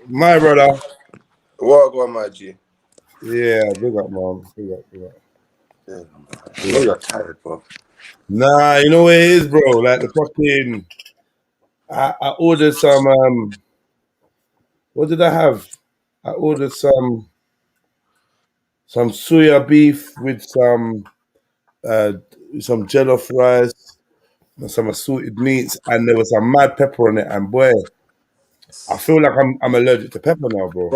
My brother. What going, my G? Yeah, big up, man. Big up. Yeah, I know you're tired, bro. Nah, you know what it is, bro? Like the fucking, I ordered some. What did I have? I ordered some soya beef with some jollof rice and some assorted meats, and there was some mad pepper on it. And boy, I feel like I'm allergic to pepper now, bro.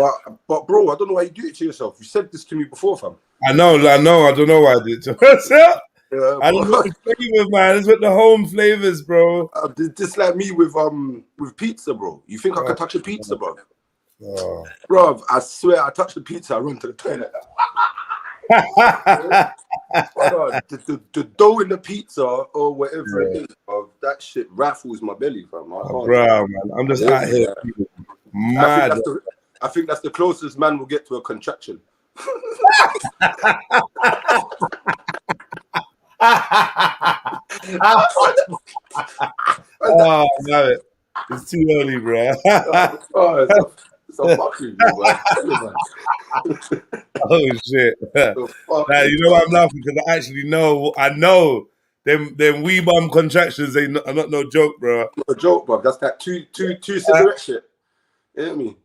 But bro, I don't know why you do it to yourself. You said this to me before, fam. I know. I don't know why I did it to myself. I don't know the flavors, man. It's with the home flavors, bro. Just like me with pizza, bro. You think I can touch a pizza, bro? Oh. Bro, I swear, I touch the pizza, I run to the toilet. the dough in the pizza or whatever it is, bro, that shit raffles my belly, fam. Bro, man, I'm just out here mad. I think that's the closest man will get to a contraction. Oh, no, it's too early, bro. It's a fucking man. Oh shit! Now, you know why I'm laughing, because I actually know. I know them wee bum contractions. Are not no joke, bro. Not a joke, bro. That's that two cigarette shit. You know what I mean?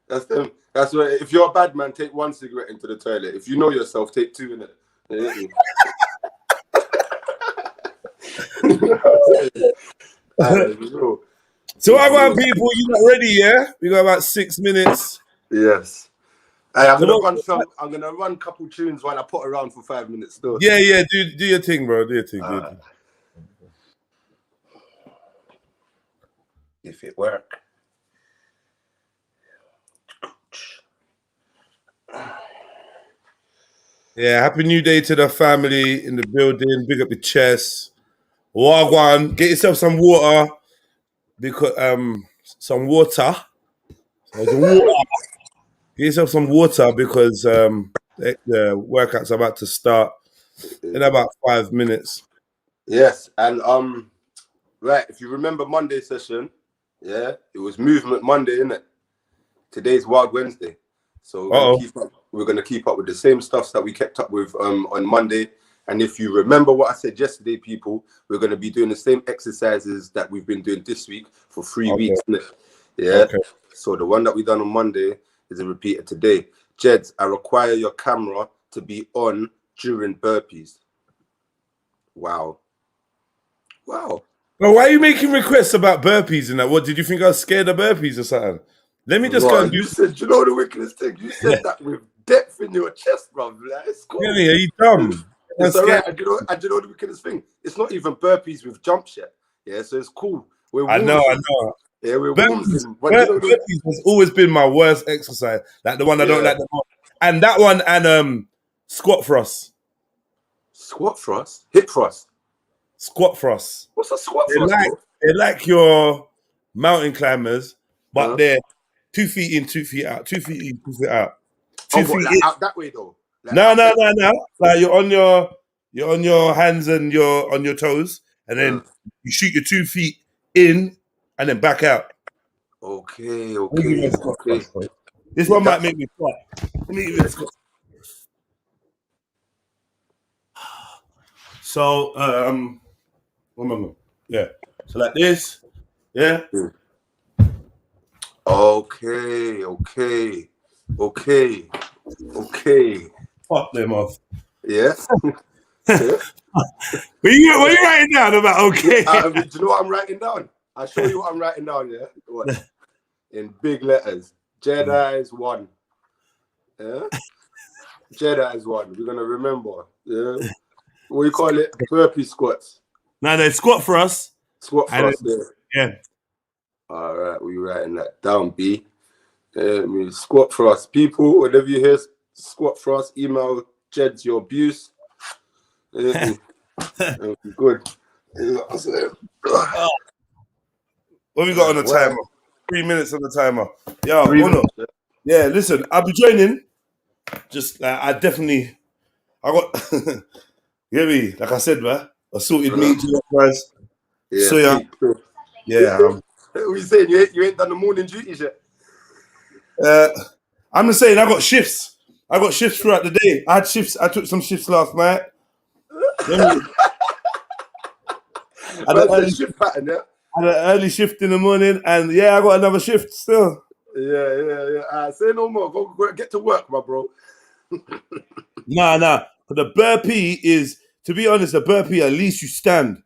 That's them. That's where if you're a bad man, take one cigarette into the toilet. If you know yourself, take two in it. You know what I mean? So I want people, you not ready, yeah? We got about 6 minutes. Yes. Hey, I'm gonna run a couple tunes while I put around for 5 minutes still. Yeah, do your thing, bro. Do your thing. If it work. Yeah, happy new day to the family in the building. Big up your chest. Wagwan, get yourself some water. Because some water. Get yourself some water because the workout's about to start in about 5 minutes. Yes, and right, if you remember Monday's session, yeah, it was Movement Monday, isn't it? Today's Wild Wednesday. So we're gonna keep up with the same stuff that we kept up with on Monday. And if you remember what I said yesterday, people, we're going to be doing the same exercises that we've been doing this week for 3 weeks. Yeah. Okay. So the one that we done on Monday is a repeater today. Jeds, I require your camera to be on during burpees. Wow. Well, why are you making requests about burpees and that? What, did you think I was scared of burpees or something? Let me just go and do. You said, you know the wickedest thing? You said that with depth in your chest, bro. Like, it's cool. Really? Are you dumb? It's all right. And you know the wickedest thing? It's not even burpees with jumps yet. Yeah, so it's cool. I know. Yeah, we're burpees has always been my worst exercise. Like the one I don't like the most. And that one and squat thrust. Squat thrust? Hip thrust? Squat thrust. What's a squat thrust? They're like your mountain climbers, but they're 2 feet in, 2 feet out. 2 feet in, 2 feet out. 2 feet in. Out that way though. Like no. Like you're on your hands and you're on your toes, and then you shoot your 2 feet in and then back out. Okay. This one might make me squat. Let me even squat. So one moment. Yeah. So like this. Yeah. Okay. Fuck them off. Yeah. What are you writing down about okay? Do you know what I'm writing down? I'll show you what I'm writing down, yeah? What? In big letters. Jedi's one. Yeah? Jedi's one. We're gonna remember. Yeah. What do you call it? Burpee squats. No, they squat for us. Squat for us, yeah. All right, we're writing that down, B. Squat for us. People, whatever you hear, squat for us, email Jeds your abuse. Good. What we got on the timer? 3 minutes on the timer. Yo, yeah, listen, I'll be joining. Just, I got, you get me? Like I said, man, assorted meat, guys. Yeah. Soya. Yeah. What are you saying? You ain't done the morning duties yet? I'm just saying, I got shifts. I got shifts throughout the day. I had shifts. I took some shifts last night. I had an shift pattern, yeah? early shift in the morning, and yeah, I got another shift still. Yeah. Say no more. Go get to work, my bro. Nah. But the burpee is, to be honest, the burpee, at least you stand.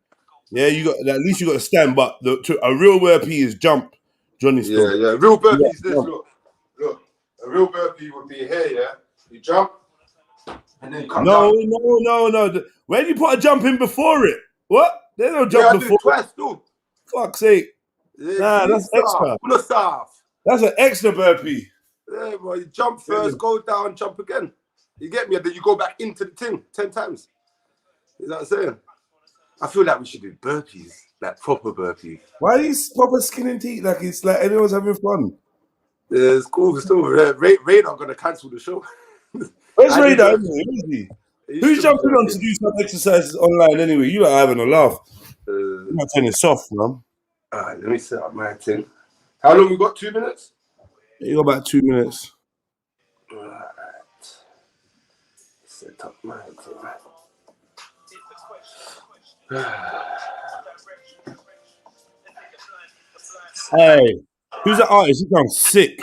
Yeah, at least you got to stand. But a real burpee is jump, Johnny. Yeah. Real burpee is this. Look. A real burpee would be here, yeah? You jump, and then you come down. No. Where do you put a jump in before it? What? There's no jump before. I do it twice, too. Fuck's sake. Yeah, nah, that's extra. That's an extra burpee. Yeah, bro. You jump first, go down, jump again. You get me? And then you go back into the thing 10 times. You know what I'm saying? I feel like we should do burpees, like proper burpees. Why are these proper skin and teeth? Like it's like everyone's having fun. Yeah, it's cool. Still, Radar gonna cancel the show. Where's Radar? Who's jumping on to do some exercises online anyway? You are having a laugh. You're not turning soft, man. Alright, let me set up my thing. How long we got? 2 minutes? You got about 2 minutes. Alright. Set up my thing. Hey, who's that artist? He sounds sick.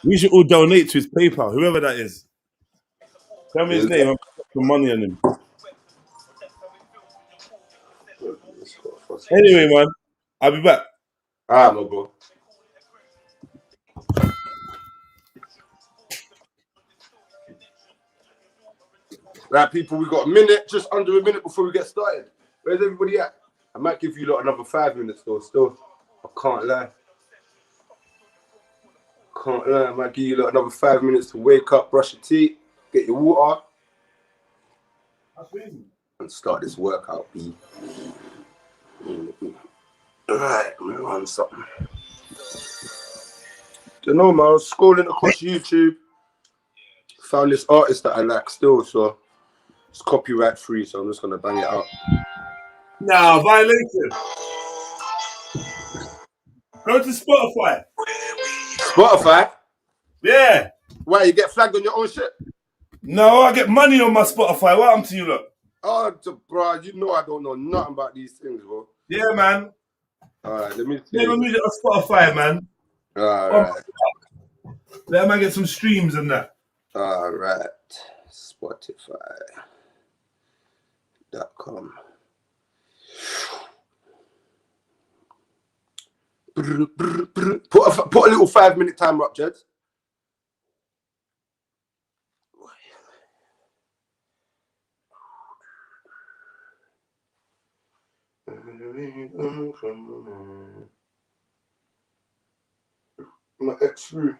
We should all donate to his PayPal, whoever that is. Tell me his name. I'll put some money on him. Anyway, man, I'll be back. Alright, my bro. Right, people, we got a minute, just under a minute before we get started. Where's everybody at? I might give you lot another 5 minutes though, still. I can't lie. I might give you lot another 5 minutes to wake up, brush your teeth, get your water, and start this workout, B. Alright, I'm gonna run something. Don't know, man. I was scrolling across YouTube. Found this artist that I like still, so it's copyright free, so I'm just gonna bang it out. Nah, violation. Go to Spotify. Spotify? Yeah. Why, you get flagged on your own shit? No, I get money on my Spotify. What happened to you, look? Oh, bro, you know I don't know nothing about these things, bro. Yeah, man. Alright, let me see. Never music on Spotify, man. Alright. Let man get some streams and that. Alright. Spotify.com. Put a little 5 minute timer up, Jed. My ex-room.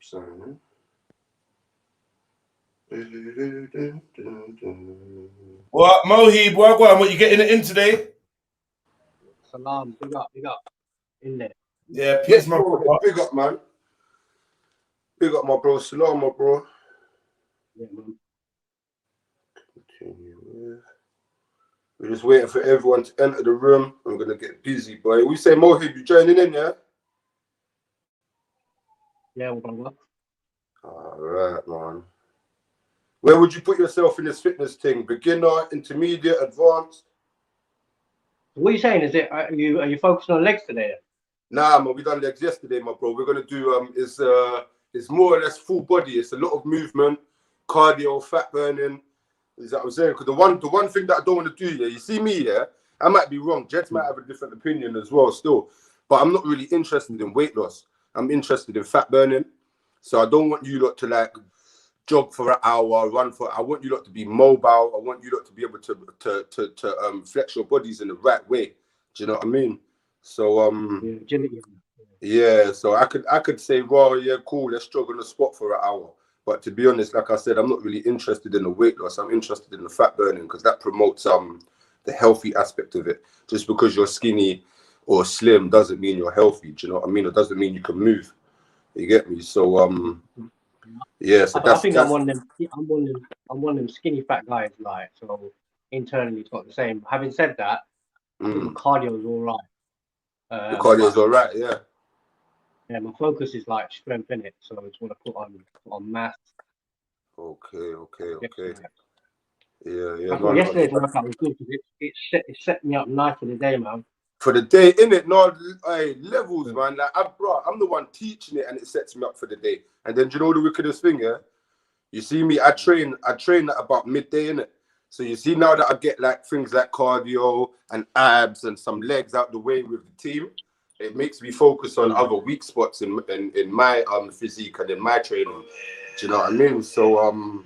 Sign What, Mohib, what you getting it in today? Salam, big up, in there. Yeah, peace, my bro. Big up, man. Big up, my bro. Salam, my bro. Yeah, man. Continue. We're just waiting for everyone to enter the room. I'm gonna get busy, boy. We say Mohib, you joining in, yeah? Yeah, we're gonna go. All right, man. Where would you put yourself in this fitness thing? Beginner, intermediate, advanced? What are you saying? Is it are you focusing on legs today? Nah, man, we done legs yesterday, my bro. We're gonna do it's more or less full body. It's a lot of movement, cardio, fat burning. Is that what I'm saying? Because the one thing that I don't want to do, yeah, you see me, yeah, I might be wrong. Jets might have a different opinion as well, still. But I'm not really interested in weight loss. I'm interested in fat burning. So I don't want you lot to like jog for an hour, run for. I want you lot to be mobile. I want you lot to be able to flex your bodies in the right way. Do you know what I mean? So yeah. So I could say, well, yeah, cool. Let's jog on the spot for an hour. But to be honest, like I said, I'm not really interested in the weight loss. I'm interested in the fat burning because that promotes the healthy aspect of it. Just because you're skinny or slim doesn't mean you're healthy. Do you know what I mean? It doesn't mean you can move. You get me? So Yeah, so I think I'm that's one of them. I'm one of them skinny fat guys. Like, so internally it's not the same. Having said that, I think my cardio is all right. the cardio is But all right. Yeah. yeah, my focus is like strength in it. So I just want to put on mass. Okay. Yeah. I thought yesterday's workout was good because it set me up nice for the day, man. For the day, innit? No, levels, man. Like, I'm the one teaching it, and it sets me up for the day. And then, do you know the wickedest thing, yeah? You see me, I train at about midday, innit? So you see now that I get like things like cardio and abs and some legs out the way with the team, it makes me focus on other weak spots in my physique and in my training. Do you know what I mean? So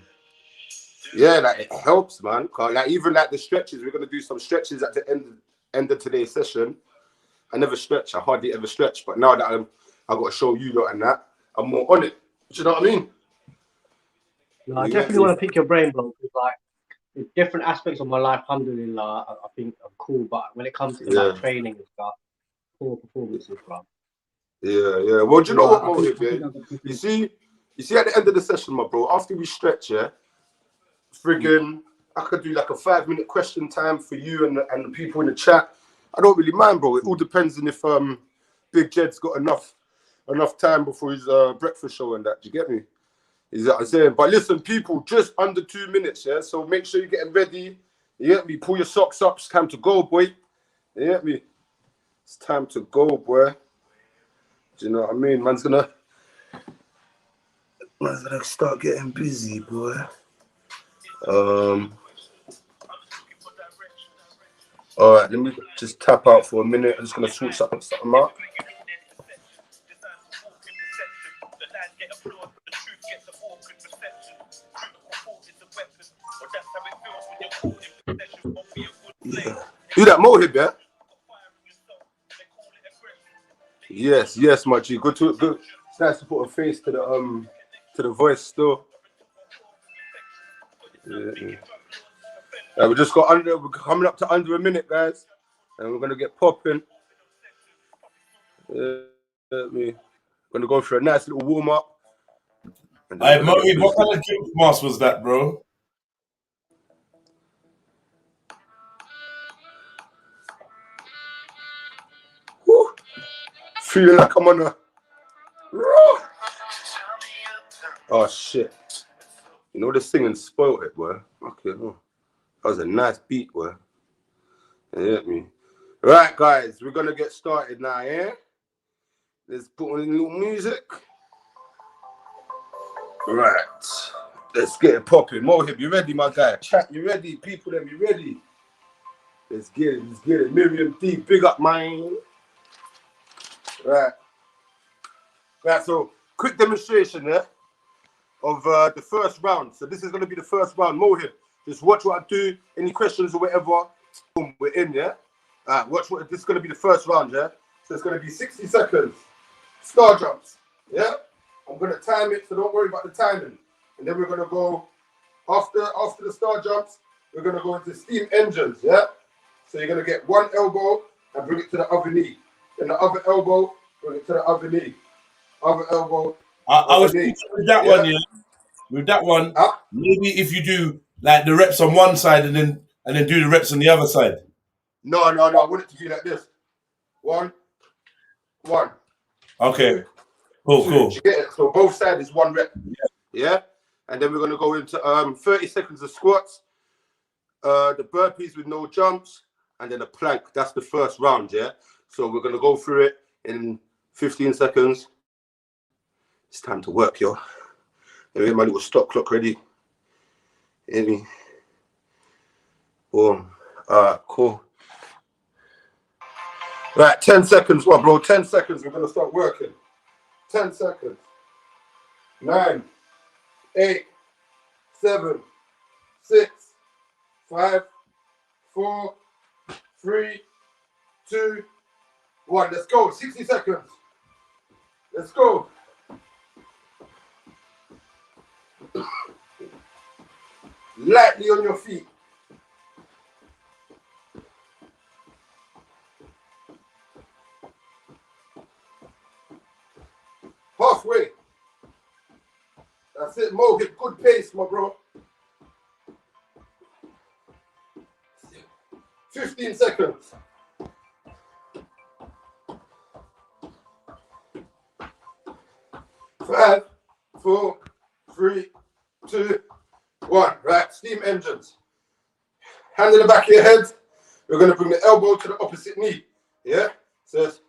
yeah, like it helps, man. Like even like the stretches, we're gonna do some stretches at the end of today's session. I never stretch. I hardly ever stretch. But now that I got to show you lot and that, I'm more on it. Do you know what I mean? No, I definitely want to pick your brain, bro. Because like the different aspects of my life, alhamdulillah, I think I'm cool. But when it comes to like training and stuff, poor performances, bro. Yeah. Well, do you know what, Mohib? Yeah? You see, at the end of the session, my bro, after we stretch, yeah, friggin', I could do like a 5-minute question time for you and the people in the chat. I don't really mind, bro. It all depends on if Big Jed's got enough time before his breakfast show and that. Do you get me? Is that what I'm saying? But listen, people, just under 2 minutes, yeah? So make sure you're getting ready. You get me? Pull your socks up. It's time to go, boy. You get me? It's time to go, boy. Do you know what I mean? Man's gonna start getting busy, boy. All right, let me just tap out for a minute. I'm just gonna sort something out. Yeah. Do that, Mohib, yeah? Yes, my G. Good. It's nice to put a face to the voice still. Yeah, we're coming up to under a minute, guys, and we're gonna get popping. We're gonna go for a nice little warm up. Hey, Mohib, what kind of gym mask was that, bro? Woo. Feeling like I'm on a. Oh shit! You know the singing spoiled it, boy. Okay, that was a nice beat, boy. You get me? Right, guys, we're gonna get started now, yeah? Let's put on a little music. Right, let's get it popping. Mohib, you ready, my guy? Chat, you ready? People, them, you ready? Let's get it. Miriam D, big up, mine. Right, so quick demonstration, yeah, of the first round. So this is gonna be the first round. Mohib, just watch what I do. Any questions or whatever, boom, we're in, yeah? Watch what this is gonna be the first round, yeah? So it's gonna be 60 seconds. Star jumps, yeah? I'm gonna time it, so don't worry about the timing. And then we're gonna go after the star jumps, we're gonna go into steam engines, yeah? So you're gonna get one elbow and bring it to the other knee. Then the other elbow, bring it to the other knee. Other elbow. I was thinking with that one, yeah. With that one, maybe if you do like the reps on one side and then do the reps on the other side. No. I want it to be like this. One. Okay. Two, Cool. You get it? So both sides is one rep. Yeah. And then we're gonna go into 30 seconds of squats, the burpees with no jumps, and then a plank. That's the first round, yeah. So we're gonna go through it in 15 seconds. It's time to work, yo. Get my little stop clock ready. Hear me? Boom. Cool. Right, 10 seconds, what, bro? 10 seconds. We're gonna start working. 10 seconds. 9, 8, 7, 6, 5, 4, 3, 2, 1. Let's go. 60 seconds. Let's go. Lightly on your feet. Halfway. Mohib, good pace, my bro. 15 seconds. 5, 4, 3, 2, 1. Right, steam engines. Hand in the back of your head. We're going to bring the elbow to the opposite knee. Yeah? Says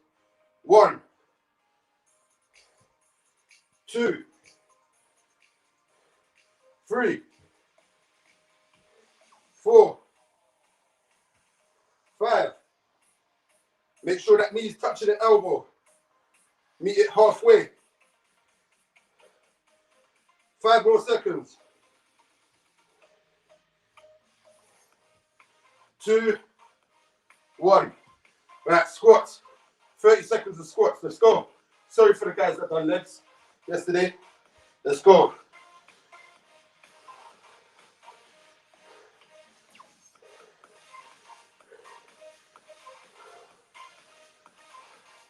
1, 2, 3, 4, 5. Make sure that knee's touching the elbow. Meet it halfway. 5 more seconds. 2, 1. Right, squats. 30 seconds of squats. Let's go. Sorry for the guys that done legs yesterday. Let's go.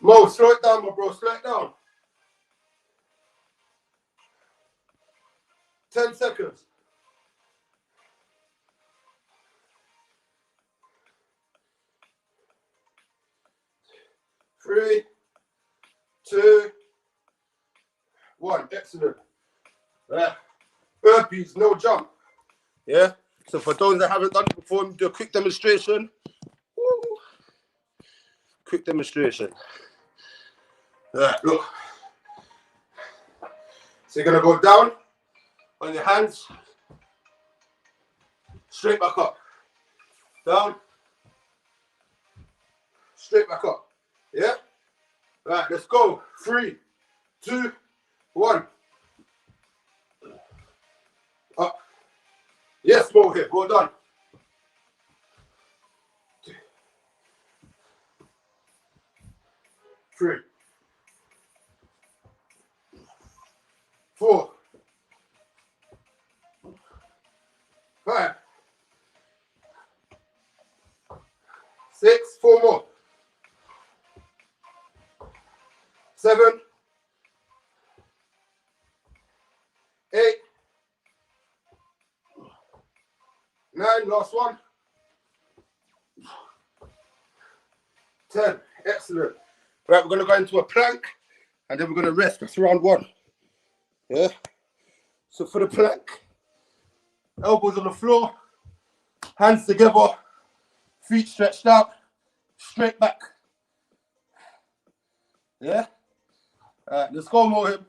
Mo, slow it down, my bro. Slow it down. 10 seconds. 3, 2, 1. Excellent. Burpees, no jump. Yeah? So for those that haven't done it before, do a quick demonstration. Woo. Quick demonstration. Look. So you're going to go down on your hands. Straight back up. Down. Straight back up. Yeah? Right, let's go. 3, 2, 1. Up. Yes, Mo here. Well done. 3, 4, 5, 6, 4 more. 7, 8, 9, last one. 10, excellent. Right, we're going to go into a plank and then we're going to rest. That's round 1. Yeah. So for the plank, elbows on the floor, hands together, feet stretched out, straight back. Yeah. All right, let's go, Mohib.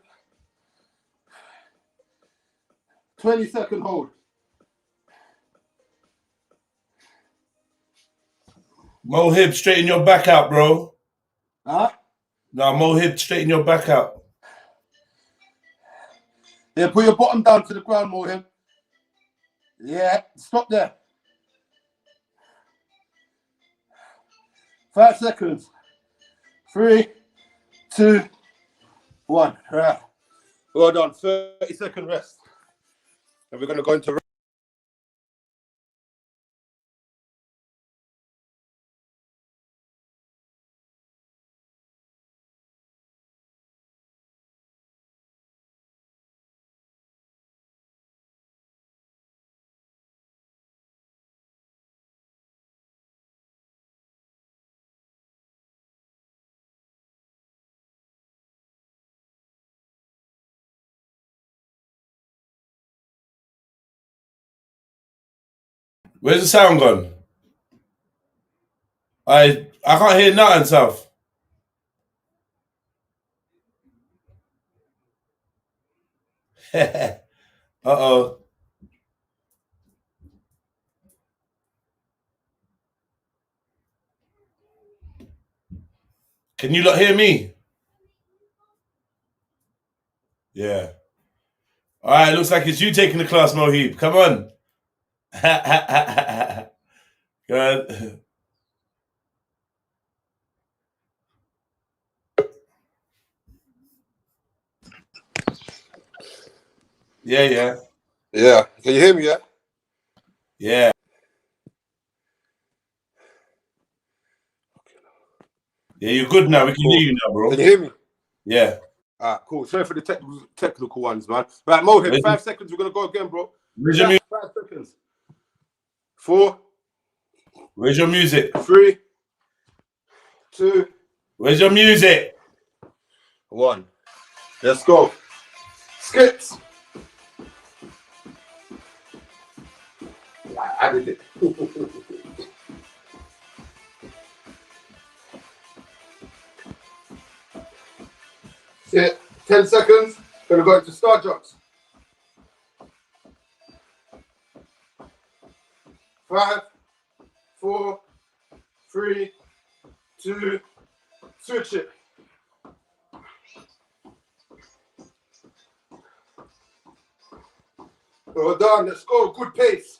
20-second hold. Mohib, straighten your back out, bro. Huh? No, Mohib, straighten your back out. Yeah, put your bottom down to the ground, Mohib. Yeah, stop there. 5 seconds. 3, 2, 1. Right. Well done. 30-second rest. And we're going to go into Where's the sound gone? I can't hear nothing, South. Uh-oh. Can you not hear me? Yeah. All right, looks like it's you taking the class, Mohib. Come on. Good. Yeah. Yeah. Can you hear me, yeah? Yeah. Yeah, you're good now. We can hear you now, bro. Can you hear me? Yeah. All right, cool. Sorry for the technical ones, man. Right, Mohit, 5 seconds. We're going to go again, bro. Where's your music? 5 seconds. 4. Where's your music? 3. 2. Where's your music? 1. Let's go. Skips. I added it. Sit. 10 seconds. Gonna go into star jumps. 5, 4, 3, 2. Switch it. Well done. Let's go. Good pace.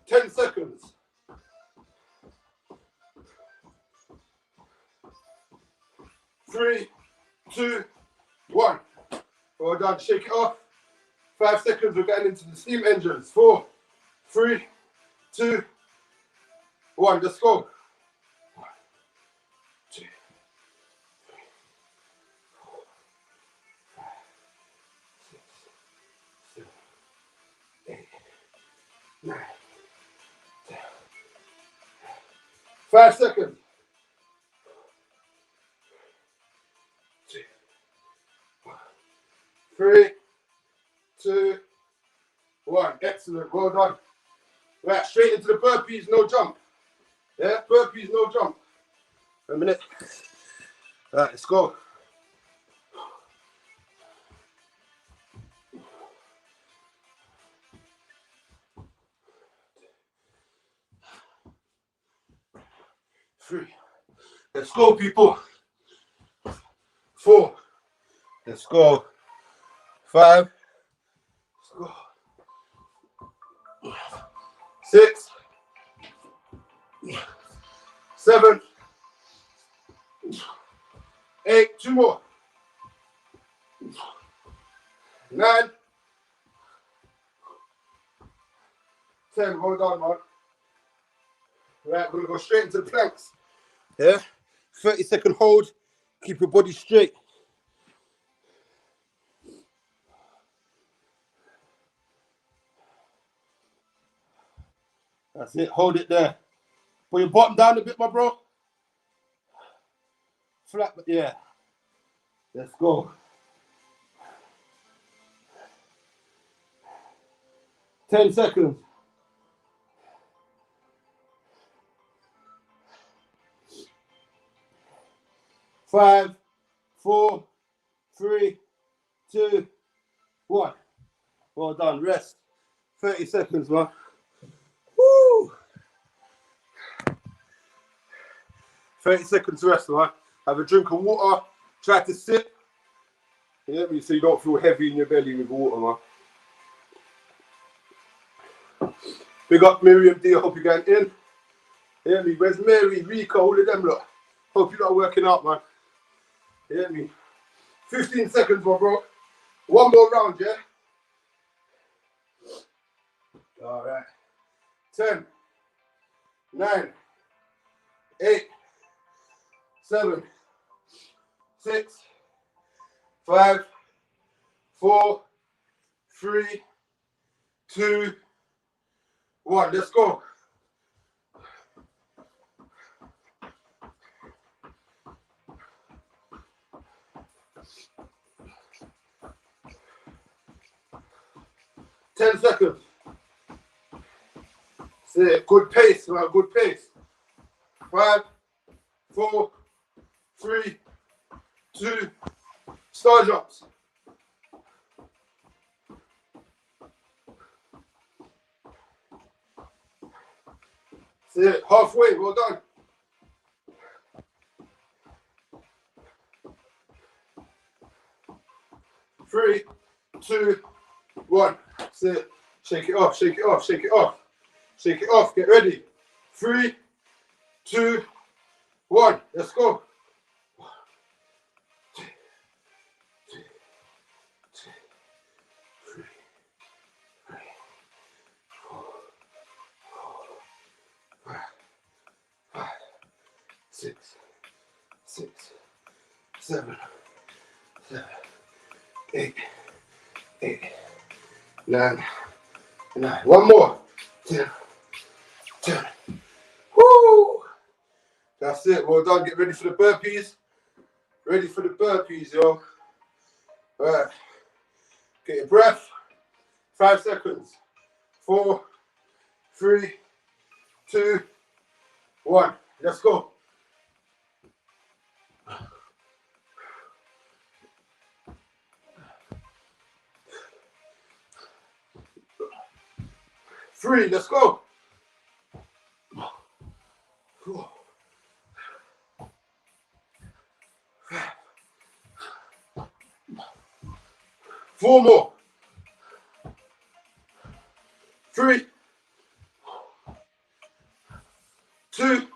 10 seconds. 3, 2, 1. Well done. Shake it off. 5 seconds. We're getting into the steam engines. 4, 3, 2, 1. Let's go. 1, 2, 3, 4, 5, 6, 7, 8, 9, 10. 5 seconds. 2, 1. 3, 2, 1. Excellent. Well done. Right, straight into the burpees, no jump. Yeah, burpees, no jump. A minute. Right, let's go. Three. Let's go, people. 4. Let's go. 5. Let's go. 6. 7. 8. 2 more. 9. 10. Hold on, man. Right, we're going to go straight into the planks. Yeah? 30-second hold. Keep your body straight. That's it. Hold it there. Put your bottom down a bit, my bro. Flat, but yeah. Let's go. 10 seconds. 5, 4, 3, 2, 1. Well done. Rest. 30 seconds, man. Woo! 30 seconds rest, man. Have a drink of water. Try to sip. You hear me? So you don't feel heavy in your belly with water, man. Big up Miriam D. I hope you're going in. You hear me? Where's Mary, Rika, all of them, look. Hope you're not working out, man. You hear me? 15 seconds, my bro. One more round, yeah? All right. 10, 9, 8, 7, 6, 5, 4, 3, 2, 1. Let's go. Ten seconds. See, good pace, man. Good pace. 5, 4, 3, 2. Star jumps. See it, halfway, well done. Three, 2, 1. See it. Shake it off, shake it off, shake it off. Shake it off, get ready. 3, 2, 1. Let's go. 1, 2, 3, 4, 5, 6, 7, 8, 9. One more. 10. Woo! That's it. Well done. Get ready for the burpees. Ready for the burpees, yo. All right. Get your breath. 5 seconds. 4, 3, 2, 1. Let's go. Three, let's go. 4 more. 3, 2,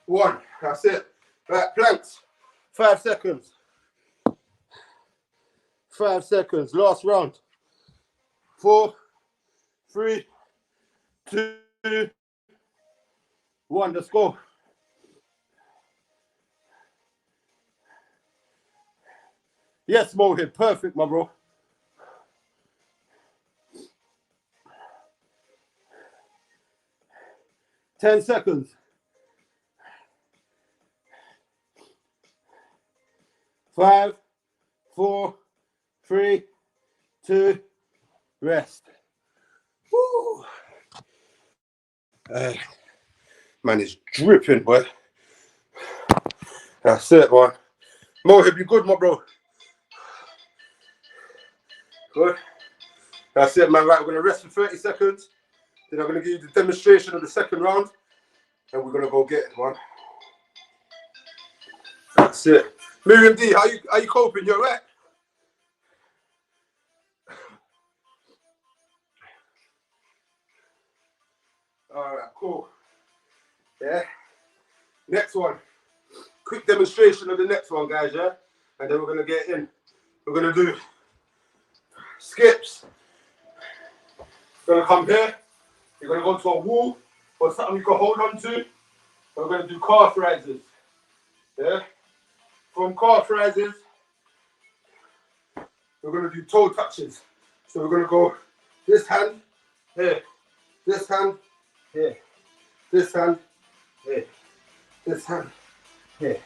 1. That's it. Right, planks. 5 seconds. 5 seconds. Last round. 4, 3, 2, 1. Let's go. Yes, Mohit. Perfect, my bro. 10 seconds. 5, 4, 3, 2, rest. Woo. Man is dripping, boy. That's it, man. Mohib, you good, my bro? Good. That's it, man. Right, we're gonna rest for 30 seconds. Then I'm gonna give you the demonstration of the second round, and we're gonna go get it, man. That's it. Miriam D, how you coping? You alright? Alright, cool. Yeah. Next one. Quick demonstration of the next one, guys, yeah? And then we're gonna get in. We're gonna do skips. You're gonna come here. You're gonna go to a wall or something you can hold on to. We're gonna do calf rises. Yeah? From calf rises, we're gonna do toe touches. So we're gonna go this hand here, this hand here, this hand here, this hand here.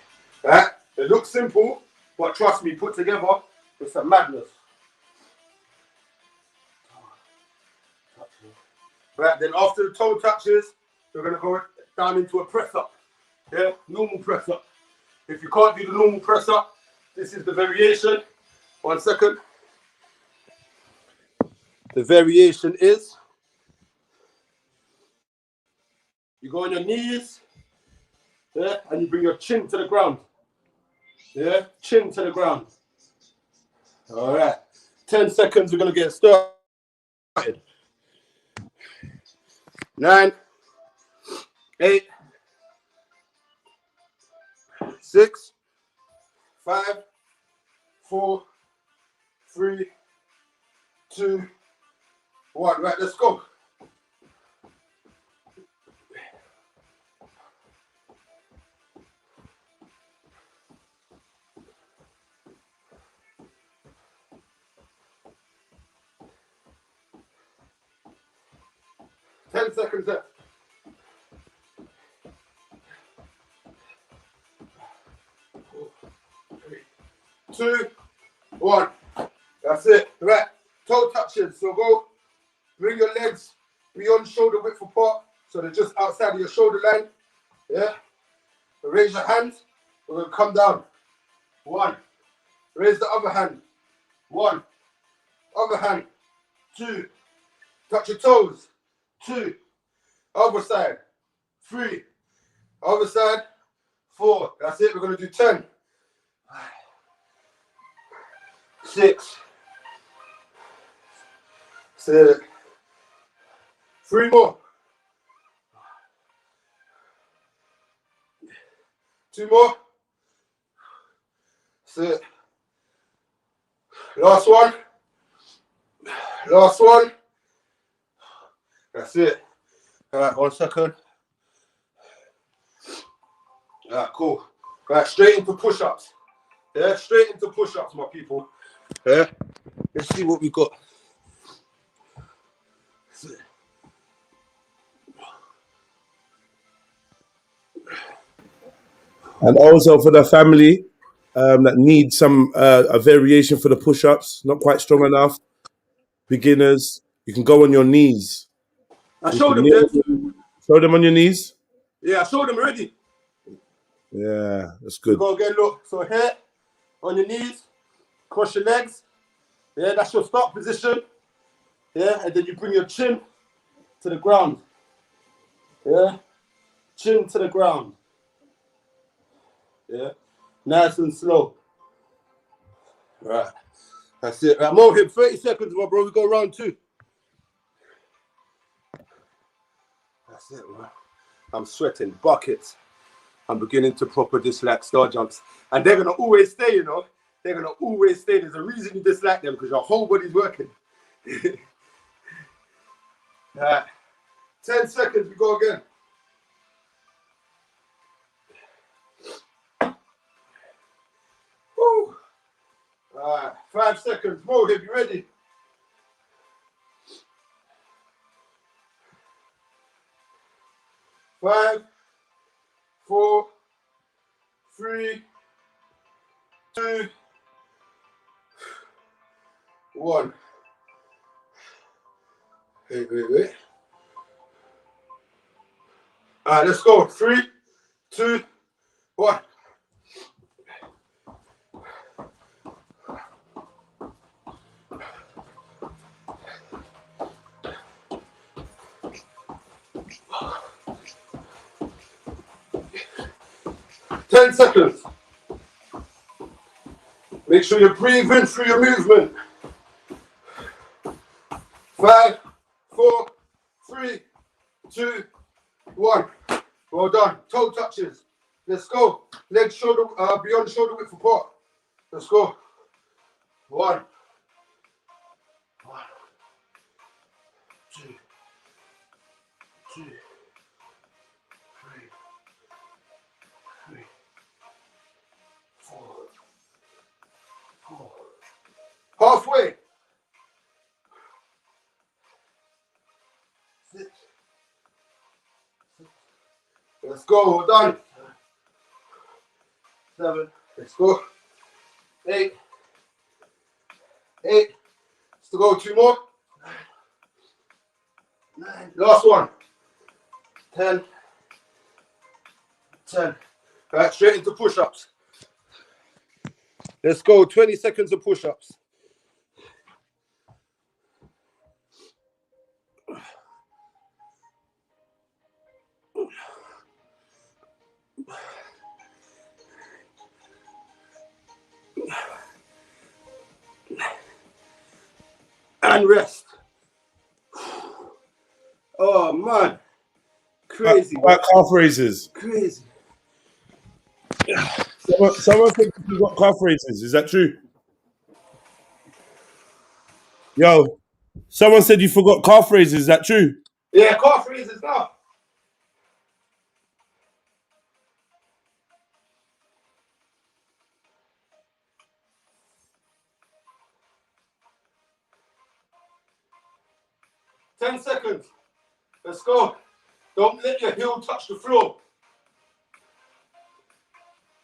Right? It looks simple, but trust me, put together, it's a madness. Right, then after the toe touches, we're gonna go down into a press up. Yeah, normal press up. If you can't do the normal press up, this is the variation. 1 second. The variation is you go on your knees, yeah, and you bring your chin to the ground. Yeah, chin to the ground. All right. 10 seconds, we're gonna get started. 9, 8, 6, 5, 4, 3, 2, 1. Right, let's go. Ten seconds left. 4, 3, 2, 1. That's it. Right. Toe touches. So go. Bring your legs beyond shoulder width apart, so they're just outside of your shoulder line. Yeah. Raise your hands. We're gonna come down. 1. Raise the other hand. 1. Other hand. 2. Touch your toes. 2. Other side. 3. Other side. 4. That's it. We're gonna do 10. 6. 7. 3 more. 2 more. That's it. Last one. Last one. That's it. All right, 1 second. Cool. Right, straight into push-ups. Yeah, straight into push-ups, my people. Yeah. Let's see what we got. And also for the family that needs some a variation for the push-ups, not quite strong enough, beginners, you can go on your knees. I showed them, James. Show them on your knees? Yeah, I showed them already. Yeah, that's good. Go again, look. So here, on your knees, cross your legs. Yeah, that's your start position. Yeah, and then you bring your chin to the ground. Yeah, chin to the ground. Yeah, nice and slow. Right, that's it. Right, Mohib, 30 seconds, my bro. We go round 2. That's it, man. I'm sweating buckets. I'm beginning to proper dislike star jumps. And they're going to always stay, you know. They're going to always stay. There's a reason you dislike them, because your whole body's working. Right. 10 seconds, we go again. Woo. All right, 5 seconds. Mohib, you ready? 5, 4, 3, 2, 1. Wait. All right, let's go. 3, 2, 1. Ten seconds. Make sure you're breathing through your movement. 5, 4, 3, 2, 1. Well done. Toe touches. Let's go. Legs shoulder beyond shoulder width apart. Let's go. 1, 2, 3, 4. Halfway. 6. Let's go. We're done. 7. Let's go. 8. Let's go. 2 more. 9. Last one. 10. All right, straight into push-ups. Let's go. 20 seconds of push-ups. And rest. Oh man, crazy. About calf raises. Crazy. Someone said you got calf raises. Is that true? Yo, someone said you forgot calf raises. Is that true? Yeah, calf raises now. Ten seconds. Let's go. Don't let your heel touch the floor.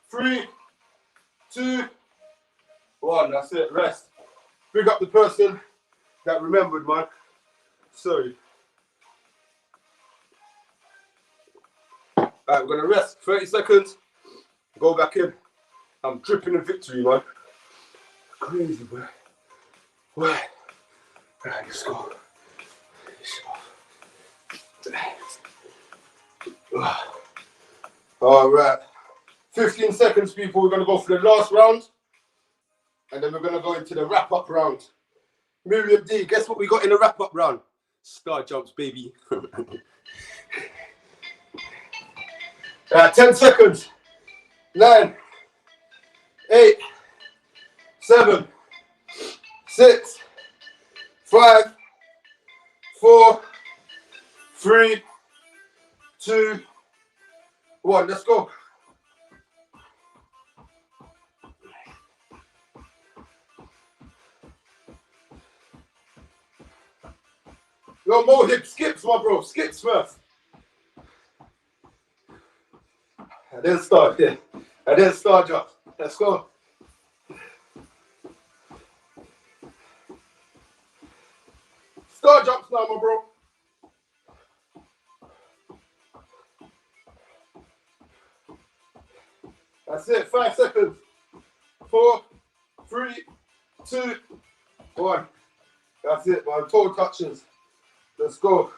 3, 2, 1. That's it. Rest. Big up the person that remembered, man. Sorry. All right, we're gonna rest. 30 seconds. Go back in. I'm dripping in victory, man. Crazy, boy. All right, let's go. All right. 15 seconds, people. We're going to go for the last round. And then we're going to go into the wrap-up round. Miriam D, guess what we got in the wrap-up round? Star jumps, baby. 10 seconds. 9, 8, 7, 6, 5, 4, 3, 2, 1. Let's go. No more hip skips, my bro. Skips first. And then start, yeah. And then start jump. Let's go. Start jumps now, my bro. That's it. 5 seconds. 4, 3, 2, 1. That's it, man. Toe touches. Let's go.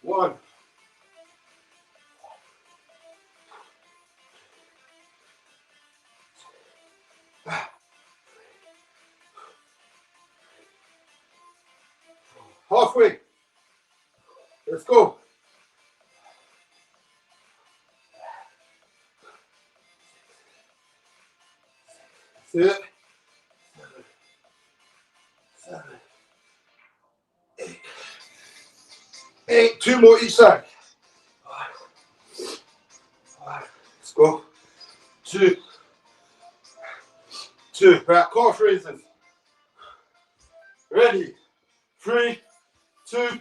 1. Halfway. Let's go. That's it. 7, 8. 8. 2 more each side. 1. Let's go. 2. 2. Right, calf raises. Ready. 3, 2,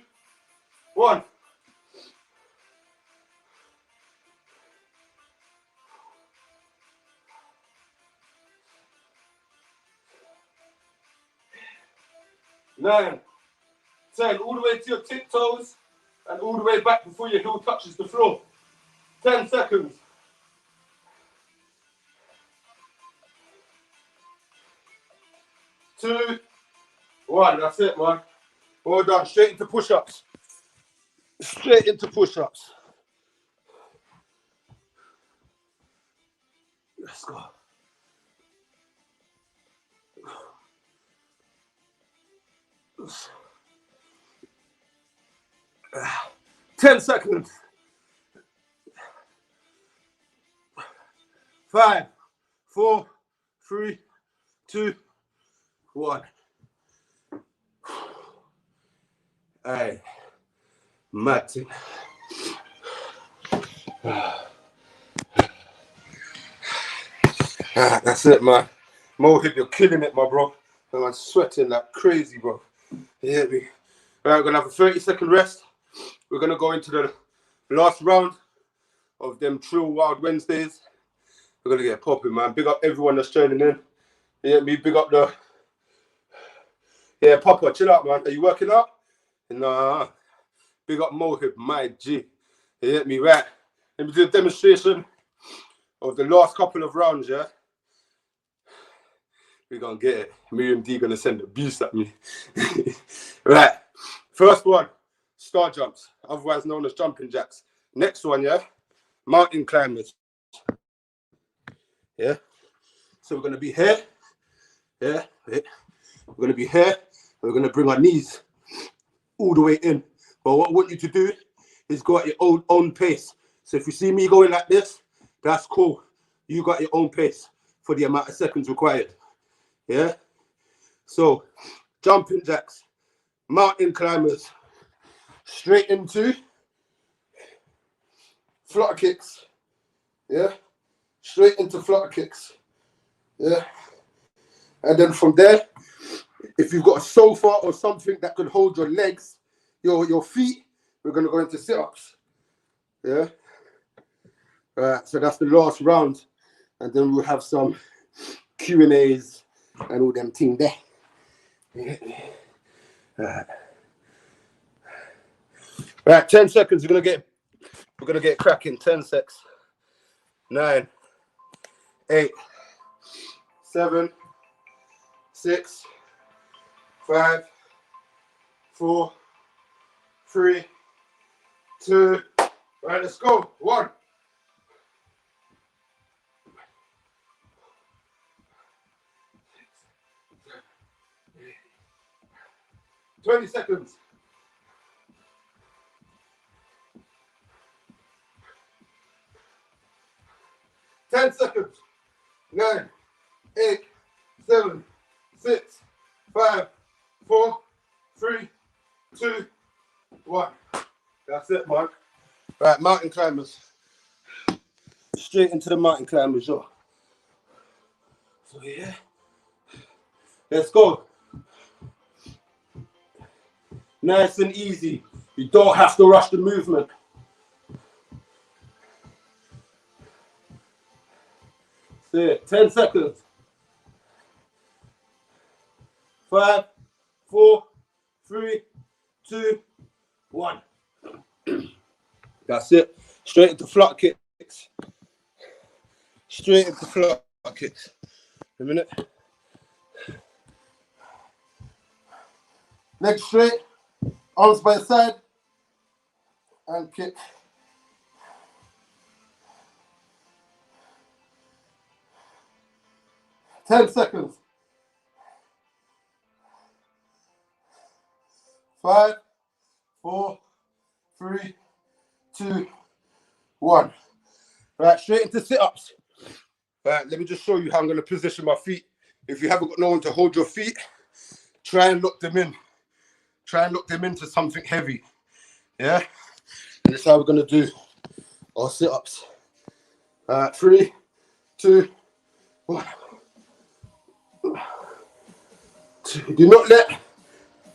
1. Nine, 10, all the way to your tiptoes and all the way back before your heel touches the floor. 10 seconds. 2, 1. That's it, man. Well done. Straight into push-ups. Straight into push-ups. Let's go. Ah, 10 seconds. 5, 4, 3, 2, 1. Hey, Matty. That's it, man. Mohib, you're killing it, my bro. I'm sweating like crazy, bro. You hear me? All right, we're going to have a 30-second rest. We're going to go into the last round of them Trill Wild Wednesdays. We're going to get popping, man. Big up everyone that's joining in. You hear me? Big up the... Yeah, Papa, chill out, man. Are you working out? Nah. Big up Mohib, my G. You hear me? Right. Let me do a demonstration of the last couple of rounds, yeah? We're going to get it. Miriam D going to send abuse at me. Right. First one, star jumps, otherwise known as jumping jacks. Next one, yeah? Mountain climbers. Yeah? So we're going to be here. Yeah? We're going to be here. And we're going to bring our knees all the way in. But what I want you to do is go at your own pace. So if you see me going like this, that's cool. You got your own pace for the amount of seconds required. Yeah? So, jumping jacks, mountain climbers, straight into flutter kicks. Yeah? Straight into flutter kicks. Yeah? And then from there, if you've got a sofa or something that could hold your legs, your feet, we're going to go into sit-ups. Yeah? All right, so that's the last round. And then we'll have some Q&As and all them things there. All right, 10 seconds. We're gonna get cracking. 10 seconds. 9, 8, 7, 6, 5, 4, 3, 2. All right, let's go. 1. 20 seconds. 10 seconds. 9, 8, 7, 6, 5, 4, 3, 2, 1. That's it, Mark. Right, mountain climbers. Straight into the mountain climbers, yo. So yeah. Let's go. Nice and easy. You don't have to rush the movement. Stay. 10 seconds. 5, 4, 3, 2, 1. That's it. Straight into flutter kicks. Straight into flutter kicks. A minute. Legs straight. Arms by the side. And kick. Ten seconds. 5, 4, 3, 2, 1. Right, straight into sit-ups. Right, let me just show you how I'm going to position my feet. If you haven't got no one to hold your feet, try and lock them in. Try and lock them into something heavy. Yeah? And that's how we're going to do our sit-ups. 3, 2, 1. Do not let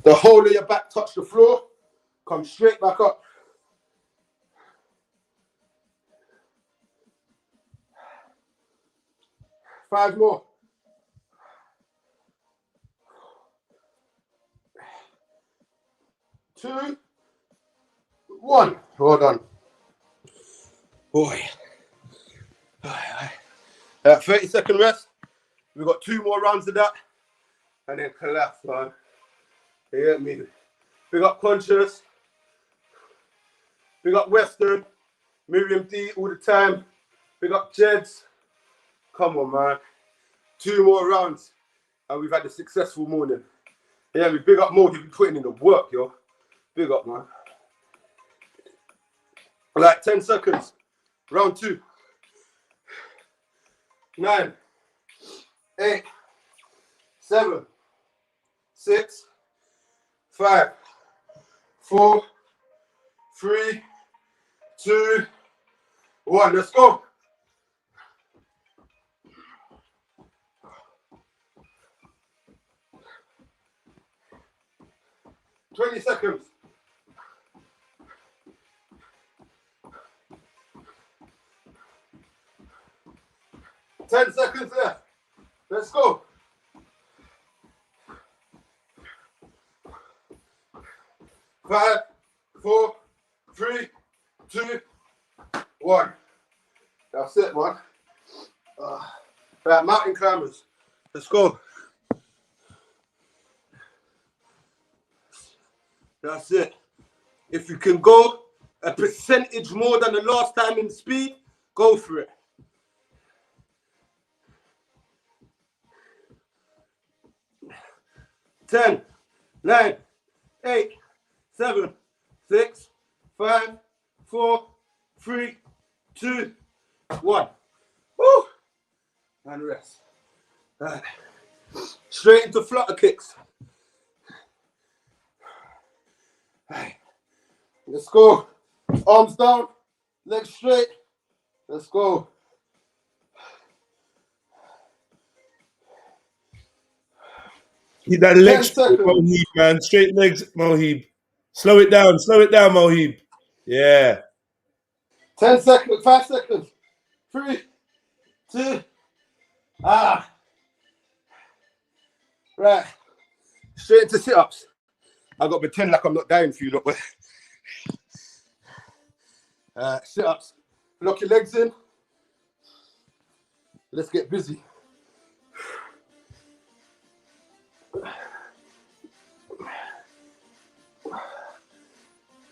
the whole of your back touch the floor. Come straight back up. Five more. 2, 1. Well done. Boy. 30-second rest. We've got 2 more rounds of that. And then collapse, man. You get me? Big up Conscious. Big up Western. Miriam D all the time. Big up Jeds. Come on, man. 2 more rounds. And we've had a successful morning. Yeah, we big up Mo. You've been putting in the work, yo. Big up, man. Like 10 seconds. Round 2. 9, 8, 7, 6, 5, 4, 3, 2, 1. Let's go. Twenty seconds. 10 seconds left. Let's go. 5, 4, 3, 2, 1. That's it, man. Right, mountain climbers. Let's go. That's it. If you can go a percentage more than the last time in speed, go for it. 10, 9, 8, 7, 6, 5, 4, 3, 2, 1. Woo! And rest. Right. Straight into flutter kicks. Right. Let's go. Arms down, legs straight. Let's go. Keep that leg straight, Mohib, man. Straight legs, Mohib. Slow it down, Mohib. Yeah. 10 seconds, 5 seconds. 3, 2, Right. Straight into sit-ups. I got to pretend like I'm not dying for you, look. Sit-ups. Lock your legs in. Let's get busy.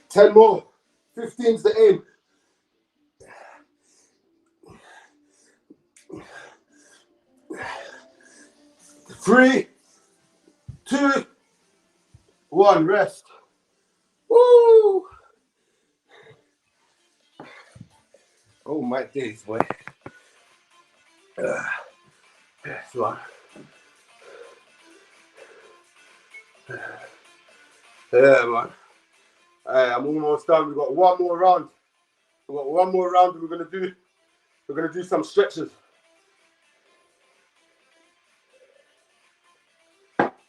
Ten more. 15's the aim. 3, 2, 1. Rest. Woo! Oh my days, boy. That's one. Yeah, man. Hey, I'm almost done. We've got one more round. We've got one more round we're gonna do. We're gonna do some stretches.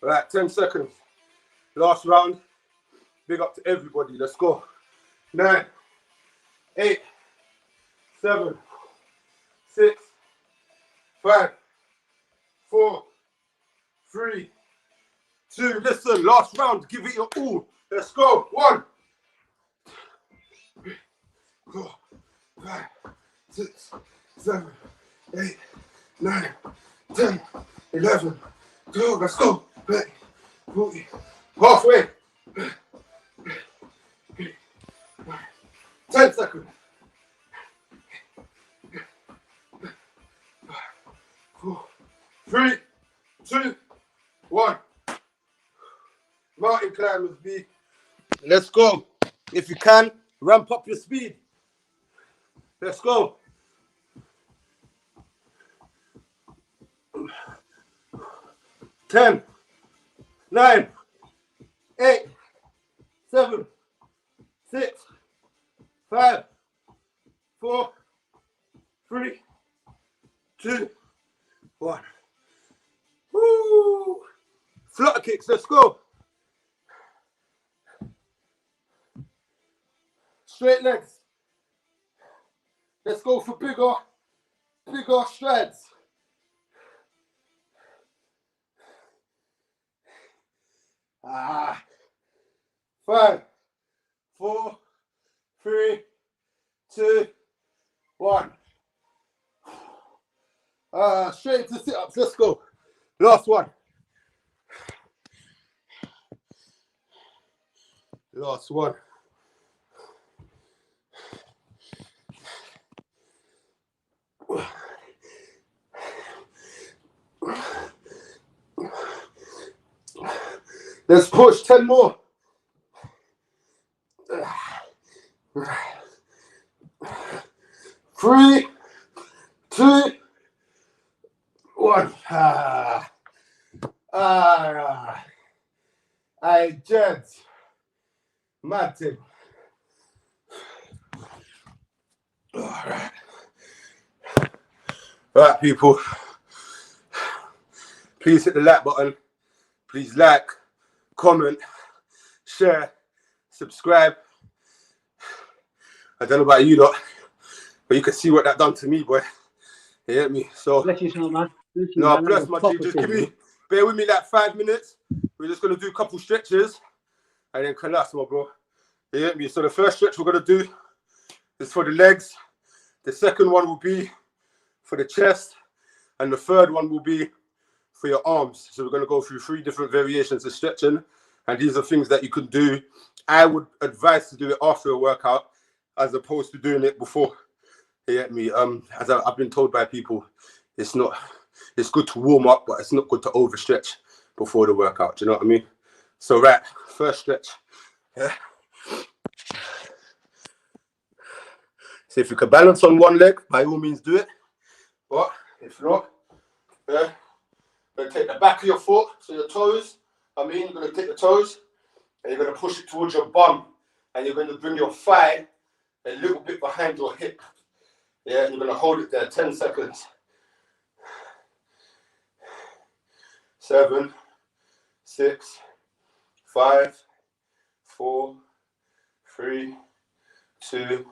Right, 10 seconds. Last round. Big up to everybody. Let's go. 9, 8, 7, 6, 5, 4, 3, 2. Listen, last round. Give it your all. Let's go. 1, 4, 5, 6, 7, 8, 9, 10, 11, 12. Let's go. 30, 40. Halfway. 10 seconds. 4, 3, 2, 1. Mountain climbers, B. Let's go. If you can, ramp up your speed. Let's go. 10, 9, 8, 7, 6, 5, 4, 3, 2, 1. Woo! Flutter kicks, let's go. Straight legs. Let's go for bigger strides. Ah. 5, 4, 3, 2, 1. Straight to sit-ups. Let's go. Last one. Last one. Let's push 10 more. 3, 2, 1. I Jeds. Mad thing. All right, people. Please hit the like button. Please like, comment, share, subscribe. I don't know about you lot, but you can see what that done to me, boy. You get me? So bless you, man. No, bless my G. Just bear with me like 5 minutes. We're just gonna do a couple stretches and then collapse, my bro. You get me? So the first stretch we're gonna do is for the legs. The second one will be for the chest, and the third one will be for your arms. So we're gonna go through 3 different variations of stretching, and these are things that you can do. I would advise to do it after a workout as opposed to doing it before. You get me? As I've been told by people, it's good to warm up, but it's not good to overstretch before the workout. Do you know what I mean? So right, first stretch. Yeah. So if you can balance on one leg, by all means do it. But if not, yeah, you're gonna take the back of your foot, so your toes. You're gonna take the toes and you're gonna push it towards your bum, and you're gonna bring your thigh a little bit behind your hip. Yeah, and you're gonna hold it there 10 seconds. 7, 6, 5, 4, 3, 2,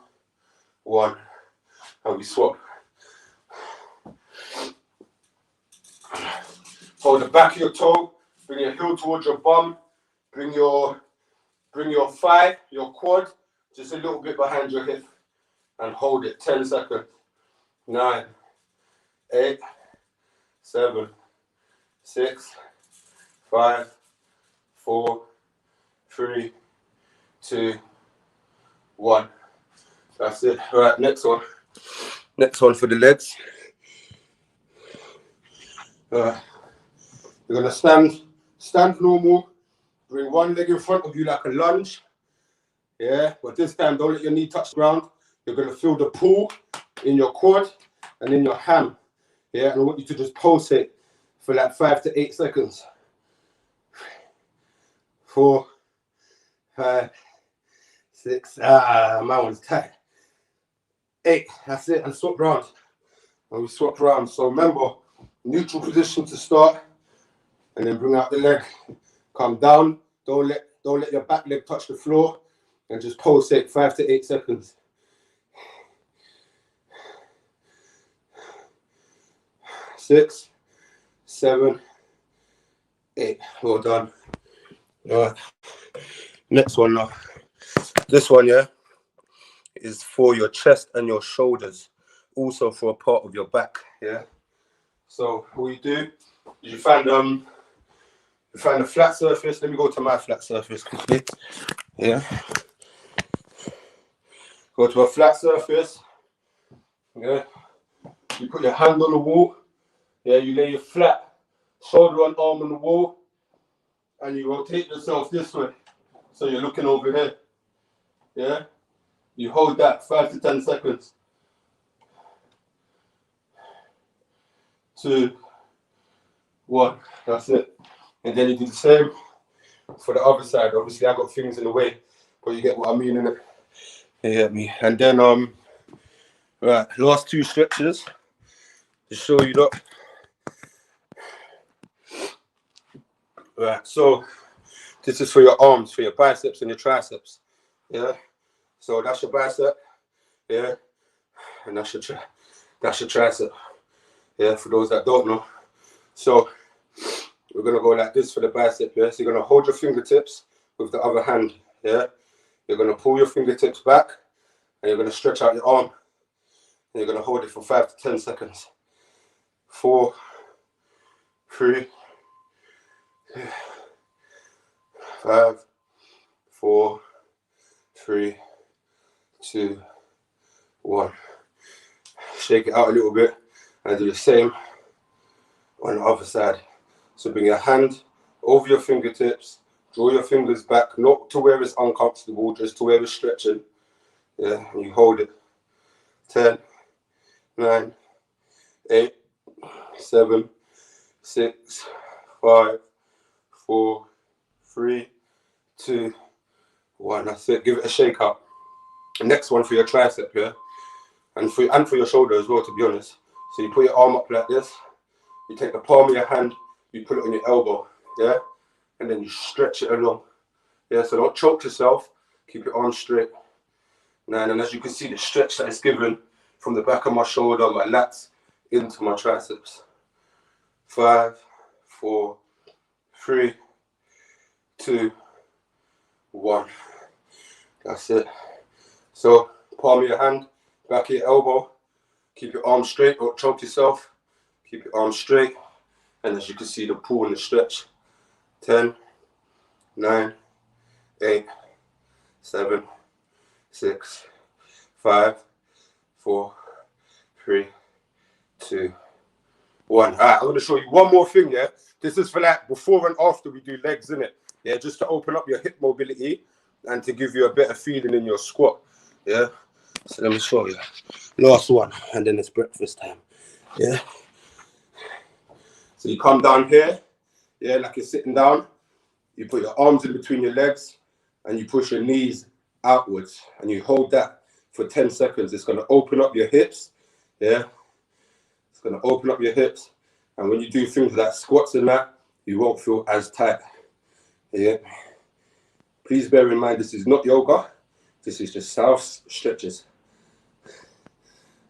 1. And we swap. Hold the back of your toe, bring your heel towards your bum, bring your thigh, your quad, just a little bit behind your hip, and hold it 10 seconds. 9, 8, 7, 6, 5, 4, 3, 2, 1. That's it. All right, next one. Next one for the legs. You're gonna stand normal. Bring one leg in front of you like a lunge. Yeah, but this time don't let your knee touch the ground. You're gonna feel the pull in your quad and in your ham. Yeah, and I want you to just pulsate for like 5 to 8 seconds. 4, 5, 6. My one's tight. 8. That's it. And swap round. And we swap round. So remember, neutral position to start, and then bring out the leg. Come down. Don't let Don't let your back leg touch the floor, and just pulsate 5 to 8 seconds. 6, 7, 8. Well done. All right. Next one now. This one, yeah, is for your chest and your shoulders, also for a part of your back. Yeah. So what you do is you find a flat surface. Let me go to my flat surface quickly. Yeah. Go to a flat surface. Yeah. You put your hand on the wall. Yeah. You lay your flat shoulder and arm on the wall, and you rotate yourself this way. So you're looking over here. Yeah. You hold that 5 to 10 seconds. 2, 1. That's it. And then you do the same for the other side. Obviously, I got things in the way, but you get what I mean, innit? You get me? And then, right, last 2 stretches to show you that. Right, so this is for your arms, for your biceps and your triceps. Yeah. So that's your bicep. Yeah. And that's your tricep. Yeah, for those that don't know. So we're gonna go like this for the bicep. Yeah. So you're gonna hold your fingertips with the other hand. Yeah. You're gonna pull your fingertips back, and you're gonna stretch out your arm, and you're gonna hold it for 5 to 10 seconds. 4, 3, 5, 4, 3, 2, 1. Shake it out a little bit and do the same on the other side. So bring your hand over your fingertips, draw your fingers back, not to where it's uncomfortable, just to where it's stretching. Yeah, and you hold it. 10, 9, 8, 7, 6, 5, 4, 3, 2, 1. That's it. Give it a shake out. The next one for your tricep, yeah, and for your shoulder as well, to be honest. So you put your arm up like this. You take the palm of your hand, you put it on your elbow, yeah, and then you stretch it along. Yeah, so don't choke yourself. Keep your arm straight. Now, and as you can see, the stretch that is given from the back of my shoulder, my lats, into my triceps. 5, 4, 3, 2, 1. That's it. So palm of your hand, back of your elbow. Keep your arm straight, don't choke yourself. Keep your arm straight. And as you can see, the pull and the stretch. 10, 9, 8, 7, 6, 5, 4, 3, 2, 1. All right, I'm going to show you one more thing, yeah? This is for like before and after we do legs, innit? Yeah, just to open up your hip mobility and to give you a better feeling in your squat, yeah? So let me show you. Last one, and then it's breakfast time, yeah? So you come down here, yeah, like you're sitting down. You put your arms in between your legs and you push your knees outwards and you hold that for 10 seconds. It's going to open up your hips, yeah? It's going to open up your hips. And when you do things like squats and that, you won't feel as tight, yeah? Please bear in mind, this is not yoga. This is just self stretches.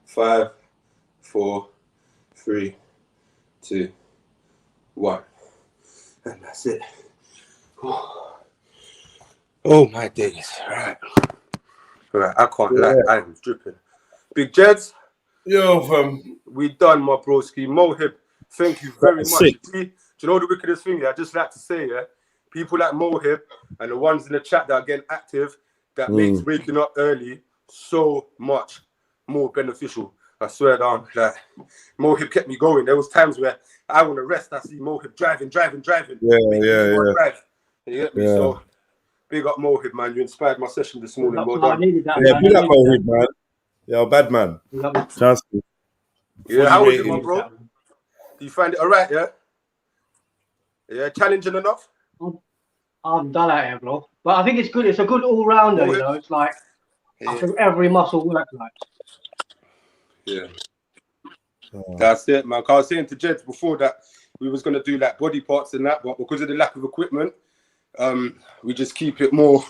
5, 4, 3, 2, 1. And that's it. Oh my days. Right. I can't lie. I'm dripping. Big Jeds. Yo, we done, my broski. Mohib, thank you very much. Sick. Do you know the wickedest thing? Yeah, I just like to say, yeah, people like Mohib and the ones in the chat that are getting active, that makes waking up early so much more beneficial. I swear down, like Mohib kept me going. There was times where I want to rest. I see Mohib driving. Yeah. Drive. You get me? So big up Mohib, man. You inspired my session this morning. Well done. I needed that. Yeah, big up Mohib, man. Yeah, bad man. Trust me. Yeah, how was it, my bro? Do you find it alright? Yeah. Yeah, challenging enough. I'm done at it, bro. But I think it's good. It's a good all-rounder, you know. It's like I think every muscle works like. Yeah. That's it, man. I was saying to Jeds before that we was gonna do like body parts and that, but because of the lack of equipment, we just keep it more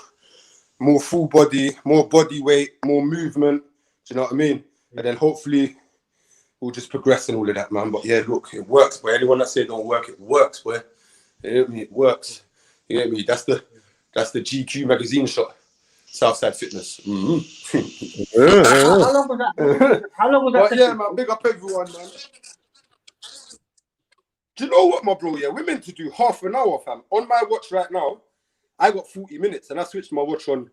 full body, more body weight, more movement. Do you know what I mean? And then hopefully we'll just progress and all of that, man. But yeah, look, it works, boy. Anyone that say it don't work, it works, boy. You hear me? It works. You hear me? That's the GQ magazine shot. Southside Fitness. Mm-hmm. How long was that? How long was that? But yeah, man, big up everyone, man. Do you know what, my bro? Yeah, we're meant to do half an hour, fam. On my watch right now, I got 40 minutes, and I switched my watch on.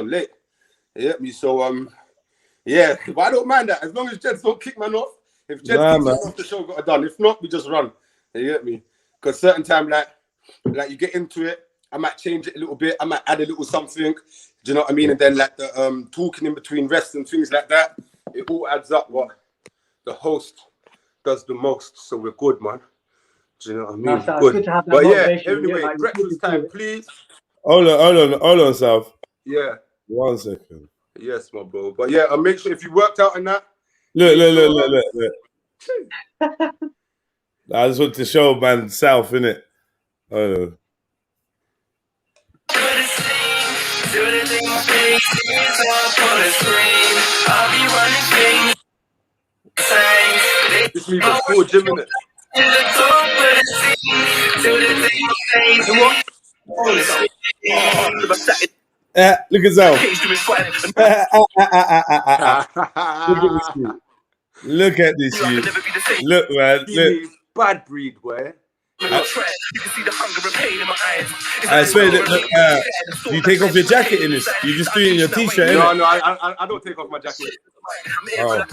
Late. You get me? So yeah, but I don't mind that as long as Jeds don't kick man off. If Jeds kicks man off, the show got done. If not, we just run. You get me? Because certain time, like you get into it, I might change it a little bit. I might add a little something. Do you know what I mean? And then like the talking in between rests and things like that, it all adds up. What the host does the most, so we're good, man. Do you know what I mean? Good. Good to have that but yeah, motivation. anyway, Like, breakfast time, please. Hold on, South. Yeah. 1 second. Yes, my bro. But yeah, I'll make sure if you worked out on that. Look. I just want to show man South, innit? Hold on. This me before gym, innit? Look at South. Look at this, you. Look, man. Look. Bad breed, boy. You can see the hunger and pain in my eyes. I swear that you take off your jacket in this. You just do it in your t-shirt. No, I don't take off my jacket. Oh.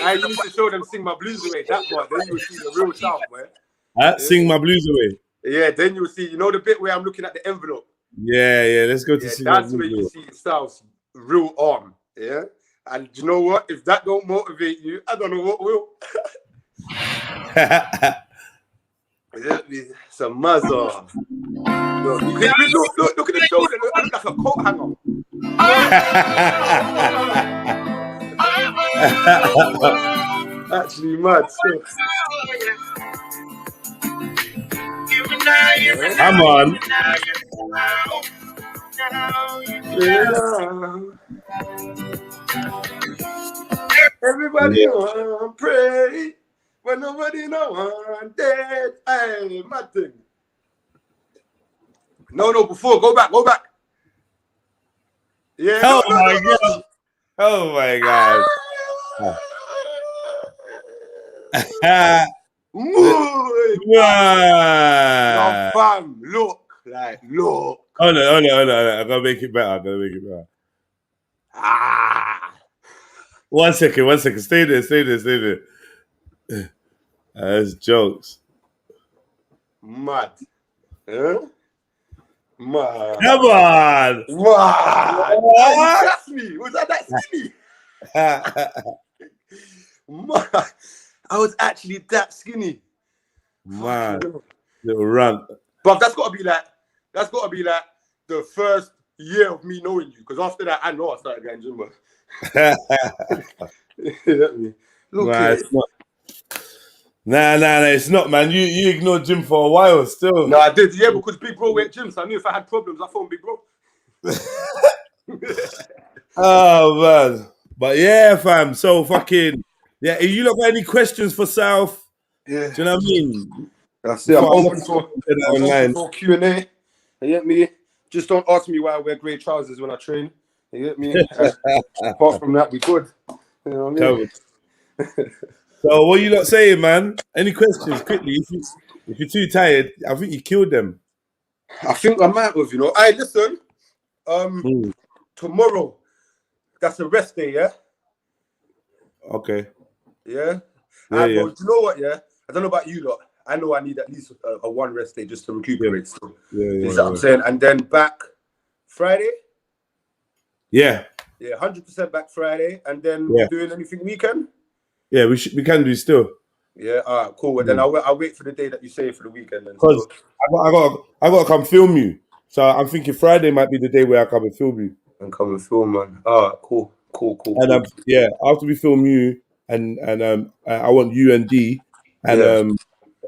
I used to show them Sing My Blues Away. That part, then you will see the real South, man. Sing My Blues Away. Yeah, then you'll see. You know the bit where I'm looking at the envelope. Yeah. Let's go to Sing My Blues Away. That's where you see South's real arm. Yeah, and you know what? If that don't motivate you, I don't know what will. Some muzz on. Look at the shoulder. I look like a coat hanger. Actually, mad. Come on. Everybody want pray. When nobody no one dead, hey, my thing. No, before, go back. Yeah. Oh my god. Now, fam, look. Hold on. I gotta make it better. 1 second. Stay there. That's jokes. Mad. Huh? Mad. Come on. What? That's me. Was that skinny? Mad. I was actually that skinny. Man. Little runt. But that's gotta be like the first year of me knowing you. Because after that, I know I started going gym. Look at it. Nah, it's not, man. You ignored gym for a while still. No, I did, yeah, because Big Bro went gym, so I knew if I had problems, I phoned Big Bro. Oh, man. But yeah, fam. So fucking, yeah, if you got any questions for South, yeah. Do you know what I mean? That's it. I'm open for Q&A. You get me? Just don't ask me why I wear grey trousers when I train. You get me? Apart from that, we good. You know what I mean? So what you lot saying, man? Any questions quickly? If you're too tired, I think you killed them. I think I might have, you know. Hey, listen. Tomorrow, that's a rest day, yeah? Okay. Yeah? Yeah. Do you know what, yeah? I don't know about you lot. I know I need at least a one rest day just to recuperate. Yeah. So, you know what I'm saying? And then back Friday? Yeah. Yeah, 100% back Friday. And then doing anything weekend? Yeah, we can do still. Yeah, all right, cool. Well, then I'll wait for the day that you say for the weekend. Because I got to come film you. So I'm thinking Friday might be the day where I come and film you. And come and film, man. All right, cool. And after we film you, and I want you and D, and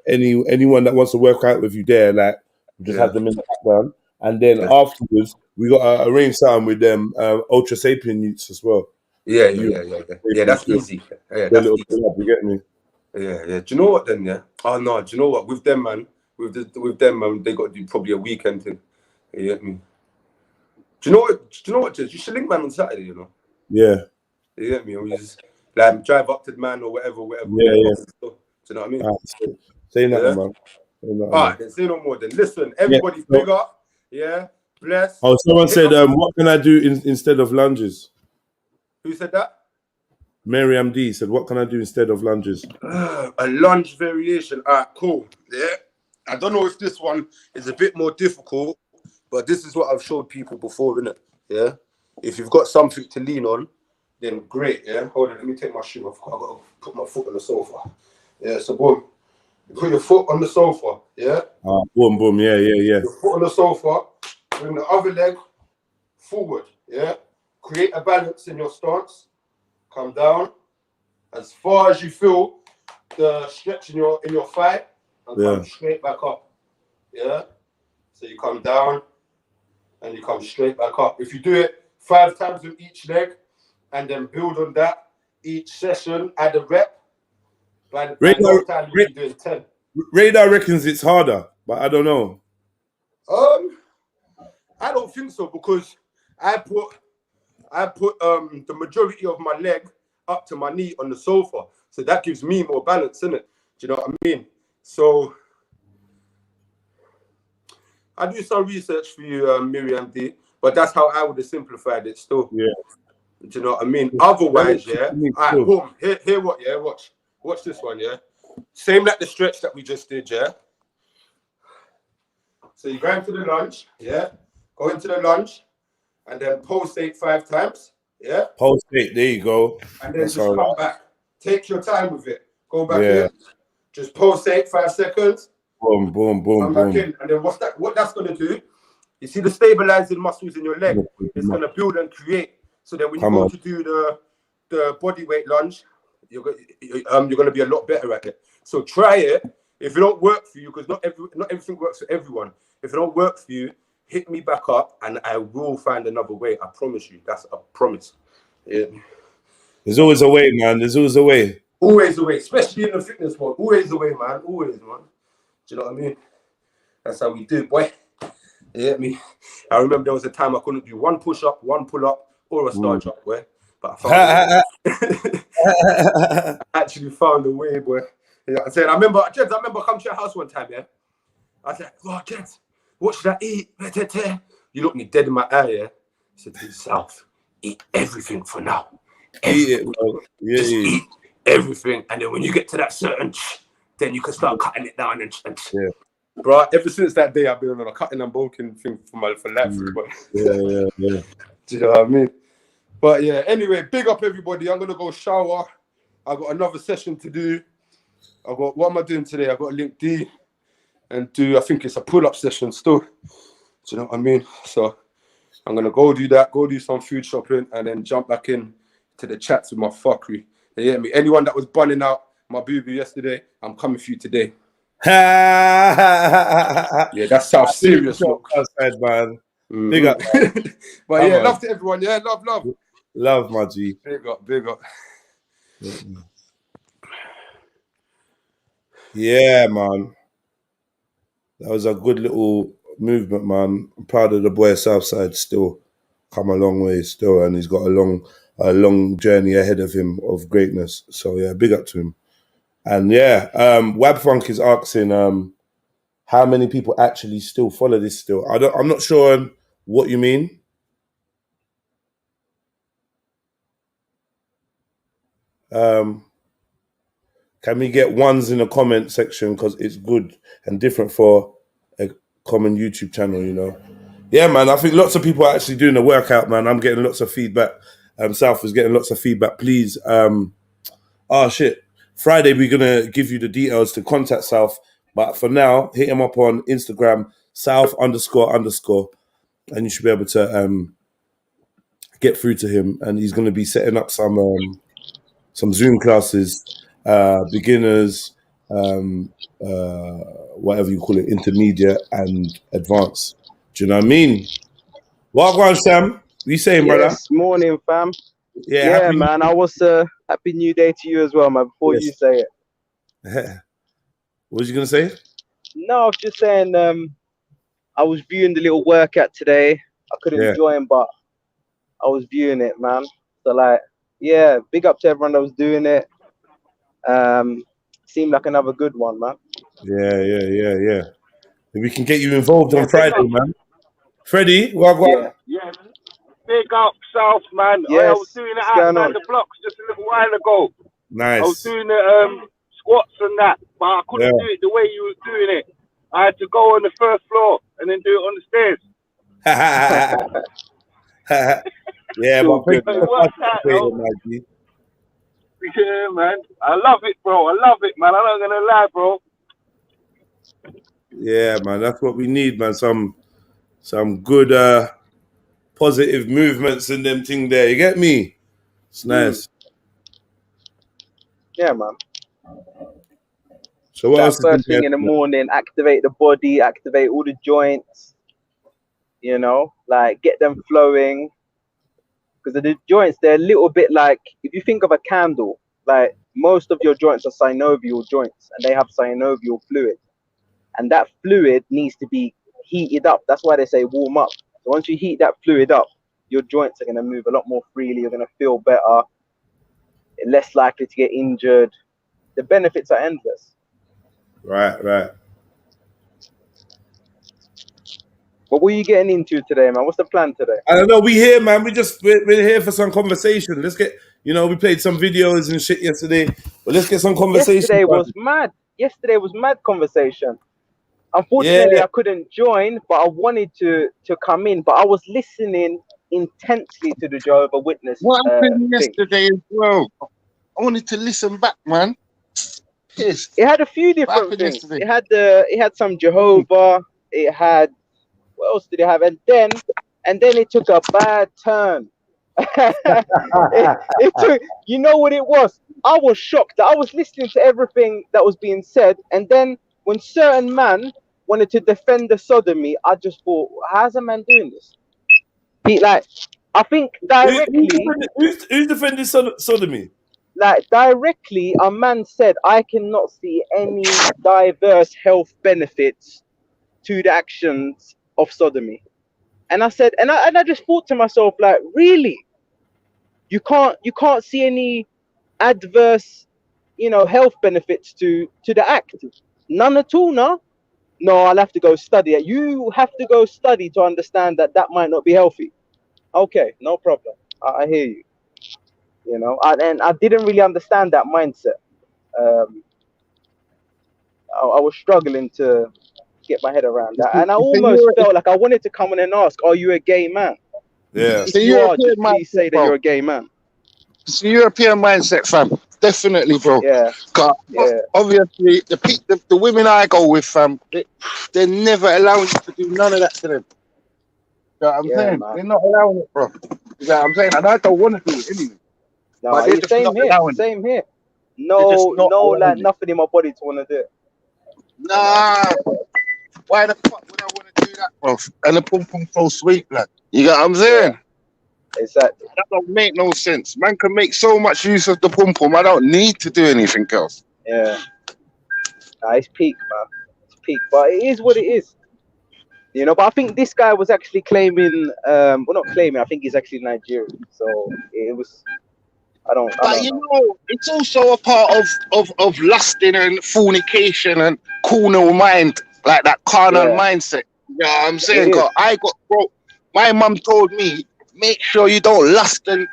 anyone that wants to work out with you there, like just have them in the background. and then afterwards we got to arrange something with them Ultra Sapien youths as well. Yeah. That's easy. Yeah, that's easy. Club, you get me? Yeah. Do you know what then? Yeah. Oh no. Do you know what? With them, man. With them, man. They got to do probably a weekend thing. You get me? Do you know what? You should link man on Saturday. You know. Yeah. You get me? Or you just like drive up to the man or whatever. Yeah. Do you know what I mean? Say nothing, man. All right, then say no more. Then listen, everybody, big up. Yeah, bless. Oh, someone said, what can I do instead of lunges? Who said that? Miriam D said, what can I do instead of lunges? A lunge variation. All right, cool. Yeah. I don't know if this one is a bit more difficult, but this is what I've showed people before, innit? Yeah. If you've got something to lean on, then great. Yeah. Hold on, let me take my shoe off. I've got to put my foot on the sofa. Yeah. So boom. You put your foot on the sofa. Yeah. Boom. Yeah. Your foot on the sofa. Bring the other leg forward. Yeah. Create a balance in your stance. Come down as far as you feel the stretch in your thigh, and come straight back up. Yeah. So you come down and you come straight back up. If you do it 5 times with each leg, and then build on that each session, add a rep. By the time you'll be doing 10. Radar reckons it's harder, but I don't know. I don't think so, because I put the majority of my leg up to my knee on the sofa, so that gives me more balance, innit? Do you know what I mean? So I do some research for you, Miriam D, but that's how I would have simplified it still. Yeah. Do you know what I mean? Otherwise, yeah. All right, boom. Here what? Yeah, watch this one. Yeah. Same like the stretch that we just did. Yeah. So you go into the lunge. Yeah. Go into the lunge, and then pulsate 5 times. Yeah. Pulsate. There you go. And then just come back. Take your time with it. Go back in. Just pulsate 5 seconds. Boom. Come back in. And then what that's gonna do? You see the stabilizing muscles in your leg. It's gonna build and create. So then when you go to do the body weight lunge, you're gonna be a lot better at it. So try it. If it don't work for you, because not everything works for everyone. If it don't work for you, hit me back up and I will find another way. I promise you. That's a promise. Yeah. There's always a way, man. There's always a way. Always a way, especially in the fitness world. Always a way, man. Always, man. Do you know what I mean? That's how we do it, boy. Yeah, me. I remember there was a time I couldn't do 1 push-up, 1 pull-up, or a star jump, boy. But I actually found a way, boy. Yeah, I said, I remember coming to your house one time, yeah? I said, oh, Jeds, what should I eat? You looked me dead in my eye, yeah? I said to yourself, eat everything for now. Eat it, bro. Yeah, just eat everything. And then when you get to that certain, then you can start cutting it down. And bro, ever since that day, I've been on a cutting and bulking thing for life. Yeah. Do you know what I mean? But yeah, anyway, big up everybody. I'm gonna go shower. I got another session to do. What am I doing today? I got to link D and do, I think it's a pull-up session still. Do you know what I mean? So I'm gonna go do that, go do some food shopping, and then jump back in to the chats with my fuckery. You hear me? Anyone that was bunning out my boo-boo yesterday, I'm coming for you today. Yeah, that's how serious. Outside, man. Big up. But yeah, love to everyone. Yeah, love. Love, my G. Big up. Yeah, man. That was a good little movement, man. I'm proud of the boy Southside still. Come a long way still, and he's got a long journey ahead of him of greatness. So yeah, big up to him. And yeah, Wabfunk is asking how many people actually still follow this still. I'm not sure what you mean. Can we get ones in the comment section, because it's good and different for a common YouTube channel, you know? Yeah, man, I think lots of people are actually doing the workout, man. I'm getting lots of feedback. South is getting lots of feedback. Please, Friday, we're going to give you the details to contact South. But for now, hit him up on Instagram, South__, and you should be able to get through to him. And he's going to be setting up some Zoom classes, beginners, whatever you call it, intermediate and advanced. Do you know what I mean? What on, Sam? What you saying, brother? Yes, morning, fam. Yeah, Yeah, happy man. I was happy new day to you as well, man. Before you say it. What was you gonna say? No, I was just saying. I was viewing the little workout today. I couldn't join, but I was viewing it, man. So like, yeah, big up to everyone that was doing it. Seemed like another good one, man. Yeah. We can get you involved on Friday, man. Freddie, what? Yeah. Big up South, man. Yes. I was doing it outside the blocks just a little while ago. Nice. I was doing the squats and that, but I couldn't do it the way you was doing it. I had to go on the first floor and then do it on the stairs. Yeah, but it worked out, yeah, man. I love it, bro. I love it, man. I'm not gonna lie, bro. Yeah, man. That's what we need, man. Some good positive movements in them thing there. You get me? It's nice. Yeah, man. So what else? First thing in the morning, activate the body, activate all the joints. You know, like get them flowing. Because the joints, they're a little bit like, if you think of a candle, like most of your joints are synovial joints and they have synovial fluid. And that fluid needs to be heated up. That's why they say warm up. So once you heat that fluid up, your joints are going to move a lot more freely. You're going to feel better, less likely to get injured. The benefits are endless. Right. What were you getting into today, man? What's the plan today? I don't know. We here, man. We're here for some conversation. Let's get, we played some videos and shit yesterday, but let's get some conversation. Yesterday was mad conversation. Unfortunately, I couldn't join, but I wanted to come in. But I was listening intensely to the Jehovah's Witness. What happened yesterday as well? I wanted to listen back, man. Pissed. It had a few different things. Yesterday? It had some Jehovah. It had, what else did it have? And then it took a bad turn. it took, you know what it was? I was shocked. I was listening to everything that was being said, and then when certain man wanted to defend the sodomy, I just thought, how's a man doing this? I think directly. Who's defending sodomy? Like directly, a man said, I cannot see any diverse health benefits to the actions of sodomy. And I said, and I just thought to myself, like, really? You can't see any adverse, health benefits to the act? None at all, no? No, I'll have to go study it. You have to go study to understand that might not be healthy. Okay, no problem. I hear you. And I didn't really understand that mindset. I was struggling to get my head around that, and I almost felt like I wanted to come in and ask, "Are you a gay man?" Yeah. If you are, just please say that you're a gay man. It's a European mindset, fam. Definitely, bro. Yeah. Obviously, the women I go with, fam, they're never allowing you to do none of that to them. You know what I'm saying? Man. They're not allowing it, bro. You know what I'm saying? And I don't want to do it anyway. No, same here. No, like nothing in my body to want to do it. Nah. Why the fuck would I want to do that, bro? And the pum pum so sweet, like. You know what I'm saying? Yeah. Exactly. That don't make no sense. Man can make so much use of the pum pum. I don't need to do anything else. Yeah. It's peak, man. It's peak. But it is what it is. But I think this guy was actually claiming, not claiming, I think he's actually Nigerian. So it was, I don't know. It's also a part of lusting and fornication and carnal mind, like that carnal mindset. You know what I'm saying? My mum told me, make sure you don't lust and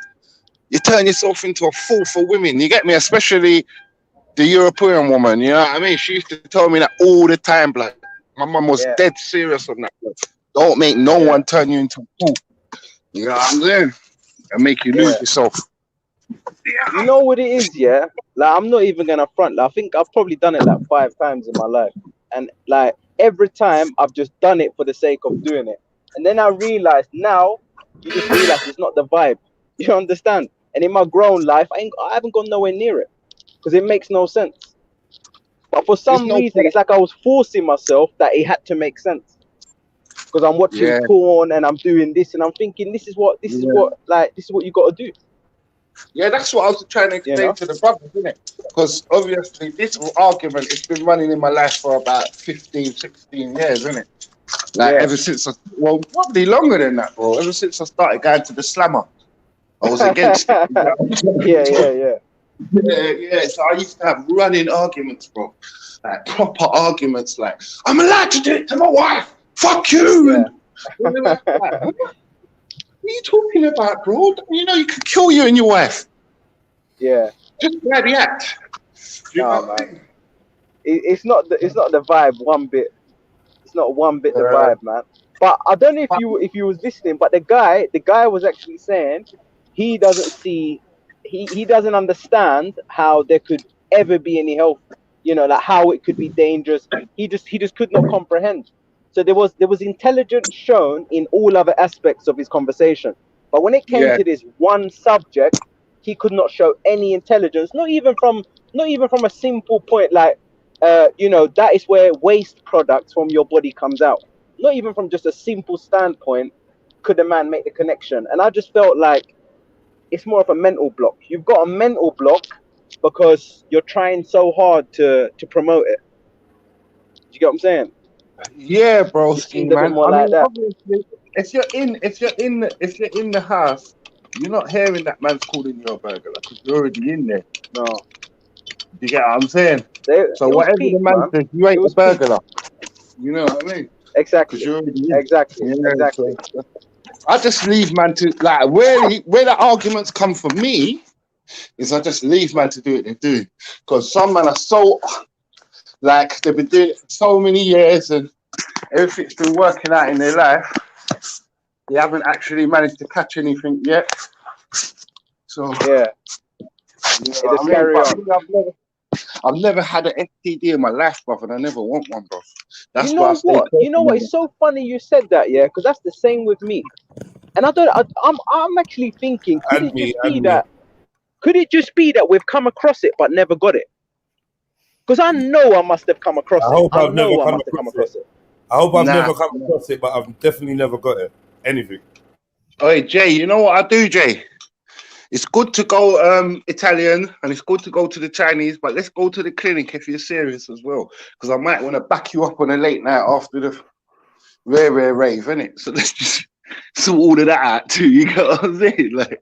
you turn yourself into a fool for women. You get me? Especially the European woman. You know what I mean? She used to tell me that all the time, like, my mum was dead serious on that. Like, don't make no one turn you into a fool. You know what I'm saying? And make you lose yourself. You know what it is, yeah? Like, I'm not even gonna front. Like, I think I've probably done it like 5 times in my life. And like every time I've just done it for the sake of doing it. And then I realized now, you just realize it's not the vibe. You understand? And in my grown life, I haven't gone nowhere near it. Because it makes no sense. But for some reason, it's like I was forcing myself that it had to make sense. because I'm watching porn and I'm doing this, and I'm thinking this is what you got to do. Yeah, that's what I was trying to explain to the brothers, isn't it? Because obviously this argument has been running in my life for about 15, 16 years, isn't it? Like ever since probably longer than that, bro. Ever since I started going to the slammer, I was against it. Yeah. So I used to have running arguments, bro. Like proper arguments, like I'm allowed to do it to my wife. Fuck you. Yeah. What are you talking about, bro? You know you could kill you and your wife. Yeah. Just by the act. Man. It's not the vibe one bit. It's not one bit the vibe, man. But I don't know if you was listening, but the guy was actually saying he doesn't see, he doesn't understand how there could ever be any health, like how it could be dangerous. He just could not comprehend. So there was intelligence shown in all other aspects of his conversation, but when it came to this one subject, he could not show any intelligence. Not even from a simple point like, that is where waste products from your body comes out. Not even from just a simple standpoint could a man make the connection. And I just felt like it's more of a mental block. You've got a mental block because you're trying so hard to promote it. Do you get what I'm saying? Yeah, bro. Man. More like that. If you're in the house, you're not hearing that man's calling you a burglar because you're already in there. No. You get what I'm saying? So whatever the man says, you ain't a burglar. You know what I mean? Exactly. Exactly. Exactly. So I just leave man to like where the arguments come from me is I just leave man to do what they do, because some men are so like they've been doing it for so many years and everything's been working out in their life. They haven't actually managed to catch anything yet. So carry on. I've never had an STD in my life, brother, and I never want one, bro. That's why you know what? It's so funny you said that, because that's the same with me. And I'm actually thinking, could it just be that we've come across it but never got it? Because I know I must have come across it. I hope I've never come across it. I hope I've never come across it, but I've definitely never got it. Anything. Hey, Jay, you know what I do, Jay? It's good to go Italian and it's good to go to the Chinese, but let's go to the clinic if you're serious as well, because I might want to back you up on a late night after the rare rave, innit? So let's just sort all of that out too. You get what I'm saying? Like,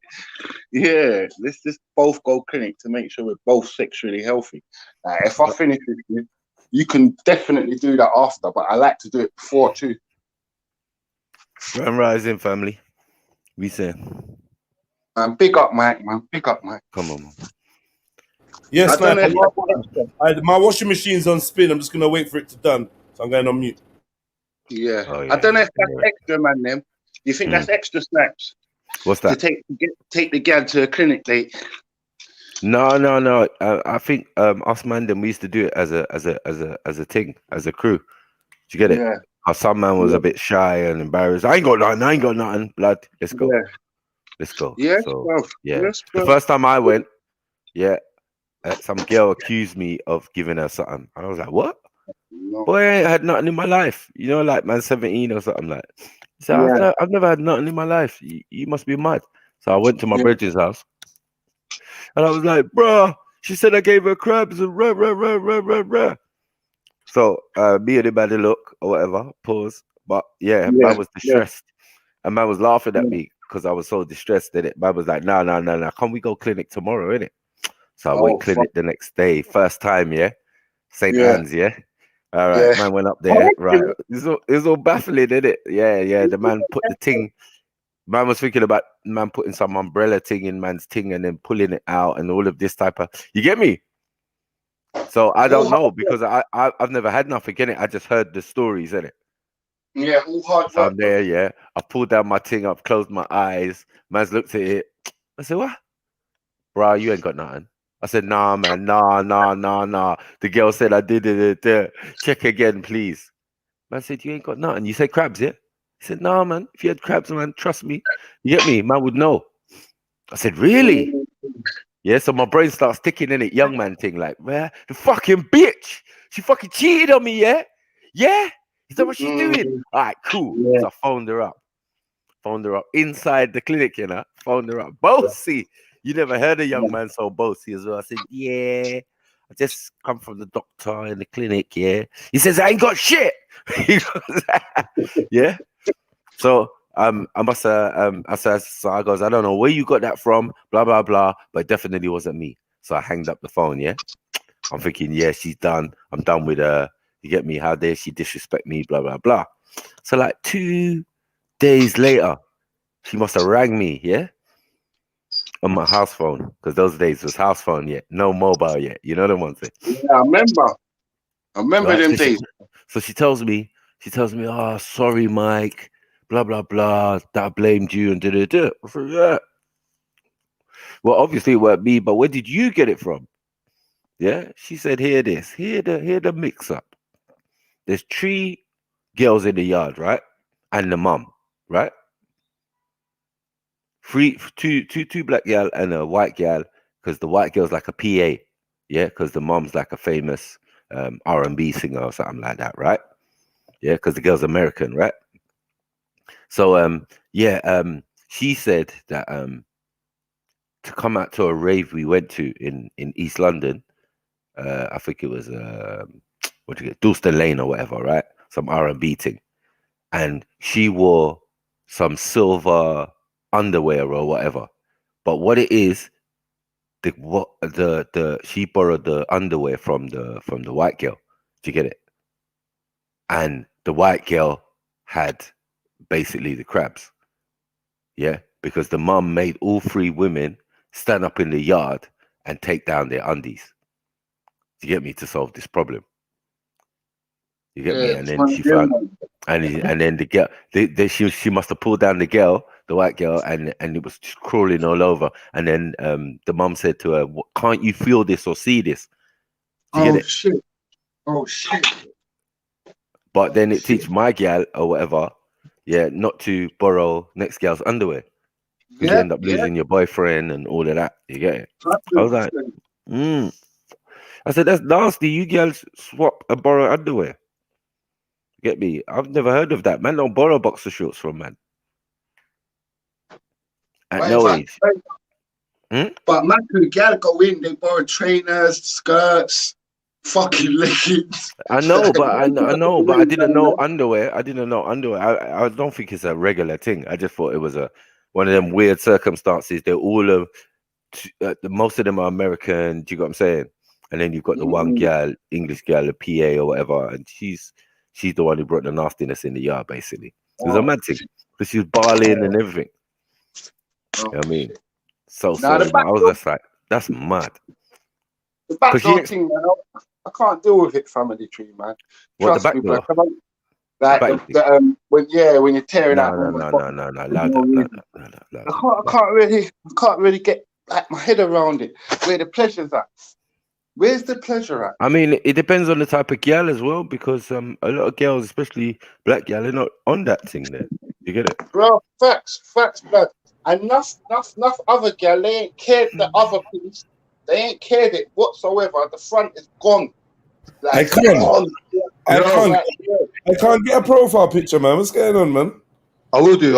yeah, let's just both go clinic to make sure we're both sexually healthy. Like, if I finish with you, you can definitely do that after, but I like to do it before too. Grand rising, family. We say. Big up, Mike, man. Big up, Mike. Come on, man. Yes, man. My washing machine's on spin. I'm just going to wait for it to done. So I'm going on mute. Yeah. I don't know if that's extra, man, them. You think that's extra snaps? What's that? To take the gal to a clinic date? No. I think us man, them, we used to do it as a thing, as a crew. Do you get it? Yeah. Some man was a bit shy and embarrassed. I ain't got nothing. Blood. Let's go. Yeah. Let's go. Yeah. So, the first time I went, some girl accused me of giving her something. And I was like, what? No. Boy, I ain't had nothing in my life. You know, like man 17 or something like. So I've never had nothing in my life. You must be mad. So I went to my brethren's house. And I was like, bro, she said I gave her crabs and rah. So me and him had a look or whatever, pause. But man was distressed. And man was laughing at me because I was so distressed in it. Man was like, no. Can we go clinic tomorrow, innit? So I went clinic the next day. First time, St. Anne's, All right, man went up there. Right. It was all baffling, innit? Yeah. The man put the thing. Man was thinking about man putting some umbrella thing in man's thing and then pulling it out and all of this type of. You get me? So I don't know because I've never had nothing in it. I just heard the stories, innit? Yeah, all hard so I'm there, I pulled down my thing up, closed my eyes. Man's looked at it. I said, what? Bro, you ain't got nothing. I said, nah, man, nah. The girl said, I did it. Check again, please. Man said, you ain't got nothing. You said crabs, yeah? He said, nah, man. If you had crabs, man, trust me. You get me? Man would know. I said, really? Yeah, so my brain starts ticking in it, young man thing, like, man, the fucking bitch. She fucking cheated on me, yeah? Yeah? Is that what she's doing? All right, cool. Yeah. So I phoned her up inside the clinic, you know. Phoned her up. Bossy. You never heard a young man so bossy as well. I said, yeah, I just come from the doctor in the clinic, yeah. He says, I ain't got shit. He goes, yeah. So I must so I goes, I don't know where you got that from, blah, blah, blah, but it definitely wasn't me. So I hanged up the phone, yeah. I'm thinking, yeah, she's done. I'm done with her. You get me? How dare she disrespect me, blah, blah, blah. So like 2 days later, she must have rang me, yeah, on my house phone, because those days was house phone yet, no mobile yet. You know the ones that. Yeah, I remember Right, them days. So she tells me, oh, sorry, Mike, blah, blah, blah, that I blamed you and da-da-da. I said, yeah. Well, obviously it weren't me, but where did you get it from? Yeah, she said, hear this, hear the mix up. There's 3 girls in the yard, right? And the mum, right? Two black gal and a white gal, because the white girl's like a PA, yeah, because the mom's like a famous R&B singer or something like that, right? Yeah, because the girl's American, right? So she said that to come out to a rave we went to in East London, I think it was Dalston Lane or whatever, right? Some R&B thing, and she wore some silver underwear or whatever, but what it is, she borrowed the underwear from the white girl. Do you get it? And the white girl had basically the crabs, yeah, because the mum made all 3 women stand up in the yard and take down their undies. Do you get me? To solve this problem. You get me? And then she found, and then the girl, she must have pulled down the girl, the white girl, and it was just crawling all over. And then the mum said to her, "Can't you feel this or see this?" Do you get it? Shit! Oh shit! But then it teach my gal or whatever, yeah, not to borrow next girl's underwear. You end up losing your boyfriend and all of that. You get it? I was like, I said, that's nasty. You girls swap and borrow underwear. Get me? I've never heard of that. Man don't borrow boxer shorts from man. At no age. But man, the gal go in, they borrow trainers, skirts, fucking leggings. I know, but I know, but I didn't know underwear. I don't think it's a regular thing. I just thought it was one of them weird circumstances. They're all most of them are American. Do you get what I'm saying? And then you've got the one gal, English gal, a PA or whatever, and she's the one who brought the nastiness in the yard, basically. It was a mad thing because she was barling and everything. You know what I mean? So I was just like, that's mad. The back door thing, man, I can't deal with it, family tree, man. What, the back door? When you're tearing out. No. I can't really get like my head around it. Where the pleasure's at. Where's the pleasure at? I mean, it depends on the type of girl as well, because a lot of girls, especially black girls, they're not on that thing there. You get it? Bro, facts, blood. And enough other girl, they ain't cared the other piece. They ain't cared it whatsoever. The front is gone. Like, I can't get a profile picture, man. What's going on, man? I will do.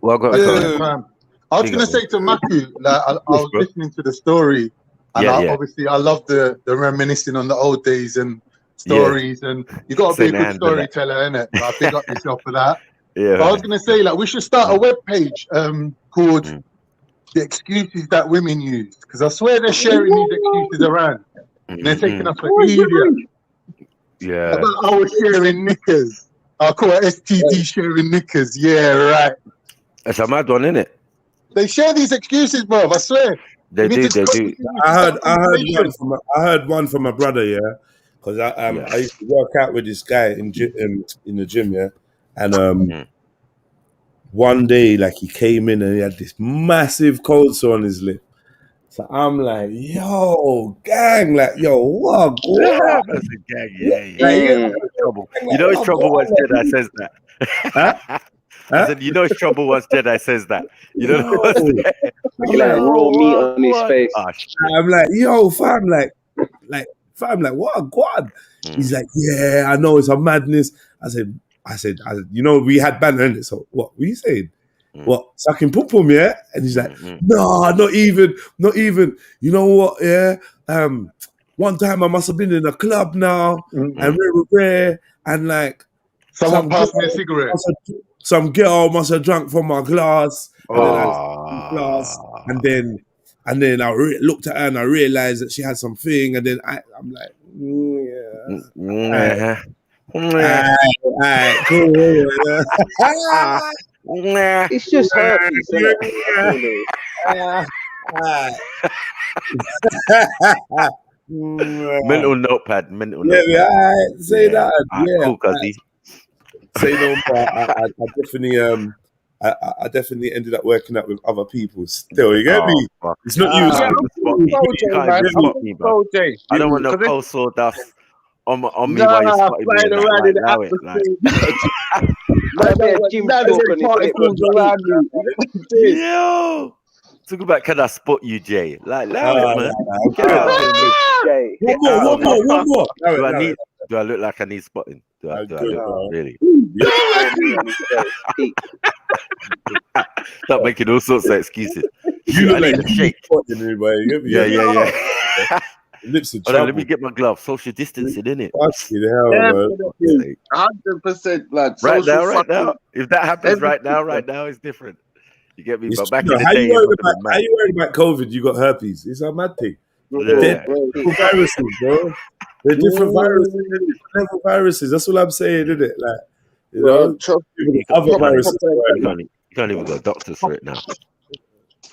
Well, I was going to say to Maku, like, I was listening to the story, and obviously I love the reminiscing on the old days and stories, and you got to be a good storyteller, innit? Like, big up yourself for that. Yeah. But I was going to say, like, we should start a webpage called "The Excuses That Women Use," because I swear they're sharing these excuses around. And they're taking us for idiots. Yeah. About I was sharing knickers. I'll call it STD sharing knickers. Yeah, right. It's a mad one, isn't it? They share these excuses, bro. I swear. They do. I heard one from my brother, yeah, because I used to work out with this guy in the gym, yeah, and one day, like, he came in and he had this massive cold sore on his lip. So I'm like, yo, gang, like, yo, what? That's a gang, yeah. Trouble. You know it's trouble once Jedi says that. I said, you know it's trouble once Jedi says that. You know what's like raw meat on his face. I'm like, yo, fam, like fam, like, what a god. He's like, yeah, I know, it's a madness. I said, you know, we had banter in it. So what were you saying? What, sucking pum pum, yeah? And he's like, no, not even. You know what, yeah? One time I must have been in a club now, and rare, and like someone passed me a cigarette. Some girl must have drunk from my glass, and then I looked at her and I realized that she had something, and then I'm like, cool. It's just herpes, isn't it? Mental notepad. Say that. Cool, cuzzy. Say no more. I definitely ended up working out with other people. Still, you get me? Fuck. It's not you. I don't want no cold sawdust on me while you're spotting me. Yo, talk about, can I spot you, Jay? Like, allow it, man. One more. Do I look like I need spotting? Do I look really? Stop making all sorts of excuses. You look like a shake. Yeah. Lips are let me get my glove. Social distancing, innit? Fucking hell, man. 100%, blood. Right now. If that happens right now, it's different. You get me? But back in the day, how you worried about COVID? You got herpes. It's a mad thing. They're different viruses, bro. They're different viruses. That's what I'm saying, isn't it? Like, you know, other viruses. You can't even go doctors for it now.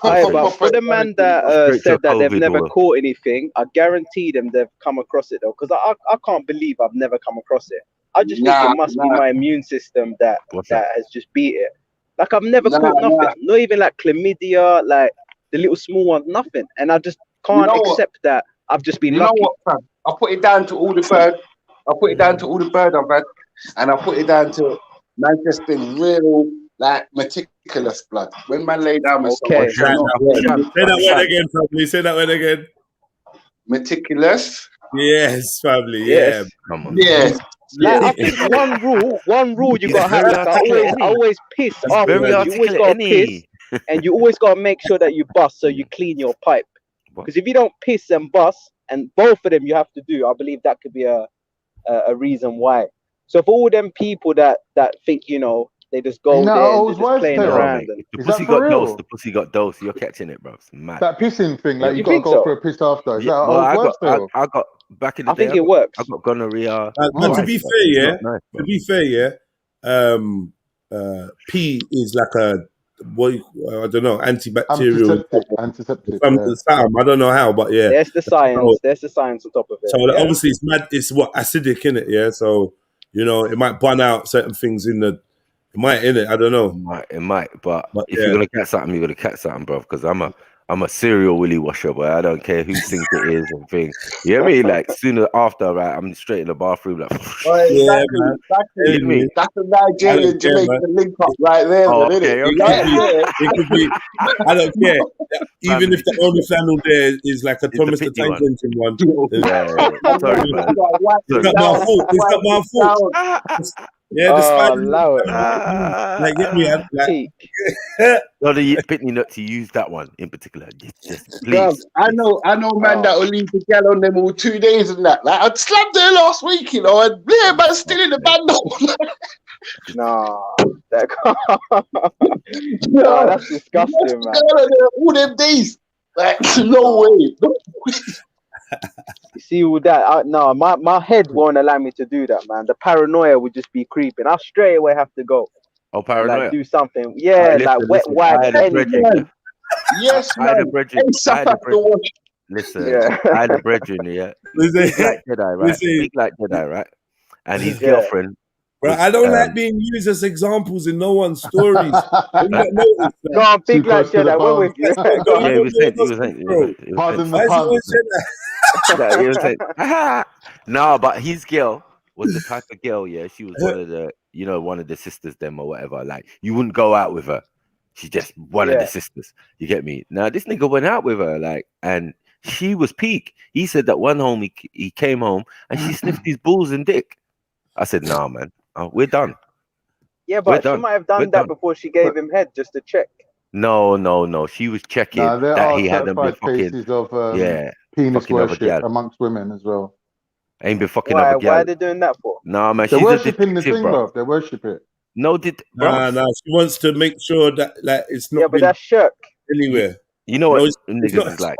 But for the man that said that they've never caught anything, I guarantee them they've come across it though, because I can't believe I've never come across it. I just think it must be my immune system that has just beat it. Like I've never caught nothing, not even like chlamydia, like the little small ones, nothing. And I just can't accept that I've just been lucky. You know what, fam? I put it down to all the bird. I've had, and I put it down to man just been real, like meticulous, blood. When man lay down with someone, say that word again, family. Say that word again. Meticulous. Yes, family. Yeah. Come on. Yes. Like, I think one rule you gotta have. I always piss after. You always gotta piss, and you always gotta make sure that you bust, so you clean your pipe. Because if you don't piss and bust, and both of them you have to do, I believe that could be a reason why. So for all them people that think, you know, they just go there and just playing around. The pussy got dosed. You're catching it, bro. It's mad. That pissing thing, like you gotta go for a piss after. Is that I got back in the day. I think it works. I got gonorrhea. To be fair, pee is like a I don't know, antibacterial, antiseptic. I don't know how, but yeah. There's the science. There's the science on top of it. So obviously it's mad. It's acidic in it, yeah. So you know it might burn out certain things in the. It might in it. I don't know. It might. But if you're gonna catch something, you're gonna catch something, bro. Because I'm a serial willy washer, boy. I don't care who thinks it is and things. You know what I mean? Like sooner after, right? I'm straight in the bathroom, like. Exactly. That's a Nigerian Jamaican link up right there. Okay. It could be. I don't care. Even if the only flannel there is like a Thomas the Tank Engine one. Sorry, man. It's not my fault. Yeah, the spider. Like, get me out. No, the Pitney Nut to use that one in particular. Just please. I know, man, that will leave the gal on them all 2 days and that. Like, I'd slammed her last week, you know, and yeah, but still in the band. No, that's disgusting, man. All them days. Like, no way. You see all that? My head won't allow me to do that, man. The paranoia would just be creeping. I'll straight away have to go. Oh, paranoia. Like, do something. Yeah, wet wipe, anything. Yes, man. I had a brethren. Listen, I had a brethren, yeah. Big like Jedi, right? And his girlfriend. Bro, I don't like being used as examples in no one's stories. No, I'm big like Jedi. We're with you. Yeah, he was saying. No, but his girl was the type of girl, yeah. She was one of the sisters, them or whatever. Like, you wouldn't go out with her. She's just one of the sisters. You get me? Now, this nigga went out with her, like, and She was peak. He said that one home he came home and she sniffed his balls and dick. I said, nah, man, we're done. Yeah, but she might have done that before she gave him head just to check. No. She was checking that he hadn't been fucking. Cases of penis worship amongst women as well. Ain't been fucking. Why are they doing that for? Nah, man, they're worshipping the thing, bro. They worship it. No, nah. She wants to make sure that like it's not. Yeah, but that's shirk You anywhere. know what? It's not, is like.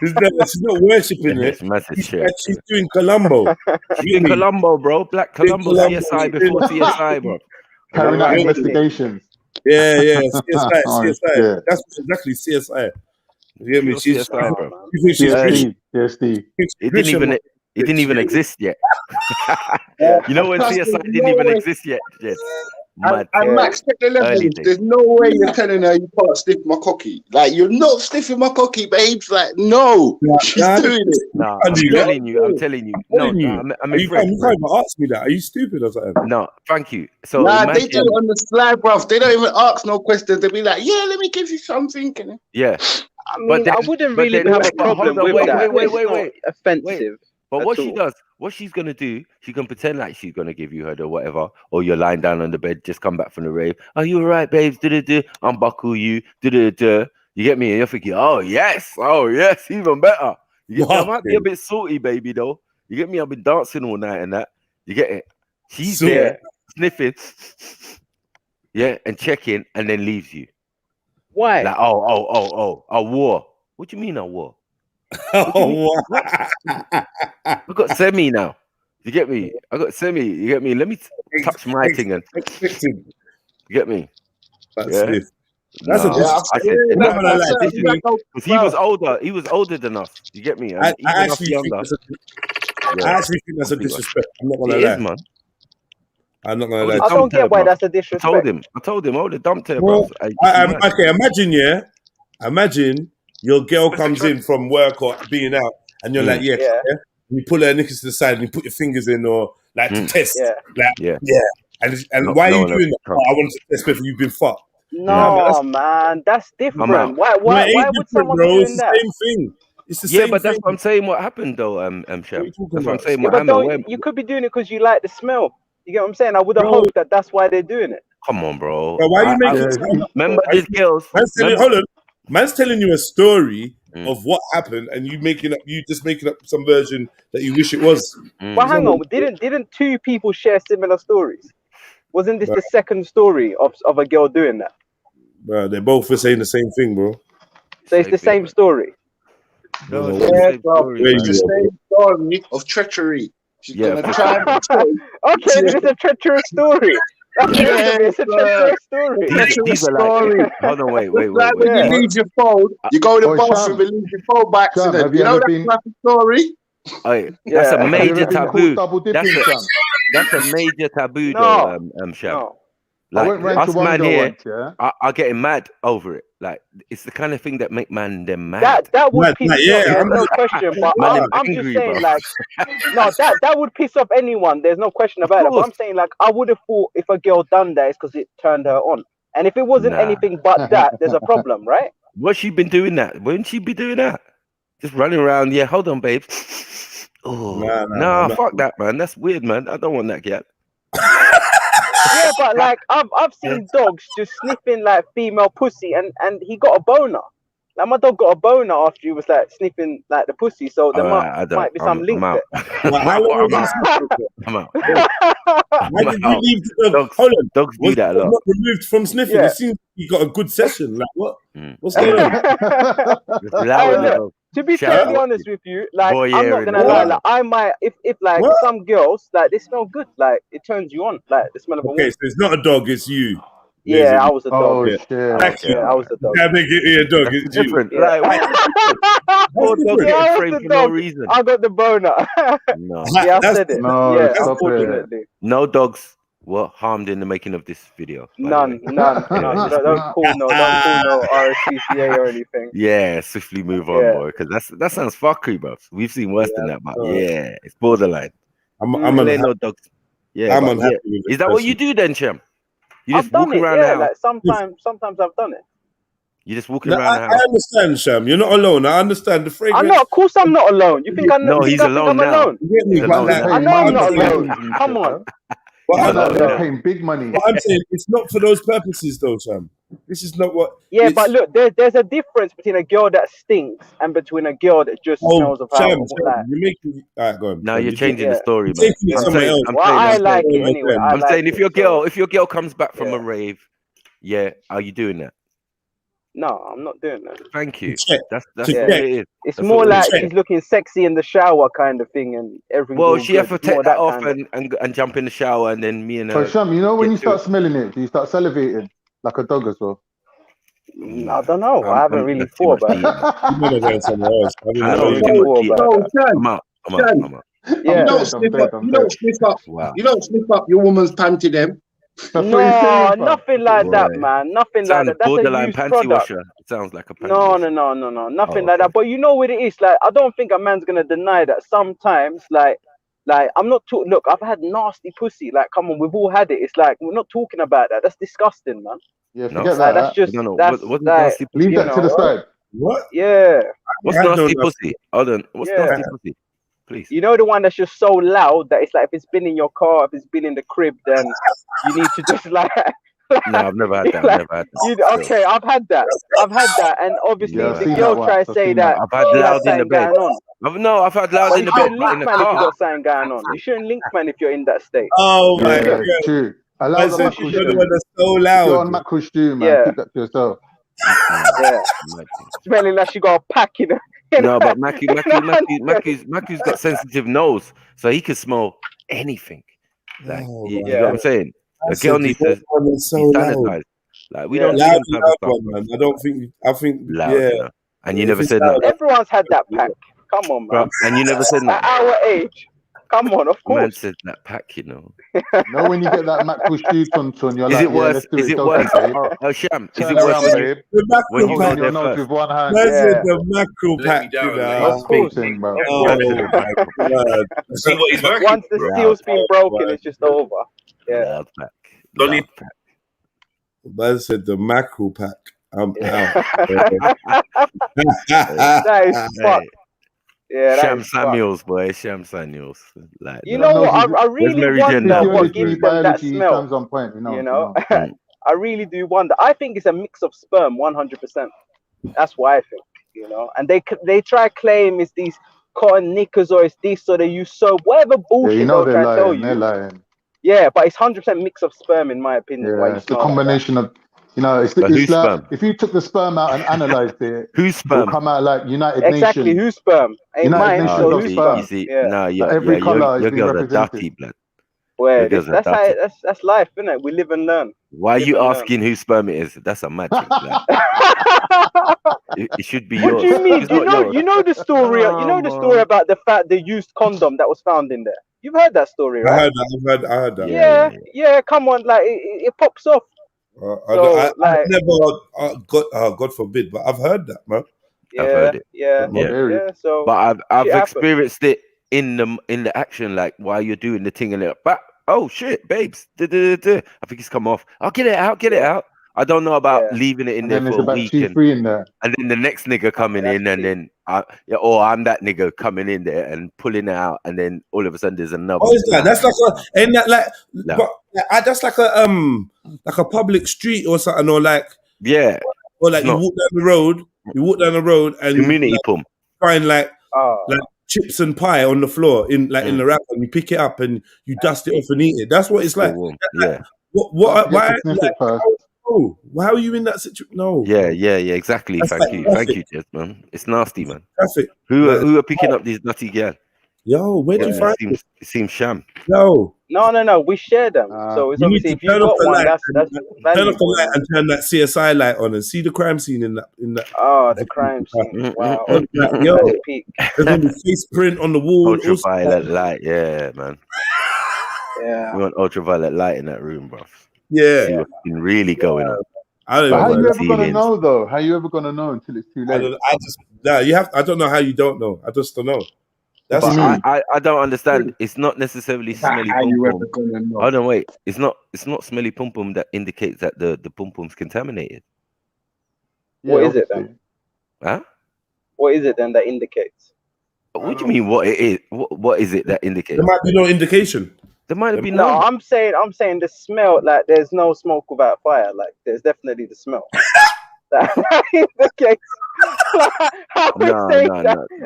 She's not worshipping it. She's doing Columbo. She's doing Columbo, bro. Black Columbo CSI before CSI, bro. Carrying out investigations. Yeah, CSI. That's exactly CSI. You get me? She's CSI, bro. CSD. It didn't even exist yet. You know when CSI didn't even exist yet? Yes. And Max, check the levels. There's no way you're telling her you can't sniff my cocky. Like, you're not sniffing my cocky, babes. Like, no, she's doing it. No, I'm telling you. No, I'm you can't even ask me that. Are you stupid or something? No, thank you. So they do it on the slide, bruv. They don't even ask no questions. They'll be like, yeah, let me give you something. Yeah. I mean, I wouldn't really have a problem with that. Wait. Offensive. But what she does, what she's gonna do, she can pretend like she's gonna give you head or whatever, or you're lying down on the bed, just come back from the rave. Are you alright, babes? Unbuckle you. You get me? And you're thinking, oh yes, even better. You get me? I might be a bit salty, baby, though. You get me? I've been dancing all night and that. You get it? She's there sniffing, and checking, and then leaves you. Why? Like, I wore. What do you mean I wore? I got semi now. You get me? I got semi. You get me? Let me touch my thing and you get me? That's because he was older. He was older than us. You get me? I actually think that's a disrespect. I'm not gonna lie, man. I'm not gonna lie. I don't get why that's a disrespect. I told him. Oh, the dumped her, bro. Okay, imagine your girl comes in from work or being out, and you're like, yeah. And you pull her knickers to the side and you put your fingers in, or like to test, And why are you doing that? I want to test whether you've been fucked. No, man, that's different. Why would someone be doing that? It's the same thing. It's the same thing. But that's what I'm saying. What happened though, Shep? That's what I'm saying. You could be doing it because you like the smell. You get what I'm saying? I would have hoped that that's why they're doing it. Come on, bro. Why are you making? Remember these girls? Man's telling you a story of what happened, and you just making up some version that you wish it was. Well, hang on, didn't two people share similar stories? Wasn't this the second story of a girl doing that? Bro, they both were saying the same thing, bro. So it's the same story. No, it's the same story of treachery. She's gonna try. Okay, this is a treacherous story. It's a treacherous story. Hold on, wait. When you leave your phone, you go to the bathroom and leave your phone by accident. You know that story? That's a major taboo. That's a major taboo, though, Shab. No. Like us man here, are getting mad over it. Like it's the kind of thing that make man them mad. That would piss off. There's no question. But I'm just saying, like, no, that would piss off anyone. There's no question about it. But I'm saying, like, I would have thought if a girl done that, it's because it turned her on. And if it wasn't anything but that, there's a problem, right? What's she been doing that? Wouldn't she be doing that? Just running around, yeah. Hold on, babe. Oh, nah, fuck that, man. That's weird, man. I don't want that yet. Yeah, but like I've seen dogs just sniffing like female pussy, and he got a boner. Like my dog got a boner after he was like sniffing like the pussy, so there might be some link there. I'm out. Why did you leave the dog? Hold on, dogs do that a lot. Not removed from sniffing. It seems you got a good session. Like what? What's going on? To be fairly honest with you, like I'm not gonna lie, like I might if like some girls like they smell good, like it turns you on, like the smell of a woman. Okay, so it's not a dog, it's you. Yeah, I was a dog. Oh shit! Yeah, I was a dog. Yeah, make it a dog. It's different. You. Like, no reason. I got the boner. No. Yeah, I said it. No, yeah, unfortunately. No dogs were harmed in the making of this video. None. Don't call no RSPCA or anything. Yeah, swiftly move on, boy, because that sounds fuckery, bro. We've seen worse than that, but it's borderline. I'm no dogs. Yeah, I'm unhappy with is that what you do then, Chem? You just I've done walk it, around like sometimes I've done it. You're just walking No, around the I house. understand, Sham. You're not alone. I understand the fragrance. I'm not. Of course, I'm not alone. You think I'm? No, he's alone now. Alone? You get me? He's But alone like, now. I know I'm not saying- alone. Come on. But He's I'm, alone They're now. paying big money. but I'm saying it's not for those purposes, though, Sham. This is not what. Yeah, it's, but look, there's a difference between a girl that stinks and between a girl that just smells of how Sham, like. you're making. All right, go on. Now go on. you're You changing the yeah. story, You're man. taking it I'm somewhere saying, else. I'm Well, saying, I I'm like saying, it anyway. I I'm like saying it, if your girl comes back from a rave, yeah, are you doing that? No, I'm not doing that. Thank you. check. That's To what check. it is. It's That's more what it like is. she's looking sexy in the shower kind of thing, and everything's Well, all she good. have to It's more take that off kind of- and jump in the shower, and then me and her. But Sham, you know when get you to start it. smelling it, do you start salivating like a dog as well? I don't know. I haven't really that's too thought much about deep, that. man. You never going somewhere else. I mean, I That's don't too really much thought deep. about that. Shan, I'm out. Shan, I'm out. Yeah. you don't I'm sniff dead, up. I'm You dead. don't sniff up. Wow. You don't sniff up your woman's panty them. That's what you're No, saying, fam. nothing like that, Boy. man. Nothing like Sounds that. That's a borderline used panty product. washer. It sounds like a panty No, washer. nothing Oh, like that. okay. But you know what it is? Like, I don't think a man's gonna deny that sometimes, like I'm not talking. Look, I've had nasty pussy. Like, come on, we've all had it. It's like we're not talking about that. That's disgusting, man. Yeah, No, forget Like, that's that. I just don't know. that's What's like nasty pussy? Leave you that to the know, side. What? yeah, What's I don't nasty know. pussy? Hold on. What's yeah. nasty pussy? Please. You know the one that's just so loud that it's like if it's been in your car, if it's been in the crib, then you need to just like. No, I've never had that. like, I've never had that. okay, I've had that, and obviously Yeah, if I've the seen girl that try once. to I've say seen that I've had she has loud in the something bed. going on, I've had loud but in you the bed, shouldn't but in link the man if you car. got something going on. You shouldn't link man if you're in that state. Oh my Yeah, god! true. Allow I the said Makush you're shouldn't. the one that's so If you're on loud. Makush do, man, Yeah, keep that to yourself. yeah. Smelling like she got a pack in her. No, but Maku's got sensitive nose, so he can smell anything. Like Oh you my know what I'm god! saying? I A said girl the needs to one is so be loud. sanitized. Like we Yeah. don't do Loud, them type of loud stuff, one, bro. man. I don't think. I think. Loud, Yeah. you know. And you If never it's said loud, nothing, Everyone's had that pack. Come on, bro. man. And you never said At nothing. our age, come on, of Man course. said that pack, you know. No, when you get that Makush do ton, you're Is like, it yeah, worse? let's do Is it. it It's okay, worse? babe. Sham, is Turn it worse around, when you babe. the when mackerel you Holding go pack. your there nose first? with one hand. That's Yeah, it. The mackerel Let pack. me down, You mate. know. of course, Thing, bro. of Oh course. my god! See what he's working. Once the steel's been broken, man. it's just over. Yeah, Loud pack. Don't Loud need- pack. Man said the mackerel pack. I'm yeah. out. That is fucked. Hey, Yeah, that Sham is fucked. Samuels, boy. Sham Samuels. Like, You no. know what? I Where's really Mary Jen wonder now, boy? what Physiology, gives them that biology, smell. Sam's on point. You know, Mm. I really do wonder. I think it's a mix of sperm, 100%. That's what I think. You know, and they try claim it's these cotton knickers or it's this or they use soap, whatever Yeah, bullshit you know they'll they're try to tell lying. They're you. lying. Yeah, but it's 100% mix of sperm in my opinion. Why Yeah, you it's the smell like that? combination of, you know, it's But whose like sperm? if you took the sperm out and analyzed it, Whose it will sperm? come out like United Exactly, Nations. whose sperm? Ain't United mine, Nations so of whose You sperm? see, Yeah. no, So every colour is your being girls are represented. dirty, blood. Well, Your girls are that's how dirty. that's life, isn't it? We live and learn. Why are Live you and learn. asking whose sperm it is? That's a mad thing. Like, it should be What yours. do you mean? It's not yours. You know the story. You know the story about the used condom that was found in there. You've heard that story, I right? heard that. I heard that. Yeah. Come on, like it pops off. I like, never God forbid, but I've heard that, man. I've heard it. Yeah. So, but I've shit experienced it in the action, like while you're doing the thing, and it, but oh shit, babes, I think it's come off. I'll get it out. I don't know about leaving it in And there then there's for a about week, 2-3 in there. and then the next nigga coming in, and then or I'm that nigga coming in there and pulling it out, and then all of a sudden there's another. What is that? That's ain't that like? But that's like a public street or something, or like or like you walk down the road, and community pump, find like chips and pie on the floor in the wrapper, and you pick it up and you dust it off and eat it. That's what it's like. Yeah. What? Why? Oh, how are you in that situation? No. Yeah, exactly. That's Thank like you, Jez, man. It's nasty, man. Traffic. Who are picking up these nutty girls? Yo, where do you find it? It seems sham. Yo. No. We share them. So it's obviously if you got one, that's turn off the light and turn that CSI light on and see the crime scene in that. Oh, the crime scene! Wow. Yo, there's gonna be face print on the wall. Ultraviolet light, yeah, man. Yeah. We want ultraviolet light in that room, bro. Yeah. See what's been really going on. How are you ever gonna know though? How are you ever gonna know until it's too late? I don't know how you don't know. I just don't know. But I don't understand. It's not necessarily smelly pum pum. Hold on, wait. It's not smelly pum pum that indicates that the pum pum's contaminated. What is it then? Huh? What is it then that indicates? What do you mean? What it is? What is it that indicates? There might be no indication. There might be no. I'm saying the smell. Like there's no smoke without fire. Like there's definitely the smell. That indicates. No.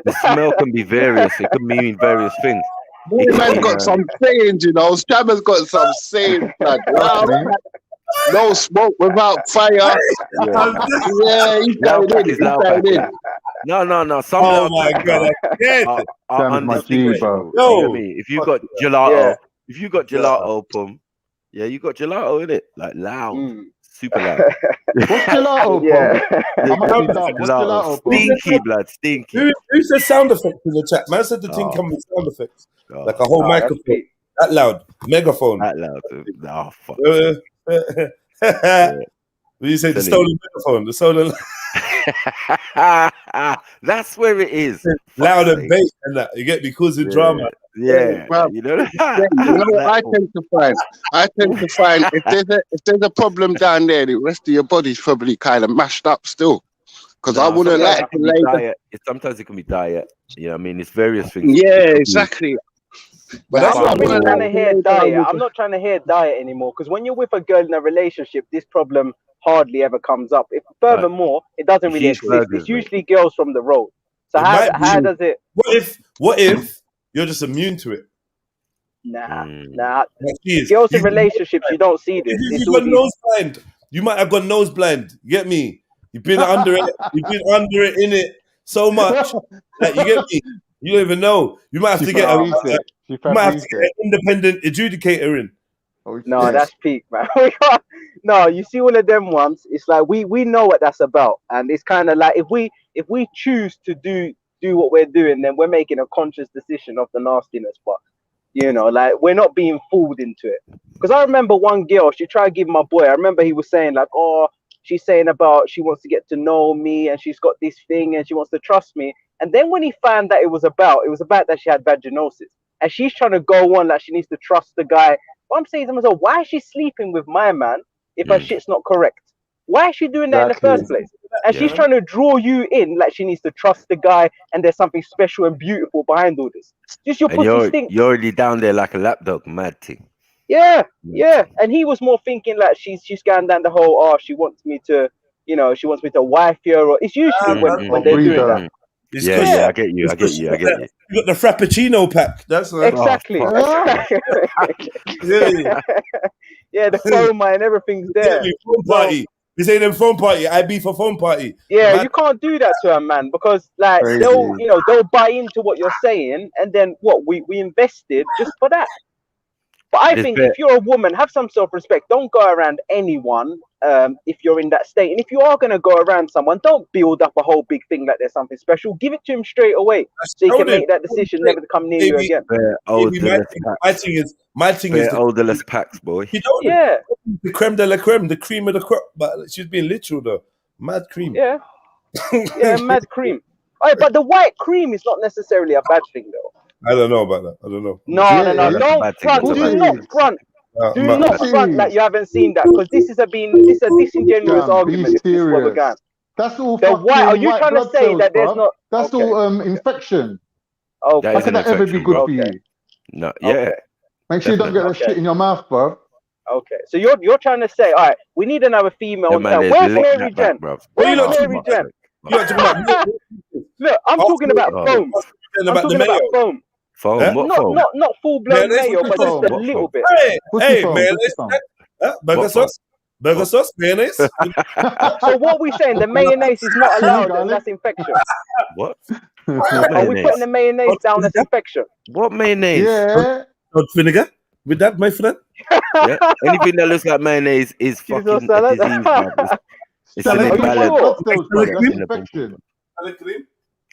The smell can be various. It can mean various things. Man's got some sayings, you know. Scammer's got some sayings, like no smoke without fire. Yeah, he's going in. No. Some my God, are undistinguishable. You know what I mean? If you got gelato, if you got gelato, yeah, you got gelato in it, like loud, super loud. What's gelato? What's gelato? Stinky, blood, stinky. Who said sound effects in the chat? Man said the thing come with sound effects, like a whole microphone, that loud, megaphone, that loud. Oh fuck. What you say? The stolen megaphone, the stolen. That's where it is. Loud and bass and that. You get me causing drama. Yeah, well, you know what I tend to find. If there's a problem down there, the rest of your body's probably kind of mashed up still. Because I wouldn't like to lay diet. Sometimes it can be diet. You know what I mean? It's various things. Yeah, exactly. But I'm not really trying to hear diet. I'm not trying to hear diet anymore, because when you're with a girl in a relationship, this problem hardly ever comes up. Furthermore, it doesn't really exist. It's usually girls from the road. So how does it? What if you're just immune to it? Nah. Girls in relationships, you don't see this. You've got nose blind. You might have got nose blind. You get me? You've been under it. You've been under it, in it so much. Like, you get me? You don't even know. You might have to get an independent adjudicator in. No, that's peak, man. No, you see all of them ones. It's like we know what that's about, and it's kind of like if we choose to do what we're doing, then we're making a conscious decision of the nastiness. But you know, like we're not being fooled into it. Because I remember one girl, she tried to give my boy. I remember he was saying like, oh, she's saying about she wants to get to know me, and she's got this thing, and she wants to trust me. And then when he found that it was about that she had vaginosis, and she's trying to go on like she needs to trust the guy. What I'm saying to myself, why is she sleeping with my man if her shit's not correct? Why is she doing that in the first place? And she's trying to draw you in like she needs to trust the guy, and there's something special and beautiful behind all this. Just your pussy stinks. You're already down there like a lapdog, mad thing. Yeah. And he was more thinking like she's going down the whole, she wants me to, she wants me to wife her, or it's usually when they're doing that. Yeah, I get you. You got the Frappuccino pack. That's exactly. Yeah, the phone and everything's there. Phone party. This ain't a phone party. I be for phone party. Yeah, man. You can't do that to a man, because like they'll buy into what you're saying, and then what we invested just for that. But I think if you're a woman, have some self-respect. Don't go around anyone if you're in that state. And if you are going to go around someone, don't build up a whole big thing like there's something special. Give it to him straight away, so you can make that decision never to come near you again. My thing is odorless packs, boy. The creme de la creme, the cream of the crop. But she's being literal though. Mad cream. Yeah, mad cream. All right, but the white cream is not necessarily a bad thing though. I don't know about that. I don't know. No. Don't front. Do not front. Do not front like you haven't seen that, because this is a disingenuous argument. If this is what we're going. That's all. The white. Are you trying to say that there's not? That's all infection. Oh, how can that ever be good for you? No. Yeah. Make sure you don't get that shit in your mouth, bro. Okay, so you're trying to say, all right, we need another female. Where's Mary Jen? Where's Mary Jen? Look, I'm talking about foam. I'm talking about foam. Foam? What foam? Not full blown mayo, but just a little bit. Hey, mayonnaise. Burger sauce, mayonnaise. So what we saying? The mayonnaise is not allowed, and that's infection. What? Are we putting the mayonnaise down as infection? What mayonnaise? Yeah. Not vinegar with that, my friend. Yeah. Anything that looks like mayonnaise is fucking a disease, man. It's an infection.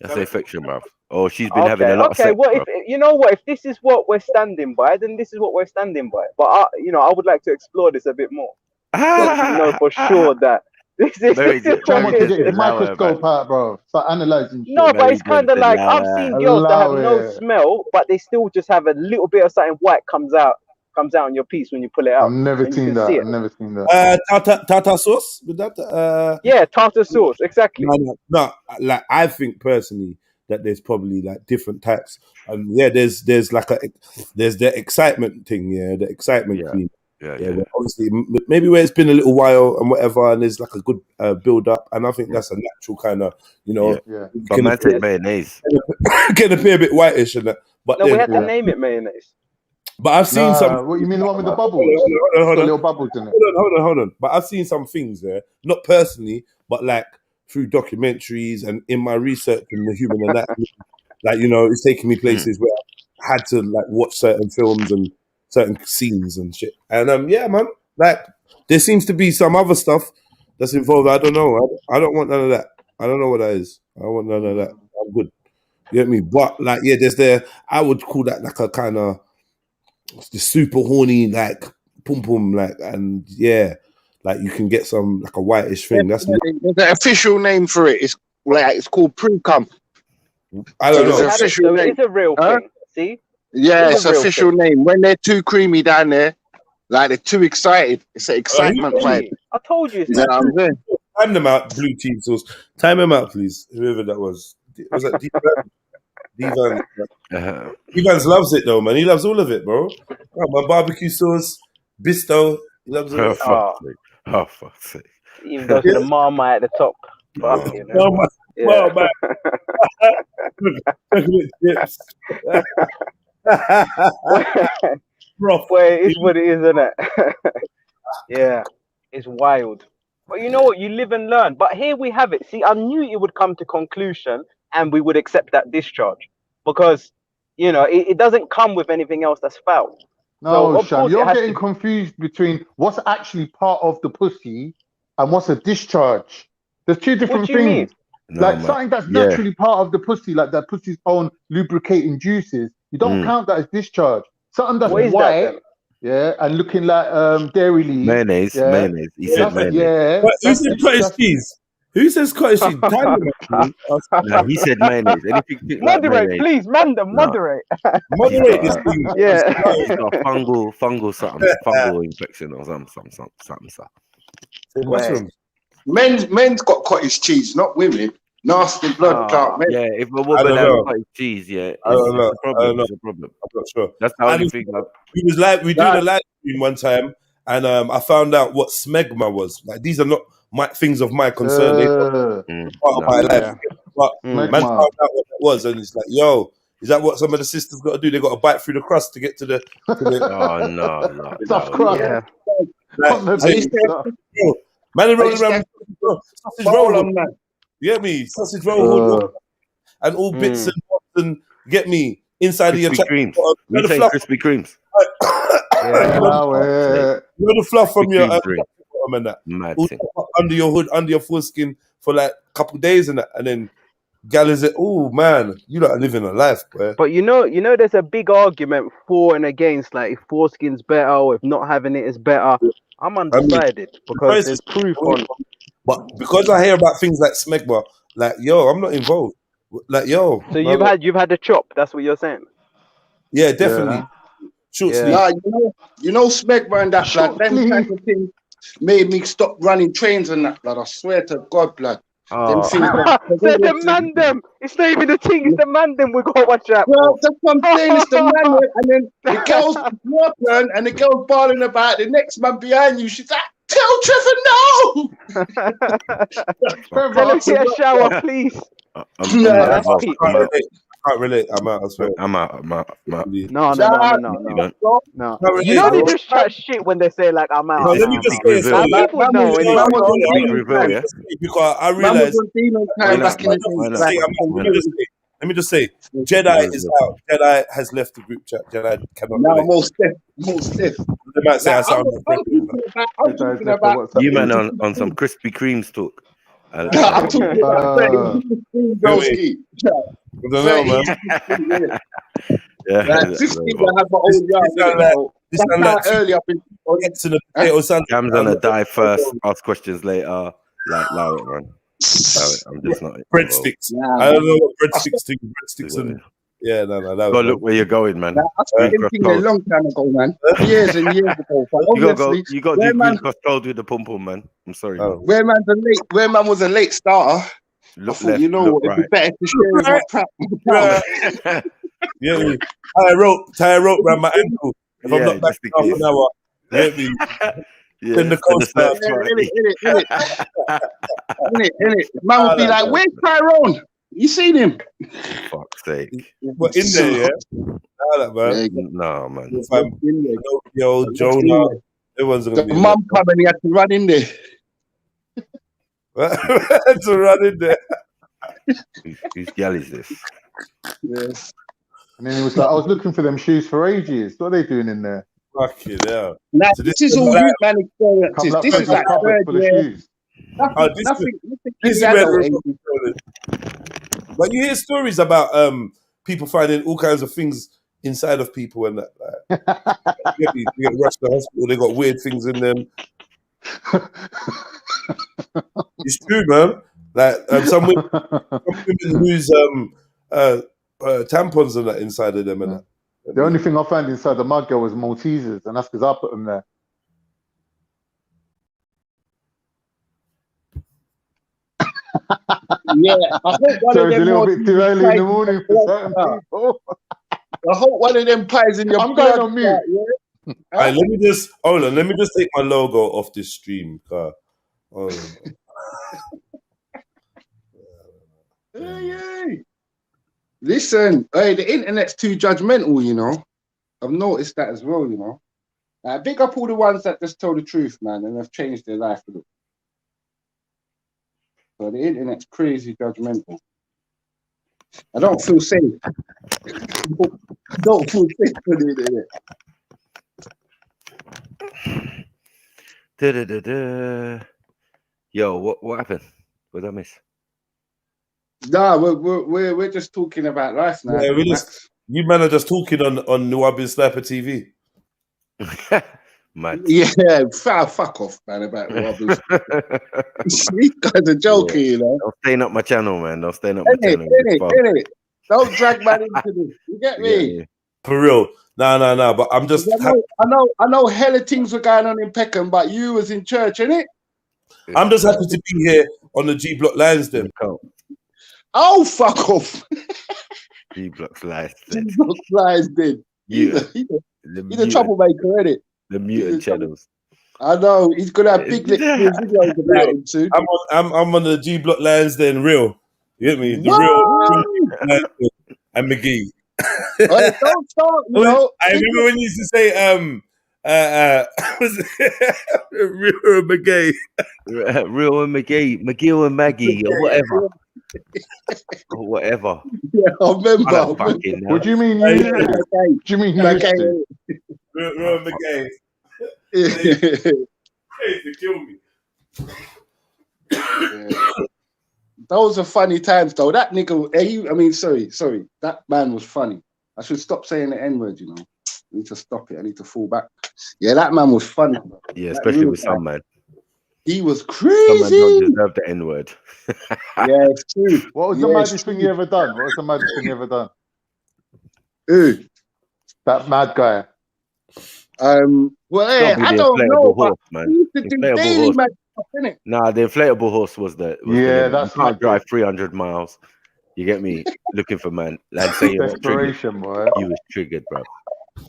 That's infection, bro. Oh, she's been having a lot of sex. Well, if this is what we're standing by, then this is what we're standing by. But I would like to explore this a bit more. Know for sure that this is someone to get his microscope out, bro. Start analyzing. No, but it's kind of like I've seen girls that have no smell, but they still just have a little bit of something white comes out comes out on your piece when you pull it out. I've never seen that. I've never seen that. Tartar sauce with that. Yeah, tartar sauce, exactly. No, like I think personally that there's probably like different types. Yeah, there's there's the excitement thing. Yeah, the excitement cream. Yeah. Obviously, maybe where it's been a little while and whatever, and there's like a good build up, and I think that's a natural kind of, But man, take mayonnaise. Can appear a bit whitish and that. But no, we had to name it mayonnaise. But I've seen some. What you mean, the one with the bubbles? Hold on. Little bubbles in it. Hold on. But I've seen some things there, not personally, but like through documentaries and in my research in the human anatomy, like it's taking me places where I had to like watch certain films and certain scenes and shit. And yeah, man, like there seems to be some other stuff that's involved. I don't know. I don't want none of that. I don't know what that is. I don't want none of that. I'm good. You get me? But like, yeah, I would call that like a kind of the super horny, like pum pum, like, and yeah, like you can get some like a whitish thing. That's the official name for it. It's called pre-cum. I don't know. So it's a real thing. See? Yeah, it's official name. When they're too creamy down there, like they're too excited. It's an excitement vibe. I told you. You know what I'm saying? Time them out, blue cheese sauce. Time them out, please. Whoever that was. Was that Divan? Divans loves it though, man. He loves all of it, bro. Oh, my barbecue sauce, Bisto. He loves all of it. Oh, fuck's sake. Even goes to the Marmite at the top. Marmite. Chips. Boy, it's what it is, isn't it? Yeah, it's wild. But you know what? You live and learn. But here we have it. See, I knew it would come to conclusion and we would accept that discharge because, it doesn't come with anything else that's foul. No, Sham, you're getting confused between what's actually part of the pussy and what's a discharge. There's two different things. Something that's naturally part of the pussy, like that pussy's own lubricating juices, you don't count that as discharge. Something that's white, and looking like dairy leaves. Mayonnaise. He said mayonnaise. Yeah. Who said cottage cheese? Who says cottage cheese? No, he said mayonnaise. Anything moderate, like please, moderate. Moderate this thing. Yeah. He's got fungal something, fungal infection or something. Men's got cottage cheese, not women. Nasty blood clot. Yeah, if a woman has cottage cheese, it's a problem. I'm not sure. That's the only thing. We doing a live stream one time, and I found out what smegma was. Like these are not things of my concern. They're part of my life. But man found out what it was, and it's like, yo, is that what some of the sisters got to do? They got to bite through the crust to get to the. Oh no. Soft crust. Yeah. Man, rolling around sausage roll, man. You get me? Sausage roll, and all bits and bobs, and get me inside Krispy of your creams. We take Krispy Kremes. The fluff from your and that. Mad all thing. under your hood, under your foreskin for like a couple days and that, and then gal is it? Oh man, you lot are living a life, boy. But you know, there's a big argument for and against. Like if foreskin's better, or if not having it is better. I'm undecided because there's proof on. But because I hear about things like smegma, like yo, I'm not involved. Like yo. So you've had a chop. That's what you're saying. Yeah, definitely. Short sleeve. Nah, you know, smegma and that, blood. Them kind of things made me stop running trains and that, blood. I swear to God, blood. Them things. They're the man them. It's not even the thing. It's the man them. We gotta watch out. Well, that's what I'm saying. It's the man them, and then the girl's your turn, and the girl's bawling about the next man behind you. She's like, "Tell Trevor no." Tell him to get a shower, please. I can't relate. I'm out. I swear. I'm out. No. You know they just chat shit when they say like I'm out. No, let me just say people know anyway. Because I realize. Let me just say, Jedi is out. Jedi has left the group chat. Jedi cannot. No, most stiff. They might say I sound. I'm talking about you man on some Krispy Kremes talk. I'm talking about I don't know, man. Cam's gonna die first. Ask questions later. Like, allow it, man. I'm just not. Breadsticks. I don't know what breadsticks do. Breadsticks and Yeah, no. That Go was look where you're going, man. I started them things a long time ago, man. Years and years ago. But obviously, you got to do green cross code with the pum pum, man. I'm sorry. Oh. Where man was a late starter. Look I thought, left, you know look what, right. it'd be better to share with my pal. Yeah, tie a rope around my ankle. If I'm not back in half an hour, get me. In the coaster. In it. Man would be like, where's Tyrone? You seen him? Fuck's sake. What, in there, yeah? Nah, man. No, man. Yo, Jonah. Everyone's going to be the mum come and he had to run in there. to run in there. Whose gal is this? Yes. And then he was like, I was looking for them shoes for ages. What are they doing in there? Fucking hell. Now, this is all youth man experiences. This is like third year. This is where but you hear stories about people finding all kinds of things inside of people and that. Like, you get rushed to the hospital, they got weird things in them. It's true, man. Like some women lose tampons and that inside of them. And that. The only thing I found inside the mud girl was Maltesers, and that's because I put them there. Yeah, I hope one So of it's them a little bit too early in the morning for certain people. I hope one of them pies in your I'm blood. going on mute. Yeah? Right, let me just take my logo off this stream. Hey. Listen, hey, the internet's too judgmental, you know. I've noticed that as well, you know. Big up all the ones that just tell the truth, man, and have changed their life a little. So the internet's crazy judgmental. I don't feel safe. Don't feel safe for the internet. Yo, what happened? What did I miss? Nah, we're just talking about life now. Yeah, you man are just talking on Nuwabi Sniper TV. Man. Yeah, fuck off, man, about Nuwabi. These guys are joking, you know. Don't stain up my channel, man. Don't stain up my channel. Innit. Don't drag man into this. You get me? Yeah. For real. No. But I'm just. I know hella things were going on in Peckham, but you was in church, innit? I'm just happy to be here on the G Block Lines then. Oh, fuck off. G Block Lines. G Block Lines then. He's a troublemaker, innit? The mutant channels. I know. He's going to have big videos about him soon. I'm on the G Block Lines then, real. You get me? The real and McGee. Don't start, you know. I remember when you used to say, real and McGee. Real and McGee. McGill and Maggie, or whatever. Or whatever. Yeah, I remember. What do you mean? Do you mean McGee? Real and McGee. To kill me. Those are funny times, though. That nigga, sorry. That man was funny. I should stop saying the N-word, you know. I need to stop it. I need to fall back. Yeah, that man was funny. Yeah, especially with some man. He was crazy. Some man don't deserve the N-word. Yeah, it's true. What was the maddest thing you ever done? What was the maddest thing you ever done? Who? That mad guy. Well, hey, I don't know, horse, man. He used to do daily mad stuff, innit? Nah, the inflatable horse was the that's you can't drive 300 miles. You get me? Looking for man. Like saying desperation, boy. You was triggered, bro.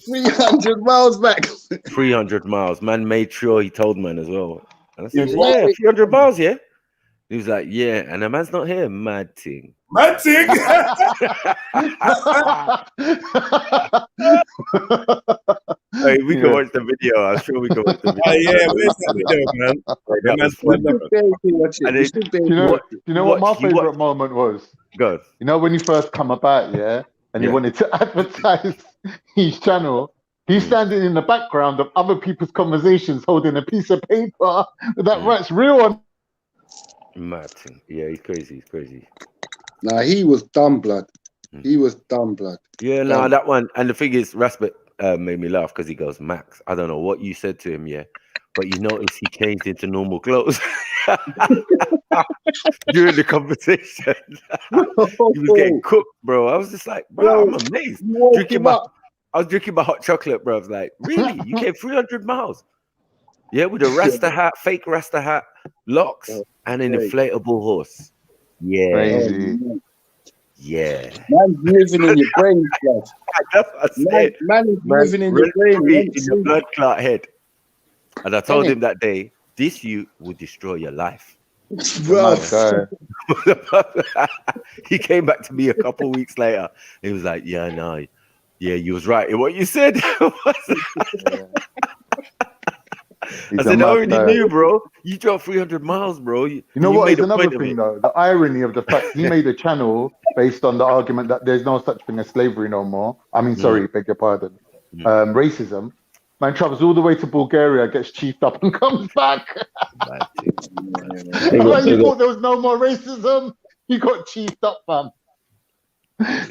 300 miles back. 300 miles. Man made sure he told man as well. And I said, yeah, 300 miles, yeah. He was like, yeah, and the man's not here. Mad thing. Mad thing. Hey, we can watch the video. I'm sure we can watch the video. Yeah, where's that video, man? You know what my favorite moment was? Go. You know when you first come about, yeah, and you wanted to advertise his channel. He's standing in the background of other people's conversations, holding a piece of paper that writes real on. Mad thing. Yeah, he's crazy. Nah, he was dumb blood. Yeah, nah, that one. And the thing is, Raspet made me laugh because he goes, Max, I don't know what you said to him, yeah, but you notice he changed into normal clothes. During the conversation. He was getting cooked, bro. I was just like, bro, I'm amazed. I was drinking my hot chocolate, bro. I was like, really? You came 300 miles? Yeah, with a Rasta hat, fake Rasta hat, locks, and an inflatable horse. Yeah. Crazy. Yeah. Man's living in your brain, blood. That's what I said. Man is living in your brain. In your blood clot head. And I told him that day, this you will destroy your life. Bro. He came back to me a couple weeks later. He was like, yeah, no. Yeah, you was right in what you said. I said, I already knew, bro. You drove 300 miles, bro. You know what is another thing, though? The irony of the fact he made a channel based on the argument that there's no such thing as slavery no more. I mean, sorry, beg your pardon. Racism. Man travels all the way to Bulgaria, gets chiefed up and comes back. You thought there was no more racism? You got chiefed up, fam.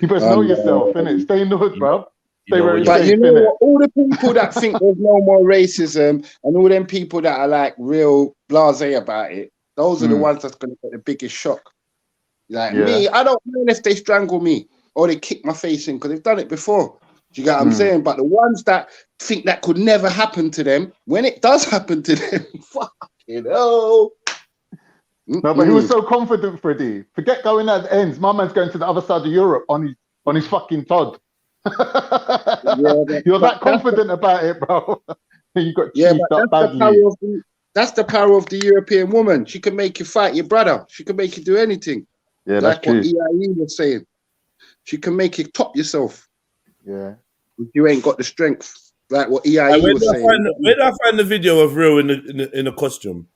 You best know yourself, innit? Stay in the hood, bro. Stay where you're safe, you know what? All the people that think there's no more racism and all them people that are like real blasé about it, those are the ones that's going to get the biggest shock. Like me, I don't mind if they strangle me or they kick my face in because they've done it before. Do you get what I'm saying? But the ones that think that could never happen to them, when it does happen to them, fucking hell. No, but he was so confident, Freddie. Forget going at the ends. My man's going to the other side of Europe on his fucking Todd. You're that confident about it, bro. You got cheesed up badly. That's the power of the European woman. She can make you fight your brother. She can make you do anything. Yeah, like that's true. What EIE was saying. She can make you top yourself. Yeah. If you ain't got the strength. Like what EIE was saying. Where did I find the video of Real in a costume?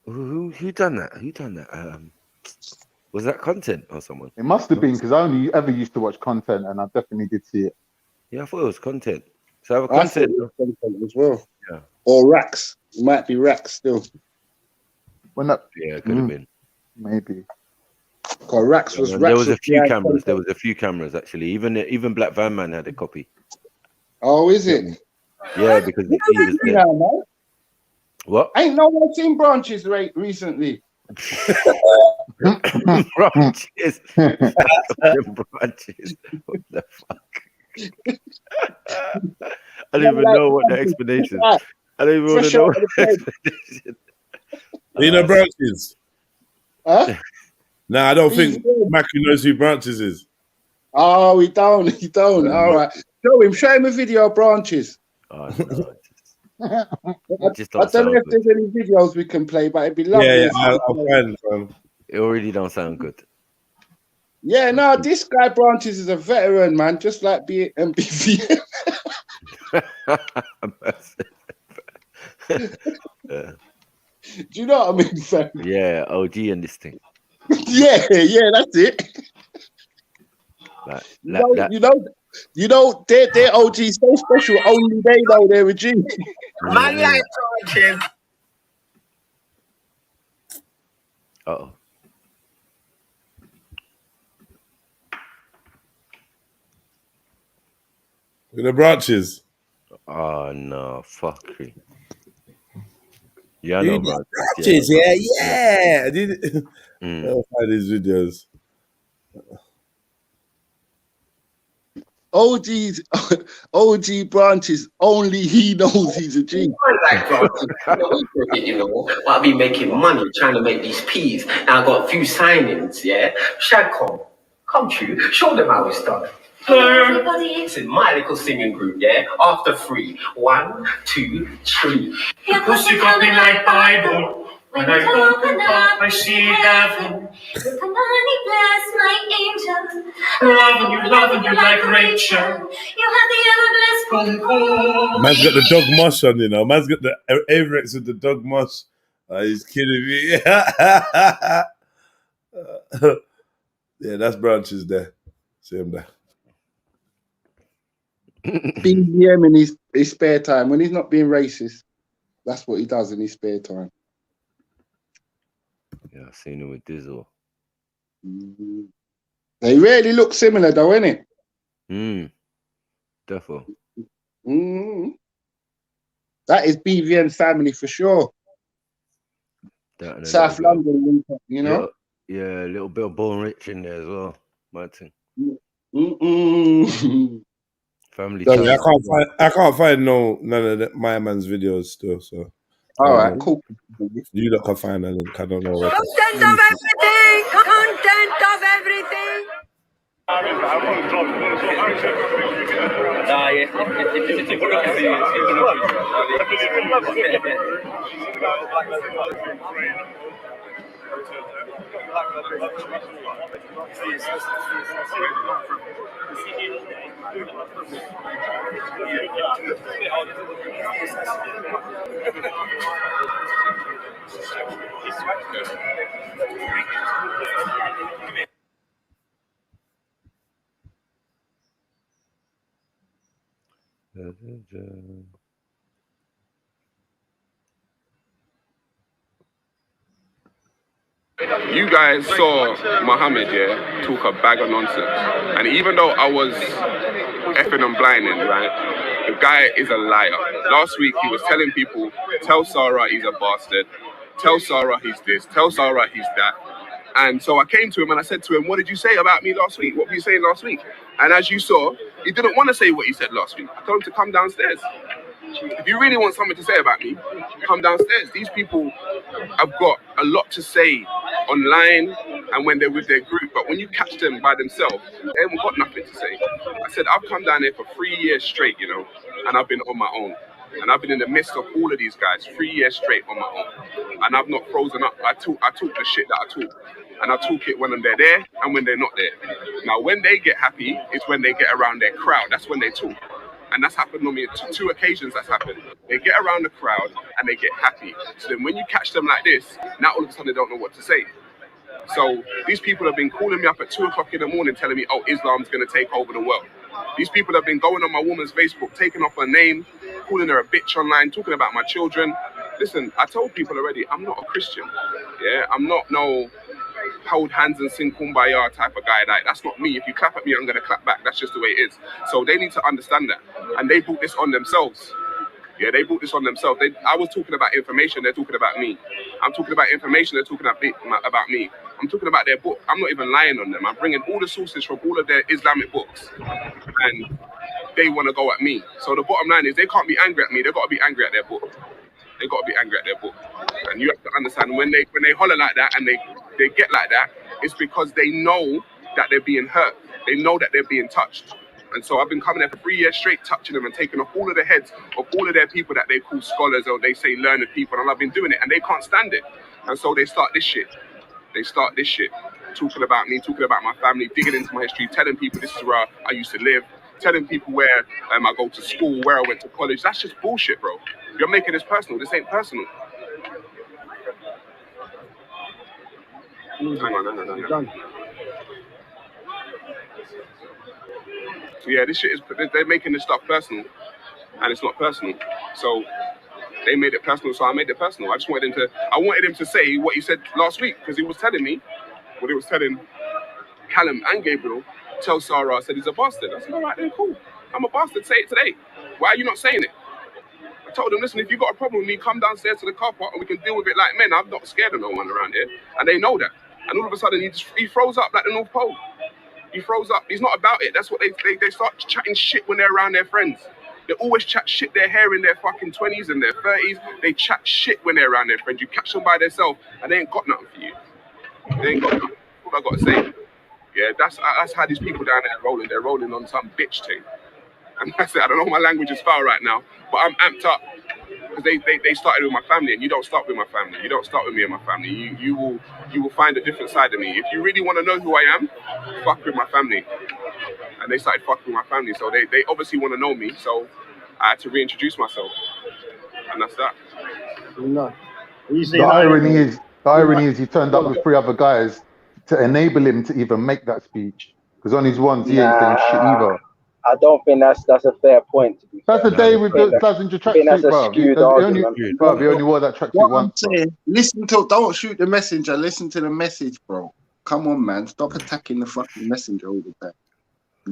Who done that? Who done that? Was that content or someone? It must have been because I only ever used to watch content, and I definitely did see it. Yeah, I thought it was content. So I thought it was content as well. Yeah. Or Rax. It might be Rax still. Yeah, it could have been. Maybe. Rax was. There was a few cameras. There was a few cameras actually. Even Black Van Man had a copy. Oh, is it? Yeah, because he was there. What? Ain't no one seen Branches recently. Branches. Branches. What the fuck? I don't even know what the explanation is. I don't even want to know what the explanation. You know Branches? Huh? No, I don't think Mackie knows who Branches is. Oh, he don't. All right. Show him a video of Branches. Oh, no. I don't know if there's any videos we can play, but it'd be lovely. Yeah, I'll find them. It already don't sound good. Yeah, no, this guy Branches is a veteran, man, just like MBV. Do you know what I mean, fam? Yeah, OG and this thing. yeah, that's it. You know, their OG so special. Only they know they're a G. Man, like talking. Uh-oh. The Branches. Oh no, fuck me. Yeah, I know Branches. Yeah. I did. I'll find these videos. OG Branches, only he knows he's a G. Like Branches, you know, I'll be making money trying to make these peas. Now I got a few signings, yeah. Shag come true, show them how it's done. Everybody, it's in my little singing group, yeah. After 3, 1, 2, 3. Your pussy coming like Bible. When I open up, I see heaven. With the money bless my angel. Loving you like Rachel. You have the ever-blessed boom boom. Man's got the dog mush on, you know. Man's got the Averex with the dog mush. He's kidding me. Yeah, that's Branches there. See him there. BGM in his spare time when he's not being racist. That's what he does in his spare time. Yeah, I've seen him with Dizzle. They really look similar, though, innit? Defo. That is BVN's family for sure. South London, you know. Yeah, a little bit of Born Rich in there as well. My thing. Family. I can't find none of my man's videos still. So. All right, cool. You lot can find a link. I don't know what. Content of everything. Content of everything. You guys saw Muhammad, talk a bag of nonsense. And even though I was effing and blinding, right, the guy is a liar. Last week he was telling people, tell Sarah he's a bastard, tell Sarah he's this, tell Sarah he's that. And so I came to him and I said to him, what did you say about me last week? What were you saying last week? And as you saw, he didn't want to say what he said last week. I told him to come downstairs. If you really want something to say about me, come downstairs. These people have got a lot to say online and when they're with their group, but when you catch them by themselves, they haven't got nothing to say. I said, I've come down here for 3 years straight, you know, and I've been on my own. And I've been in the midst of all of these guys 3 years straight on my own. And I've not frozen up. I talk the shit that I talk. And I talk it when they're there and when they're not there. Now, when they get happy, it's when they get around their crowd. That's when they talk. And that's happened on me on two occasions. That's happened. They get around the crowd and they get happy. So then when you catch them like this, now all of a sudden they don't know what to say. So these people have been calling me up at 2 o'clock in the morning telling me, oh, Islam's going to take over the world. These people have been going on my woman's Facebook, taking off her name, calling her a bitch online, talking about my children. Listen, I told people already, I'm not a Christian. Yeah, I'm not no hold hands and sing kumbaya type of guy. That's not me. If you clap at me, I'm going to clap back. That's just the way it is. So they need to understand that. And they brought this on themselves. Yeah, they brought this on themselves. I was talking about information. They're talking about me. I'm talking about information. They're talking about me. I'm talking about their book. I'm not even lying on them. I'm bringing all the sources from all of their Islamic books. And they want to go at me. So the bottom line is they can't be angry at me. They've got to be angry at their book. They got to be angry at their book. And you have to understand when they holler like that and they get like that, it's because they know that they're being hurt. They know that they're being touched. And so I've been coming there for 3 years straight, touching them and taking off all of the heads of all of their people that they call scholars or they say learned people. And I've been doing it and they can't stand it. And so they start this shit. Talking about me, talking about my family, digging into my history, telling people this is where I used to live, telling people where I go to school, where I went to college. That's just bullshit, bro. You're making this personal. This ain't personal. Hang on. Yeah, this shit is, they're making this stuff personal, and it's not personal. So they made it personal, so I made it personal. I wanted him to say what he said last week, because he was telling me, what he was telling Callum and Gabriel, tell Sarah, I said he's a bastard. I said, all right then, cool. I'm a bastard, say it today. Why are you not saying it? I told him, listen, if you've got a problem with me, come downstairs to the car park and we can deal with it like men. I'm not scared of no one around here. And they know that. And all of a sudden, he froze up like the North Pole. He froze up. He's not about it. That's what they start chatting shit when they're around their friends. They always chat shit. Their hair in their fucking 20s and their 30s. They chat shit when they're around their friends. You catch them by themselves and they ain't got nothing for you. They ain't got nothing. What I got to say? Yeah, that's how these people down there are rolling. They're rolling on some bitch thing. And that's it. I don't know my language is foul right now, but I'm amped up. Because they started with my family, and you don't start with my family. You don't start with me and my family. You will find a different side of me. If you really want to know who I am, fuck with my family. And they started fucking with my family, so they obviously want to know me. So I had to reintroduce myself, and that's that. No. The irony is he turned up with 3 other guys to enable him to even make that speech. Because on his ones, he ain't saying shit either. I don't think that's a fair point. That's the day with the passenger tracksuit, bro. He only wore that tracksuit once. Listen to, don't shoot the messenger. Listen to the message, bro. Come on, man. Stop attacking the fucking messenger all the time.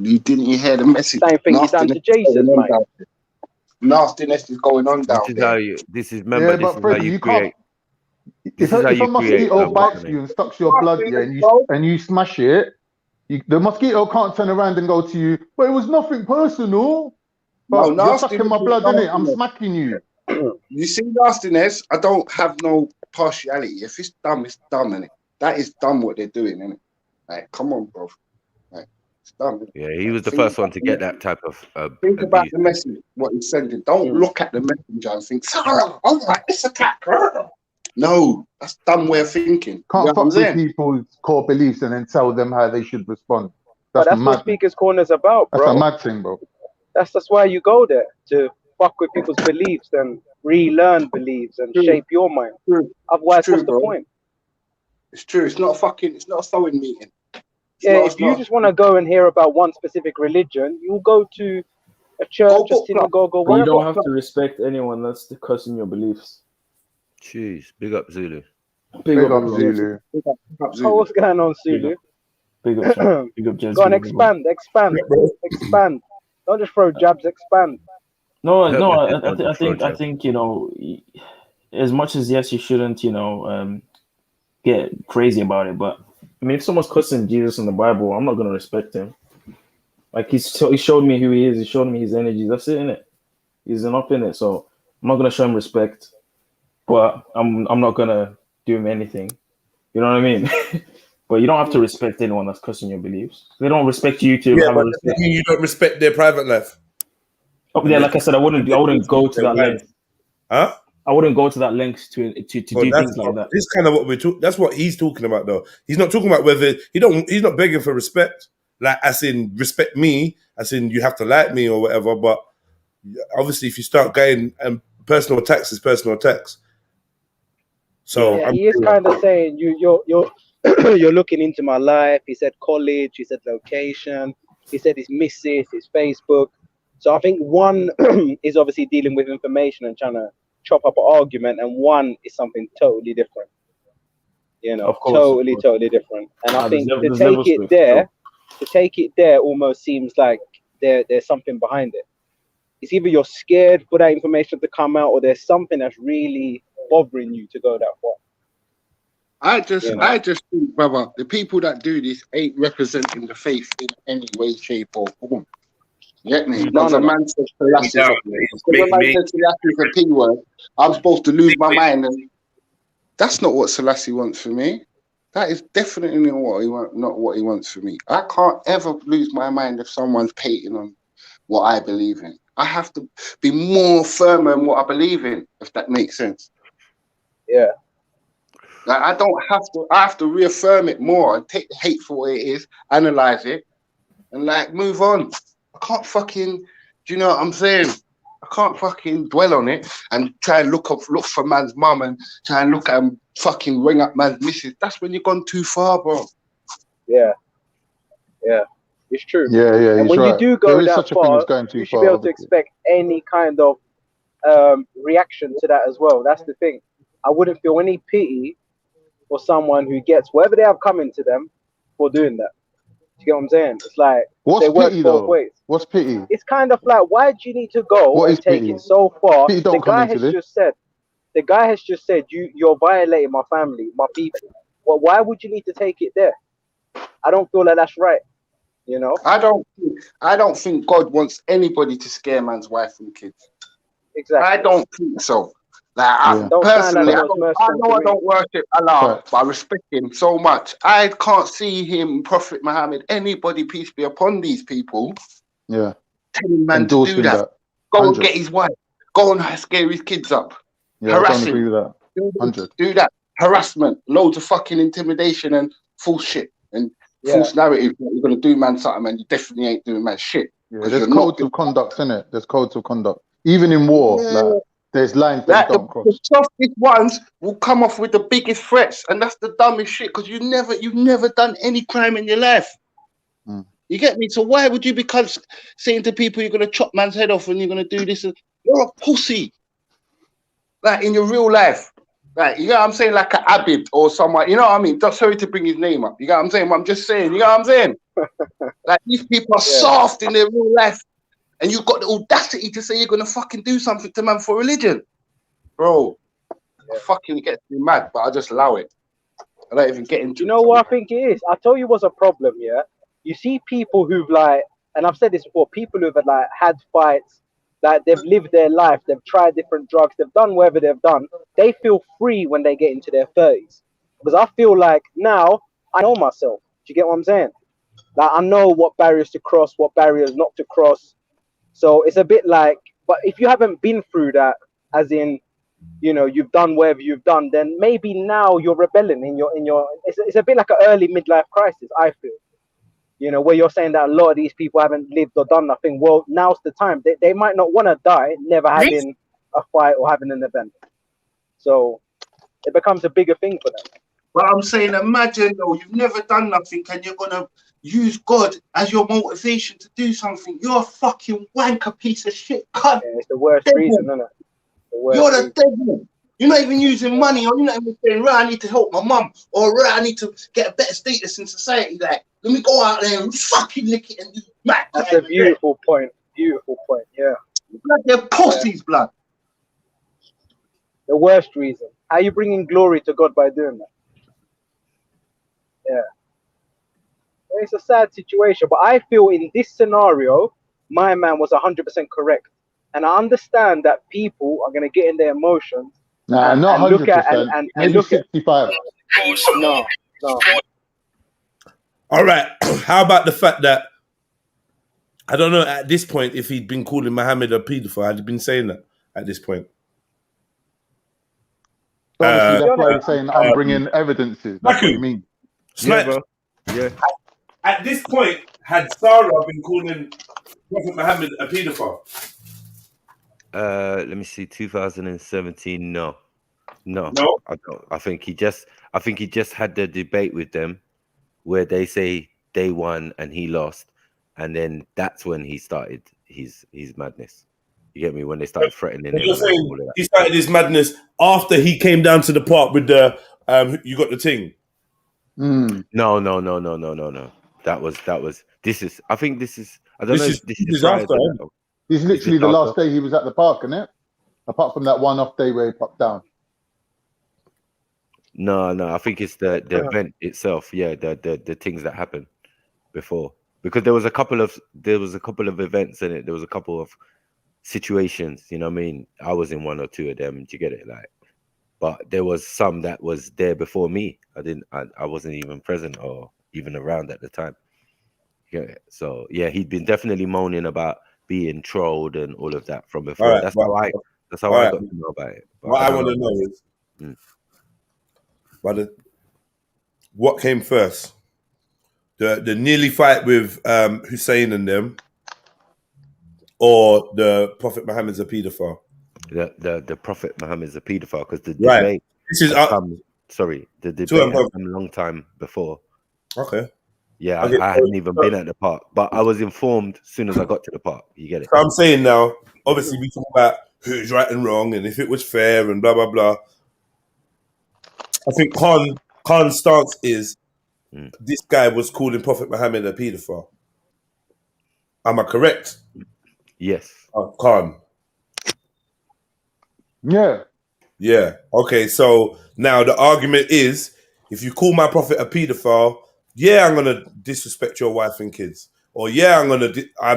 You didn't hear the message. Same thing you done to Jason, mate. Nastiness is going on down there. This is how you create. This if is how a you create mosquito bites weaponry. you and sucks your blood, yeah, and you smash it, the mosquito can't turn around and go to you, but it was nothing personal. But No, you're sucking my blood, innit? I'm nastiness. smacking you. You see, nastiness, I don't have no partiality. If it's dumb, innit? That is dumb what they're doing, innit? Like, come on, bro. Like, it's dumb. Innit? Yeah, he was the Think first one about to the get message. that type of Think about abuse. the message, what he's sending. Don't look at the messenger and think, all right, let's attack. No, that's dumb way of thinking. Can't You know what I'm fuck with saying? people's core beliefs and then tell them how they should respond. But That's that's what mad. Speaker's Corner's about, That's a bro. mad thing, bro. That's why you go there, to fuck with people's beliefs and relearn beliefs and shape your mind. Otherwise, It's true, what's the bro. point? It's true. It's not a sewing meeting. If you just want to go and hear about one specific religion, you'll go to a church, a synagogue, or But you whatever. don't have to respect anyone that's cussing your beliefs. Jeez, big up Zulu. Big up Zulu. Oh, what's going on, Zulu? Big up, big up, Go on, expand. Don't just throw jabs. Expand. No. I think you know, as much as yes, you shouldn't, you know, get crazy about it. But I mean, if someone's cussing Jesus in the Bible, I'm not gonna respect him. Like he showed me who he is. He showed me his energy. That's it, innit? He's enough in it. So I'm not gonna show him respect, but I'm not gonna do him anything. You know what I mean? But you don't have to respect anyone that's cussing your beliefs. They don't respect you to have a respect. You don't respect their private life. Oh, yeah, like I said, I wouldn't go to that length. Huh? I wouldn't go to that length to do things like that. This is kind of what we're talking. That's what he's talking about, though. He's not talking about whether he's not begging for respect, like as in respect me, as in you have to like me or whatever. But obviously, if you start going and personal attacks is personal attacks. So yeah, he is kind of saying you're you're looking into my life. He said college. He said location. He said his missus, his Facebook. So I think one is obviously dealing with information and trying to chop up an argument, and one is something totally different. You know, totally different. And I think to take it there almost seems like there's something behind it. It's either you're scared for that information to come out, or there's something that's really bothering you to go that far. I just think, brother, the people that do this ain't representing the faith in any way, shape, or form. You get me? Because a man says Selassie is a P word, I'm supposed to lose my mind, and that's not what Selassie wants for me. That is definitely not what he wants for me. I can't ever lose my mind if someone's painting on what I believe in. I have to be more firm in what I believe in, if that makes sense. Yeah. Like I have to reaffirm it more and take the hate for what it is, analyze it, and like move on. I can't fucking, do you know what I'm saying? I can't fucking dwell on it and try and look for man's mum and try and look at him fucking ring up man's missus. That's when you've gone too far, bro. Yeah. Yeah. It's true. Yeah, and when you do go that far, you should be able to expect any kind of reaction to that as well. That's the thing. I wouldn't feel any pity for someone who gets whatever they have coming to them for doing that. Do you get what I'm saying? It's like what's they work pity both though? ways. What's pity? It's kind of like, why do you need to go and take it so far? The guy has just said, you're violating my family, my people. Well, why would you need to take it there? I don't feel like that's right. You know, I don't think God wants anybody to scare man's wife and kids. Exactly. I don't think so. Like personally, I don't worship Allah, but I respect him so much. I can't see him, Prophet Muhammad, anybody, peace be upon these people. Yeah. Telling man to do that. Go and get his wife. Go and scare his kids up. Yeah, harass I don't him. agree with that. 100. Do that. Harassment, loads of fucking intimidation and false shit and false narrative that you're gonna do man something and you definitely ain't doing man shit. Yeah, there's codes of conduct, innit? There's codes of conduct. Even in war, like there's lines that don't cross. The softest ones will come off with the biggest threats, and that's the dumbest shit because you've never done any crime in your life. You get me? So why would you be saying to people you're gonna chop man's head off and you're gonna do this? You're a pussy. Like in your real life. Like, you know what I'm saying? Like an Abid or someone, you know what I mean? Sorry to bring his name up. You know what I'm saying? But I'm just saying, you know what I'm saying? Like these people are soft in their real life. And you've got the audacity to say you're gonna fucking do something to man for religion. Bro. fucking gets me mad, but I just allow it. I don't even get into. You know what I think it is? I'll tell you what's a problem. Yeah, you see people who've like, and I've said this before, people who've like had fights, like they've lived their life, they've tried different drugs, they've done whatever they've done. They feel free when they get into their 30s, because I feel like now I know myself. Do you get what I'm saying? Like I know what barriers to cross, what barriers not to cross. So it's a bit like, but if you haven't been through that, as in, you know, you've done whatever you've done, then maybe now you're rebelling in your it's a bit like an early midlife crisis, I feel, you know, where you're saying that a lot of these people haven't lived or done nothing. Well, now's the time. They might not want to die never having a fight or having an event, so it becomes a bigger thing for them. But I'm saying, imagine though, you've never done nothing and you're gonna use God as your motivation to do something. You're a fucking wanker piece of shit, cunt. Yeah, it's the worst reason, isn't it? You're the devil. You're not even using money, or you're not even saying, right, I need to help my mum, or right, I need to get a better status in society. Like, let me go out there and fucking lick it and do smack. That's a beautiful point. Beautiful point. Yeah. Blood, they're pussies, blood. The worst reason. How are you bringing glory to God by doing that? Yeah. It's a sad situation, but I feel in this scenario, my man was 100% correct. And I understand that people are going to get in their emotions. Nah, and, not 100%. And maybe look 65. No. All right. How about the fact that I don't know at this point if he'd been calling Muhammad a paedophile, had he been saying that at this point? Obviously, that's why he's saying I'm bringing evidences. That's what you mean. Yeah. At this point, had Sarah been calling Prophet Muhammad a paedophile? Let me see. 2017. No. I don't. I think he just had the debate with them, where they say they won and he lost, and then that's when he started his madness. You get me? When they started threatening him. You're saying he started his madness after he came down to the park with the you got the thing. No. That was. This is. I think this is. I don't know. This is after. This is literally the last day he was at the park, isn't it? Apart from that one off day where he popped down. No. I think it's the event itself. Yeah, the things that happened before, because there was a couple of events in it. There was a couple of situations. You know what I mean? I was in one or two of them. Do you get it? Like, but there was some that was there before me. I wasn't even present or even around at the time. Yeah. So yeah, he'd been definitely moaning about being trolled and all of that from before. Right, that's how I got to know about it. But what I want to know is, what came first? The nearly fight with Hussein and them, or the Prophet Muhammad's a paedophile? The Prophet Muhammad's a paedophile, because the right. debate. This is the debate has come a long time before. Okay. Yeah, I hadn't even been at the park, but I was informed as soon as I got to the park. You get it? So I'm saying now, obviously, we talk about who's right and wrong, and if it was fair, and blah blah blah. I think Khan's stance is this guy was calling Prophet Muhammad a paedophile. Am I correct? Yes. Khan. Yeah. Yeah. Okay. So now the argument is, if you call my prophet a paedophile, yeah, I'm gonna disrespect your wife and kids, or yeah, I'm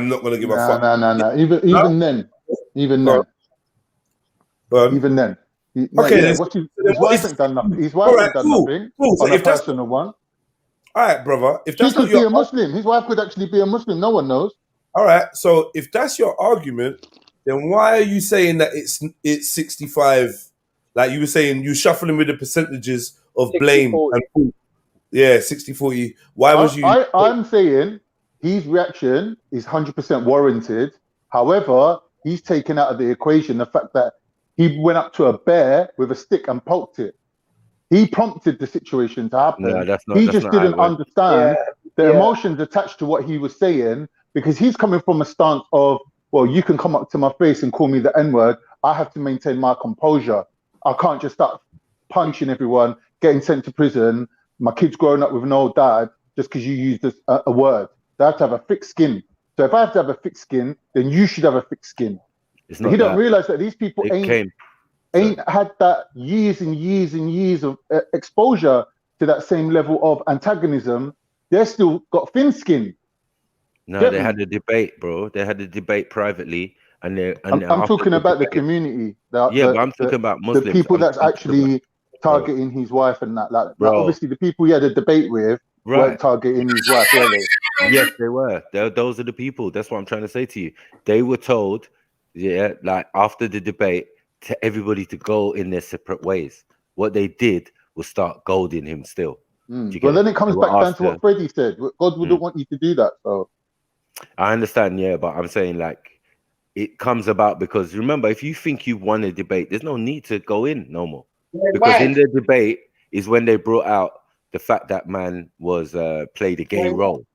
not gonna give a fuck. No. Even then. Even then. Okay. His wife ain't done nothing. His wife ain't done nothing on a personal one. All right, brother. If that's he could be a Muslim, his wife could actually be a Muslim. No one knows. All right. So if that's your argument, then why are you saying that it's 65? Like you were saying, you shuffling with the percentages of blame 60-40. and fault. Yeah, 60-40. Why was you? I'm saying his reaction is 100% warranted. However, he's taken out of the equation the fact that he went up to a bear with a stick and poked it. He prompted the situation to happen. No, he just didn't understand the emotions attached to what he was saying, because he's coming from a stance of, well, you can come up to my face and call me the N-word. I have to maintain my composure. I can't just start punching everyone, getting sent to prison. My kid's growing up with no dad just because you used a word. They have to have a thick skin. So if I have to have a thick skin, then you should have a thick skin. He don't realize that these people ain't ain't had that years and years and years of exposure to that same level of antagonism, they're still got thin skin. No, they had a debate, bro. They had a debate privately, and I'm talking about the community. But I'm talking about Muslims. The people that's actually targeting his wife and that. Like obviously, the people he had a debate with weren't targeting his wife, were they? Yes, they were. Those are the people. That's what I'm trying to say to you. They were told, like after the debate, to everybody to go in their separate ways. What they did was start goading him still. Well, then it comes back down to what Freddie said. God wouldn't want you to do that. So I understand, but I'm saying like it comes about because remember, if you think you won a debate, there's no need to go in no more. Because in the debate is when they brought out the fact that man was played a gay role.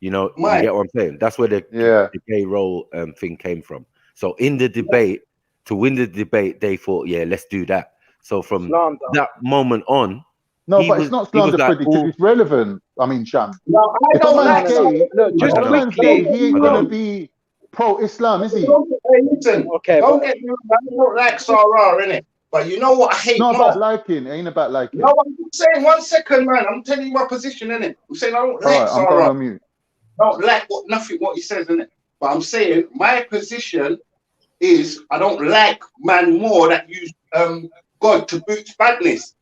You know, you get what I'm saying? That's where the gay role thing came from. So in the debate, to win the debate, they thought, let's do that. So from that moment on, it's not slander, Freddie, because it's relevant. I mean, Sham. No, I don't like gay. Look, just quickly, he ain't gonna be pro-Islam, is he? Listen, don't get me wrong. I don't like Sarah, innit? But you know what I hate more? Not about liking. It ain't about liking. No, I'm saying 1 second, man. I'm telling you my position, innit? I'm saying I don't like Sarah. I'm going on mute. I don't like what he says, innit? But I'm saying my position is I don't like man more that use God to boot badness.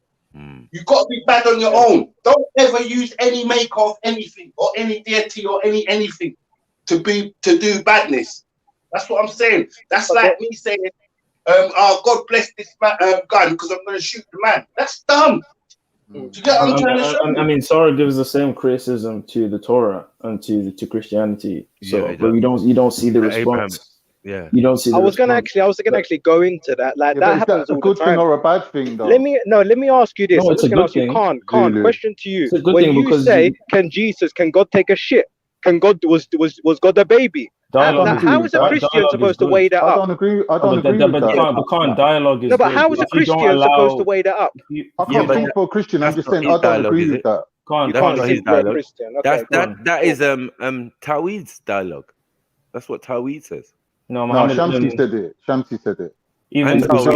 You got to be bad on your own. Don't ever use any maker of anything or any deity or anything to do badness. That's what I'm saying. That's like me saying, God bless this gun because I'm going to shoot the man. That's dumb. Do you get what I'm trying to show? I mean, Sarah gives the same criticism to the Torah and to Christianity. So, but you don't see the response. Yeah, you don't see. I was gonna actually go into that. Like that happens all the time. Good thing or a bad thing, though? Let me ask you this. No, I'm it's just a gonna good ask you, thing. Khan, question to you. It's a good when thing you because say, can God take a shit? Can God was God a baby? How is a Christian supposed to weigh that up? I don't agree with that. But can't dialogue is no, but good. how is a Christian supposed to weigh that up? I can't think for a Christian. I'm just saying I don't agree with that. You can't think for a Christian. Okay, that is Tawheed's dialogue. That's what Tawheed says. No, Shamsi said it. Shamsi said it. Even all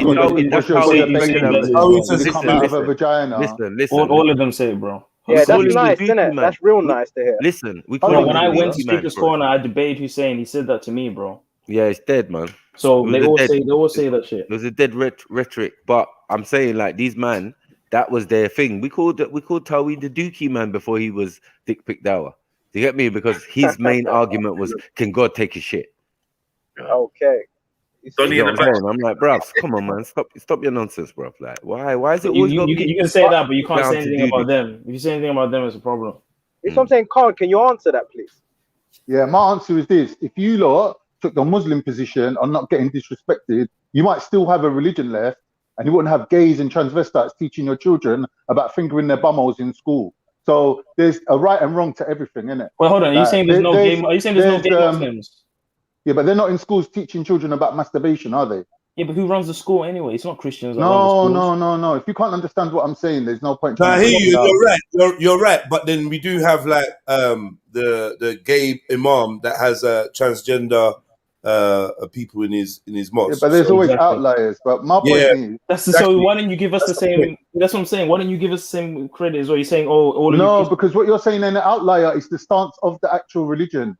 of them say it, bro. Yeah, that's nice, isn't it? That's real nice to hear. Listen, when I went to Speaker's Corner, I debated Hussein. He said that to me, bro. Yeah, it's dead, man. So they all say that shit. It was a dead rhetoric, but I'm saying like these man, that was their thing. We called Tawheed the Dookie man before he was Dick Pick Dower. Do you get me? Because his main argument was, can God take a shit? Okay. You know what I'm like, bruv, come on, man, stop your nonsense, bruv. Like, why is it always you can say that, but you can't say anything about them. If you say anything about them, it's a problem. It's what I'm saying, Khan. Can you answer that, please? Yeah, my answer is this: if you lot took the Muslim position on not getting disrespected, you might still have a religion left, and you wouldn't have gays and transvestites teaching your children about fingering their bumholes in school. So there's a right and wrong to everything, innit? Well, hold on. Are you saying there's no gay? Are you saying there's no gay Muslims? Yeah, but they're not in schools teaching children about masturbation, are they? Yeah, but who runs the school anyway? It's not Christians. No. If you can't understand what I'm saying, there's no point. I hear you. You're right. You're right. But then we do have like the gay imam that has transgender people in his mosque. Yeah, but there's always outliers. But my point is, so why don't you give us the same? That's what I'm saying. Why don't you give us the same credit? Is what you're saying? Oh, because what you're saying in the outlier is the stance of the actual religion.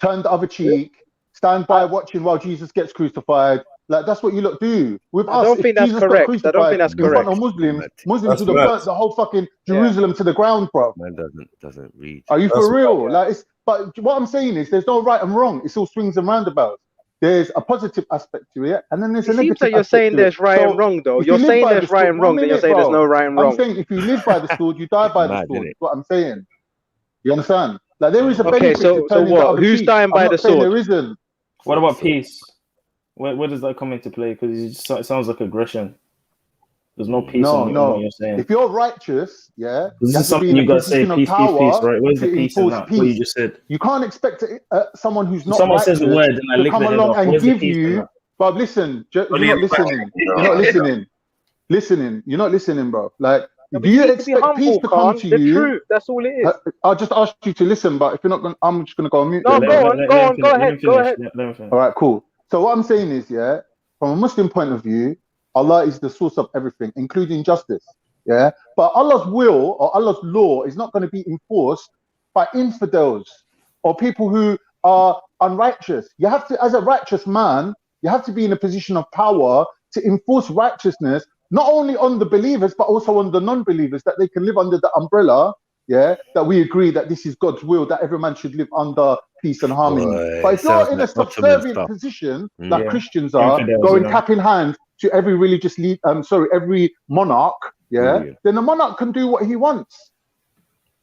Turn the other cheek. Stand by watching while Jesus gets crucified. Like that's what you lot do. With us, I don't think that's correct. I don't think that's correct. Muslims would have burnt the whole fucking Jerusalem to the ground, bro. Man doesn't read. Are you for real? Like, but what I'm saying is, there's no right and wrong. It's all swings and roundabouts. There's a positive aspect to it, and then there's a negative. Seems like you're saying there's right and wrong, though. You're saying there's right and wrong, then you're saying there's no right and wrong. I'm saying if you live by the sword, you die by the sword. That's what I'm saying. You understand? Like there is a benefit. Okay, so what? Who's dying by the sword? There isn't. What about peace? Where does that come into play? Because it sounds like aggression. There's no peace in what you're saying. If you're righteous, this is something you got to say, peace, right? Where's the peace in that? What you just said. You can't expect someone who's not someone says a word and I to lick come the head along off. and give you. But listen, you're not listening. You're not listening. You're not listening, bro. Like, do you expect peace to come to you? Truth. That's all it is. I'll just ask you to listen, but if you're not going, I'm just going to go on mute. No, go ahead. All right, cool. So what I'm saying is, from a Muslim point of view, Allah is the source of everything, including justice. Yeah, but Allah's will or Allah's law is not going to be enforced by infidels or people who are unrighteous. You have to, as a righteous man, you have to be in a position of power to enforce righteousness, not only on the believers, but also on the non-believers, that they can live under the umbrella, yeah, that we agree that this is God's will, that every man should live under peace and harmony. But if you're in a subservient position, like Christians are, going cap in hand to every religious lead, every monarch, then the monarch can do what he wants.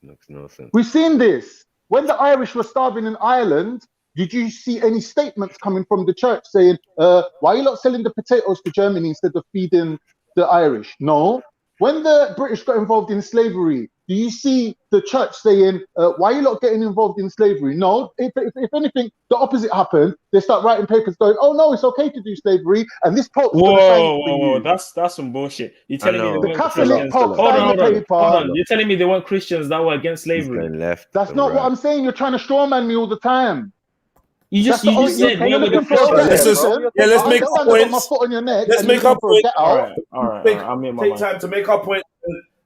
Makes no sense. We've seen this. When the Irish were starving in Ireland, did you see any statements coming from the church saying, why are you not selling the potatoes to Germany instead of feeding the Irish? No. When the British got involved in slavery, do you see the church saying, why are you not getting involved in slavery? No. If anything, the opposite happened. They start writing papers going, oh, no, it's okay to do slavery. And this Pope's going to sign it for you. That's some bullshit. You're telling me the Catholic Pope signed the paper. Hold on. You're telling me they weren't Christians that were against slavery? That's not what I'm saying. You're trying to strawman me all the time. You just said let's make our points. Let's make our point. All right. Take time to make our point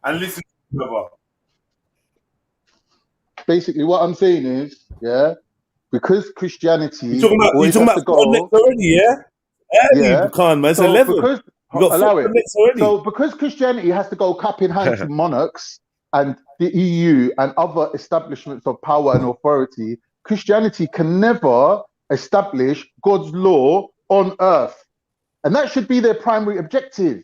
and listen to each other. Basically, what I'm saying is, because Christianity, you're talking about already, you can't, man. It's 11. So because Christianity has to go cap in hand to monarchs and the EU and other establishments of power and authority, Christianity can never establish God's law on earth. And that should be their primary objective.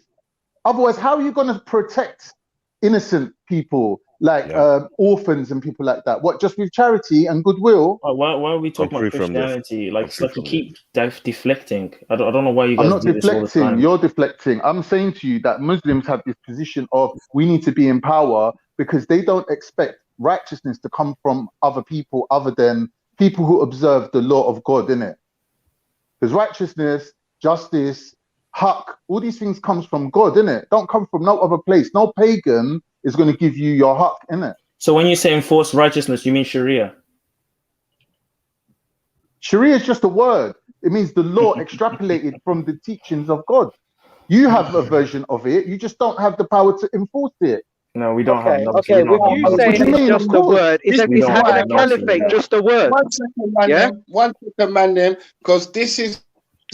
Otherwise, how are you going to protect innocent people like orphans and people like that? What, just with charity and goodwill? Why are we talking about Christianity? Like you keep deflecting. I don't know why you guys I'm not do this all the deflecting. time. You're deflecting. I'm saying to you that Muslims have this position of we need to be in power because they don't expect righteousness to come from other people other than people who observe the law of God, innit? Because righteousness, justice, haqq, all these things comes from God, innit? Don't come from no other place. No pagan is going to give you your haqq, innit? So when you say enforce righteousness, you mean Sharia? Sharia is just a word. It means the law extrapolated from the teachings of God. You have a version of it. You just don't have the power to enforce it. No, we don't have. Okay, with you saying it's just a word, is having a caliphate just a word? 1 second, man. Yeah? 1 second, man, because this is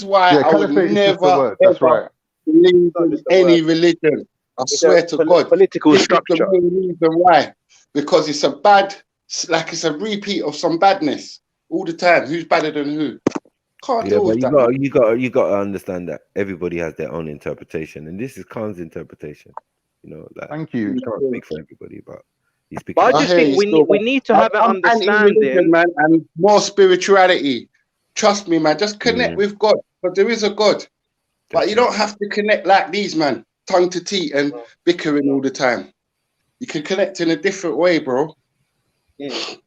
why I would never ever believe in any religion. I swear to God. Political structure. The main reason why. Because it's it's a repeat of some badness all the time. Who's badder than who? Can't do but that. you got to understand that everybody has their own interpretation, and this is Khan's interpretation. You know, like, thank you. You can't speak for everybody, but he's speaking. But I just think we need to have an understanding, man, and more spirituality. Trust me, man. Just connect with God, but there is a God. But you don't have to connect like these, man, tongue to teeth and bickering all the time. You can connect in a different way, bro. Just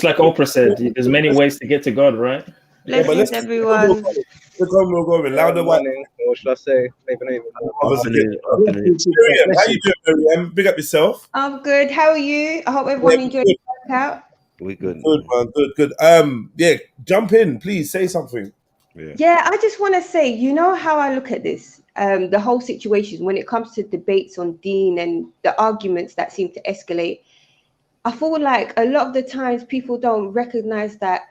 like Oprah said, there's many ways to get to God, right? Blessings, everyone. We're going louder. What should I say? Maybe. How you doing, Miriam? Big up yourself. I'm good. How are you? I hope everyone enjoyed the workout. We good. Good, man. Good. Jump in, please. Say something. Yeah, I just want to say, you know how I look at this, the whole situation when it comes to debates on deen and the arguments that seem to escalate. I feel like a lot of the times people don't recognize that,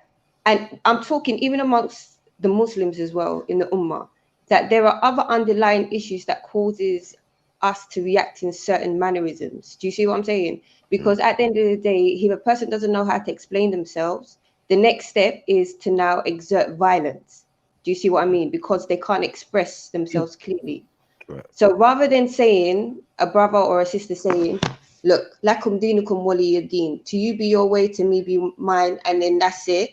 and I'm talking even amongst the Muslims as well in the Ummah, that there are other underlying issues that causes us to react in certain mannerisms. Do you see what I'm saying? Because at the end of the day, if a person doesn't know how to explain themselves, the next step is to now exert violence. Do you see what I mean? Because they can't express themselves clearly. Right. So rather than saying, a brother or a sister saying, look, lakum dinukum waliya deen, to you be your way, to me be mine, and then that's it,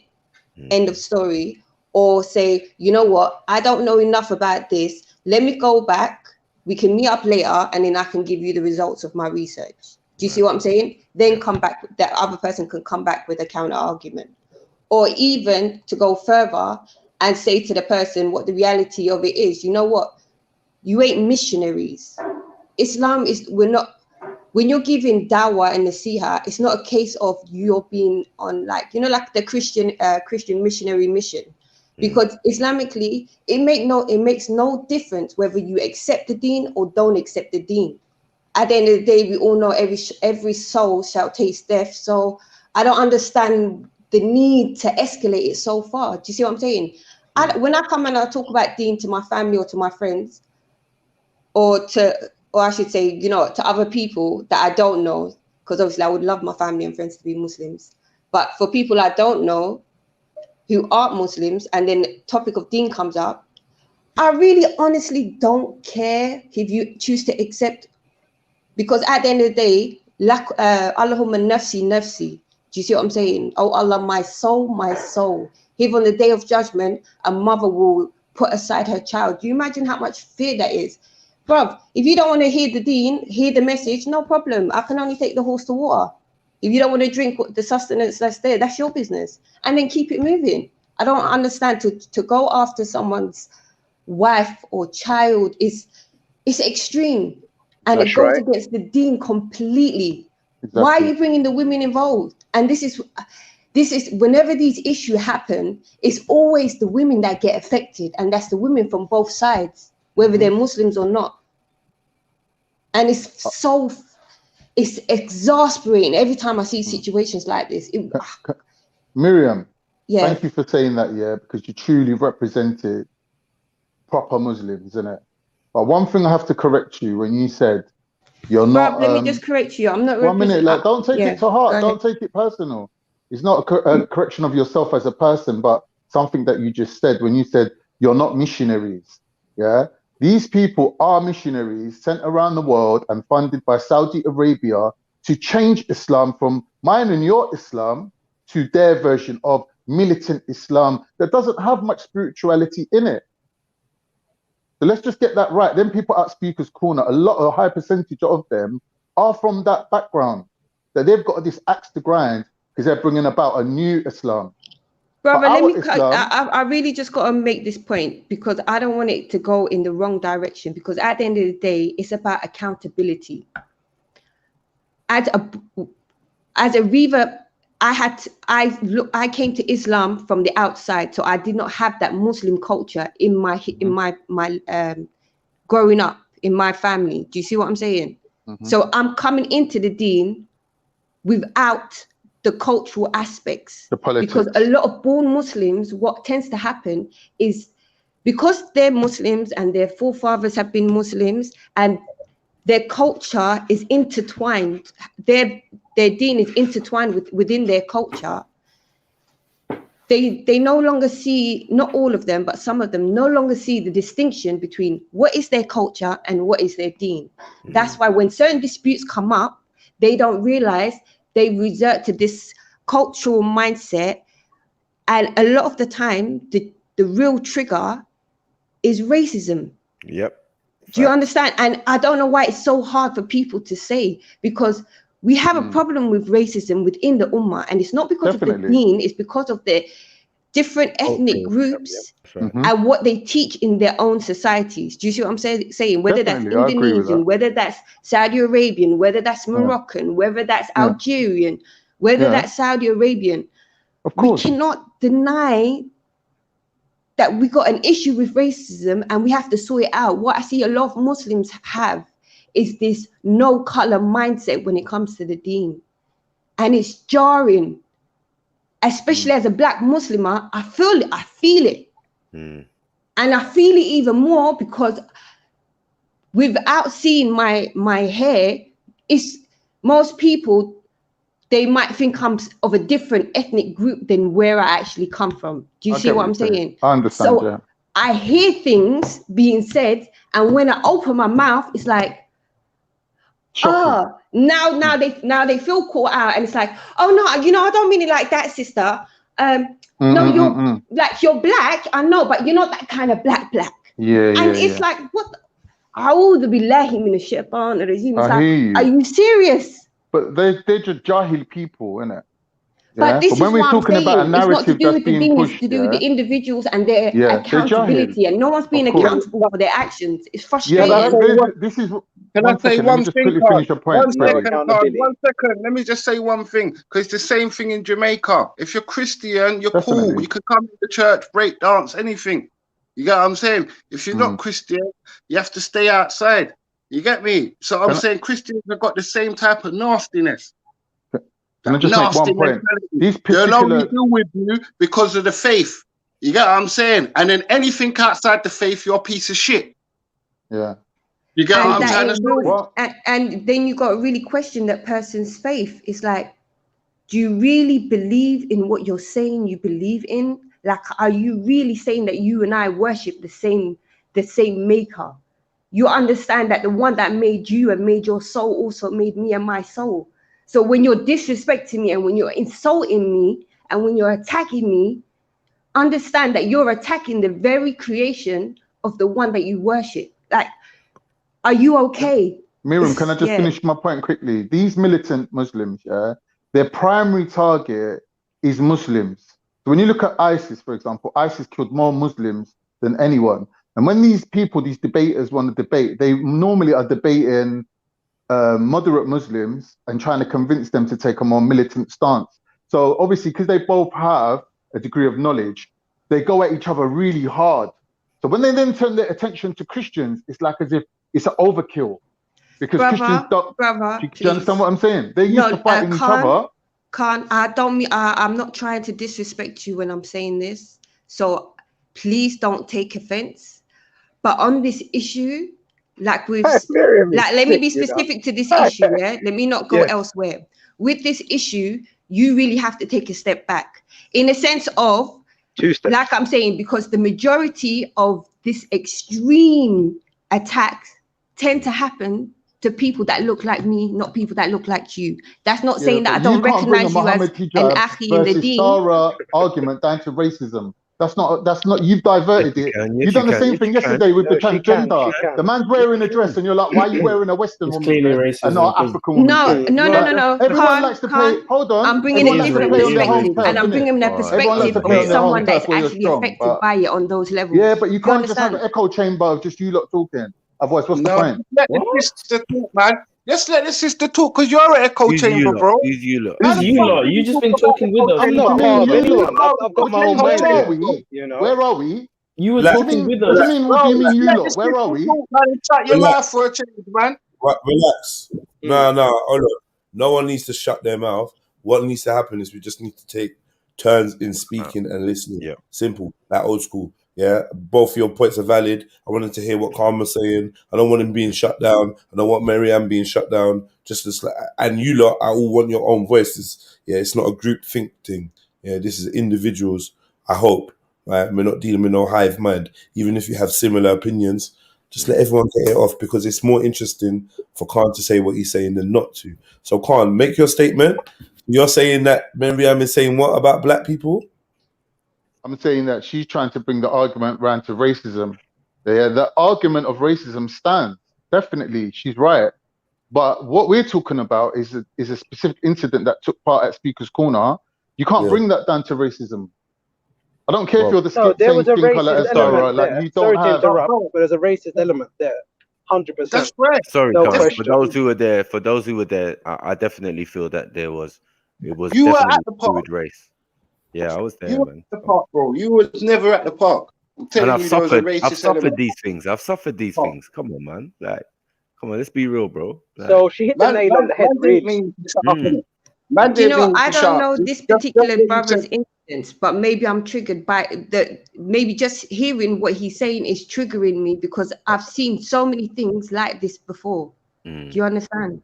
end of story. Or say, you know what, I don't know enough about this. Let me go back. We can meet up later, and then I can give you the results of my research. Do you see what I'm saying? Then come back, that other person can come back with a counter argument. Or even to go further and say to the person what the reality of it is. You know what? You ain't missionaries. Islam is, we're not, when you're giving dawah and nasiha, it's not a case of you're being on like, you know, like the Christian missionary mission. Because Islamically, it makes no difference whether you accept the deen or don't accept the deen. At the end of the day, we all know every soul shall taste death. So I don't understand the need to escalate it so far. Do you see what I'm saying? When I come and I talk about deen to my family or to my friends, or I should say, you know, to other people that I don't know, because obviously I would love my family and friends to be Muslims. But for people I don't know who aren't Muslims, and then the topic of deen comes up, I really honestly don't care if you choose to accept, because at the end of the day, Allahumma nafsi nafsi. Do you see what I'm saying? Oh Allah, my soul, my soul. If on the day of judgment, a mother will put aside her child. Do you imagine how much fear that is? Bruv, if you don't want to hear the deen, hear the message, no problem. I can only take the horse to water. If you don't want to drink the sustenance that's there, that's your business. And then keep it moving. I don't understand to go after someone's wife or child it's extreme. And That's it goes right. against the deen completely. Exactly. Why are you bringing the women involved? And this is whenever these issues happen, it's always the women that get affected. And that's the women from both sides, whether they're Muslims or not. And it's exasperating every time I see situations like this. Miriam, yeah. Thank you for saying that, because you truly represented proper Muslims, innit? But one thing I have to correct you when you said you're not. Let me just correct you. I'm not. 1 minute, don't take it to heart. Don't take it personal. It's not a correction of yourself as a person, but something that you just said when you said you're not missionaries. Yeah, these people are missionaries sent around the world and funded by Saudi Arabia to change Islam from mine and your Islam to their version of militant Islam that doesn't have much spirituality in it. So let's just get that right. Then people at Speaker's Corner, a high percentage of them are from that background, that they've got this axe to grind because they're bringing about a new Islam. Brother, I really just got to make this point because I don't want it to go in the wrong direction, because at the end of the day, it's about accountability. As a reaver, I came to Islam from the outside, so I did not have that Muslim culture in my growing up in my family. Do you see what I'm saying? So I'm coming into the deen without the cultural aspects, the politics. Because a lot of born Muslims, what tends to happen is because they're Muslims and their forefathers have been Muslims and their culture is intertwined, their deen is intertwined within their culture. They no longer see, not all of them, but some of them no longer see the distinction between what is their culture and what is their deen. That's why when certain disputes come up, they don't realize they resort to this cultural mindset. And a lot of the time, the real trigger is racism. Yep. Do you understand? And I don't know why it's so hard for people to say, because we have a problem with racism within the Ummah. And it's not because of the deen, it's because of the different ethnic groups and what they teach in their own societies. Do you see what I'm saying? Whether that's Indonesian, whether that's Saudi Arabian, whether that's Moroccan, whether that's Algerian, whether that's Saudi Arabian. Of course. We cannot deny that we got an issue with racism and we have to sort it out. What I see a lot of Muslims have is this no color mindset when it comes to the deen. And it's jarring, especially as a black Muslimah. I feel it. And I feel it even more because without seeing my hair, it's most people, they might think I'm of a different ethnic group than where I actually come from. Do you see what I'm saying? I understand. So I hear things being said, and when I open my mouth, it's like, now they feel caught out, and it's like, oh no, I don't mean it like that, sister. No, you're black, I know, but you're not that kind of black. And it's like, what? A'udhu billahi minash shaitanir rajim. Are you serious? But they're just jahil people, innit? But this when is we're what I'm talking about a saying. It's not to narrative do that's with the being thing. It's pushed, to do with the individuals and their they're accountability, jahil. and no one's being Of course. accountable for their actions. It's Yeah, frustrating. but this is. Can I say one thing, quickly Carl? finish your point. 1 second, Carl. 1 second. Let me just say one thing, because it's the same thing in Jamaica. If you're Christian, you're cool. You can come to the church, break dance, anything. You get what I'm saying? If you're not Christian, you have to stay outside. You get me? So I'm saying Christians have got the same type of nastiness. Can I just make one point? They'll only deal with you because of the faith. You get what I'm saying? And then anything outside the faith, you're a piece of shit. Yeah. You get what I'm trying to say? And then you got to really question that person's faith. It's like, do you really believe in what you're saying you believe in? Like, are you really saying that you and I worship the same maker? You understand that the one that made you and made your soul also made me and my soul. So when you're disrespecting me and when you're insulting me and when you're attacking me, understand that you're attacking the very creation of the one that you worship. Like, are you okay? Miriam, can I just finish my point quickly? These militant Muslims, their primary target is Muslims. So when you look at ISIS, for example, ISIS killed more Muslims than anyone. And when these people, these debaters want to debate, they normally are debating moderate Muslims and trying to convince them to take a more militant stance. So obviously, because they both have a degree of knowledge, they go at each other really hard. So when they then turn their attention to Christians, it's like as if it's an overkill. Because Christians don't... Do you understand what I'm saying? They're used to fighting each other. I'm not trying to disrespect you when I'm saying this. So please don't take offense. But on this issue, let me be specific to this issue, yeah? Let me not go elsewhere. With this issue, you really have to take a step back. In a sense of, like I'm saying, because the majority of this extreme attacks tend to happen to people that look like me, not people that look like you. That's not saying that I don't recognize you as an akhi in the deen. Argument down to racism. That's not, you've diverted it. You've done the same thing yesterday with the transgender. The man's wearing a dress and you're like, why are you wearing a Western woman's dress and not African woman's dress? No. Everyone likes to play, hold on. I'm bringing a different perspective, and I'm bringing a perspective of someone that's actually affected by it on those levels. Yeah, but you can't just have an echo chamber of just you lot talking. Otherwise, what's the point? Let the sister talk, man. Just let the sister talk, because you're an echo chamber, bro. Who's you lot? You just been talking with us. I'm not part of anyone. I've got my own mind. Where are we? You were talking with us. What do you mean you lot? Where are we? Shut your mouth for a change, man. Right, relax. No. Oh, look. No one needs to shut their mouth. What needs to happen is we just need to take turns in speaking and listening. Yeah. Simple. Like old school. Yeah. Both your points are valid. I wanted to hear what Karma's saying. I don't want him being shut down. I don't want Marianne being shut down. And you lot, I all want your own voices. Yeah. It's not a group think thing. Yeah. This is individuals. I hope. Right? We're not dealing with no hive mind. Even if you have similar opinions, just let everyone get it off, because it's more interesting for Khan to say what he's saying than not to. So Khan, make your statement. You're saying that Miriam is saying what about black people? I'm saying that she's trying to bring the argument around to racism. Yeah, the argument of racism stands. Definitely, she's right. But what we're talking about is a specific incident that took part at Speaker's Corner. You can't bring that down to racism. I don't care if you're the there was a racist element like there. you don't Sorry to interrupt, but there's a racist element there. 100%. That's right. Sorry, no Carl, question. for those who were there, I definitely feel that it was You definitely were at the to do park. with race. Yeah, I was there, You were man. at the park, bro. You was never at the park. I'm telling And you, there was a racist I've suffered element. these things. I've suffered these things. Come on, man. Like, come on, let's be real, bro. Like, So she hit the nail on the head, really. You know, I don't know this particular brother's instance, but maybe I'm triggered by maybe just hearing what he's saying is triggering me, because I've seen so many things like this before. Do you understand?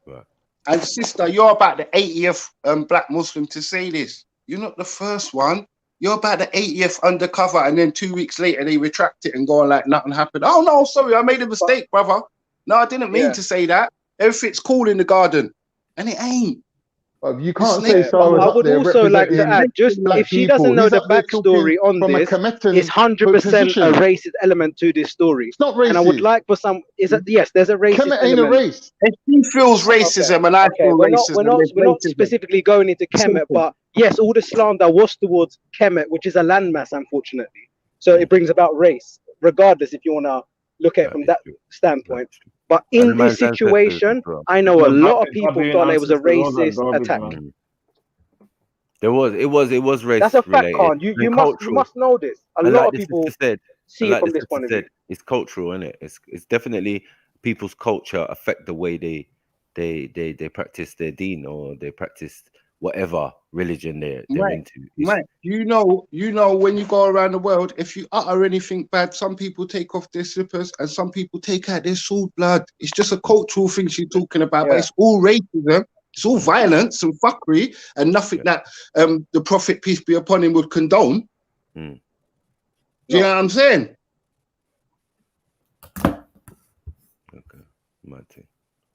Right. And sister, you're about the 80th black Muslim to say this. You're not the first one. You're about the 80th undercover, and then 2 weeks later they retract it and go on like nothing happened. Oh no, sorry, I made a mistake, brother. No, I didn't mean to say that. Everything's cool in the garden, and it ain't. You can't say so. I would also like to add, just if she doesn't know the backstory on this, it's 100% a racist element to this story. It's not racist. And I would like for some, yes, there's a racist element. Ain't a race. If she feels racism and I feel racism, we're not specifically going into Kemet, but yes, all the slander was towards Kemet, which is a landmass, unfortunately. So it brings about race, regardless if you want to look at it from that standpoint. But in this situation, I know a lot of people thought it was a racist attack. It was race. That's a fact, related. Khan. You must know this. A lot of people see it from this point of view. It's cultural, isn't it? It's definitely people's culture affect the way they practice their deen, or they practice whatever religion they're into. Mate, you know, when you go around the world, if you utter anything bad, some people take off their slippers and some people take out their sword blood. It's just a cultural thing she's talking about, but it's all racism. It's all violence and fuckery and nothing that the Prophet, peace be upon him, would condone. Do you know what I'm saying?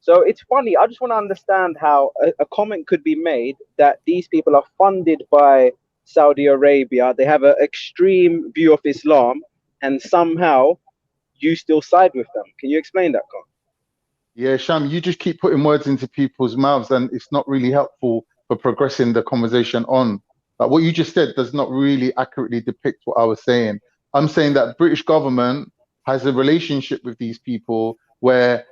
So it's funny. I just want to understand how a comment could be made that these people are funded by Saudi Arabia. They have an extreme view of Islam, and somehow you still side with them. Can you explain that, Khan? Yeah, Sham, you just keep putting words into people's mouths, and it's not really helpful for progressing the conversation on. Like what you just said does not really accurately depict what I was saying. I'm saying that the British government has a relationship with these people where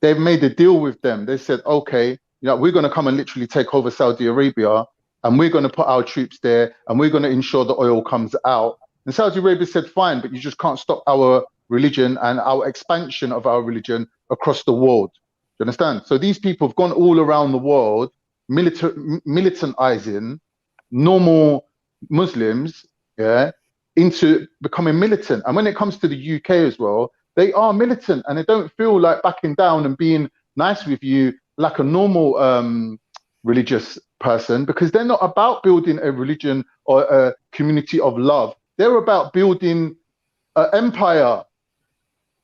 they've made a deal with them. They said, okay, we're going to come and literally take over Saudi Arabia, and we're going to put our troops there, and we're going to ensure the oil comes out. And Saudi Arabia said, fine, but you just can't stop our religion and our expansion of our religion across the world. Do you understand? So these people have gone all around the world, militantizing normal Muslims, into becoming militant. And when it comes to the UK as well, they are militant, and they don't feel like backing down and being nice with you like a normal religious person, because they're not about building a religion or a community of love. They're about building an empire.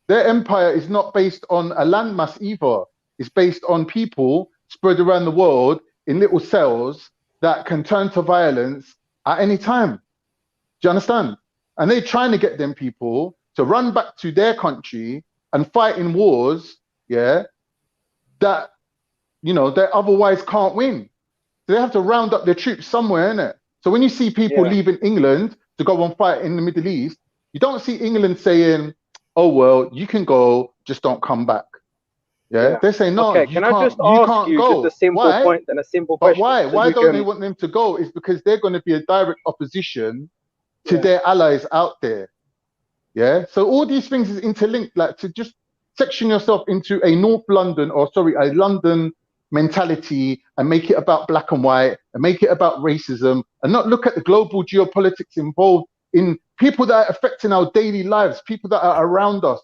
Their empire is not based on a landmass either. It's based on people spread around the world in little cells that can turn to violence at any time. Do you understand? And they're trying to get them people to run back to their country and fight in wars, that, they otherwise can't win. So they have to round up their troops somewhere, innit? So when you see people leaving England to go and fight in the Middle East, you don't see England saying, oh, well, you can go, just don't come back. They say, no, okay, you can't go. Just a simple point and a simple question? But why don't they want them to go? It's because they're going to be a direct opposition to their allies out there. So all these things is interlinked, like to just section yourself into a a London mentality and make it about black and white and make it about racism and not look at the global geopolitics involved in people that are affecting our daily lives, people that are around us.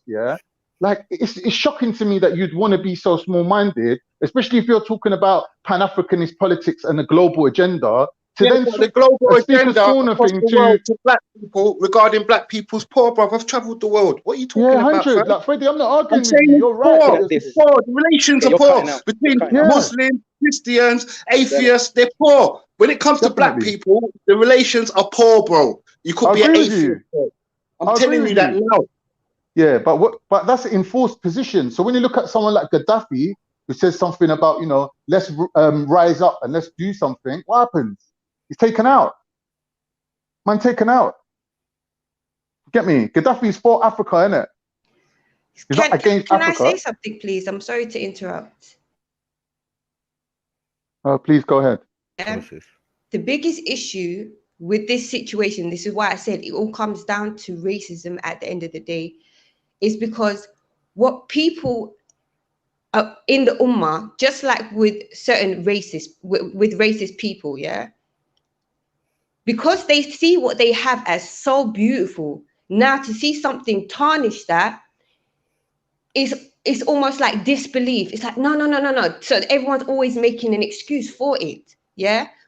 Like it's shocking to me that you'd want to be so small-minded, especially if you're talking about Pan-Africanist politics and the global agenda. The global agenda across the world to black people regarding black people's poor, bro. I've travelled the world. What are you talking about? 100. Like Freddie, I'm not arguing with you. You're right. It's poor. The relations are poor between Muslims, Christians, atheists. They're poor. When it comes to black people, the relations are poor, bro. You could be an atheist. I'm telling you that now. Yeah, but that's an enforced position. So when you look at someone like Gaddafi, who says something about, let's rise up and let's do something, what happens? He's taken out. Man, taken out. Get me? Gaddafi's for Africa, innit? He's not against Africa. Can I say something, please? I'm sorry to interrupt. Please go ahead. The biggest issue with this situation, this is why I said it all comes down to racism at the end of the day, is because what people in the Ummah, just like with certain racists, with racist people, because they see what they have as so beautiful, now to see something tarnish that is almost like disbelief. It's like, no. So everyone's always making an excuse for it,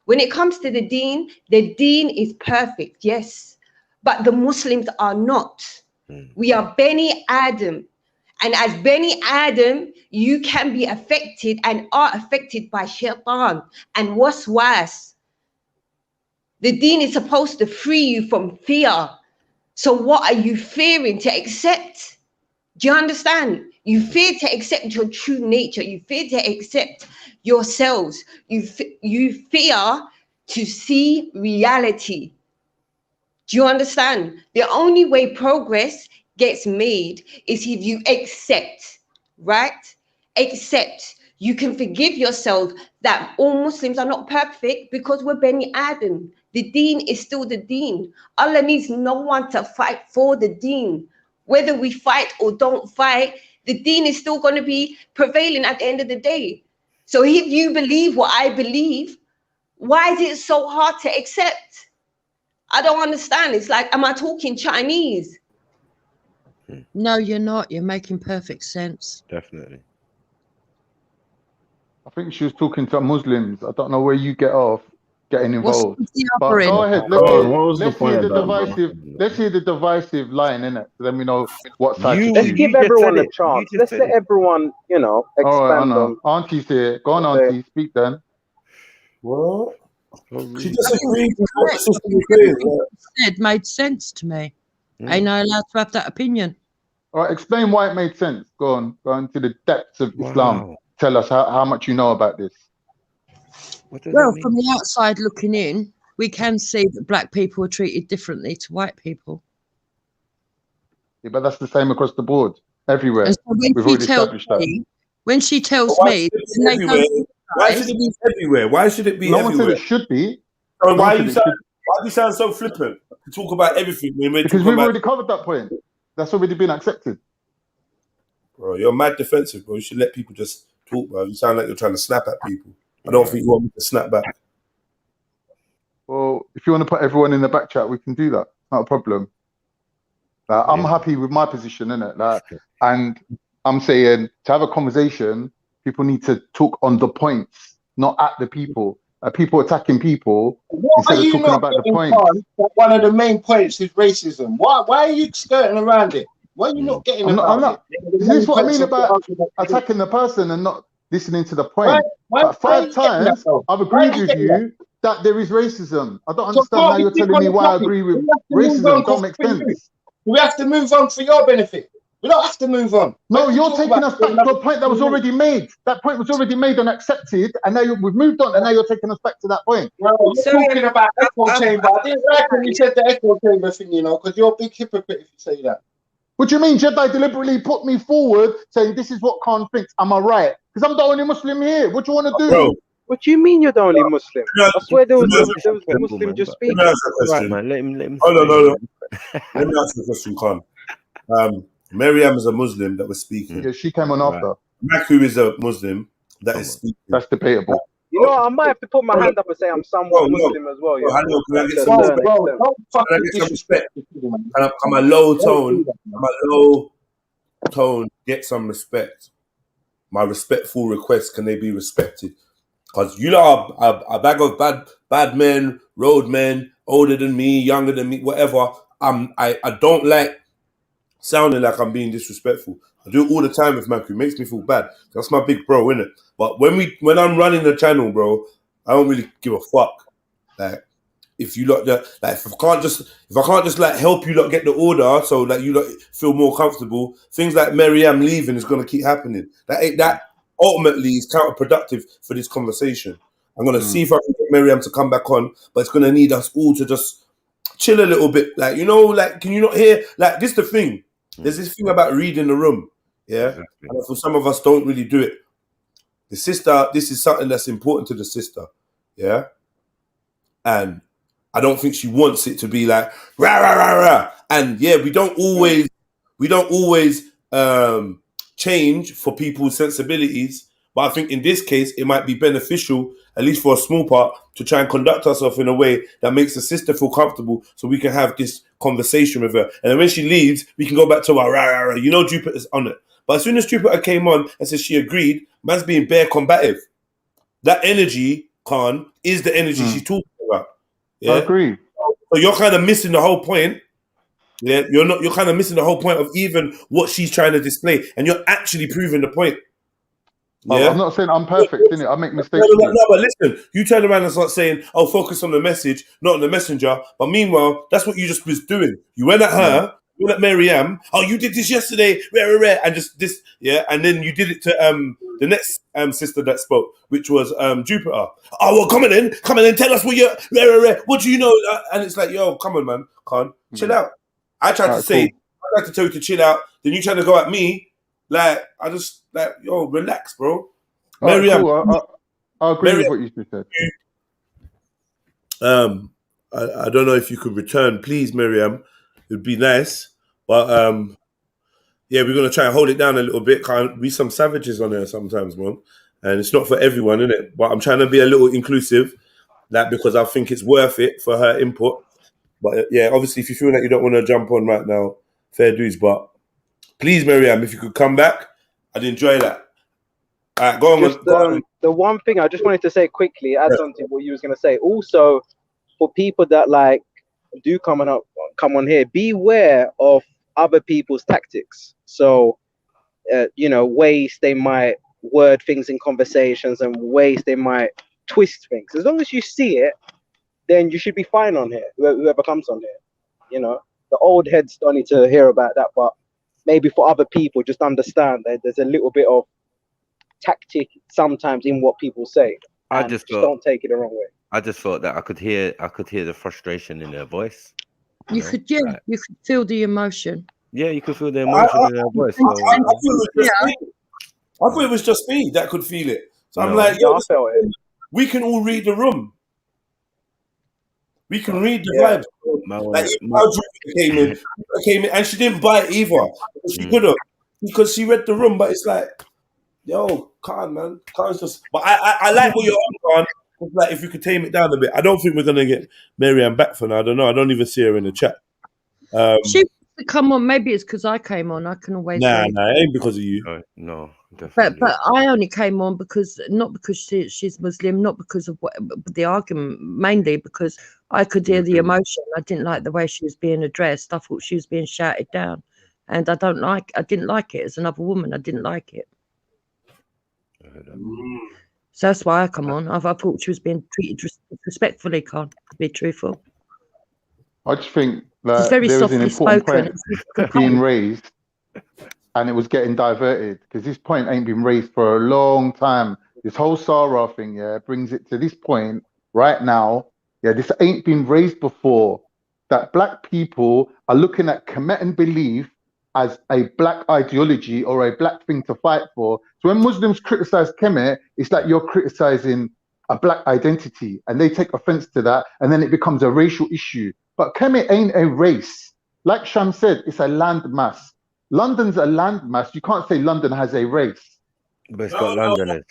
When it comes to the deen is perfect, yes, but the Muslims are not. We are Bani Adam. And as Bani Adam, you can be affected and are affected by shaitan. And what's worse, the deen is supposed to free you from fear. So what are you fearing to accept? Do you understand? You fear to accept your true nature. You fear to accept yourselves. You fear to see reality. Do you understand? The only way progress gets made is if you accept, right? Accept. You can forgive yourself that all Muslims are not perfect because we're Bani Adam. The deen is still the deen. Allah needs no one to fight for the deen. Whether we fight or don't fight, the deen is still going to be prevailing at the end of the day. So if you believe what I believe, why is it so hard to accept? I don't understand. It's like, am I talking Chinese? No, you're not. You're making perfect sense. Definitely. I think she was talking to Muslims. I don't know where you get off getting involved. But go ahead. Let's hear the divisive line, innit? So then we know what side to choose. Let's give everyone a chance. Let's let everyone, you know, expand on. Auntie's here. Go on, Auntie. Speak then. What? She disagreed with what the sister was saying. It made sense to me. Ain't I allowed to have that opinion? All right, explain why it made sense. Go on. Go into the depths of Islam. Tell us how much you know about this. Well, from the outside looking in, we can see that black people are treated differently to white people. Yeah, but that's the same across the board, everywhere. And so when she tells me, why should it be everywhere? Why should it be no everywhere? One said it should be. So why do you sound so flippant to talk about everything? Because we've already covered that point. That's already been accepted. Bro, you're mad defensive, bro. You should let people just talk, bro. You sound like you're trying to snap at people. I don't think you want me to snap back. Well, if you want to put everyone in the back chat, we can do that. Not a problem. I'm happy with my position, innit? And I'm saying to have a conversation, people need to talk on the points, not at the people. People attacking people instead of talking about the points. One of the main points is racism. Why are you skirting around it? Why are you not getting about it? This is what I mean about attacking the person and not listening to the point. But 5 times I've agreed with you that there is racism. I don't understand how you're telling me why I agree with racism. Don't make sense. We have to move on for your benefit. We don't have to move on. No, you're taking us back to a point that was already made. That point was already made and accepted, and now we've moved on, and now you're taking us back to that point. Well, you're talking about echo chamber. I didn't like when you said the echo chamber thing, you know, because you're a big hypocrite if you say that. What do you mean? Jedi deliberately put me forward saying this is what Khan thinks. Am I right? Because I'm the only Muslim here. What do you want to do? Bro. What do you mean you're the only Muslim? I swear there was a Muslim just speaking. Right, man. Let him. Oh, no. Let me ask you a question, Khan. Maryam is a Muslim that was speaking. Yeah, she came on after. Maku is a Muslim that is speaking. That's debatable. You know, I might have to put my hand up and say I'm somewhat Muslim as well. Can I get some respect? I'm a low tone. Get some respect. My respectful request, can they be respected? Because you lot are a bag of bad men, road men, older than me, younger than me, whatever. I don't like sounding like I'm being disrespectful. I do it all the time with Maku. It makes me feel bad. That's my big bro, innit? But when I'm running the channel, bro, I don't really give a fuck. Like, if you lot if I can't just like help you lot get the order so that you lot feel more comfortable, things like Maryam leaving is gonna keep happening. That ultimately is counterproductive for this conversation. I'm gonna see if I can get Maryam to come back on, but it's gonna need us all to just chill a little bit. Like, you know, like, can you not hear? Like, this is the thing. There's this thing about reading the room, yeah? Exactly. And for some of us don't really do it. The sister, this is something that's important to the sister, yeah? And I don't think she wants it to be like, rah, rah, rah, rah. And yeah, we don't always change for people's sensibilities, but I think in this case, it might be beneficial, at least for a small part, to try and conduct ourselves in a way that makes the sister feel comfortable so we can have this conversation with her. And then when she leaves, we can go back to our rah, rah, rah. You know Jupiter's on it. But as soon as Jupiter came on and said she agreed, man's being bare combative. That energy, Khan, is the energy she's talking about. Yeah? I agree. So you're kind of missing the whole point. Yeah, you're kind of missing the whole point of even what she's trying to display. And you're actually proving the point. Yeah? I'm not saying I'm perfect, innit? I make mistakes. No, but listen, you turn around and start saying, "Oh, focus on the message, not on the messenger." But meanwhile, that's what you just was doing. You went at her You're like Miriam. Oh, you did this yesterday, rare, and just this, yeah. And then you did it to the next sister that spoke, which was Jupiter. Oh, well, come on in, tell us what you're rare. What do you know? And it's like, yo, come on, man, chill out. I tried to say, I tried to tell you to chill out. Then you trying to go at me, like I just like, yo, relax, bro. Miriam, I agree with what you just said. I don't know if you could return, please, Miriam. It'd be nice, but yeah, we're gonna try and hold it down a little bit. Can't be some savages on there sometimes, man, and it's not for everyone, innit? But I'm trying to be a little inclusive, like because I think it's worth it for her input. But yeah, obviously, if you feel like you don't want to jump on right now, fair dues. But please, Miriam, if you could come back, I'd enjoy that. All right, go on. The one thing I just wanted to say quickly, add on to what you was gonna say. Also, for people that like do come on here, beware of other people's tactics. So, ways they might word things in conversations and ways they might twist things. As long as you see it, then you should be fine on here. Whoever comes on here, the old heads don't need to hear about that. But maybe for other people, just understand that there's a little bit of tactic sometimes in what people say. I just don't take it the wrong way. I just thought that I could hear the frustration in her voice. You could feel the emotion. Yeah, you could feel the emotion in her voice. I thought it was just me that could feel it. So I'm like, yo, we can all read the room. We can read the vibes. Like Jupiter came in, and she didn't bite either. She could have, because she read the room. But it's like, yo, Khan, man, Khan's just. But I like what you're on, Khan. Like, if you could tame it down a bit. I don't think we're gonna get Miriam back for now. I don't know. I don't even see her in the chat. She come on. Maybe it's because I came on. I can always. Nah, it ain't because of you. No, definitely. But I only came on not because she's Muslim, not because of the argument, mainly because I could hear the emotion. I didn't like the way she was being addressed. I thought she was being shouted down, and I didn't like it as another woman. I didn't like it. So that's why I come on. I thought she was being treated respectfully, to be truthful. I just think that there was an important point being raised and it was getting diverted because this point ain't been raised for a long time. This whole Sarah thing, brings it to this point right now. Yeah, this ain't been raised before, that black people are looking at Kemet and belief as a black ideology or a black thing to fight for. So when Muslims criticize Kemet, it's like you're criticizing a black identity and they take offense to that and then it becomes a racial issue. But Kemet ain't a race. Like Sham said, it's a land mass. London's a land mass. You can't say London has a race. But it's got Londoners.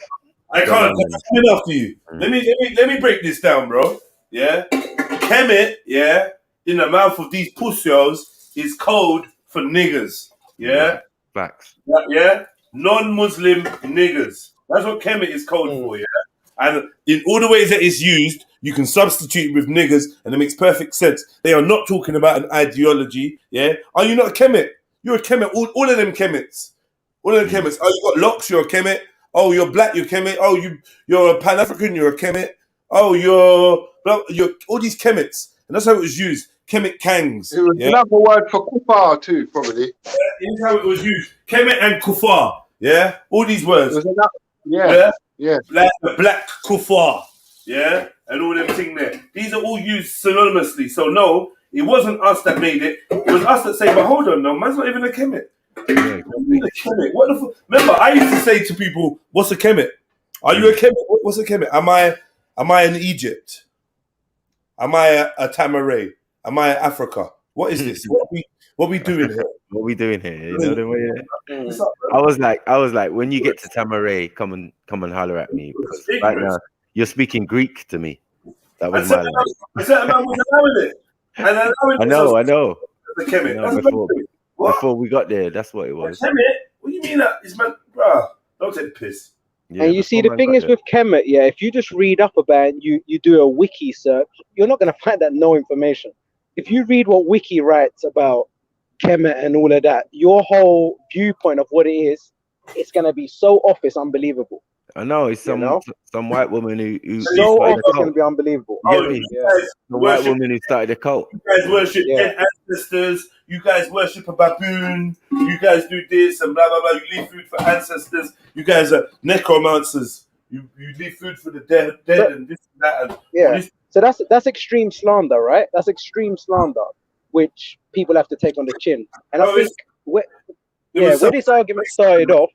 I can't come after you. Let me break this down, bro. Yeah? Kemet, in the mouth of these pussios is code for niggers. Yeah? Facts. Yeah? Non-Muslim niggers. That's what Kemet is code for, yeah? And in all the ways that it's used, you can substitute it with niggers, and it makes perfect sense. They are not talking about an ideology, yeah? Are you not a Kemet? You're a Kemet. All of them Kemets. All of them Kemets. Oh, you got locks, you're a Kemet. Oh, you're black, you're a Kemet. Oh, you're a Pan-African, you're a Kemet. Oh, you're all these Kemets. And that's how it was used. Kemet Kangs. It was another word for Kufar too, probably. Here's how it was used. Kemet and Kufar. Yeah? All these words. Yeah. Like the black Kufar. Yeah? And all them things there. These are all used synonymously. So no, it wasn't us that made it. It was us that say, but hold on, no, man's not even a Kemet. What the Remember, I used to say to people, what's a Kemet? Are you a Kemet? What's a Kemet? Am I in Egypt? Am I a Tamaray? Am I Africa? What is this? What we doing here? What we doing here? You know the way. I was like, when you get to Tamaray, come and holler at me because right now you're speaking Greek to me. That was my line. I said I was allowing it. I know. The Kemet. Before we got there, that's what it was. Kemet? What do you mean that? It's man, bruh. Don't take the piss. Yeah, and you see, the thing is with Kemet, if you just read up about it, you do a wiki search, you're not going to find that no information. If you read what wiki writes about Kemet and all of that, your whole viewpoint of what it is, it's going to be so off, it's unbelievable. I know it's some white woman who So started it's the going to cult. be unbelievable. You get me? The white woman who started the cult. You guys worship dead ancestors. You guys worship a baboon. You guys do this and blah blah blah. You leave food for ancestors. You guys are necromancers. You leave food for the dead and this and that. And So that's extreme slander, right? That's extreme slander, which people have to take on the chin. And I think where this argument started off,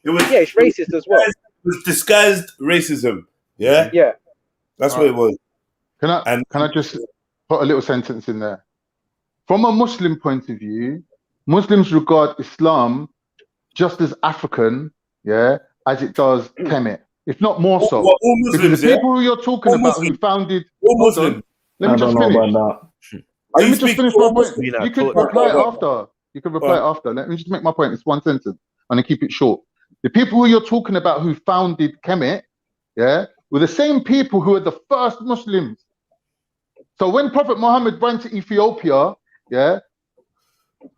it's racist as well. It was disguised racism. Yeah. Yeah. That's what it was. Can I just put a little sentence in there? From a Muslim point of view, Muslims regard Islam just as African, as it does Kemet, if not more so. All Muslims, because the people you're talking about who founded Muslim. Let me just finish. Let me just finish my point. You can reply after. You can reply after. Let me just make my point. It's one sentence, and I keep it short. The people who you're talking about who founded Kemet, were the same people who were the first Muslims. So when Prophet Muhammad went to Ethiopia,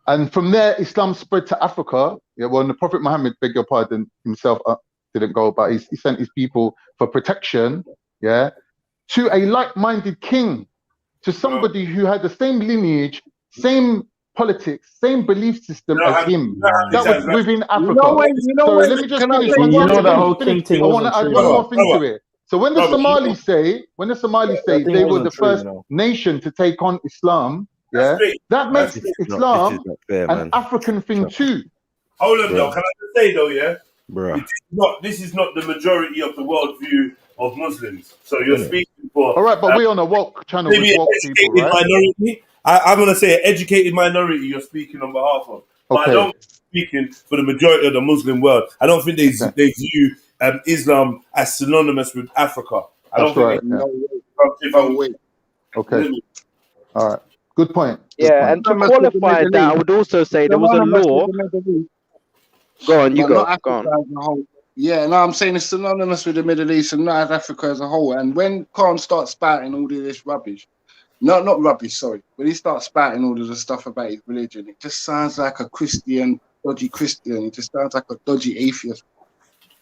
and from there Islam spread to Africa, well, the Prophet Muhammad, beg your pardon, himself didn't go, but he sent his people for protection, to a like-minded king, to somebody who had the same lineage, same politics, same belief system as him. That was within Africa. Let me just finish. I want to add one more thing to it. So when the Somalis say, they were the first nation to take on Islam, that makes Islam an African thing too. Hold on, though. Can I just say though, this is not the majority of the world view of Muslims. So you're speaking for. All right, but we're on a woke channel with woke people, right? Minority. I'm gonna say an educated minority. You're speaking on behalf of, but I don't speaking for the majority of the Muslim world. I don't think they view Islam as synonymous with Africa. I don't think. Okay. All right. Good point. And to qualify that, I would also say there was a law. Go on, go on. Yeah, no, I'm saying it's synonymous with the Middle East and not Africa as a whole. And when Khan starts spouting all of this rubbish, not rubbish, sorry, when he starts spouting all of the stuff about his religion, it just sounds like a dodgy Christian. It just sounds like a dodgy atheist.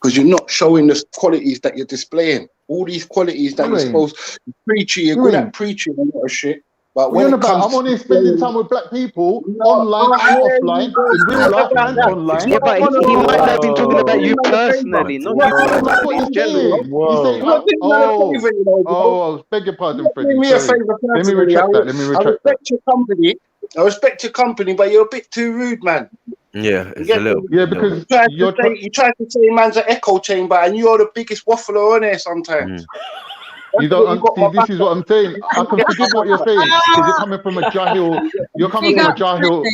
Because you're not showing the qualities that you're displaying. All these qualities that you're supposed to preach, you're good at preaching a lot of shit. But when it comes I'm only spending time with black people, online and offline, in real life and online. Yeah, but he might have been talking about you personally, not you personally in general. Beg your pardon, Freddie. Do me a favor, let me retract that. I respect your company. I respect your company, but you're a bit too rude, man. Yeah, it's a little. Yeah, because you tried to say man's an echo chamber, and you're the biggest waffler on there sometimes. You don't see, this is what I'm saying. I can forgive what you're saying because you're coming from a jahil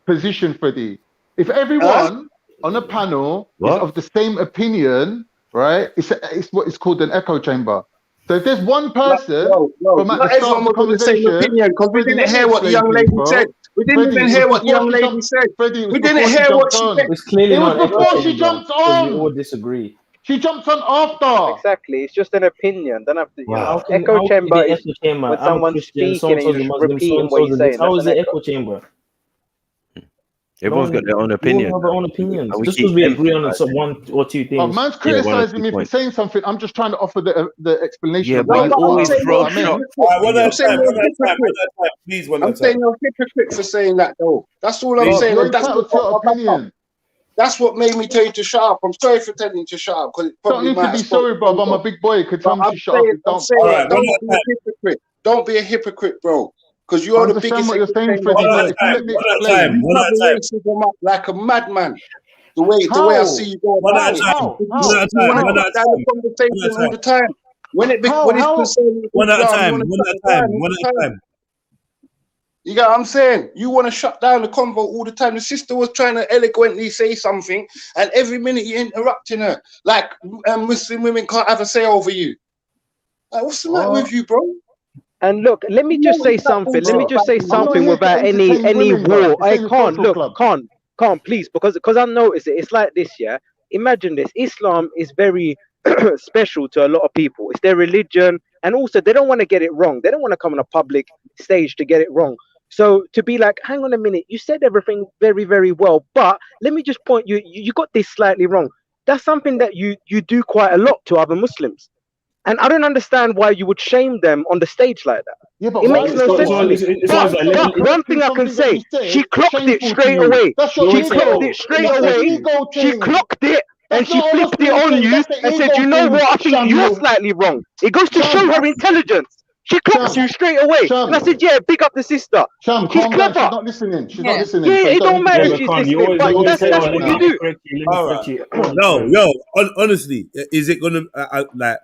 position, Freddie. If everyone on a panel is of the same opinion, right? It's what is called an echo chamber. So if there's one person from at the start of the conversation, because we didn't hear what the young lady said. We didn't even hear what the young lady said. We didn't hear what she said. It's clearly not before she jumped on. We all disagree. She jumps on after. Exactly, it's just an opinion. Don't have to. Echo chamber is when someone's speaking and you just repeat what you're saying. How is it echo chamber? Everyone's got their own opinion. Everyone have their own opinions. Just because we agree on one or two things. Oh, man's criticizing me for saying something. I'm just trying to offer the explanation. Yeah, but always throw shots. Please, I'm saying you're a hypocrite for saying that, though. That's all I'm saying. That's what made me tell you to shut up. I'm sorry for telling you to shut up. Don't need to be sorry, bro. I'm a big boy. You could tell me to shut up. Don't be a hypocrite. Don't be a hypocrite, bro. Because you're the biggest. What you're saying, Freddie. Like a madman. The way I see you go about it. You want to put down the conversation all the time. When it's concerning one at a time. You get what I'm saying? You want to shut down the convo all the time. The sister was trying to eloquently say something, and every minute you're interrupting her. Like Muslim women can't have a say over you. Like, what's the matter with you, bro? And look, let me just say something. Let me just say something without any war. I can't look, can't please, because I notice it. It's like this, yeah. Imagine this. Islam is very special to a lot of people. It's their religion, and also they don't want to get it wrong. They don't want to come on a public stage to get it wrong. So to be like, hang on a minute, you said everything very, very well, but let me just point you got this slightly wrong. that's something that you do quite a lot to other Muslims. And I don't understand why you would shame them on the stage like that. Yeah, but it makes no sense to me. But one thing I can say, she clocked it straight away. She clocked it straight away. She clocked it and she flipped it on you and said, you know what, I think you're slightly wrong. It goes to show her intelligence. She clocks you straight away. And I said, yeah, big up the sister. Sham, She's calm clever. down. She's not listening. She's not listening. Yeah, So it don't matter if she's Khan, listening, but that's what you do. All right. Yo, honestly, is it gonna like?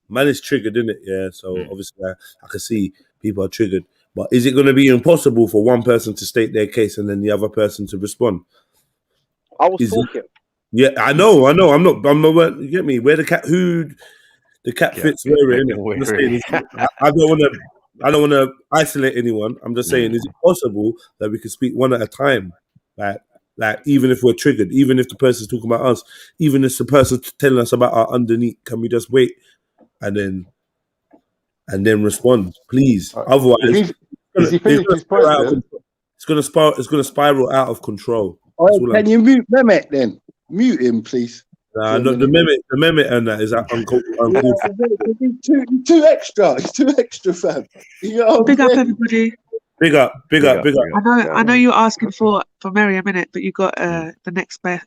Man is triggered, isn't it? Yeah. So obviously, I can see people are triggered. But is it going to be impossible for one person to state their case and then the other person to respond? I was talking. Yeah, I know. I'm not. You get me? Where the cat? Who? The cat fits where it, innit? I don't want to isolate anyone. I'm just saying, is it possible that we can speak one at a time? Like even if we're triggered, even if the person's talking about us, even if the person's telling us about our underneath, can we just wait and then respond, please? Otherwise, it's gonna spiral out of control. Can you mute Mehmet then? Mute him, please. No, the Mehmet and that is uncalled. Too extra. It's too extra, fam. Big up, everybody. Big up. I know you're asking for Mary a minute, but you got the next best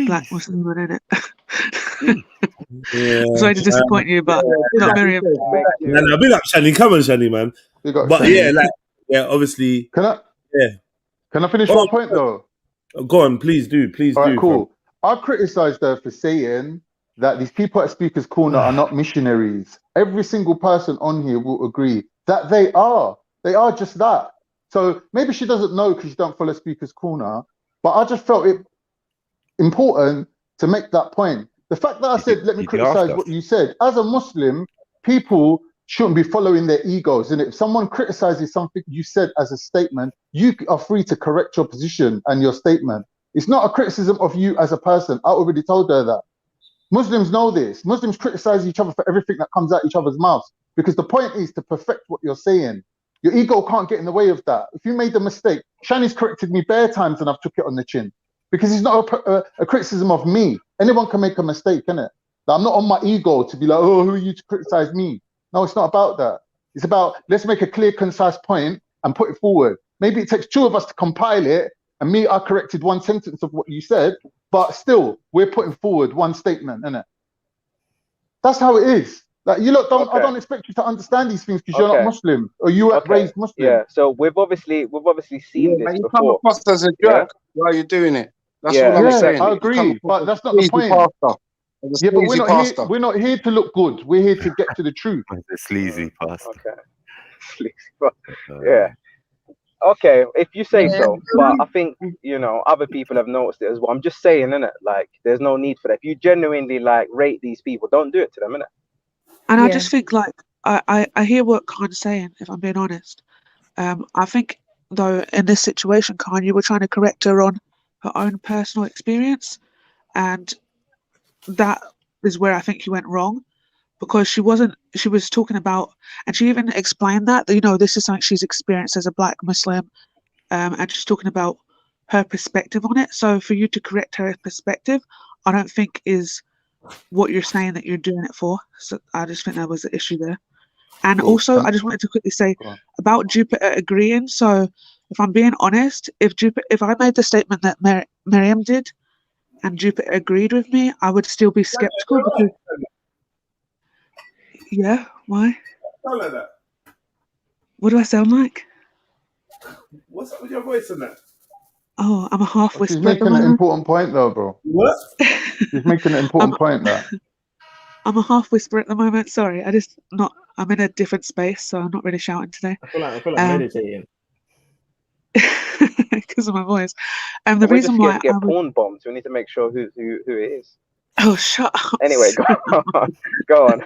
black Muslim one in it. Yeah. Sorry to disappoint you, but not Miriam. No, big up Shani. Come on, Shani, man. But Shani. Obviously. Can I finish my point though? Go on, please do. All right, cool. I criticised her for saying that these people at Speaker's Corner are not missionaries. Every single person on here will agree that they are. They are just that. So maybe she doesn't know because she don't follow Speaker's Corner, but I just felt it important to make that point. The fact that I said, let me criticise what you said. As a Muslim, people shouldn't be following their egos. And if someone criticises something you said as a statement, you are free to correct your position and your statement. It's not a criticism of you as a person. I already told her that. Muslims know this. Muslims criticize each other for everything that comes out each other's mouths because the point is to perfect what you're saying. Your ego can't get in the way of that. If you made a mistake, Shani's corrected me bare times and I've took it on the chin because it's not a criticism of me. Anyone can make a mistake, innit? I'm not on my ego to be like, oh, who are you to criticize me? No, it's not about that. It's about, let's make a clear, concise point and put it forward. Maybe it takes two of us to compile it, and me, I corrected one sentence of what you said, but still, we're putting forward one statement, innit? That's how it is. Like, you lot don't, I don't expect you to understand these things because you're not Muslim, or you weren't raised Muslim. Yeah, so we've obviously seen this you before. come across as a jerk while you're doing it. That's what I'm saying. I agree, but that's not the point. Yeah, but we're not here to look good. We're here to get to the truth. The sleazy pastor. Yeah. Okay, if you say so, but I think, you know, other people have noticed it as well. I'm just saying, innit? Like, there's no need for that. If you genuinely, like, rate these people, don't do it to them, innit? And I just think, like, I hear what Khan's saying, if I'm being honest. I think, though, in this situation, Khan, you were trying to correct her on her own personal experience, and that is where I think you went wrong, because she was talking about, and she even explained that, you know, this is something she's experienced as a black Muslim, and she's talking about her perspective on it. So for you to correct her perspective, I don't think is what you're saying that you're doing it for. So I just think that was the issue there. And also, I just wanted to quickly say about Jupiter agreeing. So if I'm being honest, if I made the statement that Miriam did, and Jupiter agreed with me, I would still be skeptical because. Yeah, why? Sound like that. What do I sound like? What's up with your voice in that? Oh, I'm a half whisper. She's making an important point, though, bro. What? She's making an important point, though. I'm a half whisper at the moment. Sorry, I'm in a different space, so I'm not really shouting today. I feel like meditating. Because of my voice. The reason why get porn bombs, we need to make sure who it is. Oh, shut up. Anyway, go on.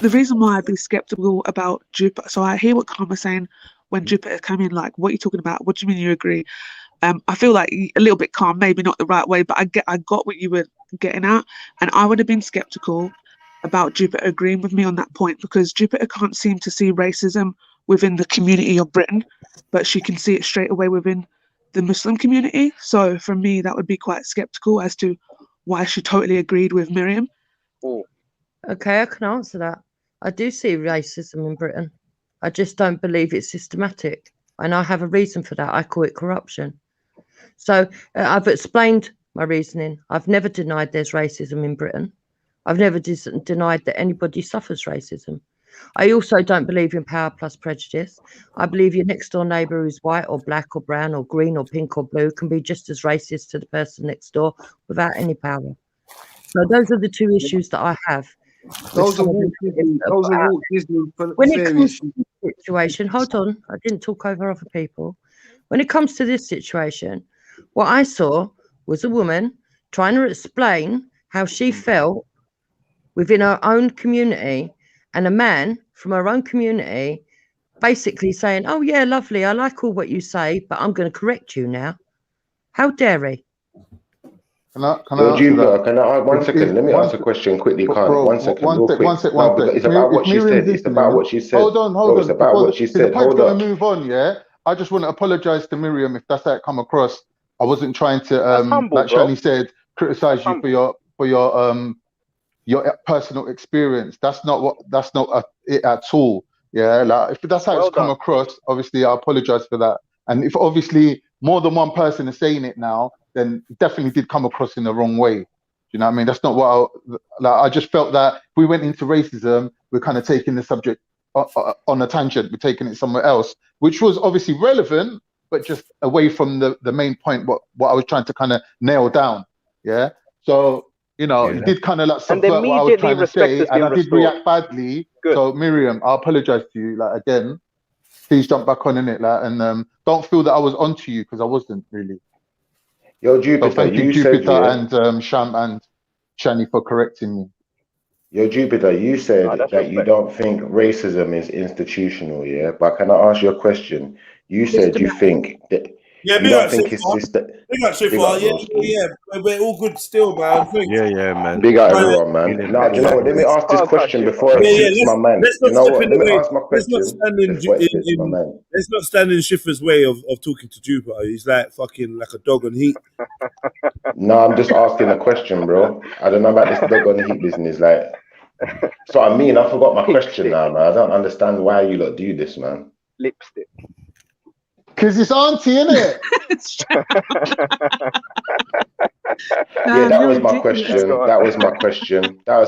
The reason why I'd be skeptical about Jupiter, so I hear what Khan was saying when Jupiter came in, like, what are you talking about? What do you mean you agree? I feel like a little bit calm, maybe not the right way, but I got what you were getting at, and I would have been skeptical about Jupiter agreeing with me on that point, because Jupiter can't seem to see racism within the community of Britain, but she can see it straight away within the Muslim community. So for me, that would be quite skeptical as to why she totally agreed with Miriam. Okay, I can answer that. I do see racism in Britain. I just don't believe it's systematic. And I have a reason for that. I call it corruption. So I've explained my reasoning. I've never denied there's racism in Britain. I've never denied that anybody suffers racism. I also don't believe in power plus prejudice. I believe your next door neighbour who's white or black or brown or green or pink or blue can be just as racist to the person next door without any power. So those are the two issues that I have. Those are Walt Disney. When it comes to this situation, hold on, I didn't talk over other people. When it comes to this situation, what I saw was a woman trying to explain how she felt within her own community, and a man from her own community basically saying, oh yeah, lovely, I like all what you say, but I'm going to correct you now. How dare he? Can I one second? Let me ask a question quickly, Khan. One second. It's about what she said. It's about what she said. Hold on. It's about what she said. Hold on. Move on, yeah? I just want to apologize to Miriam if that's how it come across. I wasn't trying to, like Shani said, criticize you for your personal experience. That's not it at all. Yeah, like if that's how it's come across, obviously I apologize for that. And if obviously more than one person is saying it now, then it definitely did come across in the wrong way. You know what I mean? That's not what I just felt that if we went into racism, we're kind of taking the subject on a tangent. We're taking it somewhere else, which was obviously relevant, but just away from the main point, what I was trying to kind of nail down. Yeah. So, you know, it did kind of like subvert what I was trying to say, and I did react badly. Good. So Miriam, I apologize to you. Like again, please jump back on in it, like, and don't feel that I was onto you because I wasn't really. Yo, Jupiter, so thank you, Jupiter, and Sham and Shani for correcting me. Yo, Jupiter, you said that you don't think racism is institutional, yeah? But can I ask you a question? You said you think that you don't think it's systematic. Yeah, we're all good still, man. Thanks. Yeah, man. Big up everyone, man. Now, do you know what? Let me ask this question before it slips my mind. You know what? Let me ask my question before it slips my mind. Let's not stand in Schiffer's way of talking to Jupiter. He's like fucking like a dog on heat. No, I'm just asking a question, bro. I don't know about this dog on heat business. Like, so I mean, I forgot my question now, man. I don't understand why you lot do this, man. Lipstick. Because it's auntie, innit? Yeah, that was my question. That was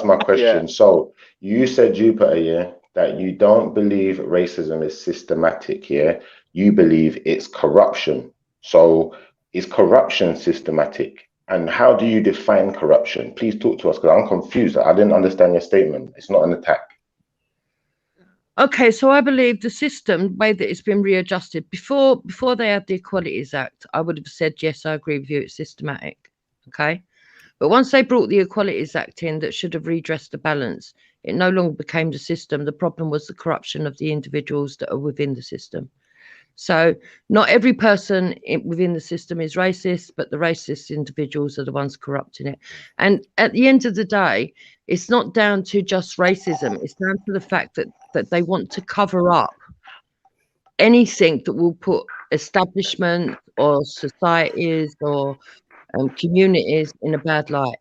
my question. Yeah. So you said, Jupiter, yeah, that you don't believe racism is systematic, yeah? You believe it's corruption. So is corruption systematic? And how do you define corruption? Please talk to us, because I'm confused. I didn't understand your statement. It's not an attack. Okay, so I believe the system, the way that it's been readjusted, before they had the Equalities Act, I would have said, yes, I agree with you, it's systematic, okay? But once they brought the Equalities Act in that should have redressed the balance, it no longer became the system. The problem was the corruption of the individuals that are within the system. So not every person within the system is racist, but the racist individuals are the ones corrupting it. And at the end of the day, it's not down to just racism. It's down to the fact that they want to cover up anything that will put establishment or societies or communities in a bad light.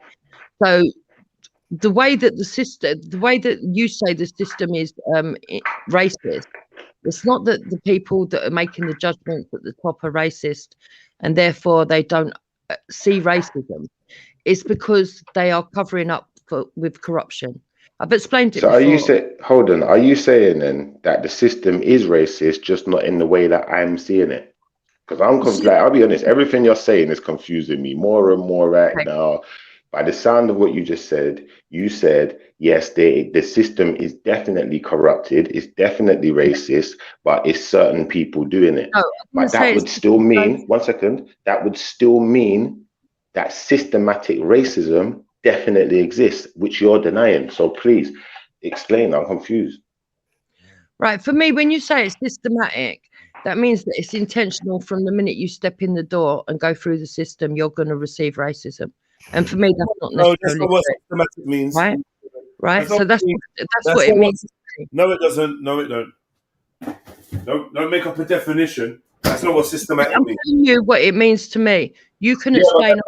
So the way that you say the system is racist, it's not that the people that are making the judgments at the top are racist and therefore they don't see racism. It's because they are covering up with corruption. I've explained it before. Are you saying then that the system is racist, just not in the way that I'm seeing it? Because I'll be honest, everything you're saying is confusing me more and more right now. By the sound of what you just said, you said, yes, the system is definitely corrupted, it's definitely racist, but it's certain people doing it. But that would still mean, one second, that would still mean that systematic racism definitely exists, which you're denying. So please explain, I'm confused. Right, for me, when you say it's systematic, that means that it's intentional. From the minute you step in the door and go through the system, you're going to receive racism. And for me, that's not necessarily that's not what systematic means. Right. So that's what it means. No, it doesn't. No, it don't. Don't make up a definition. That's not what systematic means. I'm telling you what it means to me. You can explain.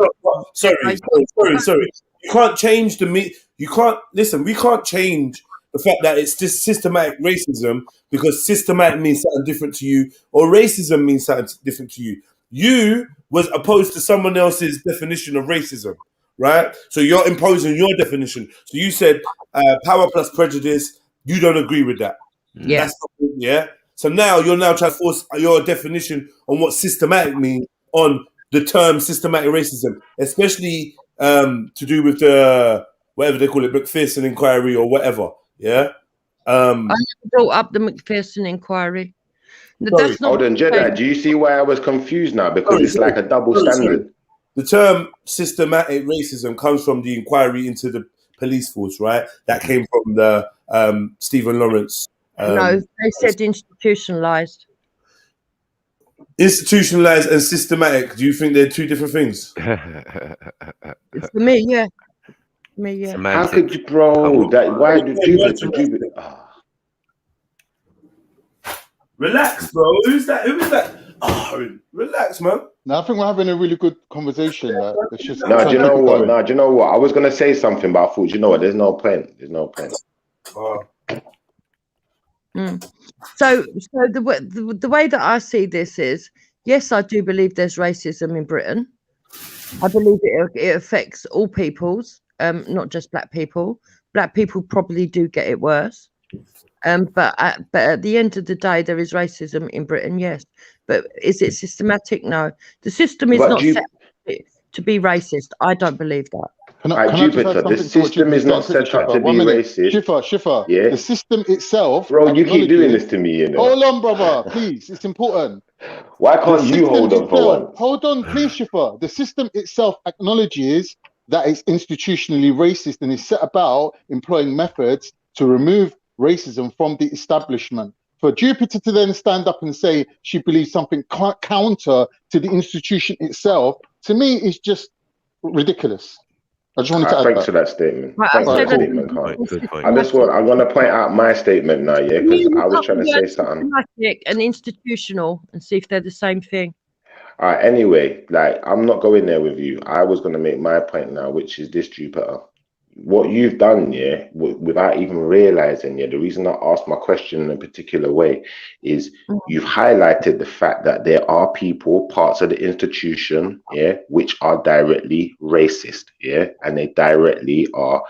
sorry. You can't change you can't listen. We can't change the fact that it's just systematic racism because systematic means something different to you, or racism means something different to you. You was opposed to someone else's definition of racism, right? So you're imposing your definition. So you said power plus prejudice. You don't agree with that. Yeah. Yeah. So now you're trying to force your definition on what systematic means on the term systematic racism, especially to do with the whatever they call it, McPherson inquiry or whatever. Yeah. I never brought up the McPherson inquiry. That's not. Hold on, Jedi. Do you see why I was confused now? Because it's like a double standard. The term systematic racism comes from the inquiry into the police force, right? That came from the Stephen Lawrence. No, they said institutionalized. Institutionalized and systematic. Do you think they're two different things? For me, yeah. How could you, bro? Why do you? Relax, bro. Who's that? Who is that? Oh, relax, man. No, I think we're having a really good conversation. It's just do you know what? I was gonna say something, but I thought, you know what? There's no point. So the way that I see this is, yes, I do believe there's racism in Britain. I believe it affects all peoples, not just black people. Black people probably do get it worse. But at the end of the day, there is racism in Britain, yes. But is it systematic? No. The system is not set to be racist. I don't believe that. Jupiter, the system is not set up to be racist. Shifa, yeah. The system itself. Bro, you keep doing this to me, you know. Hold on, brother, please. It's important. Why can't you hold on for once? Hold on, please, Shifa. The system itself acknowledges that it's institutionally racist and is set about employing methods to remove racism from the establishment. For Jupiter to then stand up and say she believes something counter to the institution itself, to me, is just ridiculous. I just wanted to add thanks for that statement. I'm going to point out my statement now, yeah, because I was trying to say something. And institutional, and see if they're the same thing. All right, anyway, I'm not going there with you. I was going to make my point now, which is this, Jupiter. What you've done, yeah, without even realizing, yeah, the reason I asked my question in a particular way is you've highlighted the fact that there are people, parts of the institution, yeah, which are directly racist, yeah, and they directly are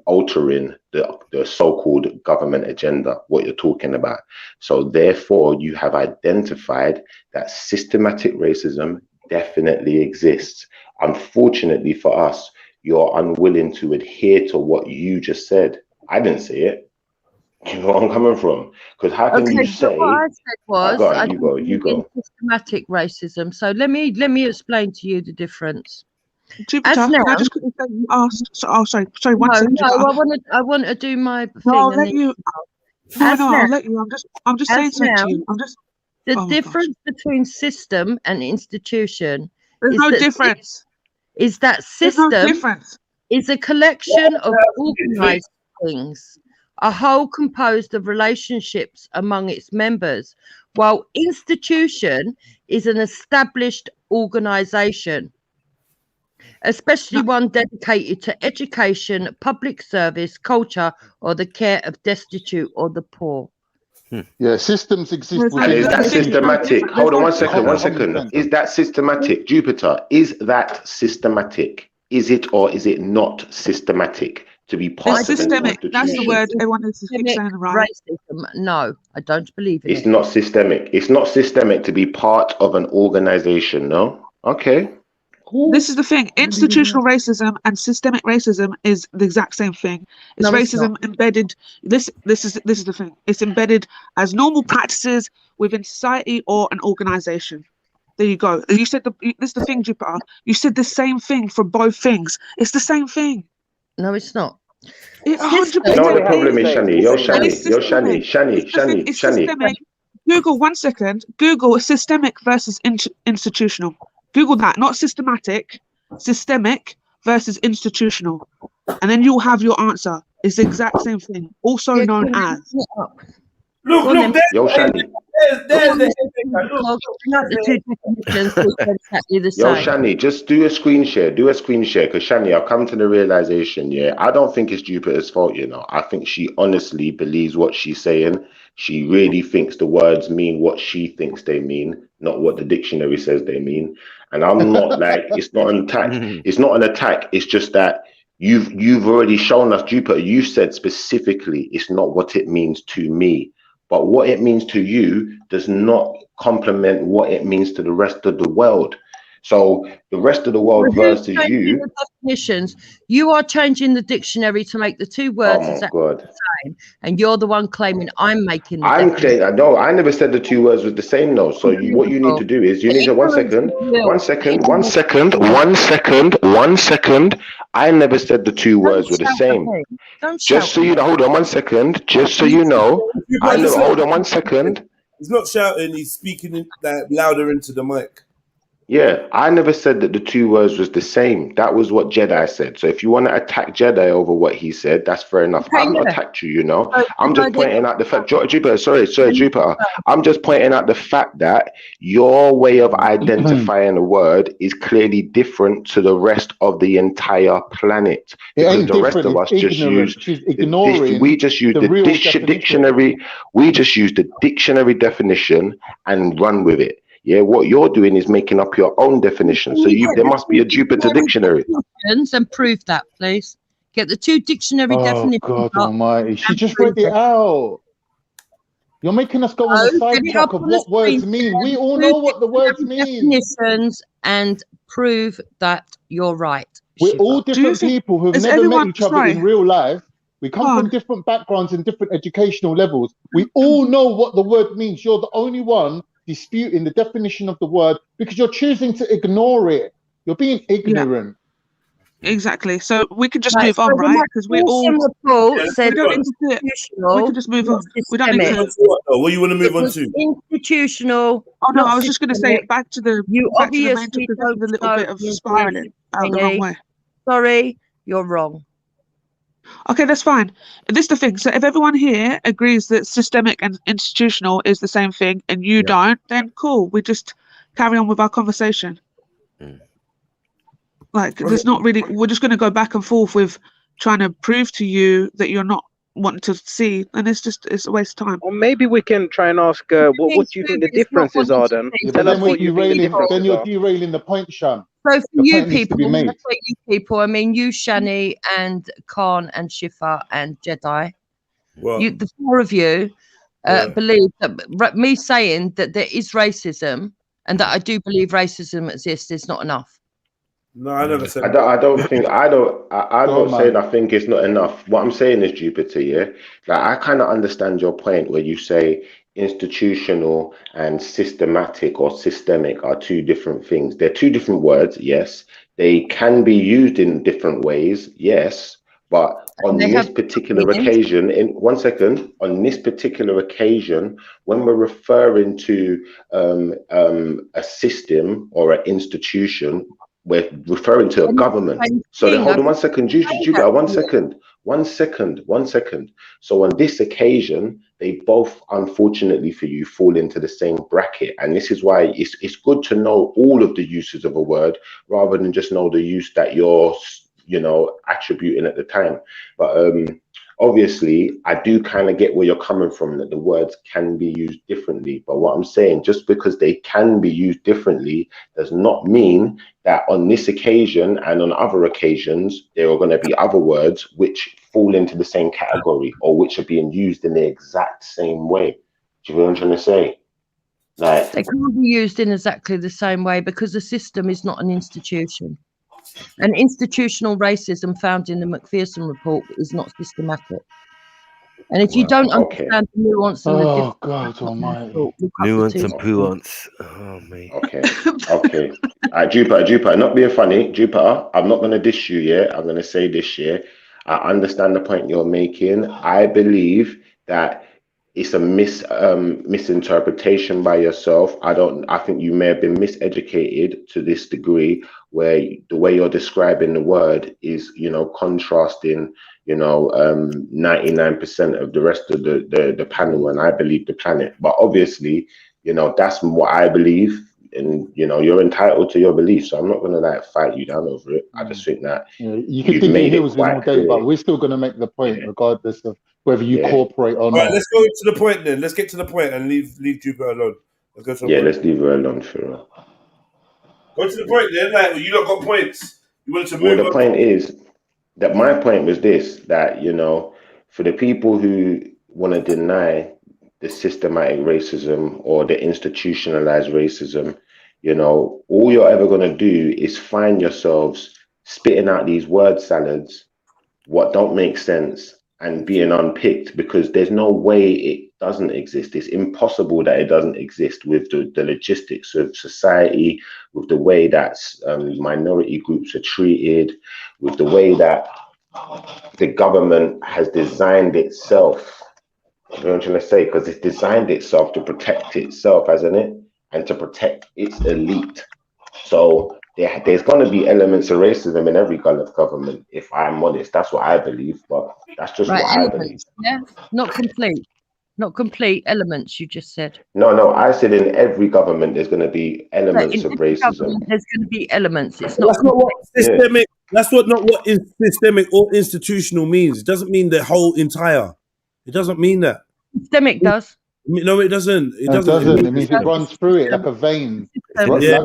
altering the so-called government agenda, what you're talking about. So therefore, you have identified that systematic racism definitely exists. Unfortunately for us, you're unwilling to adhere to what you just said. I didn't say it. You know where I'm coming from? Because how can you say? What I said was, you go. Systematic racism. So let me explain to you the difference. Jupiter, can I just quickly say you asked? Sorry. One second. I want to do my thing. I'll let you. I'll let you. I'm just saying something to you. The difference between system and institution. There's no difference. Is that system is a collection of organized things, a whole composed of relationships among its members, while institution is an established organization, especially one dedicated to education, public service, culture, or the care of destitute or the poor. Yeah, systems exist. And is that systematic? Hold on one second. Is that systematic? Jupiter, is that systematic? Is it or is it not systematic to be part of systemic? That's the word everyone is saying, right? Racism. No, I don't believe in it. It's not systemic. It's not systemic to be part of an organization, no? Okay. This is the thing. Institutional racism and systemic racism is the exact same thing. It's racism embedded. This is the thing. It's embedded as normal practices within society or an organization. There you go. You said this is the thing, Jupiter. You said the same thing for both things. It's the same thing. No, it's not. You know what the problem is, Shani. Google 1 second. Google systemic versus institutional. Google that, not systematic, systemic versus institutional. And then you'll have your answer. It's the exact same thing, also known as. Look, Yo, Shani. There's the Yo, Shani, just do a screen share. Do a screen share, because Shani, I've come to the realization, yeah, I don't think it's Jupiter's fault, you know. I think she honestly believes what she's saying. She really thinks the words mean what she thinks they mean, not what the dictionary says they mean. And I'm not like, it's not an attack. It's not an attack. It's just that you've already shown us, Jupiter, you said specifically it's not what it means to me. But what it means to you does not complement what it means to the rest of the world. So the rest of the world versus you. The definitions. You are changing the dictionary to make the two words exactly the same, and you're the one claiming I'm making the definition. No, I never said the two words were the same, though. So what you need to do is you need to one second. I never said the two words were the same. Just so you know, hold on 1 second. Just so you know, hold on 1 second. He's not shouting. He's speaking louder into the mic. Yeah, I never said that the two words was the same. That was what Jedi said. So if you want to attack Jedi over what he said, that's fair enough. Okay, I've not attacked you, you know. I'm just pointing out the fact, Jupiter, sorry, Jupiter. I'm just pointing out the fact that your way of identifying a word is clearly different to the rest of the entire planet. Because the rest of us just use we just use the dictionary. We just use the dictionary definition and run with it. Yeah, what you're doing is making up your own definition. So there must be a Jupiter dictionary. And prove that, please. Get the two dictionary definitions. Oh God Almighty! She just read it out. You're making us go on a sidetrack of what words mean. We all know what the words mean. Definitions and prove that you're right. We're all different people who've never met each other in real life. We come from different backgrounds and different educational levels. We all know what the word means. You're the only one disputing the definition of the word because you're choosing to ignore it. You're being ignorant. Yeah. Exactly. So we can just move on, right? Because we all said we don't need to do it. We can just move on. We don't need to. What you want to move on to? Institutional. Oh no, I was just going to say back to the back to the main topic with a little bit of spiraling out the wrong way. Sorry, you're wrong. Okay, that's fine. This is the thing. So if everyone here agrees that systemic and institutional is the same thing and you don't, then cool. We just carry on with our conversation. Like, there's not really, we're just going to go back and forth with trying to prove to you that you're not wanting to see, and it's a waste of time. Or maybe we can try and ask, what do you think the differences are then? Then you're derailing the point, Sham. So for you people, I mean, you, Shani, and Khan, and Shifa, and Jedi, the four of you believe that me saying that there is racism and that I do believe racism exists is not enough. No, I never said. I'm not saying I think it's not enough. What I'm saying is, Jupiter, yeah, like I kind of understand your point where you say institutional and systematic or systemic are two different things. They're two different words, yes. They can be used in different ways, yes. But on this particular occasion, on this particular occasion, when we're referring to a system or an institution, we're referring to a government. So hold on 1 second, Jupiter, 1 second. So on this occasion, they both, unfortunately for you, fall into the same bracket. And this is why it's good to know all of the uses of a word rather than just know the use that you're, attributing at the time. But obviously, I do kind of get where you're coming from, that the words can be used differently. But what I'm saying, just because they can be used differently does not mean that on this occasion and on other occasions, there are going to be other words which fall into the same category or which are being used in the exact same way. Do you know what I'm trying to say? Like, they can't be used in exactly the same way because the system is not an institution. And institutional racism found in the McPherson report is not systematic. And if you don't understand the nuance and the God Almighty, nuance and puance. Oh man. Okay. Jupiter, not being funny, Jupiter. I'm not going to dish you. Yeah, I'm going to say this. Yeah, I understand the point you're making. I believe that it's a misinterpretation by yourself. I think you may have been miseducated to this degree where the way you're describing the word is, contrasting, you know, 99% of the rest of the panel, and I believe the planet. But obviously, you know, that's what I believe, and you know, you're entitled to your belief. So I'm not gonna like fight you down over it. I just think that you can you've dig your made it heels in all quite day, clear. but we're still going to make the point, regardless of whether you Yeah. cooperate or All not. right, let's go to the point then. Let's get to the point and leave Jupiter alone. Let's go to the Yeah, point. let's leave her alone, sure. Go to the point then. Like, you lot got points. You wanted to Well, move the on. point is that my point was this, that, you know, for the people who want to deny the systematic racism or the institutionalized racism, you know, all you're ever going to do is find yourselves spitting out these word salads, what don't make sense, and being unpicked, because there's no way it doesn't exist. It's impossible that it doesn't exist with the logistics of society, with the way that minority groups are treated, with the way that the government has designed itself. You know what I'm trying to say? Because it's designed itself to protect itself, hasn't it? And to protect its elite. So there's going to be elements of racism in every government, if I'm honest. That's what I believe, but that's just Right, what I believe. elements, yeah, not complete elements. You just said. No, I said in every government there's going to be elements In of every racism. government, there's going to be elements. It's not That's not what complete. systemic. That's not what is systemic or institutional means. It doesn't mean the whole entire. It doesn't mean that. Systemic does. No, it doesn't. It No, it doesn't. doesn't. It means it runs through it like a vein. Yeah,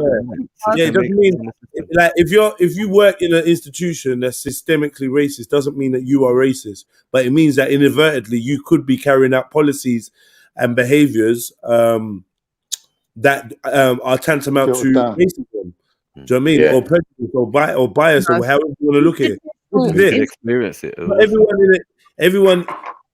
it doesn't mean like if you work in an institution that's systemically racist, doesn't mean that you are racist, but it means that inadvertently you could be carrying out policies and behaviors that are tantamount to racism. Do you know what I mean? Yeah. Or prejudice or bias or however you want to look at it. This is You it. can experience it. But everyone,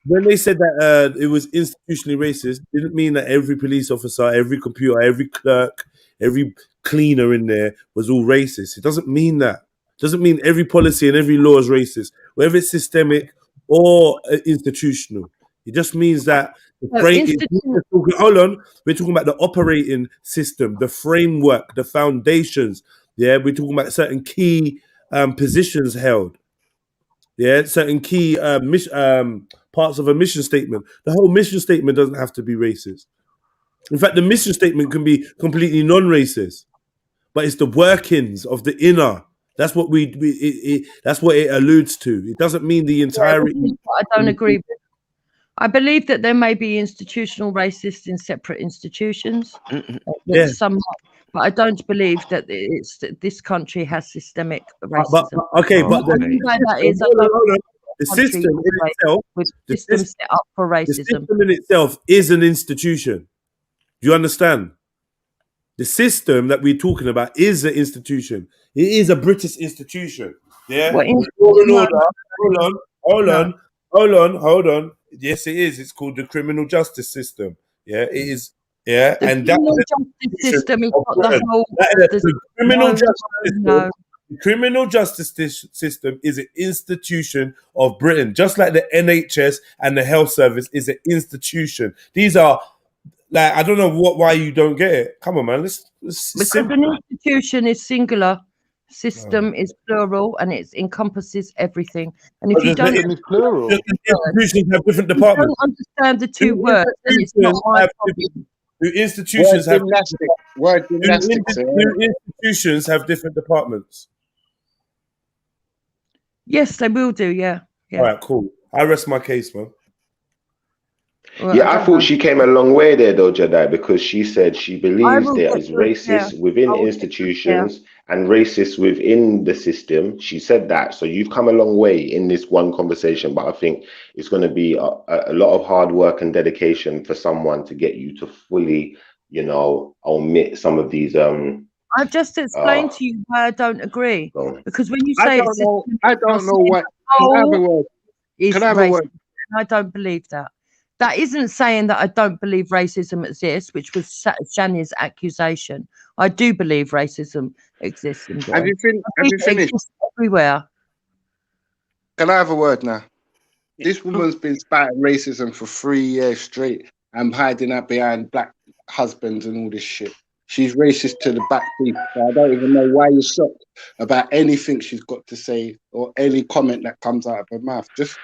when they said that it was institutionally racist, didn't mean that every police officer, every computer, every clerk, every cleaner in there was all racist. It doesn't mean that. It doesn't mean every policy and every law is racist, whether it's systemic or institutional. It just means that the frame. Hold on, we're talking about the operating system, the framework, the foundations. Yeah, we're talking about certain key positions held. Yeah, certain key parts of a mission statement. The whole mission statement doesn't have to be racist. In fact, the mission statement can be completely non-racist, but it's the workings of the inner. That's what that's what it alludes to. It doesn't mean the entirety. I don't agree with. I believe that there may be institutional racists in separate institutions. Yeah. Somewhat, but I don't believe that this country has systemic racism. The system in itself, the system set up for racism. The system in itself is an institution. Do you understand? The system that we're talking about is an institution. It is a British institution. Yeah. Hold on. Yes, it is. It's called the criminal justice system. Yeah, it is. Yeah, the and criminal justice system is not the whole. The criminal justice system is an institution of Britain, just like the NHS and the health service is an institution. These are like, I don't know why you don't get it. Come on, man. Because an institution is singular, system is plural, and it encompasses everything. And if you don't, institutions have different departments. Don't understand the two words, then it's not my problem. Institutions have gymnastics. Institutions have different departments. Yes, they will do. Yeah. All right, cool. I rest my case, man. Well, yeah, I thought she came a long way there, though, Jedi, because she said she believes there is racist within institutions and racist within the system. She said that. So you've come a long way in this one conversation, but I think it's going to be a lot of hard work and dedication for someone to get you to fully, you know, omit some of these. I've just explained to you why I don't agree. Because when you say I don't know what. Can I have a word? Can I have a word? I don't believe that. That isn't saying that I don't believe racism exists, which was Shani's accusation. I do believe racism exists. Have you finished? Everywhere. Can I have a word now? This woman's been spouting racism for 3 years straight and hiding up behind black husbands and all this shit. she's racist to the back teeth. So I don't even know why you're shocked about anything she's got to say or any comment that comes out of her mouth. Just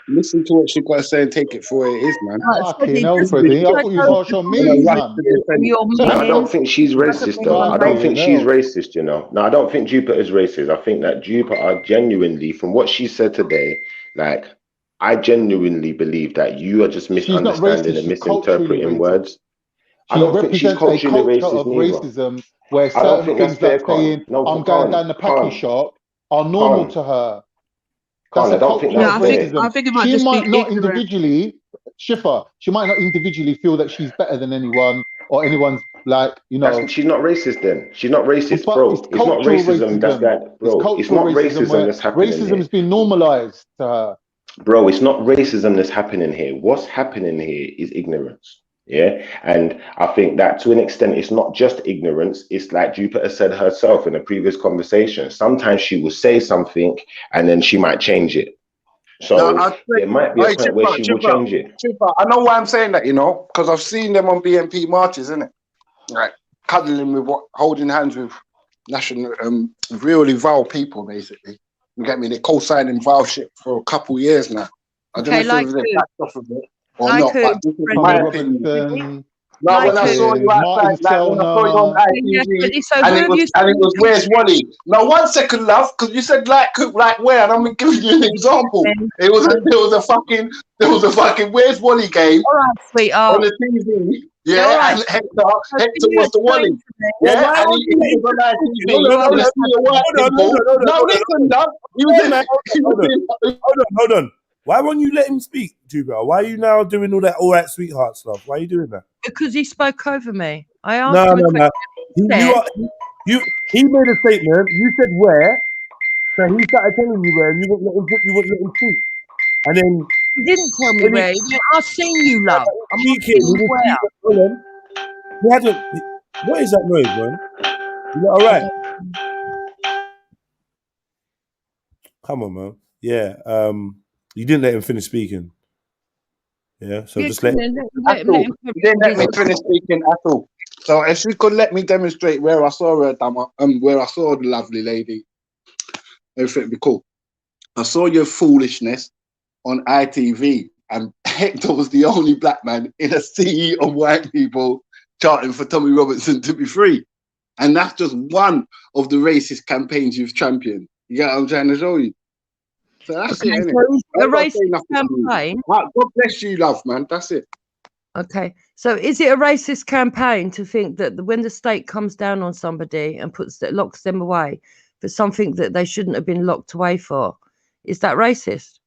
listen to what she's got to say and take it for what it is, man. Fucking hell, Freddie. I thought you was harsh on me, man. No, I don't think she's racist, though. I don't think she's racist, you know. No, I don't think Jupiter's racist. I think that Jupiter genuinely, from what she said today, like, I genuinely believe that you are just misunderstanding and misinterpreting words. I don't think she's culturally racist of racism where I don't certain think things that's like fair, saying, no, I'm going down the packy shop, are normal to her. Khan, I don't think that's fair. I think it might she just might be not ignorant. individually, Shifa, she might not individually feel that she's better than anyone or anyone's like, you know. She's not racist then. She's not racist, But bro. it's It's not cultural racism. That's that, bro. It's not racism where that's happening racism here. has been normalized to her. Bro, it's not racism that's happening here. What's happening here is ignorance. Yeah. And I think that to an extent, it's not just ignorance. It's like Jupiter said herself in a previous conversation. Sometimes she will say something and then she might change it. So there might be a point where she will change it. I know why I'm saying that, you know, because I've seen them on BNP marches, innit? Right, cuddling with holding hands with national, really vile people, basically. You get me? They're co-signing vile shit for a couple years now. I don't know if they've backed off of it or not, but this is my opinion. Like when I saw you outside, like when I saw you on ITV, and it was where's Wally? Now 1 second, love, because you said like cook like where, and I'm giving you an example. There was a fucking where's Wally game on the TV. Yeah, and Hector was the Wally. Yeah, and he was on ITV. No, listen, love. Hold on. Why won't you let him speak, Jupiter? Why are you now doing all that sweetheart stuff? Why are you doing that? Because he spoke over me. I asked him a question. He made a statement. You said where, so he started telling you where, and you wouldn't let him speak. And then he didn't tell me where. He went, I've seen you, love. I'm speaking. Hold on. He hadn't. What is that noise, man? You know, all right. Come on, man. Yeah. You didn't let him finish speaking. Yeah. So just let him. You didn't let me finish speaking at all. So if you could let me demonstrate where I saw her, where I saw the lovely lady, everything would be cool. I saw your foolishness on ITV, and Hector was the only black man in a sea of white people chanting for Tommy Robinson to be free. And that's just one of the racist campaigns you've championed. You get what I'm trying to show you? So that's it, innit? So a racist campaign. God bless you, love, man. That's it. Okay. So is it a racist campaign to think that when the state comes down on somebody and locks them away for something that they shouldn't have been locked away for, is that racist?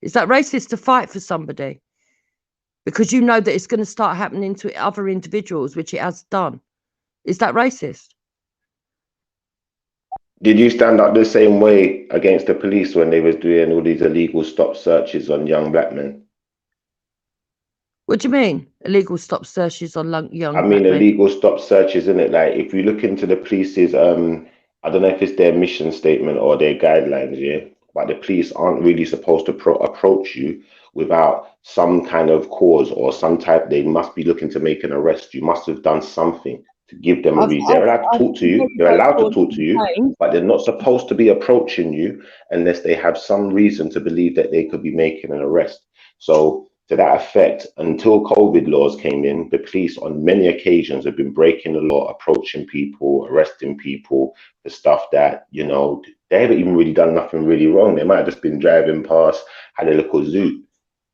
Is that racist to fight for somebody? Because you know that it's going to start happening to other individuals, which it has done. Is that racist? Did you stand up the same way against the police when they was doing all these illegal stop searches on young black men? What do you mean? Illegal stop searches on young black men? I mean illegal stop searches, isn't it? Like if you look into the police's, I don't know if it's their mission statement or their guidelines, yeah? But the police aren't really supposed to approach you without some kind of cause or some type. They must be looking to make an arrest. You must have done something to give them a reason. They're allowed to talk to you. They're allowed to talk to you, but they're not supposed to be approaching you unless they have some reason to believe that they could be making an arrest. So to that effect, until COVID laws came in, the police on many occasions have been breaking the law, approaching people, arresting people for stuff that, you know, they haven't even really done nothing really wrong. They might have just been driving past, had a little zoot,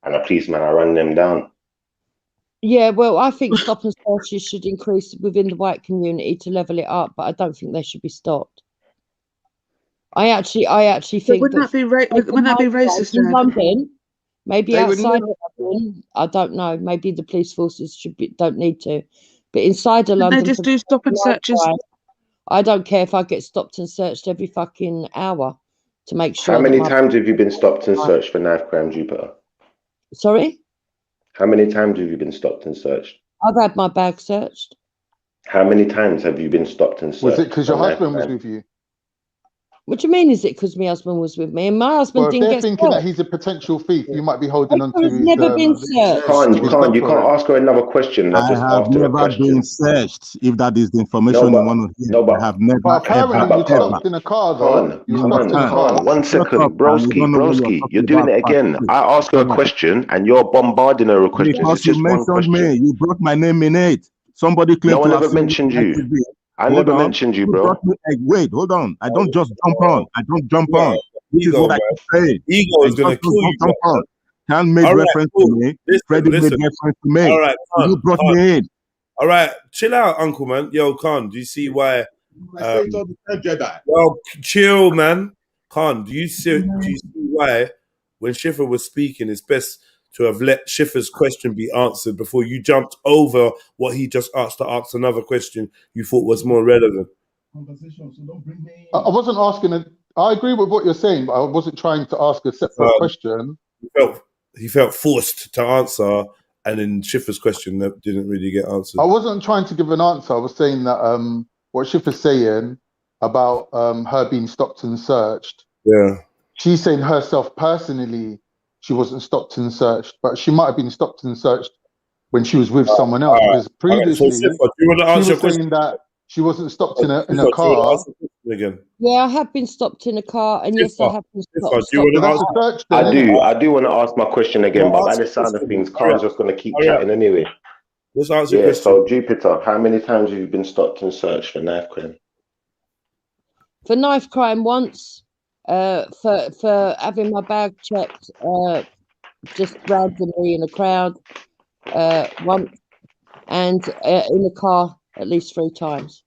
and a policeman run them down. Yeah, well, I think stop and searches should increase within the white community to level it up, but I don't think they should be stopped. I actually think wouldn't that be racist in London? Maybe outside of London, I don't know. Maybe the police forces don't need to, but inside of London, they just do stop and searches. I don't care if I get stopped and searched every fucking hour to make sure. How many times have you been stopped and searched for knife crime, Jupiter? Sorry? How many times have you been stopped and searched? I've had my bag searched. How many times have you been stopped and searched? Was it because your husband was with you? What do you mean? Is it because my husband was with me and my husband Well, if didn't they're get thinking that searched? he's a potential thief, you might be holding on to He's his. never been searched. You can't ask her another question. I just have asked her a never question. been searched. If that is the information you want to hear, I have never. But apparently, ever, you stopped in a car, though. You stopped in a car. One second, broski, you're doing it again. I ask her a question and you're bombarding her with questions. Because It's just you one mentioned question. me, you brought my name in it. Somebody claimed No, I to have never seen mentioned me on you. TV. I Hold never on. mentioned you, bro. brought me, wait, hold on. I don't just jump on. I don't jump on. This is Ego, what I man. keep saying. Ego is gonna kill you, Jump on. Can make All right, reference cool. to me. Listen, Freddie made listen. reference to me. All right, You brought me in. All right, chill out, Uncle man. Yo, Khan, do you see why? Well, chill, man. Khan, do you see why when Schiffer was speaking, it's best to have let Schiffer's question be answered before you jumped over what he just asked to ask another question you thought was more relevant? I wasn't asking it. I agree with what you're saying, but I wasn't trying to ask a separate question. He felt forced to answer, and then Schiffer's question that didn't really get answered. I wasn't trying to give an answer. I was saying that what Schiffer's saying about her being stopped and searched. Yeah. She's saying herself personally, she wasn't stopped and searched, but she might have been stopped and searched when she was with someone else. Because previously, So Schiffer, do you want to answer she your was question? saying that she wasn't stopped in a Schiffer, do you car. want to answer the question again? Yeah, I have been stopped in a car, and yes, I have been stopped. I do want to ask my question again, but by the sound of things, Khan's just going to keep chatting anyway. Let's answer yeah, the question. so Jupiter, how many times have you been stopped and searched for knife crime? For knife crime once, for having my bag checked just randomly in a crowd once, and in the car at least 3 times.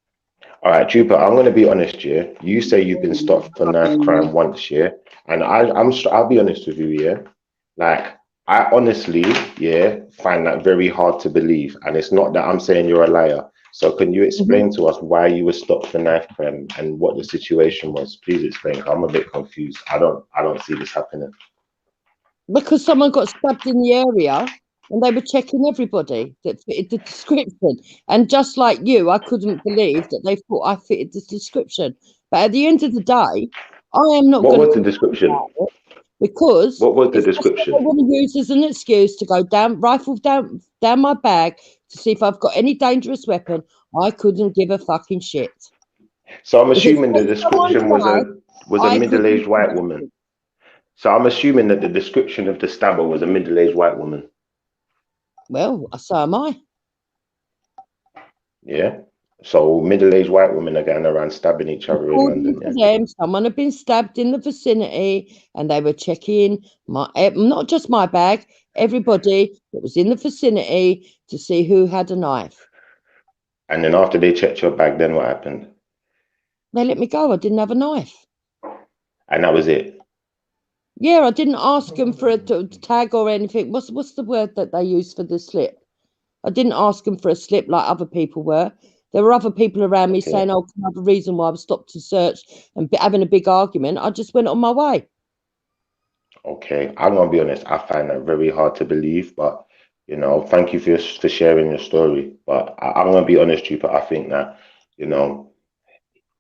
All right, Jupiter, I'm going to be honest here. You say you've been stopped for knife crime once, yeah? And I'll be honest with you, yeah? Like, I honestly, yeah, find that very hard to believe. And it's not that I'm saying you're a liar. So can you explain to us why you were stopped for knife crime and what the situation was? Please explain. I'm a bit confused. I don't see this happening. Because someone got stabbed in the area and they were checking everybody that fitted the description. And just like you, I couldn't believe that they thought I fitted the description. But at the end of the day, I am not going to... What was the description? Because what was the it's description? I want to use as an excuse to go rifle down my bag to see if I've got any dangerous weapon. I couldn't give a fucking shit. So I'm assuming the description was a middle-aged white woman. So I'm assuming that the description of the stabber was a middle-aged white woman. Well, so am I. Yeah. So middle-aged white women are going around stabbing each other in London. Yeah? Them, someone had been stabbed in the vicinity, and they were checking not just my bag, everybody that was in the vicinity to see who had a knife. And then after they checked your bag, then what happened? They let me go. I didn't have a knife. And that was it. Yeah, I didn't ask them for a tag or anything. What's the word that they use for the slip? I didn't ask them for a slip like other people were. There were other people around me saying, "Oh, can I have a reason why I was stopped and searched," and having a big argument. I just went on my way. Okay, I'm gonna be honest. I find that very hard to believe, but you know, thank you for sharing your story. But I'm gonna be honest, Jupiter. I think that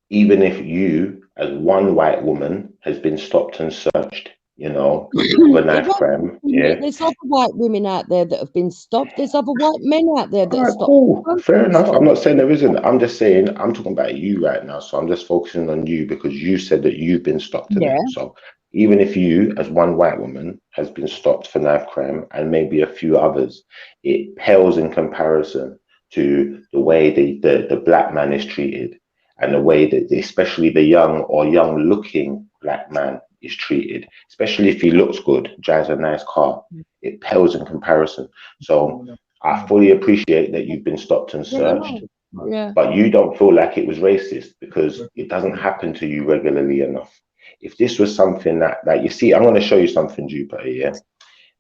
even if you, as one white woman, has been stopped and searched, for knife crime, yeah. There's other white women out there that have been stopped. There's other white men out there that are stopped. Cool. Fair enough. I'm not saying there isn't. I'm just saying I'm talking about you right now. So I'm just focusing on you because you said that you've been stopped. Yeah. So even if you, as one white woman, has been stopped for knife crime and maybe a few others, it pales in comparison to the way the black man is treated and the way that especially the young or young-looking black man is treated, especially if he looks good, drives a nice car. It pales in comparison. So I fully appreciate that you've been stopped and searched, but you don't feel like it was racist because it doesn't happen to you regularly enough. If this was something that you see, I'm going to show you something, Jupiter, yeah?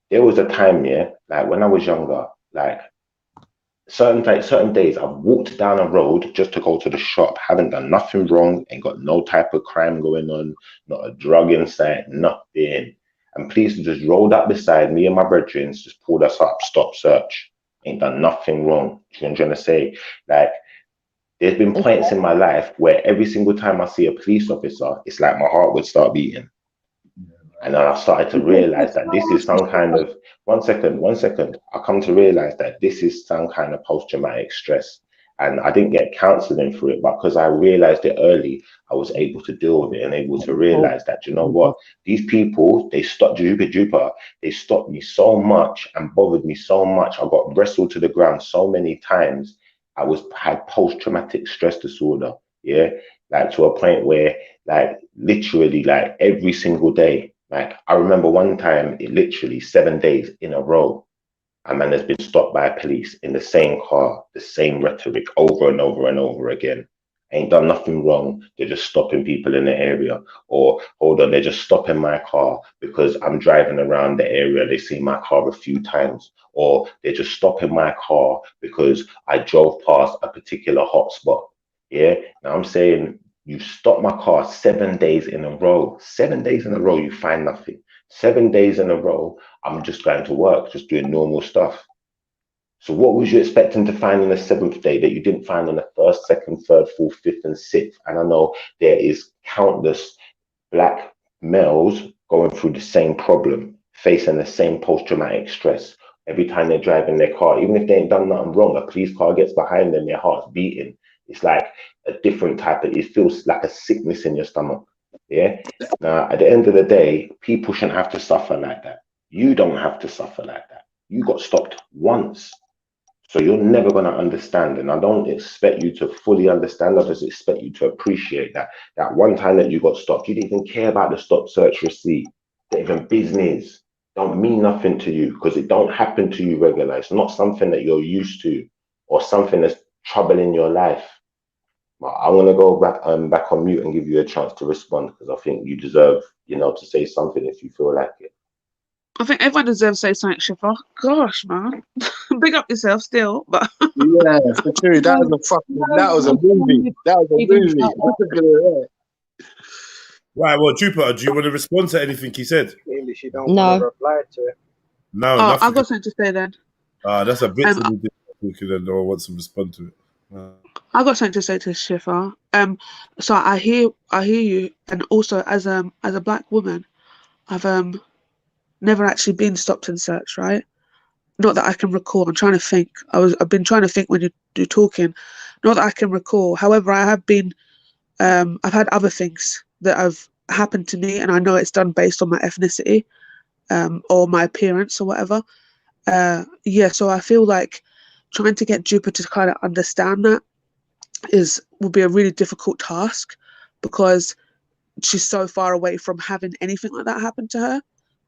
There was a time, yeah, like when I was younger, like certain days I've walked down a road just to go to the shop, haven't done nothing wrong, ain't got no type of crime going on, not a drug in sight, nothing. And police just rolled up beside me and my brethren, just pulled us up, stop, search. Ain't done nothing wrong. You know what I'm trying to say? Like, There's been points in my life where every single time I see a police officer, it's like my heart would start beating. And then I started to realize that this is some kind of, one second. I come to realize that this is some kind of post-traumatic stress. And I didn't get counseling for it, but because I realized it early, I was able to deal with it and able to realize that, you know what, these people, they stopped Jupiter, they stopped me so much and bothered me so much. I got wrestled to the ground so many times. I had post-traumatic stress disorder, yeah, like to a point where, like, literally, like every single day, like I remember one time, it literally 7 days in a row, a man has been stopped by police in the same car, the same rhetoric over and over and over again. Ain't done nothing wrong. They're just stopping people in the area. Or hold on, they're just stopping my car because I'm driving around the area. They see my car a few times. Or they're just stopping my car because I drove past a particular hotspot. Yeah. Now I'm saying, you stop my car 7 days in a row. 7 days in a row, you find nothing. 7 days in a row, I'm just going to work, just doing normal stuff. So what was you expecting to find on the 7th day that you didn't find on the 1st, 2nd, 3rd, 4th, 5th, and 6th? And I know there is countless black males going through the same problem, facing the same post-traumatic stress. Every time they're driving their car, even if they ain't done nothing wrong, a police car gets behind them, their heart's beating. It's like a different type of, it feels like a sickness in your stomach. Yeah. Now, at the end of the day, people shouldn't have to suffer like that. You don't have to suffer like that. You got stopped once. So you're never going to understand. And I don't expect you to fully understand. I just expect you to appreciate that. That one time that you got stopped, you didn't even care about the stop search receipt. Not even business. Don't mean nothing to you because it don't happen to you regular. It's not something that you're used to or something that's troubling your life. But I'm going to go back on mute and give you a chance to respond because I think you deserve, you know, to say something if you feel like it. I think everyone deserves to say something, Shiffer. Gosh, man. Big up yourself still. But yeah, for true. That was a movie. That was a movie. Right, well, Jupiter, do you want to respond to anything he said? Clearly, she don't want to reply to it. No, oh, nothing. I've got something to say then. That's a bit for me to no one wants to respond to it. I got something to say to Shiffer. So I hear you, and also as a black woman, I've never actually been stopped and searched, right? Not that I can recall. I'm trying to think. I've been trying to think when you're talking. Not that I can recall. However, I have been. I've had other things that have happened to me, and I know it's done based on my ethnicity, or my appearance or whatever. Yeah. So I feel like trying to get Jupiter to kind of understand that will be a really difficult task because she's so far away from having anything like that happen to her,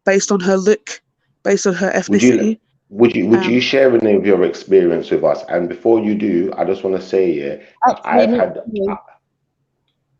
based on her look, based on her ethnicity. Would you share any of your experience with us? And before you do, I just want to say,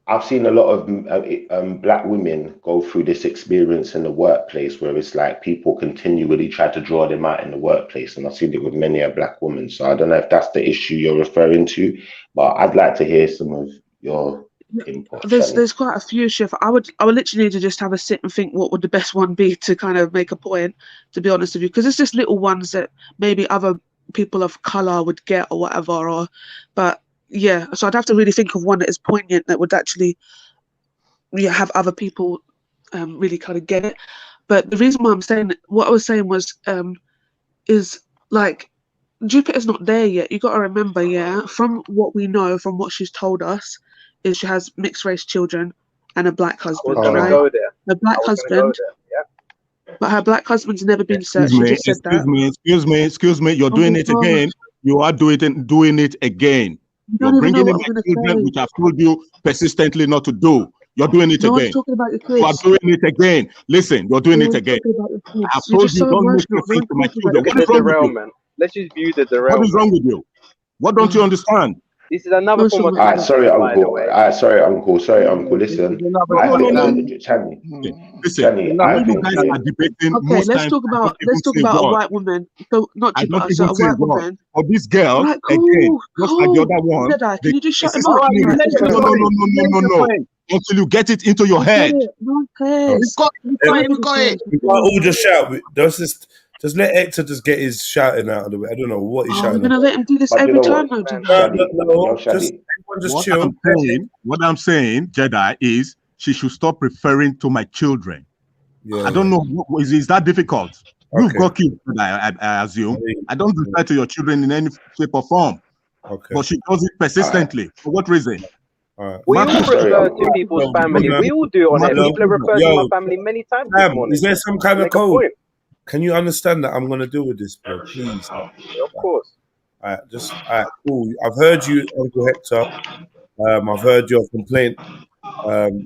I've seen a lot of black women go through this experience in the workplace where it's like people continually try to draw them out in the workplace. And I've seen it with many a black woman. So I don't know if that's the issue you're referring to, but I'd like to hear some of your input. There's quite a few, Chef. I would literally need to just have a sit and think what would the best one be to kind of make a point, to be honest with you, because it's just little ones that maybe other people of color would get or whatever, but yeah, so I'd have to really think of one that is poignant that would actually have other people really kind of get it. But the reason why I'm saying what I was saying was is like Jupiter's not there yet. You got to remember, yeah, from what we know, from what she's told us, is she has mixed race children and a black husband. Right? Go there. A black husband. But her black husband's never been searched. She just said that. Excuse me. You're doing it again. You are doing it again. You're bringing in my children, which I've told you persistently not to do. You're doing it again. Talking about your kids. You are doing it again. Listen, you're doing it again. I've told you don't make reference to my children. What is wrong with you? Let's just view the derailment. What is wrong with you? What don't you understand? This is another form of sorry, Uncle. Sorry, Uncle. Listen. Listen, you guys are debating. Okay, let's talk about a white woman. So not a white woman. For this girl, right, again, just like the other one. Can you just shut him up? No. Until you get it into your head. No cares. We can't all just shout. Just let Hector just get his shouting out of the way. I don't know what he's shouting. I'm gonna let him do this every time. No. What I'm saying, Jedi, is she should stop referring to my children. I don't know. Is that difficult? You've got kids, I assume. I don't refer to your children in any shape or form. But she does it persistently. For what reason? We all refer to people's family. We all do on it. People have referred to my family many times this morning. Is there some kind of code? Can you understand that I'm going to deal with this, bro? Please. Of course. All right, cool. I've heard you, Uncle Hector. I've heard your complaint.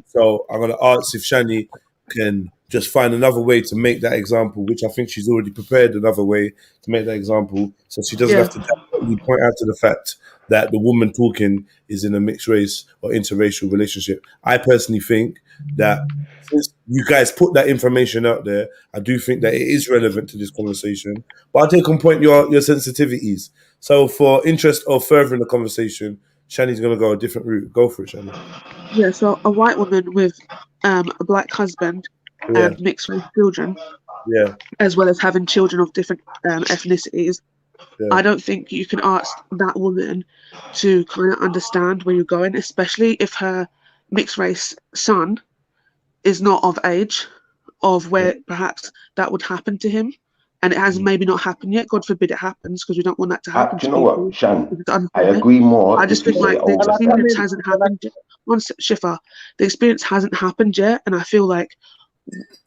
So I'm going to ask if Shani can just find another way to make that example, which I think she's already prepared another way to make that example, so she doesn't have to directly point out to the fact that the woman talking is in a mixed race or interracial relationship. I personally think that since you guys put that information out there, I do think that it is relevant to this conversation. But I'll take on point your sensitivities. So for interest of furthering the conversation, Shani's going to go a different route. Go for it, Shani. Yeah, so a white woman with a black husband and mixed race children, as well as having children of different ethnicities. I don't think you can ask that woman to kind of understand where you're going, especially if her mixed race son is not of age of where perhaps that would happen to him. And it has maybe not happened yet. God forbid it happens, because we don't want that to happen. Do you know what, Shan? I agree more. I just think like the experience hasn't happened yet. Shifa, the experience hasn't happened yet, and I feel like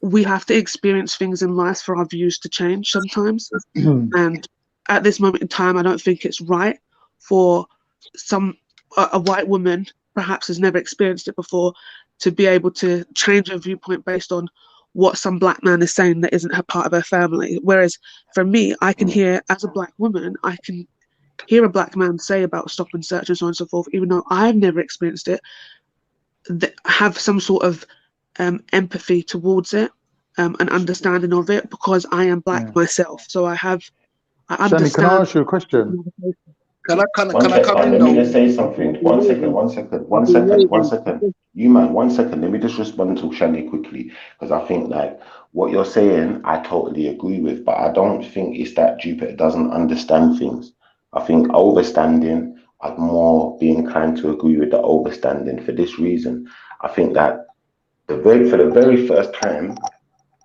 we have to experience things in life for our views to change sometimes. And at this moment in time, I don't think it's right for a white woman, perhaps has never experienced it before, to be able to change her viewpoint based on what some black man is saying that isn't her part of her family. Whereas for me, I can hear, as a black woman, I can hear a black man say about stop and search and so on and so forth, even though I've never experienced it, have some sort of empathy towards it, an understanding of it, because I am black myself. So I understand. Shani, can I ask you a question? Can I come in? Let me just say something. One second. You man, 1 second. Let me just respond to Shani quickly, because I think like what you're saying, I totally agree with, but I don't think it's that Jupiter doesn't understand things. I think overstanding, I'd more be inclined to agree with the overstanding for this reason. I think that for the very first time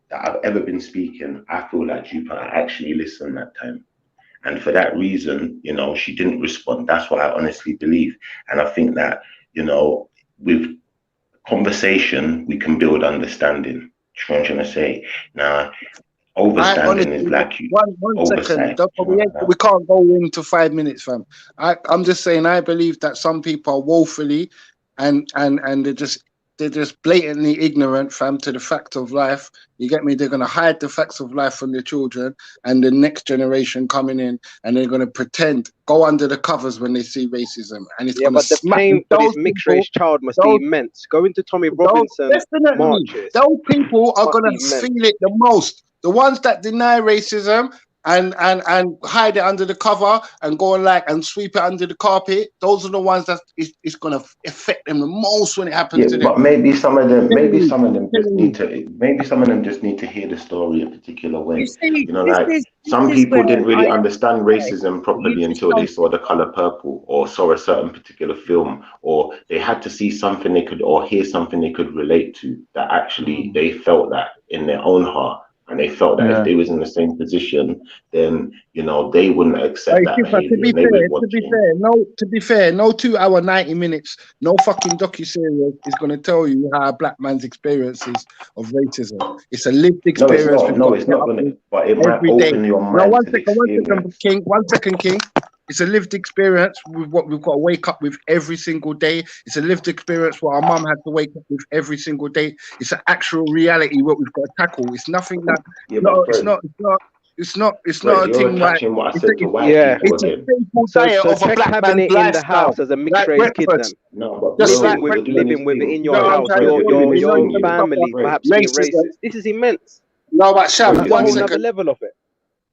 that I've ever been speaking, I feel like Jupiter actually listened that time. And for that reason, you know, she didn't respond. That's what I honestly believe. And I think that, you know, with conversation, we can build understanding. You know what I'm trying to say? Now, overstanding is like you. One second. We can't go into 5 minutes, fam. I'm just saying, I believe that some people are woefully and they're just blatantly ignorant, fam, to the fact of life. You get me? They're going to hide the facts of life from their children, and the next generation coming in, and they're going to pretend, go under the covers when they see racism. And it's but the pain for this mixed race child must be immense. Go into Tommy Robinson marches. Those people are going to feel it the most. The ones that deny racism and hide it under the cover and go and sweep it under the carpet, those are the ones that it's going to affect them the most when it happens to them. But maybe some of them just need to hear the story a particular way. You know, like some people didn't really understand racism properly until they saw The Color Purple or saw a certain particular film, or they had to see something they could, or hear something they could relate to, that actually they felt that in their own heart. And they felt that if they was in the same position, then, you know, they wouldn't accept that behavior. To be fair, no 2 hour 90 minutes, no fucking docuseries is going to tell you how a black man's experiences of racism. It's a lived experience. No, it's not going to. But it might open your mind. One second, King. It's a lived experience with what we've got to wake up with every single day. It's a lived experience what our mum had to wake up with every single day. It's an actual reality what we've got to tackle. It's nothing that it's not a thing like it's a simple diet of a black man in the house as a mixed race kid. Living with it in your house, your family, perhaps being racist. This is immense. No, but Sham, one second. Level of it.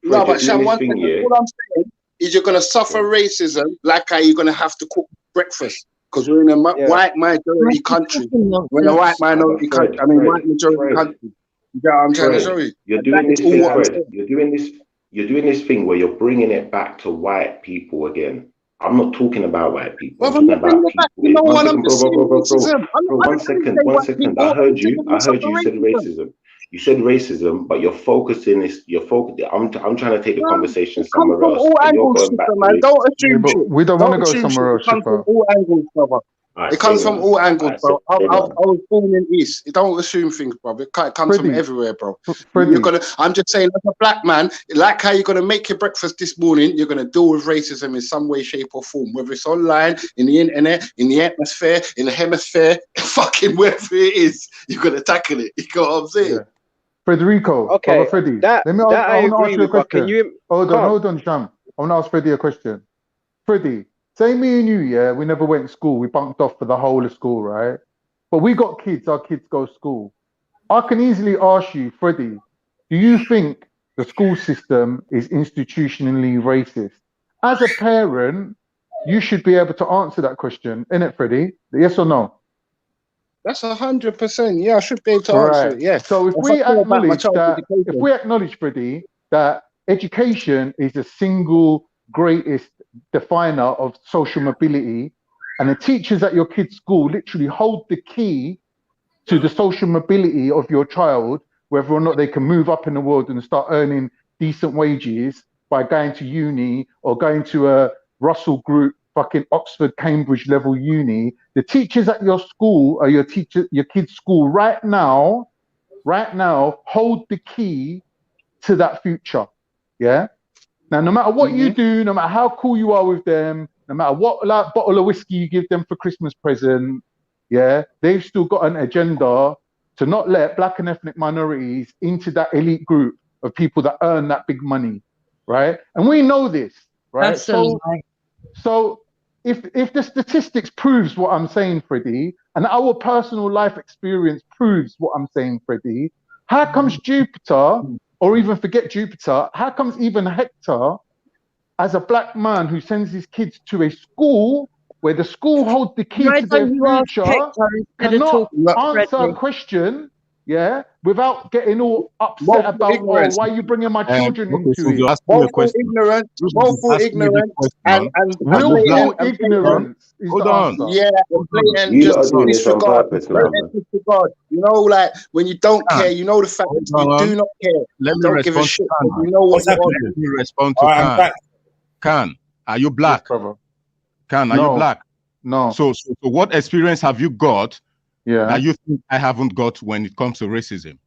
No, but Sham, one second. All I'm saying is you're going to suffer racism like how you're going to have to cook breakfast, because we're in a white majority country. We're in a white minority country. I mean, white majority country. You know what I'm trying to show you? You're doing this thing, Fred. You're doing this thing where you're bringing it back to white people again. I'm not talking about white people. Brother, I'm talking about people. you know One what? second, I'm just saying racism. bro. One second. I heard you. I heard you said racism. You said racism, but you're focusing. I'm trying to take the conversation somewhere else, all and you're angles, going back to man. Don't assume but shit. we don't want to go assume somewhere shit. else, It comes from Shipper. all angles, brother. It comes from all angles, bro. I was born in East. Don't assume things, bro. It comes from everywhere, bro. I'm just saying, as a black man, like how you're gonna make your breakfast this morning, you're gonna deal with racism in some way, shape, or form. Whether it's online, in the internet, in the atmosphere, in the hemisphere, fucking wherever it is, you're gonna tackle it. You know what I'm saying? Yeah. Federico, Okay, Brother Freddy. that I I want to agree ask you a with, but question. can you Hold on, Jam. I want to ask Freddy a question. Freddy, say me and you, yeah, we never went to school. We bunked off for the whole of school, right? But we got kids. Our kids go to school. I can easily ask you, Freddy, do you think the school system is institutionally racist? As a parent, you should be able to answer that question, innit, Freddy? Yes or no? That's 100%. Yeah, I should be able to answer it. Yeah. So if we acknowledge, Freddie, that education is the single greatest definer of social mobility, and the teachers at your kid's school literally hold the key to the social mobility of your child, whether or not they can move up in the world and start earning decent wages by going to uni or going to a Russell Group fucking Oxford, Cambridge level uni. The teachers at your school or your kid's school right now hold the key to that future. Yeah. Now, no matter what you do, no matter how cool you are with them, no matter what bottle of whiskey you give them for Christmas present, yeah, they've still got an agenda to not let black and ethnic minorities into that elite group of people that earn that big money, right? And we know this, right? Absolutely. So if the statistics proves what I'm saying, Freddie, and our personal life experience proves what I'm saying, Freddie, how comes Jupiter, or even forget Jupiter, how comes even Hector, as a black man who sends his kids to a school where the school holds the key to their future, cannot answer a question, yeah, without getting all upset about, oh, why are you bringing my children into it? Willful ignorance, and willful ignorance is the answer. Yeah, blatant You just are doing this on disregard. purpose, man. Disregard. You know, like when you don't care, you know the fact that you do not care. Let me don't give a respond shit. to Khan. You know what's happening. Let me respond to Khan. Khan, are you black? Khan, are you black? No. So what experience have you got that you think I haven't got when it comes to racism?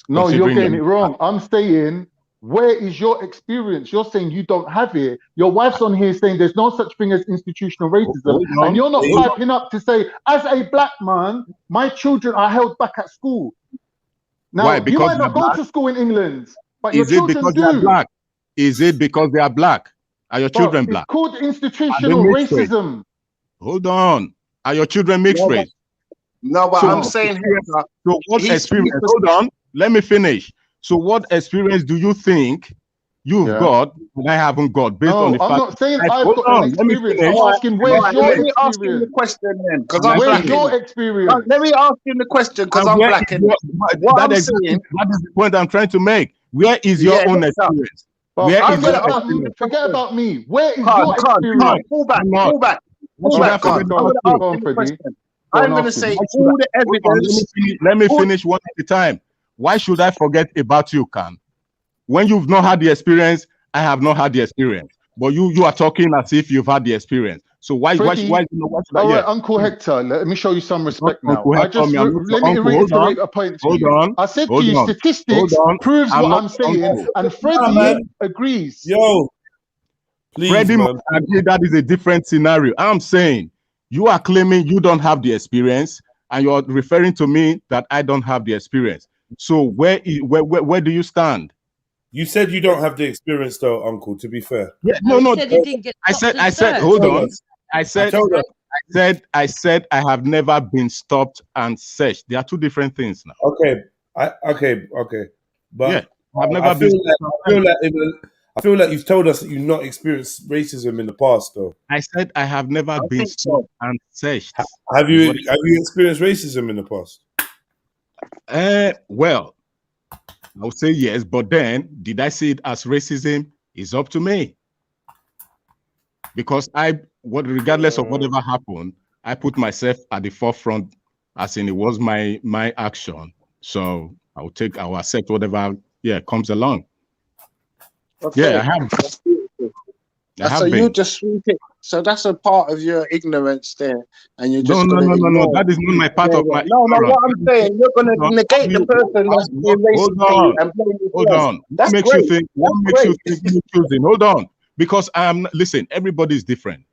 No, you're getting it wrong. I'm saying, where is your experience? You're saying you don't have it. Your wife's on here saying there's no such thing as institutional racism. And you're not piping up to say, as a black man, my children are held back at school. Now, Why? you Because might not go to school in England, but is your it children because they are do. black? Is it because they are black? Are your children black? It's called institutional racism. Hold on. Are your children mixed race? No, but I'm saying here. So what experience? Hold on. Let me finish. So what experience do you think you've got and I haven't got based on the fact? I'm not saying I've got an experience. I'm asking, where's your Let me ask you the experience? question then, because I'm black. Where's your experience? Let me ask you the question, because I'm black. That is the point I'm trying to make. Where is your own experience? Forget about me. Where is your experience? Pull back. I'm going to say all the evidence. Let me finish one at a time. Why should I forget about you, Khan? When you've not had the experience, I have not had the experience. But you are talking as if you've had the experience. So why should I? All right, Uncle Hector, let me show you some respect now. Let me reiterate a point to you. I said to you, statistics proves what I'm saying, and Freddie agrees. Yo, please, Freddie man. agree that is a different scenario. I'm saying you are claiming you don't have the experience, and you're referring to me that I don't have the experience. So where do you stand? You said you don't have the experience, though, Uncle. To be fair, yeah, no. I said, hold on. I said I have never been stopped and searched. They are two different things now. Okay. But yeah, I've never been. I feel like you've told us that you've not experienced racism in the past, though. I said I have never been stopped and searched. Have you experienced racism in the past? Well, I would say yes, but then did I see it as racism? It's up to me. Because regardless of whatever happened, I put myself at the forefront, as in it was my action. So I'll accept whatever comes along. Okay. Yeah, I have. That's beautiful. So you just sweep it. So that's a part of your ignorance there, and you're just no. That is not my part of my. No, what I'm saying, you're gonna negate the person that's being racist to you and blame yourself. Hold on. That's What makes great. you think? What makes you think you're choosing? Hold on, because listen. Everybody's different.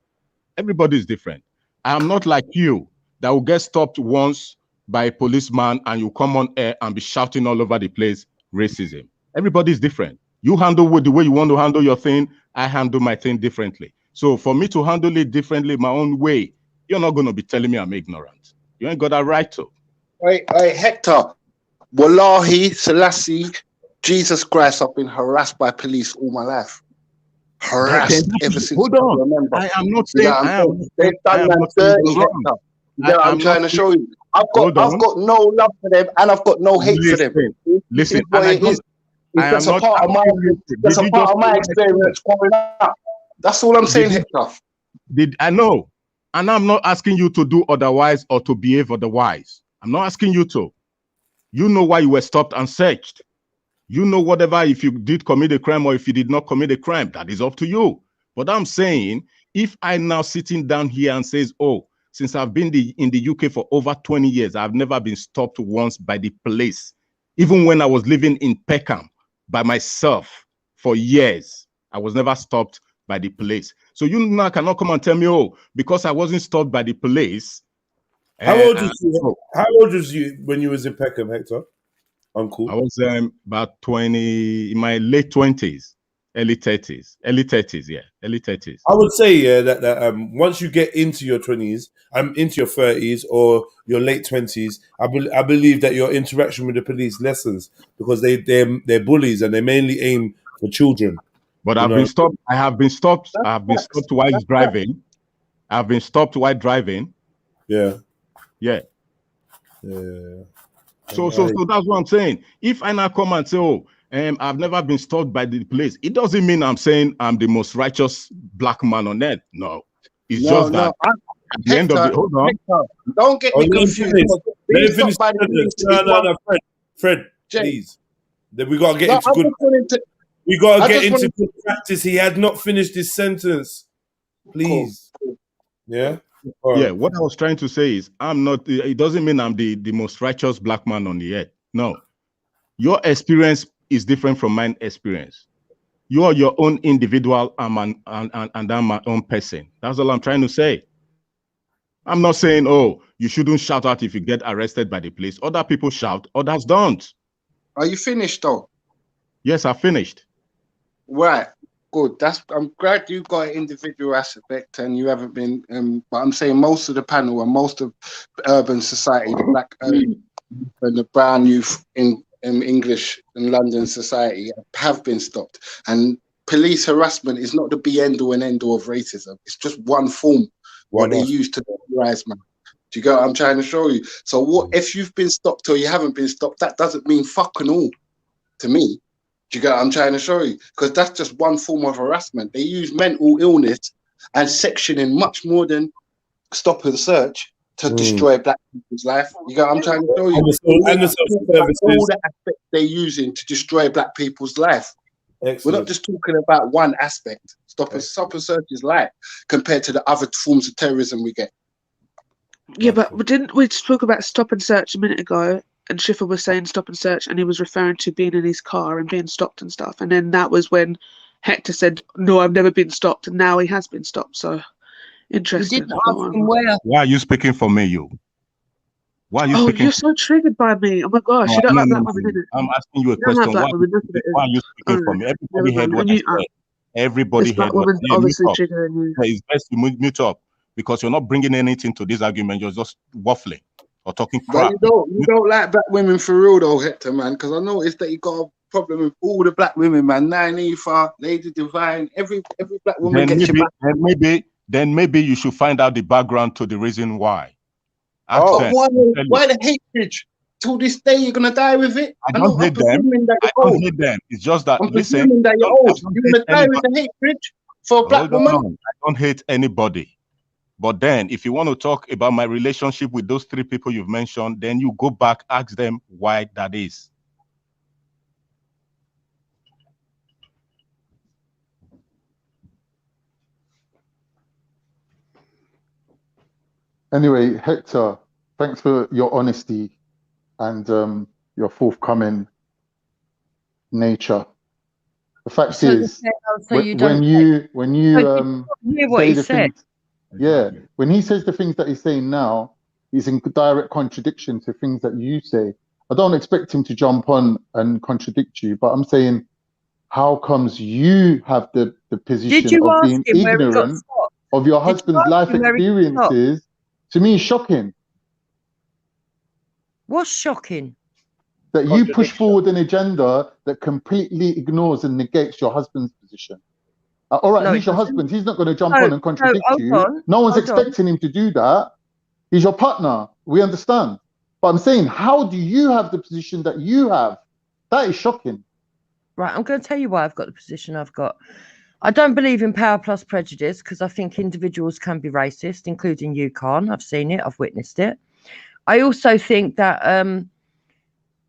Everybody's different. I'm not like you that will get stopped once by a policeman and you come on air and be shouting all over the place racism. Everybody's different. You handle with the way you want to handle your thing. I handle my thing differently. So for me to handle it differently, my own way, you're not going to be telling me I'm ignorant. You ain't got that right to. Hey, Hector. Wallahi, Selassie, Jesus Christ, I've been harassed by police all my life. Harassed ever since Hold on. I remember. I am not saying they've done that dirty, Hector. I'm trying to show you. I've got no love for them and I've got no hate for them. Listen, it's just a part of my experience growing up. That's all I'm saying, Hector. I know. And I'm not asking you to do otherwise or to behave otherwise. I'm not asking you to. You know why you were stopped and searched. You know whatever, if you did commit a crime or if you did not commit a crime, that is up to you. But I'm saying, if I now sitting down here and says, oh, since I've been in the UK for over 20 years, I've never been stopped once by the police. Even when I was living in Peckham by myself for years, I was never stopped by the police. So you now cannot come and tell me, oh, because I wasn't stopped by the police. How old was you when you was in Peckham, Hector? Uncle? I was about 20, in my late 20s, early 30s, early 30s. I would say that once you get into your 20s, into your 30s or your late 20s, I believe that your interaction with the police lessens because they're bullies and they mainly aim for children. But I have been stopped while driving. I've been stopped while driving. Yeah. So that's what I'm saying. If I now come and say, oh, I've never been stopped by the police, it doesn't mean I'm saying I'm the most righteous black man on earth. No. It's just that at the end of the hold on. Hector, don't get me confused. No, Fred, please. We gotta get into good. We gotta get into good practice. He had not finished his sentence. Please. Cool. Yeah. Yeah, what I was trying to say is I'm not, it doesn't mean I'm the most righteous black man on the earth. No. Your experience is different from my experience. You are your own individual and I'm my own person. That's all I'm trying to say. I'm not saying, oh, you shouldn't shout out if you get arrested by the police. Other people shout, others don't. Are you finished though? Yes, I finished. Right. Good. I'm glad you got an individual aspect and you haven't been. But I'm saying most of the panel and most of urban society, the black and the brown youth in English and London society have been stopped. And police harassment is not the be end all and end all of racism. It's just one form what they use to terrorize man. Do you get what I'm trying to show you? So what if you've been stopped or you haven't been stopped? That doesn't mean fucking all to me. Do you get what I'm trying to show you? Because that's just one form of harassment. They use mental illness and sectioning much more than stop and search to destroy black people's life. You get what I'm trying to show you? And the social services. All the aspects they're using to destroy black people's life. Excellent. We're not just talking about one aspect. Stop and search is life compared to the other forms of terrorism we get. Yeah, but didn't we talk about stop and search a minute ago? And Schiffer was saying stop and search, and he was referring to being in his car and being stopped and stuff. And then that was when Hector said, no, I've never been stopped. And now he has been stopped. So interesting. You didn't ask him where. Why are you speaking for me, you? Why are you speaking? You're so triggered by me. Oh my gosh, you don't like black women, innit? I'm asking you a question. Why are you speaking for me? Everybody heard what I said. Everybody heard what I said. Obviously triggering you. It's best to mute up because you're not bringing anything to this argument. You're just waffling. Or talking crap. But you don't like black women for real though, Hector, man, because I noticed that you got a problem with all the black women, man. Naifa, Lady Divine, every black woman gets your back. Then maybe you should find out the background to the reason why. Why the hatred? To this day, you're gonna die with it. I don't hate them. I don't hate them. It's just that listen. That you're old. You're gonna die with the hatred for a black woman. I don't hate anybody. But then if you want to talk about my relationship with those three people you've mentioned, then you go back, ask them why that is. Anyway, Hector, thanks for your honesty and your forthcoming nature. The fact is, when you say the things, yeah, when he says the things that he's saying now, he's in direct contradiction to things that you say. I don't expect him to jump on and contradict you, but I'm saying, how comes you have the position of being ignorant of your husband's life experiences? To me, shocking. What's shocking? That you push forward an agenda that completely ignores and negates your husband's position. All right, he's your husband. He's not going to jump on and contradict you. No one's expecting him to do that. He's your partner. We understand. But I'm saying, how do you have the position that you have? That is shocking. Right, I'm going to tell you why I've got the position I've got. I don't believe in power plus prejudice because I think individuals can be racist, including you, Khan. I've seen it. I've witnessed it. I also think that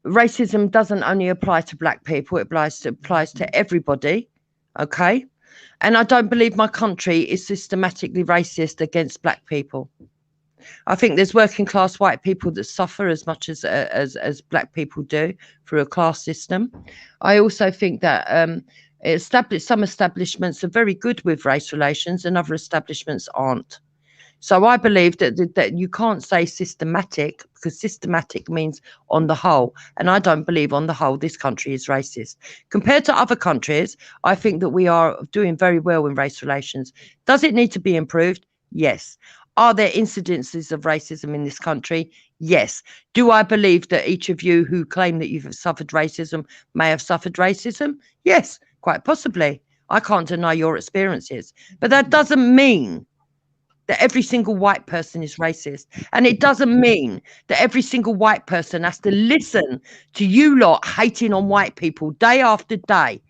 racism doesn't only apply to black people. It applies to everybody. Okay? And I don't believe my country is systematically racist against black people. I think there's working class white people that suffer as much as black people do through a class system. I also think that some establishments are very good with race relations and other establishments aren't. So I believe that you can't say systematic because systematic means on the whole. And I don't believe on the whole this country is racist. Compared to other countries, I think that we are doing very well in race relations. Does it need to be improved? Yes. Are there incidences of racism in this country? Yes. Do I believe that each of you who claim that you've suffered racism may have suffered racism? Yes, quite possibly. I can't deny your experiences. But that doesn't mean that every single white person is racist. And it doesn't mean that every single white person has to listen to you lot hating on white people day after day.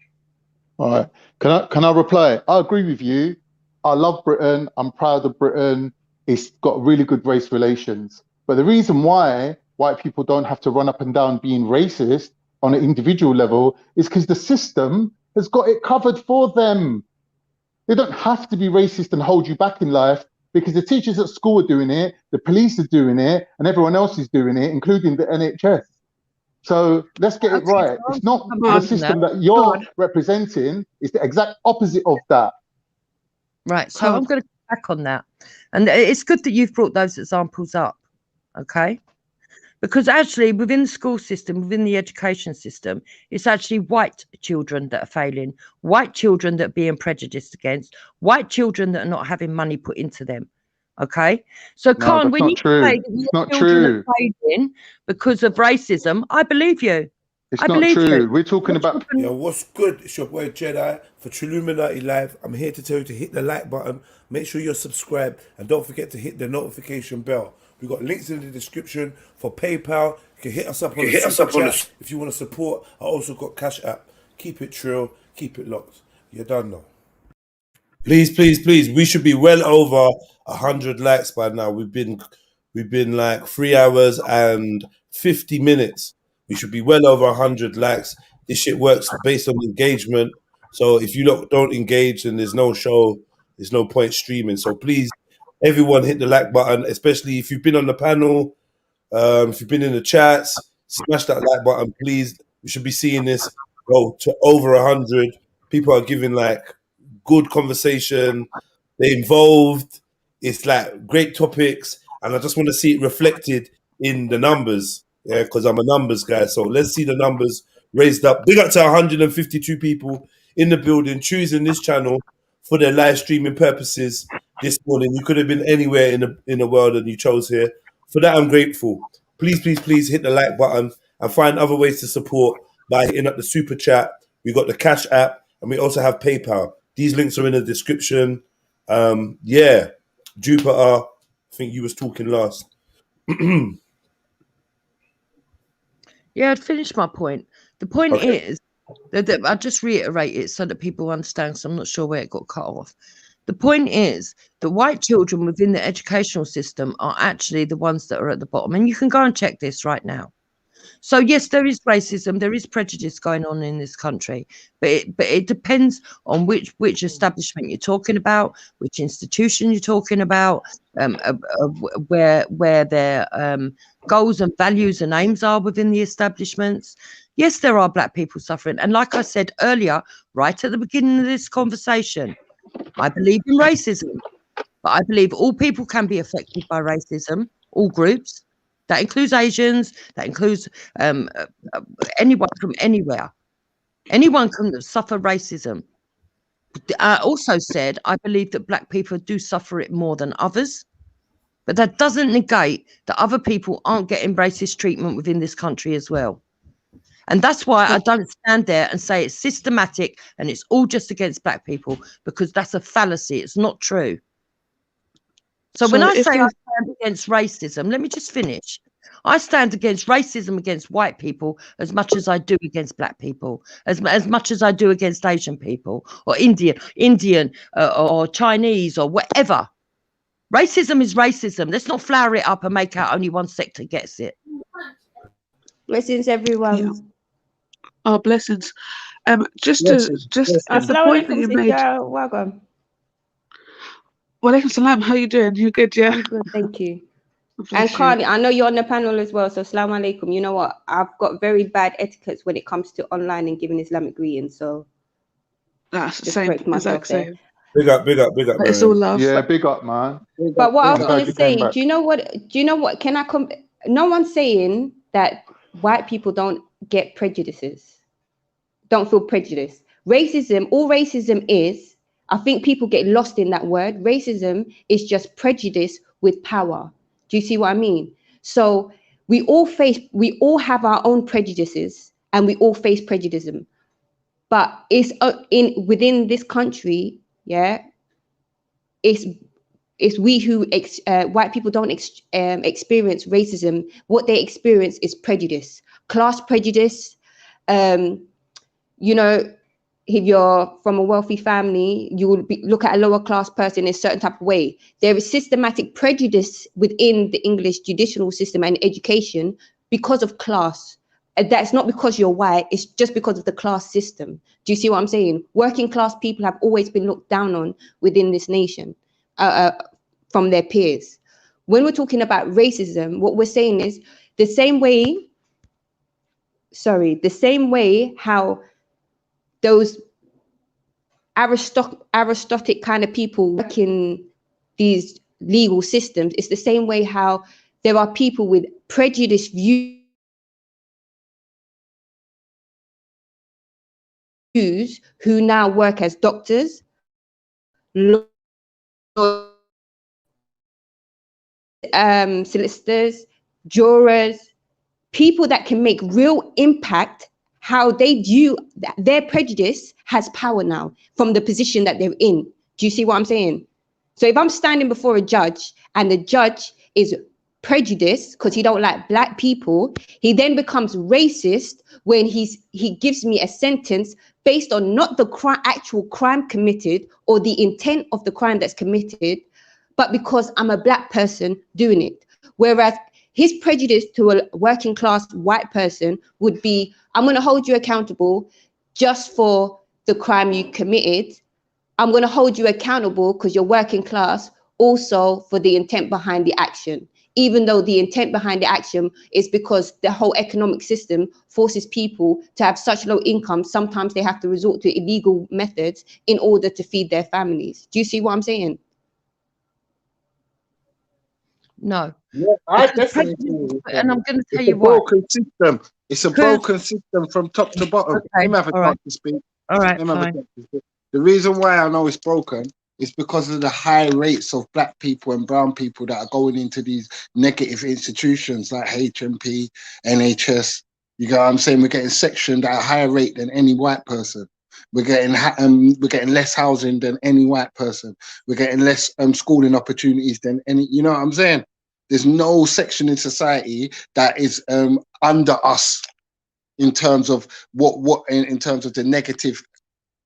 All right. Can I reply? I agree with you. I love Britain. I'm proud of Britain. It's got really good race relations. But the reason why white people don't have to run up and down being racist on an individual level is because the system has got it covered for them. They don't have to be racist and hold you back in life because the teachers at school are doing it, the police are doing it, and everyone else is doing it, including the NHS. So let's get it right. It's not the system that you're representing. It's the exact opposite of that. Right. So I'm going to come back on that. And it's good that you've brought those examples up. Okay. Because actually within the school system, within the education system, it's actually white children that are failing, white children that are being prejudiced against, white children that are not having money put into them. Okay. So Khan, when you say that your children are failing because of racism, I believe you. It's not true. We're talking about... Yeah, what's good? It's your boy Jedi for Trilluminati Live. I'm here to tell you to hit the like button. Make sure you're subscribed. And don't forget to hit the notification bell. We've got links in the description for PayPal. You can hit us up on the super chat if you want to support. I also got CASHAPP. Keep it trill. Keep it locked. You're done now. Please, please, please. We should be well over 100 likes by now. We've been like 3 hours and 50 minutes. We should be well over 100 likes. This shit works based on engagement. So if you don't engage, then there's no show. There's no point streaming. So please, everyone hit the like button, especially if you've been on the panel, if you've been in the chats, smash that like button, please. We should be seeing this go to over 100. People are giving like good conversation. They're involved. It's like great topics. And I just want to see it reflected in the numbers. Yeah, because I'm a numbers guy. So let's see the numbers raised up. Big up to 152 people in the building choosing this channel for their live streaming purposes this morning. You could have been anywhere in the world and you chose here. For that, I'm grateful. Please, please, please hit the like button and find other ways to support by hitting up the super chat. We got the Cash app and we also have PayPal. These links are in the description. Yeah, Jupiter, I think you was talking last. Yeah, I'd finished my point. The point is that I'll just reiterate it so that people understand, because I'm not sure where it got cut off. The point is that white children within the educational system are actually the ones that are at the bottom. And you can go and check this right now. So yes, there is racism, there is prejudice going on in this country, but it depends on which establishment you're talking about, which institution you're talking about, where their goals and values and aims are within the establishments. Yes, there are black people suffering, and like I said earlier, right at the beginning of this conversation, I believe in racism, but I believe all people can be affected by racism, all groups. That includes Asians, that includes anyone from anywhere. Anyone can suffer racism. I also said I believe that black people do suffer it more than others, but that doesn't negate that other people aren't getting racist treatment within this country as well. And that's why I don't stand there and say it's systematic and it's all just against black people, because that's a fallacy. It's not true. So when I say I stand against racism, let me just finish. I stand against racism against white people as much as I do against black people, as much as I do against Asian people or Indian or Chinese or whatever. Racism is racism. Let's not flower it up and make out only one sector gets it. Blessings, everyone. Yeah. Oh, blessings. Just at the point that you made. Welcome. Walaikum salam. How you doing? You good? Yeah. I'm good, thank you. And Carly, I know you're on the panel as well, so Assalamu alaikum. You know what? I've got very bad etiquettes when it comes to online and giving Islamic greetings, so that's the same. Exact same. Big up. It's all love. Yeah, big up, man. But what I was going to say, do you know what? Can I come? No one's saying that white people don't get prejudices, don't feel prejudice. Racism, all racism is, I think people get lost in that word. Racism is just prejudice with power. Do you see what I mean? So we all have our own prejudices and we all face prejudice. But it's within this country, yeah, it's we who white people don't experience racism. What they experience is prejudice, class prejudice. You know, if you're from a wealthy family, you will look at a lower class person in a certain type of way. There is systematic prejudice within the English judicial system and education because of class. That's not because you're white, it's just because of the class system. Do you see what I'm saying? Working class people have always been looked down on within this nation from their peers. When we're talking about racism, what we're saying is the same way how those aristocratic kind of people work in these legal systems, it's the same way how there are people with prejudiced views who now work as doctors, solicitors, jurors, people that can make real impact. How they view their prejudice has power now from the position that they're in. Do you see what I'm saying? So if I'm standing before a judge and the judge is prejudiced because he don't like black people, he then becomes racist when he gives me a sentence based on not the actual crime committed or the intent of the crime that's committed, but because I'm a black person doing it. Whereas his prejudice to a working class white person would be, I'm going to hold you accountable just for the crime you committed. I'm going to hold you accountable because you're working class also for the intent behind the action. Even though the intent behind the action is because the whole economic system forces people to have such low income, sometimes they have to resort to illegal methods in order to feed their families. Do you see what I'm saying? No. Yeah, I definitely do. And I'm going to tell It's you a why. broken system. It's a broken system from top to bottom. Okay, Let me have a all right. chance to speak. All right, Let me have a fine. chance to speak. The reason why I know it's broken is because of the high rates of black people and brown people that are going into these negative institutions like HMP, NHS. You know what I'm saying? We're getting sectioned at a higher rate than any white person. We're getting less housing than any white person. We're getting less schooling opportunities than any. You know what I'm saying? There's no section in society that is under us in terms of in terms of the negative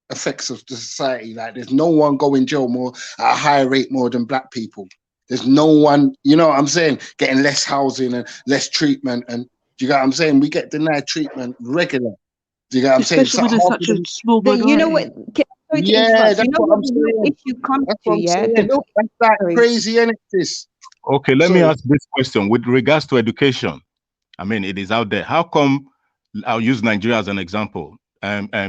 effects of the society. Like, there's no one going jail more at a higher rate more than black people. There's no one, you know what I'm saying, getting less housing and less treatment. And do you get what I'm saying? We get denied treatment regular. Do you get what I'm saying? Especially when it's such a small minority. You know what? Sorry to Yeah, interrupt. that's You know what what I'm the saying. real issue comes That's to, what I'm yeah? saying. That's that crazy, innit, this? Okay, let me ask this question with regards to education. I mean, it is out there. How come, I'll use Nigeria as an example,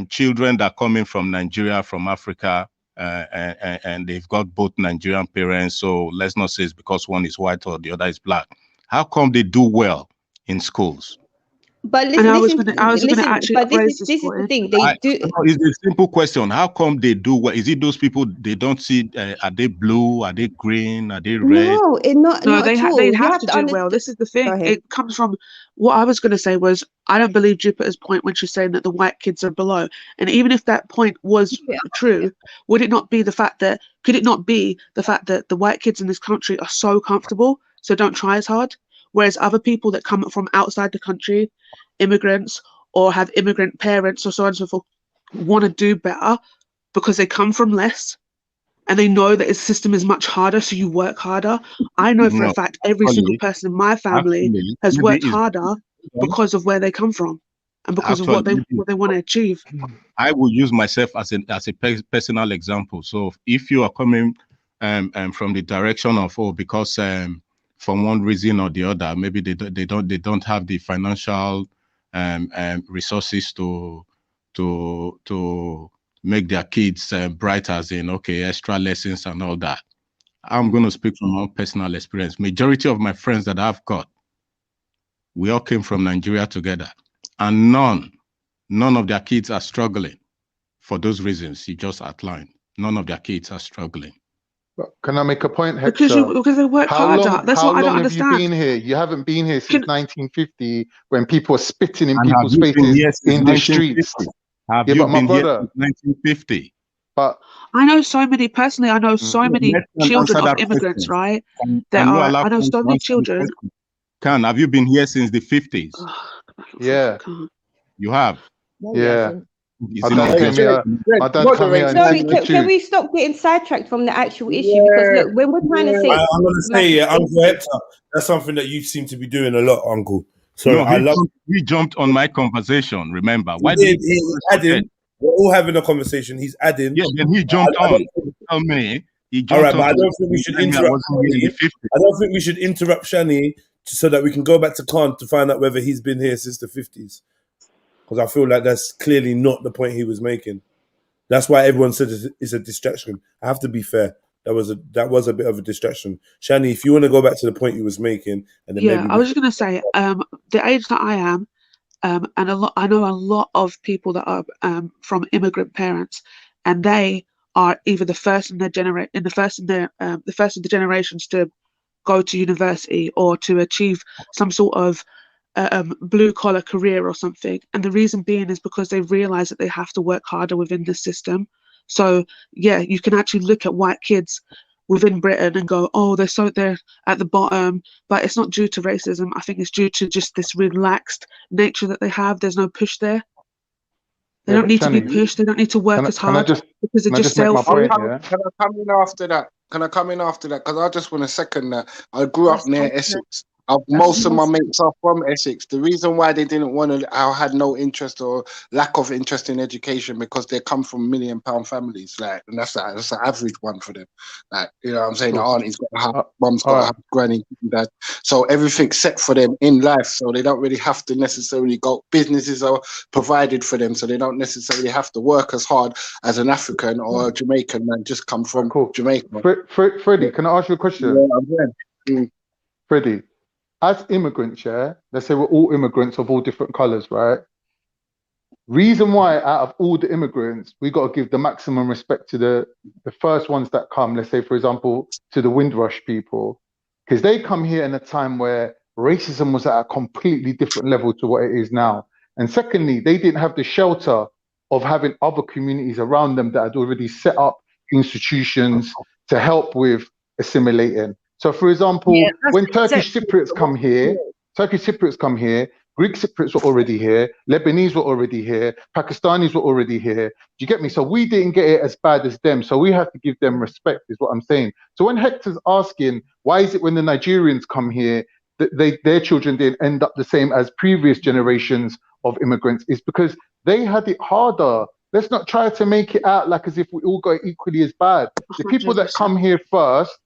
children that are coming from Nigeria, from Africa, and they've got both Nigerian parents, so let's not say it's because one is white or the other is black. How come they do well in schools? But listen, I was going to actually but raise this is the point. thing. They do. It's a simple question. How come they do well? Is it those people they don't see? Are they blue? Are they green? Are they red? No, it's not. No, not they at all. they'd You have to do understand. well. This is the thing. Go ahead. It comes from what I was going to say was I don't believe Jupiter's point when she's saying that the white kids are below. And even if that point was true, would it not be the fact that could it not be the fact that the white kids in this country are so comfortable, so don't try as hard, whereas other people that come from outside the country, immigrants or have immigrant parents or so on and so forth, want to do better because they come from less. And they know that the system is much harder, so you work harder. I know for a fact every single person in my family has worked harder because of where they come from and because of what they want to achieve. I will use myself as a personal example. So if you are coming from the direction of because for one reason or the other, maybe they don't have the financial resources to make their kids bright, as in extra lessons and all that. I'm going to speak from my personal experience. Majority of my friends that I've got, we all came from Nigeria together, and none of their kids are struggling for those reasons you just outlined. None of their kids are struggling. Can I make a point, Hector? Because they work harder. That's what I don't understand. How long have you been here? You haven't been here since 1950 when people were spitting in people's faces in the streets. Have you been here since 1950? But I know so many, personally, I know so many children of immigrants, right? I know so many children. Have you been here since the 50s? Yeah. You have? Yeah. Sorry, can we stop getting sidetracked from the actual issue? Because look, when we're trying to say, I'm going to say, Uncle Hector, that's something that you seem to be doing a lot, Uncle. So no, he jumped on my conversation. Remember, he's adding? We're all having a conversation. He's adding. Yeah, then he jumped on. Tell me, he jumped all right, on. but I don't think we should interrupt. I don't think we should interrupt Shani so that we can go back to Khan to find out whether he's been here since the 50s. Because I feel like that's clearly not the point he was making. That's why everyone said it's a distraction. I have to be fair. That was a bit of a distraction. Shani, if you want to go back to the point you was making, and then maybe I was just gonna say, the age that I am, and I know a lot of people that are from immigrant parents, and they are either the first of the generations to go to university or to achieve some sort of blue collar career or something. And the reason being is because they realize that they have to work harder within the system. So yeah, you can actually look at white kids within Britain and go, oh, they're at the bottom, but it's not due to racism. I think it's due to just this relaxed nature that they have. There's no push there. They don't need to be pushed. They don't need to work as hard because they're just self-free. Can I come in after that? Because I just want to second that. I grew up near Essex. Most of my mates are from Essex. The reason why they didn't want to, I had no interest or lack of interest in education because they come from £1 million families, and that's the average one for them. You know what I'm saying? The auntie's got a house, mum's got a house, granny, dad. So everything's set for them in life. So they don't really have to necessarily go. Businesses are provided for them, so they don't necessarily have to work as hard as an African or a Jamaican man just come from Jamaica. Freddie, can I ask you a question? Yeah, Freddie. As immigrants, let's say we're all immigrants of all different colours, right? Reason why out of all the immigrants, we got to give the maximum respect to the first ones that come, let's say, for example, to the Windrush people, because they come here in a time where racism was at a completely different level to what it is now. And secondly, they didn't have the shelter of having other communities around them that had already set up institutions to help with assimilating. So, for example, when Turkish Cypriots come here, Greek Cypriots were already here, Lebanese were already here, Pakistanis were already here. Do you get me? So we didn't get it as bad as them. So we have to give them respect, is what I'm saying. So when Hector's asking, why is it when the Nigerians come here, that their children didn't end up the same as previous generations of immigrants, is because they had it harder. Let's not try to make it out like as if we all got it equally as bad. The people that come here first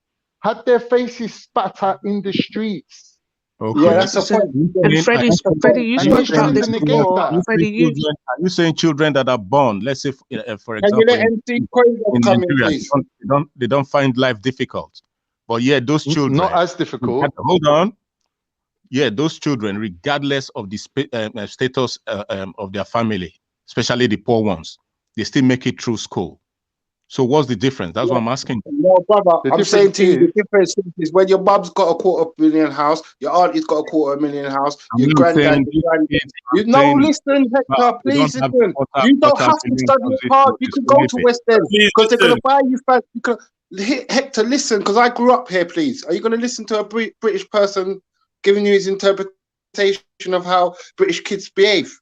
had their faces spat at in the streets. Okay. Yeah, that's a point. And Freddie, you spoke about this before. Freddie, are you saying children that are born, let's say, for Can you example, let MC Quavo come in, Nigeria, please? they don't find life difficult, but yeah, those children not as difficult. Hold on. Yeah, those children, regardless of the status of their family, especially the poor ones, they still make it through school. So what's the difference? That's what I'm asking. No, brother, I'm saying to you, the difference is when your mum's got a $250,000 house, your auntie's got a $250,000 house, your granddad, listen, Hector, please listen. You don't have to study hard. You can go to West End because they're going to buy you fast. Hector, listen, because I grew up here, please. Are you going to listen to a British person giving you his interpretation of how British kids behave?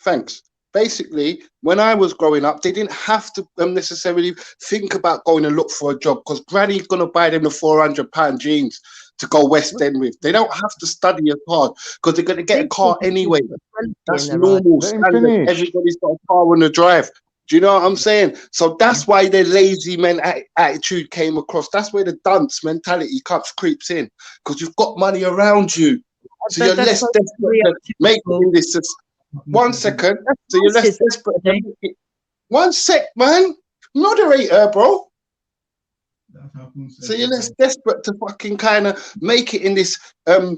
Thanks. Basically, when I was growing up, they didn't have to necessarily think about going and look for a job because Granny's going to buy them the £400 jeans to go West End with. They don't have to study as hard because they're going to get a car anyway. That's normal. Standard. Everybody's got a car on the drive. Do you know what I'm saying? So that's why the lazy men attitude came across. That's where the dunce mentality creeps in because you've got money around you. So you're less desperate to make it in this. 1 second. So you're less desperate. One sec, man. Moderator, bro. So you're less desperate to fucking kind of make it in this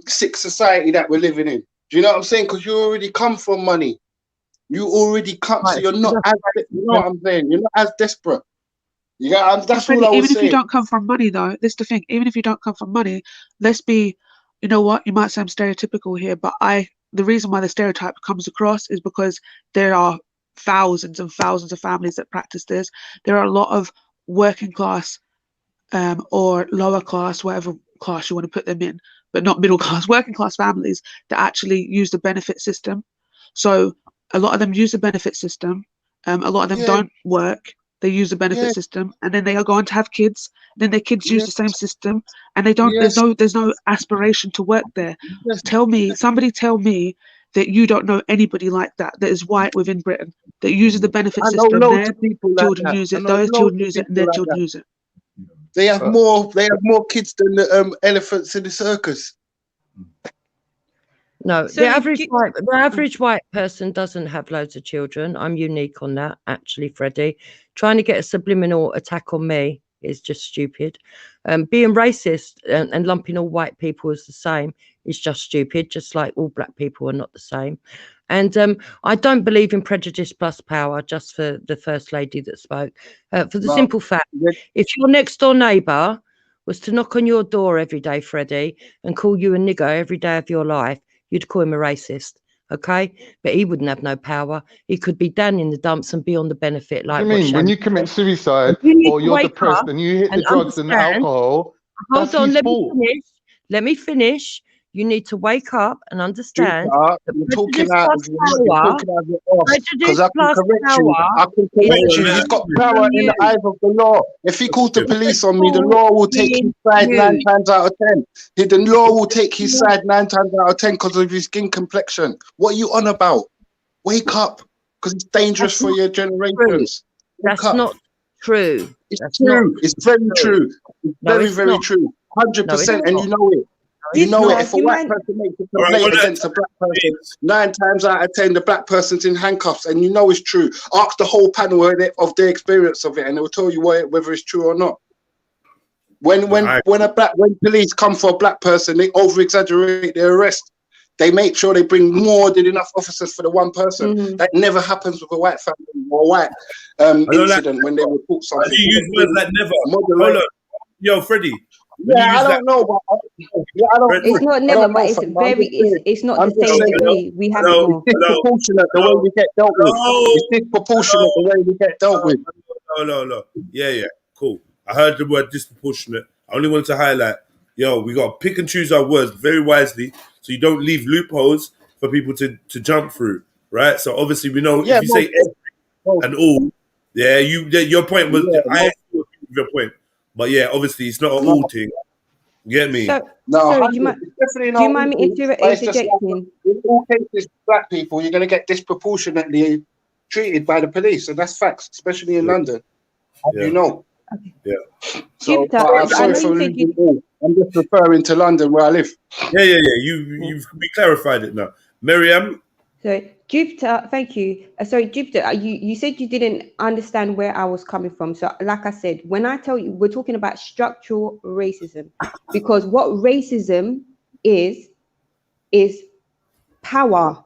sick society that we're living in. Do you know what I'm saying? Because you already come from money. You already come, so you're not as, you know what I'm saying? You're not as desperate. Yeah, that's all I was even if saying. you don't come from money, though, this is the thing. Even if you don't come from money, let's be, you know what? You might say I'm stereotypical here, but the reason why the stereotype comes across is because there are thousands and thousands of families that practice this. There are a lot of working class or lower class, whatever class you want to put them in, but not middle class, working class families that actually use the benefit system. So a lot of them use the benefit system. A lot of them don't work. They use the benefit system, and then they are going to have kids. Then their kids use the same system, and they don't. There's no aspiration to work there. Somebody tell me that you don't know anybody like that is white within Britain that uses the benefit system. Their children use it. Those children use it, and their children use it. They have more. They have more kids than the elephants in the circus. No, So the average white person doesn't have loads of children. I'm unique on that, actually, Freddie. Trying to get a subliminal attack on me is just stupid. Being racist and lumping all white people as the same is just stupid, just like all black people are not the same. And I don't believe in prejudice plus power, just for the first lady that spoke. For the simple fact, if your next door neighbour was to knock on your door every day, Freddie, and call you a nigger every day of your life, you'd call him a racist, okay? But he wouldn't have no power. He could be down in the dumps and be on the benefit. Like, what do you mean? When you commit suicide or you're depressed and you hit the drugs and the alcohol, that's his fault. Let me finish. You need to wake up and understand that Because I can correct you. You've got power in the eyes of the law. If he calls the police on me, the law will take his side 9 times out of 10. The law will take his side 9 times out of 10 because of his skin complexion. What are you on about? Wake up, because it's dangerous for your generations. That's not true. It's true. It's very true. It's very, very true. 100%, and you know it. You know it. If a white person makes a complaint against a black person, 9 times out of 10, the black person's in handcuffs, and you know it's true. Ask the whole panel of their experience of it, and they will tell you whether it's true or not. When police come for a black person, they over-exaggerate their arrest. They make sure they bring more than enough officers for the one person. Mm-hmm. That never happens with a white family or a white incident when they report something. You use words like never. Hold on. Yo, Freddie. Yeah, I don't know. It's not never, but it's very. It's not the same degree. We have more. It's disproportionate the way we get dealt with. It's disproportionate the way we get dealt with. No. Yeah. Cool. I heard the word disproportionate. I only wanted to highlight. Yo, we got to pick and choose our words very wisely. so you don't leave loopholes for people to jump through, right? So obviously we know if you say every and all, your point was I agree with your point, but yeah, obviously it's not an all thing. You get me? So, No, sorry, do you mind me interjecting? In all cases, black people, you're going to get disproportionately treated by the police, and that's facts, especially in London. You know. Yeah. So, I'm sorry for losing all. I'm just referring to London where I live. Yeah. We clarified it now, Miriam. So Jupiter, thank you. Sorry, Jupiter, you said you didn't understand where I was coming from. So like I said, when I tell you, we're talking about structural racism, because what racism is power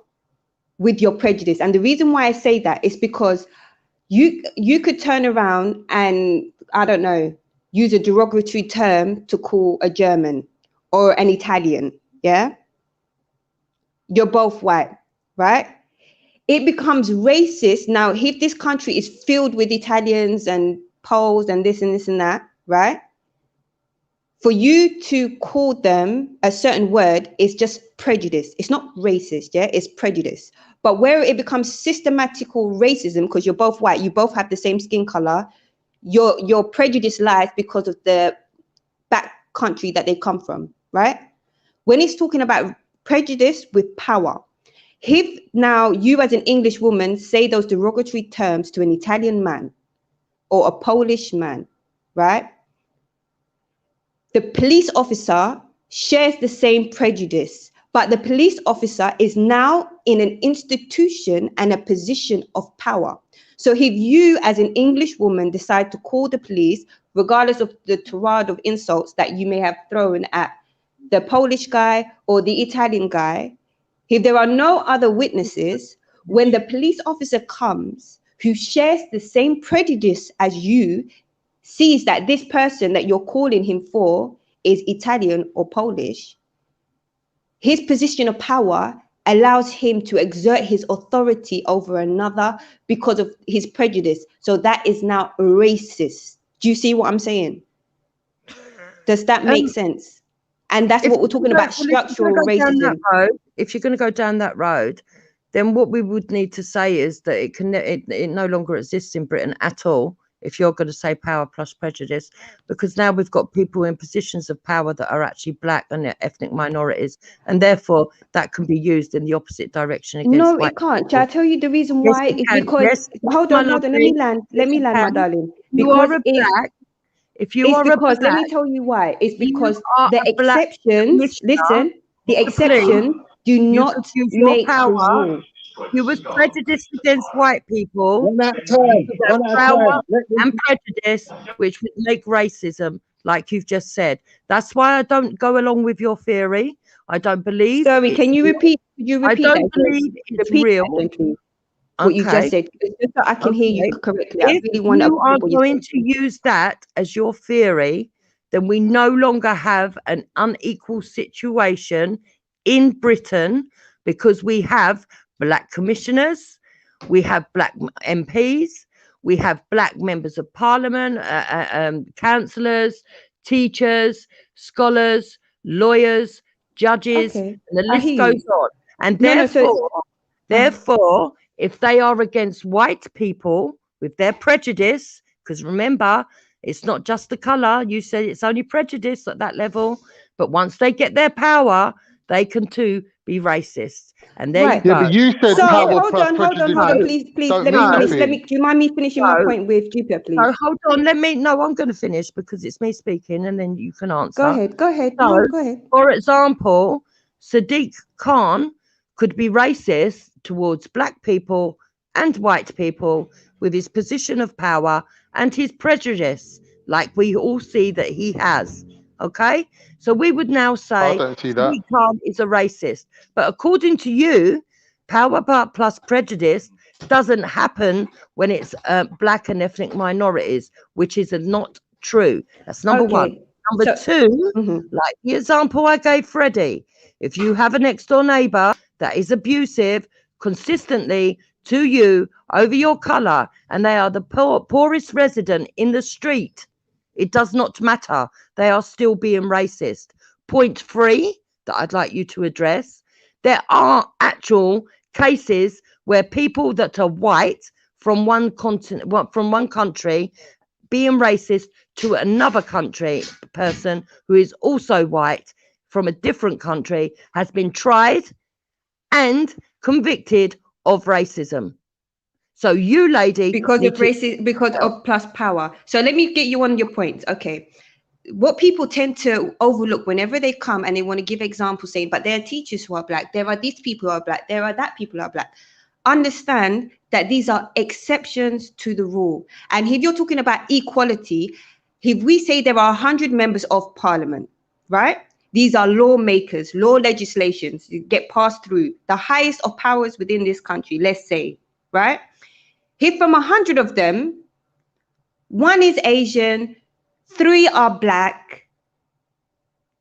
with your prejudice. And the reason why I say that is because you could turn around and, I don't know, use a derogatory term to call a German or an Italian, yeah? You're both white, right? It becomes racist. Now, if this country is filled with Italians and Poles and this and that, right? For you to call them a certain word is just prejudice. It's not racist, yeah? It's prejudice. But where it becomes systematical racism, because you're both white, you both have the same skin color, your prejudice lies because of the back country that they come from, right? When it's talking about prejudice with power, if now you as an English woman say those derogatory terms to an Italian man or a Polish man, right? The police officer shares the same prejudice, but the police officer is now in an institution and a position of power. So if you as an English woman decide to call the police, regardless of the tirade of insults that you may have thrown at the Polish guy or the Italian guy, if there are no other witnesses, when the police officer comes who shares the same prejudice as you, sees that this person that you're calling him for is Italian or Polish, his position of power allows him to exert his authority over another because of his prejudice. So that is now racist. Do you see what I'm saying? Does that make sense? And that's what we're talking about, structural racism. If you're going to go down that road, then what we would need to say is that it no longer exists in Britain at all, if you're going to say power plus prejudice, because now we've got people in positions of power that are actually black and ethnic minorities, and therefore that can be used in the opposite direction against No, white it can't. people. Shall I tell you the reason why? Yes, It's because, hold on, let me land, my darling. You are a black. If you are because, a black, let me tell you why. It's because are the a black exceptions, listen, the exceptions do not make the rule. You was prejudiced against white people. One at a time. Power and prejudice, which would make racism, like you've just said. That's why I don't go along with your theory. I don't believe. Sorry, can you repeat? I don't believe it's real. What you just said, just so I can hear you correctly. I really want you are going to use that as your theory, then we no longer have an unequal situation in Britain, because we have black commissioners, we have black MPs, we have black members of parliament, councillors, teachers, scholars, lawyers, judges, and the list goes on. And therefore, if they are against white people with their prejudice, because remember, it's not just the color, you said it's only prejudice at that level, but once they get their power, they can too be racist. And there you go. But you said power plus prejudice. Hold on, please, let me finish. Do you mind me finishing my point with Jupiter, please? No, hold on, I'm going to finish because it's me speaking and then you can answer. Go ahead. So, go ahead. For example, Sadiq Khan could be racist towards black people and white people with his position of power and his prejudice, like we all see that he has. Okay, so we would now say Sadiq Khan is a racist, but according to you, power plus prejudice doesn't happen when it's black and ethnic minorities, which is not true. That's number one. Number two, like the example I gave Freddie, if you have a next door neighbor that is abusive consistently to you over your color, and they are the poorest resident in the street, it does not matter. They are still being racist. Point 3, that I'd like you to address. There are actual cases where people that are white from one continent, from one country, being racist to another country person who is also white from a different country has been tried and convicted of racism. So you, lady, because of racism, because of plus power. So let me get you on your point. Okay. What people tend to overlook whenever they come and they want to give examples saying, but there are teachers who are black, there are these people who are black, there are that people who are black. Understand that these are exceptions to the rule. And if you're talking about equality, if we say there are 100 members of parliament, right? These are lawmakers, law legislations get passed through the highest of powers within this country, let's say, right? If from 100 of them, 1 is Asian, 3 are black,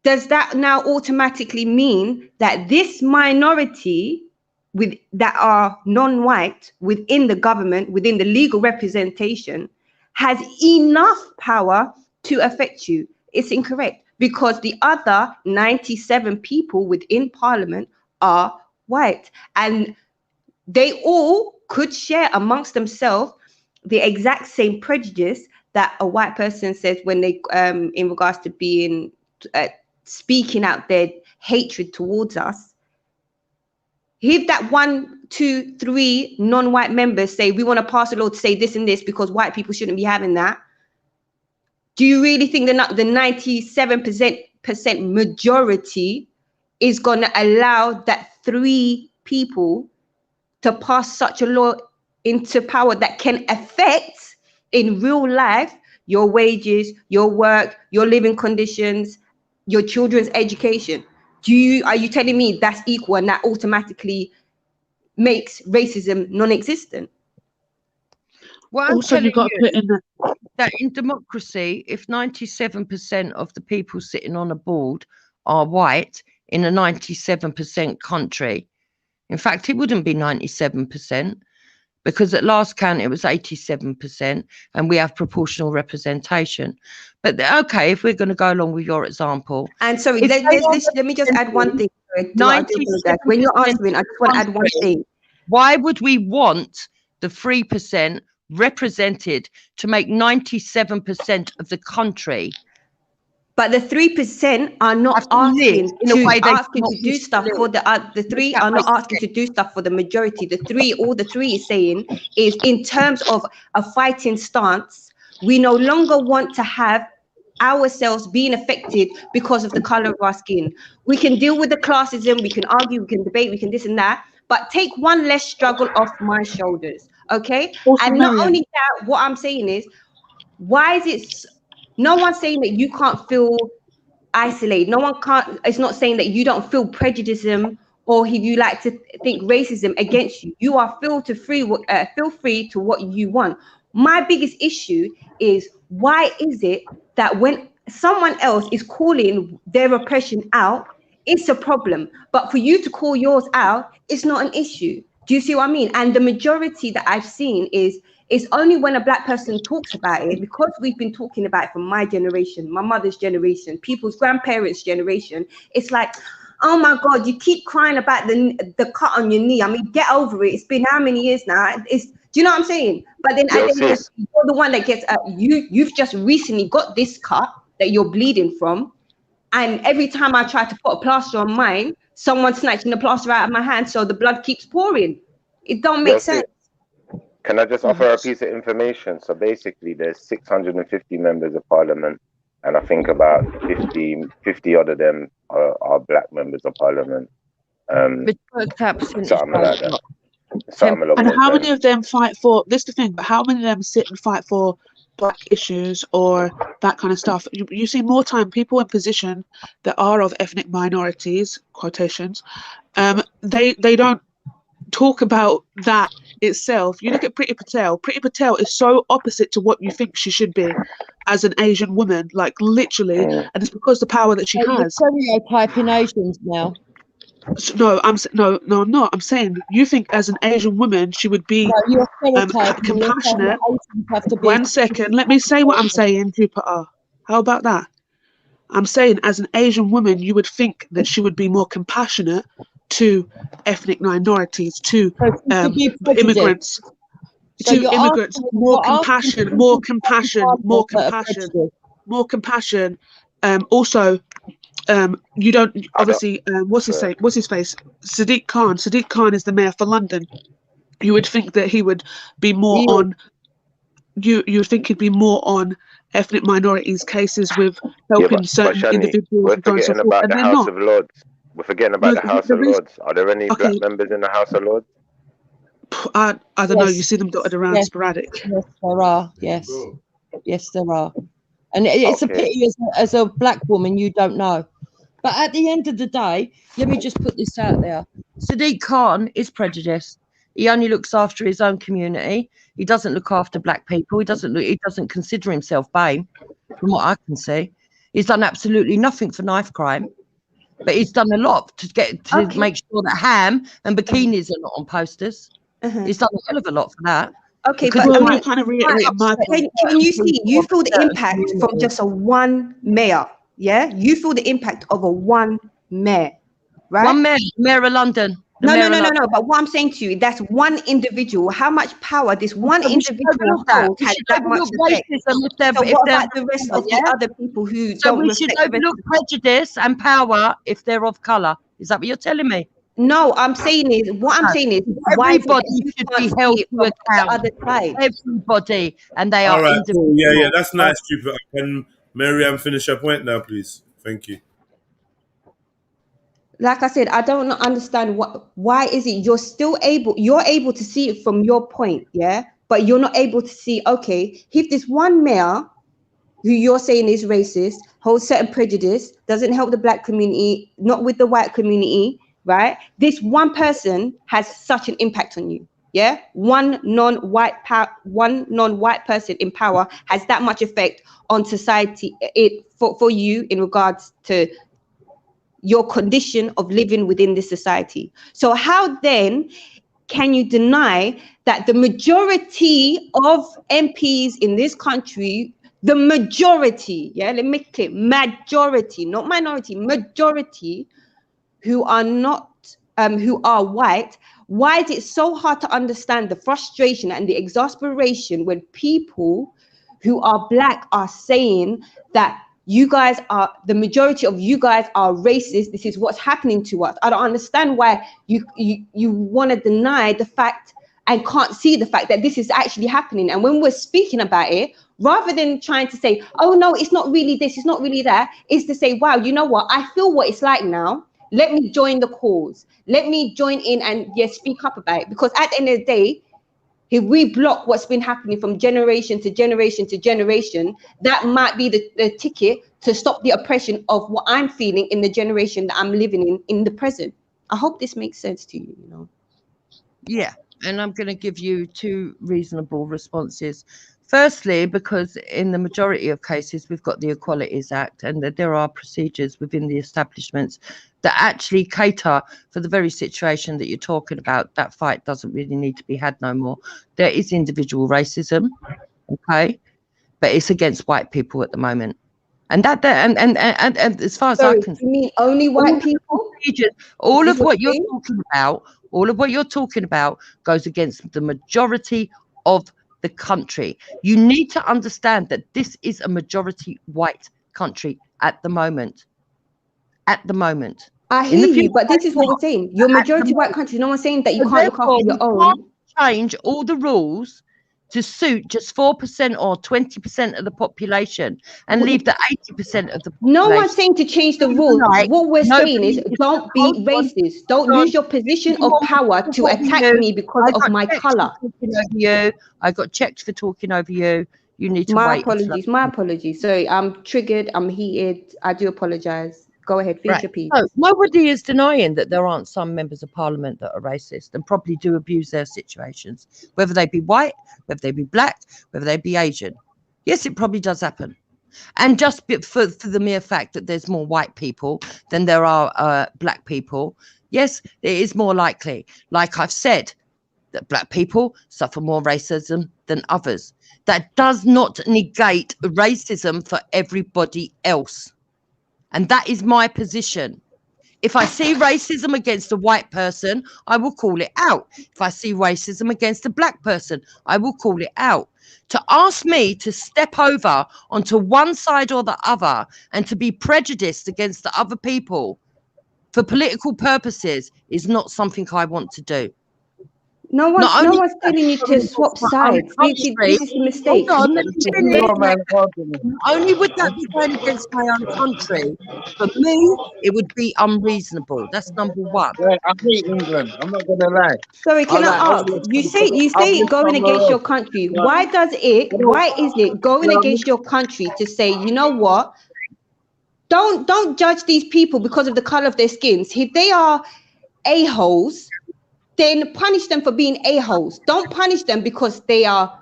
does that now automatically mean that this minority that are non-white within the government, within the legal representation, has enough power to affect you? It's incorrect, because the other 97 people within parliament are white, and they all could share amongst themselves the exact same prejudice that a white person says when they, in regards to being, speaking out their hatred towards us. If that 1, 2, 3 non-white members say, we want to pass a law to say this and this because white people shouldn't be having that, do you really think the 97% majority is going to allow that 3 people to pass such a law into power that can affect in real life your wages, your work, your living conditions, your children's education? Are you telling me that's equal and that automatically makes racism non-existent? Well, I'm Also, you've got to put in that in democracy, if 97% of the people sitting on a board are white in a 97% country, in fact, it wouldn't be 97%, because at last count it was 87%, and we have proportional representation. But okay, if we're going to go along with your example, and sorry, let me just add one thing. When you're answering, I just want to add one thing. Why would we want the 3% represented to make 97% of the country? But the 3% are not asking to do stuff for the 3 are not asking to do stuff for the majority. All the 3 is saying is, in terms of a fighting stance, we no longer want to have ourselves being affected because of the color of our skin. We can deal with the classism, we can argue, we can debate, we can this and that, but take one less struggle off my shoulders, okay? And not only that, what I'm saying is, why is it? No one's saying that you can't feel isolated. No one can't. It's not saying that you don't feel prejudice or if you like to think racism against you. You are feel free to what you want. My biggest issue is, why is it that when someone else is calling their oppression out, it's a problem, but for you to call yours out, it's not an issue? Do you see what I mean? And the majority that I've seen is, it's only when a black person talks about it, because we've been talking about it from my generation, my mother's generation, people's grandparents' generation. It's like, oh my God, you keep crying about the cut on your knee. I mean, get over it. It's been how many years now? Do you know what I'm saying? But then you're the one that gets, you've just recently got this cut that you're bleeding from. And every time I try to put a plaster on mine, someone's snatching the plaster out of my hand, so the blood keeps pouring. It don't make sense. Can I just offer a piece of information? So basically, there's 650 members of parliament, and I think about 50 odd of them are black members of parliament. Something like that. And how many of them fight for, this is the thing, but how many of them sit and fight for black issues or that kind of stuff? You see more time people in position that are of ethnic minorities, quotations, they don't talk about that itself. You look at Priti Patel. Priti Patel is so opposite to what you think she should be as an Asian woman, like literally, and it's because the power that she has. Stereotyping Asians now. No, I'm not. I'm saying you think as an Asian woman she would be compassionate. 1 second, let me say what I'm saying, Jupiter. How about that? I'm saying as an Asian woman, you would think that she would be more compassionate to ethnic minorities, to immigrants. So To immigrants, more compassion. Also, you don't obviously. What's his name? What's his face? Sadiq Khan. Sadiq Khan is the mayor for London. You would think that he would be more on. You would think he'd be more on ethnic minorities cases with helping certain Shani, individuals. we're forgetting about the House of Lords. We're forgetting about No, the House the of reason- Lords. Are there any black members in the House of Lords? I don't know. You see them dotted around sporadic. Yes, there are. Yes, yes, there are. And it's a pity as a black woman you don't know. But at the end of the day, let me just put this out there. Sadiq Khan is prejudiced. He only looks after his own community. He doesn't look after black people. He doesn't consider himself BAME, from what I can see. He's done absolutely nothing for knife crime, but he's done a lot to make sure that ham and bikinis are not on posters. He's done a hell of a lot for that. Okay, Because but I'm kind of reiterating my point. can you see? You feel the impact from just a one mayor, yeah? You feel the impact of a one mayor, right? One mayor of London. No. But what I'm saying to you, that's one individual. How much power this one individual holds has that much effect. So what about the rest of the other people who So don't we should reflect the rest overlook prejudice and power if they're of colour. Is that what you're telling me? No, I'm saying is everybody should be held to account. Other side. Everybody, and they All are right, individual. cool. Yeah, that's nice, Jupiter. Can Miriam finish her point now, please? Thank you. Like I said, I don't understand why is it you're able to see it from your point, yeah, but you're not able to see, okay, if this one mayor who you're saying is racist holds certain prejudice, doesn't help the black community, not with the white community, right? This one person has such an impact on you. Yeah, one non-white person in power has that much effect on society for you in regards to your condition of living within this society. So how then can you deny that the majority of MPs in this country, the majority, yeah, let me make it clear, majority, not minority, majority, who are not, who are white, why is it so hard to understand the frustration and the exasperation when people who are black are saying that you guys are, the majority of you guys are racist, this is what's happening to us? I don't understand why you want to deny the fact and can't see the fact that this is actually happening. And when we're speaking about it, rather than trying to say, oh no, it's not really this, it's not really that, is to say, wow, you know what, I feel what it's like now. Let me join the cause. Let me join in and speak up about it. Because at the end of the day, if we block what's been happening from generation to generation to generation, that might be the ticket to stop the oppression of what I'm feeling in the generation that I'm living in the present. I hope this makes sense to you, you know. Yeah, and I'm going to give you two reasonable responses. Firstly, because in the majority of cases, we've got the Equalities Act, and that there are procedures within the establishments that actually cater for the very situation that you're talking about. That fight doesn't really need to be had no more. There is individual racism, okay, but it's against white people at the moment. And and as far as I can see, you mean only white people? All of what you're talking about goes against the majority of the country. You need to understand that this is a majority white country at the moment. At the moment. I hear you, but this is what we're saying. You're majority white country. No one's saying that you can't look after your own. Can't change all the rules to suit just 4% or 20% of the population and leave the 80% of the population. No one's saying to change the rules. What we're saying is don't be racist. Don't use your position of power to attack me because of my color. I got checked for talking over you. You need to wait. My apologies. Sorry, I'm triggered. I'm heated. I do apologize. Go ahead, finish your piece. So nobody is denying that there aren't some members of parliament that are racist and probably do abuse their situations, whether they be white, whether they be black, whether they be Asian. Yes, it probably does happen. And just for the mere fact that there's more white people than there are black people, yes, it is more likely. Like I've said, that black people suffer more racism than others. That does not negate racism for everybody else. And that is my position. If I see racism against a white person, I will call it out. If I see racism against a black person, I will call it out. To ask me to step over onto one side or the other and to be prejudiced against the other people for political purposes is not something I want to do. No one's telling you to swap sides. This is the mistake. Hold on, let me finish. Only would that be going against my own country. For me, it would be unreasonable. That's number one. Yeah, I hate England. I'm not gonna lie. Sorry, can I ask? You say going against your country. Why is it going against your country to say, you know what? Don't judge these people because of the color of their skins. If they are a-holes, then punish them for being a-holes. Don't punish them because they are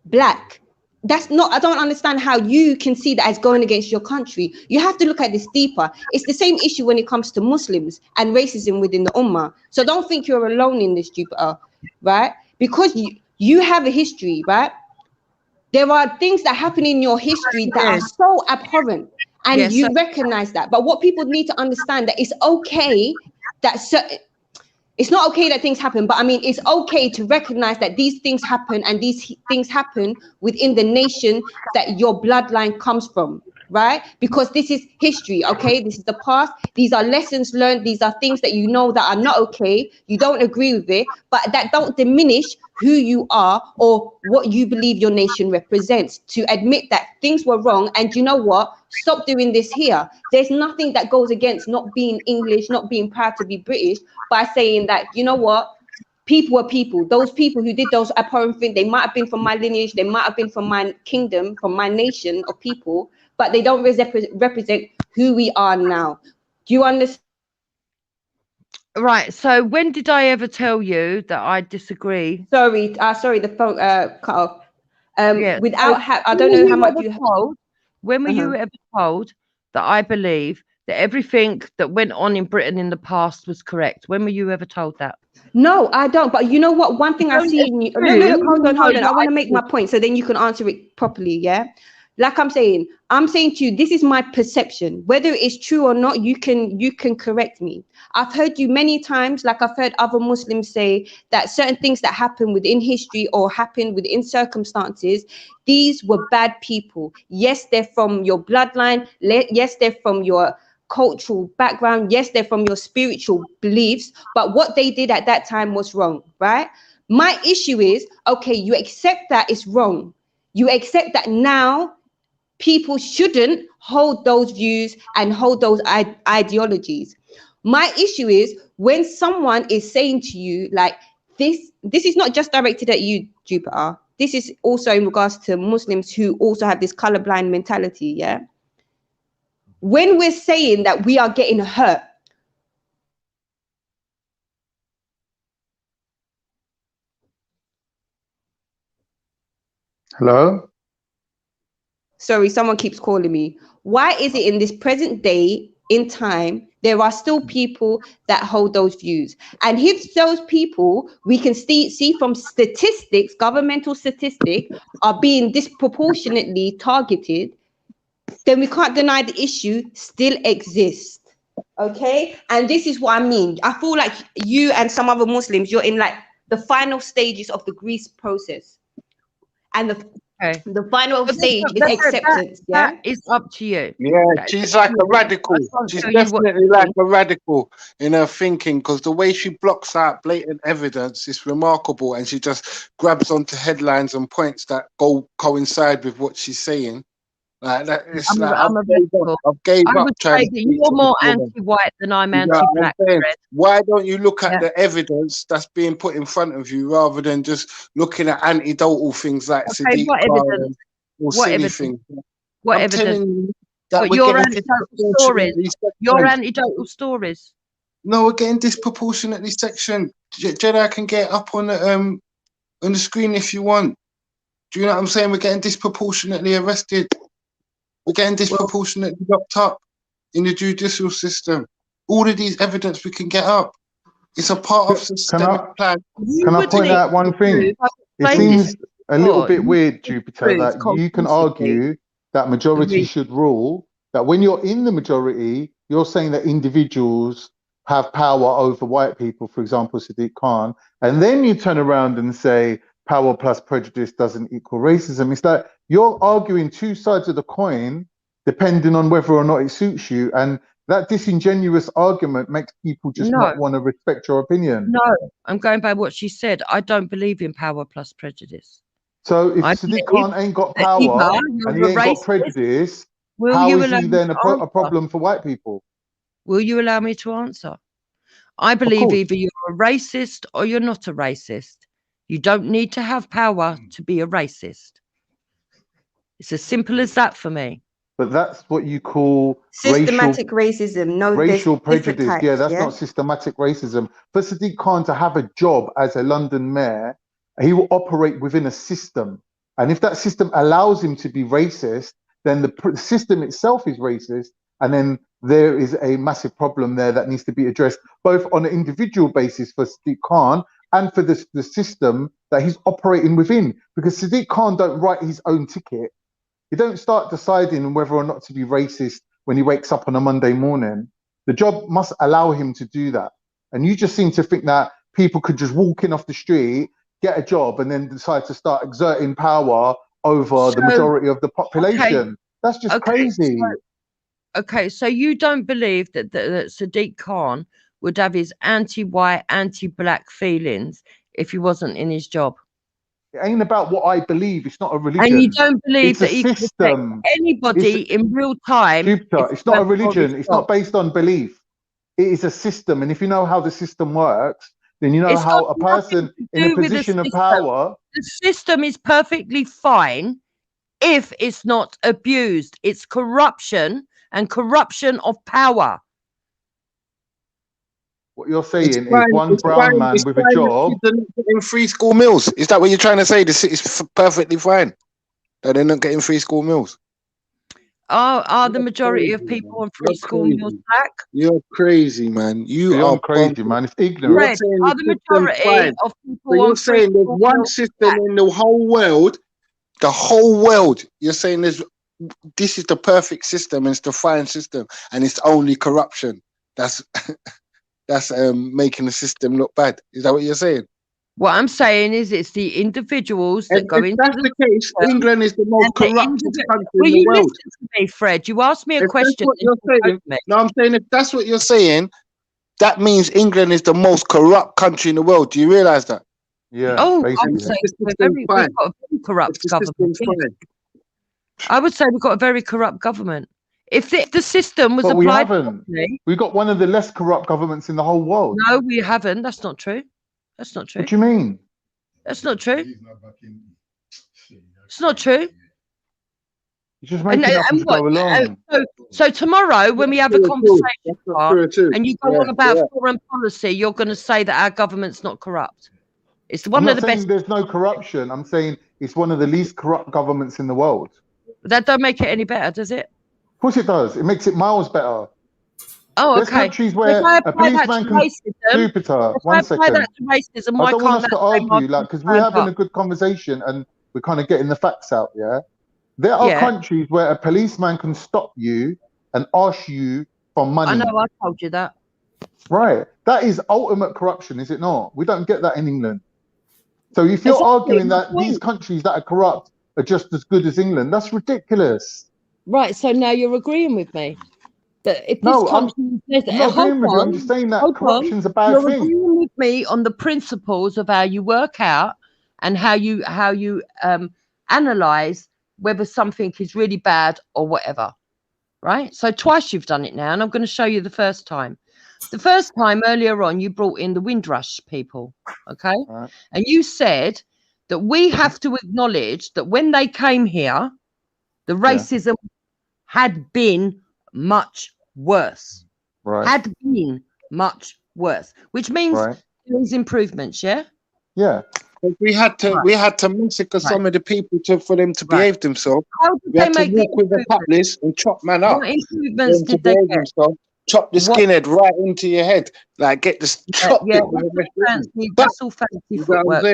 black. That's not, I don't understand how you can see that as going against your country. You have to look at this deeper. It's the same issue when it comes to Muslims and racism within the Ummah. So don't think you're alone in this, Jupiter, right? Because you have a history, right? There are things that happen in your history that are so abhorrent, and you recognize that. But what people need to understand that it's okay that it's not okay that things happen, but I mean, it's okay to recognize that these things happen, and these things happen within the nation that your bloodline comes from, right? Because this is history, okay? This is the past. These are lessons learned. These are things that you know that are not okay. You don't agree with it, but that don't diminish who you are or what you believe your nation represents. To admit that things were wrong, and you know what? Stop doing this here. There's nothing that goes against not being English, not being proud to be British, by saying that, you know what? People are people. Those people who did those abhorrent things, they might have been from my lineage, they might have been from my kingdom, from my nation of people, but they don't represent who we are now. Do you understand? Right. So when did I ever tell you that I disagree? Sorry, the phone cut off. I don't know how much you told. When were you ever told that I believe that everything that went on in Britain in the past was correct? When were you ever told that? No, I don't. But you know what? One thing I see in you. Look, hold on. I want to make my point so then you can answer it properly. Yeah. Like I'm saying to you, this is my perception. Whether it's true or not, you can correct me. I've heard you many times, like I've heard other Muslims say that certain things that happen within history or happen within circumstances, these were bad people. Yes, they're from your bloodline. Yes, they're from your cultural background. Yes, they're from your spiritual beliefs. But what they did at that time was wrong, right? My issue is, okay, you accept that it's wrong. You accept that now people shouldn't hold those views and hold those ideologies. My issue is when someone is saying to you like this is not just directed at you, Jupiter. This is also in regards to Muslims who also have this colorblind mentality, yeah? When we're saying that we are getting hurt, hello? Sorry, someone keeps calling me. Why is it in this present day in time, there are still people that hold those views? And if those people, we can see from statistics, governmental statistics, are being disproportionately targeted, then we can't deny the issue still exists. Okay? And this is what I mean. I feel like you and some other Muslims, you're in like the final stages of the Greece process. And the final stage is acceptance. That is up to you. Yeah, she's like a radical. She's definitely like a radical in her thinking, because the way she blocks out blatant evidence is remarkable, and she just grabs onto headlines and points that coincide with what she's saying. Like that, it's I've gave up. I would say that you're more anti-white than I'm anti-black. Why don't you look at the evidence that's being put in front of you rather than just looking at anecdotal things like Sadiq evidence? Or silly things? What evidence? Your anecdotal stories. Your anecdotal stories. No, we're getting disproportionately sectioned. Jedi can get up on the screen if you want. Do you know what I'm saying? We're getting disproportionately arrested. We're getting disproportionately locked up in the judicial system. All of these evidence we can get up. It's a part of systemic plan. Can I point out one thing? It seems a little bit weird, Jupiter, that you can argue that majority should rule, that when you're in the majority, you're saying that individuals have power over white people, for example, Sadiq Khan, and then you turn around and say power plus prejudice doesn't equal racism. It's like you're arguing two sides of the coin depending on whether or not it suits you, and that disingenuous argument makes people just not want to respect your opinion. No, I'm going by what she said. I don't believe in power plus prejudice. So if Sadiq Khan ain't got power and he ain't got prejudice, how is he then a problem for white people? Will you allow me to answer? I believe either you're a racist or you're not a racist. You don't need to have power to be a racist. It's as simple as that for me. But that's what you call systematic racism. No, racial prejudice. Types, yeah, that's not systematic racism. For Sadiq Khan to have a job as a London mayor, he will operate within a system. And if that system allows him to be racist, then the system itself is racist. And then there is a massive problem there that needs to be addressed, both on an individual basis for Sadiq Khan and for the system that he's operating within. Because Sadiq Khan don't write his own ticket. You don't start deciding whether or not to be racist when he wakes up on a Monday morning. The job must allow him to do that. And you just seem to think that people could just walk in off the street, get a job, and then decide to start exerting power over the majority of the population. That's just crazy. So you don't believe that Sadiq Khan would have his anti-white, anti-black feelings if he wasn't in his job? It ain't about what I believe. It's not a religion. And you don't believe that he could affect anybody in real time? It's not a religion. It's not based on belief. It is a system. And if you know how the system works, then you know how a person in a position of power... The system is perfectly fine if it's not abused. It's corruption and corruption of power. What you're saying is one brown man with a job getting free school meals. Is that what you're trying to say? The city's perfectly fine that they're not getting free school meals. Are the majority of people on free school meals black? You're crazy, man. You're crazy, man. It's ignorant. Are the majority of people you're saying there's one system in the whole world. The whole world. You're saying this is the perfect system, and it's the fine system, and it's only corruption. That's making the system look bad. Is that what you're saying? What I'm saying is it's the individuals that go into the case. England is the most corrupt country in the world. Listen to me, Fred? You asked me a question. No, I'm saying if that's what you're saying, that means England is the most corrupt country in the world. Do you realise that? Yeah. Oh, I would say we've got a very corrupt government. I would say we've got a very corrupt government. If the system was applied properly, we've got one of the less corrupt governments in the whole world. No, we haven't. That's not true. That's not true. What do you mean? That's not true. It's not true. You're just making up as you go along. So tomorrow, when we have a conversation and you go on about foreign policy, you're going to say that our government's not corrupt. It's one of the best. There's no corruption. I'm saying it's one of the least corrupt governments in the world. That don't make it any better, does it? Of course it does. It makes it miles better. Oh, There's countries where a policeman can Jupiter. 1 second. That to racism, I don't want us to argue, because we're having a good conversation and we're kind of getting the facts out. Yeah, there are countries where a policeman can stop you and ask you for money. I know. I told you that. Right. That is ultimate corruption, is it not? We don't get that in England. So if you're arguing that these countries that are corrupt are just as good as England, that's ridiculous. Right, so now you're agreeing with me that if this country says, I'm just saying that corruption's a bad thing. You're agreeing with me on the principles of how you work out and how you analyze whether something is really bad or whatever, right? So twice you've done it now, and I'm going to show you the first time. The first time earlier on, you brought in the Windrush people, okay? Right. And you said that we have to acknowledge that when they came here, the racism had been much worse. Right. Had been much worse, which means there's improvements, yeah? Yeah. We had to massacre some of the people for them to behave themselves. How did we had they to make walk with the cutlass and chop man up. What improvements did they get? Chop the skinhead right into your head, like get the chop. That's all fancy footwork.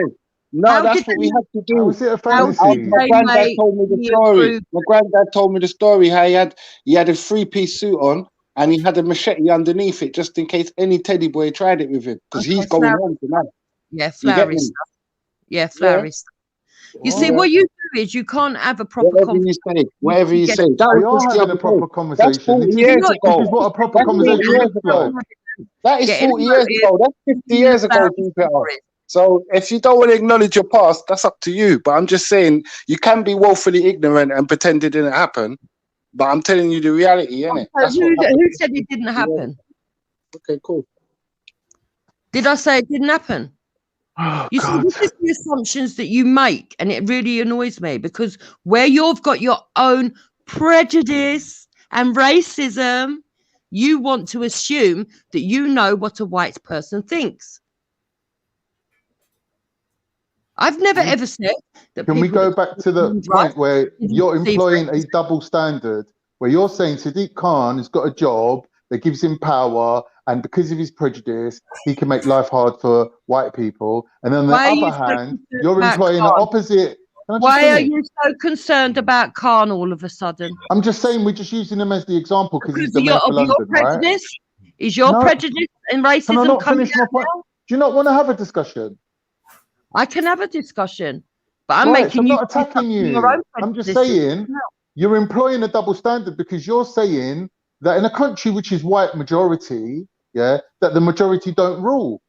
You No, that's what we had to do. Was it a fantasy? My granddad told me the story. My granddad told me the story how he had a 3-piece suit on and he had a machete underneath it just in case any teddy boy tried it with him because he's going home tonight. Yeah, You get flowery me? stuff. Yeah, flowery stuff. You see, Yeah. what you do is you can't have a proper Whatever you say, whatever you say. That We was are just having the a other proper day. conversation. That's 40 This years is ago. what a proper That's 40 conversation years looks ago. like. That is Getting 40 years ago. That's 50 years ago, Jupiter. So if you don't want to acknowledge your past, that's up to you. But I'm just saying, you can be woefully ignorant and pretend it didn't happen. But I'm telling you the reality, innit? That's who what happened. said it didn't happen? Okay, cool. Did I say it didn't happen? Oh, you see, this is the assumptions that you make, and it really annoys me because where you've got your own prejudice and racism, you want to assume that you know what a white person thinks. I've never ever said that. Can we go back to the point where you're employing a double standard, where you're saying Sadiq Khan has got a job that gives him power, and because of his prejudice, he can make life hard for white people, and on the other hand, you're employing the opposite. Why are you so concerned about Khan all of a sudden? I'm just saying we're just using him as the example because he's the Because mayor for your London, right? prejudice? Is your prejudice and Can I racism not coming finish my out point? now? Do you not want to have a discussion? I can have a discussion, but I'm Right, making so I'm you not attacking you. your own I'm just prejudices. saying you're employing a double standard because you're saying that in a country which is white majority, yeah, that the majority don't rule.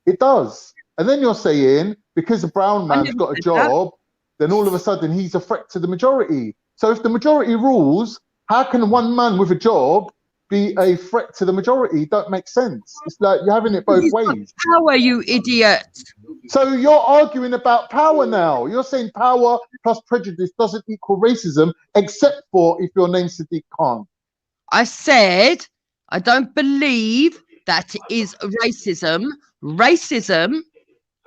It does. And then you're saying because a brown man's got a job, then all of a sudden he's a threat to the majority. So if the majority rules, how can one man with a job be a threat to the majority? Don't make sense. It's like you're having it both ways. Power, you idiot. So you're arguing about power now. You're saying power plus prejudice doesn't equal racism, except for if your name's Sadiq Khan. I said I don't believe that is racism. Racism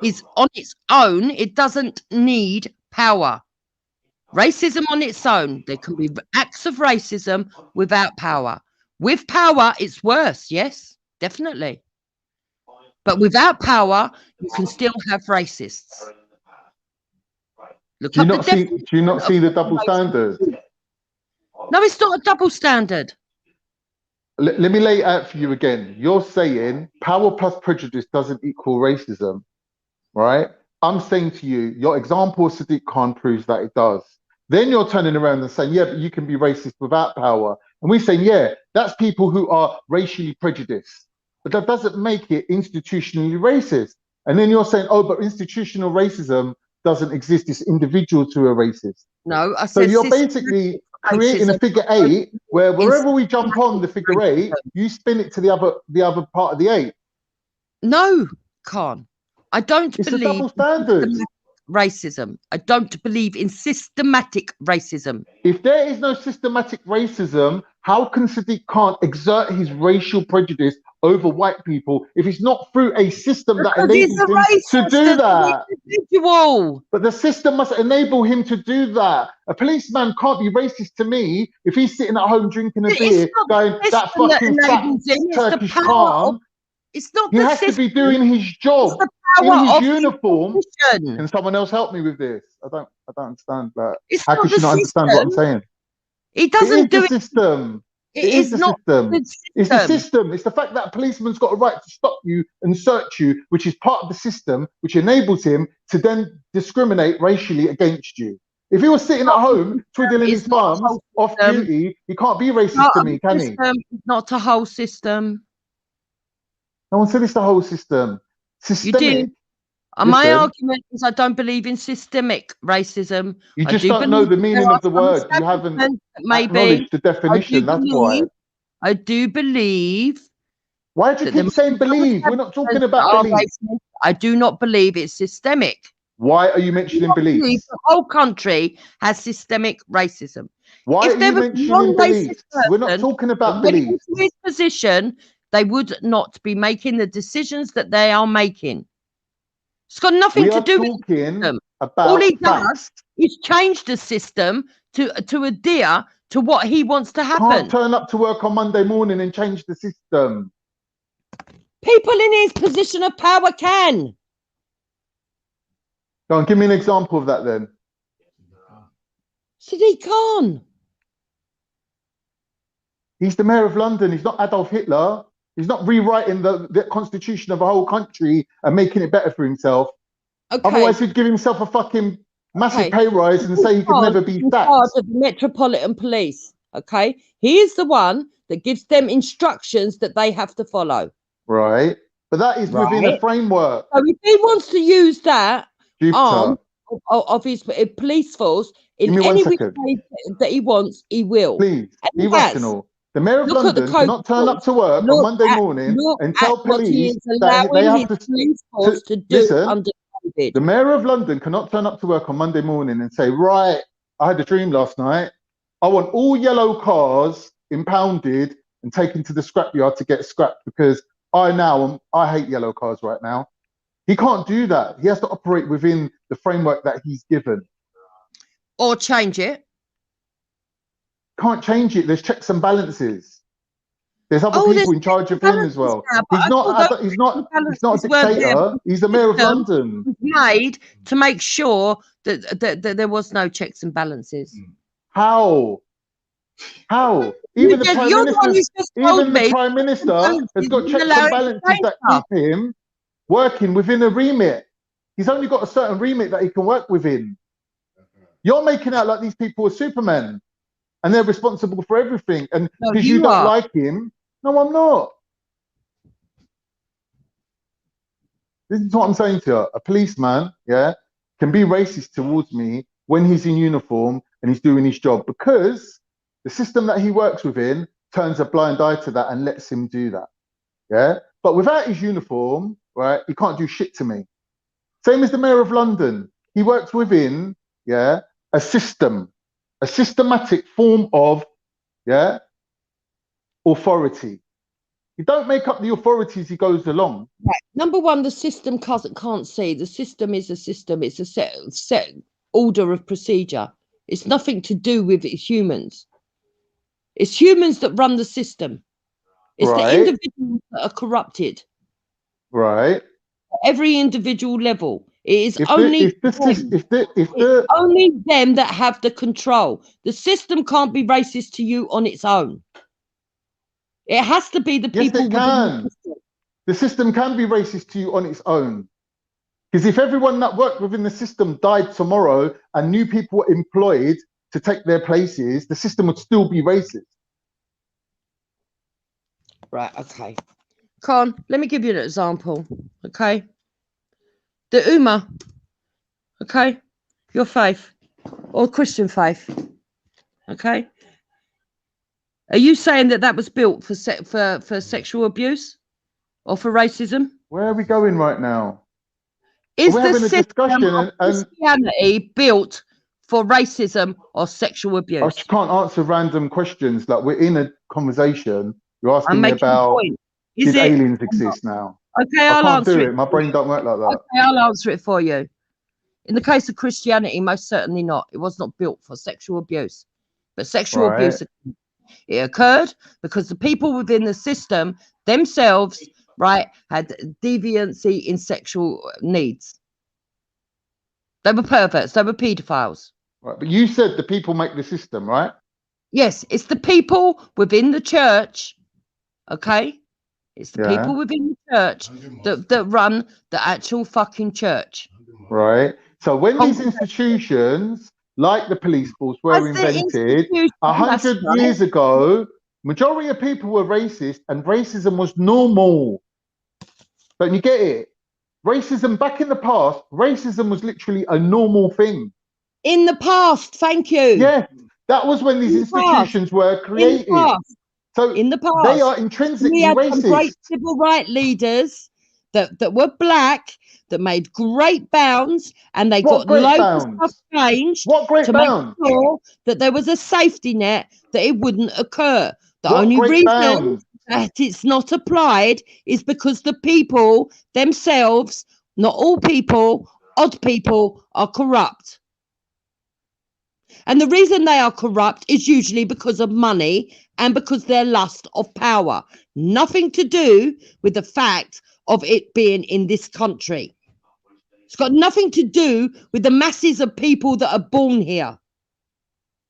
is on its own. It doesn't need power. Racism on its own. There can be acts of racism without power. With power, it's worse. Yes, definitely. But without power, you can still have racists. Do you not see the double standard? No, it's not a double standard. Let me lay it out for you again. You're saying power plus prejudice doesn't equal racism, right? I'm saying to you, your example of Sadiq Khan proves that it does. Then you're turning around and saying, yeah, but you can be racist without power. And we're saying, yeah, that's people who are racially prejudiced. But that doesn't make it institutionally racist. And then you're saying, oh, but institutional racism doesn't exist. It's individuals who are racist. No, I So said you're basically creating a figure eight where wherever we jump on the figure eight, you spin it to the other part of the eight. No, Khan. I don't It's believe a double standard. Racism. I don't believe in systematic racism. If there is no systematic racism, how can Sadiq Khan exert his racial prejudice over white people if it's not through a system that enables him to do that? Individual. But the system must enable him to do that. A policeman can't be racist to me if he's sitting at home drinking a beer going, that fucking fat Turkish Khan. It's not he has to be doing his job in his uniform. Can someone else help me with this? I don't understand that. How can she not understand what I'm saying? It doesn't do the system. It is the not system. the It's the system. system. It's the fact that a policeman's got a right to stop you and search you, which is part of the system, which enables him to then discriminate racially against you. If he was sitting at home twiddling his thumbs off duty, he can't be racist to me, can he? Not a whole system. No one said it's the whole system. Systemic. You did. My argument is I don't believe in systemic racism. You just don't know the meaning of the word. You haven't acknowledged the definition. That's why. I do believe. Why do you keep saying believe? We're not talking about belief. I do not believe it's systemic. Why are you mentioning belief? The whole country has systemic racism. Why are you mentioning belief? We're not talking about belief. His position, they would not be making the decisions that they are making. It's got nothing to do with the system. All he does is change the system to adhere to what he wants to happen. Can't turn up to work on Monday morning and change the system. People in his position of power can. Go on, give me an example of that then. Sadiq Khan. He's the mayor of London. He's not Adolf Hitler. He's not rewriting the constitution of a whole country and making it better for himself. Okay. Otherwise, he'd give himself a fucking massive pay rise and say he could never be in sacked. charge of the Metropolitan Police. Okay, he is the one that gives them instructions that they have to follow. Right, but that is within a framework. So if he wants to use that arm Jupiter. of his police force in Give me any 1 which second. way that he wants, he will. Please, And be he has. rational. The mayor of Look at the London code cannot turn up to work on Monday morning and tell what he police is that they allowing have his police force to do listen. under COVID. The mayor of London cannot turn up to work on Monday morning and say, right, I had a dream last night. I want all yellow cars impounded and taken to the scrapyard to get scrapped because I hate yellow cars right now. He can't do that. He has to operate within the framework that he's given. Or change it. Can't change it. There's checks and balances. There's other people in charge of him as well. He's not a dictator. He's the mayor of London. Made to make sure that there was no checks and balances. How? Even the prime minister has got checks and balances that keep him working within a remit. He's only got a certain remit that he can work within. You're making out like these people are Supermen and they're responsible for everything. And because you don't like him, no, I'm not. This is what I'm saying to you. A policeman, can be racist towards me when he's in uniform and he's doing his job because the system that he works within turns a blind eye to that and lets him do that. Yeah. But without his uniform, right, he can't do shit to me. Same as the mayor of London. He works within, a system, a systematic form of, authority. You don't make up the authority as he goes along. Right. Number one, the system can't see. The system is a system. It's a set order of procedure. It's nothing to do with humans. It's humans that run the system. It's the individuals that are corrupted. Right. Every individual level. It is only them that have the control. The system can't be racist to you on its own. It has to be the people. Yes, it can. The system can be racist to you on its own. Because if everyone that worked within the system died tomorrow and new people were employed to take their places, the system would still be racist. Right, okay. Con, let me give you an example, okay? The Ummah, okay? Your faith, or Christian faith, okay? Are you saying that was built for sexual abuse or for racism? Where are we going right now? Is the system of Christianity built for racism or sexual abuse? I just can't answer random questions. Like we're in a conversation. You're asking me about did aliens exist now? Okay, I I'll can't answer do it. it. My brain don't work like that. Okay, I'll answer it for you. In the case of Christianity, most certainly not. It was not built for sexual abuse. But sexual abuse, it occurred because the people within the system themselves, right, had deviancy in sexual needs. They were perverts. They were paedophiles. Right, but you said the people make the system, right? Yes, it's the people within the church, okay? It's the people within the church that run the actual fucking church. Right. So when these institutions, like the police force, were invented 100 years ago, majority of people were racist and racism was normal. Don't you get it? Racism back in the past, racism was literally a normal thing. In the past, thank you. Yeah, that was when these institutions were created. So in the past, they are intrinsically racist. Some great civil rights leaders that were black, that made great bounds, and they got loads of stuff changed to make sure that there was a safety net that it wouldn't occur. The only reason that it's not applied is because the people themselves, not all people, odd people, are corrupt. And the reason they are corrupt is usually because of money and because their lust of power. Nothing to do with the fact of it being in this country. It's got nothing to do with the masses of people that are born here.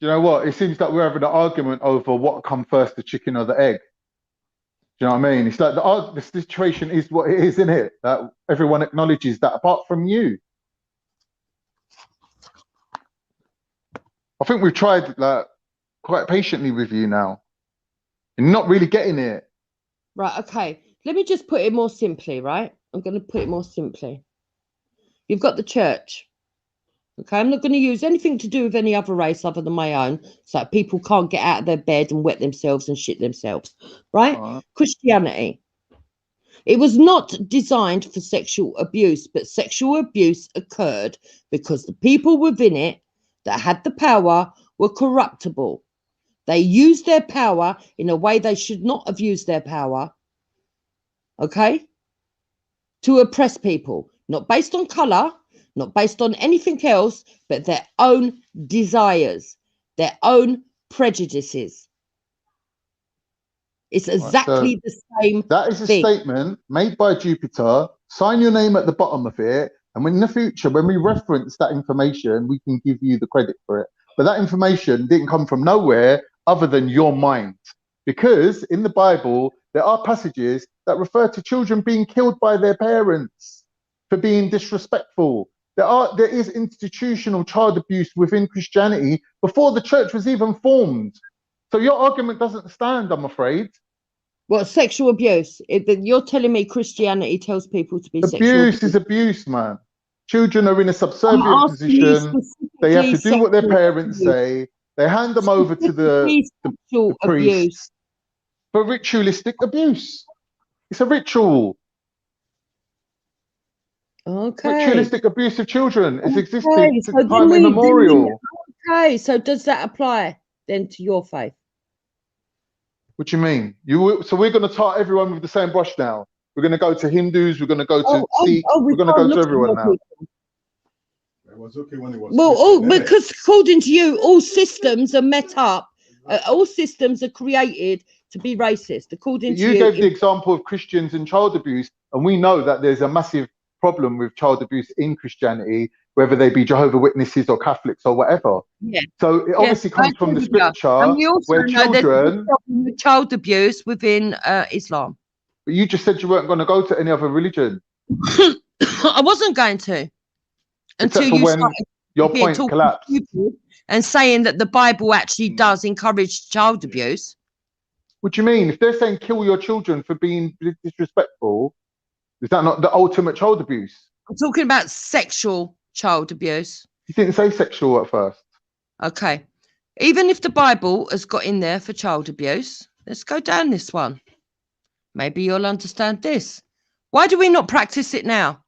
You know what? It seems like we're having an argument over what come first, the chicken or the egg. Do you know what I mean? It's like the situation is what it is, isn't it? That everyone acknowledges that, apart from you. I think we've tried like quite patiently with you now. You're not really getting it. Right, okay. Let me just put it more simply, right? I'm going to put it more simply. You've got the church. Okay, I'm not going to use anything to do with any other race other than my own, so that people can't get out of their bed and wet themselves and shit themselves, right? Christianity. It was not designed for sexual abuse, but sexual abuse occurred because the people within it that had the power were corruptible. They used their power in a way they should not have used their power, okay, to oppress people, not based on colour, not based on anything else, but their own desires, their own prejudices. It's exactly the same. That is a statement made by Jupiter. Sign your name at the bottom of it, and in the future, when we reference that information, we can give you the credit for it. But that information didn't come from nowhere other than your mind, because in the Bible there are passages that refer to children being killed by their parents for being disrespectful. There is institutional child abuse within Christianity before the church was even formed. So your argument doesn't stand, I'm afraid. What, sexual abuse? You're telling me Christianity tells people to be sexual abuse? Abuse is abuse, man. Children are in a subservient position. They have to do what their parents say. They hand them over to the priest for ritualistic abuse. It's a ritual. Okay. Ritualistic abuse of children has existed since time immemorial. Okay, so does that apply then to your faith? What do you mean? So we're going to tar everyone with the same brush now. We're going to go to Hindus. We're going to go to Sikhs. We're going to go to everyone now. It was okay when it was. Well, because according to you, all systems are met up. All systems are created to be racist. According to you, you gave the example of Christians and child abuse, and we know that there's a massive problem with child abuse in Christianity, whether they be Jehovah's Witnesses or Catholics or whatever. Yeah. So it obviously comes from the scripture where children. There's child abuse within Islam. But you just said you weren't going to go to any other religion. I wasn't going to. Until you when your point collapsed. And saying that the Bible actually does encourage child abuse. What do you mean? If they're saying kill your children for being disrespectful, is that not the ultimate child abuse? I'm talking about sexual child abuse. You didn't say sexual at first. Okay. Even if the Bible has got in there for child abuse, let's go down this one. Maybe you'll understand this. Why do we not practice it now?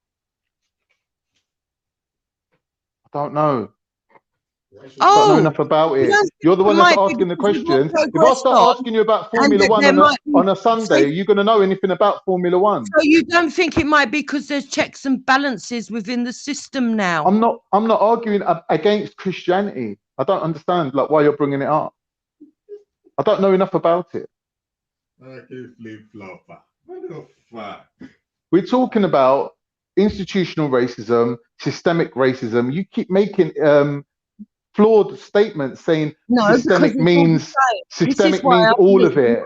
I don't know. Oh, I don't know enough about it. You're the one that's asking the questions. If I start asking you about Formula One on a Sunday, are you going to know anything about Formula One? So you don't think it might be because there's checks and balances within the system now? I'm not arguing against Christianity. I don't understand why you're bringing it up. I don't know enough about it. We're talking about institutional racism, systemic racism. You keep making flawed statements saying systemic means all of it.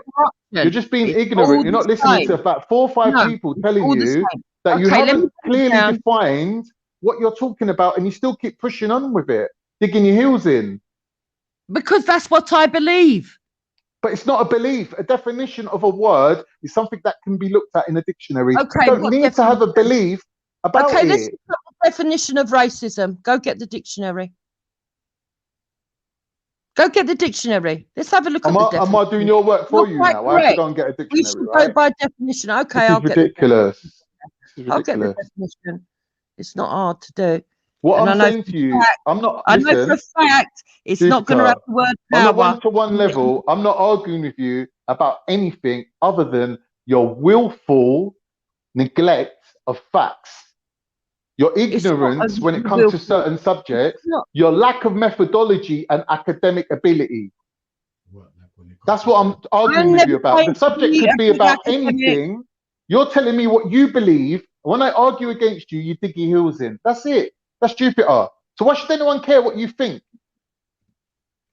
You're just being ignorant. You're not listening to about 4 or 5 people telling you that you haven't clearly defined what you're talking about, and you still keep pushing on with it, digging your heels in. Because that's what I believe. But it's not a belief. A definition of a word is something that can be looked at in a dictionary. Okay, you don't need to have a belief about it. Let's look at the definition of racism. Go get the dictionary. Go get the dictionary. Let's have a look at the definition. Am I doing your work for you now? I have to go and get a dictionary, We should go by definition. Okay, I'll get ridiculous. I'll get the definition. It's not hard to do. What I'm saying to you, I'm not. I know for a fact it's not going to have the word power. On a one-to-one level, I'm not arguing with you about anything other than your willful neglect of facts, your ignorance when it comes to certain subjects, your lack of methodology and academic ability. That's what I'm arguing with you about. The subject could be about anything. You're telling me what you believe, When I argue against you, you dig your heels in. That's it. That's Jupiter. So why should anyone care what you think?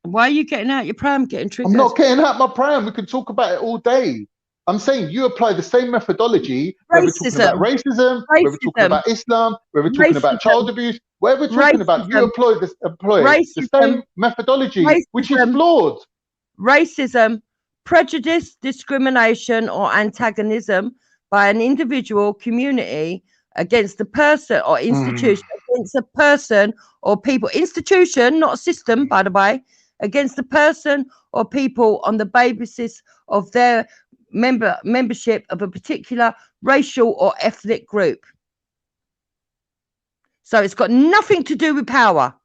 Why are you getting out your pram, getting triggered? I'm not getting out my pram. We can talk about it all day. I'm saying you apply the same methodology, whether we're talking about racism, whether we're talking about Islam, whether we're talking about child abuse, whatever we're talking about, you employ the same methodology, which is flawed. Racism, prejudice, discrimination, or antagonism by an individual, community against a person or institution, against a person or people, institution, not a system, by the way, against a person or people on the basis of their membership of a particular racial or ethnic group. So it's got nothing to do with power.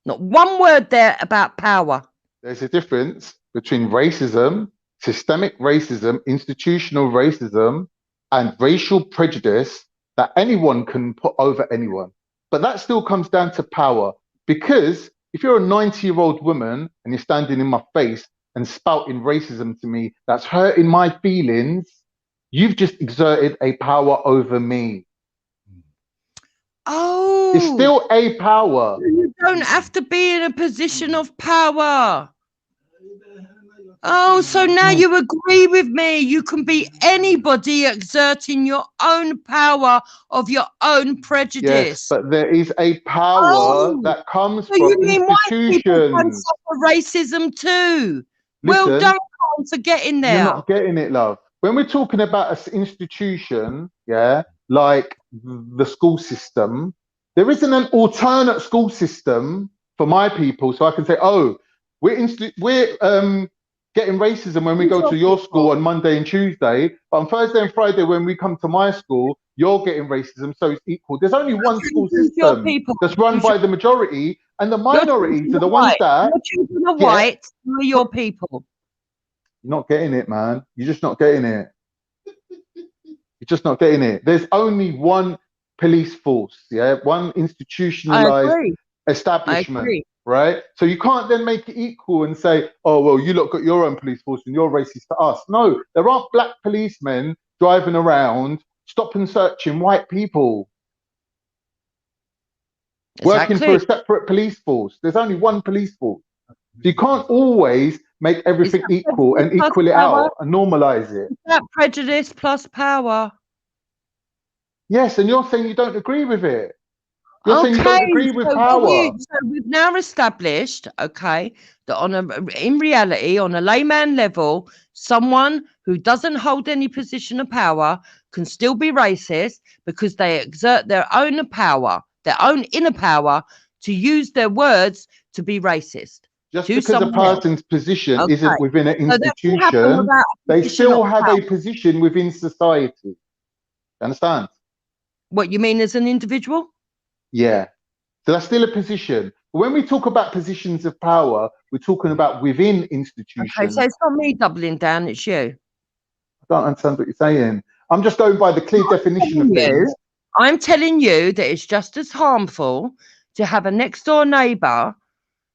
Not one word there about power. There's a difference between racism, systemic racism, institutional racism, and racial prejudice that anyone can put over anyone. But that still comes down to power, because if you're a 90-year-old woman and you're standing in my face and spouting racism to me that's hurting my feelings, you've just exerted a power over me. Oh, it's still a power. You don't have to be in a position of power. Oh, so now you agree with me. You can be anybody exerting your own power of your own prejudice. Yes, but there is a power that comes from institutions. White people can suffer racism too. Well done for getting there. You're not getting it, love. When we're talking about an institution, yeah, like the school system, there isn't an alternate school system for my people, so I can say, oh, we're getting racism when we go to your school on Monday and Tuesday, but on Thursday and Friday when we come to my school, you're getting racism, so it's equal. There's only one school system that's run by the majority, and the minorities are the ones that... Your children are white, they're your people. You're not getting it, man. You're just not getting it. You're just not getting it. There's only one police force, yeah? One institutionalized establishment. Right? So you can't then make it equal and say, oh, well, you lot got your own police force and you're racist to us. No, there aren't black policemen driving around, stop and searching white people. Working for a separate police force. There's only one police force. So you can't always make everything equal and equal it out and normalize it. Is that prejudice plus power? Yes, and you're saying you don't agree with it. You're saying you don't agree with power. So we've now established, okay, that in reality, on a layman level, someone who doesn't hold any position of power can still be racist because they exert their own power, their own inner power, to use their words to be racist. Just because a person's position isn't within an institution, they still have a position within society. Understand? What you mean as an individual? Yeah, so that's still a position. But when we talk about positions of power, we're talking about within institutions. Okay, so it's not me doubling down, it's you. I don't understand what you're saying. I'm just going by the clear definition of things. I'm telling you that it's just as harmful to have a next door neighbour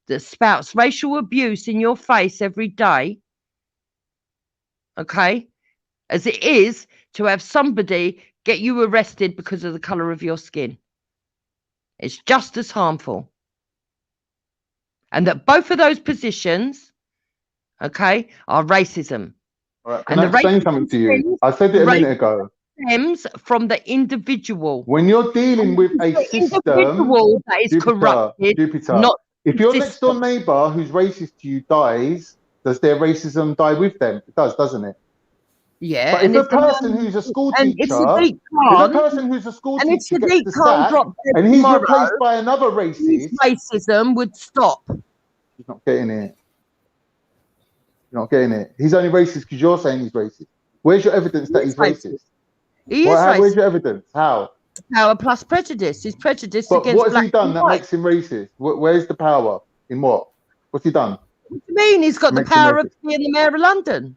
that spouts racial abuse in your face every day, okay, as it is to have somebody get you arrested because of the colour of your skin. It's just as harmful. And that both of those positions, okay, are racism. All right, can I explain something to you? I said it a minute ago. Stems from the individual. When you're dealing with a system that is corrupted, not if your next door neighbour who's racist to you dies, does their racism die with them? It does, doesn't it? Yeah. But if a person who's a school teacher, if a person who's a school teacher gets the sack and he's replaced by another racist, racism would stop. He's not getting it. You're not getting it. He's only racist because you're saying he's racist. Where's your evidence that he's racist? He is racist. Where's your evidence? How? Power plus prejudice. He's prejudiced against what has black he done that makes him racist? Where's the power? In what? What's he done? What do you mean? He's got the power of being the mayor of London.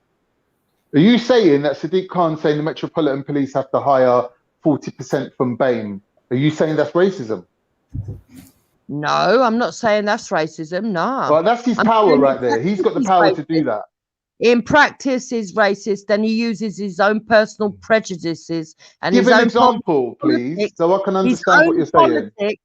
Are you saying that Sadiq Khan saying the Metropolitan Police have to hire 40% from BAME? Are you saying that's racism? No, I'm not saying that's racism. No. Well, that's his power right there. He's got the power to do that. In practice, is racist, and he uses his own personal prejudices and Give his an own example, please, so I can understand what you're saying.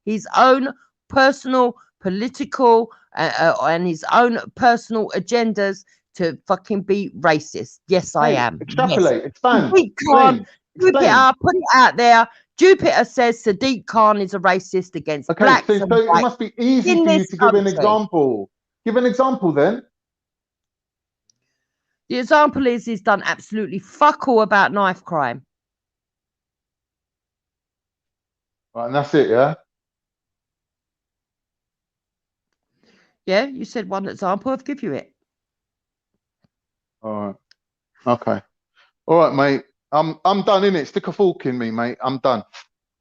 His own personal political and his own personal agendas to fucking be racist. Yes, I am. Extrapolate, expand, Sadiq Khan, explain. Jupiter, put it out there. Jupiter says Sadiq Khan is a racist against blacks and so it whites must be easy in for you this to give an country. example. Give an example then. The example is he's done absolutely fuck all about knife crime. Right, and that's it, yeah? Yeah, you said one example. I'll give you it. All right. Okay. All right, mate. I'm done, innit? Stick a fork in me, mate. I'm done.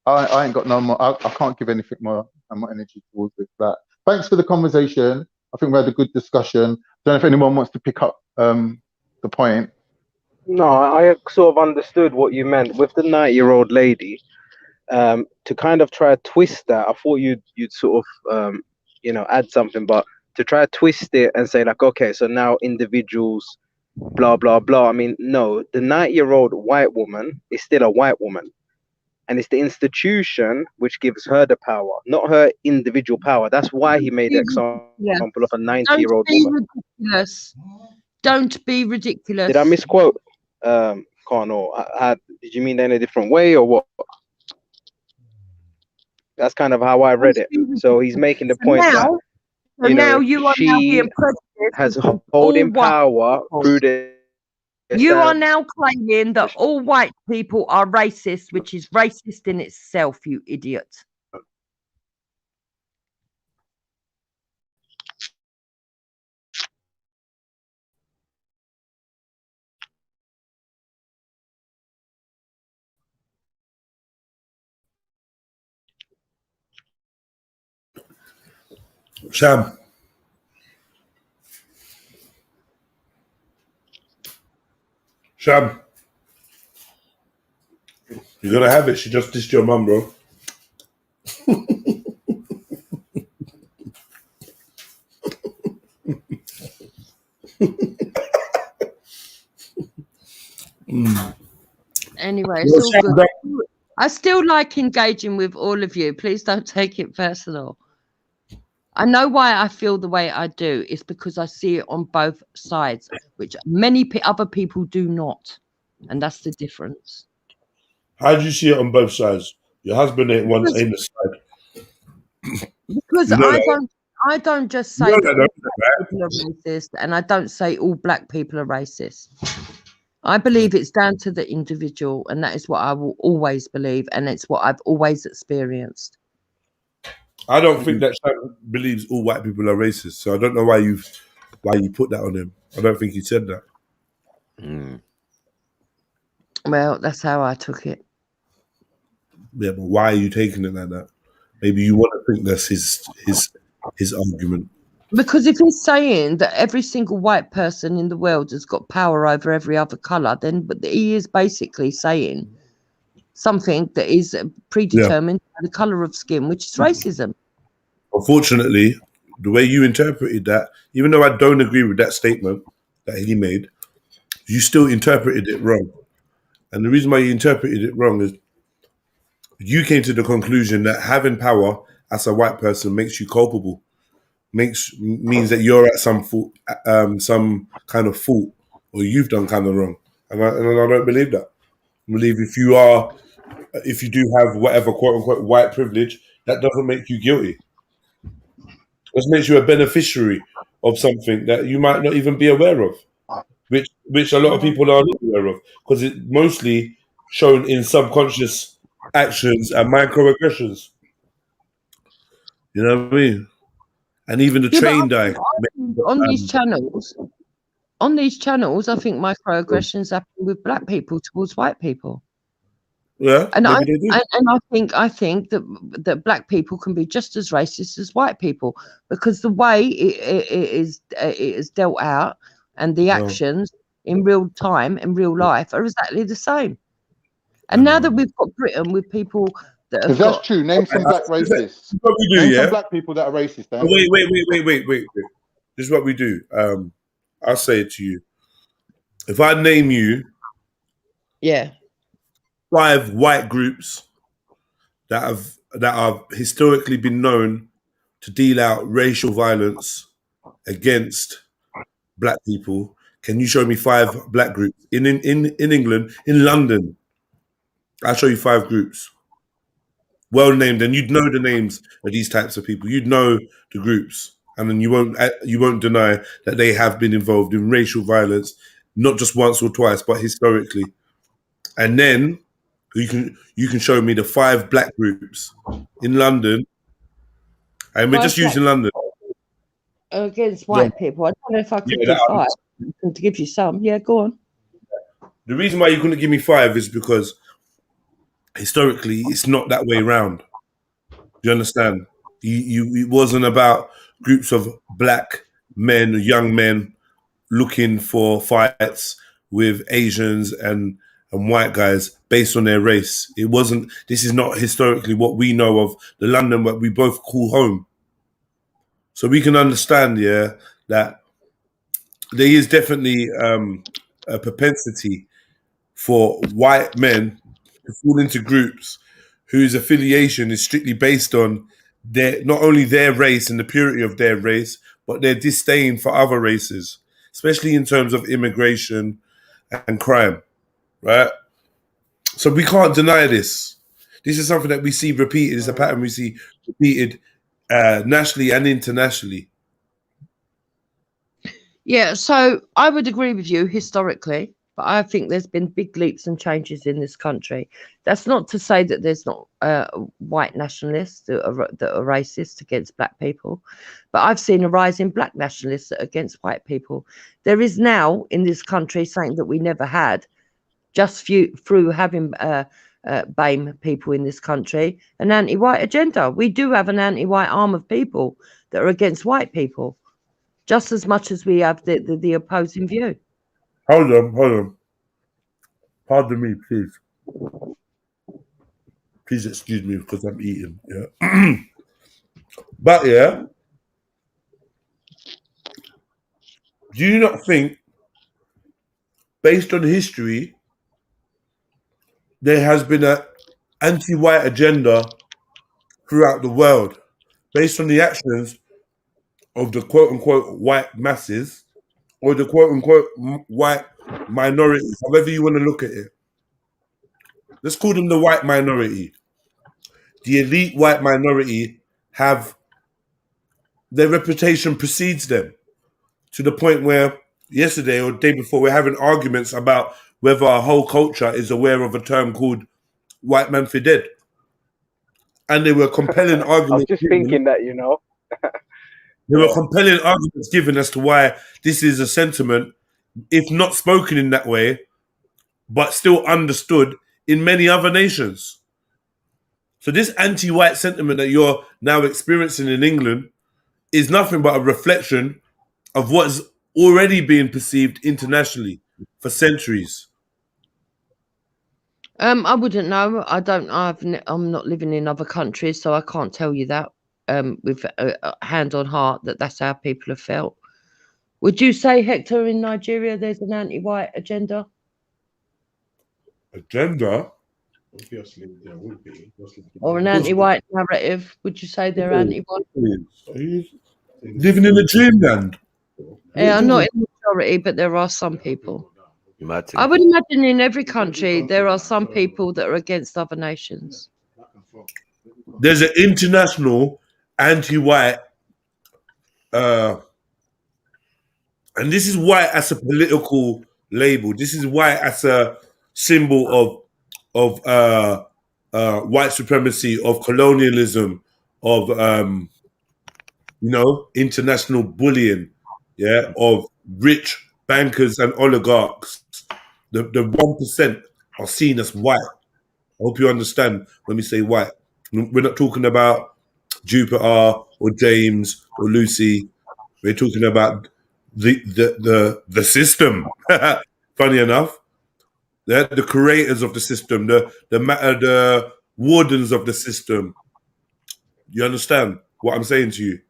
I ain't got no more. I can't give anything more energy towards it. But thanks for the conversation. I think we had a good discussion. Don't know if anyone wants to pick up the point. No, I sort of understood what you meant with the 90-year-old lady. To kind of try to twist that, I thought you'd sort of add something, but to try to twist it and say like, okay, so now individuals, blah blah blah. I mean, no, the 90-year-old white woman is still a white woman, and it's the institution which gives her the power, not her individual power. That's why he made the example of a 90-year-old woman. Ridiculous. Don't be ridiculous. Did I misquote, Khan, or did you mean that in a different way, or what? That's kind of how I read it. So he's making the point that she has holding power through the. You are now claiming that all white people are racist, which is racist in itself, you idiot. Sham. Sham. You're gonna have it. She just dissed your mum, bro. Anyway, it's all good. I still like engaging with all of you. Please don't take it personal. I know why I feel the way I do. It's because I see it on both sides, which many other people do not. And that's the difference. How do you see it on both sides? Your husband ain't the side. Because I don't just say that all black people are racist, and I don't say all black people are racist. I believe it's down to the individual, and that is what I will always believe, and it's what I've always experienced. I don't think that Sham believes all white people are racist, so I don't know why you put that on him. I don't think he said that. Well, that's how I took it. Yeah, but why are you taking it like that? Maybe you want to think that's his argument. Because if he's saying that every single white person in the world has got power over every other colour, then he is basically saying something that is predetermined by the colour of skin, which is racism. Unfortunately, the way you interpreted that, even though I don't agree with that statement that he made, you still interpreted it wrong. And the reason why you interpreted it wrong is you came to the conclusion that having power as a white person makes you culpable, means that you're at some fault, some kind of fault, or you've done kind of wrong. And I don't believe that. I believe if you do have whatever quote unquote white privilege, that doesn't make you guilty. It makes you a beneficiary of something that you might not even be aware of, which a lot of people are not aware of, because it's mostly shown in subconscious actions and microaggressions. You know what I mean? And even the train guy on these channels, I think microaggressions happen with black people towards white people. Yeah, and I think that black people can be just as racist as white people, because the way it is dealt out and the actions in real time, in real life, are exactly the same. And now that we've got Britain with people that have that's true. Name some black racists. Name some black people that are racist. Wait. This is what we do. I'll say it to you. If I name you, 5 white groups that have historically been known to deal out racial violence against black people, can you show me 5 black groups in England, in London? I'll show you 5 groups, well named, and you'd know the names of these types of people. You'd know the groups, and then you won't deny that they have been involved in racial violence, not just once or twice, but historically. And then you can show me the 5 black groups in London, and we're just using London against white people. I don't know if I could give 5. I can give you some. Yeah, go on. The reason why you couldn't give me 5 is because historically it's not that way round. You understand? It wasn't about groups of black men, young men, looking for fights with Asians and white guys based on their race. It wasn't. This is not historically what we know of the London what we both call home. So we can understand, that there is definitely a propensity for white men to fall into groups whose affiliation is strictly based on not only their race and the purity of their race, but their disdain for other races, especially in terms of immigration and crime, right? So we can't deny this. This is something that we see repeated. It's a pattern we see repeated nationally and internationally. Yeah, so I would agree with you historically, but I think there's been big leaps and changes in this country. That's not to say that there's not white nationalists that are racist against black people, but I've seen a rise in black nationalists against white people. There is now in this country something that we never had, just through having BAME people in this country, an anti-white agenda. We do have an anti-white arm of people that are against white people, just as much as we have the opposing view. Hold on. Pardon me, please. Please excuse me because I'm eating. Yeah. But do you not think, based on history, there has been an anti-white agenda throughout the world, based on the actions of the quote-unquote white masses or the quote-unquote white minorities, however you want to look at it. Let's call them the white minority. The elite white minority have their reputation precedes them to the point where yesterday or the day before we're having arguments about whether our whole culture is aware of a term called white man for dead. And there were compelling arguments. I was just thinking that, There were compelling arguments given as to why this is a sentiment, if not spoken in that way, but still understood in many other nations. So this anti-white sentiment that you're now experiencing in England is nothing but a reflection of what's already being perceived internationally for centuries. I wouldn't know. I'm not living in other countries, so I can't tell you that with hand on heart that's how people have felt. Would you say, Hector, in Nigeria there's an anti-white agenda? Agenda? Obviously, there would be. Or an anti-white narrative? Would you say they're anti-white? Are you living in a dreamland? Yeah, not in the majority, but there are some people. I would imagine in every country there are some people that are against other nations. There's an international anti-white, and this is white as a political label. This is white as a symbol of white supremacy, of colonialism, of international bullying, of rich bankers and oligarchs. The 1% are seen as white. I hope you understand when we say white. We're not talking about Jupiter or James or Lucy. We're talking about the system. Funny enough, the creators of the system, the wardens of the system. You understand what I'm saying to you?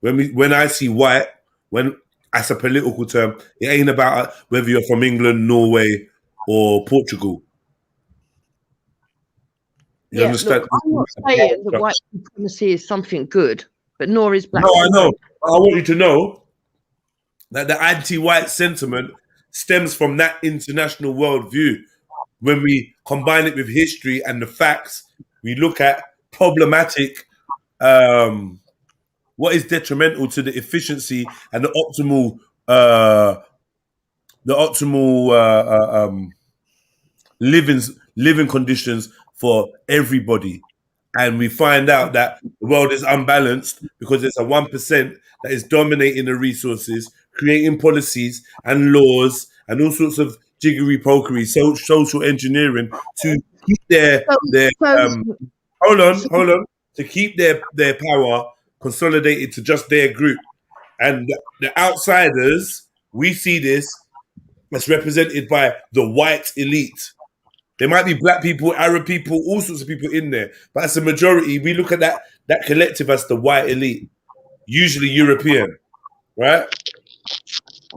When I see white, when as a political term. It ain't about whether you're from England, Norway, or Portugal. You understand? Look, I'm not saying that white supremacy is something good, but nor is black. No, I know. I want you to know that the anti-white sentiment stems from that international worldview. When we combine it with history and the facts, we look at problematic, what is detrimental to the efficiency and the optimal living conditions for everybody. And we find out that the world is unbalanced because there's a 1% that is dominating the resources, creating policies and laws and all sorts of jiggery pokery, social engineering to keep their to keep their power consolidated to just their group. And the outsiders, we see this as represented by the white elite. There might be black people, Arab people, all sorts of people in there. But as a majority, we look at that collective as the white elite, usually European, right?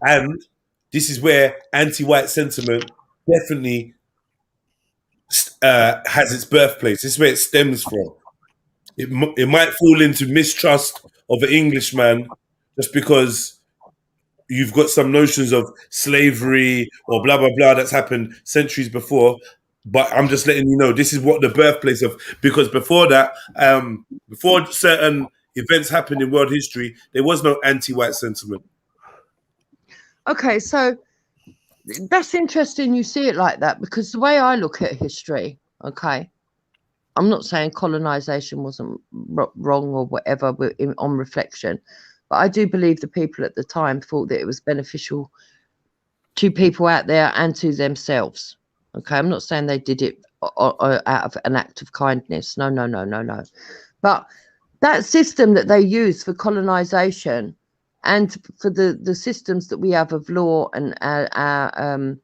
And this is where anti-white sentiment definitely has its birthplace. This is where it stems from. It might fall into mistrust of an Englishman just because you've got some notions of slavery or blah, blah, blah that's happened centuries before. But I'm just letting you know, this is what the birthplace of, because before that, before certain events happened in world history, there was no anti-white sentiment. Okay, so that's interesting you see it like that, because the way I look at history, okay, I'm not saying colonization wasn't wrong or whatever on reflection, but I do believe the people at the time thought that it was beneficial to people out there and to themselves. Okay, I'm not saying they did it out of an act of kindness. No. But that system that they use for colonization and for the systems that we have of law and our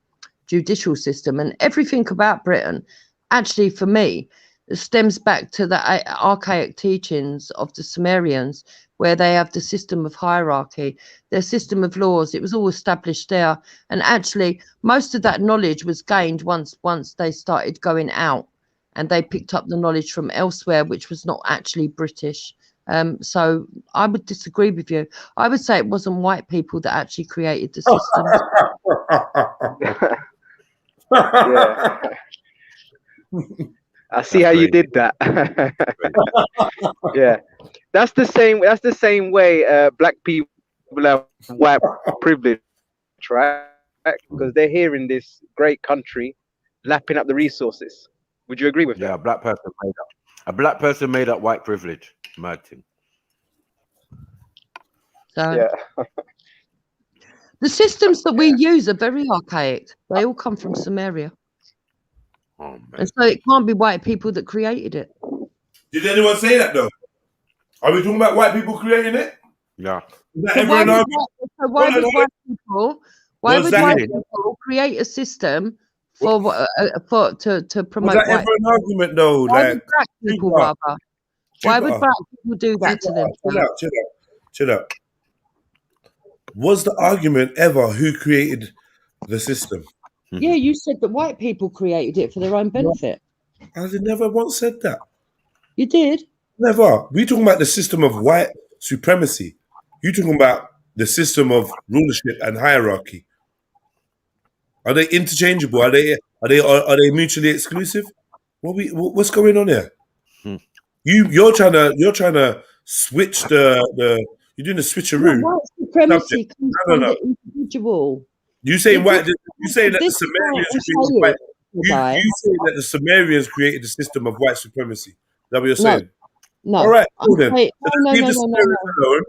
judicial system and everything about Britain, actually, for me, stems back to the archaic teachings of the Sumerians, where they have the system of hierarchy, their system of laws. It was all established there. And actually, most of that knowledge was gained once they started going out and they picked up the knowledge from elsewhere, which was not actually British. So I would disagree with you. I would say it wasn't white people that actually created the system. Yeah. I see how you did that. Yeah, that's the same way black people have white privilege, right? Because they're here in this great country, lapping up the resources. Would you agree with that? Yeah, a black person made up white privilege. Mad thing. So, yeah. The systems that we use are very archaic. They all come from Sumeria. Oh, and so it can't be white people that created it. Did anyone say that though? Are we talking about white people creating it? Yeah. So why would white people create a system to promote? Was that ever an argument though? Why would black people rather? Why would black people do that to them? Chill out. Was the argument ever who created the system? Yeah, you said that white people created it for their own benefit. I never once said that. You did? Never. We talking about the system of white supremacy. You talking about the system of rulership and hierarchy. Are they interchangeable? Are they mutually exclusive? What's going on here? You're trying to switch the you're doing a switcheroo. White supremacy comes from the individual. You say white? You say that the Sumerians created white? You say that the Sumerians created the system of white supremacy. Is that what you're saying? No. All right. Cool then. Leave the Sumerians alone.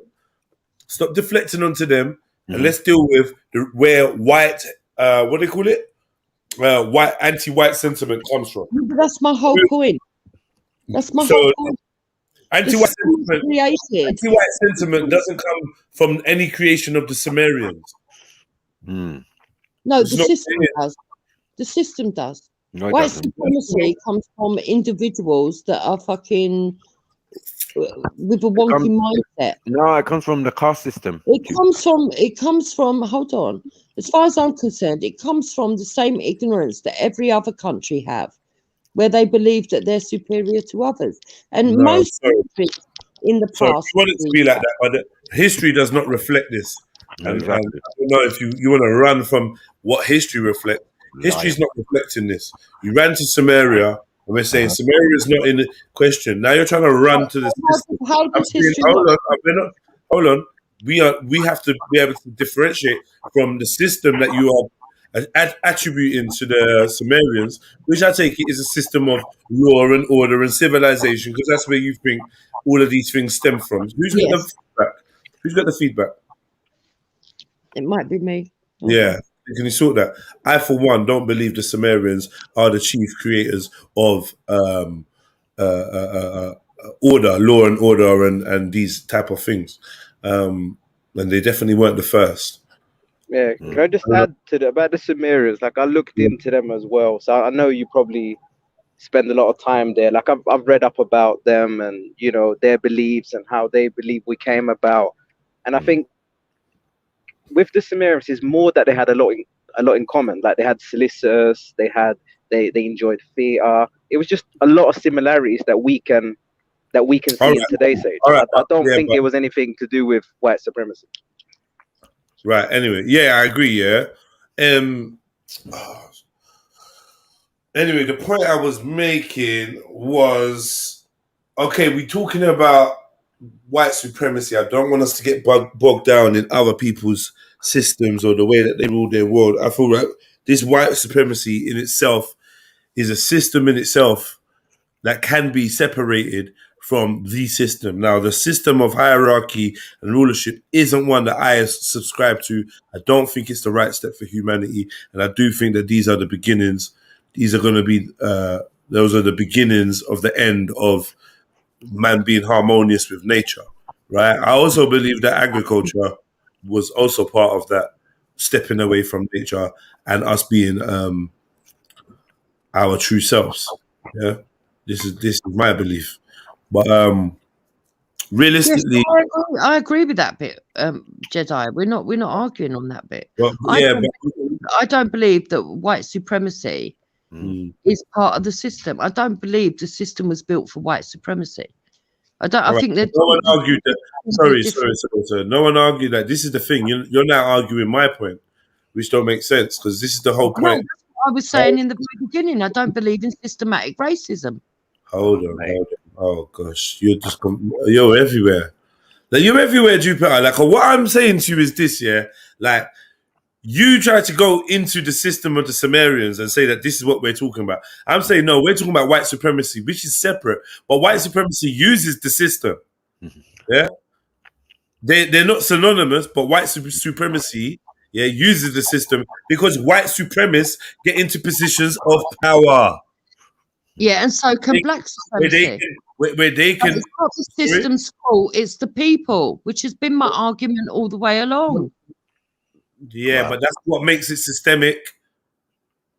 Stop deflecting onto them, and let's deal with where white. What do they call it? White anti-white sentiment comes from. But that's my whole point. That's my whole point. Anti-white sentiment doesn't come from any creation of the Sumerians. No, the system does. The system does. No, white supremacy comes from individuals that are fucking with a wonky mindset. No, it comes from the caste system. It comes from, hold on. As far as I'm concerned, it comes from the same ignorance that every other country have, where they believe that they're superior to others. And most countries in the So past. you want it to be like that, but history does not reflect this. And I don't know if you want to run from what history reflects. History's not reflecting this. You ran to Samaria, and we're saying Samaria is not in the question. Now you're trying to run to the system. I'm saying, hold on. We have to be able to differentiate from the system that you are attributing to the Sumerians, which I take it is a system of law and order and civilization, because that's where you think all of these things stem from. Who's got the feedback? Who's got the feedback? It might be me. Yeah. Can you sort that? I, for one, don't believe the Sumerians are the chief creators of order, law and order, and these type of things. And they definitely weren't the first. Yeah, can I just add to about the Sumerians? Like, I looked into them as well, so I know you probably spend a lot of time there. Like, I've read up about them and their beliefs and how they believe we came about. And I think with the Sumerians, is more that they had a lot in common. Like, they had solicitors, they enjoyed theater. It was just a lot of similarities that we can see in today's age. I don't think it was anything to do with white supremacy. Right. Anyway, yeah, I agree. Yeah. Anyway, the point I was making was, okay, we're talking about white supremacy. I don't want us to get bogged down in other people's systems or the way that they rule their world. I feel like this white supremacy in itself is a system in itself that can be separated from the system. Now, the system of hierarchy and rulership isn't one that I subscribe to. I don't think it's the right step for humanity. And I do think that these are the beginnings. These are going to be, those are the beginnings of the end of man being harmonious with nature, right? I also believe that agriculture was also part of that, stepping away from nature and us being our true selves. Yeah, this is my belief. But realistically, yes, I agree with that bit, Jedi. We're not arguing on that bit. Well, I don't believe that white supremacy is part of the system. I don't believe the system was built for white supremacy. I think that no one argued that. Sorry. No one argued that. This is the thing. You're now arguing my point, which don't make sense, because this is the whole point. No, that's what I was saying in the very beginning. I don't believe in systematic racism. Hold on. Oh gosh, you're everywhere. Like, you're everywhere, Jupiter. Like, what I'm saying to you is this, yeah. Like, you try to go into the system of the Sumerians and say that this is what we're talking about. I'm saying no, we're talking about white supremacy, which is separate. But white supremacy uses the system. Yeah, they're not synonymous, but white supremacy, yeah, uses the system because white supremacists get into positions of power. Yeah, and so can black supremacy. Where they can. It's not the system's fault; it's the people, which has been my argument all the way along. Yeah, but that's what makes it systemic.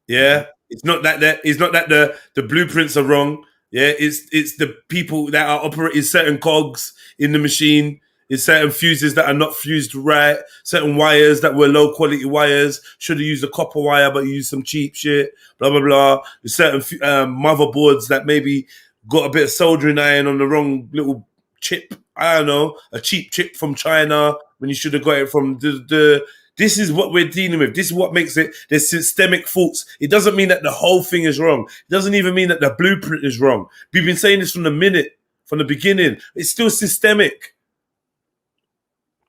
Yeah, it's not that the blueprints are wrong. Yeah, it's the people that are operating certain cogs in the machine. It's certain fuses that are not fused right. Certain wires that were low quality wires. Should have used a copper wire, but you used some cheap shit. Blah blah blah. There's certain motherboards that maybe got a bit of soldering iron on the wrong little chip. I don't know, a cheap chip from China when you should have got it from the. This is what we're dealing with. This is what makes it. There's systemic faults. It doesn't mean that the whole thing is wrong. It doesn't even mean that the blueprint is wrong. We've been saying this from the beginning. It's still systemic.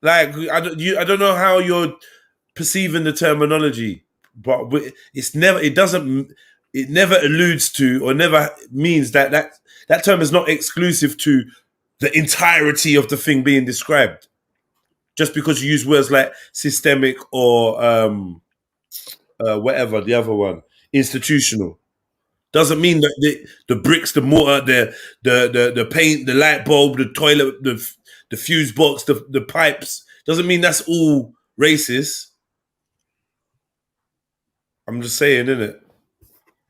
Like, I don't know how you're perceiving the terminology, but it never alludes to or never means that term is not exclusive to the entirety of the thing being described. Just because you use words like systemic or whatever, the other one, institutional, doesn't mean that the bricks, the mortar, the paint, the light bulb, the toilet, the fuse box, the pipes, doesn't mean that's all racist. I'm just saying, innit?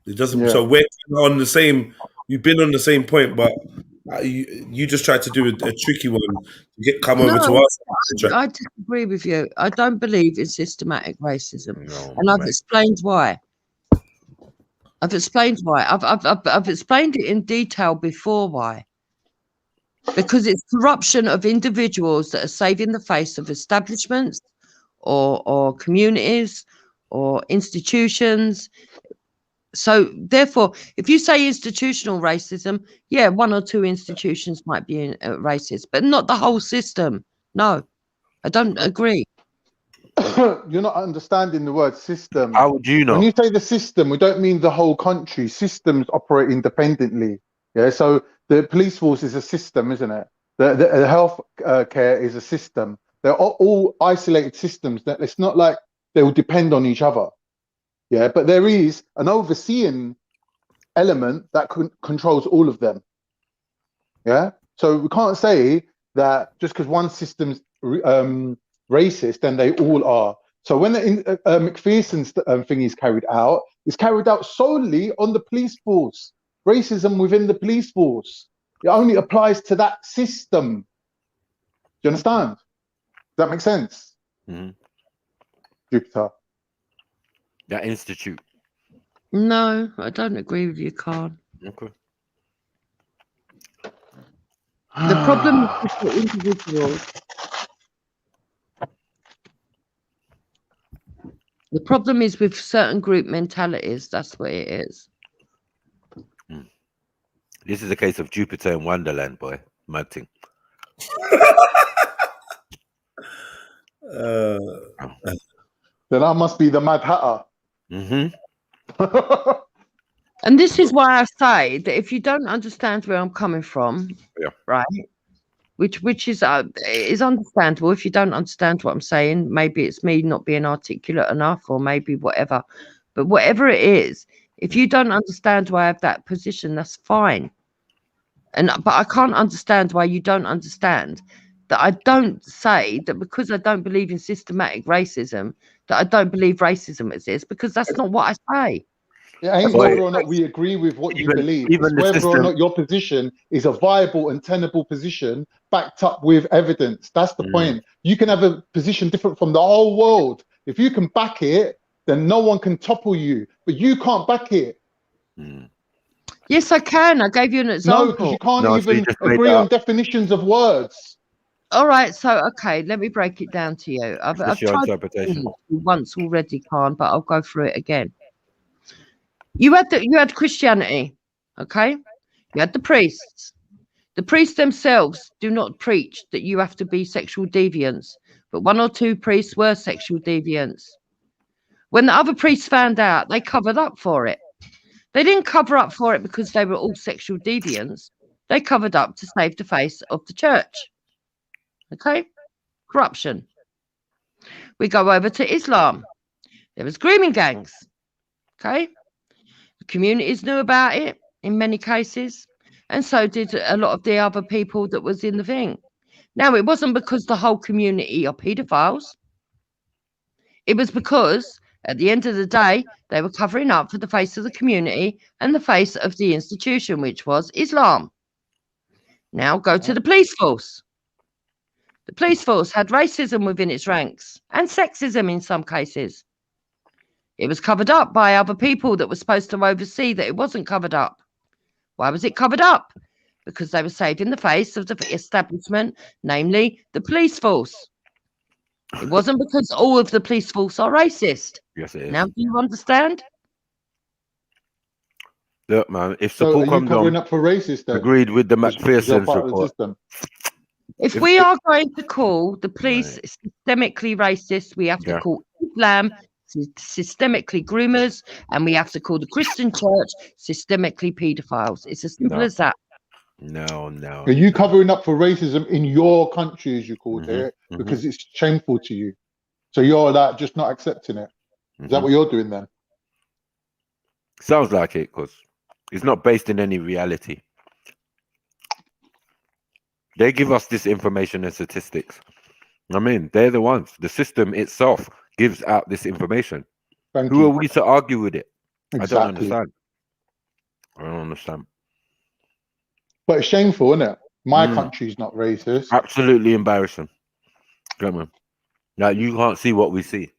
It doesn't. Yeah. So we're on the same. You've been on the same point, but You just tried to do a tricky one to come over to No, us. I disagree with you. I don't believe in systematic racism, No, and I've explained why. I've explained why. I've explained it in detail before why. Because it's corruption of individuals that are saving the face of establishments or communities or institutions. So therefore, if you say institutional racism, yeah, one or two institutions might be racist, but not the whole system. No, I don't agree. You're not understanding the word system. How would you know? When you say the system, we don't mean the whole country. Systems operate independently. Yeah, so the police force is a system, isn't it? The health care is a system. They're all isolated systems. That it's not like they will depend on each other. Yeah, but there is an overseeing element that controls all of them. Yeah, so we can't say that just because one system's racist, then they all are. So when the McPherson's thing is carried out, it's carried out solely on the police force. Racism within the police force. It only applies to that system. Do you understand? Does that make sense? Mm-hmm. Jupiter. That institute. No, I don't agree with you, Khan. Okay. The problem is with the individuals. The problem is with certain group mentalities. That's what it is. This is a case of Jupiter in Wonderland, boy. Mad thing. Then I must be the Mad Hatter. Mm-hmm. And this is why I say that if you don't understand where I'm coming from, right, which is understandable. If you don't understand what I'm saying, maybe it's me not being articulate enough, or maybe whatever. But whatever it is, if you don't understand why I have that position, that's fine. But I can't understand why you don't understand that I don't say that because I don't believe in systematic racism, that I don't believe racism exists, because that's not what I say. It ain't whether or not we agree with what you believe. It's whether or not your position is a viable and tenable position backed up with evidence. That's the point. You can have a position different from the whole world. If you can back it, then no one can topple you. But you can't back it. Yes, I can. I gave you an example. No, because you can't even agree on definitions of words. All right, so okay, let me break it down to you. I've your tried interpretation. once already, Khan, but I'll go through it again. You had Christianity, okay? You had the priests. The priests themselves do not preach that you have to be sexual deviants, but one or two priests were sexual deviants. When the other priests found out, they covered up for it. They didn't cover up for it because they were all sexual deviants. They covered up to save the face of the church. Okay? Corruption. We go over to Islam. There was grooming gangs. Okay? The communities knew about it in many cases, and so did a lot of the other people that was in the thing. Now, it wasn't because the whole community are paedophiles. It was because at the end of the day, they were covering up for the face of the community and the face of the institution, which was Islam. Now go to the police force. The police force had racism within its ranks and sexism in some cases. It was covered up by other people that were supposed to oversee that it wasn't covered up. Why was it covered up? Because they were saved in the face of the establishment, namely the police force. It wasn't because all of the police force are racist. Yes, it is. Now, do you understand? Look, man, if So support are you comes covering on, up for racist then? agreed with the Because you're McPherson's part of the report. system. If we are going to call the police systemically racist, we have to call Islam systemically groomers, and we have to call the Christian church systemically paedophiles. It's as simple as that. No. Are you covering up for racism in your country, as you called it, because it's shameful to you? So you're like just not accepting it. Is that what you're doing then? Sounds like it, because it's not based in any reality. They give us this information and statistics. I mean, they're the ones. The system itself gives out this information. Who are we to argue with it? Exactly. I don't understand. But it's shameful, isn't it? My country's not racist. Absolutely embarrassing. Come on. Now you can't see what we see.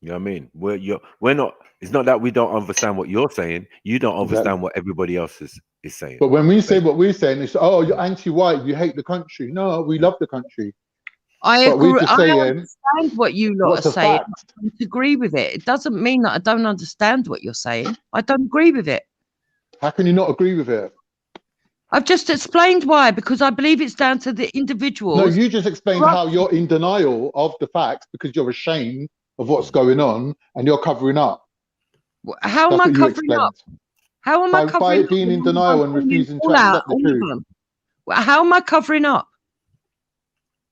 You know what I mean? We're not. It's not that we don't understand what you're saying. You don't understand what everybody else is saying. But when we say what we're saying, it's you're anti-white, you hate the country. No, we love the country. I But agree. we're just I saying understand what you lot what's are a saying. fact. I don't agree with it. It doesn't mean that I don't understand what you're saying. I don't agree with it. How can you not agree with it? I've just explained why, because I believe it's down to the individuals. No, you just explained how you're in denial of the facts because you're ashamed of what's going on and you're covering up. How am I covering up? How am I covering up? By being in denial and refusing to accept the truth. How am I covering up?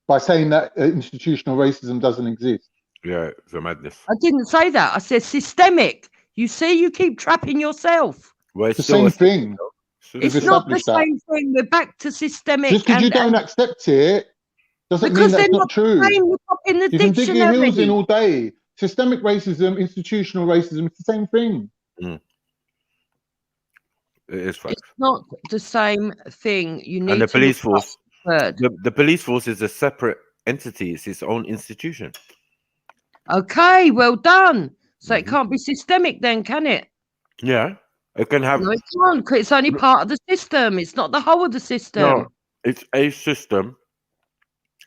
By saying that institutional racism doesn't exist. Yeah, it's a madness. I didn't say that. I said systemic. You see, you keep trapping yourself. Well, it's the same thing. It's not the same thing. We're back to systemic. Just because you don't accept it doesn't mean that's not true. In the you can dig your heels in all day. Systemic racism, institutional racism, it's the same thing. It is fact. It's not the same thing. You need and the to police look force. The police force is a separate entity. It's its own institution. Okay, well done. So it can't be systemic then, can it? Yeah, it can have. No, it can't. It's only part of the system. It's not the whole of the system. No, it's a system,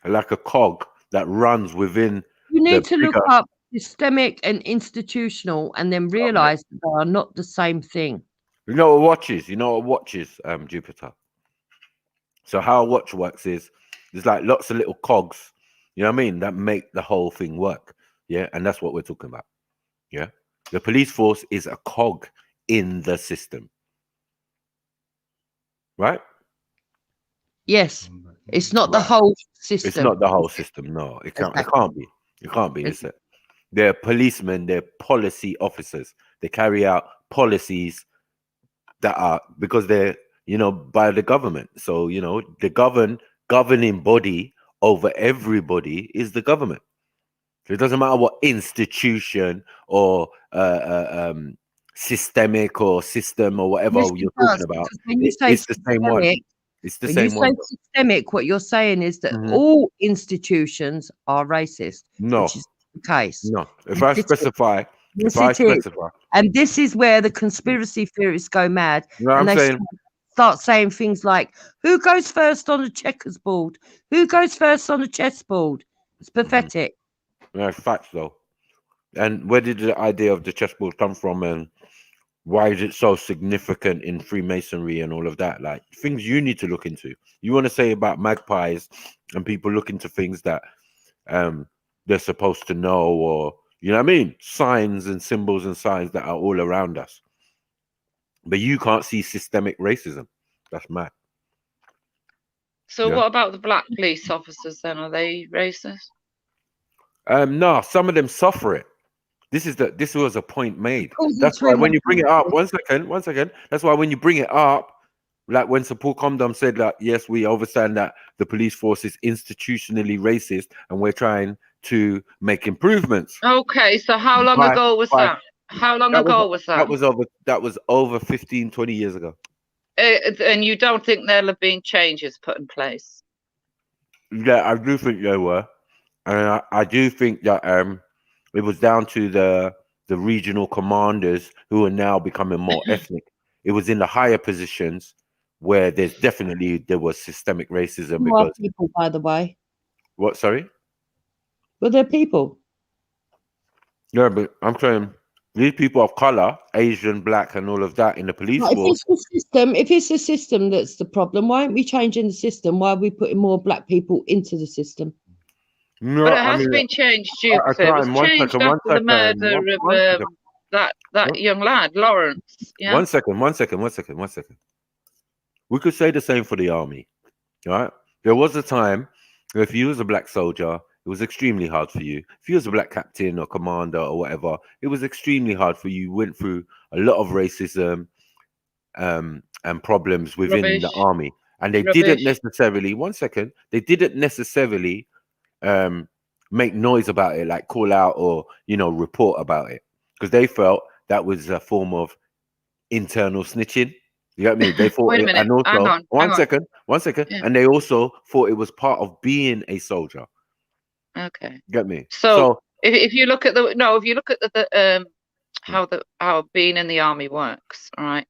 like a cog that runs within. You need to look up systemic and institutional, and then realize that they are not the same thing. You know what a watch is? You know what a watch is, Jupiter? So how a watch works is there's like lots of little cogs, you know what I mean, that make the whole thing work. Yeah, and that's what we're talking about. Yeah, the police force is a cog in the system, right? Yes, it's not the whole system. It's not the whole system. No, it can't. It can't be. It can't be. Is it? They're policemen. They're policy officers. They carry out policies that are because they're by the government. So the governing body over everybody is the government. So it doesn't matter what institution or systemic or system or whatever you're talking about. It's the same one. It's the same one. When you say systemic, what you're saying is that all institutions are racist. No, which is the case. No, if I specify, and this is where the conspiracy theorists go mad, and they start saying things like, "Who goes first on the checkers board? Who goes first on the chessboard?" It's pathetic. Yeah, facts though. And where did the idea of the chessboard come from, and why is it so significant in Freemasonry and all of that? Like things you need to look into. You want to say about magpies and people look into things that they're supposed to know, or you know what I mean? Signs and symbols and signs that are all around us. But you can't see systemic racism. That's mad. So what about the black police officers then? Are they racist? No, some of them suffer it. This was a point made. That's why when you bring it up, one second. That's why when you bring it up, like when Sir Paul Comdom said that, yes, we understand that the police force is institutionally racist and we're trying to make improvements. Okay, so how long ago was that? How long ago was that? That was over 15, 20 years ago. And you don't think there'll have been changes put in place? Yeah, I do think there were. And I do think that it was down to the regional commanders who are now becoming more ethnic. It was in the higher positions where there was systemic racism. Who are people, by the way? What? Sorry? Well, they're people. Yeah, but I'm saying these people of color, Asian, black, and all of that in the police force. If it's the system that's the problem, why aren't we changing the system? Why are we putting more black people into the system? No, but it has been changed, Duke. It was changed after the murder of that young lad, Lawrence. Yeah? One second. We could say the same for the army, right? There was a time where if you was a black soldier, it was extremely hard for you. If you was a black captain or commander or whatever, it was extremely hard for you. You went through a lot of racism and problems within the army. And they didn't necessarily, they didn't necessarily make noise about it, like call out or, report about it. Because they felt that was a form of internal snitching. You get me? They thought Wait a it, minute. and also Hang on. one second, Yeah. and they also thought it was part of being a soldier. Okay. Get me? So if you look at how being in the army works, all right,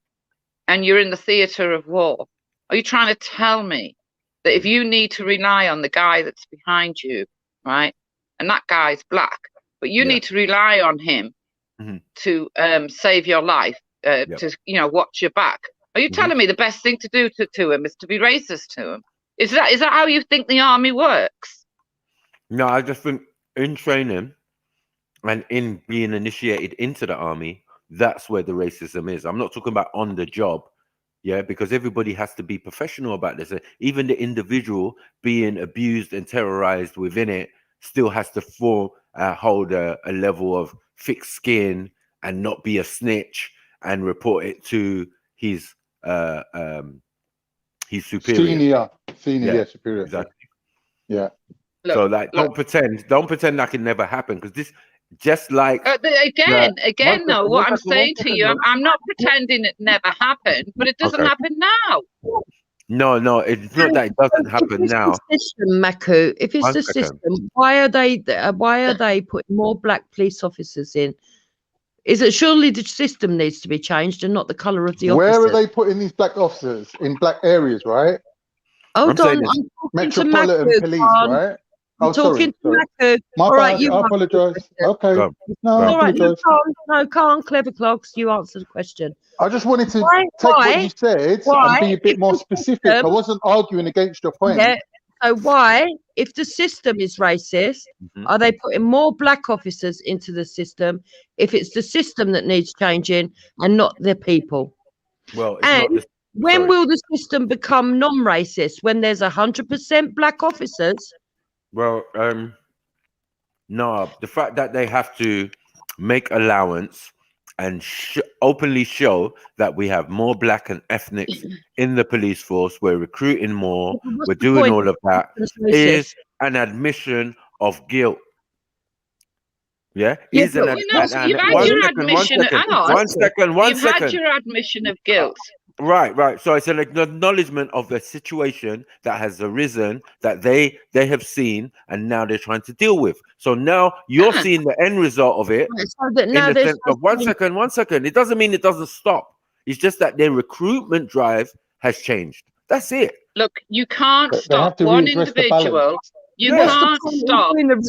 and you're in the theatre of war, are you trying to tell me that if you need to rely on the guy that's behind you, right, and that guy's black, but you need to rely on him to save your life, to watch your back? Are you telling me the best thing to do to him is to be racist to him? Is that how you think the army works? No, I just think in training and in being initiated into the army, that's where the racism is. I'm not talking about on the job, yeah, because everybody has to be professional about this. Even the individual being abused and terrorized within it still has to hold a level of thick skin and not be a snitch and report it to his superior. Senior, superior. Exactly. Yeah. So don't pretend that can never happen, because this just like again though, what I'm saying to you, I'm not pretending it never happened, but it doesn't happen now. No, it's not that it doesn't happen now. The system, Maku, if it's the system, why are they putting more black police officers in? Is it surely the system needs to be changed and not the colour of the officers? Where are they putting these black officers? In black areas, right? Hold on, Metropolitan Police, right? I'm talking to Maku. My All bad, right, you I apologise. Okay. No, I all right, apologise. no, can't clever clogs. You answer the question. I just wanted to take what you said and be a bit more specific. I wasn't arguing against your point. Yeah. So why, if the system is racist, are they putting more black officers into the system if it's the system that needs changing and not the people? Well, when will the system become non-racist? When there's 100% black officers? Well, no, the fact that they have to make allowance and openly show that we have more black and ethnics in the police force, we're recruiting more, we're doing all of that, is an admission of guilt. Yeah, you've had your admission. Hang on. You've had your admission of guilt. Right. So it's an acknowledgement of the situation that has arisen that they have seen and now they're trying to deal with. So now you're seeing the end result of it. So that now in the sense of one second. It doesn't mean it doesn't stop. It's just that their recruitment drive has changed. That's it. Look, you can't stop one individual. You can't stop one individual.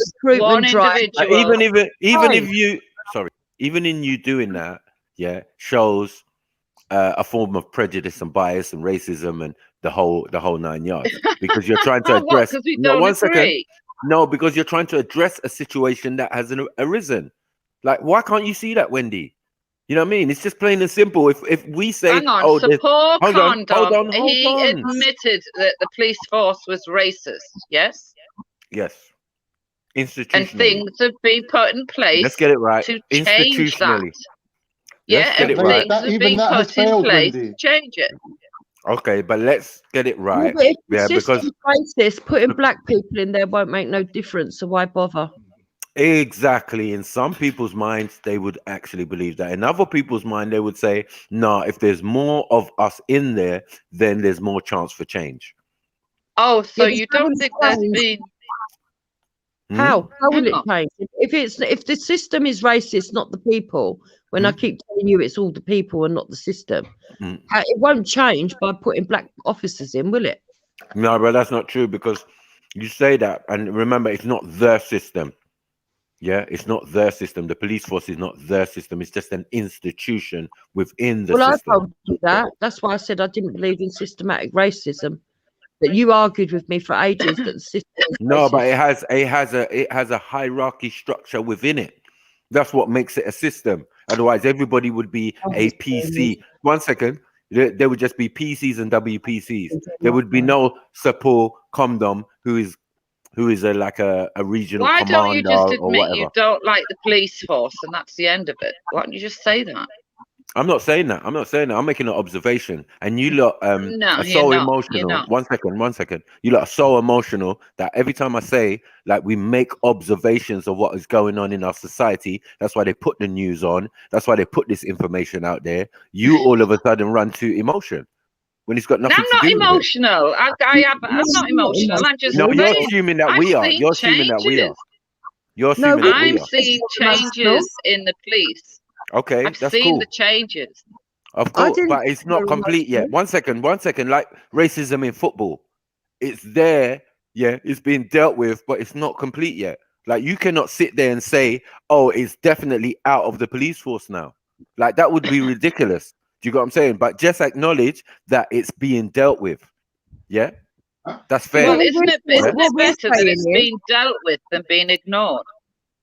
Even in you doing that, shows a form of prejudice and bias and racism and the whole 9 yards, because you're trying to address because you're trying to address a situation that has arisen. Like, why can't you see that, Wendy? You know what I mean? It's just plain and simple. If we say, hang on, hold on, he admitted that the police force was racist. Yes. Institutionally. And things have been put in place. Let's get it right. To change that. Let's get it right. Things have been put in place to change it. Okay, but let's get it right. Because racist, putting black people in there won't make no difference. So why bother? Exactly. In some people's minds, they would actually believe that. In other people's mind, they would say, "No, if there's more of us in there, then there's more chance for change." Oh, so you don't think there's been? How will it change? If the system is racist, not the people. When I keep telling you it's all the people and not the system, it won't change by putting black officers in, will it? No, but that's not true, because you say that, and remember, it's not the system. Yeah, it's not their system. The police force is not their system. It's just an institution within the system. I told you that. That's why I said I didn't believe in systematic racism. That you argued with me for ages that the system is no, racist. but it has a hierarchy structure within it. That's what makes it a system. Otherwise, everybody would be a PC. 1 second. There would just be PCs and WPCs. There would be no Sapor Comdom, who is like a regional commander. Why don't you just or admit whatever. you don't like the police force and that's the end of it? Why don't you just say that? I'm not saying that. I'm not saying that. I'm making an observation. And you lot No, are you're so not. You're emotional. not. One second. You lot are so emotional that every time I say, like, we make observations of what is going on in our society, that's why they put the news on. That's why they put this information out there. You all of a sudden run to emotion when it's got nothing I'm not to do with it. emotional. I'm not emotional. I'm just No, you're saying. assuming that I'm we are. seeing You're assuming that we are. changes. You're assuming that we I'm are. seeing changes in the police. Okay, I've that's seen cool. the changes. Of course, but it's not complete yet. One second. Like racism in football, it's there. Yeah, it's being dealt with, but it's not complete yet. Like, you cannot sit there and say, "Oh, it's definitely out of the police force now." Like, that would be ridiculous. Do you get what I'm saying? But just acknowledge that it's being dealt with. Yeah, that's fair. Well, isn't it Yeah? better that it's being dealt with than being ignored?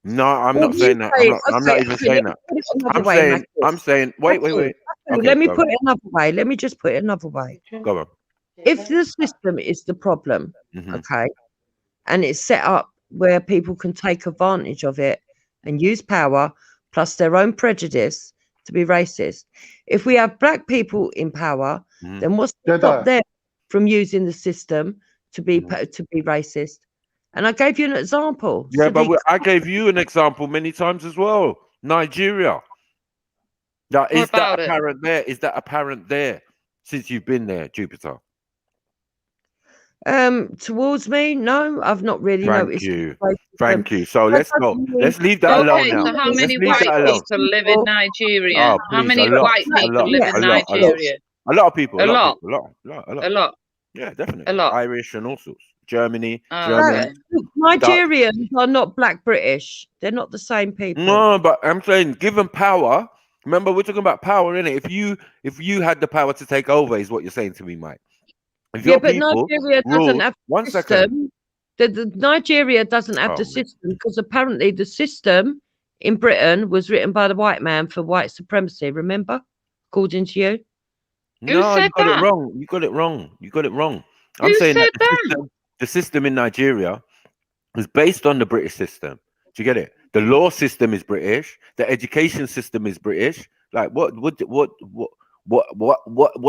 No, I'm Well, not saying that. I'm not even saying that. I'm saying. Wait. Okay, Okay, let me go put on. it another way. Let me just put it another way. Go on. If the system is the problem, Mhm. okay, and it's set up where people can take advantage of it and use power plus their own prejudice to be racist. If we have black people in power, then what's to stop them from using the system to be racist? And I gave you an example. Yeah, but Sadiq. I gave you an example many times as well. Nigeria. Now, is that apparent there? Is that apparent there since you've been there, Jupiter? Towards me, no, I've not really noticed. Thank you. So let's go. Let's leave that alone now. So how Let's many leave white that alone. people live in Nigeria? Oh, How please, many a lot, white a people lot, live in a lot, Nigeria? a lot of people. A lot. A A lot. Yeah, definitely. A lot. Irish and all sorts. Germany, Oh, German. Look, Nigerians are not black British. They're not the same people. No, but I'm saying, given power. Remember, we're talking about power, innit? If you had the power to take over, is what you're saying to me, Mike. If your but people Nigeria doesn't ruled, have one the second. system. The Nigeria doesn't have the system because apparently the system in Britain was written by the white man for white supremacy. Remember, according to you. No, you got it wrong. You got it wrong. You got it wrong. I'm Who saying said that the system in Nigeria was based on the British system. Do you get it? The law system is British. The education system is British. Like, what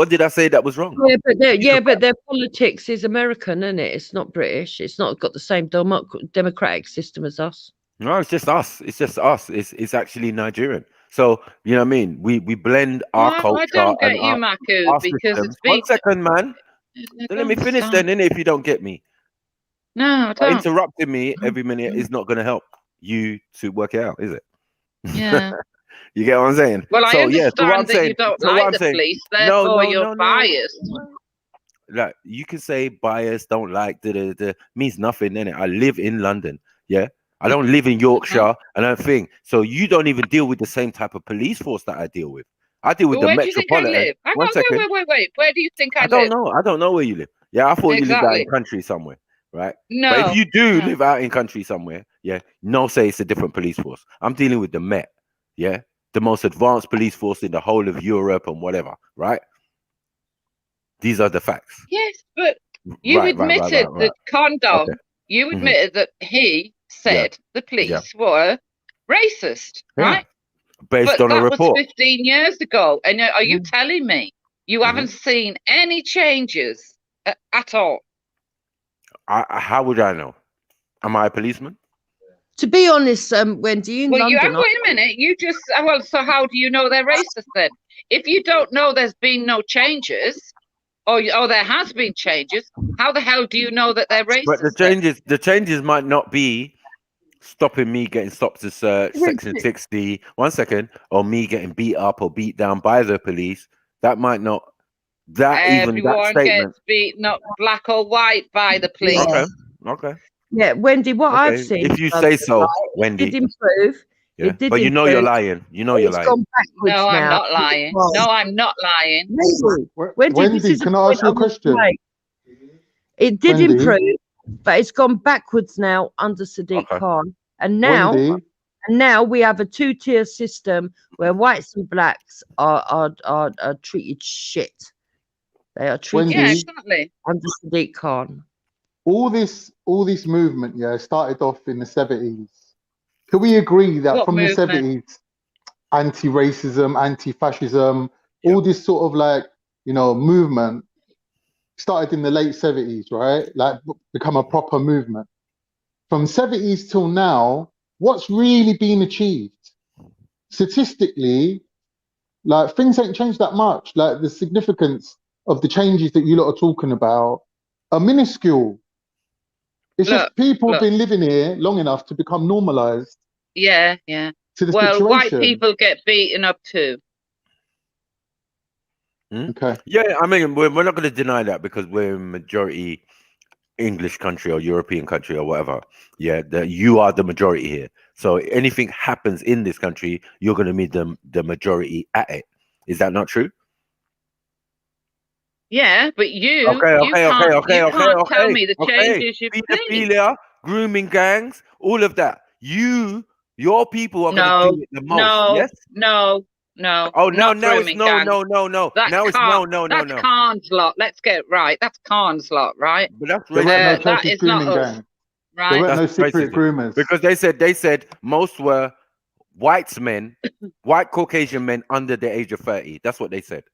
did I say that was wrong? But their politics is American, isn't it? It's not British. It's not got the same democratic system as us. No, it's just us. It's just us. It's actually Nigerian. So, you know what I mean? We blend our culture. I don't get and you, Maku, our because systems. it's been. 1 second, man. Then let me finish then, innit, if you don't get me. No, I don't. Interrupting me every minute is not going to help you to work it out, is it? Yeah. You get what I'm saying? Well, I so, understand so what I'm that saying, you don't so what like I'm the saying, police, therefore you're biased. Like, you can say biased, don't like, means nothing, innit? I live in London, yeah? I don't live in Yorkshire, and I think so. You don't even deal with the same type of police force that I deal with. I deal with Well, the where do you think I metropolitan. live? One second. Wait. Where do you think I live? don't know. I don't know where you live. Yeah, I thought you lived out in Exactly. country somewhere, right? No. But if you do live out in country somewhere, yeah, no, say it's a different police force. I'm dealing with the Met, yeah, the most advanced police force in the whole of Europe and whatever, right? These are the facts. Yes, but you admitted that Condom. Okay. You admitted that he said the police were racist, right? Based on a that report. was 15 years ago. And are you telling me you haven't seen any changes at all? How would I know? Am I a policeman? To be honest, Wendy, in London. Wait a minute. You just so how do you know they're racist then? If you don't know there's been no changes, or there has been changes, how the hell do you know that they're racist? But the changes might not be stopping me getting stopped to search, section 60, 1 second, or me getting beat up or beat down by the police. That might not. Everyone gets beaten up, black or white, by the police. Okay. Yeah, Wendy, what I've seen. If you say so, Wendy. It did improve. Yeah. It did but you know you're lying. You know you're lying. Gone backwards no, I'm now. not lying. No, I'm not lying. Wendy, can I ask you a question? It did improve, but it's gone backwards now under Sadiq Khan. And now we have a two-tier system where whites and blacks are treated shit. They are treated exactly under Sadiq Khan. All this movement, started off in the 70s. Can we agree that from the 70s? anti-racism, anti-fascism, all this sort of like, you know, movement started in the late 70s, right? Like become a proper movement. From 70s till now, what's really been achieved? Statistically, like things ain't changed that much. Like the significance of the changes that you lot are talking about are minuscule. It's just people have been living here long enough to become normalized. Yeah, yeah. To the Well, white situation. people get beaten up too. Okay. Yeah, I mean, we're not going to deny that because we're a majority English country or European country or whatever. Yeah, you are the majority here. So anything happens in this country, you're going to meet the majority at it. Is that not true? Yeah, but you Okay. can't tell me the changes you've seen. Pedophilia, grooming gangs, all of that. Your people are going to do it the most. Yes. No. Oh no! Not Now it's grooming no. gangs. No. That's Now it's no. That's Khan's lot. Let's get it right. That's Khan's lot, right? But that's There weren't no that Turkish is not grooming us, gang. right? There weren't no That's secret racism. groomers. Because they said most were white Caucasian men under the age of 30. That's what they said,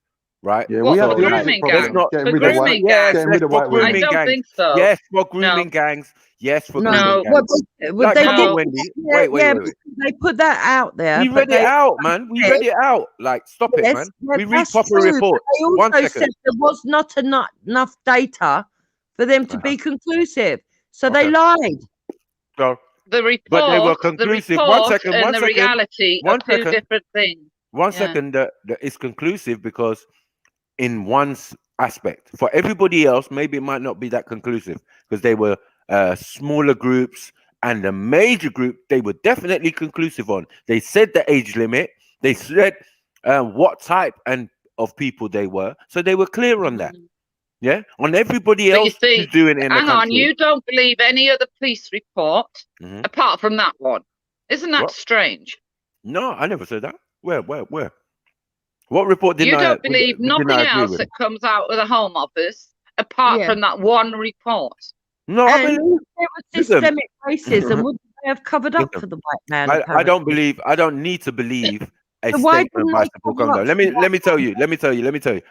right? Yeah, What, we have for the opposite grooming problem. gangs? Getting For rid of grooming white, gangs? getting rid of white I women. don't think so. Yes, for grooming gangs. Yes, for grooming gangs. Well, Like, they come did, on, Wendy. yeah, Wait. they put that out there. We read it out, man. We read it out. Like, stop it, man. We read that's proper true, but reports. they 1 also second. said there was not enough data for them to be conclusive. So they lied. So, The report, but they were conclusive. The 1 second. and the reality are two different things. 1 second. That is conclusive because in one aspect, for everybody else, maybe it might not be that conclusive because they were smaller groups, and the major group they were definitely conclusive on. They said the age limit. They said what type of people they were, so they were clear on that. Yeah, on everybody else who's doing it in the country. Hang on, you don't believe any other police report apart from that one? Isn't that strange? No, I never said that. Where? What report did you don't believe nothing else that comes out of the Home Office apart from that one report? No, I And believe there was systemic racism. Wouldn't they have covered up for the white man? I don't believe. I don't need to believe a So why statement didn't by they Sipho cover Congo. up Let me tell you.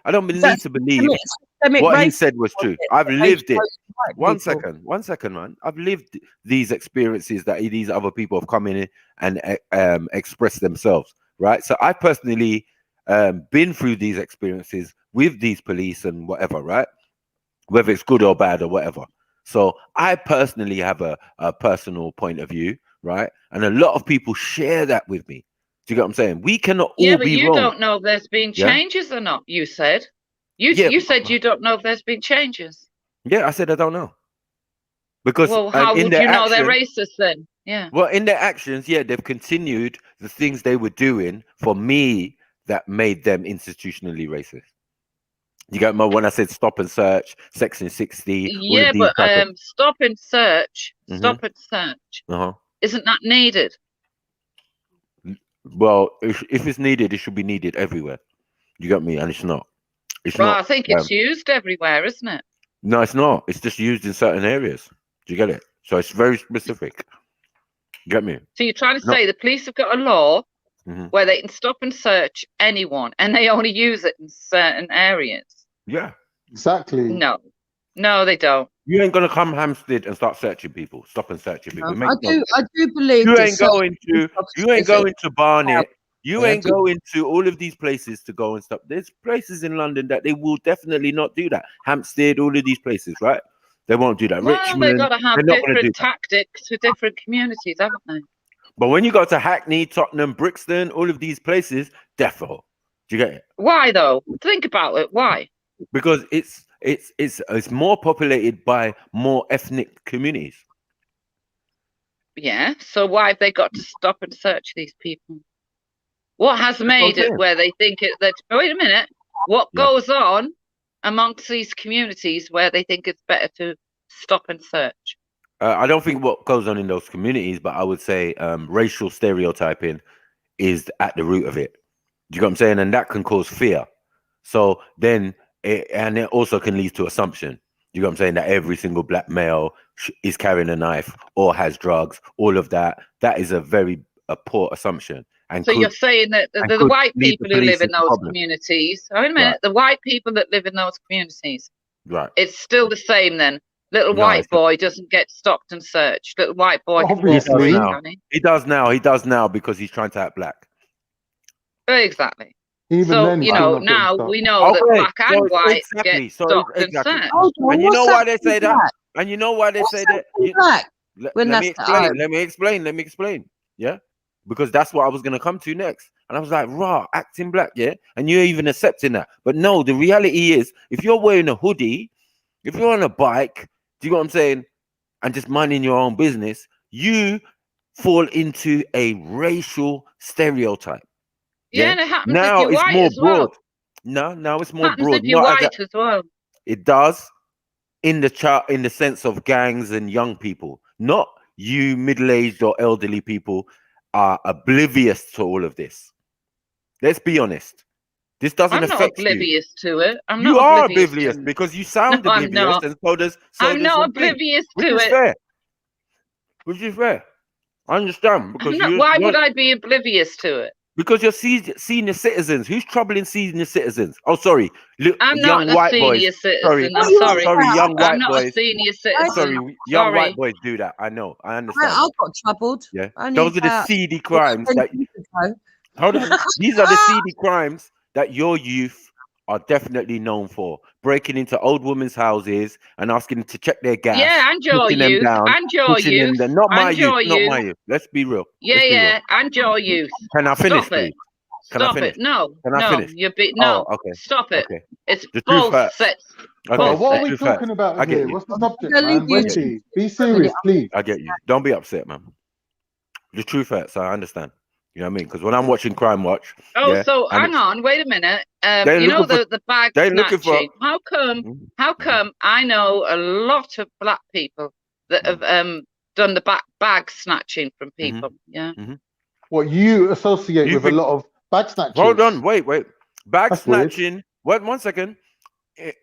I don't need to believe systemic what he racism, said was true. was it, I've that lived they it. chose white One people? second, man. I've lived these experiences that these other people have come in and expressed themselves. Right. So I personally been through these experiences with these police and whatever. Right. Whether it's good or bad or whatever. So I personally have a personal point of view. Right. And a lot of people share that with me. Do you get what I'm saying? We cannot all but be you wrong. don't know if there's been changes or not. You said you said you don't know if there's been changes. Yeah, I said I don't know. Because how in would their you know they're action- racist then? Yeah. Well, in their actions, they've continued the things they were doing for me that made them institutionally racist. You get me when I said stop and search, Section 60. Yeah, but stop and search, isn't that needed? Well, if it's needed, it should be needed everywhere. You got me, and it's not. It's not. I think it's used everywhere, isn't it? No, it's not. It's just used in certain areas. Do you get it? So it's very specific. You get me? So you're trying to say the police have got a law where they can stop and search anyone, and they only use it in certain areas. Yeah, exactly. No, they don't. You ain't gonna come Hampstead and start searching people, stop and searching people. I do believe you that ain't going to Barnet. You ain't going to all of these places to go and stuff. There's places in London that they will definitely not do that. Hampstead, all of these places, right? They won't do that. Well, Richmond, they've got to have they're not gonna do different that. tactics for different communities, haven't they? But when you go to Hackney, Tottenham, Brixton, all of these places, defo. Do you get it? Why though? Think about it. Why? Because it's more populated by more ethnic communities. Yeah. So why have they got to stop and search these people? What has made it where they think that? Wait a minute. What goes on amongst these communities where they think it's better to stop and search? I don't think what goes on in those communities, but I would say racial stereotyping is at the root of it. Do you get what I'm saying? And that can cause fear. So then, it also can lead to assumption. You know what I'm saying? That every single black male is carrying a knife or has drugs. All of that. That is a very poor assumption. and so you're saying that the could white lead people the who police live in into those problem. communities, wait a minute, the white people that live in those communities, Right. it's still the same then. Little No, white it's not. boy doesn't get stopped and searched. Little white boy can walk He free, does now. can he? He does now. He does now because he's trying to act black. Exactly. Even So, then, you still know, not getting now stopped. we know that black and white exactly. get So stopped and exactly. searched. And you know why they say that? And you know why they say that? black? Let me explain. Let me explain. Let me explain. Yeah, because that's what I was gonna come to next. And I was like, "Raw, acting black, yeah," and you're even accepting that. But no, the reality is, if you're wearing a hoodie, if you're on a bike, do you know what I'm saying, and just minding your own business, you fall into a racial stereotype. Yeah, and it happens if Now you're it's white more as well. broad. No, now it's more Happens broad. if you're Not as white as well. it does in the sense of gangs and young people. Not you middle-aged or elderly people are oblivious to all of this. Let's be honest. This doesn't I'm not affect you. oblivious to it. I'm You not are oblivious oblivious to it. because you sound No, I'm oblivious, not. and so does I'm not some things, oblivious which to is it. fair. Which is fair. I understand because I'm not, you're why would I be oblivious to it? because you're senior citizens. Who's troubling senior citizens? Oh, sorry, I'm young not a white boys. senior Sorry, citizen. I'm sorry. sorry, young I'm white not boys. a senior citizen. Sorry, young white boys do that. I know. I understand. I got troubled. Yeah, Only those are the about seedy crimes 10 that. years ago. Hold on, these are the seedy crimes that your youth are definitely known for: breaking into old women's houses and asking them to check their gas, Yeah, and your pushing them youth, down, and your pushing them youth, down. Not my and youth, your not my youth. youth. Let's be real. Yeah, Let's be real. yeah, and your youth. Can I finish, Stop it. please? Can I Stop finish? it. No, Can I no, finish? you're no. Oh, okay. Stop it. Okay. It's The truth both hurts. sets. Okay. But what are The we truth hurts. talking about I get here? you. What's the subject, I'll leave man? you Wendy, be serious, please. I get you. Don't be upset, man. The truth hurts. I understand. You know what I mean? Because when I'm watching Crime Watch, Oh, yeah, so and hang on, wait a minute. they're You know looking for- the bag they're looking for- snatching. How come I know a lot of black people that have done the bag snatching from people? Yeah. What you associate You with think- a lot of bag snatchers? Hold on, wait. Bag That's weird. snatching. Wait, 1 second.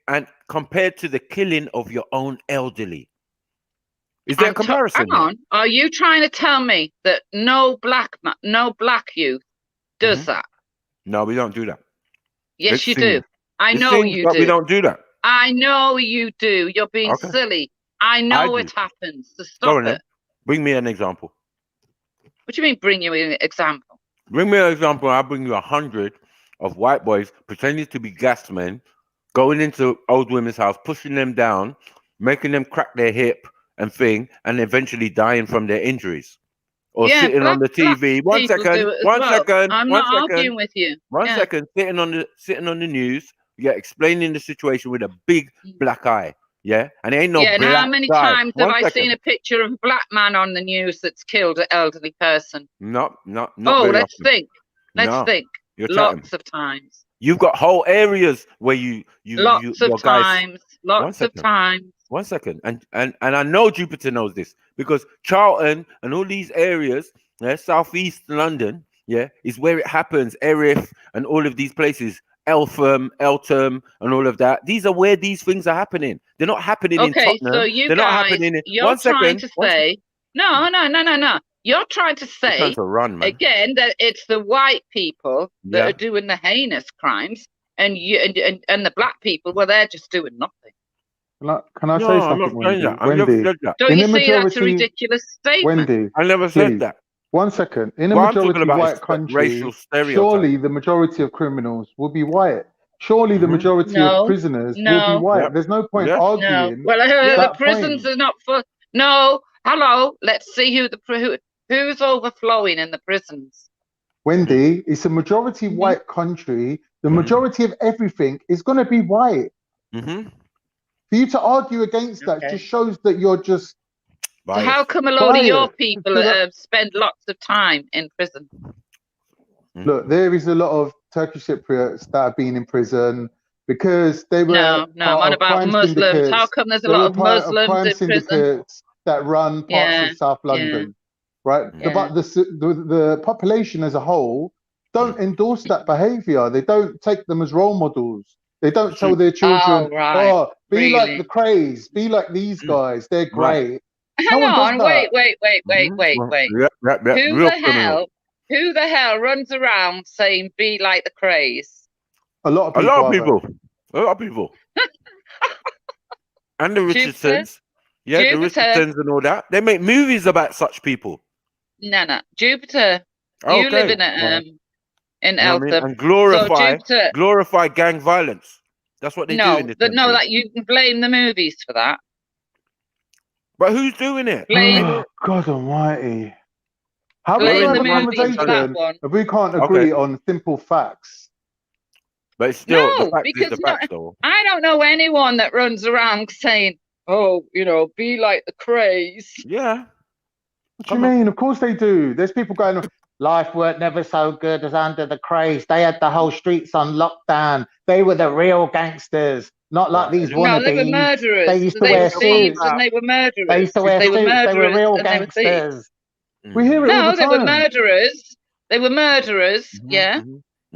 And compared to the killing of your own elderly, is there a comparison? Hang on. Are you trying to tell me that no black youth does that? No, we don't do that. Yes, It's you seen. do. I It's know seen, you but do. we don't do that. I know you do. You're being Okay. silly. I know do. it happens. So Go stop on, then. it. Bring me an example. What do you mean? Bring you an example? Bring me an example. I'll bring you 100 of white boys pretending to be gas men, going into old women's house, pushing them down, making them crack their hip and thing, and eventually dying from their injuries. Or Yeah, sitting on the black TV. One people second. do it as One well. second. I'm one not second, arguing with you. One Yeah. second. Sitting on the news. Yeah, explaining the situation with a big black eye. Yeah, and it ain't no Yeah, and black how many guy. times have 1 I second. seen a picture of a black man on the news that's killed an elderly person? Not Oh, very let's often. think. Let's No, think. you're chatting. Lots of times. You've got whole areas where your guys. Lots of times. 1 second, and I know Jupiter knows this because Charlton and all these areas, southeast London, is where it happens. Erith and all of these places, Eltham, and all of that. These are where these things are happening. They're not happening in Okay, Tottenham. so you They're not guys, happening in. you're 1 trying second. to say, no. You're trying to You're say trying to run, man. again that it's the white people that Yeah. are doing the heinous crimes, and you and the black people, well, they're just doing nothing. Can I No, say I'm something, not saying Wendy? that. I never Wendy, said that. Don't in you the see that's a majority, ridiculous statement? Wendy, I never said please. that. 1 second. In a What I'm talking majority about white is country, racial stereotype. surely the majority of criminals will be white. Surely the majority No, of prisoners will be no, white. Yep. There's no point Yep. no. arguing Well, the that prisons point. are not for. No, hello. Let's see who's overflowing in the prisons. Wendy, it's a majority white country. The majority of everything is going to be white. For you to argue against that just shows that you're just. So how come a load of your biased. people So that- spend lots of time in prison? Look, there is a lot of Turkish Cypriots that have been in prison because they were No, I'm part on of about crime Muslims. syndicates. How come there's a They lot were of part of Muslims crime in prison? syndicates that run parts of South London, right? Yeah. But the population as a whole don't endorse that behavior. They don't take them as role models. They don't tell their children, Oh, right. be like Really? the craze, be like these guys. They're great. Hang No one does on, that. wait. Yep, Who real the hell? criminal. Who the hell runs around saying "be like the craze"? A lot of A people. lot of people. A lot of people. And the Richardsons. Yeah, the Richardsons and all that. They make movies about such people. No. Jupiter. Okay. You live in Eltham. And glorify So Jupiter, glorify gang violence. That's what they do in this country. No, that you can blame the movies for that. But who's doing it? Blame God Almighty! How blame can the we have a movies for that conversation one. if we can't agree on simple facts? But it's still No, the fact because is the fact, though. I don't know anyone that runs around saying, "Oh, be like the craze." Yeah. What do you mean? Of course they do. There's people going, life weren't never so good as under the craze. They had the whole streets on lockdown. They were the real gangsters, not like these wannabes. No, they were murderers. They used to They wear were thieves suits. and they were murderers. They used to wear They were suits. They were murderers real and they were thieves. gangsters. We hear it all No, the they were time. murderers. They were murderers, yeah.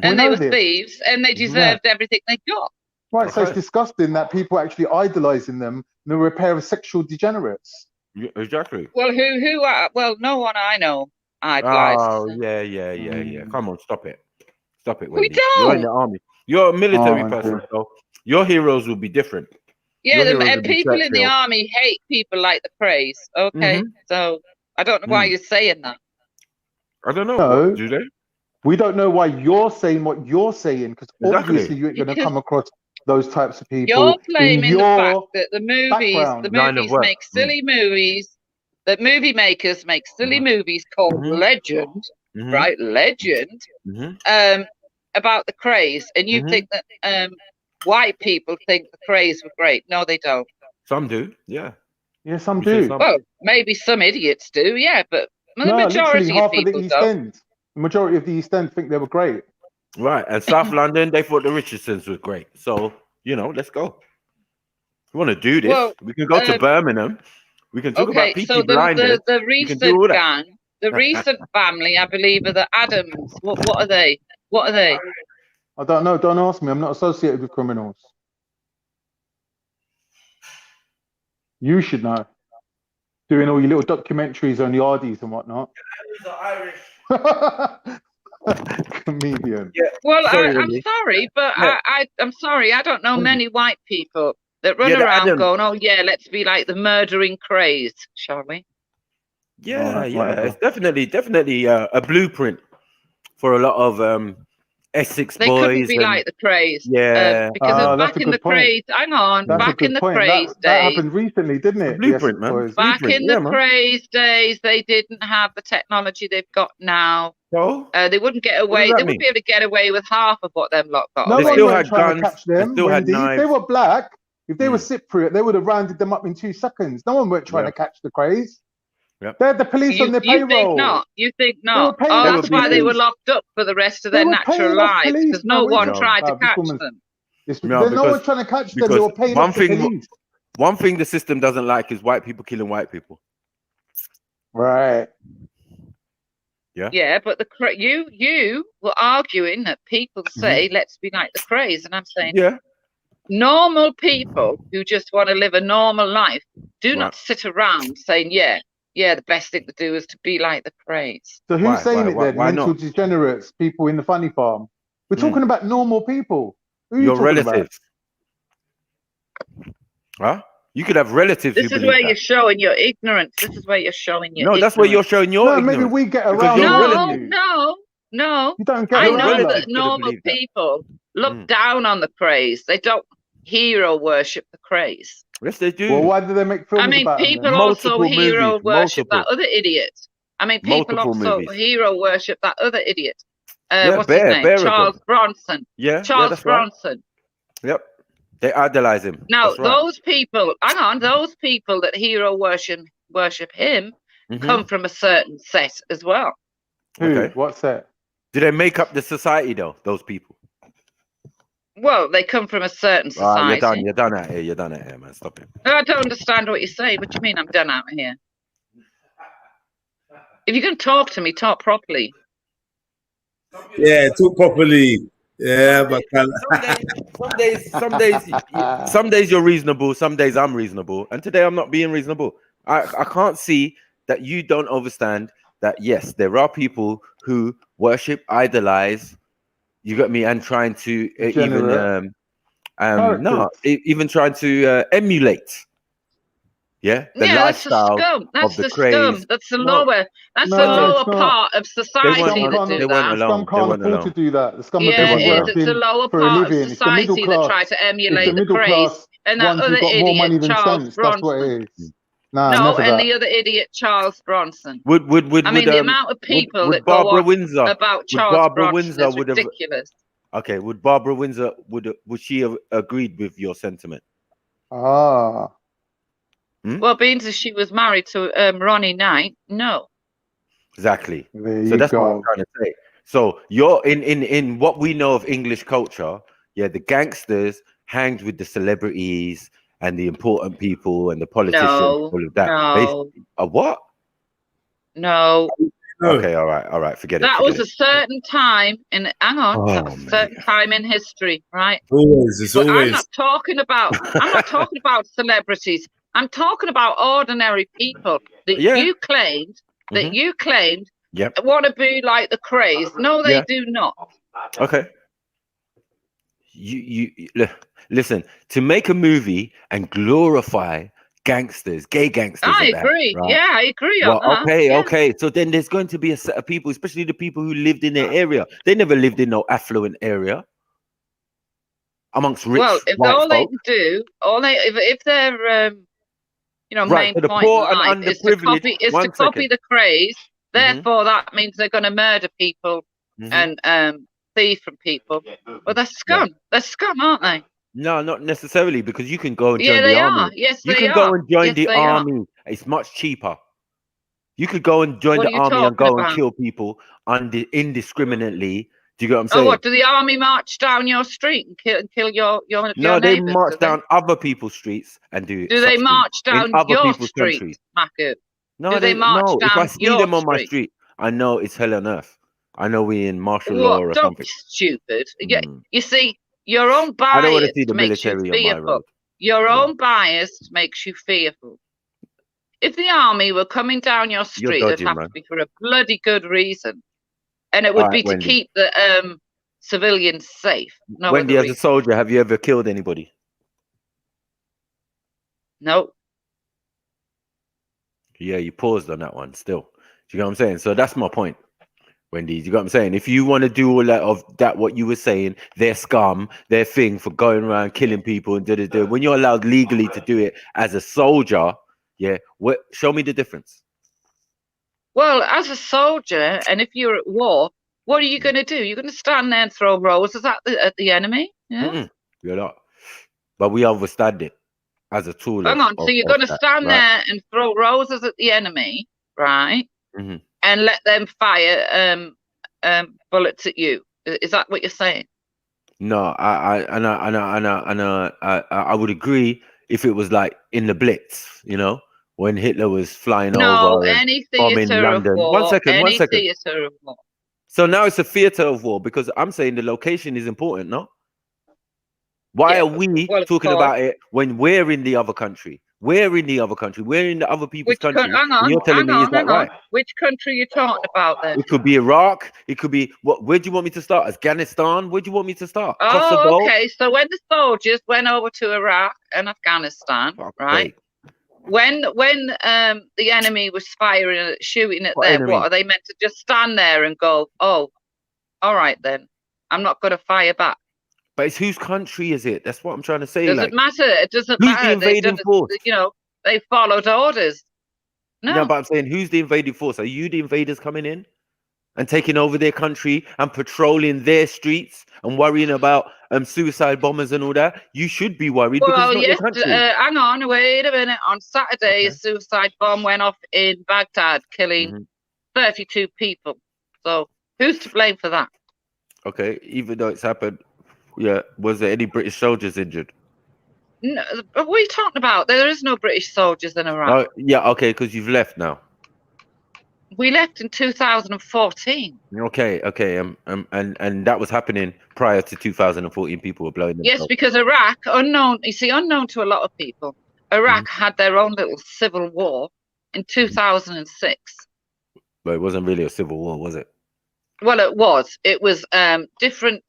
And they know were this. thieves and they deserved everything they got. Right, so it's disgusting that people actually idolizing them. They're a pair of sexual degenerates. Yeah, exactly. Well, who are? Well, no one I know idolizes. Oh, yeah. Come on, stop it. Stop it, We Wendy. You're in the don't. army. You're a military Oh, person, okay. so your heroes will be different. Yeah, Your heroes will and be people in the Churchill. army hate people like the craze. Okay, so I don't know why you're saying that. I don't know. No. What, do they? We don't know why you're saying what you're saying, because Exactly. obviously you ain't going to Because come across those types of people. You're in blaming the fact your that the background. Line of movies work. make silly movies, that movie makers make silly movies called Legend, right? Legend, about the craze, and you think that white people think the craze were great. No, they don't. Some do, yeah. Yeah, some You say do. some. Well, maybe some idiots do, yeah, but the No, majority literally half of people the East don't. End. The majority of the East End think they were great. Right, and South London, they thought the Richardsons was great. So, let's go. We want to do this. Well, we can go to Birmingham. We can talk about Peaky so Blinders. the We can do all recent that. gang, the recent family, I believe, are the Adams. What are they? What are they? I don't know. Don't ask me. I'm not associated with criminals. You should know. Doing all your little documentaries on the Yardies and whatnot. Comedian. Yeah. Well, Sorry, I'm Wendy. sorry, but Yeah. I'm sorry. I don't know many white people that run Yeah, the around Adams. going, "Oh yeah, let's be like the murdering craze, shall we?" Yeah, it's definitely a blueprint for a lot of Essex They boys. couldn't be like the craze. Yeah. Because that's back a in the good point. craze, hang on, That's a back good in the point. craze That days. happened recently, didn't it? Blueprint, Yes, man. boys. Back Blueprint, in the yeah, man. craze days, they didn't have the technology they've got now. So They wouldn't get What away. does that They wouldn't mean? be able to get away with half of what them lot got No away one still with. went had trying to guns, catch they them, still had Wendy. If they knives. were black, if they were Cypriot, they would have rounded them up in 2 seconds. No one went trying to catch the craze. Yep. They had the police on their You payroll. think not? You think They were not? paying Oh, off that's the why they were police. locked up for the rest of They their were natural paying off lives, police. because no No, one it's- tried to this catch woman's- them. No, no one trying to catch them. They were paying one off the thing, police. one thing the system doesn't like is white people killing white people. Right. Yeah. Yeah, but you were arguing that people say, "Let's be like the craze," and I'm saying, Yeah. normal people who just want to live a normal life do not sit around saying, "Yeah, the best thing to do is to be like the craze." So who's saying it then? Why Mental not? degenerates, people in the funny farm. We're talking about normal people. Who are you Your talking relatives. Huh? You could have relatives This who is believe where that. you're showing your ignorance. This is where you're showing your No, that's where you're showing your No, ignorance. maybe we get because around your it. relatives. No. You don't get I around know it. that normal believe that. people look down on the craze. They don't hero worship the craze. Yes, they do. Well, why do they make films I mean, about them people then? also Multiple hero movies, worship that multiple. other idiot. I mean, people Multiple also movies. hero worship that other idiot. Yeah, What's his name? Bear of Charles them. Bronson. Yeah, Charles that's right. Bronson. Yep. They idolize him. Now, That's right. those people, hang on, those people that hero worship him come from a certain set as well. Who? Okay. What's that? Do they make up the society though? Those people. Well, they come from a certain society. You're done out here. You're done out here, man. Stop it. I don't understand what you say. What do you mean I'm done out here? If you're going to talk to me, talk properly. Yeah, talk properly. Yeah, but some days you're reasonable, some days I'm reasonable, and today I'm not being reasonable. I can't see that you don't understand that yes, there are people who worship, idolize, you got me, and trying to even trying to emulate. Yeah, the that's the lifestyle scum. That's of the the craze. scum. That's the No, lower. That's No, the no, lower it's not. part of society that do They weren't that. The scum alone. They can't weren't afford to alone. do that. The scum are Yeah, busy They weren't it's the working lower for a part of living. It's the middle society that try class. to It's the emulate the middle craze. class And that ones who other got more idiot, money than Charles sense. That's what Bronson. it is. Nah, No, never and that. the other idiot, Charles Bronson. Would the amount of people that go Barbara on Windsor about would Charles Barbara Bronson Windsor is would have ridiculous. okay? Would Barbara Windsor would she have agreed with your sentiment? Ah. Well, being as she was married to Ronnie Knight, no. Exactly. There So you that's what I'm go. trying to say. So you're in what we know of English culture. Yeah, the gangsters hanged with the celebrities and the important people and the politicians. No, all of that. no. What? No. Okay, all right. Forget it. That was a certain time in. Hang on, that was a certain time in history, right? It's But always. I'm not talking about. I'm not talking about celebrities. I'm talking about ordinary people that you claimed Yep. want to be like the craze. No, they do not. Okay. You listen, to make a movie and glorify gangsters, gay gangsters. I agree. Right? Yeah, I agree Well, on that. okay. So then there's going to be a set of people, especially the people who lived in their area. They never lived in no affluent area. Amongst rich if white all they folk. do, if they're Right, main so the point poor in life and is to underprivileged. copy the craze. Therefore, that means they're going to murder people and thief from people. Well, they're scum. They're scum, aren't they? No, not necessarily, because you can go and join Yeah, the they army. are. Yes, You they can are. go and join Yes, the they are. army. It's much cheaper. You could go and join What the are you army and talking go and about? kill people indiscriminately. Do you get what I'm Oh, saying? what? Do the army march down your street and kill your No, they neighbours? march down other people's streets and do Do they such march things down in other your people's street, countries. Maku? No, Do they march no. If I down see your them on my street? street, I know it's hell on earth. I know we in martial law What? or Don't something. be stupid. You see, your own I don't want to bias see the makes you military on my fearful. road. Your own bias makes you fearful. If the army were coming down your street, it'd dodging, have man. to be for a bloody good reason, and it would Alright, be to Wendy. keep the civilians safe. No Wendy, other as a reason. soldier, have you ever killed anybody? No. Yeah, you paused on that one still. Do you know what I'm saying? So that's my point, Wendy. Do you know what I'm saying? If you want to do all that of that, what you were saying, their scum, their thing for going around killing people and da-da-da, when you're allowed legally to do it as a soldier, yeah, show me the difference. Well, as a soldier, and if you're at war, what are you going to do? You're going to stand there and throw roses at the enemy? Yeah. You're not. But we understand it as a tool. Hang on. So you're going to stand there and throw roses at the enemy, right? Mm-hmm. And let them fire bullets at you. Is that what you're saying? No, I would agree if it was like in the Blitz, you know, when Hitler was flying over and any bombing theatre of London. war. One second. Theatre of war. So now it's a theatre of war, because I'm saying the location is important, no? Why are we talking about it when we're in the other country? We're in the other country. We're in the other people's country. Hang on, and you're telling me, is that right? Which country are you talking about then? It could be Iraq. It could be what? Where do you want me to start? Afghanistan? Where do you want me to start? Oh, Kosovo? okay. So when the soldiers went over to Iraq and Afghanistan, right? When the enemy was firing, shooting at them, what are they meant to just stand there and go, "Oh, all right then, I'm not going to fire back"? But it's whose country is it? That's what I'm trying to say. Doesn't matter. It doesn't who's matter. the invading force? You know, they followed orders. No, but I'm saying, who's the invading force? Are you the invaders coming in and taking over their country and patrolling their streets and worrying about suicide bombers and all that? You should be worried because it's not your country. Hang on, wait a minute. On Saturday, a suicide bomb went off in Baghdad, killing 32 people. So who's to blame for that? Okay, even though it's happened, yeah. Was there any British soldiers injured? No, what are you talking about? There is no British soldiers in Iraq. Oh, yeah, okay, because you've left now. We left in 2014. Okay, and that was happening prior to 2014. People were blowing themselves. Yes, because Iraq, unknown to a lot of people, Iraq had their own little civil war in 2006. But it wasn't really a civil war, was it? Well, it was. It was different.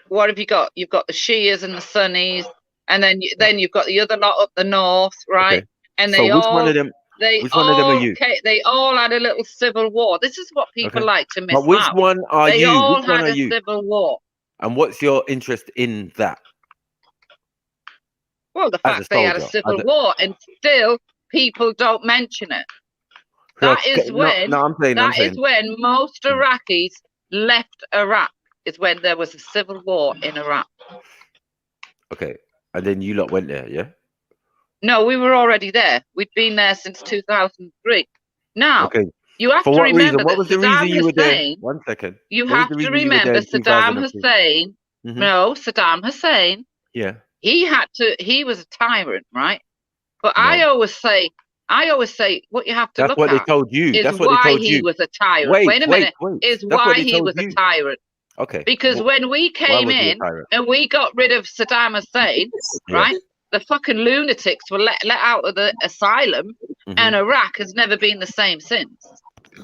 What have you got? You've got the Shias and the Sunnis, and then you've got the other lot up the north, right? Okay. And So they which all one of them? they Which one of them are all you? they all had a little civil war. This is what people Okay. like to miss But which out. one are They you? all Which one had are a you? civil war. And what's your interest in that? Well, the As a fact they had a soldier, civil war, and still people don't mention it. That is when I'm saying. when most Iraqis left Iraq. Is when there was a civil war in Iraq. Okay, and then you lot went there, yeah? No, we were already there. We'd been there since 2003. Now, Okay. you have For to what reason? remember What that was the reason Saddam you were there? Hussein. 1 second. You What was have the to reason you were there remember in Saddam 2003? Hussein. Mhm. No, Saddam Hussein. Yeah. He was a tyrant, right? But I always say, what you have to That's look what they at told you. is That's what they why told he you. was a tyrant. Wait, Wait a minute. Is That's what why they he told was you. a tyrant. Okay. Because when we why came was he a in tyrant? and we got rid of Saddam Hussein, Yeah. right? The fucking lunatics were let out of the asylum, and Iraq has never been the same since.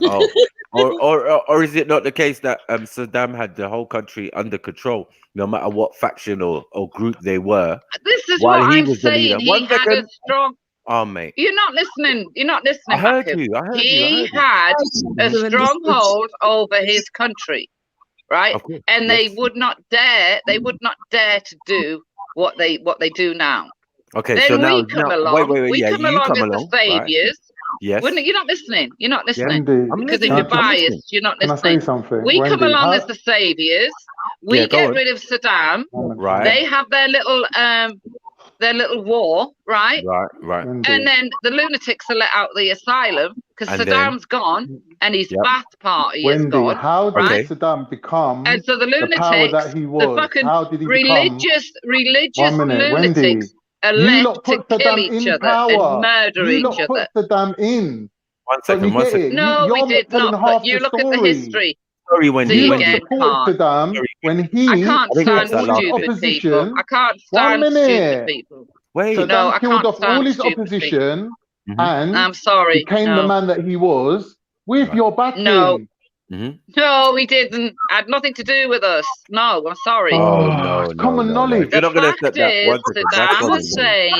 Oh, or is it not the case that Saddam had the whole country under control, no matter what faction or group they were? This is while what he I'm was the leader. saying. He 1 had a second. strong. Oh, mate. You're not listening. You're not listening. I heard Matthew. you. I heard He you. had a stronghold over his country, right? And they would not dare. They would not dare to do what they do now. Okay, Then so now, we come along. wait. We Yeah, come you along come as along, the right? saviors. Yes. You're not listening. You're not listening. Wendy, Because if can you're I- biased, you're not Can I listening. say something? We come Wendy, along how- as the saviors. We Yeah, go get on. rid of Saddam. Right. They have their little war, right? Right. And then the lunatics are let out of the asylum because And then- Saddam's gone and his Ba'ath Party is Wendy, gone. how did right? Saddam become And so the the power lunatics, that he the was? fucking How did he religious become? 1 minute, Wendy. lunatics are You left lot to put kill Saddam each in other power. and murder You each lot other. put Saddam in. 1 Don't you second. 1 get second. it? No, You're we did telling not. half But you the look at the story. history. Sorry, Wendy. You lot again, supported Khan. Saddam when he I can't killed stand all his stupid opposition. people. I can't 1 stand stupid minute. people. Wait. No, Saddam I killed can't off all stand his stupid people. opposition and I'm sorry. became no. the man that he was with your backing. No. No, we didn't. Had nothing to do with us. No, I'm sorry. Oh, no. Common knowledge. You're The not going to fact accept that. is, 1 second. That's Saddam common. Hussein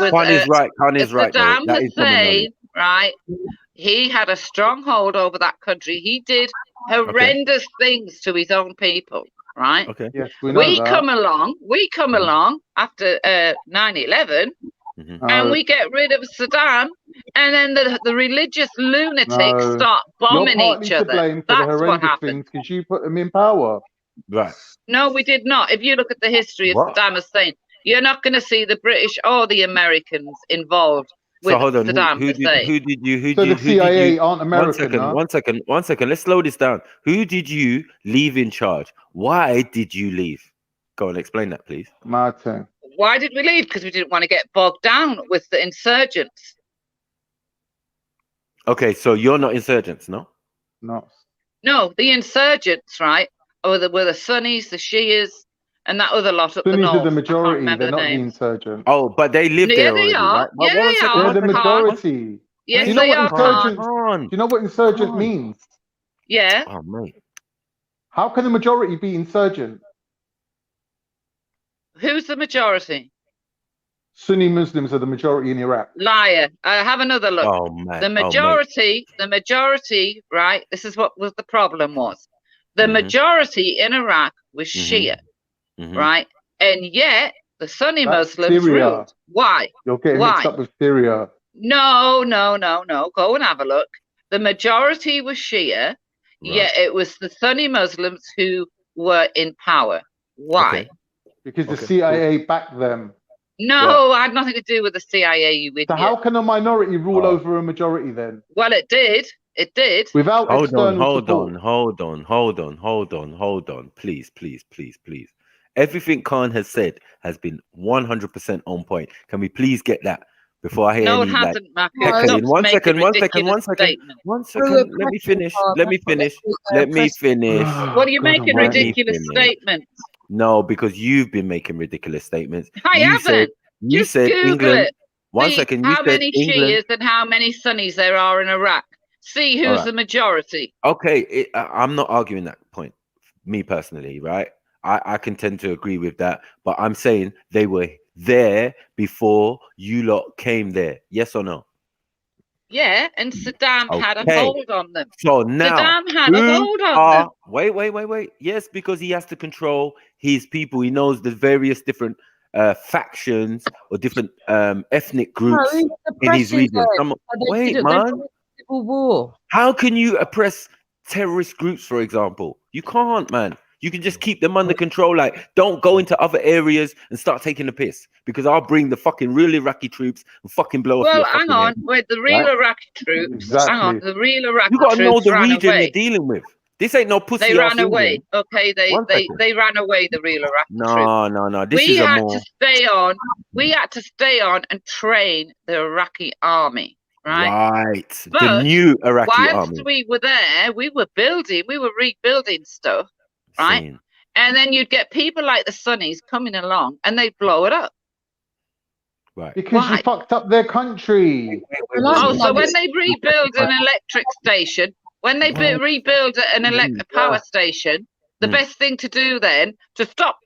was Khan is right. Khan is right, though. Saddam That is common knowledge. Hussein, right? He had a stronghold over that country. He did horrendous things to his own people, right? Okay. Yes, we know We that. come along after 9/11, and we get rid of Saddam, and then the religious lunatics No. start bombing You're partly each to other. blame for the That's what horrendous happened. things because you put them in power. Right. No, we did not. If you look at the history of What? Saddam Hussein, you're not going to see the British or the Americans involved with So hold on. Saddam Who Hussein. did you? So the CIA you, aren't American, huh? 1 second. 1 second. Let's slow this down. Who did you leave in charge? Why did you leave? Go on, explain that, please. Martin. Why did we leave? Because we didn't want to get bogged down with the insurgents. Okay, so you're not insurgents, no? No. No, the insurgents, right, were the Sunnis, the Shias, and that other lot up the Sunnis north. are the I can't majority. remember They're the not the names. insurgents. Oh, but they live Yeah, there they already, are. right? Yeah, they are. They're the Khan. majority. Yes, Do you know they what are. insurgent? Khan. Do you know what insurgent means? Yeah. Oh, mate. How can the majority be insurgent? Who's the majority? Sunni Muslims are the majority in Iraq. Liar. Have another look. Oh, man. The majority, right? This is what was the problem was. The majority in Iraq was Shia, right? And yet the Sunni That's Muslims Syria. ruled. Why? You're getting Why? mixed up with Syria. No. Go and have a look. The majority was Shia, yet it was the Sunni Muslims who were in power. Why? Okay. Because the CIA backed them. No, I had nothing to do with the CIA, you idiot. So how can a minority rule over a majority then? Well, it did. It did. Without external support. Hold on. Please. Everything Khan has said has been 100% on point. Can we please get that before I hear No, any it hasn't, Mark. heckling? Stop One making second. ridiculous statements. Let me finish. What are you making ridiculous statements? No, because you've been making ridiculous statements. I haven't. You Just said Google England. it. 1 See second. You how said many England. Shias and how many Sunnis there are in Iraq. see who's the majority. Okay, I'm not arguing that point. Me personally, right? I can tend to agree with that, but I'm saying they were there before you lot came there. Yes or no? Yeah, and Saddam had a hold on them. So now, Saddam had a hold on them. Wait. Yes, because he has to control his people. He knows the various different factions or different ethnic groups in his region. Wait, man. Civil war. How can you oppress terrorist groups, for example? You can't, man. You can just keep them under control. Like, don't go into other areas and start taking the piss, because I'll bring the fucking real Iraqi troops and fucking blow up your Well, hang on. With the real Iraqi troops, hang on. The real Iraqi You gotta know troops the ran region away. you're dealing with. This ain't no pussy. They ran away. Okay, they ran away. The real Iraqi troops. No. This is a more. We had to stay on and train the Iraqi army. Right. But the new Iraqi whilst army. we were there, we were rebuilding stuff, right? And then you'd get people like the Sunnis coming along and they'd blow it up. Right. Because you fucked up their country. So when they rebuild an electric station, when they rebuild an electric power station, the best thing to do then, to stop,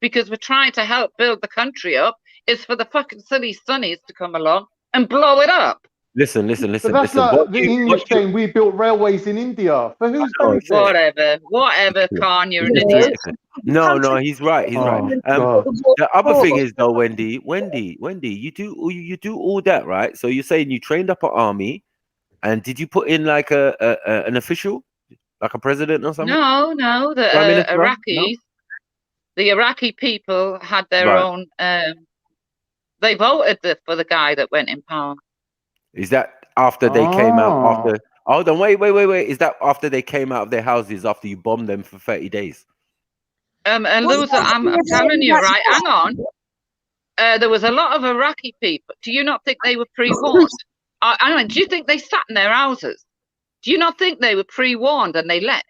because we're trying to help build the country up, is for the fucking Sunnis to come along and blow it up. Listen. But that's like the English saying we built railways in India. For whose benefit? Whatever, Khan, you're an idiot. No, he's right. He's right. The other thing is though, Wendy, you do all that, right? So you're saying you trained up an army, and did you put in like an official, like a president or something? No, the Iraqis, the Iraqi people had their own. They voted for the guy that went in power. Is that after they came out? After hold on, wait. Is that after they came out of their houses after you bombed them for 30 days? And I'm telling you, right? Hang on. There was a lot of Iraqi people. Do you not think they were pre-warned? Do you think they sat in their houses? Do you not think they were pre-warned and they left?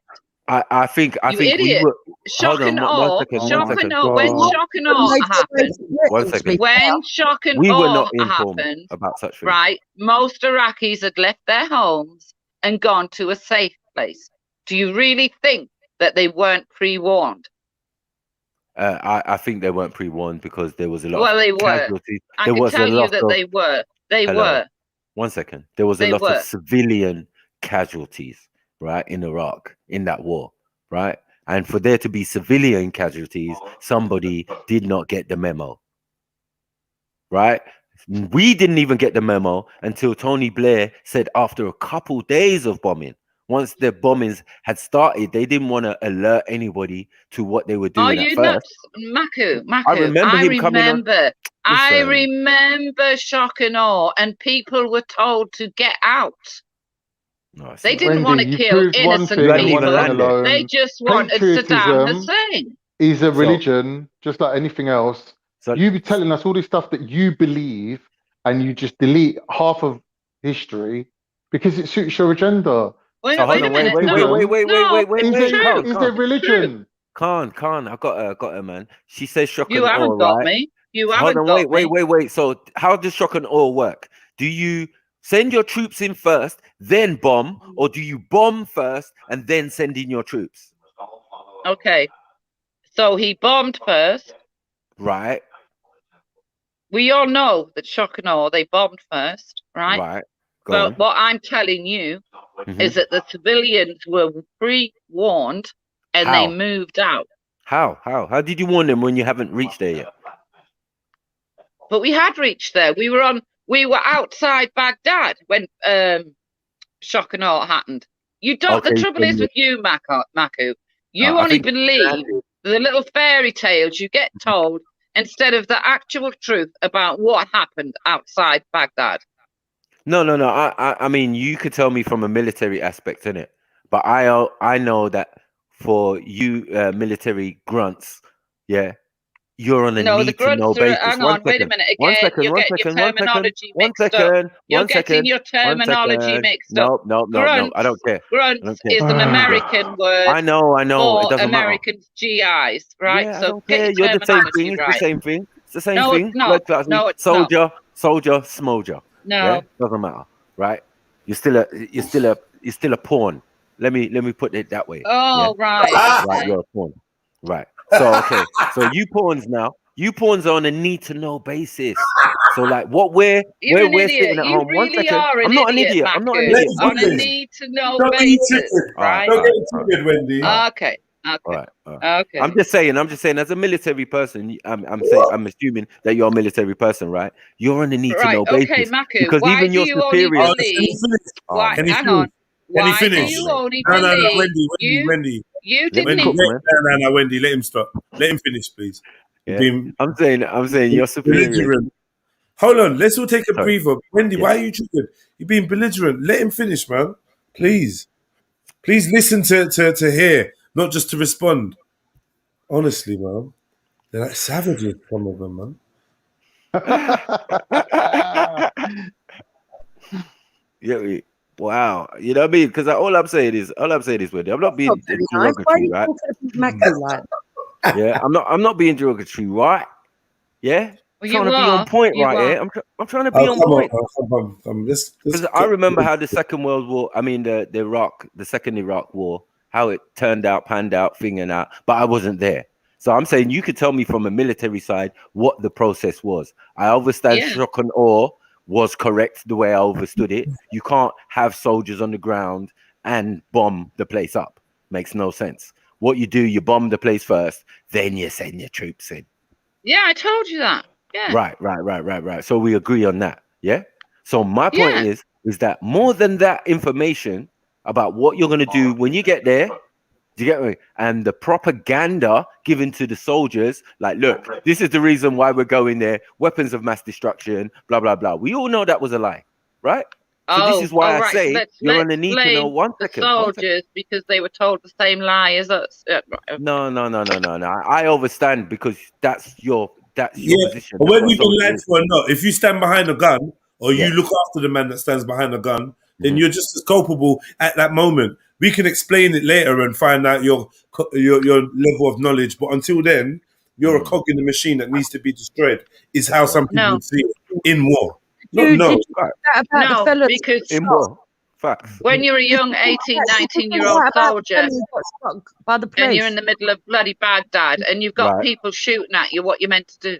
I think idiot. we were. Shock and awe. When shock and awe happened. 1 second. When shock and we were awe not informed happened, about such things. right? Most Iraqis had left their homes and gone to a safe place. Do you really think that they weren't pre-warned? I think they weren't pre-warned because there was a lot of they were. casualties. I can tell you that they were. They were. 1 second. There was a lot of civilian casualties, right, in Iraq in that war, right? And for there to be civilian casualties, somebody did not get the memo, right? We didn't even get the memo until Tony Blair said after a couple days of bombing. Once the bombings had started, they didn't want to alert anybody to what they were doing at first. Maku, I remember him coming on. I remember shock and awe, and people were told to get out. They didn't want to kill innocent people. They just wanted Saddam Hussein. Is a religion, just like anything else. So you be telling us all this stuff that you believe, and you just delete half of history because it suits your agenda. Wait a minute. Wait. Is there religion? Khan, I got her, man. She says shock and awe, right? You haven't got me. Wait. So how does shock and awe work? Do you send your troops in first, then bomb, or do you bomb first and then send in your troops? Okay. So he bombed first. Right. We all know that shock and awe, they bombed first, right? Right. But what I'm telling you is that the civilians were pre-warned and they moved out. How did you warn them when you haven't reached there yet? But we had reached there. We were outside Baghdad when shock and awe happened. You don't. The trouble is with you, Maku. You only believe the little fairy tales you get told instead of the actual truth about what happened outside Baghdad. No. I mean, you could tell me from a military aspect, innit? But I know that for you military grunts, yeah, you're on a need to know basis. Hang on, wait a minute. Again, you're getting your terminology mixed up. You're getting your terminology mixed up. No, I don't care. Grunts is an American word. I know. For American GIs, right? Yeah, so I don't care. You're the same thing. It's the same thing. It's the same thing. No, it's not. Soldier, smoger. No. Yeah? Doesn't matter, right? You're still a pawn. Let me put it that way. Oh, right. Right, you're a pawn. Right. So okay. So you pawns are on a need to know basis. So like what we're sitting at You home. One really second. are I'm not an idiot. I'm not an idiot. On a need to know Don't get basis, triggered. right? Don't get triggered, Wendy. Okay. Okay. I'm just saying, as a military person, I'm assuming that you're a military person, right? You're on the need to know basis. Okay, Maku, because why even do your you only superiors. believe? Why? Can he Hang finish? on. Can he Why finish? do you only No, believe? Wendy. You didn't. No, Wendy. Let him stop. Let him finish, please. Yeah. I'm saying your superiors. Belligerent. Hold on. Let's all take a breather. Wendy, why are you triggered? You're being belligerent. Let him finish, man. Please. Please listen to hear, not just to respond. Honestly, man. They're like savages, some of them, man. Yeah, wow. You know what I mean? Because all I'm saying is, Wendy, I'm not being derogatory, right? Yeah, I'm not being derogatory, right? Yeah, Well, trying to be on point, right? Yeah, I'm trying to be on point. Because I remember how the Second World War, the Second Iraq War, how it panned out, figuring out, but I wasn't there. So I'm saying you could tell me from a military side what the process was. I understand shock and awe was correct the way I understood it. You can't have soldiers on the ground and bomb the place up. Makes no sense. What you do, you bomb the place first, then you send your troops in. Yeah, I told you that. Yeah. Right. So we agree on that. Yeah. So my point is that more than that information about what you're going to do when you get there, do you get me? And the propaganda given to the soldiers, like, look, this is the reason why we're going there. Weapons of mass destruction, blah, blah, blah. We all know that was a lie, right? So this is why I say you're on the need to know. One second. Soldiers, because they were told the same lie as us. No. I understand because that's your position. But whether you've been lied to or not, if you stand behind a gun or you look after the man that stands behind a gun, then you're just as culpable at that moment. We can explain it later and find out your level of knowledge, but until then, you're a cog in the machine that needs to be destroyed. Is how some people would see it in war. No, because in war. Facts. When you're a young 18, 19-year-old soldier and you're in the middle of bloody Baghdad and you've got people shooting at you, what you're meant to do.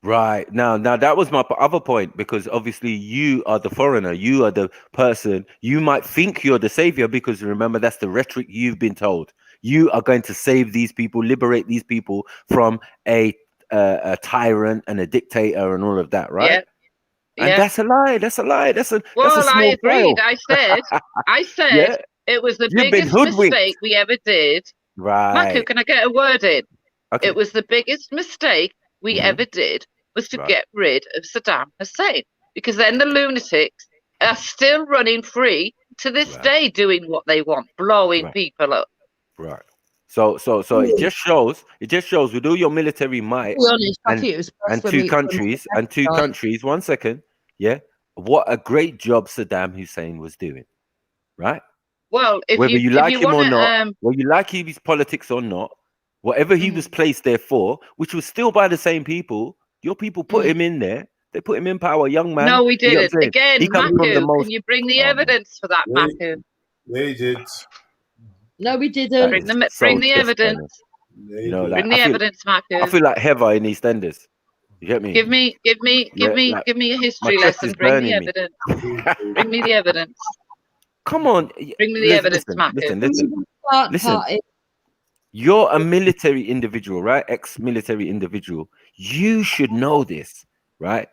Right. Now that was my other point, because obviously you are the foreigner. You are the person. You might think you're the savior because remember, that's the rhetoric you've been told. You are going to save these people, liberate these people from a tyrant and a dictator and all of that, right? Yeah. And that's a lie. That's a lie. That's a well, that's a small I agreed. trail. I said it was the biggest mistake we ever did. Right. Maku, can I get a word in? Okay. It was the biggest mistake we ever did was to get rid of Saddam Hussein, because then the lunatics are still running free to this day, doing what they want, blowing people up. Right. So it just shows with all your military might and two countries, 1 second, what a great job Saddam Hussein was doing, right? Well, whether you like him or not, whether you like his politics or not, whatever he was placed there for, which was still by the same people, your people put him in there. They put him in power, young man. No, we didn't. Again, Maku, can you bring the evidence for that, Maku? They did. No, we didn't. Bring the evidence. You know, bring the evidence, Maku. I feel like Heather in EastEnders. You get me? Give me a history lesson. Bring the evidence. Bring me the evidence. Come on. Bring me the evidence, Maku. Listen. You're a military individual, right? Ex-military individual. You should know this, right?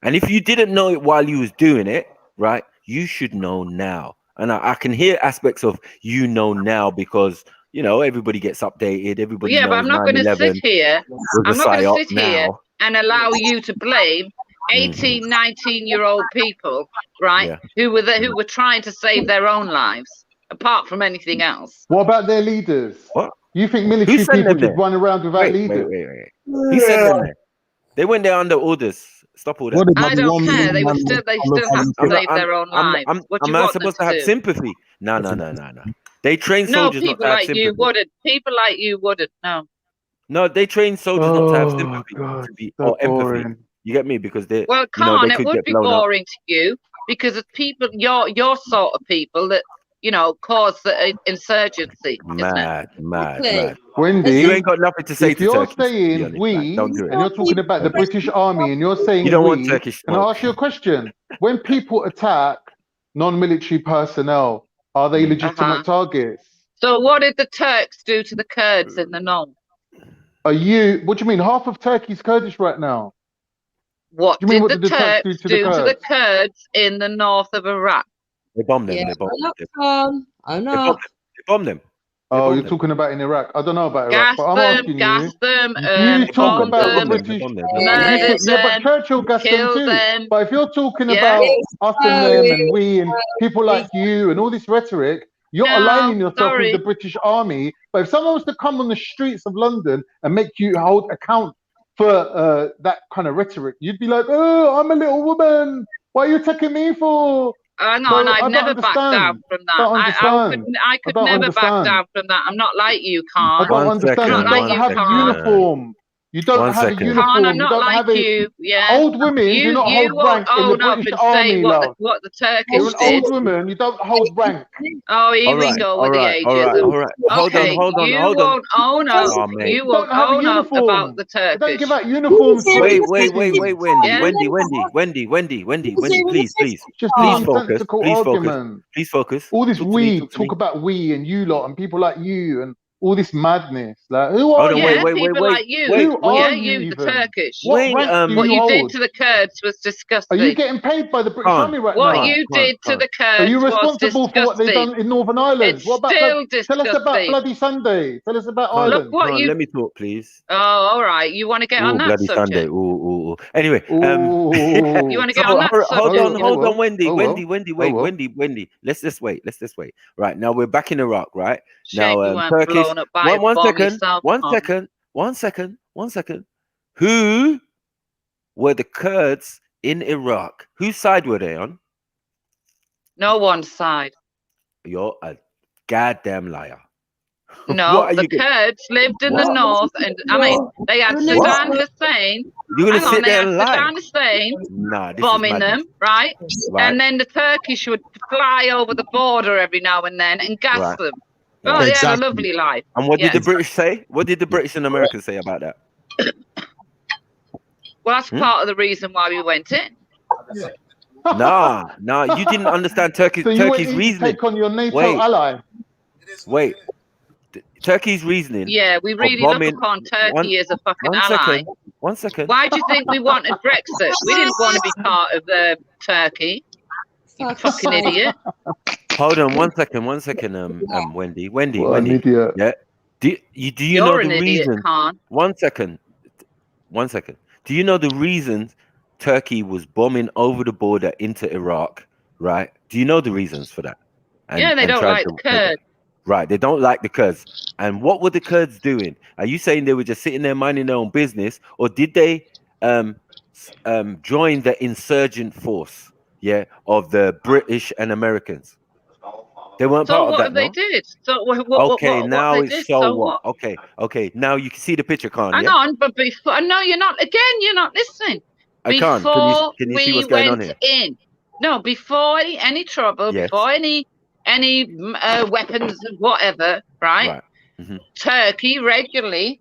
And if you didn't know it while you was doing it, right, you should know now. And I can hear aspects of you know now because, you know, everybody gets updated. Everybody knows but I'm not going to sit here. I'm not going to sit here and allow you to blame 18, 19-year-old people, right, who were trying to save their own lives, apart from anything else. What about their leaders? What? You think military people should run around without leaders? Wait. Who sent them there? They went there under orders. Stop all that. I don't care. They still have to save their own lives. Am I supposed to have sympathy? No. They train soldiers not to have sympathy. People like you wouldn't. No, they train soldiers not to have sympathy or empathy. You get me? Because they. Well, Khan, it would be boring to you because it's people, your sort of people that, you know, cause the insurgency, isn't it? Mad. Wendy, you ain't got nothing to say if to you're Turkey. saying we, don't do it. and you're talking about the British Army, and you're saying You don't we, want Turkish can I smoke. ask you a question? When people attack non-military personnel, are they legitimate targets? So what did the Turks do to the Kurds in the north? What do you mean? Half of Turkey's Kurdish right now. What Do you mean did what the did the Turks do Turks to the do to the Kurds? Kurds in the north of Iraq? They bombed them. Yeah, They bombed I them. know. They bombed them. Oh, you're talking about in Iraq. I don't know about Iraq, Gas but I'm them, asking gas you. them, You talk bombed about the them, British. murdered Yeah, but them, Churchill gassed them killed too. them. But if you're talking Yeah. about us and them and we and people like you and all this rhetoric, you're No, aligning yourself with sorry. the British Army. But if someone was to come on the streets of London and make you hold account for that kind of rhetoric, you'd be like, "Oh, I'm a little woman. What are you attacking me for?" No, So and I I've don't never backed understand. down from that. Don't understand. I could don't never back understand. down from that. I'm not like you, I Khan. don't understand. I'm You not like don't you, have a Khan. uniform. You don't have a uniform. Khan, I'm You not don't like have a. you. Yeah. Old women do not You hold won't rank in the own up British and say Army, what love. what the Turkish You're an did. old woman. You don't hold rank. Oh, here All we right, go all with the right, all right, ageism. all right. Hold Okay, on. you won't own up. Oh, mate. You won't don't have a own up about uniform. the They Turkish. don't give out uniforms. to Wait, cities. Wendy, Yeah? Wendy, please. It's just Please focus. nonsensical Please focus. argument. Please focus. All this Talk to me, talk about we and you lot and people like you and all this madness. Like, who Hold are on, you? People like you. Who are Yeah, you you, the even? Turkish. What rank do what you you did hold? to the Kurds was disgusting. Are you getting paid by the British Army right What now? you did to the Kurds Are you was responsible for what they've disgusting. done in Northern Ireland? It's What about still tell us about disgusting. Bloody Sunday. Tell us about Khan, Ireland. let me talk, please. Oh, all right. You want to get on that Bloody subject? Sunday. Ooh. Anyway, You want to get on that hold subject? on, Wendy, well. Wendy. Let's just wait. Right now we're back in Iraq, right? Shame you Now weren't Turkish. blown up by a bomb yourself, One second. Who were the Kurds in Iraq? Whose side were they on? No one's side. You're a goddamn liar. No, the Kurds lived in the north, and I mean, they had Saddam Hussein. You're gonna sit they there had and lie? Saddam Hussein Nah, this bombing is them, right? Right. And then the Turkish would fly over the border every now and then and gas Right. them. Oh, they had a lovely life. And what did the Yes. British say? What did the British and Americans say about that? Well, that's part of the reason why we went in. Nah, you didn't understand So you went Turkey's in to reasoning. take on your NATO ally. Wait. Turkey's reasoning. Yeah, we for really bombing- look upon Turkey as a fucking ally. second. 1 second. Why do you think we wanted Brexit? We didn't want to be part of Turkey. You fucking idiot. Hold on 1 second. Wendy. What an idiot. Yeah. Do you You're know an the idiot, reason? Khan. 1 second. Do you know the reasons Turkey was bombing over the border into Iraq? Right? Do you know the reasons for that? Yeah, they don't tried like to- the Kurds. Right, they don't like the Kurds. And what were the Kurds doing? Are you saying they were just sitting there minding their own business, or did they join the insurgent force? Yeah, of the British and Americans. They weren't So part of what that. have they No? did? So what Now they it's did, so what? Okay. Now you can see the picture, Khan. Hang Yeah, on, but before no, you're not. Again, you're not listening. I can't. Before Can you see we what's going on went here? in, no, before any trouble, Yes. before any weapons, whatever, right? Right. Mhm. Turkey regularly,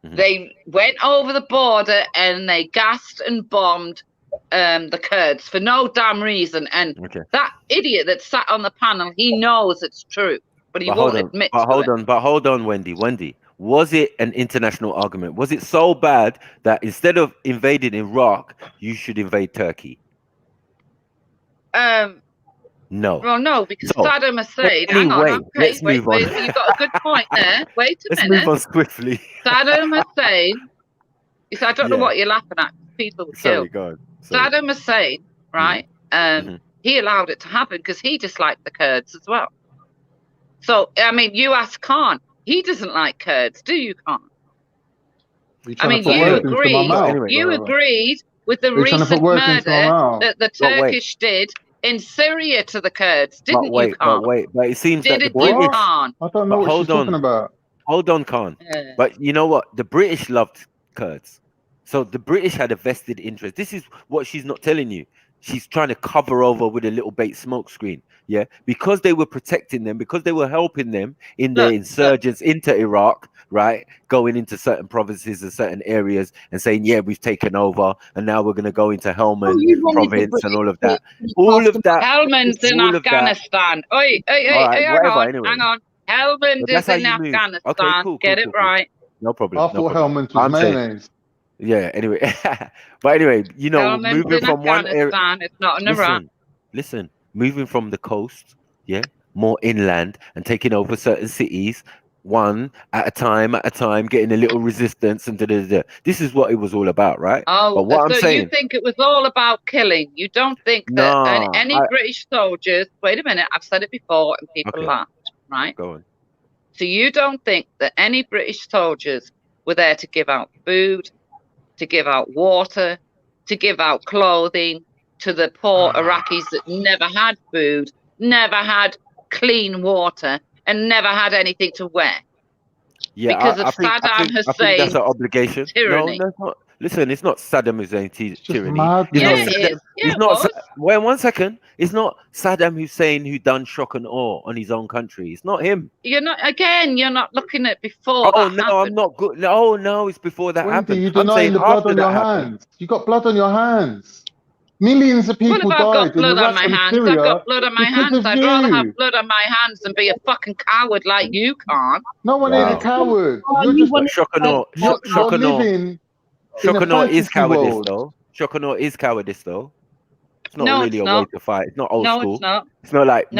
Mm-hmm. they went over the border and they gassed and bombed the Kurds for no damn reason. And that idiot that sat on the panel, he knows it's true, but he won't admit to it. But hold on, Wendy. Was it an international argument? Was it so bad that instead of invading Iraq, you should invade Turkey? No. Well, no, because So, Saddam Hussein. Hang anyway, on, okay, let's move on. you've got a good point there. Wait a Let's minute. move on swiftly. Saddam Hussein. You said, I don't know Yeah. what you're laughing at. People were Sorry, killed. go on. Sorry. Saddam Hussein, right? He allowed it to happen because he disliked the Kurds as well. So, I mean, you ask Khan. He doesn't like Kurds, do you, Khan? I mean, you agreed with the recent murder that the Turkish did in Syria to the Kurds, didn't you, Khan? But it seems that the Didn't you, British. Khan? I don't know what she's talking about. Hold on, Khan. But you know what? The British loved Kurds. So the British had a vested interest. This is what she's not telling you. she's trying to cover over with a little bait smoke screen. Yeah, because they were protecting them, because they were helping them in their insurgents into Iraq, right? Going into certain provinces and certain areas and saying, yeah, we've taken over, and now we're going to go into Helmand province and all of that. All of that. Helmand's in Afghanistan. Oi, hang on. Helmand is in Afghanistan. Okay, cool, Get it right. No problem. I thought Helmand was mayonnaise. Yeah, anyway. But anyway, you know, Helmand's moving in from one area. Afghanistan. It's not in Iraq. Listen, moving from the coast, yeah, more inland and taking over certain cities, one at a time, getting a little resistance and da-da-da. This is what it was all about, right? Oh, but what so I'm saying, you think it was all about killing? You don't think that any British soldiers? Wait a minute, I've said it before and people laughed, right? Go on. So you don't think that any British soldiers were there to give out food, to give out water, to give out clothing to the poor Iraqis that never had food, never had clean water, and never had anything to wear? Yeah, because of I think Saddam that's an obligation. tyranny. No, it's not. Listen, it's not Saddam Hussein tyranny. Wait 1 second. It's not Saddam Hussein who done shock and awe on his own country. It's not him. You're not looking at before. Oh no, I'm not good. No, it's before that happened. You're denying the blood on your hands. You got blood on your hands. Millions of people died. I've got blood on my hands. Syria I've got blood on my hands. I'd rather have blood on my hands than be a fucking coward like you can't. No one ain't a coward. You're just shock and awe. Shock and awe is cowardice though. Shock and awe is cowardice though. It's not really a way to fight. It's not old school. It's not. It's not like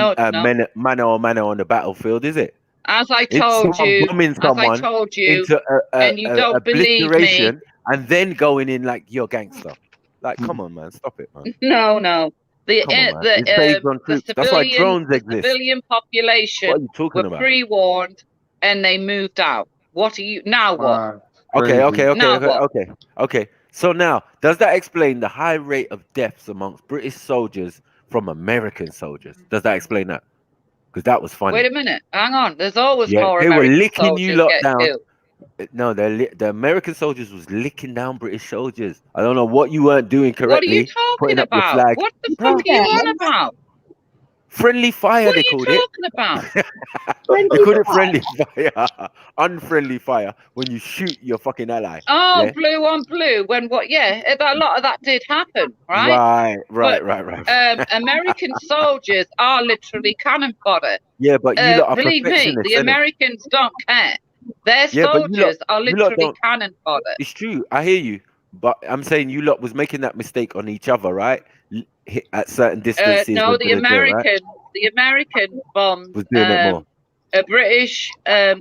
mano on the battlefield, is it? As I told you, into and you don't believe me, and then going in like you're gangster. Like, come on, man, stop it, man. No. The That's why drones exist. Civilian population were pre-warned, and they moved out. What are you now? What? Okay. So now, does that explain the high rate of deaths amongst British soldiers from American soldiers? Does that explain that? Because that was funny. Wait a minute, hang on. There's always more they American were licking soldiers you lot get down. killed. No, the American soldiers was licking down British soldiers. I don't know what you weren't doing correctly. What are you talking about? What the fuck are you on about? Friendly fire, they called it. What are you talking about? They called it friendly fire. Unfriendly fire when you shoot your fucking ally. Oh, yeah? blue on blue. When what? Yeah, a lot of that did happen, right? Right. American soldiers are literally cannon fodder. Yeah, but you lot are believe me, the Americans don't care. Their soldiers are literally cannon fodder. It's true. I hear you, but I'm saying you lot was making that mistake on each other, right? At certain distances. No, the Americans bombed was doing it more. A British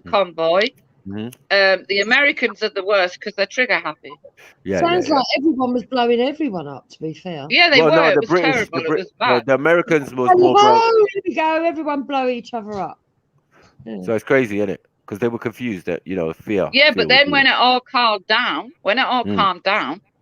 convoy. The Americans are the worst because they're trigger happy. Sounds like everyone was blowing everyone up, to be fair. Yeah, they were. No, it was terrible. It was bad. The Americans was more. Here we go. Everyone blow each other up. Yeah. So it's crazy, isn't it? Because they were confused that fear. Yeah, but then when it all calmed down,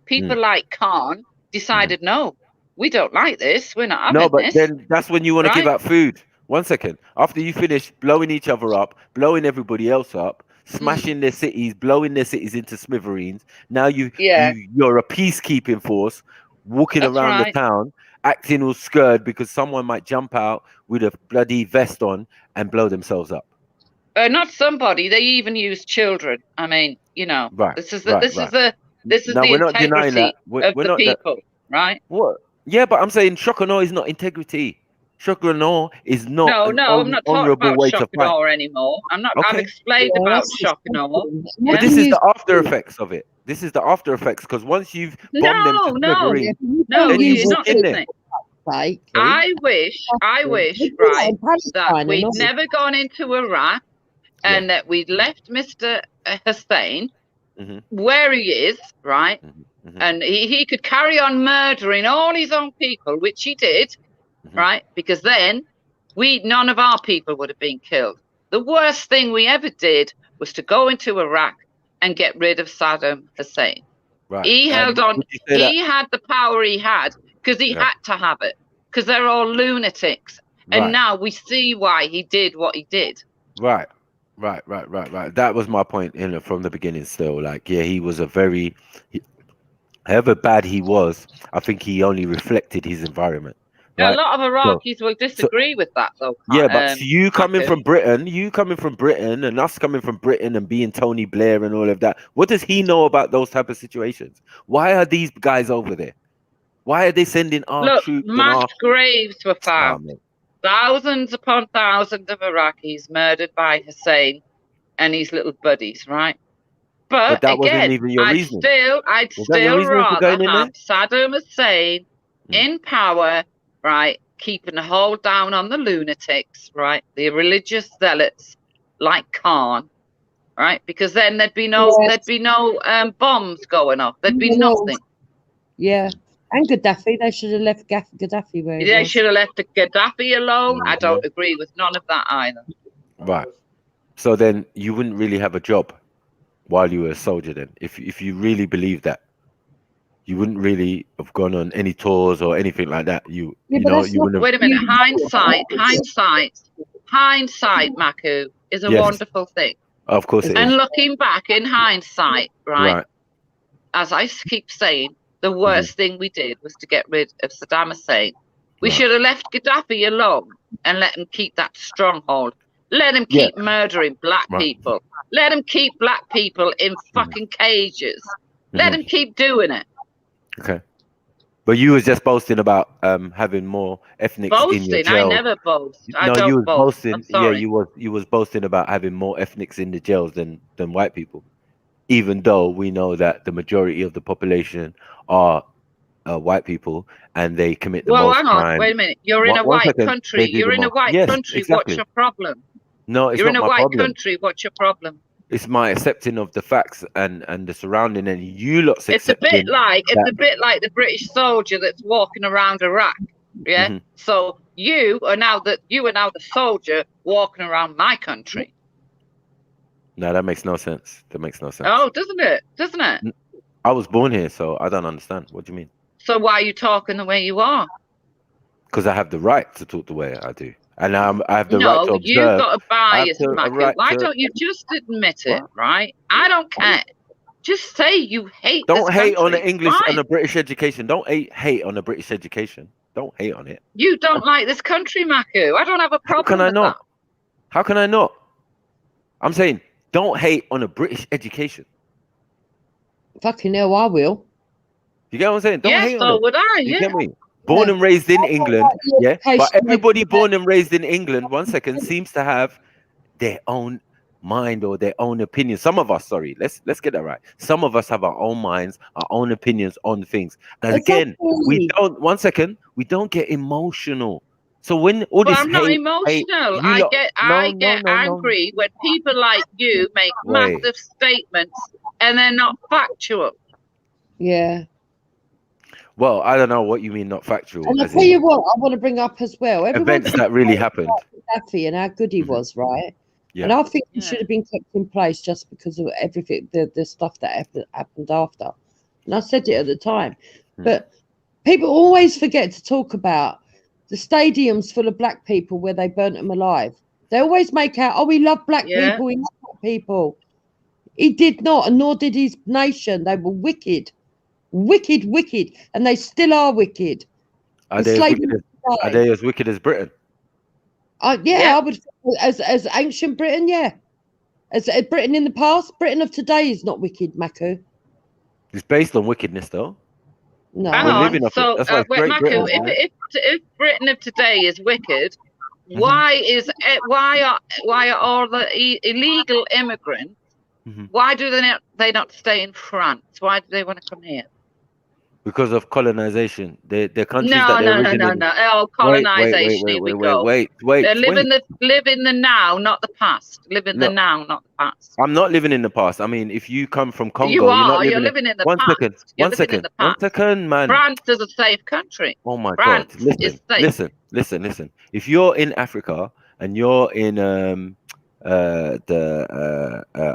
people like Khan decided, no, we don't like this. We're not having this. No, but then that's when you want to give out food. 1 second. After you finish blowing each other up, blowing everybody else up, smashing their cities, blowing their cities into smithereens. Now you're a peacekeeping force walking around the town, acting all scared because someone might jump out with a bloody vest on and blow themselves up. Not somebody. They even use children. I mean, this is the integrity of the people, right? What? Yeah, but I'm saying shock and awe is not integrity. Shock and awe is not I'm not talking about shock and awe anymore. I've explained about shock and awe. But this is the after effects of it. This is the after effects because once you've bombed them to smithereens, then you walk in there. I wish, right, that we'd never gone into Iraq and that we'd left Mr. Hussein where he is, right? And he could carry on murdering all his own people, which he did, right? Because then none of our people would have been killed. The worst thing we ever did was to go into Iraq and get rid of Saddam Hussein. Right. He held on. He had the power he had because he had to have it because they're all lunatics. And now we see why he did what he did. Right. That was my point from the beginning still. Like, yeah, he was a very... however bad he was, I think he only reflected his environment. Right? A lot of Iraqis will disagree with that, though. Yeah, but you coming from Britain, and us coming from Britain and being Tony Blair and all of that, what does he know about those type of situations? Why are these guys over there? Why are they sending our troops? Mass graves were found. Thousands upon thousands of Iraqis murdered by Hussein and his little buddies, right? But that again, wasn't even your I'd reasoning. still rather have Saddam Hussein in power, right, keeping a hold down on the lunatics, right, the religious zealots like Khan, right, because then there'd be no bombs going off. There'd be nothing. Yeah. And Gaddafi, they should have left Gaddafi where he was. They should have left Gaddafi alone. I don't agree with none of that either. Right. So then you wouldn't really have a job while you were a soldier then. If you really believe that, you wouldn't really have gone on any tours or anything like that. You wouldn't have... Wait a minute. Hindsight, Maku, is a wonderful thing. Of course it is. And looking back in hindsight, right, as I keep saying, the worst thing we did was to get rid of Saddam Hussein. We should have left Gaddafi alone and let him keep that stronghold. Let him keep murdering black people. Let him keep black people in fucking cages. Let him keep doing it. Okay. But you was just boasting about having more ethnics in your jail. I never boast. I No, don't you was boast. boasting. I'm sorry. Yeah, you was boasting about having more ethnics in the jails than white people. Even though we know that the majority of the population are white people and they commit the most crime. Well, hang on, wait a minute. You're in a white country. You're in a white country. Exactly. What's your problem? No, it's You're not in a my white problem. country. What's your problem? It's my accepting of the facts and the surrounding, and you lot's It's a accepting. bit like the British soldier that's walking around Iraq. Yeah. So you are now the soldier walking around my country. No, that makes no sense. That makes no sense. Oh, doesn't it? Doesn't it? I was born here, so I don't understand. What do you mean? So why are you talking the way you are? Because I have the right to talk the way I do, and I have the right to observe. You've got a bias, Matthew. Why don't you just admit it, right? I don't care. Just say you hate. Don't this hate on country. the English Fine. and the British education. Don't hate on the British education. Don't hate on it. You don't like this country, Maku. I don't have a problem with that. How can I not? I'm saying don't hate on the British education. Fucking hell, I will. You get what I'm saying? Don't hate on it. So would I. You Yeah. get me? Born and raised in England, yeah. But everybody born and raised in England, seems to have their own mind or their own opinion. Some of us, sorry, let's get that right. Some of us have our own minds, our own opinions on things. And again, we don't get emotional. So when all this I'm not emotional. I get angry when people like you make massive statements and they're not factual. Yeah. Well, I don't know what you mean, not factual. And I'll tell you what, I want to bring up as well. Events that really happened. Gaddafi and how good he was, right? Yeah. And I think he should have been kept in place just because of everything, the stuff that happened after. And I said it at the time. But people always forget to talk about the stadiums full of black people where they burnt them alive. They always make out, oh, he loved black people, he loved black people. He did not, and nor did his nation. They were wicked. Wicked, and they still are wicked. Are they as wicked as Britain? I would, as ancient Britain, as Britain in the past. Britain of today is not wicked, Maku. It's based on wickedness, though. No, so Maku, if Britain of today is wicked, why are all the illegal immigrants? Why do they not stay in France? Why do they want to come here? Because of colonization. They're countries that they originally... No. Oh, colonization. Here we go. Wait. They live in the now, not the past. Live in the now, not the past. I'm not living in the past. I mean, if you come from Congo, you're living in the past. One second, man. France is a safe country. Oh my France God! is safe. Listen. If you're in Africa and you're in the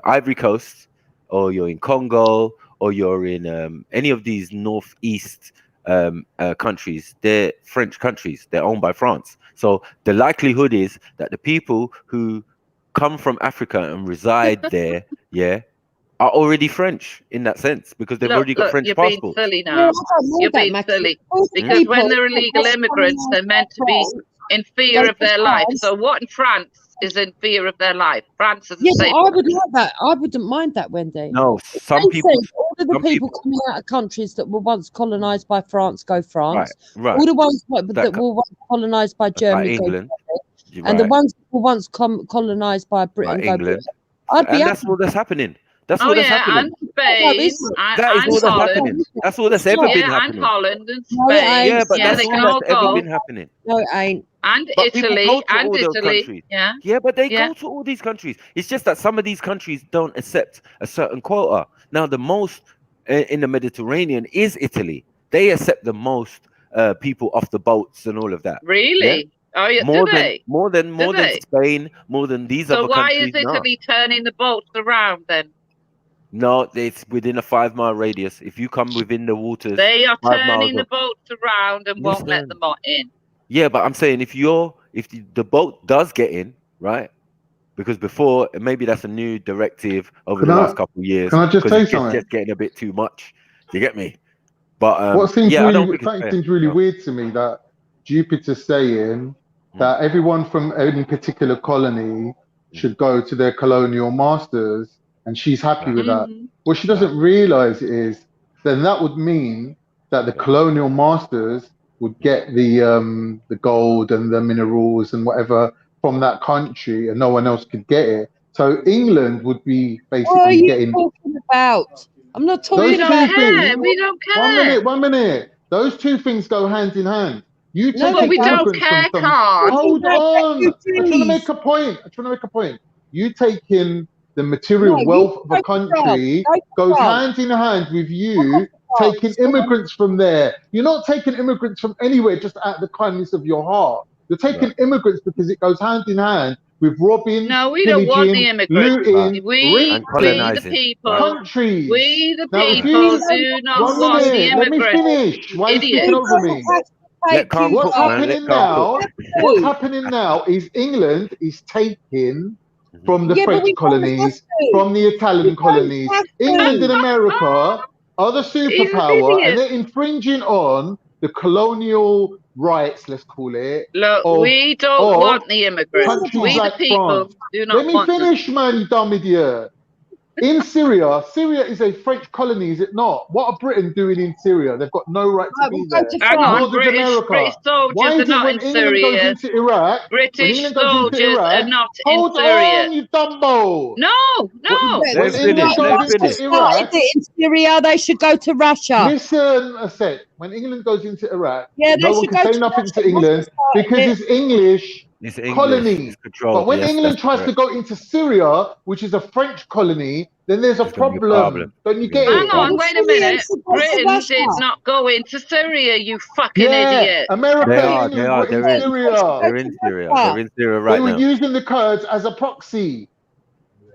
Ivory Coast, or you're in Congo, or you're in any of these northeast countries, they're French countries. They're owned by France. So the likelihood is that the people who come from Africa and reside there, are already French in that sense because they've already got French you're passports. being silly now. You're being silly because when they're illegal immigrants, they're meant to be in fear of their life. So what in France is in fear of their life? France is a safe. I would like that. I wouldn't mind that, Wendy. No, some Makes people. sense. All of the people coming out of countries that were once colonised by France go France. Right. All the ones that were once colonised by Germany go England. Germany. And the ones that were once colonised by Britain go Britain. And that's all that's happening. That's all that's happening. And Spain, that is all that's happening. That's all that's ever been happening. And Holland and Spain. Yeah, but that's they all can all that's ever go. been happening. No, it ain't. And But people Italy, go to and all those Italy. countries. Yeah. But they go to all these countries. It's just that some of these countries don't accept a certain quota. Now, the most in the Mediterranean is Italy. They accept the most people off the boats and all of that. Really? Yeah? Oh, yeah. More than Spain, more than these other countries. So why countries. is Italy turning the boats around then? No, it's within a 5-mile radius. If you come within the waters, they are 5 miles turning the boats around and won't let them in. Yeah, but I'm saying if the boat does get in, right? Because before, maybe that's a new directive over the last couple of years. Can I just say something? It's just getting a bit too much. You get me? But what seems really weird to me that Jupiter's saying that everyone from any particular colony should go to their colonial masters, and she's happy with that. What she doesn't realize is then that would mean that the colonial masters would get the gold and the minerals and whatever from that country, and no one else could get it. So England would be basically what are you getting. Talking about? I'm not talking about. We don't care. 1 minute. Those two things go hand in hand. You take but we don't care, Carl. Hold on. I'm trying to make a point. You taking the material wealth of a country goes hand in hand with you taking immigrants from there. You're not taking immigrants from anywhere just out of the kindness of your heart. You're taking immigrants because it goes hand in hand with robbing, no, we don't want the immigrants. Looting, we the people. Countries. We the people do not want the immigrants. Let me finish. Why are you speaking over me? What's happening now is England is taking from the French colonies, from the Italian colonies. England and America are the superpower, and they're infringing on the colonial rights, let's call it. Look, we don't want the immigrants. We the people do not want them. Let me finish, man, you dumb idiot. In Syria is a French colony, is it not? What are Britain doing in Syria? They've got no right to be there. Nor does America. British soldiers are not in Syria. British soldiers are not in Syria. Hold on, you dumbo. No. When England goes in Syria, they should go to Russia. Listen a sec. When England goes into Iraq, no one can say nothing to England because it's English. It's English. Colony. It's controlled. But when England tries to go into Syria, which is a French colony, then there's a problem. Don't you get it? Hang on, wait a minute. Britain did not go into Syria, you fucking idiot. America they are. They're in Syria. They're in Syria right now. They were using the Kurds as a proxy.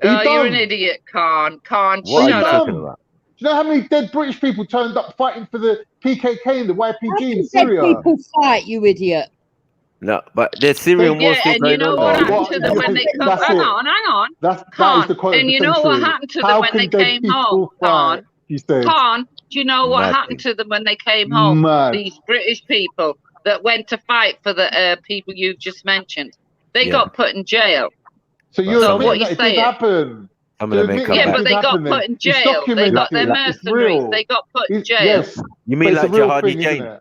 You're an idiot, Khan. What are you talking about? Do you know how many dead British people turned up fighting for the PKK and the YPG in Syria? Dead people fight, you idiot. No, but the Syrian war still going on. What happened to them when they come? Hang on. That is the quote. And you know what happened to them when they came home, Khan? Khan, do you know what happened to them when they came home? These British people that went to fight for the people you just mentioned, they got put in jail. So what you saying? Happen. Some of them may come back. But they got put in jail. They got their mercenaries. They got put in jail. Yes. You mean like Jihadi Jane?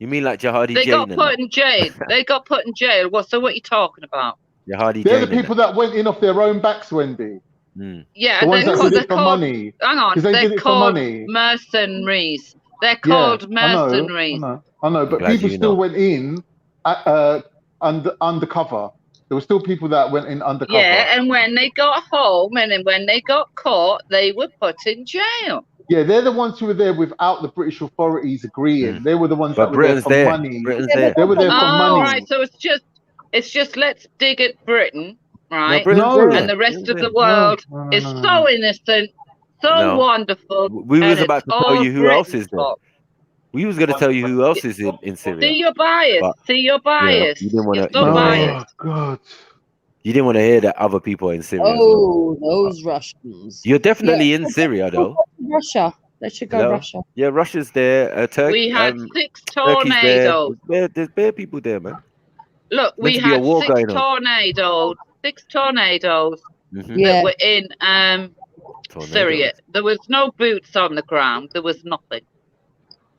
You mean like Jihadi Jane? They got put in jail. They got put in jail. So what are you talking about? Jihadi They're the people that went in off their own backs, Wendy. Yeah, the ones that did it for money. Hang on, they're called mercenaries. They're called mercenaries. I know, but people still went in undercover. There were still people that went in undercover. Yeah, and when they got home and then when they got caught, they were put in jail. Yeah, they're the ones who were there without the British authorities agreeing. They were the ones that were there for money. They were there for money. Right, so it's just let's dig at Britain, right? No, and the rest of the world is so innocent, so wonderful. We was about to tell you who else is there. We was going to tell you who else is in Syria. See your bias. See your bias. You didn't want to. Oh God. You didn't want to hear that other people are in Syria as well. Oh, those Russians. You're definitely in let's Syria, go though. Russia. They should go Hello? Russia. Yeah, Russia's there. We had 6 Turkey's there. tornadoes. There's bare people there, man. Look, Meant we to be a had war 6 going on. tornadoes. 6 tornadoes Mhm. that were in Syria. There was no boots on the ground. There was nothing.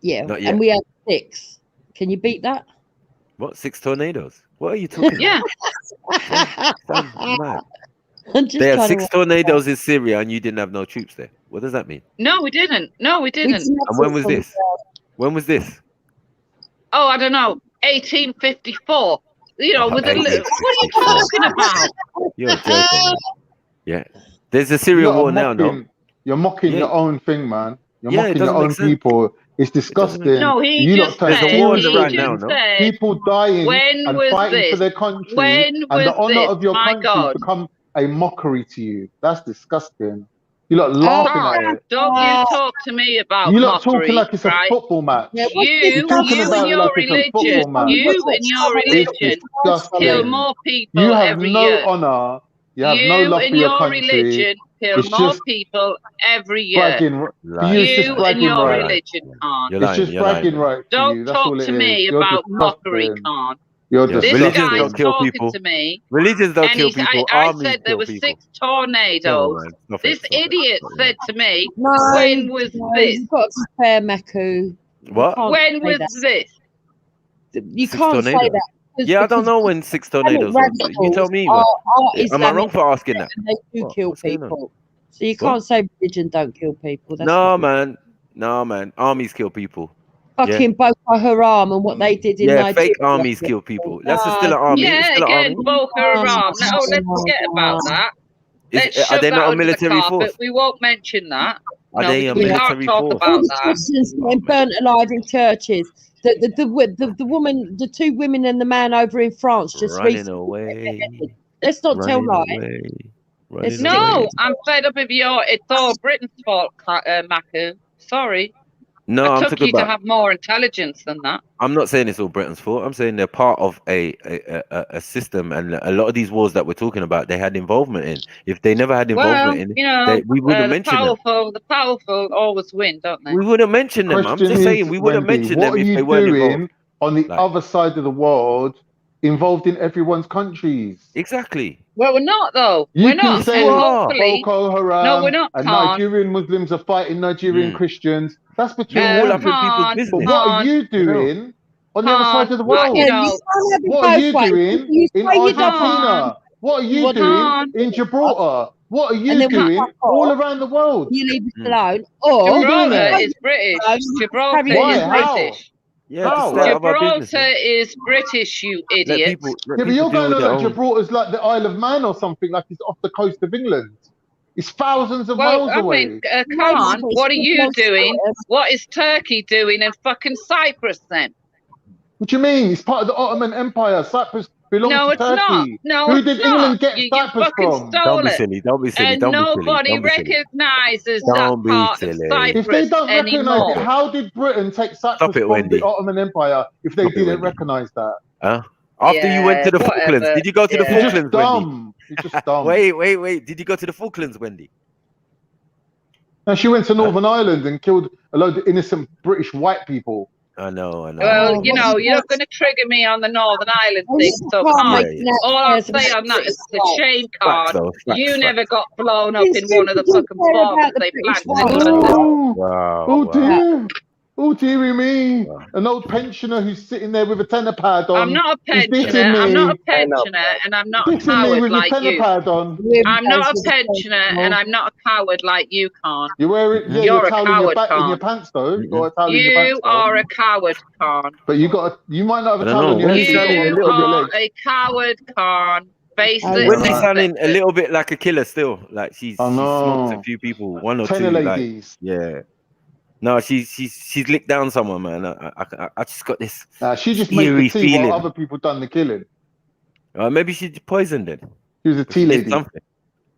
Yeah, Not yet. and we had 6. Can you beat that? What, 6 tornadoes? What are you talking Yeah. about? Mad. I'm just They had trying 6 to tornadoes in Syria and you didn't have no troops there. What does that mean? No, we didn't. No, we didn't. And when was this? When was this? Oh, I don't know. 1854. You know, with a what are you talking about? You're joking, man. Yeah. There's a Syria war now, no? You're mocking your own thing, man. You're Yeah, it mocking doesn't your make own sense. people. It's disgusting. No, he you just lot said, take he seriously just said, people dying when and was fighting for this? their country, When and the was honor this? of your My country God. become a mockery to you. That's disgusting. You lot laughing at it. Don't you talk to me about You lot mockery, talking like it's a right? football match. You talking about and it your like it's a religion, football match. you and your It's religion disgusting. kill more people You have every no year. honor. You have no You love and for your your country. religion kill It's more just people every year. bragging. For you, it's just You and bragging your right. religion, Khan. You're It's lying. just You're lying. bragging right for Don't you. That's talk all it to is. me You're about mockery, disgusting. Khan. You're This Religions guy don't is kill talking people. to me, Religions don't and kill he's, people. I Armies said there kill were people. 6 tornadoes. man. Stop This it. Stop it. idiot Stop it. said to me, No, when was no, this? you've got to be fair, Maku. What? When was this? You 6 can't say tornadoes. that. Yeah, I don't know when 6 tornadoes was. You tell me, man. Are Am I wrong Islamic for asking that? and they do What? kill What's going on? people. So you What? can't say religion don't kill people. That's No, not man. No, man. Armies kill people. fucking Boko Haram and what they did in Yeah, Nigeria. fake armies kill people. That's still an army. It's Yeah, still an again, army. Boko Haram. No, let's forget about that. Let's Are shove they that not a under the military carpet. force? We won't mention that. Are No, they a we can't military talk force? about All the that. Christians getting burnt alive in churches. The woman, the 2 women and the man over in France just Running recently. away. Let's not tell Running lies. away. Let's Running No, away. I'm fed up of your. It's all Britain's fault, Maku. Sorry. No, I I'm took talking you to about. have more intelligence than that. I'm not saying it's all Britain's fault. I'm saying they're part of a system, and a lot of these wars that we're talking about, they had involvement in. If they never had involvement Well, in, you know, we wouldn't the mention them. powerful always win, don't they? We wouldn't mention them. I'm Question just saying is, we wouldn't Wendy, mention what them are if you they weren't involved. doing on the Like, other side of the world, involved in everyone's countries? exactly. Well, we're not though. You We're can not. say And hopefully, Boko Haram no, we're not, and Khan. Nigerian Muslims are fighting Nigerian Christians. That's between You're all them. up in people's Khan, business. But what are Khan, you doing on the other Khan, side of the well, world? you You know, can't have it What are both you ways. doing You in say you don't Argentina? What are you Well, doing Khan, in Gibraltar? What are and you then we doing fuck all off, around the world? you leave us alone, or Who are doing Gibraltar that? is British. Gibraltar Why? is How? British. Yeah, to How? stay out of our business. Gibraltar Man. is British, you Let idiot. people Yeah, but deal you're with going on their like own. Gibraltar's like the Isle of Man or something, like it's off the coast of England. It's thousands of Well, miles I away. mean, Khan, what are you doing? What is Turkey doing in fucking Cyprus then? What do you mean? It's part of the Ottoman Empire. Cyprus belongs No, to it's not. Turkey. No, Who it's did not. England get You Cyprus fucking from? Don't stole be it. silly. Don't be silly. And Don't be silly. nobody Don't be silly. recognises that Don't be part of silly. If they Cyprus don't recognise it, anymore. how did Britain take Stop Cyprus it, from Wendy. the Ottoman Empire if they Stop it, didn't Wendy. recognise that? Huh? After you went to the Falklands, whatever. did you go to the Yeah. You're Falklands, just Wendy? dumb. You're just dumb. Wait. Did you go to the Falklands, Wendy? No, she went to Northern Ireland and killed a load of innocent British white people. I know. Well, you know, you're not going to trigger me on the Northern Ireland thing, so Khan, all I'll say on that is it's a shame, Khan. You never got blown up in one of the fucking bombs they planted in London. Oh dear. Oh dearie me. An old pensioner who's sitting there with a tenner pad on. I'm not a is dissing pensioner. I'm me. not a pensioner, and I'm not a Dissing me coward with your like tenner you. pad on. I'm not a pensioner, and I'm not a coward like you, Khan. You wear it, yeah, You're your a towel coward, in your Khan. pants though. You got a towel in your pants You though. are a coward, Khan. But you might not have a I don't towel know. on your head. Wendy's You got sounding a one little on your are legs. a coward, Khan. Face it. Wendy's sounding a little bit like a killer still. Like she smoked a know. few people, one or Tenner two. ladies. Like, yeah. No, she's licked down someone, man. I just got this. She just made eerie the tea feeling. while other people done the killing. Maybe she poisoned it. She was a tea lady. Something.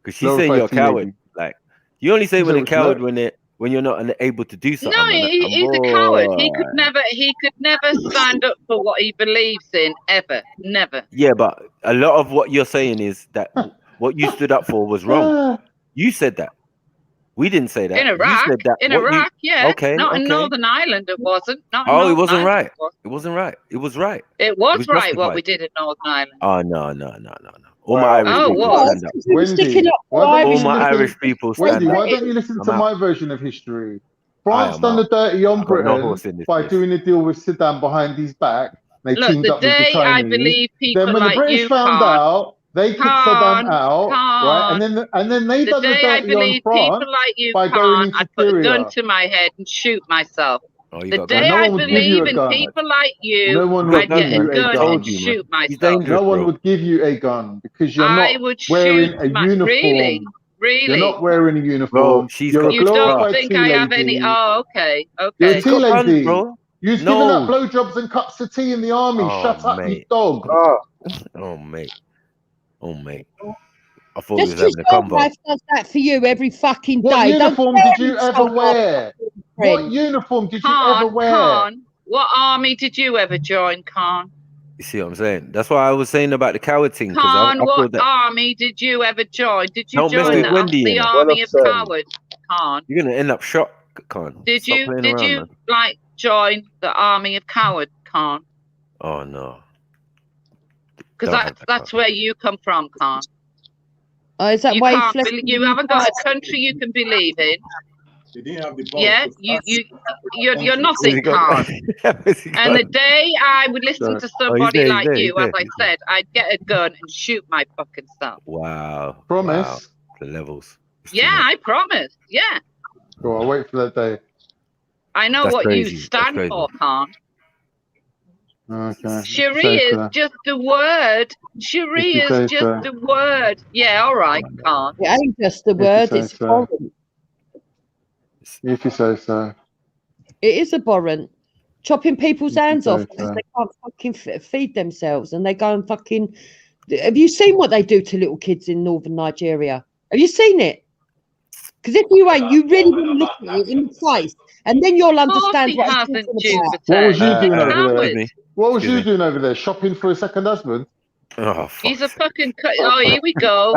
Because she's saying Glorified you're a tea coward. lady. Like you only say when they're So, coward when when you're not able to do something. No, he's a coward. He could never stand up for what he believes in, ever, never. Yeah, but a lot of what you're saying is that what you stood up for was wrong. You said that. We didn't say that. In Iraq, you said that. in Iraq, yeah. Okay, not in okay. Northern Ireland, it wasn't. Not in Oh, it Northern wasn't Ireland, right. It wasn't right. It was right. It was right what justified. we did in Northern Ireland. Oh no. All my Irish people stand up. Wendy, All my Irish people stand up. Why don't you listen to my version of history? I France am done the out. dirty on I've got no Britain horse in this by place. doing a deal with Saddam behind his back. They Look, teamed the up with the day Chinese. I believe people Then when like the British you found can't, out, they kicked Saddam out, right? And then they the done the day I dirty on believe France people like you by going can't, into I'd put a Syria. gun to my head and shoot myself. Oh, you The got day no I one would give you believe a in gun. people like you, No one would I'd get give a you a gun gun. and shoot myself. No one would give you a gun because you're I not would wearing shoot a my uniform. really. You're not wearing a uniform. You're a You don't glorified think tea I have any? lady. Oh, okay, You're a okay. tea lady. You was giving No. out blowjobs and cups of tea in the army. Oh, Shut up, you mate. dog. Oh mate. I thought Just we was having a your convo. wife does that for you every fucking day. What uniform Don't did you dare ever insult wear? our What friend. uniform did you ever wear? Khan, what army did you ever join, Khan? You see what I'm saying? That's why I was saying about the coward thing, because I Khan, feel what that army did you ever join? Did you don't mess join with Wendy, you the know. army of cowards, Khan? You're gonna end up shot, Khan. Did Stop you playing around, man. like join the army of cowards, Khan? Oh no. Because that's where you come from, Khan. Oh, is that You why can't you haven't got a country you can believe in. They didn't have the Yeah, you're nothing, Khan. And the day I would listen to somebody like you, as I said, I'd get a gun and shoot my fucking self. Wow. Promise? Wow. The levels. Yeah, I promise. Yeah. Go on, I'll wait for that day. I know That's what crazy. you stand for, Khan. Okay. Sharia is just the word. Sharia is just the word. Yeah, all right, Khan. It ain't just the word, it's abhorrent. If you say so. It is abhorrent. Chopping people's hands off say because so. they can't fucking feed themselves, and they go and fucking. Have you seen what they do to little kids in northern Nigeria? Have you seen it? Because if you ain't, you really want to look at it in the face, and then you'll understand what I'm talking about. What was you doing over there? Coward. What was you doing over there? Shopping for a second husband? Oh, He's a fucking. Oh, here we go.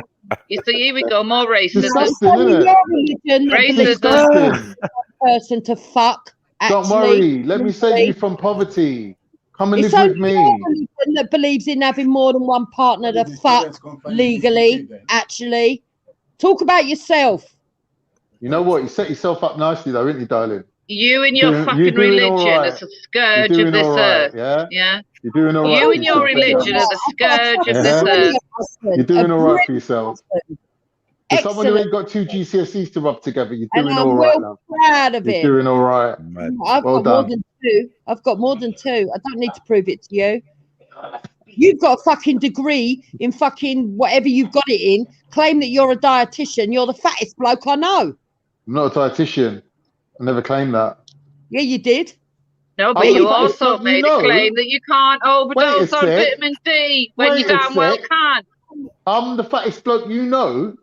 You see, here we go. More racism. Disgusting, isn't it? Your religion that believes Disgusting. one person to fuck. Don't worry. Let me save you from poverty. Come and It's live with only me. your religion that believes in having more than one partner to fuck legally. Actually, talk about yourself. You know what? You set yourself up nicely, though, didn't you, darling? You and your You're fucking doing all religion right. is a scourge You're of doing this all right, earth. yeah? Yeah. You're doing all right. You for and your yourself, religion are the scourge of this Yeah? earth. You're doing all right for yourself. For someone who ain't got 2 GCSEs to rub together, you're And doing I'm all right, well love. proud of You're it. doing all right. I've Well got more done. than 2. I've got more than 2. I don't need to prove it to you. You've got a fucking degree in fucking whatever you've got it in. Claim that you're a dietitian. You're the fattest bloke I know. I'm not a dietitian. I never claimed that. Yeah, you did. No, but I'm you the fattest also bloke you made know. a claim that you can't overdose on sec. vitamin D when Wait you a damn well sec. can. I'm the fattest bloke you know.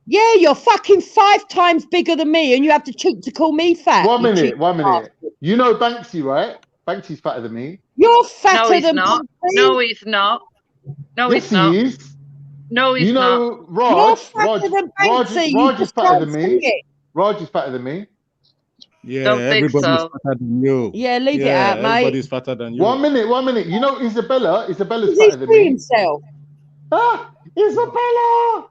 Yeah, you're fucking 5 times bigger than me, and you have the cheek to call me fat. 1 you minute, cheeky 1 minute. bastard. You know Banksy, right? Banksy's fatter than me. You're fatter No, he's than not. me. No, he's not. No, Yes, he's not. he is. No, he's You not. know Raj. You're fatter than Banksy. You Raj is just fatter can't than see me. it. Raj is fatter than me. Yeah, Don't think everybody's so. fatter than you. Yeah, leave it out, mate. Everybody's fatter than you. 1 minute, 1 minute. You know Isabella? Isabella's Does he fatter than see me. himself? Ah, Isabella!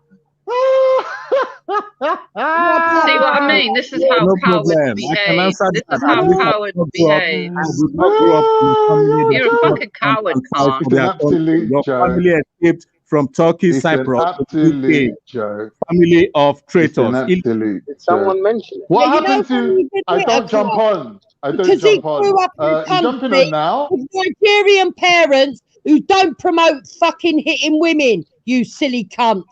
See what I mean? This is how No cowards problem. I can behave. answer This that. is how cowards behave. I did not grow up in a family that You're a fucking coward, Khan. It's an absolute Your joke. family escaped from Turkey, It's an Cyprus, absolute UK. joke. Family of It's traitors. an absolute joke. Someone mentioned it. What Yeah, you happened know to... when you I get don't it, jump Clark? on. I don't Because he jump on. grew up in a You're jumping country on now. with Nigerian parents who don't promote fucking hitting women, you silly cunt.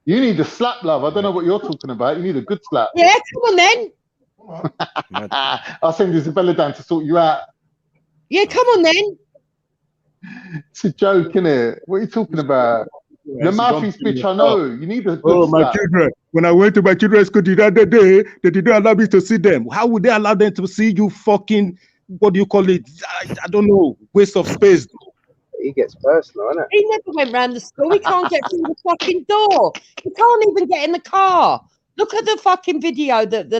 You need a slap, love. I don't know what you're talking about. You need a good slap. Yeah, come on then. I'll send Isabella down to sort you out. Yeah, come on then. It's a joke, innit? What are you talking about? The mouthpiece bitch, I know. You need a good my slap. children. When I went to my children's school the other day, they didn't allow me to see them. How would they allow them to see you fucking, what do you call it? I don't know, waste of space. He gets personal, isn't it? He never went round the school. He can't get through the fucking door. He can't even get in the car. Look at the fucking video that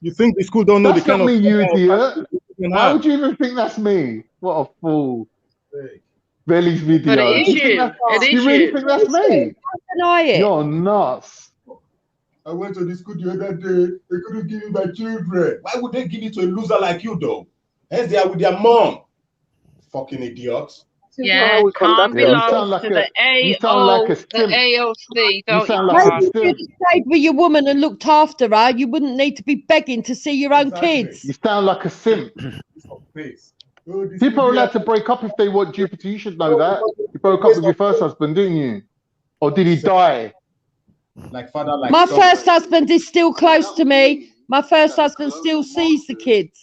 You think the school don't know That's the kind not of... me, you idiot. Why would you even think that's me? What a fool. Veli's video. But it is Do you think you. that's- It is you really you. think that's me? Deny it. You're nuts. I went to the school the other day. They couldn't give me my children. Why would they give it to a loser like you, though? Hence, they are with their mom. Fucking idiots. Yeah, Khan belongs to the AOC, don't you, Maybe if you'd have stayed with your woman and looked after her, you wouldn't need to be begging to see your own kids. You sound like a simp. People are allowed to break up if they want, Jupiter. You should know that. You broke up with your first husband, didn't you? Or did he die? Like father, like My son. first husband is still close to me. My first husband still sees the kids.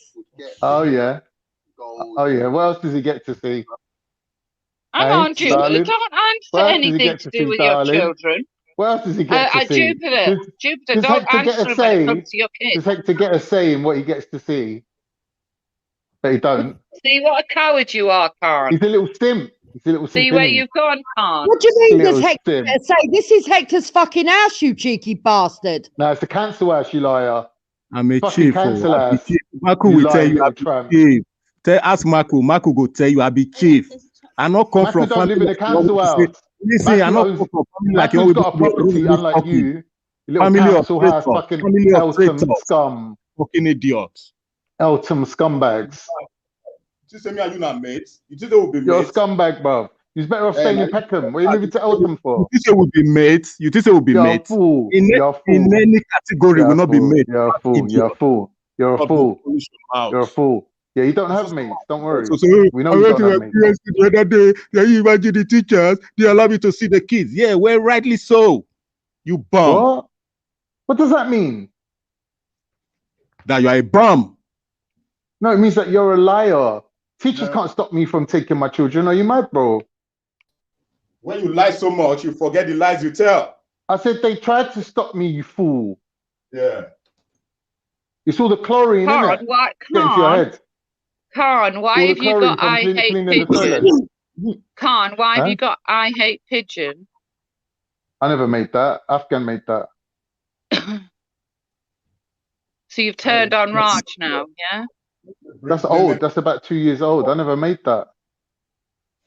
Oh, yeah. Oh, yeah. What else does he get to see? Hang on, Jupiter. Don't answer anything to do with your children. What else does he get to see? Jupiter, don't answer when it comes to your kids. Does Hector get a say in what he gets to see? But he don't. See what a coward you are, Khan. He's a little simp. He's a little simp. See where you've gone, Khan. What do you mean does Hector say? This is Hector's fucking house, you cheeky bastard. No, it's the council house, you liar. I'm a Fucking chief. council house. Marco will tell you, I be chief. Ask Marco. Marco go tell you, I be chief. I not come Marco from don't live in the council house. Listen, I not come from family like you. Got a property, unlike you. Little Family council house, fucking Eltham scum. Fucking idiots. Eltham scumbags. You say me and you not mates. You think they will be You're a mates? scumbag, bro. You're better off staying in Peckham. What are you moving to Eltham for? You think they will be mates? You think they will be You're mates? a fool. In any category, will not be mates. You're a fool. You're a fool. You're a fool. You're a fool. Yeah, you don't have mates. Don't worry. We know I you went don't to have my mates. parents the other day. Can you imagine the teachers? They allow me to see the kids. Yeah, well, rightly so. You bum. What? What does that mean? That you are a bum. No, it means that you're a liar. Teachers can't stop me from taking my children. Are you mad, bro? When you lie so much, you forget the lies you tell. I said they tried to stop me, you fool. Yeah. You saw the chlorine, innit? What? Get into your head. Khan, why All the have you chlorine got I from hate cleaning the pigeon? toilet. Khan, why have Huh? you got I hate pigeon? I never made that. Afghan made that. So you've turned on Raj now, yeah? That's old. That's about 2 years old. I never made that.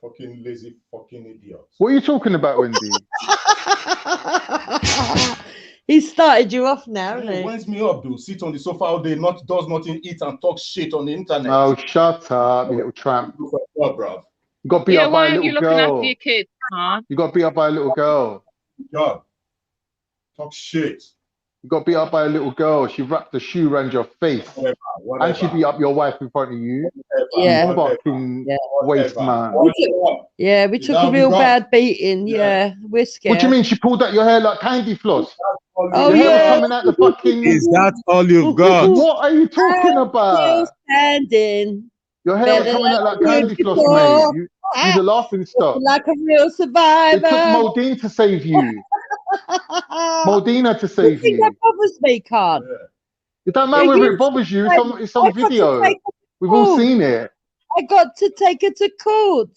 Fucking lazy fucking idiot. What are you talking about, Wendy? He started you off now, hasn't he? Winds me up, dude. Sit on the sofa all day, does nothing, eat and talk shit on the internet. Oh, shut up, you little tramp. What, bro? You got beat Yeah, up why by a aren't you little looking girl. after your kids, Khan? You got beat up by a little girl. God. Talk shit. You got beat up by a little girl. She wrapped a shoe around your face. Whatever. And she beat up your wife in front of you. Yeah. You fucking waste man. Yeah, we took a real bad beating. Yeah, we're scared. What do you mean she pulled out your hair like candy floss? Oh, Your hair was yeah. coming out the fucking... Is that all you've got? What are you talking Still about? standing. Your hair was Better coming out like than candy floss, before. mate. You're the laughing stock. Like a real survivor. It took Modine to save you. Modina to save You think you. that bothers me, Khan? It don't matter whether it bothers you. It's on video. We've all seen it. I got to take her to court.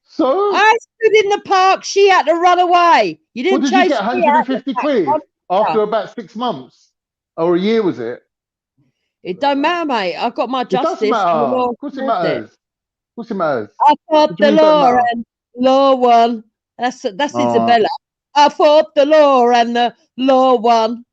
So? I stood in the park. She had to run away. You didn't What did you chase get? me out 150 the quid back. after about 6 months or a year, was it? It don't matter, mate. I got my It does justice. matter. and the law Of course it did matters. Of course it matters. I fought What do you the mean don't law matter? and law won. That's Oh. Isabella. I fought the law and the law won.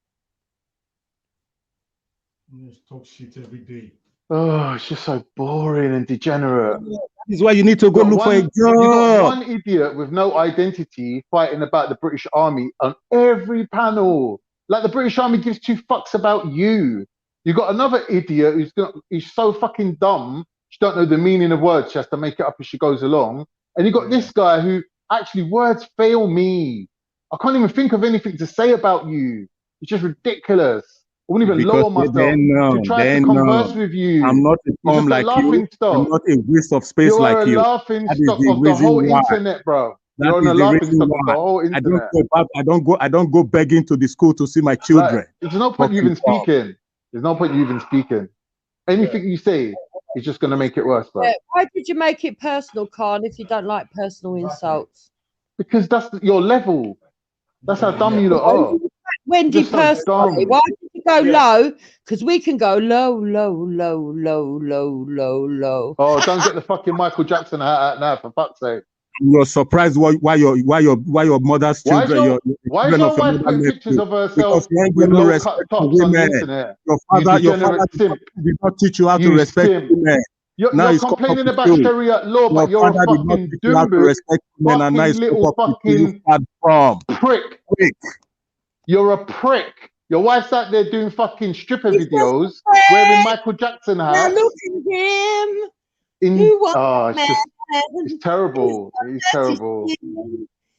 Talk shit every day. Oh, it's just so boring and degenerate. This is why you need to go look for a You got job. one idiot with no identity fighting about the British Army on every panel. Like the British Army gives two fucks about you. You got another idiot who's so fucking dumb, she don't know the meaning of words. She has to make it up as she goes along. And you got this guy who actually words fail me. I can't even think of anything to say about you. It's just ridiculous. I wouldn't even lower myself to try to converse with you. I'm not a You're bum just a like laughing you. stock. I'm not a waste of space You're like a you. laughing That is stock the of the whole reason why. internet, bro. You're on a laughing stock of the whole internet. I don't go begging to the school to see my children. Like, there's no point you even speaking. There's no point you even speaking. Anything you say is just gonna make it worse, bro. Yeah, why did you make it personal, Khan, if you don't like personal insults? Because that's your level. That's how dumb you lot are. Wendy personally, why did you go low? Because we can go low, low, low, low, low, low, low. Oh, don't get the fucking Michael Jackson hat out now, for fuck's sake. You're surprised why your mother's children, why is your wife putting pictures of herself with no low respect cut tops on the internet? Your father did not teach you how to respect women. You're complaining about Sharia law, but you're a fucking dumbus, fucking little fucking prick. You're a prick. Your wife's out there doing fucking stripper videos, wearing Michael Jackson hats. Now look at him. It's terrible. It's terrible.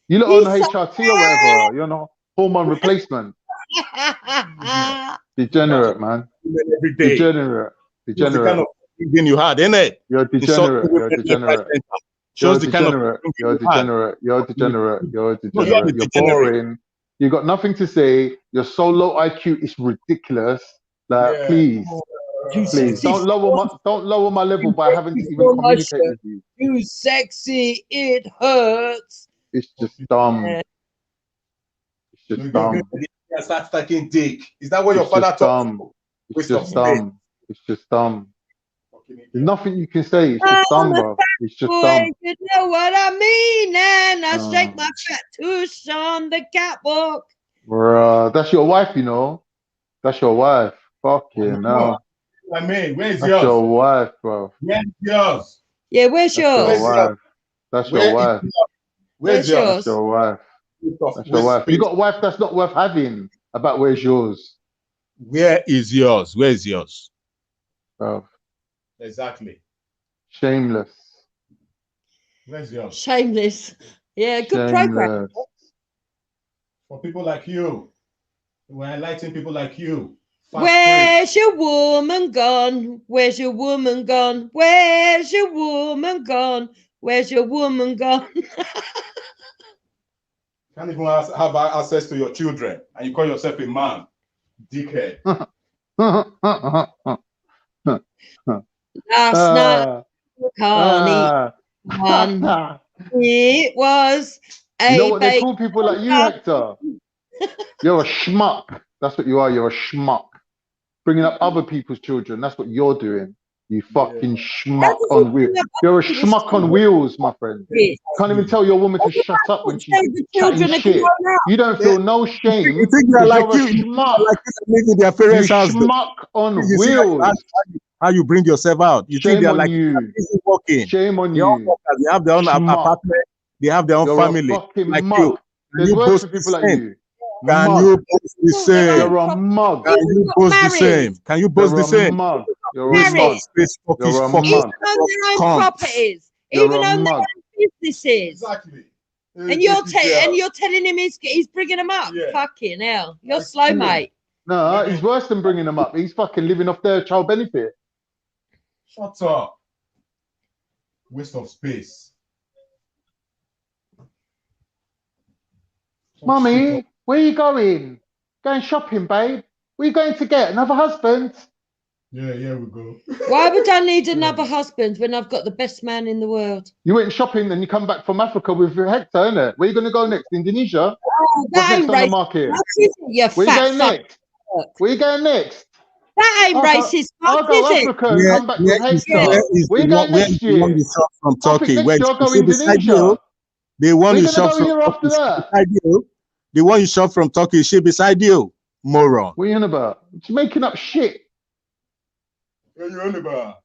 You lot on HRT or whatever. You're not hormone replacement. Degenerate, man. Every day. Degenerate. It's the kind of thinking you had, isn't it? You're degenerate. You're degenerate. You're degenerate. You're degenerate. You're degenerate. You're degenerate. You're boring. You got nothing to say. You're so low IQ. It's ridiculous. Like, please. Please don't lower my level by having to even communicate with you. You sexy, it hurts. It's just dumb. It's just dumb. Start sucking dick. Is that what your father taught you? It's just dumb. It's just dumb. There's nothing you can say. It's just dumb, bro. It's just dumb. You know what I mean? And I shake my fat tush on the catwalk. Bruh, that's your wife, you know. That's your wife. Fucking hell. I mean, where's That's yours? your wife, bro. Where's yours? Yeah, where's yours? That's your wife. Where's yours? That's your wife. That's your wife. You got a wife that's not worth having. About where's yours? Where is yours? Where is yours? Bro. Exactly. Shameless. Where's yours? Shameless. Yeah, good program. For people like you. We're enlightening people like you. Where's your woman gone? Where's your woman gone? Where's your woman gone? Where's your woman gone? Can't even have access to your children, and you call yourself a man, dickhead. Last night, Carney won. It was a You know what they call people like you, Hector? You're a schmuck. That's what you are. You're a schmuck. Bringing up other people's children. That's what you're doing. You fucking schmuck on wheels. You're a schmuck on wheels, my friend. Can't even tell your woman to shut up when she's chatting shit. You don't feel no shame. You think they're like you? Schmuck. Like maybe their parents' house. Schmuck on wheels. How you bring yourself out? You think they're like you. Working? Shame on you. They have their own apartment. They have their own family. Like you. There's worse for people like you. Can you boast the same? You're a mug. Can you boast the same? Can you boast the same? You're a mug. Even own their own properties. Even own their own businesses. Exactly. And you're telling him he's bringing them up. Yeah. Fucking hell. You're slow, mate. No, he's worse than bringing them up. He's fucking living off their child benefit. Shut up. Waste of space. Mummy, where are you going? Going shopping, babe. Where are you going to get? Another husband? Yeah, we go. Why would I need another husband when I've got the best man in the world? You went shopping and you come back from Africa with Hector, innit? Where are you going to go next? Indonesia? Oh, that ain't on the market? Where you going next? Where you going next? That ain't racist. I'll go Africa and come back with Hector. Where you going next year? Where you shop from Turkey? Next year I'll go Indonesia. The one you shop from after that. The one you shop from Turkey, she beside you, moron. What are you on about? She's making up shit. What are you on about?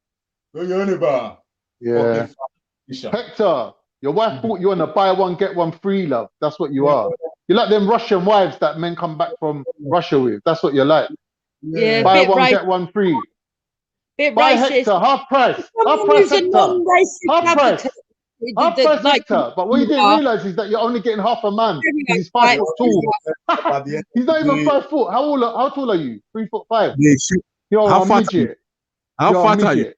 What are you on about? Yeah. Hector, your wife bought you on a buy one, get one free, love. That's what you are. You're like them Russian wives that men come back from Russia with. That's what you're like. Yeah, buy one, get one free. Bit buy racist. Hector, half price. Half price, Hector. Half price. Half price, Hector. But what you didn't realise is that you're only getting half a man. He's 5 foot tall. He's not even 5 foot. How tall are you? 3'5". You're a midget. How fat are you?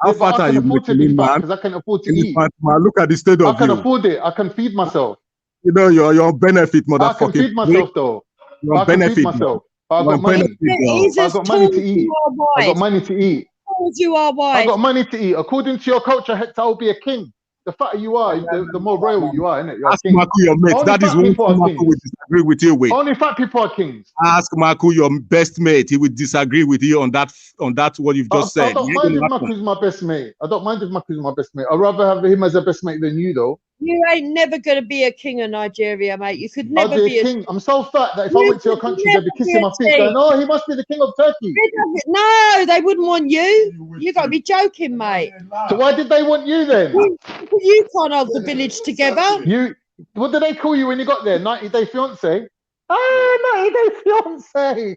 How fat are you, afford to be fat man? because I can afford to eat. Man, look at the state of I can you. afford it. I can feed myself. You know, you're on benefit, I can motherfucking. feed myself though. You're I on can benefit, feed myself. I got money. I got money to eat. I got money to eat. You are I wise. got money to eat. According to your culture, Hector, I'll be a king. The fatter you are, the more royal you are, innit? You're Ask a king. Marco your mate. Only That is fat one people thing are Marco will kings. disagree with you with. Only fat people are kings. Ask Marco your best mate. He will disagree with you on that what you've just I said. don't mind if Maku's my best mate. I don't mind if Maku's my best mate. I'd rather have him as a best mate than you, though. You ain't never going to be a king of Nigeria, mate. You could never I'll be be a king. I'm so fat that if I went to your country, they'd be kissing my feet, going, "Oh, he must be the king of Turkey." No, they wouldn't want you. You got to be joking, mate. So why did they want you then? You can't hold the village together. What did they call you when you got there? 90-day fiance? Ah, 90-day fiance.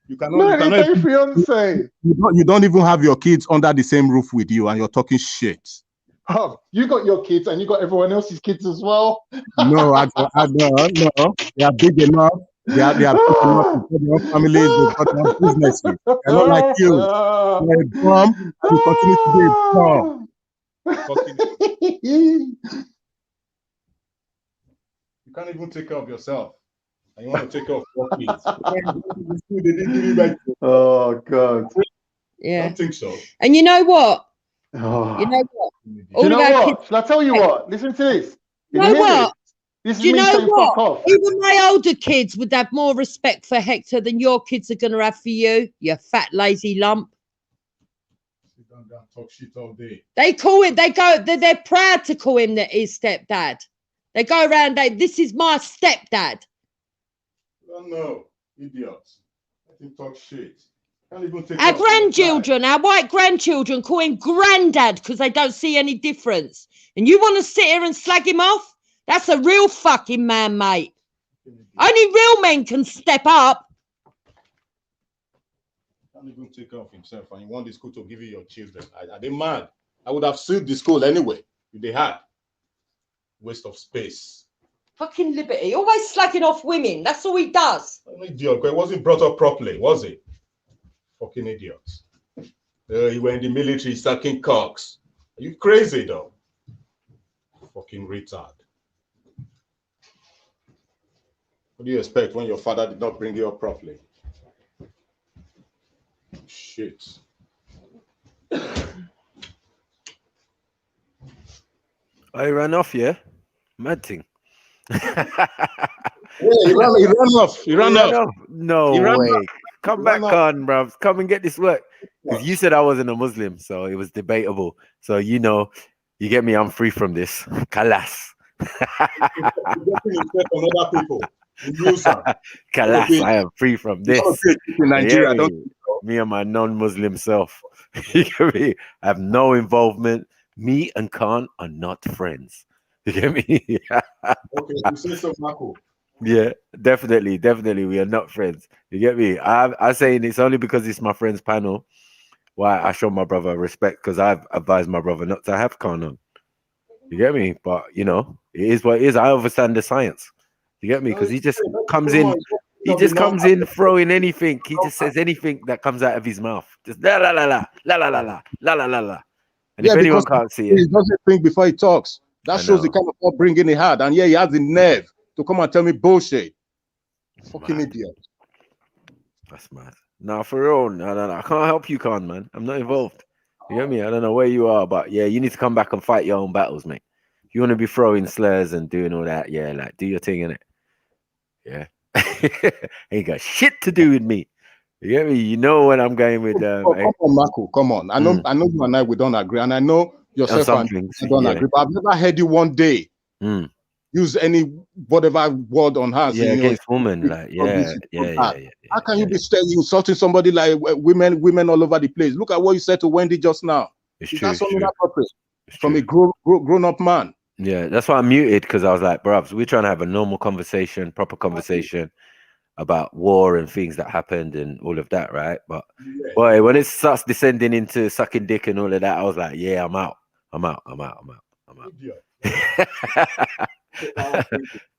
You cannot fiance. You don't even have your kids under the same roof with you, and you're talking shit. Oh, you got your kids, and you got everyone else's kids as well. No, I no. They are big enough. They are big enough to put their own families. They've got their own businesses. They're not like you. You're a bum. You continue to be a bum. You can't even take care of yourself. And you want to take care of your kids. Oh God. Yeah. I don't think so. And you know what? Oh. You know what? You know what? Shall I tell you what? Listen to this. You know what? This is Do you me know saying what? fuck off. Even my older kids would have more respect for Hector than your kids are going to have for you, you fat, lazy lump. Sit down and talk shit all day. They call it, they're proud to call him his stepdad. They go around, this is my stepdad. No, idiots. Let him talk shit. Can't even take Our grandchildren, our white grandchildren call him granddad because they don't see any difference. And you want to sit here and slag him off? That's a real fucking man, mate. Only real men can step up. Can't even take care of himself, and you want the school to give you your children. Are they mad? I would have sued the school anyway if they had. Waste of space. Fucking liberty. Always slagging off women. That's all he does. An idiot. It wasn't brought up properly, was it? Fucking idiots. You were in the military sucking cocks. Are you crazy, though? Fucking retard. What do you expect when your father did not bring you up properly? Shit. I ran off, yeah? Mad thing. Yeah, he ran off. He ran off. No way. Come back on, bruv. Come and get this work. Because you said I wasn't a Muslim, so it was debatable. So, you know, you get me, I'm free from this. Kalas. Kalas, I am free from this. In Nigeria, yeah, me and my non-Muslim self. You get me? I have no involvement. Me and Khan are not friends. You get me? Okay, you say so, Marco. Yeah, definitely, we are not friends. You get me? I'm saying it's only because it's my friend's panel why I show my brother respect, because I've advised my brother not to have Khan on. You get me? But you know, it is what it is. I understand the science. You get me? Because he just comes in. He just comes in throwing anything. He just says anything that comes out of his mouth. Just la la la la la la la la la la la la. And if anyone can't see it, he doesn't think before he talks. That shows the kind of upbringing he had. And yeah, he has the nerve to come and tell me bullshit. Fucking idiot. That's mad. Nah, for real. No. I can't help you, Khan, man. I'm not involved. You get me? I don't know where you are, but yeah, you need to come back and fight your own battles, mate. If you want to be throwing slurs and doing all that, yeah, like do your thing, innit? Yeah. Ain't got shit to do with me. You get me? You know when I'm going with come on, Marco, come on. I know you and I we don't agree, and I know yourself and I don't agree, but I've never heard you one day use any whatever word on her. Yeah, against women, like yeah. How can you be insulting somebody like women all over the place? Look at what you said to Wendy just now. Is that something appropriate from a grown-up man? Yeah, that's why I muted, because I was like, bruv, we're trying to have a normal conversation, proper conversation about war and things that happened and all of that, right? But boy, when it starts descending into sucking dick and all of that, I was like, yeah, I'm out.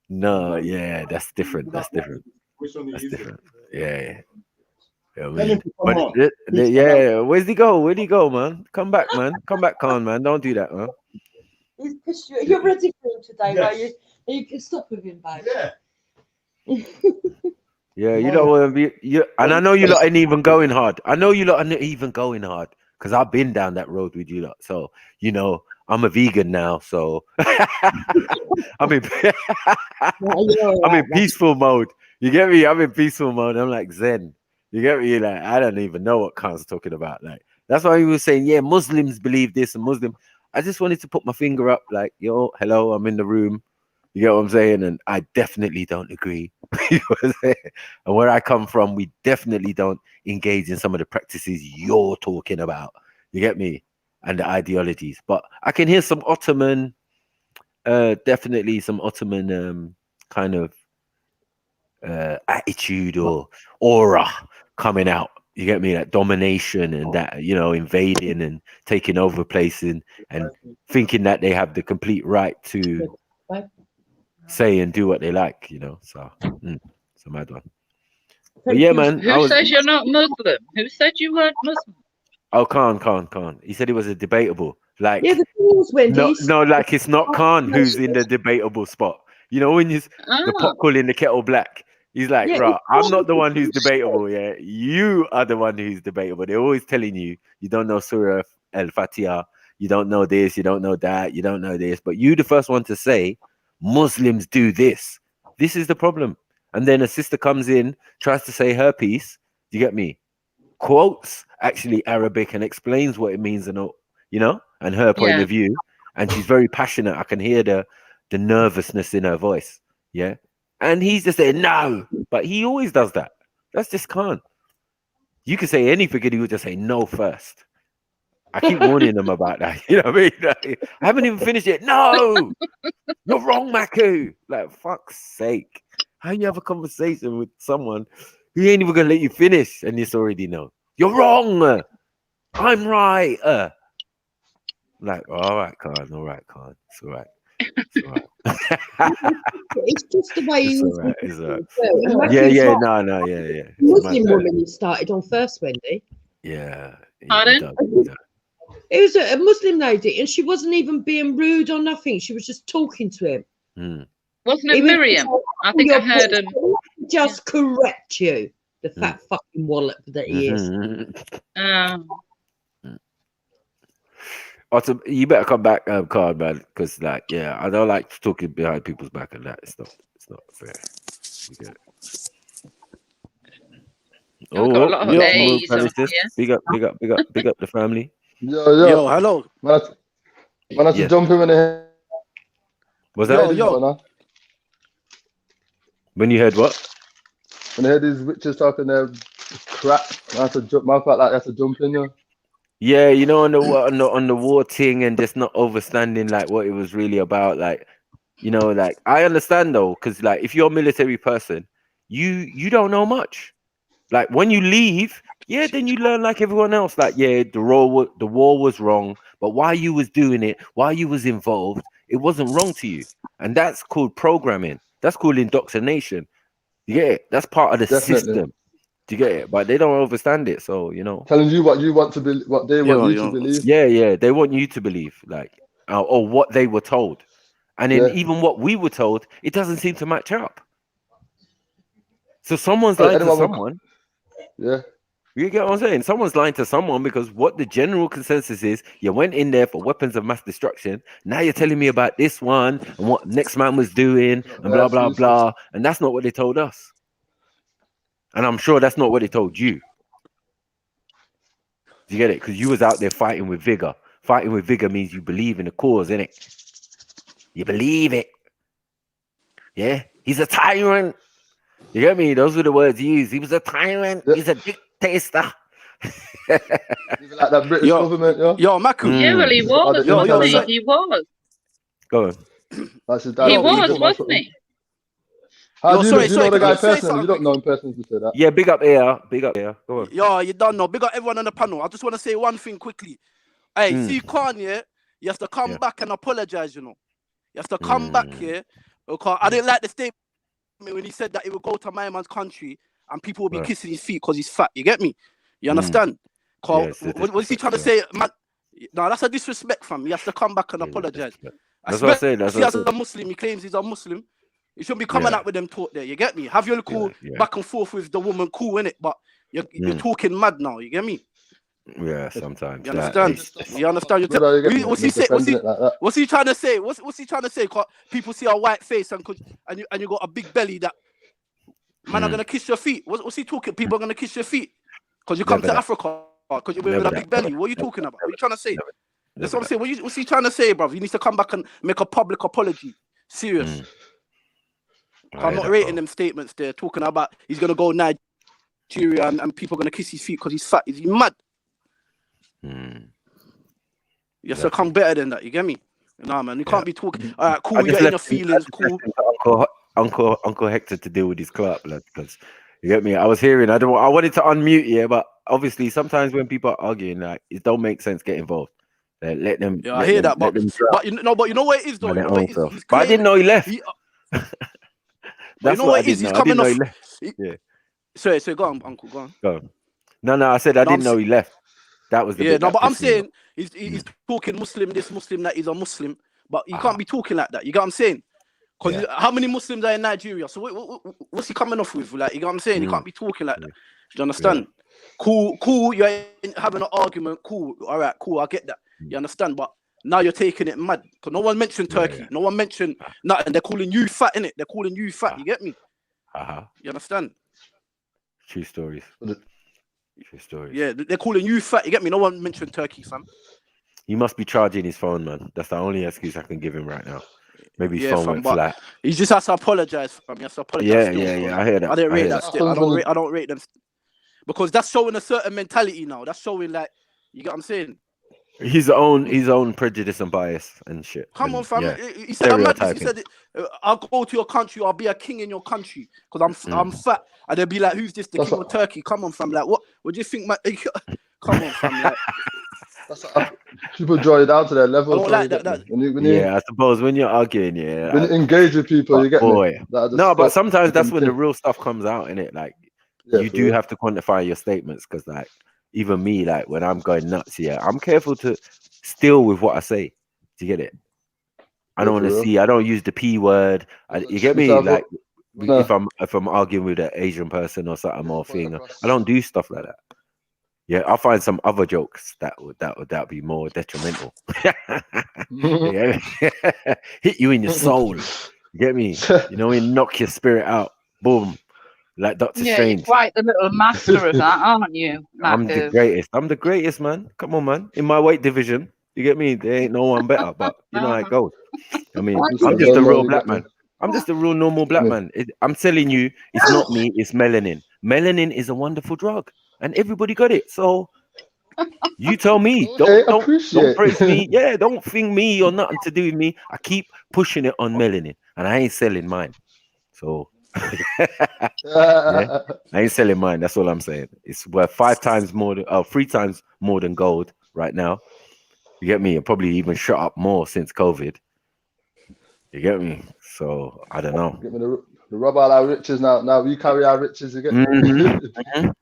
No, yeah, that's different. Yeah. Yeah, Tell him to come but on. yeah, where'd he go? Where'd he go, man? Come back, man. Come back, Khan, man. Don't do that, man. You're ready for him today, yes. You can stop with him, babe. Yeah. Yeah, you don't want to be. And I know you lot ain't even going hard. I know you lot ain't even going hard because I've been down that road with you lot. So you know, I'm a vegan now. So I'm in peaceful mode. You get me? I'm in peaceful mode. I'm like Zen. You get me? Like I don't even know what Khan's talking about. Like that's why he was saying, yeah, Muslims believe this and Muslim. I just wanted to put my finger up, like, yo, hello, I'm in the room. You get what I'm saying? And I definitely don't agree. You know what I'm saying? And where I come from, we definitely don't engage in some of the practices you're talking about. You get me? And the ideologies. But I can hear some Ottoman, definitely some Ottoman kind of attitude or aura coming out. You get me? That domination and that, you know, invading and taking over places and thinking that they have the complete right to say and do what they like, you know. So it's a mad one. But yeah, man. Who says you're not Muslim? Who said you weren't Muslim? Oh, Khan. He said it was a debatable. Like, yeah, the thing is, Wendy's. No, like it's not Khan who's in the debatable spot. You know, when the pot calling the kettle black. He's like, Yeah, right, I'm not the one who's debatable, yeah. You are the one who's debatable. They're always telling you don't know Surah Al-Fatiha, you don't know this, you don't know that, you don't know this. But you the first one to say, Muslims do this. This is the problem. And then a sister comes in, tries to say her piece. Do you get me? Quotes actually Arabic and explains what it means and you know, and her point of view. And she's very passionate. I can hear the nervousness in her voice. Yeah. And he's just saying no, but he always does that. That's just Khan. You can say anything and he would just say no first. I keep warning them about that. You know what I mean? Like, I haven't even finished yet. No, you're wrong, Maku. Like, fuck's sake. How you have a conversation with someone who ain't even gonna let you finish and it's already no. You're wrong. I'm right. Like, all right, Khan. It's all right. It's all right. It's just the way you use it. Yeah. Muslim woman he started on first, Wendy. Yeah. Pardon? It was a Muslim lady, and she wasn't even being rude or nothing. She was just talking to him. Wasn't it Miriam? I think I heard him. Just correct you, the fat fucking wallop that he is. You better come back, Khan, man, because like, yeah, I don't like talking behind people's back and that. It's not fair. You get it. Got a lot of A's on here. Big up the family. Yo, hello. Man, I have to jump in when I heard. Was that? Yo. When you heard what? When I heard these witches talking their crap, I have to jump. I felt like I have to jump in there. Yeah, you know, on the war thing and just not understanding like what it was really about. Like, you know, like I understand though, because like if you're a military person, you don't know much. Like when you leave, yeah, then you learn like everyone else. Like, yeah, the war was wrong, but why you was doing it, why you was involved, it wasn't wrong to you, and that's called programming. That's called indoctrination. You get it? That's part of the system. Do you get it? But they don't understand it, so you know. Telling you what you want to believe, what they want you to believe. Yeah, they want you to believe, like, or what they were told, and then even what we were told, it doesn't seem to match up. So someone's lying to someone. Yeah. You get what I'm saying? Someone's lying to someone because what the general consensus is, you went in there for weapons of mass destruction. Now you're telling me about this one and what next man was doing and blah, blah, blah. And that's not what they told us. And I'm sure that's not what they told you. Do you get it? Because you was out there fighting with vigor. Fighting with vigor means you believe in the cause, innit? You believe it. Yeah? He's a tyrant. You get me? Those were the words he used. He was a tyrant. He's a dictator. He's like that British government, Yo, Maku. Yeah, well, he was. He was. Go on. He was, wasn't he? How do you know the guy personally? You don't know him personally to say that. Yeah, big up here. Go on. Yo, you don't know. Big up everyone on the panel. I just want to say one thing quickly. Hey, see Kanye, you have to come back and apologize, you know. You have to come back here because I didn't like the statement when he said that he would go to my man's country and people will be Right. kissing his feet because he's fat. You get me? You understand? Yeah, it's a What's he trying to disrespect, say? Man, no, that's a disrespect, fam. He has to come back and apologize. That's what I said. That's Especially what I as said. a Muslim, he claims he's a Muslim. You shouldn't be coming Yeah. out with them talk there. You get me? Have your cool back and forth with the woman, cool, innit? But you're talking mad now. You get me? Yeah, sometimes. You understand? You understand? Brother, you get What's me he say? defending it like that. What's he trying to say? What's he trying to say? 'Cause people see a white face and you got a big belly that man are gonna kiss your feet. What's he talking? People are gonna kiss your feet because you come Never to that. Africa because you're with Never a that. big belly. What are you talking about? What are you trying to say? That's what I'm saying. What's he trying to say, bruv? He needs to come back and make a public apology. Serious. I'm not rating them statements there, talking about he's gonna go Nigeria and people are gonna kiss his feet because he's fat. Is he mad? Yes, so come better than that. You get me? Nah, man, you can't be talking. All right, cool. You're in your feelings, cool. Uncle Hector to deal with his club, because you get me. I was hearing. I wanted to unmute, but obviously sometimes when people are arguing, like it don't make sense. Get involved. Let them. Yeah, I hear that, but you know what it is though. You know what it is. But I didn't know he left. That's what it is. He's coming off. Yeah. Sorry, go on, Uncle. Go on. Go on. No, I said I didn't know he left. That was the bit no, that but I'm pissed me off. saying he's talking Muslim this, Muslim that. He's a Muslim, but you can't be talking like that. You get what I'm saying? Because how many Muslims are in Nigeria? So what's he coming off with? Like, you get what I'm saying? You can't be talking like that. Do you understand? Cool. You're having an argument. Cool. All right. Cool. I get that. You understand? But now you're taking it mad because no one mentioned Turkey. No one mentioned nothing. They're calling you fat, innit? They're calling you fat. You get me? You understand? True stories. True stories. Yeah, they're calling you fat. You get me? No one mentioned Turkey, fam. He must be charging his phone, man. That's the only excuse I can give him right now. Maybe his phone fam, went but flat. He just has to apologize, fam. He has to apologize. Yeah. I hear that. I didn't rate hear that. Still. I don't rate them because that's showing a certain mentality now. That's showing like, you get what I'm saying? His own prejudice and bias and shit. Come on, fam. Yeah. He said, I'm mad. He said, I'll go to your country. I'll be a king in your country because I'm fat. And they'll be like, who's this? The king of Turkey? Come on, fam. Like, what do you think, man? Come on, fam. Like, people draw it down to their level. I don't like that. I suppose when you're arguing, when you engage with people, you get me. No, but sometimes that's when the real stuff comes out, innit? Like, you do have to quantify your statements because, like, even me, like, when I'm going nuts, I'm careful to still with what I say. Do you get it? I don't want to see. I don't use the P word. You get me? Like, if I'm arguing with an Asian person or something or thing, I don't do stuff like that. Yeah, I'll find some other jokes that would be more detrimental. Yeah. Hit you in your soul. You get me? You know, and knock your spirit out. Boom. Like Dr. Strange. You're quite the little master of that, aren't you? I'm the greatest. I'm the greatest, man. Come on, man. In my weight division, you get me? There ain't no one better, but you know how it goes. I mean, I'm just a real black man. I'm just a real normal black man. I'm telling you, it's not me, it's melanin. Melanin is a wonderful drug, and everybody got it. So you tell me. Don't praise me. Yeah, don't think me or nothing to do with me. I keep pushing it on melanin, and I ain't selling mine. So I ain't selling mine. That's all I'm saying. It's worth 3 times more than gold right now. You get me? And probably even shot up more since COVID. You get me? So I don't know. Get me the rub all our riches now. Now we carry our riches. You get me?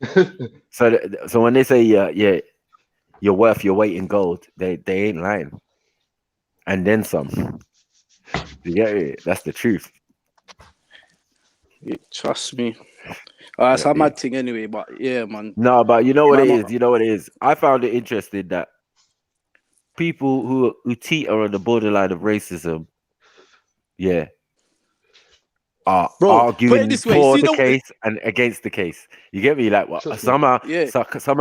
So when they say you're worth your weight in gold, they ain't lying. And then some. You get it? That's the truth. Trust me. It's a mad thing anyway, but yeah, man. No, but you know what it is. You know what it is. I found it interesting that people who teeter on the borderline of racism, are arguing for the case and against the case. You get me? Like, what? Some are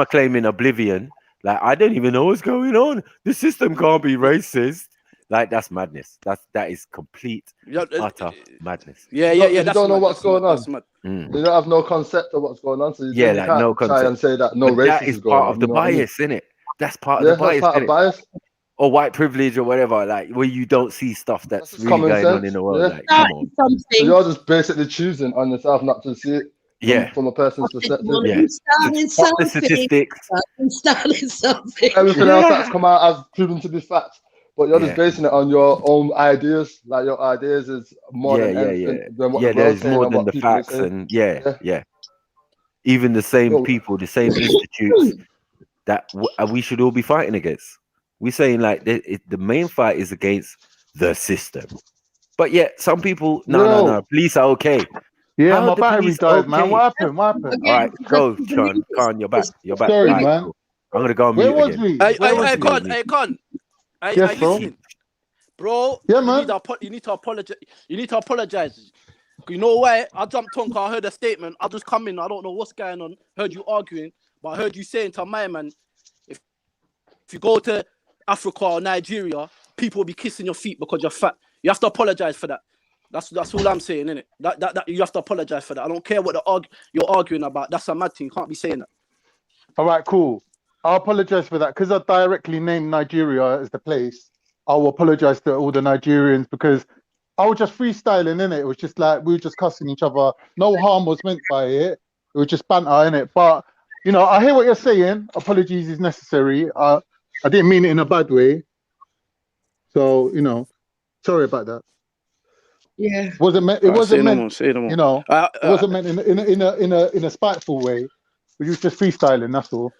claiming oblivion. Like, I don't even know what's going on. The system can't be racist. Like, that's madness. That is complete, utter madness. You don't know what's going on. You don't have no concept of what's going on. So you can't no concept. try and say that no racism that is part of the bias, isn't it? That's part of the bias. Or white privilege or whatever, like where you don't see stuff that's really going on in the world. Like, come on. So you're just basically choosing on yourself not to see it from a person's perspective. The statistics. Starting something. Everything else that's come out has proven to be fact. But you're just basing it on your own ideas. Like your ideas is more than anything than what the there's saying more and than what the people are facts saying. and even the same people, the same institutes that we should all be fighting against. We're saying like the main fight is against the system, but yet some people, no, police are okay. Yeah, How my the battery police died, man. okay? What happened? What happened? All right, go, Khan, you're back. You're back. Sorry, All right, man. cool. I'm gonna go on Where mute was again. we? Hey, Where was we? Con. Yes, bro. Listen, bro. Yeah, you man. need to apologize. You need to apologize. You know why? I jumped on because I heard a statement. I just come in. I don't know what's going on. Heard you arguing, but I heard you saying to my man, if you go to Africa or Nigeria, people will be kissing your feet because you're fat. You have to apologize for that. That's all I'm saying, innit? That you have to apologize for that. I don't care what you're arguing about. That's a mad thing. You can't be saying that. All right, cool. I'll apologize for that because I directly named Nigeria as the place. I'll apologize to all the Nigerians because I was just freestyling, innit? It was just like we were just cussing each other. No harm was meant by it. It was just banter, innit? But you know, I hear what you're saying. Apologies is necessary. I didn't mean it in a bad way. So you know, sorry about that. Yeah. Wasn't meant. It wasn't meant. Say no more. You know, it wasn't meant in a spiteful way. We was just freestyling. That's all.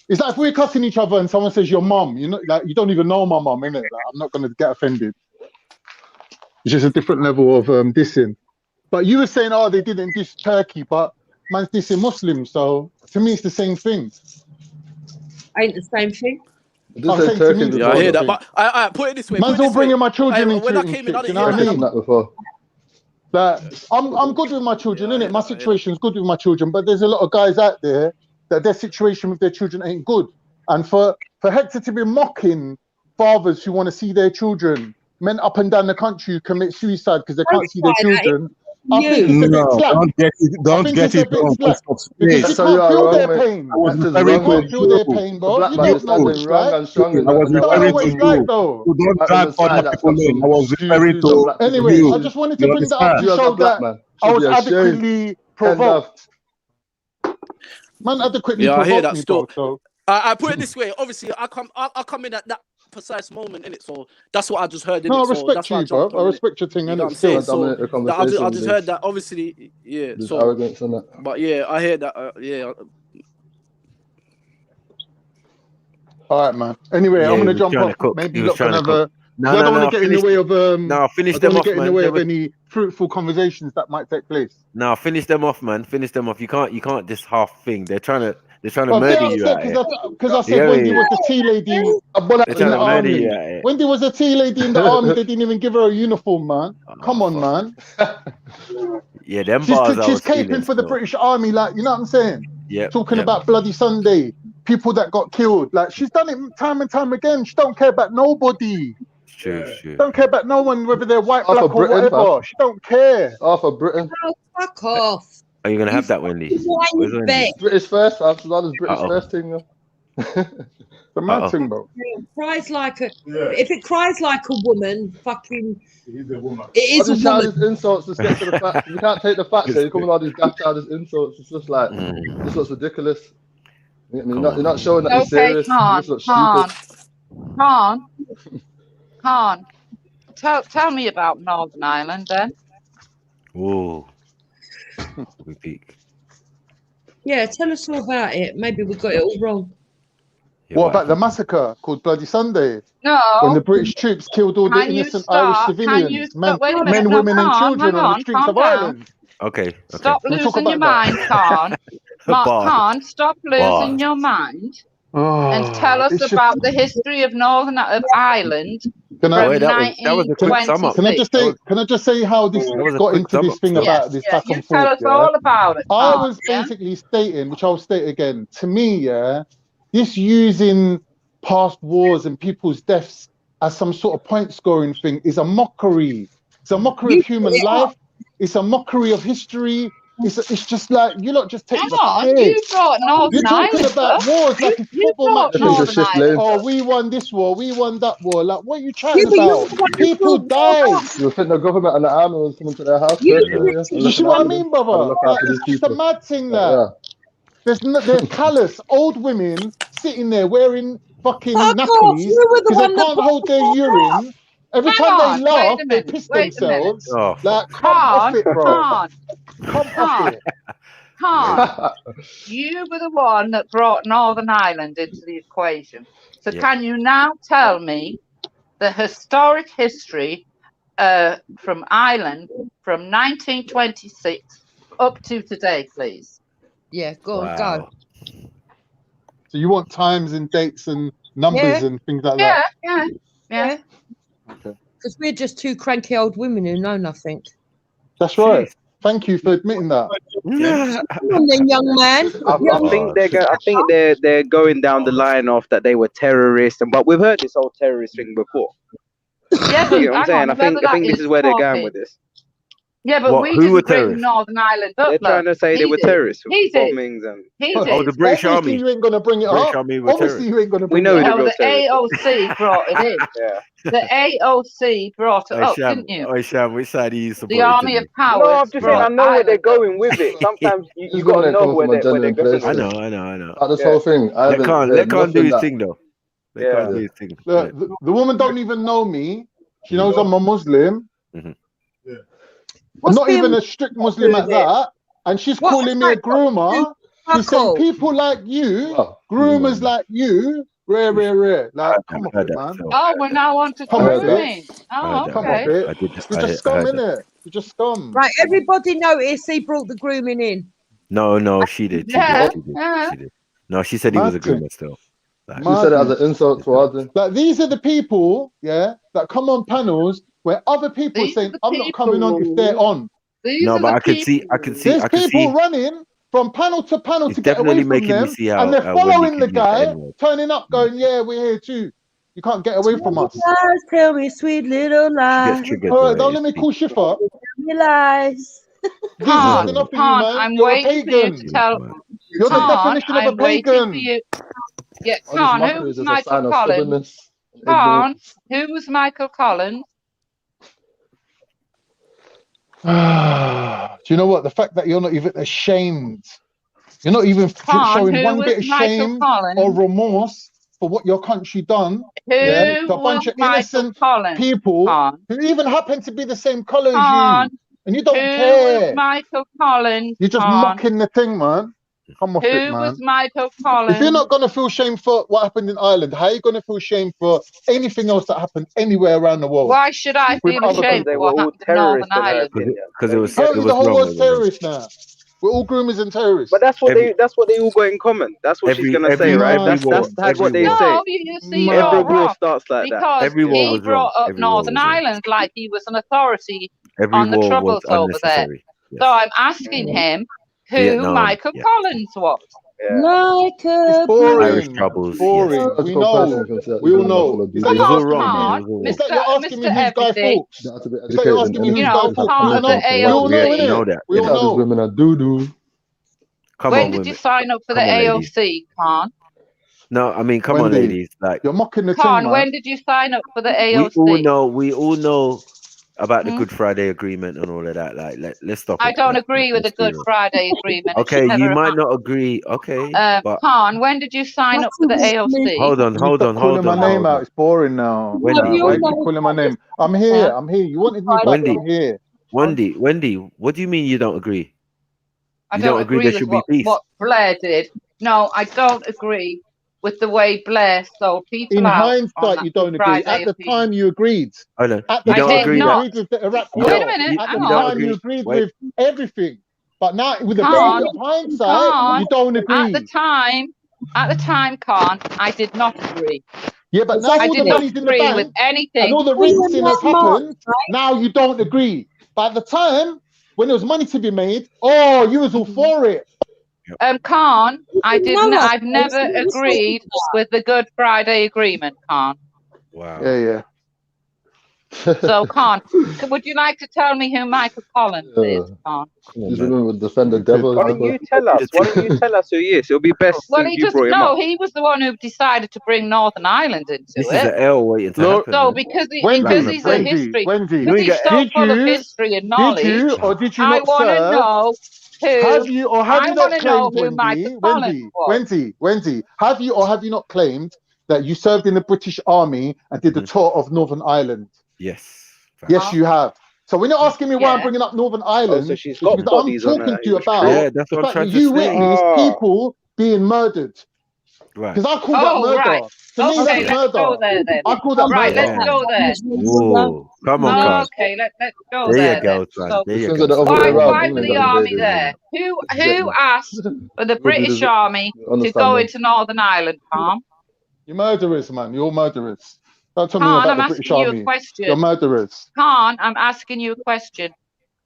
It's like if we're cussing each other and someone says your mum, you know, like you don't even know my mum, innit? Like, I'm not gonna get offended. It's just a different level of dissing. But you were saying, oh, they didn't diss Turkey, but man's dissing Muslims. So to me, it's the same thing. Ain't the same thing. Yeah, I hear that. But I put it this way. Man's all bringing my children into when I it. came in, I You didn't know hear what I that. mean? That I'm good with my children, innit? My situation's good with my children, but there's a lot of guys out there that their situation with their children ain't good. And for Hector to be mocking fathers who want to see their children, men up and down the country who commit suicide because they can't see their children, I think it's a bit slack. Don't get it wrong. Because you can't feel their pain. You can't feel their pain, bro. You don't know what it's like. I was referring to you. Though. You don't drag other people in. I was referring to Anyway, you. I just wanted to You bring that up to understand? show that I was adequately provoked. Man, adequately Yeah, I hear provoked that me, still. bro. So I put it this way. Obviously, I come in at that precise moment, innit? So that's what I just heard. no, I innit? So respect that's why I you, bro. jumped on, I innit? respect your thing, You know and what I'm it's saying? still So I just heard that. Obviously, yeah. There's So arrogance in that. but yeah, I hear that. Yeah. all right, man. Anyway, I'm gonna jump off. Maybe you lot can have a. I don't want to get in the way of finish I them don't want off, to get in the man. way of any fruitful conversations that might take place. Now finish them off, man. Finish them off. You can't just half thing. They're trying to Well, murder you out here. because I said Wendy was the tea lady in the army. Wendy was a tea lady in the army. They didn't even give her a uniform, man. Come on, man. Yeah, them bars. She's caping for the British Army, like, you know what I'm saying? Yeah. Talking about Bloody Sunday, people that got killed. Like, she's done it time and time again. She don't care about nobody. True. Don't care about no one, whether they're white, black, or whatever. She don't care. Half of Britain. Oh, fuck off. Are you gonna have that, Wendy? Where's Wendy? British first. That's British first thing. The mad thing, bro. Cries like a. If it cries like a woman, fucking. It is a woman. It All is a these woman. childish insults. Just get to the fact. You can't take the fact that you're coming with all these daft childish insults. It's just like this looks ridiculous. You're not showing that you're serious. You just look stupid. Khan, tell me about Northern Ireland then. Whoa. We peak. Yeah, tell us all about it. Maybe we got it all wrong. What about the massacre called Bloody Sunday? No. When the British troops killed all the innocent Irish civilians, men, women, and children on the streets of Ireland. Okay. Stop losing your mind, Khan. Khan, stop losing your mind. And tell us about the history of Ireland. Can I just say how this got into this thing about this back and forth? Tell us all about it. I was basically stating, which I'll state again, to me, this using past wars and people's deaths as some sort of point scoring thing is a mockery. It's a mockery of human life. It's a mockery of history. It's just like you lot just take the piss. You're talking about wars like it's football matches. Oh, we won this war, we won that war. Like, what are you chatting about? People died. You think the government and the army was coming to their house? You see what I mean, brother? It's just a mad thing that there's callous old women sitting there wearing fucking nappies because they can't hold their urine. Every time they laugh, they piss themselves. Like, come off it, bro. Come off it. Can't. You were the one that brought Northern Ireland into the equation. So can you now tell me the historic history from Ireland from 1926 up to today, please? Yeah, go on, go. So you want times and dates and numbers and things like that? Yeah. Because we're just two cranky old women who know nothing. That's right. Thank you for admitting that. Come on then, young man. I think they're going down the line of that they were terrorists, but we've heard this whole terrorist thing before. Yeah, but You know what I'm saying? I think this is where they're going with this. Yeah, but we didn't bring Northern Ireland up. They're trying to say they were terrorists. He did. Bombings and He did. Oh, the British Obviously, Army. you ain't gonna bring it British up. Army were Obviously, you ain't gonna bring We know it who up. the real The terrorists. AOC brought it in. The AOC brought it up, didn't you? Sham, which side are you supporting? The Army of Powers. No, I'm just saying I know where they're going with it. Sometimes you got to know where they're going. I know. Like this whole thing. Let Khan do his thing though. Let Khan do his thing. The woman don't even know me. She knows I'm a Muslim. I'm not even a strict Muslim at that. And she's calling me a groomer. She's saying people like you, groomers like you, rare. Like, come off it, man. Oh, we're now on to grooming. Oh, Come off okay. it. You're just scum, innit? You're just scum. Right, everybody notice he brought the grooming in. No, she did. She did. No, she said he was a groomer still. She said it as an insult towards him. Like, these are the people, that come on panels where other people are saying, I'm not coming on if they're on. No, but I can see. There's people running from panel to panel to get away from them, and they're following the guy, turning up, going, "Yeah, we're here too. You can't get away from us." Lies, tell me sweet little lies. All right, don't let me call Shifa. Tell me lies. I'm waiting for you to tell. You're the definition of a pagan. Yeah, Khan, who was Michael Collins? Khan, who was Michael Collins? Do you know what? The fact that you're not even ashamed, you're not even showing one bit of shame or remorse for what your country done. To a bunch of innocent people who even happen to be the same colour as you, and you don't care. Michael Collins. You're just mocking the thing, man. Come off it, man. Who was Michael Collins? If you're not gonna feel shame for what happened in Ireland, how are you gonna feel shame for anything else that happened anywhere around the world? Why should I feel ashamed for what happened in Northern Ireland? Because it was the whole world's terrorists now. We're all groomers and terrorists. But that's what they all got in common. That's what she's gonna say, right? That's what they say. No, you see, you're every war wrong. starts like Because that. he brought up Northern Ireland like he was an authority on the troubles over there. So I'm asking him who Michael Collins was. Like a Irish troubles. Boring. We know. We all know. It's like you're asking me. It's like you're asking me who's Guy Fawkes. It's like you're asking me who's Guy Fawkes. We all know, innit? We all know. Women are doo-doo. When did you sign up for the AOC, Khan? No, I mean, come on, ladies. Like, you're mocking the Khan, when did you sign up for the AOC? We all know about the Good Friday Agreement and all of that. Like, let's stop. I don't agree with the Good Friday Agreement. Okay, you might not agree. Okay, but Khan, when did you sign up for the AOC? Hold on. Calling my name out. It's boring now. Why are you calling my name? I'm here. You wanted me back. I'm here. Wendy, what do you mean you don't agree? I don't agree with what Blair did. No, I don't agree with the way Blair sold people in out. In hindsight, you don't agree. At the time, you agreed. Oh, no. At the time, you agreed with the Iraq war. Wait a minute. At the time, you agreed with everything. But now, with the benefit of hindsight, you don't agree. At the time, Khan, I did not agree. Yeah, but now all the money's in the bank with anything. and all the rinsing has happened, now you don't agree. But at the time, when there was money to be made, you was all for it. Khan, I've never agreed with the Good Friday Agreement, Khan. Wow. Yeah. So, Khan, would you like to tell me who Michael Collins is, Khan? He's the one with defend the devil. Why don't you tell us? Who he is? It'll be best. Well, he was the one who decided to bring Northern Ireland into this it. This is an L waiting to happen. So because he's a history, because he's so full of history and knowledge. Did you or did you not want to know who. Have you or have you not claimed, Wendy? Have you or have you not claimed that you served in the British Army and did the tour of Northern Ireland? Yes. Yes, you have. So when you're asking me why I'm bringing up Northern Ireland, so she's it's got because I'm bodies on talking her. to you about that's the what I'm fact trying that to you say. witnessed people being murdered. Right. Because I call that Oh, murder. right. To me, Okay, that's let's murder. go there then. I call that Right, murder. let's go there. Whoa, come on, Carl. Okay, let's go There there you go, then. son. So There you Things go. like the other way why around. were England the got army invaded. there? Who asked for the Probably British the- army to understand go them. into Northern Ireland, Calm? You're murderers, man. You're murderers. Don't tell me Khan, about I'm the British asking you a Army. question. You're murderers. Khan, I'm asking you a question.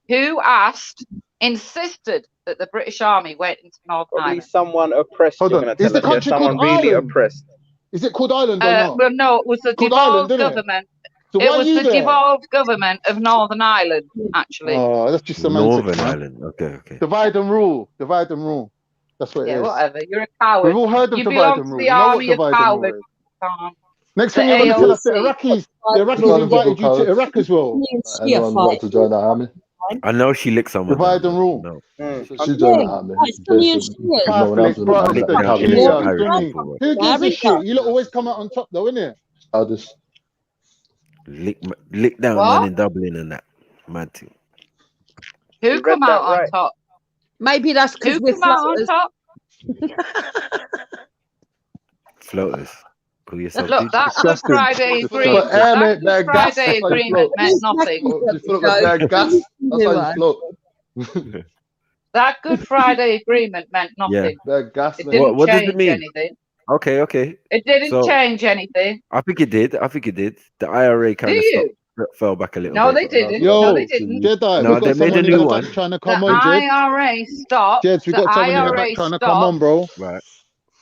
Who asked, insisted that the British army went into Northern Probably Ireland? someone oppressed. Hold You're on. gonna Is tell the us, yeah, country called someone really Ireland? oppressed. Is it called Ireland or not? Well, no, it was the Called Ireland, devolved isn't it? government. So It why are was you the there? devolved government of Northern Ireland, actually. Oh, that's just semantics, Northern man. Ireland. Okay. Divide and rule. Divide and rule. That's what it Yeah, is. whatever. You're a coward. We've all heard of You divide belong and to rule. the You know what army of divide and rule cowards, is. Khan. Next The thing you're going to tell us the AOC. Iraqis invited you to Iraq as well. Anyone want to join the army? I know she licked someone. Divide and rule. No. She joined the army. No one else Catholic, in the Protestant, cabinet. Shia, Sunni. Who gives a shit? You lot always come out on top, though, innit? I'll just Lick down What? one in Dublin and that. Mad thing. Who come out on top? Maybe that's because Who we're come out on floaters. top? Floaters. Call yourself Look, that Good Disgusting. Friday Disgusting. agreement. But air, That mate, they're Good gas. Friday That's how you agreement float. meant nothing. You fill up with bare gas. That's how you float. That Good Friday agreement meant Yeah. nothing. Bare gas, It mate. didn't What does it change mean? anything. Okay. It didn't So change anything. I think it did. The IRA Do kind of you? fell back a little No, bit. they didn't. Yo, No, they didn't. Jedi, No, we they got made a someone in new the one. back trying to The come on, Jed. IRA stopped. Jed, we The got someone in the back IRA trying to come on, stopped. bro. Right.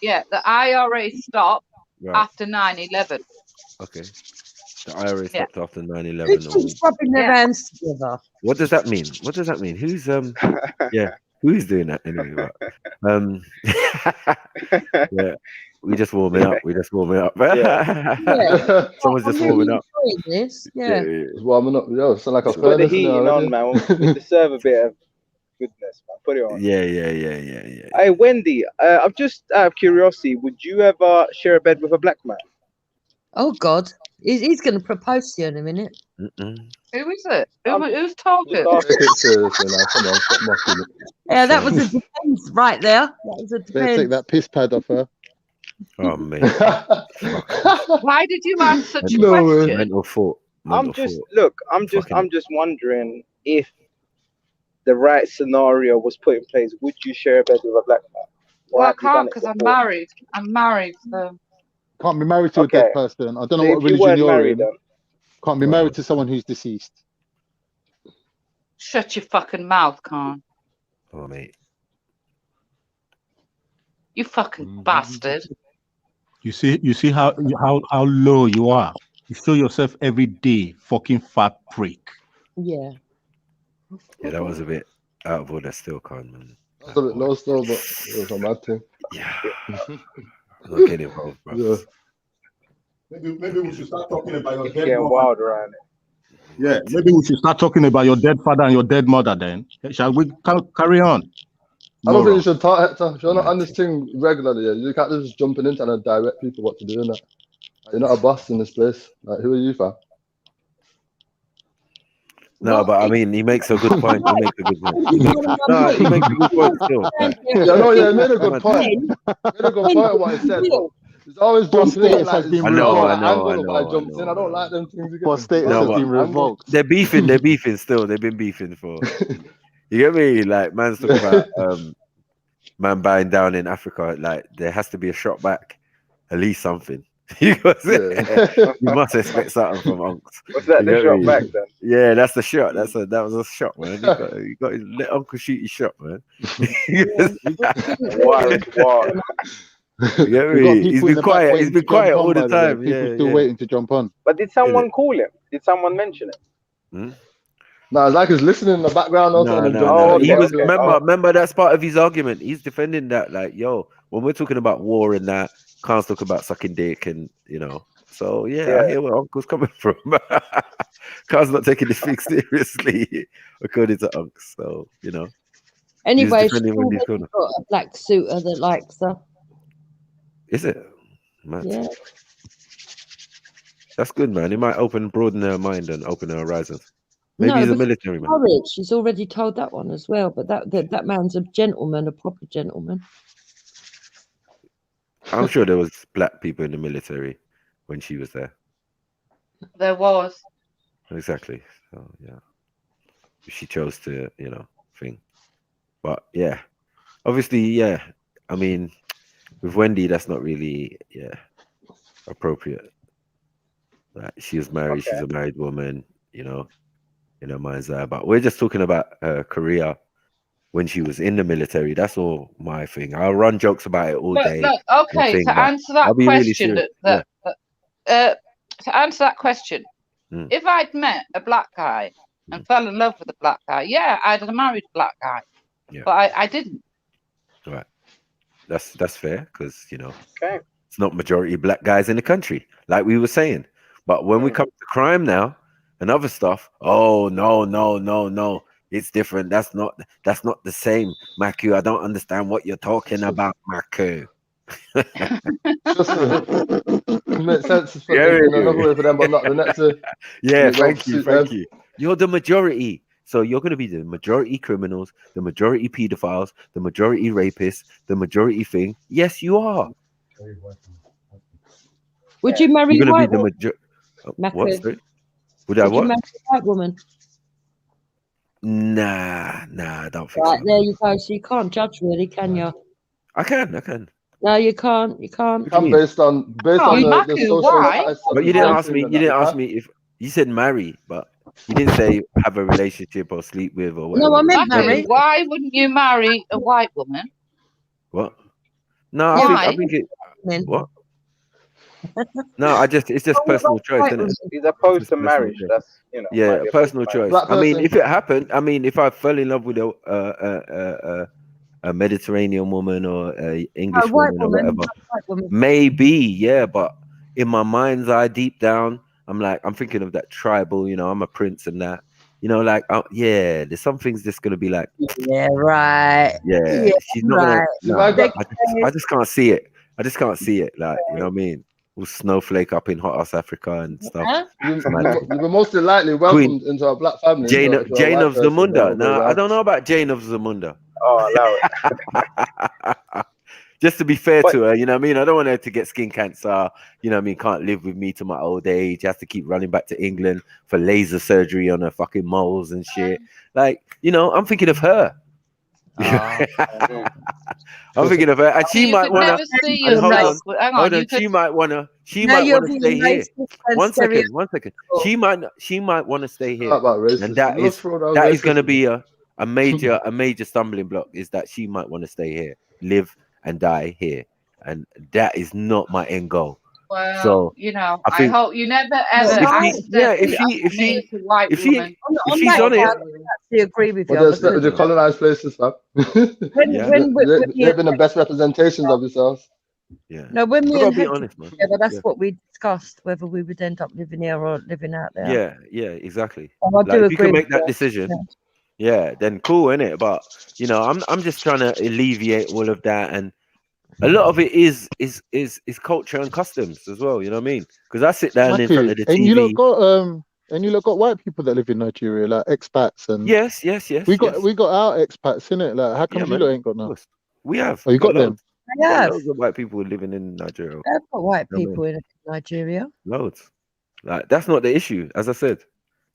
Yeah, the IRA stopped Right. after 9/11. Okay. The IRA Yeah. stopped after Who 9/11. keeps rubbing their hands together? What does that mean? Who's yeah, who's doing that anyway? But, yeah, we just warming up. Yeah. Someone's just I'm warming really up. enjoying this. Yeah. It's warming up. Yo, it's like a Put the furnace heating now, on, man. We deserve a bit of goodness, man. Put it on. Yeah. Hey, Wendy, I'm just out of curiosity. Would you ever share a bed with a black man? Oh God, he's going to propose to you in a minute. Mm-mm. Who is it? Who's talking? Take it seriously now. Come on, stop mocking it. Yeah, that was a defense right there. That was a Better defense. take that piss pad off her. Oh man. Why did you ask such a No way. question? Mental thought. I'm just wondering if the right scenario was put in place, would you share a bed with a black man? Or Well, I have you done can't it because I'm before? married. I'm married, so Can't be married to a Okay. dead person. I don't know So what if you religion weren't you're married, in. then Can't be married to someone who's deceased. shut your fucking mouth, Khan. Oh mate. You fucking bastard. You see how low you are. You show yourself every day, fucking fat prick. Yeah. Yeah, that was a bit out of order still, Khan, man. That's a bit low still, but it was a mad thing. Yeah. I'm not getting involved, bro. Yeah. Maybe we should start talking about your it's dead getting mother. wild around it. Yeah, maybe we should start talking about your dead father and your dead mother then. Shall we carry on? I don't think Moral. you should talk, Hector. If you're not on this thing regularly, you can't just jumping in and direct people what to do in that. You're not a boss in this place. Like, who are you, fam? No, but I mean, he makes a good point. He makes a good point. He makes a good point still. Like, Yeah, he made a good point. He made a good point of what he said. But there's always jumping in like this. I know. I jumped in. I don't like them things. But status has been revoked. They're beefing still. They've been beefing for. You get me? Like, man's talking about man buying down in Africa. Like, there has to be a shot back, at least something. You must expect something from Unks. What's that? The shot back then? Yeah, that's the shot. That was a shot, man. You got to let Uncle shoot his shot, man. What? You get me? He's been quiet. He's been quiet all the time. People still waiting to jump on. But did someone call him? Did someone mention it? No, it's like he's listening in the background also. No. He was remember that's part of his argument. He's defending that, like, yo, when we're talking about war and that, can't talk about sucking dick and so yeah. I hear where Uncle's coming from. Carl's not taking this thing seriously, according to Unks. So Anyway, he's she's defending when he's already got a black suitor that likes her. Is it? Man. Yeah. That's good, man. It might broaden her mind and open her horizons. Maybe No, he's a because military man. Norwich, she's already told that one as well. But that man's a gentleman, a proper gentleman. I'm sure there was black people in the military when she was there. There was. Exactly. So yeah, she chose to, thing. But yeah, obviously, yeah. I mean, with Wendy, that's not really, appropriate. Like, she was married. Okay. She's a married woman, in her mind's eye. But we're just talking about her career when she was in the military. That's all my thing. I'll run jokes about it all day. Look, okay, to answer that I'll be really question, serious. to answer that question, if I'd met a black guy and fell in love with a black guy, yeah, I'd have married a black guy. Yeah. But I didn't. Right. That's fair, because Okay. it's not majority black guys in the country, like we were saying. But when we come to crime now and other stuff, oh no. It's different. That's not the same, Maku. I don't understand what you're talking about, Maku. Makes sense. It's another way for them, but not the next. Yeah, thank you. You're the majority. So you're going to be the majority criminals, the majority pedophiles, the majority rapists, the majority thing. Yes, you are. Would you marry You're a going to white be the woman? what? Sorry? Would I Would you what? marry a white woman? Nah, I don't think Right, so. there you go. So you can't judge, really, can you? I can. No, you can't. You can't. Based on the social status. But you didn't ask me. You didn't ask me if you said marry, but you didn't say have a relationship or sleep with or whatever. No, I meant Matthew, marry. why wouldn't you marry a white woman? What? No, Why? I think it. What? No, it's just personal choice, isn't it? He's opposed to marriage. That's Yeah, might be personal opposed to choice. marriage. I mean, if it happened, if I fell in love with a Mediterranean woman or a English woman or whatever, maybe, yeah. But in my mind's eye, deep down, I'm thinking of that tribal. I'm a prince and that. There's some things that's gonna be like, yeah, right. Yeah, she's not right. gonna. I just can't see it. Like, you know what I mean? We'll snowflake up in hot ass Africa and stuff. You were most likely welcomed into a black family. Jane of Zamunda. No, I don't know about Jane of Zamunda. Oh, allow it. Just to be fair to her, you know what I mean? I don't want her to get skin cancer, you know what I mean? Can't live with me to my old age, has to keep running back to England for laser surgery on her fucking moles and shit. Like, I'm thinking of her. I'm thinking of her, and she might want to. Hold on, she might want to stay here. One second. She might want to stay here, and that is going to be a major stumbling block. Is that she might want to stay here, live and die here, and that is not my end goal. Well, so I hope you never ever. If she's on it, I agree with you. The colonized places, man. They've been the best representations of yourselves. Yeah. No, when we be honest, man. Together, that's what we discussed, whether we would end up living here or living out there. Yeah, exactly. I do if you agree can make with that that. decision, then cool, innit? But I'm just trying to alleviate all of that, and a lot of it is culture and customs as well. You know what I mean? Because I sit down in front of the TV. And you got white people that live in Nigeria, like expats and yes. We got our expats in it. Like, how come you lot ain't got none? We have. Oh, you got them. Yeah, loads of white people living in Nigeria. I've got white people in Nigeria. Loads. Like, that's not the issue. As I said,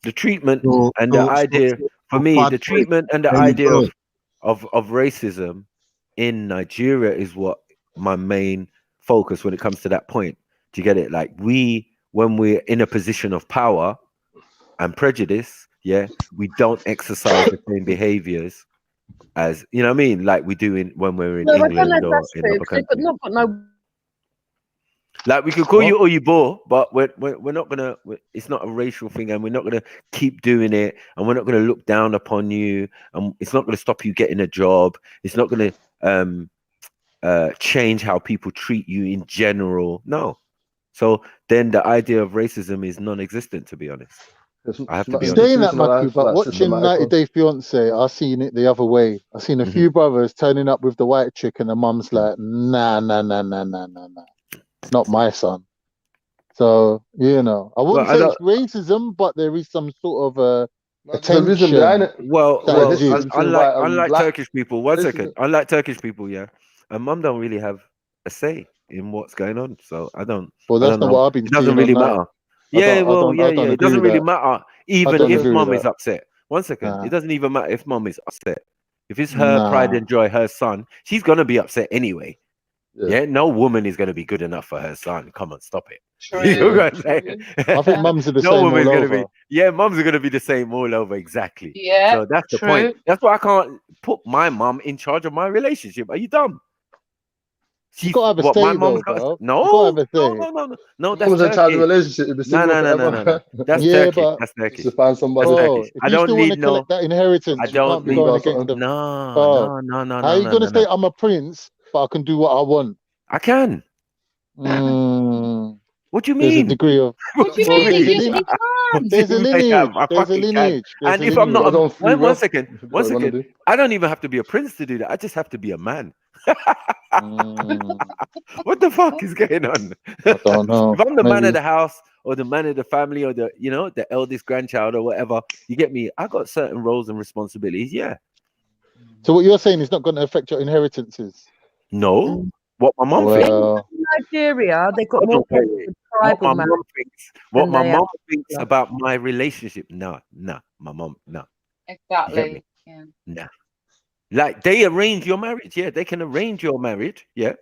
the treatment and the idea for me, the treatment and the idea of racism in Nigeria is what my main focus when it comes to that point. Do you get it? Like, when we're in a position of power and prejudice, we don't exercise the same behaviors as, you know what I mean, like we do when we're in England or in other countries. Like, we could call you Oyibo, but we're not gonna. It's not a racial thing, and we're not gonna keep doing it, and we're not gonna look down upon you, and it's not gonna stop you getting a job. It's not gonna change how people treat you in general. No. So then the idea of racism is non-existent, to be honest. I have to be honest. Saying that, Maku, but watching 90 Day Fiance, I've seen it the other way. I've seen a few brothers turning up with the white chick, and the mum's like, nah. Not my son. So, I wouldn't say it's racism, but there is some sort of There's a reason behind it. Well, That exists, which is why, unlike black Turkish people. One racism- second. Unlike Turkish people, yeah. And mum don't really have a say in what's going on, so I don't. Well, I that's don't not know. what I've been It doesn't seeing really online. matter. I Yeah, don't well, yeah. agree It doesn't with really that. matter, I even don't if agree with mum is that. upset. One second. Nah. It doesn't even matter if mum is upset. If it's her pride Nah. and joy, her son, she's gonna be upset anyway. Yeah, no woman is gonna be good enough for her son. Come on, stop it. You know what I'm saying? I think mums are the No same woman's all gonna over. be. Yeah, mums are gonna be the same all over. Exactly. Yeah, So that's the point. That's why I can't put my mum in charge of my relationship. Are you dumb? You gotta have a What my say mom's though, got? bro. No, You gotta have a say. no. If That's someone's in charge of a Turkish. relationship, you'd be No, single no. forever. That's Yeah, Turkish. but That's You Turkish. should find somebody. That's bro, Turkish. if I you don't still want to need no. collect that inheritance, I you don't can't be need. going Got against something. them. No. How you gonna say I'm a prince, but I can do what I want? I can. What do you There's a mean? degree of. What do you Well, mean? there's a Yes, lineage. you can. There's a I lineage. am. I There's a fucking can. lineage. There's And a if I'm lineage. not, free one will. second, Do one what you wanna second. do. I don't even have to be a prince to do that. I just have to be a man. What the fuck is going on? I don't know. If I'm the man of Maybe. the house or the man of the family or the the eldest grandchild or whatever, you get me? I got certain roles and responsibilities. Yeah. So what you're saying is not going to affect your inheritances. No. What my mom thinks. Well, In Nigeria, they've got Hold more on, wait, wait. people with What tribal my marriage mom thinks. What than my they mom have. thinks about my relationship. No. My mom. No. You get Exactly. me? Yeah. Nah. Like they arrange your marriage, yeah, they can arrange your marriage, yeah.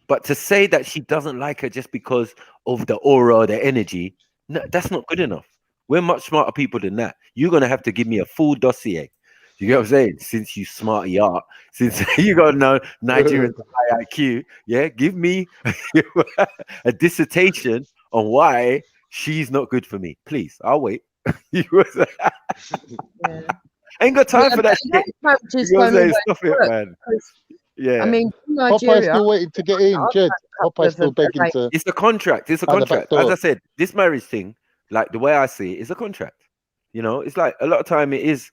But to say that she doesn't like her just because of the aura or the energy, no, that's not good enough. We're much smarter people than that. You're gonna have to give me a full dossier. You get what I'm saying? Since you smarty art, since you got no Nigerian high IQ, yeah, give me a dissertation on why she's not good for me. Please, I'll wait. I ain't got time for that shit. Marriages You know what I'm don't saying? always Stop it, work man. because, Yeah. I mean, in Popeye's Nigeria, still waiting to get in, Jed. Popeye's still begging to. It's a contract. It's a At the back contract. As I door. said, this marriage thing, like the way I see it, is a contract. You know, it's like a lot of time it is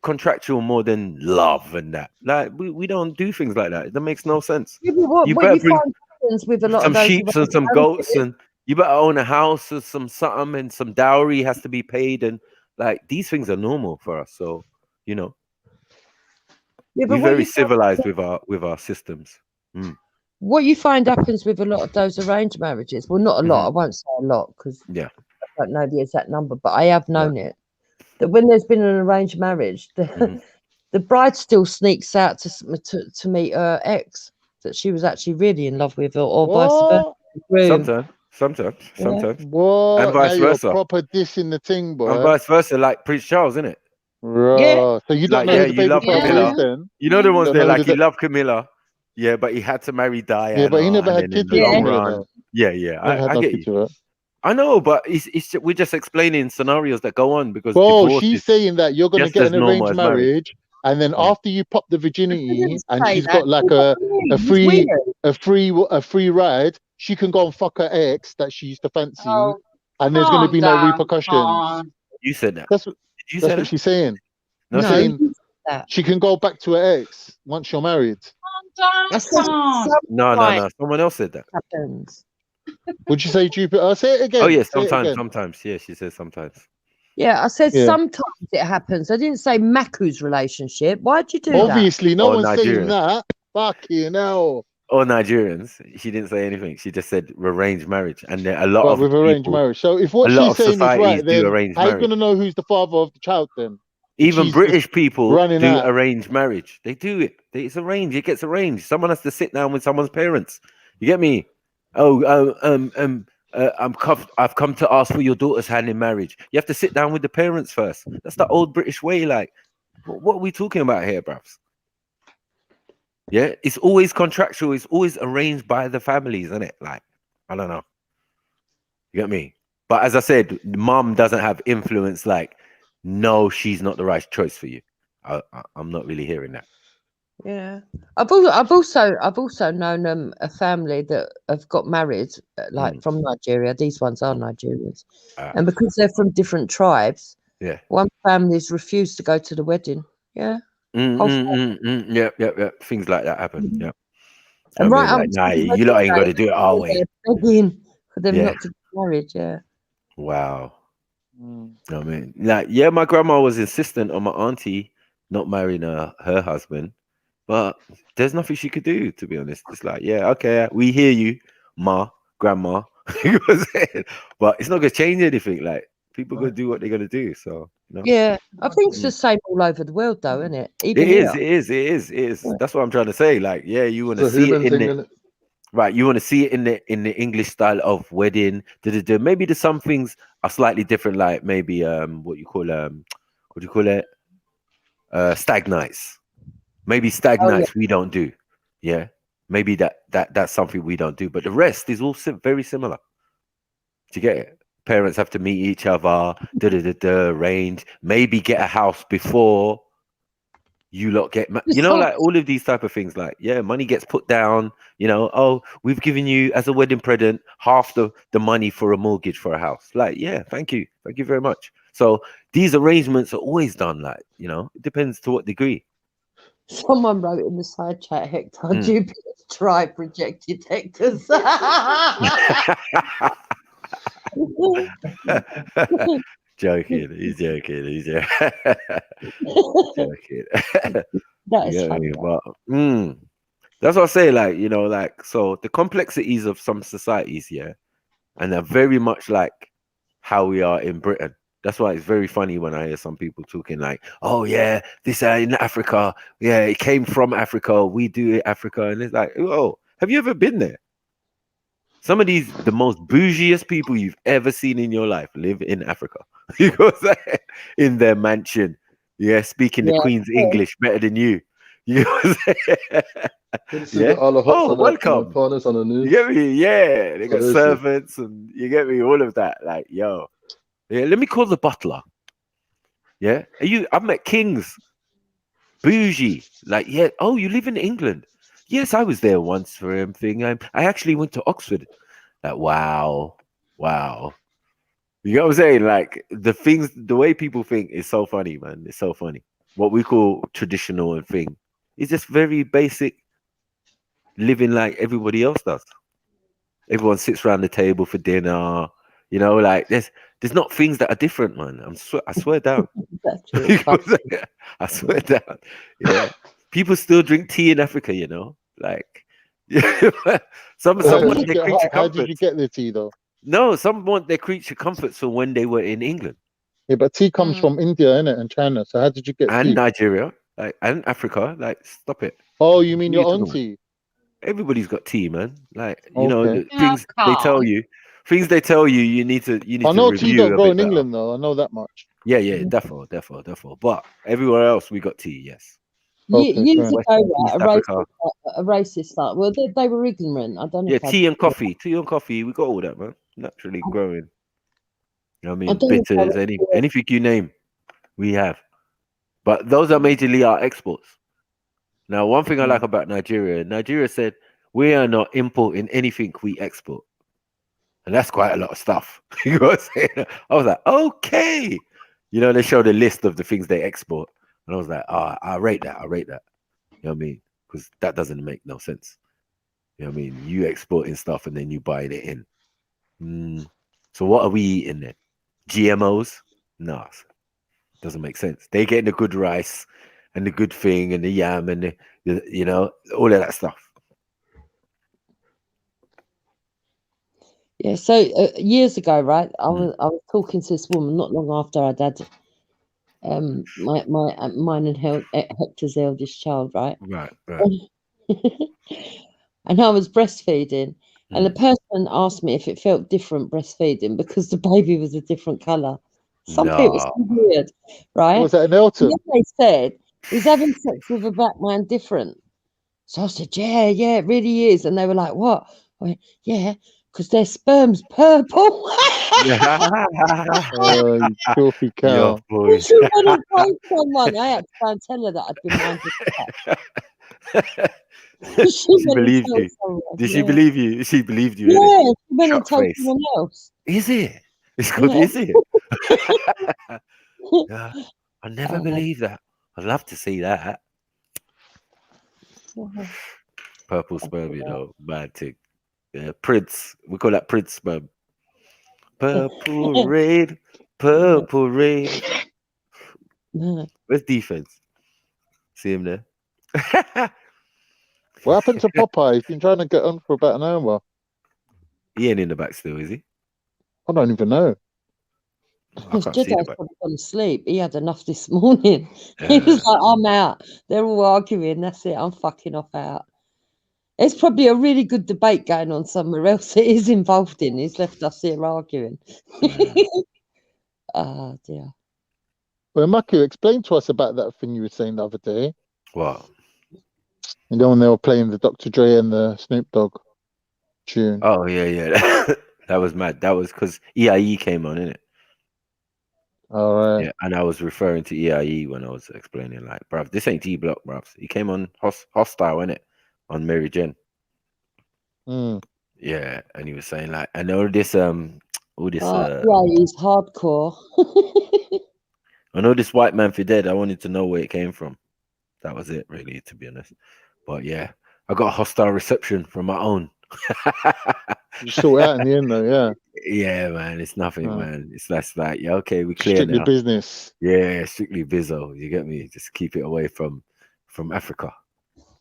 contractual more than love and that. Like we don't do things like that. That makes no sense. yeah, but what You you better bring find happens with a lot some of those sheep and some arranged goats, marriages, and you better own a house or some something, and some dowry has to be paid, and like these things are normal for us. So you know, yeah, but we're what very you find, civilized with our systems. what you find happens with a lot of those arranged marriages. Well, not a lot. I won't say a lot because Yeah. I don't know the exact number, but I have known it. That when there's been an arranged marriage, the bride still sneaks out to meet her ex that she was actually really in love with, or vice versa. What? Sometimes, Yeah. What? and vice Now you're versa, proper dissing the thing, boy. and vice versa. Like Prince Charles, isn't it? Bro. So you don't Like, know yeah, who the you baby love father Camilla. is then? You know the ones Don't there, know like who he the- loved Camilla, yeah, but he had to marry Diana. Yeah, but he never and had then kids in the with long Camilla, run, though. yeah, Never had I no get kids you. with her. I know, but it's we're just explaining scenarios that go on because Bro, divorce she's is saying that you're going to just get as an normal arranged as marriage. marriage, and then after you pop the I virginity, didn't and say she's that. got like See what I mean? a It's free weird. a free ride, she can go and fuck her ex that she used to fancy, Oh, and there's going to calm be no down. repercussions. Calm. You said that. That's Did you that's say what that? she's saying. No, She's No, saying you didn't say that. she can go back to her ex once you're married. I said No. sometimes Someone else said that. happens. Would you say Jupiter? Say it again. Oh yeah, Say it again. sometimes. Yeah, she says sometimes. Yeah, I said Yeah. sometimes it happens. I didn't say Maku's relationship. Why'd you do that? Obviously, no Or one's saying Nigerian. that. Fucking hell. Or Nigerians. She didn't say anything. She just said arranged marriage, and there, a lot But of with arranged people, marriage. So if a what lot she's of saying is societies right, do then arranged how you marriage. gonna know who's the father of the child then? Even She's British just people running do out. arranged marriage. They do it. It's arranged. It gets arranged. Someone has to sit down with someone's parents. You get me? I've come to ask for your daughter's hand in marriage. You have to sit down with the parents first. That's the old British way. Like, what are we talking about here, bruv? Yeah, it's always contractual. It's always arranged by the families, isn't it? Like, I don't know. You get me? But as I said, mom doesn't have influence. Like, no, she's not the right choice for you. I'm not really hearing that. Yeah, I've also known a family that have got married, like from Nigeria. These ones are Nigerians, and because they're from different tribes, Yeah. one family's refused to go to the wedding. Yeah, Yeah. Things like that happen. Yeah. and I right mean, up like, to nah, the you wedding lot ain't got day, to do it our way. they're begging for them Yeah. not to get married. Yeah. Wow. I mean, like, yeah, my grandma was insistent on my auntie not marrying her husband, but there's nothing she could do, to be honest. It's like, yeah, okay, we hear you, grandma. But it's not gonna change anything. Like, people gonna do what they're gonna do. So, you know. Yeah, I think it's the same all over the world, though, isn't it? It Even is, here. it is. That's what I'm trying to say. Like, yeah, you want to It's a see it human in thing, the innit? right. You want to see it in the English style of wedding. Maybe there's some things are slightly different. Like maybe what do you call it? Stag nights. Maybe stag Oh, yeah. nights we don't do. Yeah, maybe that's something we don't do. But the rest is all very similar. Do you get it? Parents have to meet each other. Arrange. Maybe get a house before you lot get, like all of these type of things. Like, yeah, money gets put down. Oh, we've given you as a wedding present half the money for a mortgage for a house. Like, yeah, thank you very much. So these arrangements are always done. Like, it depends to what degree. Someone wrote in the side chat, Hector, Jupiter's tribe rejected Hector's. Joking. He's joking. Joking. That is funny. But that's what I say. Like, so the complexities of some societies, yeah, and they're very much like how we are in Britain. That's why it's very funny when I hear some people talking like, "Oh yeah, this in Africa, yeah, it came from Africa. We do it Africa," and it's like, "Oh, have you ever been there?" Some of the most bougiest people you've ever seen in your life live in Africa. In their mansion, yeah, speaking the Queen's English better than you. Yeah. Oh, welcome. On the news. You get me? Yeah, they got servants, and you get me. All of that, like, yo, yeah. Let me call the butler. Yeah, I've met kings, bougie. Like, yeah. Oh, you live in England? Yes, I was there once for everything. I actually went to Oxford. Like, wow. You know what I'm saying? Like, the way people think is so funny, man. It's so funny. What we call traditional and thing is just very basic living like everybody else does. Everyone sits around the table for dinner. Like there's not things that are different, man. I swear down. I swear down. Yeah. People still drink tea in Africa, like some want their creature how did you get the tea though? No, some want their creature comforts for when they were in England. Yeah, but tea comes from India, innit, and China. So how did you get tea? And Nigeria, like, and Africa. Like, stop it. Oh, you mean your own tea? Everybody's got tea, man. Like, the things they tell you. Things they tell you, you need to I know review tea don't grow in better. England though. I know that much. Yeah, defo. But everywhere else we got tea, yes. Years ago, a racist like, well, they were ignorant. I don't know. Yeah, tea and coffee. We got all that, man. Naturally growing. I mean, bitters, anything you name, we have. But those are majorly our exports. Now, one thing I like about Nigeria said we are not importing anything we export, and that's quite a lot of stuff. You know what I'm saying? I was like, okay. They showed a list of the things they export. And I was like, I rate that. You know what I mean? Because that doesn't make no sense. You know what I mean? You exporting stuff and then you buying it in. So what are we eating then? GMOs? No, doesn't make sense. They getting the good rice and the good thing and the yam and all of that stuff. Yeah. So years ago, right? I was talking to this woman not long after I'd had mine and Hector's eldest child, right? Right. And I was breastfeeding, and the person asked me if it felt different breastfeeding because the baby was a different colour. Something was so weird, right? Was that an Elton? And then they said, "Is having sex with a black man different?" So I said, "Yeah, it really is." And they were like, "What?" I went, "Yeah, because their sperm's purple." You filthy cow. She went and told someone. I had to try and tell her that I'd been minded. She believed you. Did she believe you? She believed you. Yeah, she went and told someone else. Is it? It's called Is it? Yeah, I never believed that. I'd love to see that. Purple sperm, bad tick. Yeah, Prince. We call that Prince sperm. Purple rain, Purple rain. No. Where's defense? See him there. What happened to Popeye? He's been trying to get on for about an hour. He ain't in the back still, is he? I don't even know. Because Jedi's probably gone to sleep. He had enough this morning. He was like, I'm out. They're all arguing. That's it. I'm fucking off out. It's probably a really good debate going on somewhere else that he's involved in. He's left us here arguing. Oh, dear. Well, Maku, explain to us about that thing you were saying the other day. What? You know when they were playing the Dr. Dre and the Snoop Dogg tune? Oh, yeah. That was mad. That was because EIE came on, innit? All right. Yeah, and I was referring to EIE when I was explaining, like, bruv, this ain't T Block, bruv. He came on Hostile, innit? On Mary Jen. Yeah, and he was saying, like, and all this yeah, he's hardcore. I know this white man for dead. I wanted to know where it came from. That was it, really, to be honest. But yeah, I got a hostile reception from my own. You saw it out in the end, though, yeah. Yeah, man, it's nothing, man. It's less like, yeah, okay, we clear Strictly now. business. Yeah, strictly bizzo. You get me? Just keep it away from Africa.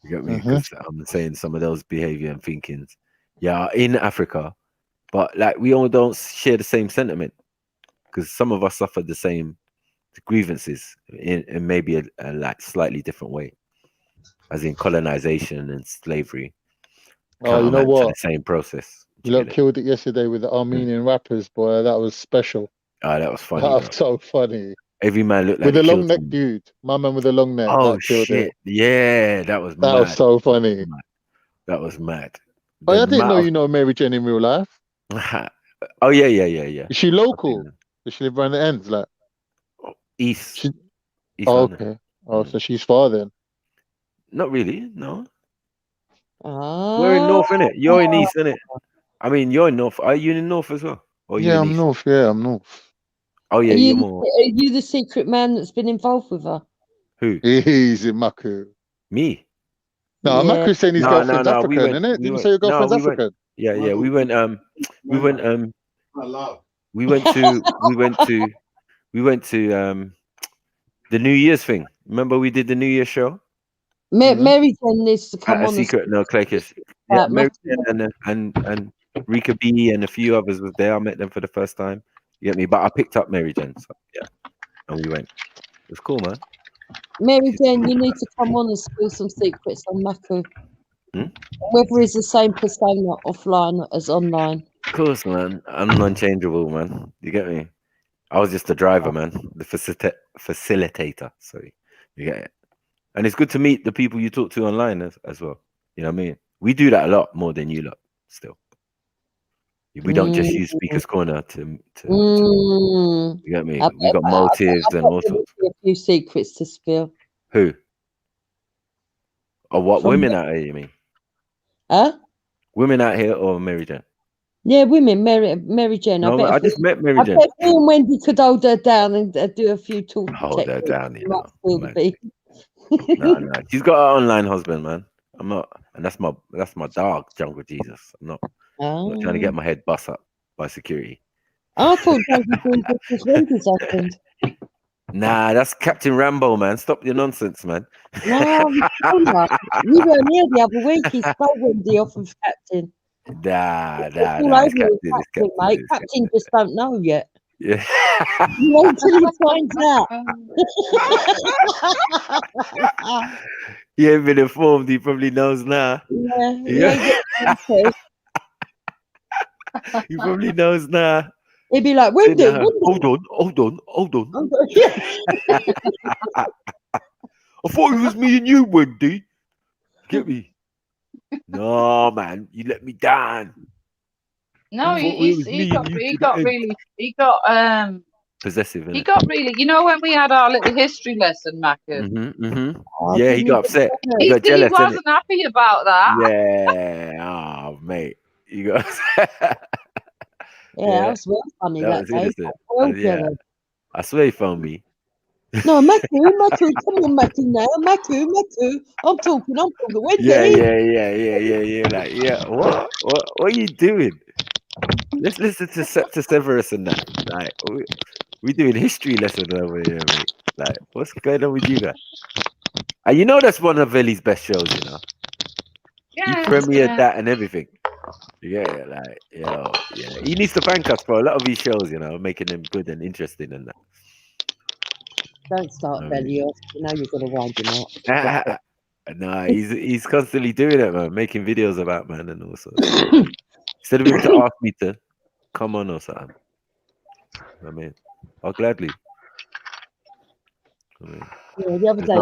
You get me? Because I'm saying some of those behavior and thinkings, yeah, in Africa, but like we all don't share the same sentiment because some of us suffer the same grievances in maybe a like slightly different way, as in colonization and slavery. Oh, you know what? The same process. You lot killed it yesterday with the Armenian rappers, boy. That was special. Oh, that was funny. That was so funny. Every man looked like with a long neck, him. dude. My man with a long neck. Oh that killed shit! It. Yeah, that was mad. That was so funny. That was mad. Oh, I didn't know you know Mary Jen in real life. Oh yeah. Is she local? Does she live around the ends, like East? East oh, London. okay. Oh, so she's far then. Not really. No. Oh. We're in North, innit? You're in East, innit? I mean, you're in North. Are you in North as well? Or yeah, I'm North. Yeah, I'm North. Oh yeah, you're more. Are you the secret man that's been involved with her? Who? Easy, Maku. Me? No, Yeah. Maku's saying his girlfriend's African, isn't it? Didn't you say your girlfriend's African? Yeah. We went to the New Year's thing. Remember we did the New Year's show? Mary Jen needs to come A on. secret, no, Claykis. Yeah, Mary Jen and Rika B and a few others was there. I met them for the first time. You get me? But I picked up Mary Jen, so yeah, and we went. It was cool, man. Mary Jen, you need to come on and spill some secrets on Maku. Whether he's the same persona offline as online. Of course, man. I'm unchangeable, man. You get me? I was just the driver, man. The facilitator. Sorry. You get it? And it's good to meet the people you talk to online as well. You know what I mean? We do that a lot more than you lot still. We don't just use Speaker's Corner to you get me? We got motives and all sorts. A few secrets to spill. Who? Or what? From Women out here, you mean? Huh? Women out here or Mary Jen? Yeah, women, Mary Jen. No, I just met Mary Jen. I bet me and Wendy could hold her down and do a few talk. Hold her down, you know. No. She's got her online husband, man. I'm not, and that's my dog, Jungle Jesus. I'm not trying to get my head bust up by security. I thought that was Wendy's husband. Nah, that's Captain Rambo, man. Stop your nonsense, man. No, we weren't here the other week. He stole Wendy off of Captain. Nah, It's Captain, mate. Captain just don't know yet. Yeah. You wait till he finds out. He ain't been informed. He probably knows now. Yeah. He probably knows now. He'd be like, Wendy. Hold on. I thought it was me and you, Wendy. Get me? No, man, you let me down. No, he got possessive. He got really, you know, when we had our little history lesson, Macca. Yeah, he got upset. He got jealous. He wasn't happy about that. Yeah, oh mate, you got. Yeah, that was well funny that day. Yeah. I swear he phoned me. No, Maku, come on, Maku now. Maku. I'm talking. Wendy. Yeah. Like, yeah, what are you doing? Let's listen to Severus and that. Like, We doing history lesson over here, mate. Like, what's going on with you guys? And you know that's one of Veli's best shows, you know. He premiered that and everything. Yeah, like, yo, yeah. He needs to thank us for a lot of his shows, you know, making them good and interesting and that. Don't start, Belly. You know you're gonna wind him up. Nah, he's constantly doing it, man, making videos about man and all sorts. Instead of him to ask me to come on or something. I mean, I'll gladly. Yeah, the other day,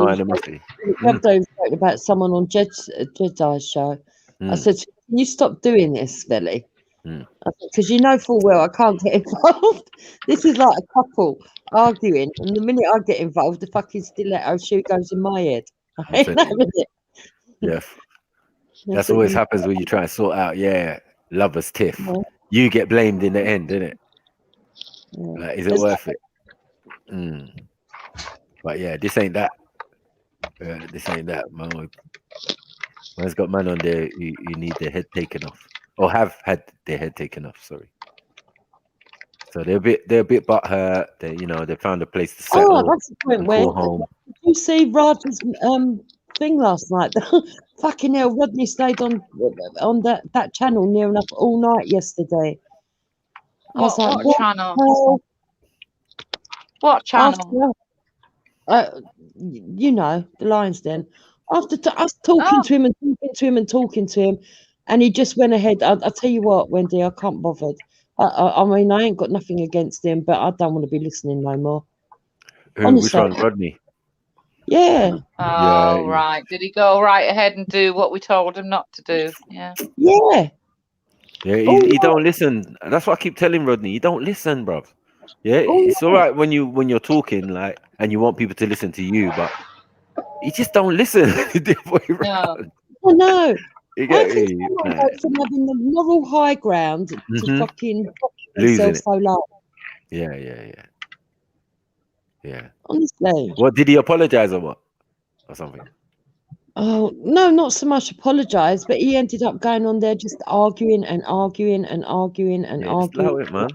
we spoke about someone on Jedi's show. I said, "Can you stop doing this, Belly?" Because you know full well I can't get involved. This is like a couple arguing, and the minute I get involved, the fucking stiletto shoe goes in my head. I ain't having it. Yeah, that's always happens when you try and sort out. Yeah, lovers tiff. Yeah. You get blamed in the end, isn't it? Yeah. Like, is it worth it? But yeah, this ain't that. This ain't that. Man's got man on there who need their head taken off, or have had their head taken off. Sorry. So they're a bit butthurt. They, you know, they found a place to settle. Oh, that's the point where home. did you see Raj's thing last night? Fucking hell, Rodney stayed on that channel near enough all night yesterday. I was like, what channel? What channel? You know, the Lion's Den. After us talking to him and talking to him, and he just went ahead. I'll tell you what, Wendy, I can't bother. I mean, I ain't got nothing against him, but I don't want to be listening no more. Which one, Rodney? Yeah. Oh, right. Did he go right ahead and do what we told him not to do? Yeah. Yeah. Yeah, he don't listen. That's what I keep telling Rodney. You don't listen, bro. Yeah, it's all right when you're talking, like, and you want people to listen to you, but you just don't listen. Oh no. You get me? From having the moral high ground to fucking losing it so low. Yeah. Honestly. What, did he apologize or what? Or something? Oh no, not so much apologize, but he ended up going on there just arguing and arguing and arguing and arguing. Just allow it, man.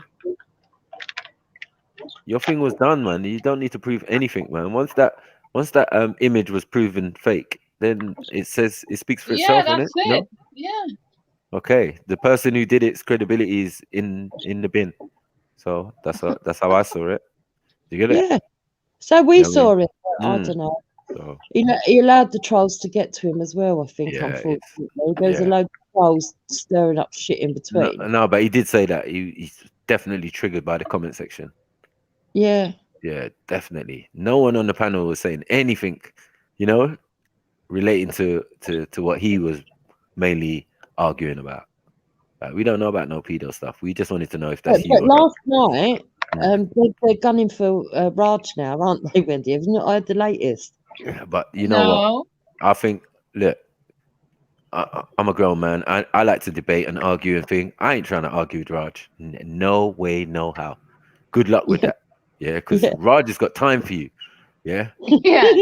Your thing was done, man. You don't need to prove anything, man. Once that image was proven fake, then it speaks for itself, that's innit? it. No? Yeah. Okay, the person who did its credibility is in the bin. So that's how I saw it. You get it? Yeah. So we saw it. I don't know. So. He allowed the trolls to get to him as well, I think, unfortunately. There's a load of trolls stirring up shit in between. No, but he did say that. He's definitely triggered by the comment section. Yeah. Yeah, definitely. No one on the panel was saying anything, you know, relating to what he was mainly arguing about. Like, we don't know about no pedo stuff. We just wanted to know if that's you. But last night, they're gunning for Raj now, aren't they, Wendy? Have you not heard the latest? Yeah, but you know what? I think, look, I'm a grown man. I like to debate and argue and think. I ain't trying to argue with Raj. No way, no how. Good luck with that. Yeah, because Raj has got time for you. Yeah. Yeah.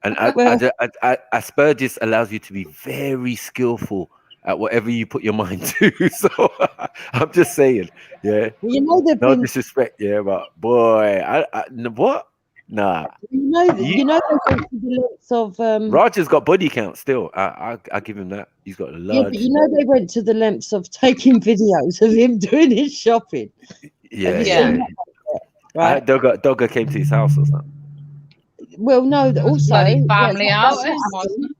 And Aspergus allows you to be very skillful at whatever you put your mind to. So I'm just saying, yeah. Well, you know, no disrespect, yeah, but boy, what? Nah. You know they went to the lengths of Raj has got body count still. I give him that. He's got a large. Yeah, but you know they went to the lengths of taking videos of him doing his shopping. Yeah. Right. Dogger came to his house or something. Well, no, also family outing, wasn't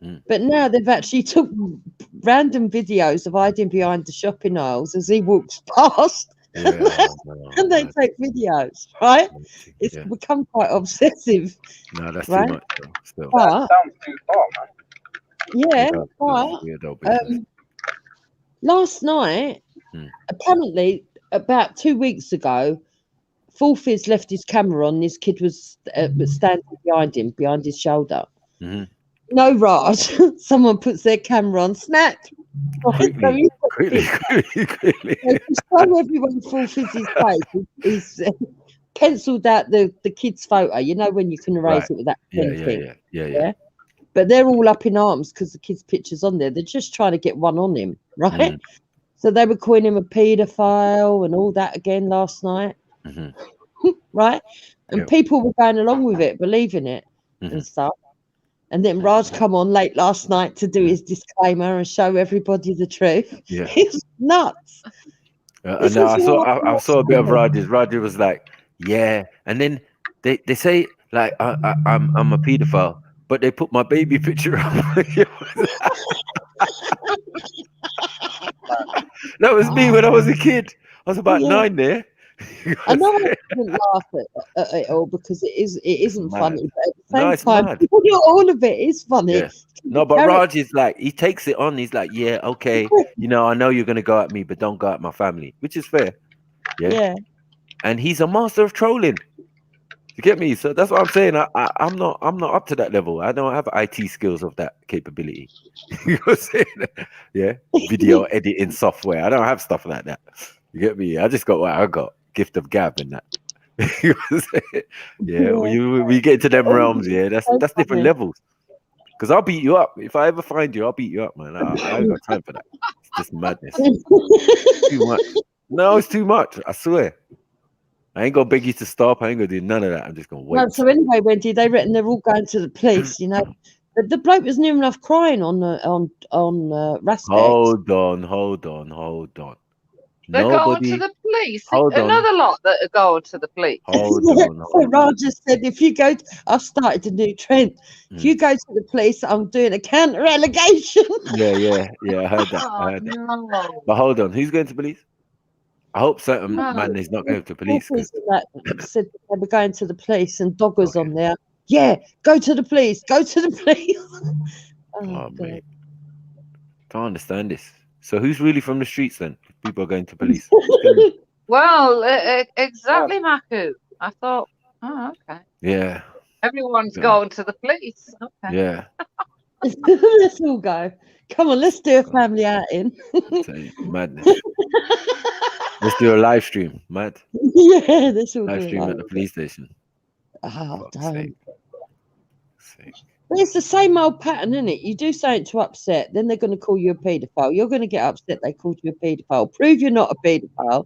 it? But now they've actually took random videos of hiding behind the shopping aisles as he walks past. And they take videos, right? It's become quite obsessive. No, that's right? too much. Still. But, That sounds too far, man. but last night, apparently about 2 weeks ago, Fulfiz left his camera on. This kid was standing behind his shoulder. No, Raj. Someone puts their camera on. Snap. Quickly. To show everyone Fulfiz's face, he's penciled out the kid's photo. You know when you can erase it with that pen thing. Yeah. But they're all up in arms because the kid's picture's on there. They're just trying to get one on him, right? So they were calling him a paedophile and all that again last night. right? And people were going along with it, believing it and stuff. And then Raj come on late last night to do his disclaimer and show everybody the truth. Yeah. It's nuts. And I saw a bit of Raj's. Raj was like, yeah. And then they say like I'm a paedophile, but they put my baby picture up. That was me when I was a kid. I was about 9 there. I know I didn't laugh at it all because it isn't funny, but at the same time, mad. all of it is funny. Yeah. No, but Raj is like, he takes it on. He's like, yeah, okay, I know you're gonna go at me, but don't go at my family, which is fair. Yeah. And he's a master of trolling. You get me? So that's what I'm saying. I'm not up to that level. I don't have IT skills of that capability. You know what I'm saying? Yeah. Video editing software. I don't have stuff like that. You get me? I just got what I got. Gift of gab and that. You know what I'm saying? Yeah. When you get into them realms, that's different levels. Because I'll beat you up. If I ever find you, I'll beat you up, man. I ain't got time for that. It's just madness. Too much. No, it's too much. I swear. I ain't gonna beg you to stop. I ain't gonna do none of that. I'm just gonna wait. No, so anyway, Wendy, they reckon they're all going to the police. The bloke was near enough crying on Raspect. Hold on. They're going to the police. Another lot that are going to the police. Hold on. So Roger said, if you go, I've started a new trend. If you go to the police, I'm doing a counter allegation. Yeah. I heard that. No. But hold on, who's going to police? I hope certain man is not going to police. Said they were going to the police, and Dog was on there. Yeah, go to the police. Go to the police. Oh mate, don't understand this. So who's really from the streets then? If people are going to police. Well, exactly, Maku. I thought, okay. Yeah. Everyone's going to the police. Okay. Yeah. Let's all go. Come on, let's do a family outing. Madness. Let's do a live stream. Mad. Yeah, let's all live do stream it. at the police station. Oh, don't. But it's the same old pattern, isn't it? You do something to upset, then they're going to call you a paedophile. You're going to get upset they called you a paedophile. Prove you're not a paedophile.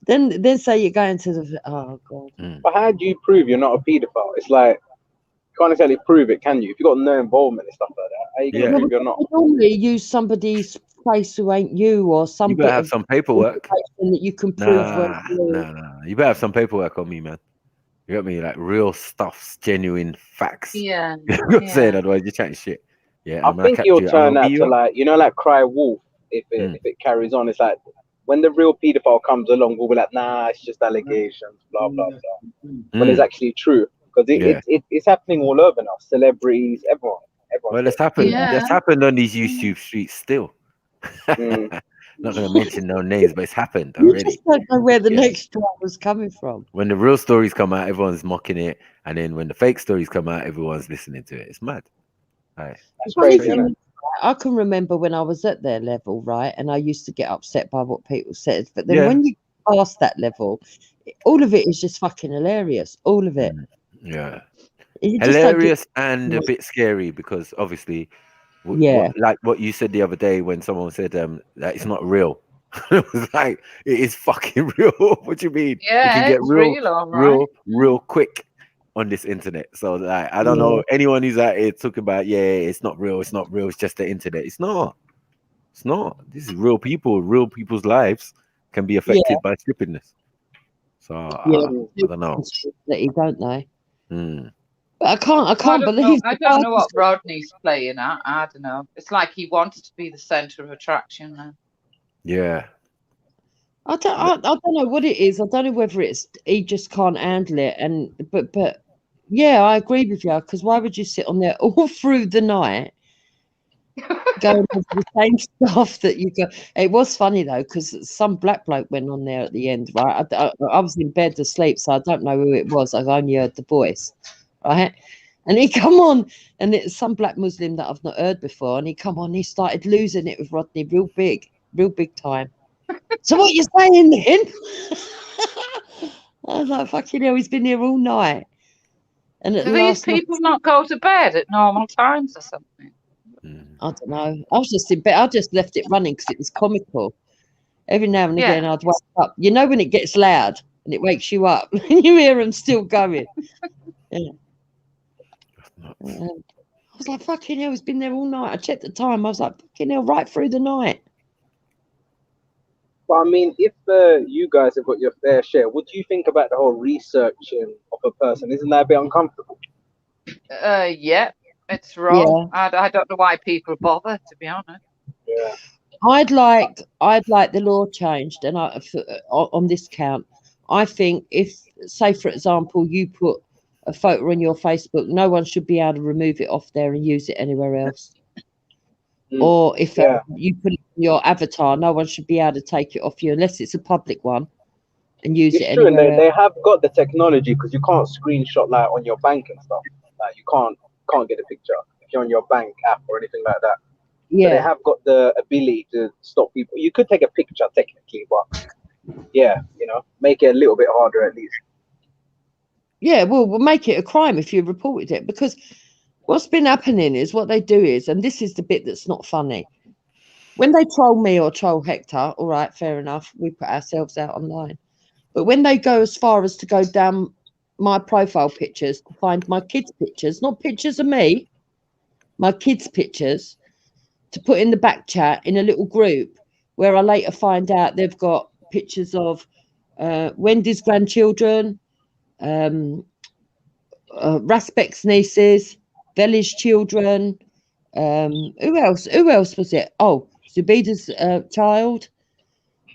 Then say you're going to the... Oh, God. But how do you prove you're not a paedophile? It's like, you can't exactly prove it, can you? If you've got no involvement and stuff like that, how are you going to prove you're not? You normally use somebody's place who ain't you, or some You better have some paperwork. that you can prove. Nah. You better have some paperwork on me, man. You got me? Like real stuffs, genuine facts. Yeah. You know what I'm saying? Otherwise, you're chatting shit. Yeah. I think you'll turn out to like, like Cry Wolf, if it carries on. It's like, when the real paedophile comes along, we'll be like, nah, it's just allegations, blah, blah, blah. But it's actually true. Because it's happening all over now. Celebrities, everyone. Well, it's happened. That's happened on these YouTube streets still. Not going to mention no names, but it's happened already. You just don't know where the next one was coming from. When the real stories come out, everyone's mocking it. And then when the fake stories come out, everyone's listening to it. It's mad. Right. That's crazy. I can remember when I was at their level, right? And I used to get upset by what people said. But then when you pass that level, all of it is just fucking hilarious. All of it. Yeah. Hilarious and a bit scary because obviously, like what you said the other day when someone said that it's not real. It was like, it is fucking real. What do you mean? Yeah, you can get real, real quick on this internet. So like, I don't know anyone who's out here talking about, it's not real, it's just the internet. It's not. This is real people. Real people's lives can be affected by stupidness. So I don't know. Don't they? But I can't believe. I don't know what Rodney's playing at. I don't know. It's like he wanted to be the center of attraction now. Yeah. I don't know what it is. I don't know whether it's he just can't handle it. But yeah, I agree with you. Because why would you sit on there all through the night going over the same stuff that you go? It was funny though, because some black bloke went on there at the end, right? I was in bed asleep, so I don't know who it was. I've only heard the voice, right? And he come on, and it's some black Muslim that I've not heard before, and he come on, he started losing it with Rodney real big time. So what you saying then? I was like, fucking hell, he's been here all night. And do these people not go to bed at normal times or something? I don't know. I was just in bed. I just left it running because it was comical. Every now and again, I'd wake up. You know when it gets loud, and it wakes you up. You hear them still going. Yeah. I was like, fucking hell, it's been there all night. I checked the time. I was like, fucking hell, right through the night. But I mean, if you guys have got your fair share, what do you think about the whole researching of a person? Isn't that a bit uncomfortable? Yeah, it's wrong. I don't know why people bother, to be honest. Yeah. I'd like the law changed, and on this count, I think if, say for example, you put a photo on your Facebook, no one should be able to remove it off there and use it anywhere else. Or if you put it in your avatar, no one should be able to take it off you unless it's a public one and use it True, and anywhere they else. have got the technology, because you can't screenshot like on your bank and stuff. Like you can't get a picture if you're on your bank app or anything like that. Yeah. So they have got the ability to stop people. You could take a picture technically, but yeah, make it a little bit harder at least. Yeah, well, we'll make it a crime if you reported it, because what's been happening is what they do is, and this is the bit that's not funny, when they troll me or troll Hector, all right, fair enough, we put ourselves out online. But when they go as far as to go down my profile pictures to find my kids' pictures, not pictures of me, my kids' pictures, to put in the back chat in a little group where I later find out they've got pictures of Wendy's grandchildren, Raspek's nieces, Veli's children. Who else? Who else was it? Oh, Zubida's child.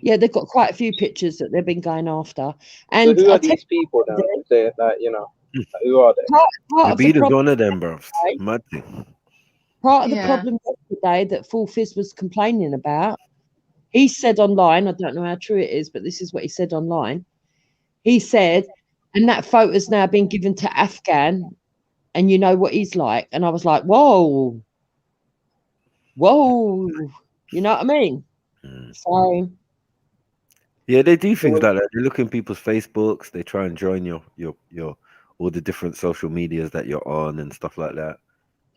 Yeah, they've got quite a few pictures that they've been going after. And so who are these people now? Say that, who are they? Part of the Zubida's problem one of them, bro. Mad thing. Part of the problem yesterday that Full Fizz was complaining about, he said online, I don't know how true it is, but this is what he said online. He said, and that photo's now been given to Afghan, and you know what he's like. And I was like, whoa, you know what I mean? So yeah, they do things like that. They look in people's Facebooks. They try and join your all the different social medias that you're on and stuff like that.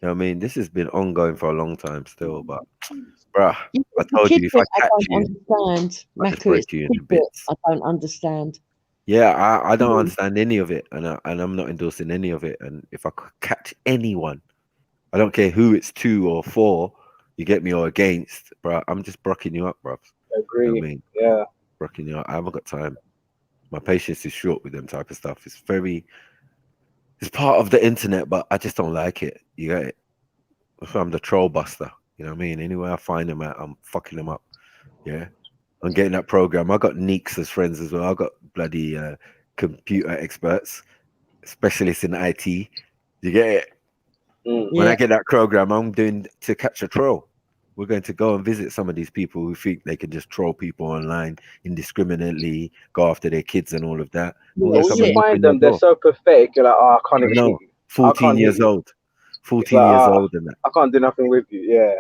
You know what I mean? This has been ongoing for a long time still, but bruh, I told you if I catch you, understand. I just Maku, break you into bits. I don't understand. Yeah, I don't understand any of it, and I'm not endorsing any of it. And if I could catch anyone, I don't care who it's to or for, you get me or against, bro. I'm just brocking you up, bro. Agree. You know what I mean? Yeah. Brocking you up. I haven't got time. My patience is short with them type of stuff. It's part of the internet, but I just don't like it. You get it? I'm the troll buster. You know what I mean? Anywhere I find them at, I'm fucking them up. Yeah. I'm getting that program. I got Neeks as friends as well. I got bloody computer experts, specialists in IT. You get it? When I get that program, I'm doing to catch a troll. We're going to go and visit some of these people who think they can just troll people online indiscriminately, go after their kids and all of that. When you find them, they're so pathetic. You're like, oh, I can't even. No, 14 years old. 14 like, years old and that. I can't do nothing with you. Yeah.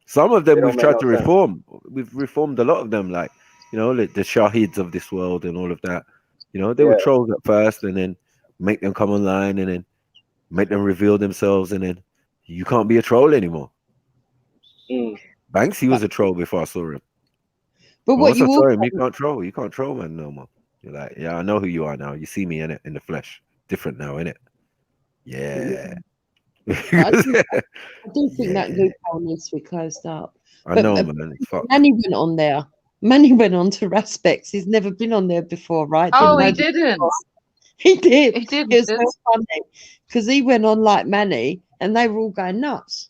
Some of them They we've don't tried make to no sense. reform. We've reformed a lot of them, like, the Shahids of this world and all of that. They were trolls at first, and then make them come online, and then make them reveal themselves, and then you can't be a troll anymore. Banksy was a troll before I saw him. But what once I you saw him, also you can't troll man no more. You're like, yeah, I know who you are now. You see me in the flesh. Different now, innit? Yeah. I do think that loophole needs to be closed up. I know, man. It's fucked. Manny went on there. Manny went on to Raspek's. He's never been on there before, right? Oh, he didn't. He did. He didn't. It was so funny because he went on like Manny, and they were all going nuts.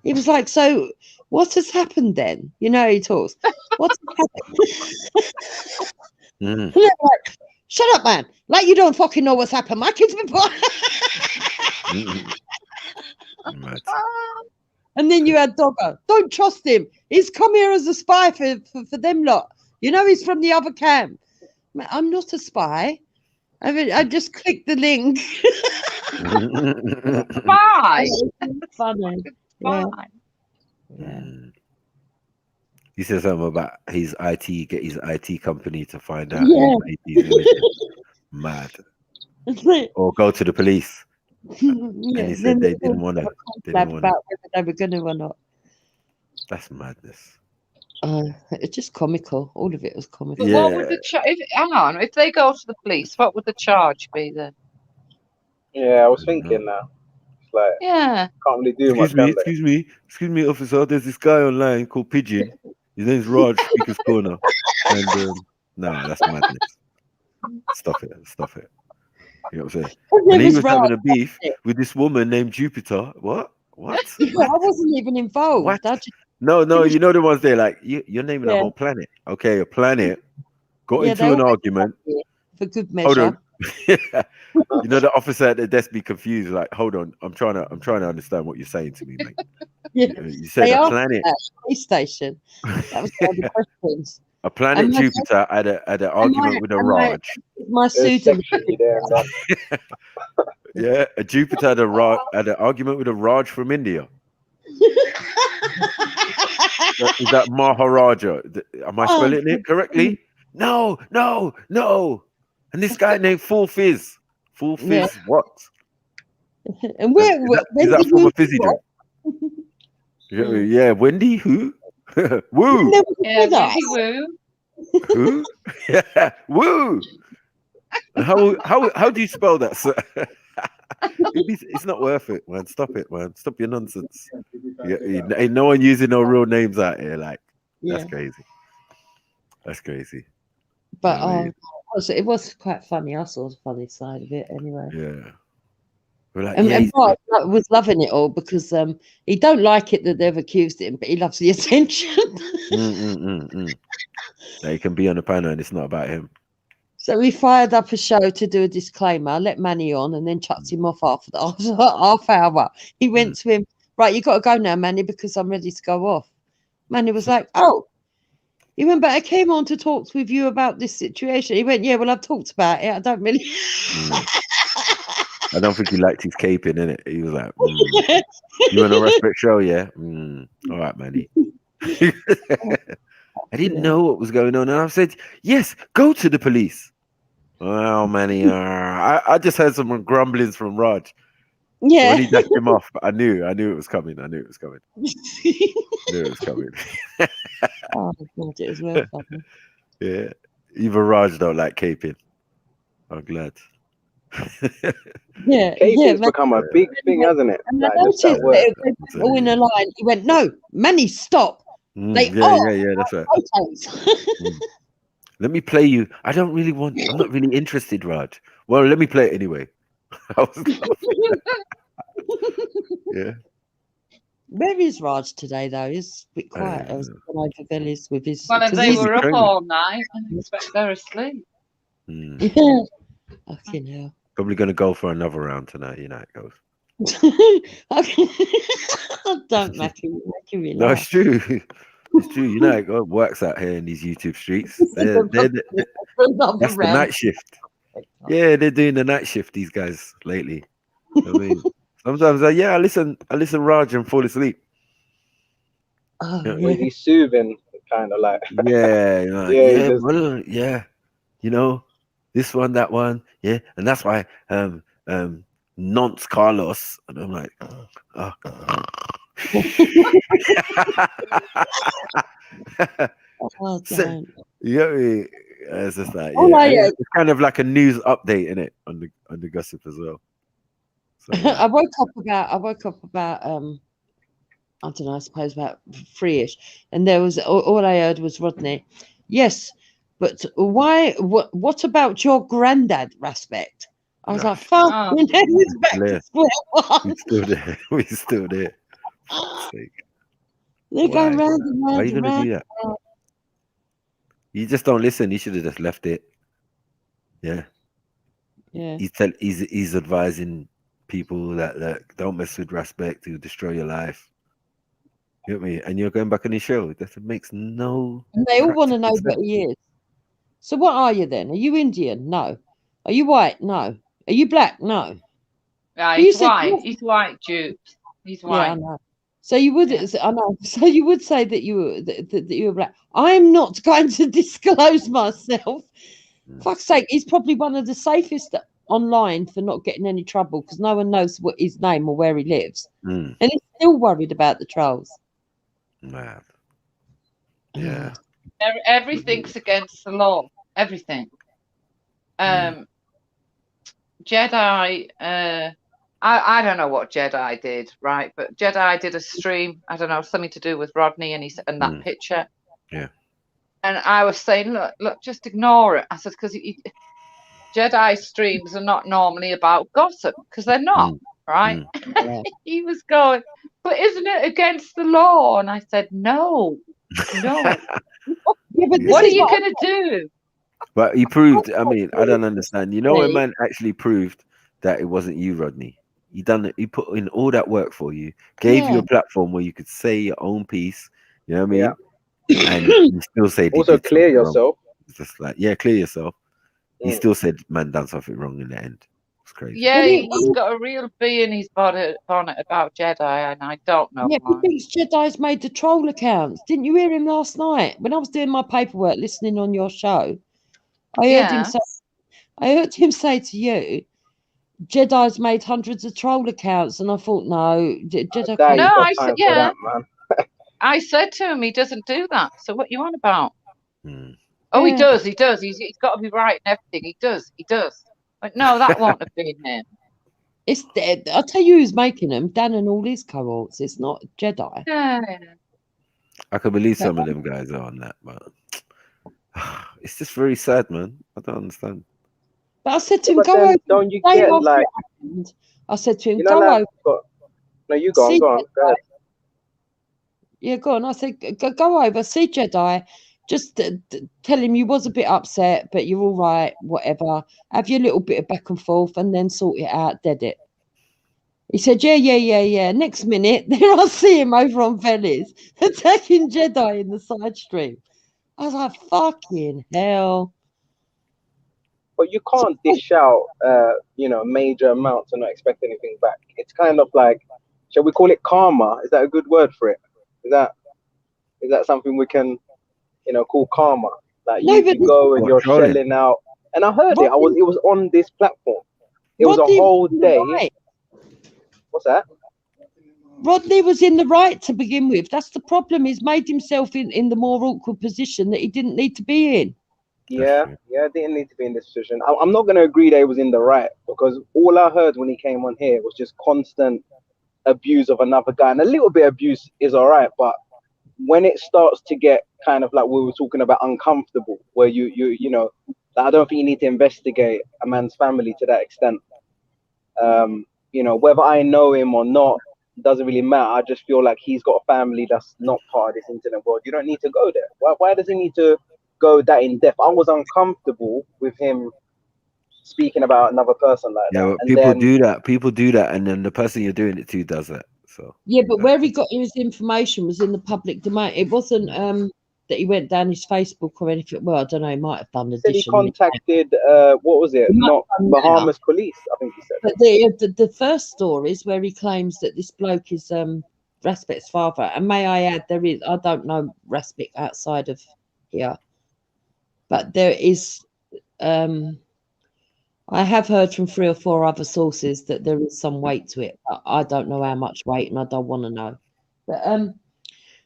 He was like, "So, what has happened then?" He talks. What's happened? They're like, "Shut up, man! Like you don't fucking know what's happened. My kid's been born." And then you had Dogger. Don't trust him. He's come here as a spy for them lot. He's from the other camp. I'm not a spy. I just clicked the link. Spy. Funny. Yeah. He says something about his IT, get his IT company to find out. Yeah. Mad. Or go to the police. And he said they didn't want to. About whether they were going to or not. That's madness. It's just comical. All of it was comical. But what would the hang on? If they go to the police, what would the charge be then? Yeah, I was thinking now. It's like, Yeah. can't really do much, can they? Excuse me, officer. There's this guy online called Pigeon. His name's Raj, Speaker's Corner. And nah, that's madness. Stop it. You know what I'm saying? And he was having a beef with this woman named Jupiter. What? I wasn't even involved. What? I just, No, you know the ones there, like you're naming a whole planet. Okay, a planet got into an argument. For good Hold measure. on. You know the officer at the desk be confused, like, hold on, I'm trying to understand what you're saying to me, mate. You said They a asked planet. that space station. That was one of the questions. A planet And my- Jupiter had an argument with a Raj. My pseudonym. Yeah, a Jupiter had an argument with a Raj from India. Is that Maharaja? Am I spelling it correctly? No. And this guy named Full Fizz. Full Fizz, what? And where is that from a fizzy drink? Yeah, Wendy, who? Woo. Yeah, Wendy Woo. Who? Yeah, woo. How do you spell that, sir? It's not worth it, man. Stop it, man. Stop your nonsense. Ain't no one using no real names out here. Like, that's crazy. That's crazy. But it was quite funny. I saw the funny side of it anyway. Yeah. Like, and Mark was loving it all because he don't like it that they've accused him, but he loves the attention. He can be on the panel and it's not about him. So we fired up a show to do a disclaimer, let Manny on, and then chucked him off after half hour. He went to him, right, you got to go now, Manny, because I'm ready to go off. Manny was like, oh. He went, but I came on to talk with you about this situation. He went, yeah, well, I've talked about it. I don't really... I don't think he liked his caping, innit? He was like, you want a respect show, yeah? All right, Manny. I didn't know what was going on. And I said, yes, go to the police. Well, Manny, I just heard some grumblings from Raj. Yeah. So when he dashed him off, I knew it was coming. Oh, God, it was well funny. Yeah. Even Raj don't like caping. I'm glad. Caping's become a big thing, hasn't it? And like, I noticed that it went all in a line. He went, no, Manny, stop. Yeah, that's right. Let me play you. I'm not really interested, Raj. Well, let me play it anyway. Yeah. Where is Raj today, though? He's a bit quiet. I was going over Billy's with his. Well, if they were up all night, I expect they're asleep. Yeah. Fucking hell. Probably going to go for another round tonight. You know how it goes. Don't make me laugh. No, it's true. It's true. You know how it works out here in these YouTube streets. That's the night shift. Yeah, they're doing the night shift, these guys, lately. I mean, sometimes I listen Raj and fall asleep. He's soothing, kind of like. Yeah, you know, this one, that one, yeah, and that's why Nonce Carlos, and I'm like, damn. Yeah, it's just like it's kind of like a news update in it on the gossip as well. So, I woke up about I don't know, I suppose about 3-ish, and there was all I heard was Rodney. Yes, but why? What about your granddad, Respect? I was like, fuck, it's back to square one. We still there. They're going round and round. Why are you gonna do that? You just don't listen. You should have just left it. Yeah. Yeah. He's advising people that don't mess with Respect, to destroy your life. You get me? And you're going back on his show. That makes no. And they all want to know what he is. So what are you then? Are you Indian? No. Are you white? No. Are you black? No. Yeah, he's white. He's white, Dupes. He's white. Yeah, I know. So you would, I know. So you would say that you were black. I'm not going to disclose myself. Fuck's sake, he's probably one of the safest online for not getting any trouble because no one knows what his name or where he lives, and he's still worried about the trolls. Man. Yeah. Everything's against the law. Everything. Jedi. I don't know what Jedi did, right? But Jedi did a stream. I don't know, something to do with Rodney and that picture. Yeah. And I was saying, look, just ignore it. I said, because Jedi streams are not normally about gossip, because they're not, right? He was going, but isn't it against the law? And I said, no. Yeah, but What are you going to do? But he proved, I mean, I don't understand. You know, when man actually proved that it wasn't you, Rodney. He done it. He put in all that work for you, gave you a platform where you could say your own piece. You know what I mean? And you still say Also clear yourself. It's just like, yeah, clear yourself. He still said man done something wrong in the end. It's crazy. Yeah, he's got a real bee in his bonnet about Jedi, and I don't know Yeah, why. he thinks Jedi's made the troll accounts. Didn't you hear him last night when I was doing my paperwork, listening on your show? I heard him say to you, Jedi's made hundreds of troll accounts, and I thought, no, Jedi. No, I said, yeah. I said to him, he doesn't do that. So what you on about? Oh, he does. He does. He's got to be right and everything. He does. But no, that won't have been him. It's I'll tell you who's making them. Dan and all his cohorts. It's not Jedi. Yeah. I could believe some of them guys are on that, but it's just very sad, man. I don't understand. But I said to him, go over. Don't you get like? I said to him, go over. No, you go on. Go ahead. Yeah, go on. I said, go over, see Jedi. Just tell him you was a bit upset, but you're all right, whatever. Have your little bit of back and forth and then sort it out, dead it. He said, yeah. Next minute, there I see him over on Venice attacking Jedi in the side stream. I was like, fucking hell. But you can't dish out, major amounts and not expect anything back. It's kind of like, shall we call it karma? Is that a good word for it? Is that something we can, call karma? Like you go and you're shelling out. And I heard it. It was on this platform. It was a whole day. Right. What's that? Rodney was in the right to begin with. That's the problem. He's made himself in the more awkward position that he didn't need to be in. Yeah, didn't need to be in this position. I'm not going to agree that he was in the right, because all I heard when he came on here was just constant abuse of another guy. And a little bit of abuse is all right, but when it starts to get kind of like we were talking about uncomfortable, where you know, I don't think you need to investigate a man's family to that extent. Whether I know him or not doesn't really matter. I just feel like he's got a family that's not part of this internet world. You don't need to go there. Why does he need to go that in depth? I was uncomfortable with him speaking about another person like that. Yeah, people do that, and then the person you're doing it to does that. So yeah, but where he got his information was in the public domain. It wasn't that he went down his Facebook or anything. Well, I don't know. He might have done He contacted what was it? Not Bahamas police, I think he said. But the first stories where he claims that this bloke is Raspet's father, and may I add, I don't know Raspet outside of here, but there is. I have heard from 3 or 4 other sources that there is some weight to it. But I don't know how much weight, and I don't want to know. But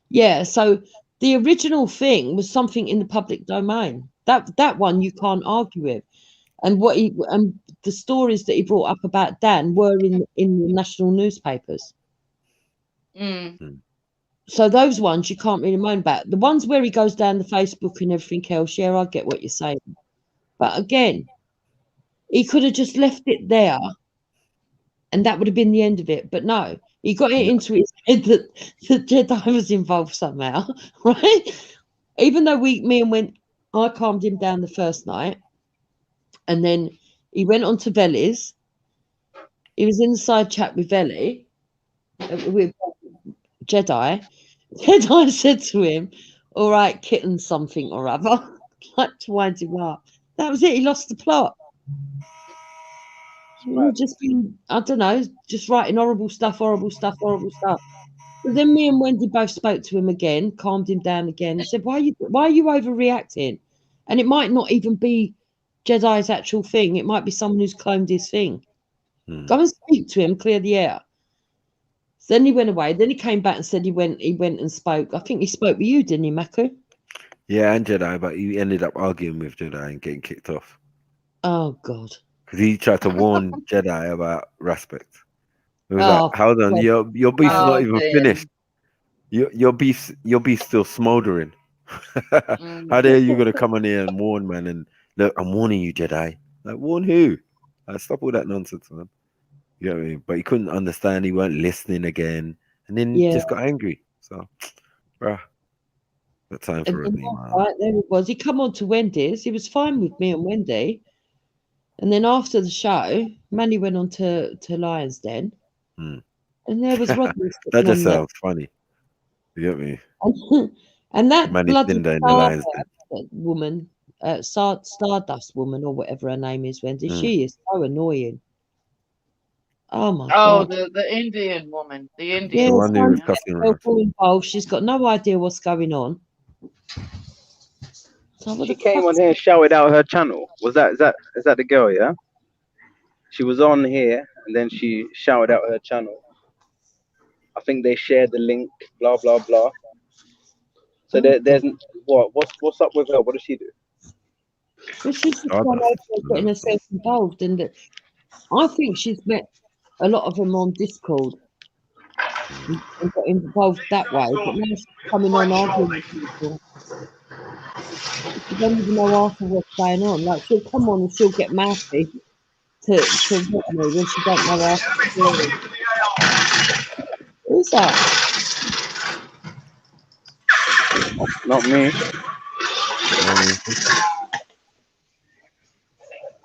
yeah, so the original thing was something in the public domain. That one you can't argue with. And the stories that he brought up about Dan were in the national newspapers. So those ones you can't really moan about. The ones where he goes down the Facebook and everything else, yeah, I get what you're saying. But again, he could have just left it there and that would have been the end of it. But no, he got it into his head that Jedi was involved somehow, right? Even though I calmed him down the first night, and then he went on to Veli's. He was in the side chat with Veli, with Jedi. Jedi said to him, all right, kitten something or other, like to wind him up. That was it. He lost the plot. Just been, I don't know, just writing horrible stuff. But then me and Wendy both spoke to him again, calmed him down again, and said, why are you overreacting? And it might not even be Jedi's actual thing. It might be someone who's cloned his thing. Go and speak to him, clear the air. So then he went away. Then he came back and said he went and spoke. I think he spoke with you, didn't he, Maku? Yeah, and Jedi, but he ended up arguing with Jedi and getting kicked off. Oh God. Because he tried to warn Jedi about respect. It was like, hold on, your beef's not even finished. Your beef's still smoldering. How dare you gonna come on here and warn, man? And look, I'm warning you, Jedi. Like, warn who? Stop all that nonsense, man. You know what I mean? But he couldn't understand. He weren't listening again, and then he just got angry. So, bruh, that time for And me, then, man. right, there it was. He come on to Wendy's. He was fine with me on Wendy. And then after the show, Manny went on to Lion's Den. And there was Rodney That sitting just on sounds funny. You get me? and that Manny bloody Tinder in the Lions Den. woman, Stardust woman, or whatever her name is, Wendy, she is so annoying. Oh my God. The Indian woman. The Yeah, Indian The one who was cussing around. involved. She's got no idea what's going on. So She came on here and shouted out her channel. Is that the girl? Yeah. She was on here and then she shouted out her channel. I think they shared the link. Blah blah blah. So there's what's up with her? What does she do? But she's just gone over there getting herself involved, and I think she's met a lot of them on Discord and got involved that way. But now she's coming on arguing with people. She don't even know after what's going on. Like, she'll come on and she'll get mouthy to what me when she don't know after the story. Who's that? Not me.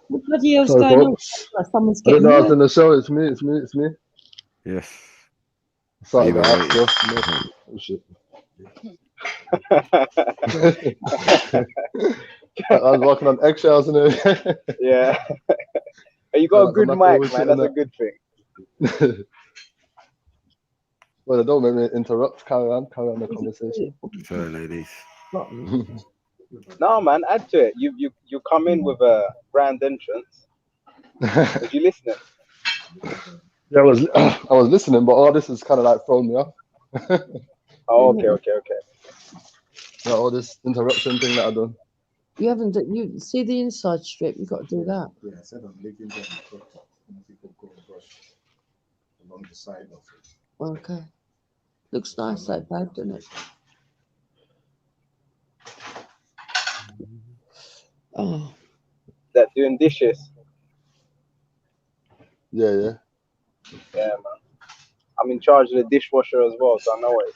What bloody hell's Sorry, going on? folks. Like someone's I didn't getting know I was hurt. in the show. It's me. Yes. Sorry You about were that. Oh shit. I was walking on eggshells and everything. Yeah. You got a good mic, man. That's a that. good thing. Well, don't make me interrupt. Carry on the conversation. Sorry, ladies. No, man, add to it. You come in with a grand entrance. Was you listening? Yeah, I was listening, but all this is kind of like throwing me off. Oh, okay. Yeah, all this interruption thing that I done. You haven't. You see the inside strip. You got to do that. Yeah, instead of leaving them people go and brush along the side of it. Okay. Looks nice, though, babe, doesn't it? Oh. That doing dishes. Yeah. Yeah, man. I'm in charge of the dishwasher as well, so I know what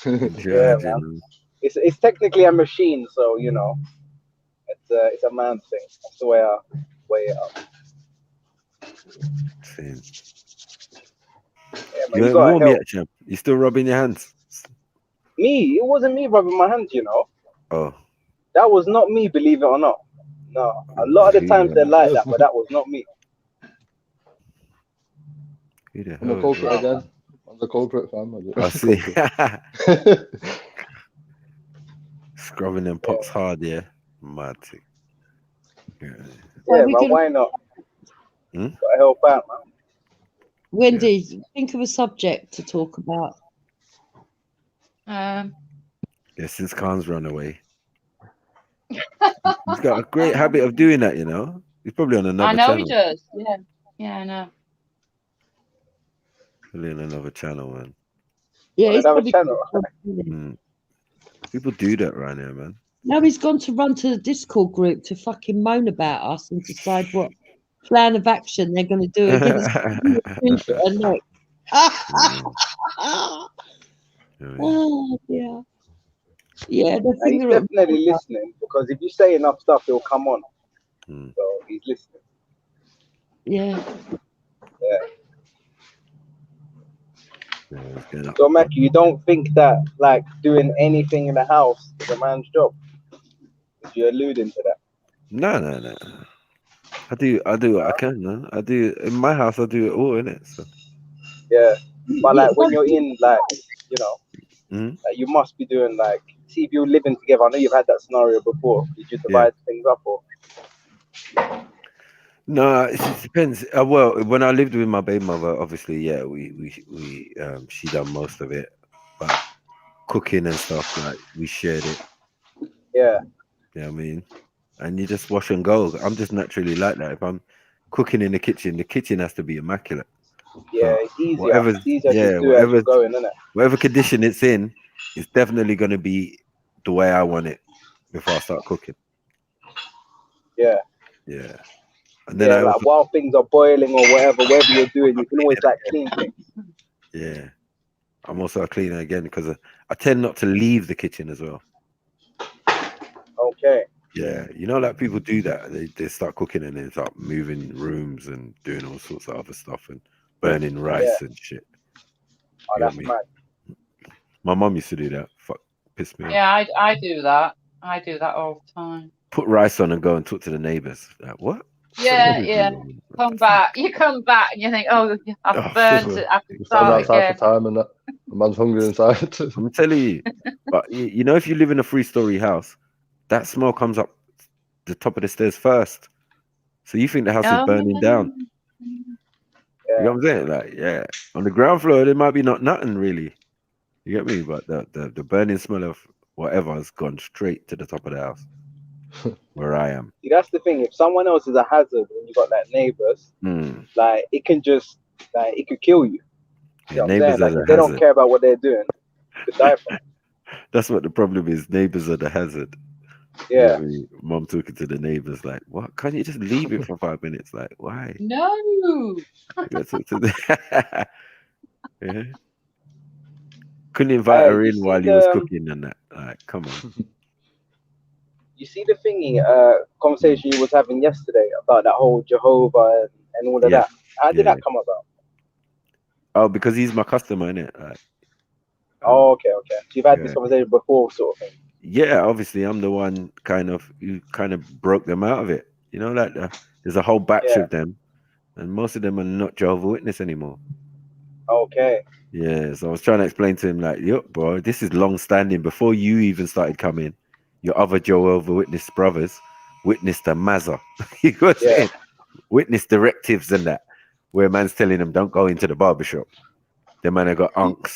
it's yeah, man. It's technically a machine, so you know, it's a man thing. That's the way I weigh it up. Yeah, man, You ain't warm yet, champ. You still rubbing your hands? Me? It wasn't me rubbing my hands, you know. Oh. That was not me, believe it or not. No. A lot of the times they're like that, but that was not me. I'm the culprit again. I'm the culprit, fam. I see. Scrubbing them pots hard, yeah. Mad thing. Yeah, man, why not? Gotta help out, man. Wendy, think of a subject to talk about. Yeah, since Khan's run away. He's got a great habit of doing that, you know. He's probably on another channel. I know he does. Yeah, I know. Probably on another channel, man. Yeah, he's another probably channel. People do that right now, man. Now he's gone to run to the Discord group to fucking moan about us and decide what plan of action they're going to do against us. Oh, yeah. Yeah, He's definitely listening, because if you say enough stuff, he'll come on. So he's listening. Yeah. So, Mackie, you don't think that like doing anything in the house is a man's job? You're alluding to that. No. I do what I can, man. I do in my house. I do it all, innit? So. Yeah, but like when you're in, like, you know, like, you must be doing like. See, if you're living together, I know you've had that scenario before. Did you divide things up, or? No, it depends. Well, when I lived with my baby mother, obviously, yeah, we she done most of it. But cooking and stuff, like we shared it. Yeah. You know what I mean? And you just wash and go. I'm just naturally like that. If I'm cooking in the kitchen has to be immaculate. Yeah, So it's easier. whatever, It's easier yeah, to do as you're going, isn't it? whatever condition it's in, it's definitely going to be the way I want it before I start cooking. Yeah. Yeah. And then Yeah, like while things are boiling or whatever you're doing, you can always like clean things. Yeah. I'm also a cleaner again because I tend not to leave the kitchen as well. Okay. Yeah, you know, like people do that. They start cooking and they start moving rooms and doing all sorts of other stuff and burning rice and shit. Oh, You that's get me? mad. My mum used to do that. Fuck, piss me off. Yeah, I do that. I do that all the time. Put rice on and go and talk to the neighbours. Like, what? Yeah, yeah. Come back. You come back and you think, oh, I've burnt it. I can Stand start outside again. for time and that. The man's hungry inside. I'm telling you. But you know, if you live in a 3-story house, that smell comes up the top of the stairs first. So you think the house is burning down. You know what I'm saying? Like, yeah. On the ground floor, there might be nothing really. You get me? But the burning smell of whatever has gone straight to the top of the house. Where I am. See, that's the thing. If someone else is a hazard when you got like neighbors, like it can just like it could kill you. You know what I'm saying? Like if they don't care about what they're doing, you could die from it. That's what the problem is. Neighbors are the hazard. Yeah. You know, mom talking to the neighbors like, what? Can't you just leave it for 5 minutes? Like, why? No. You gotta talk to the yeah. Couldn't invite her in while he was cooking and that. Like, come on. You see the thingy conversation you was having yesterday about that whole Jehovah and all of that. How did that come about? Oh, because he's my customer, innit? Like, oh, okay. So you've had this conversation before, sort of thing. yeah, obviously I'm the one who broke them out of it. You know, like there's a whole batch of them, and most of them are not Jehovah's Witness anymore. Okay. Yeah, so I was trying to explain to him like, yo, bro, this is long standing. Before you even started coming, your other Jehovah's Witness brothers witnessed a mazza. You know what I'm saying? Witness directives and that, where man's telling them don't go into the barbershop. The man have got unks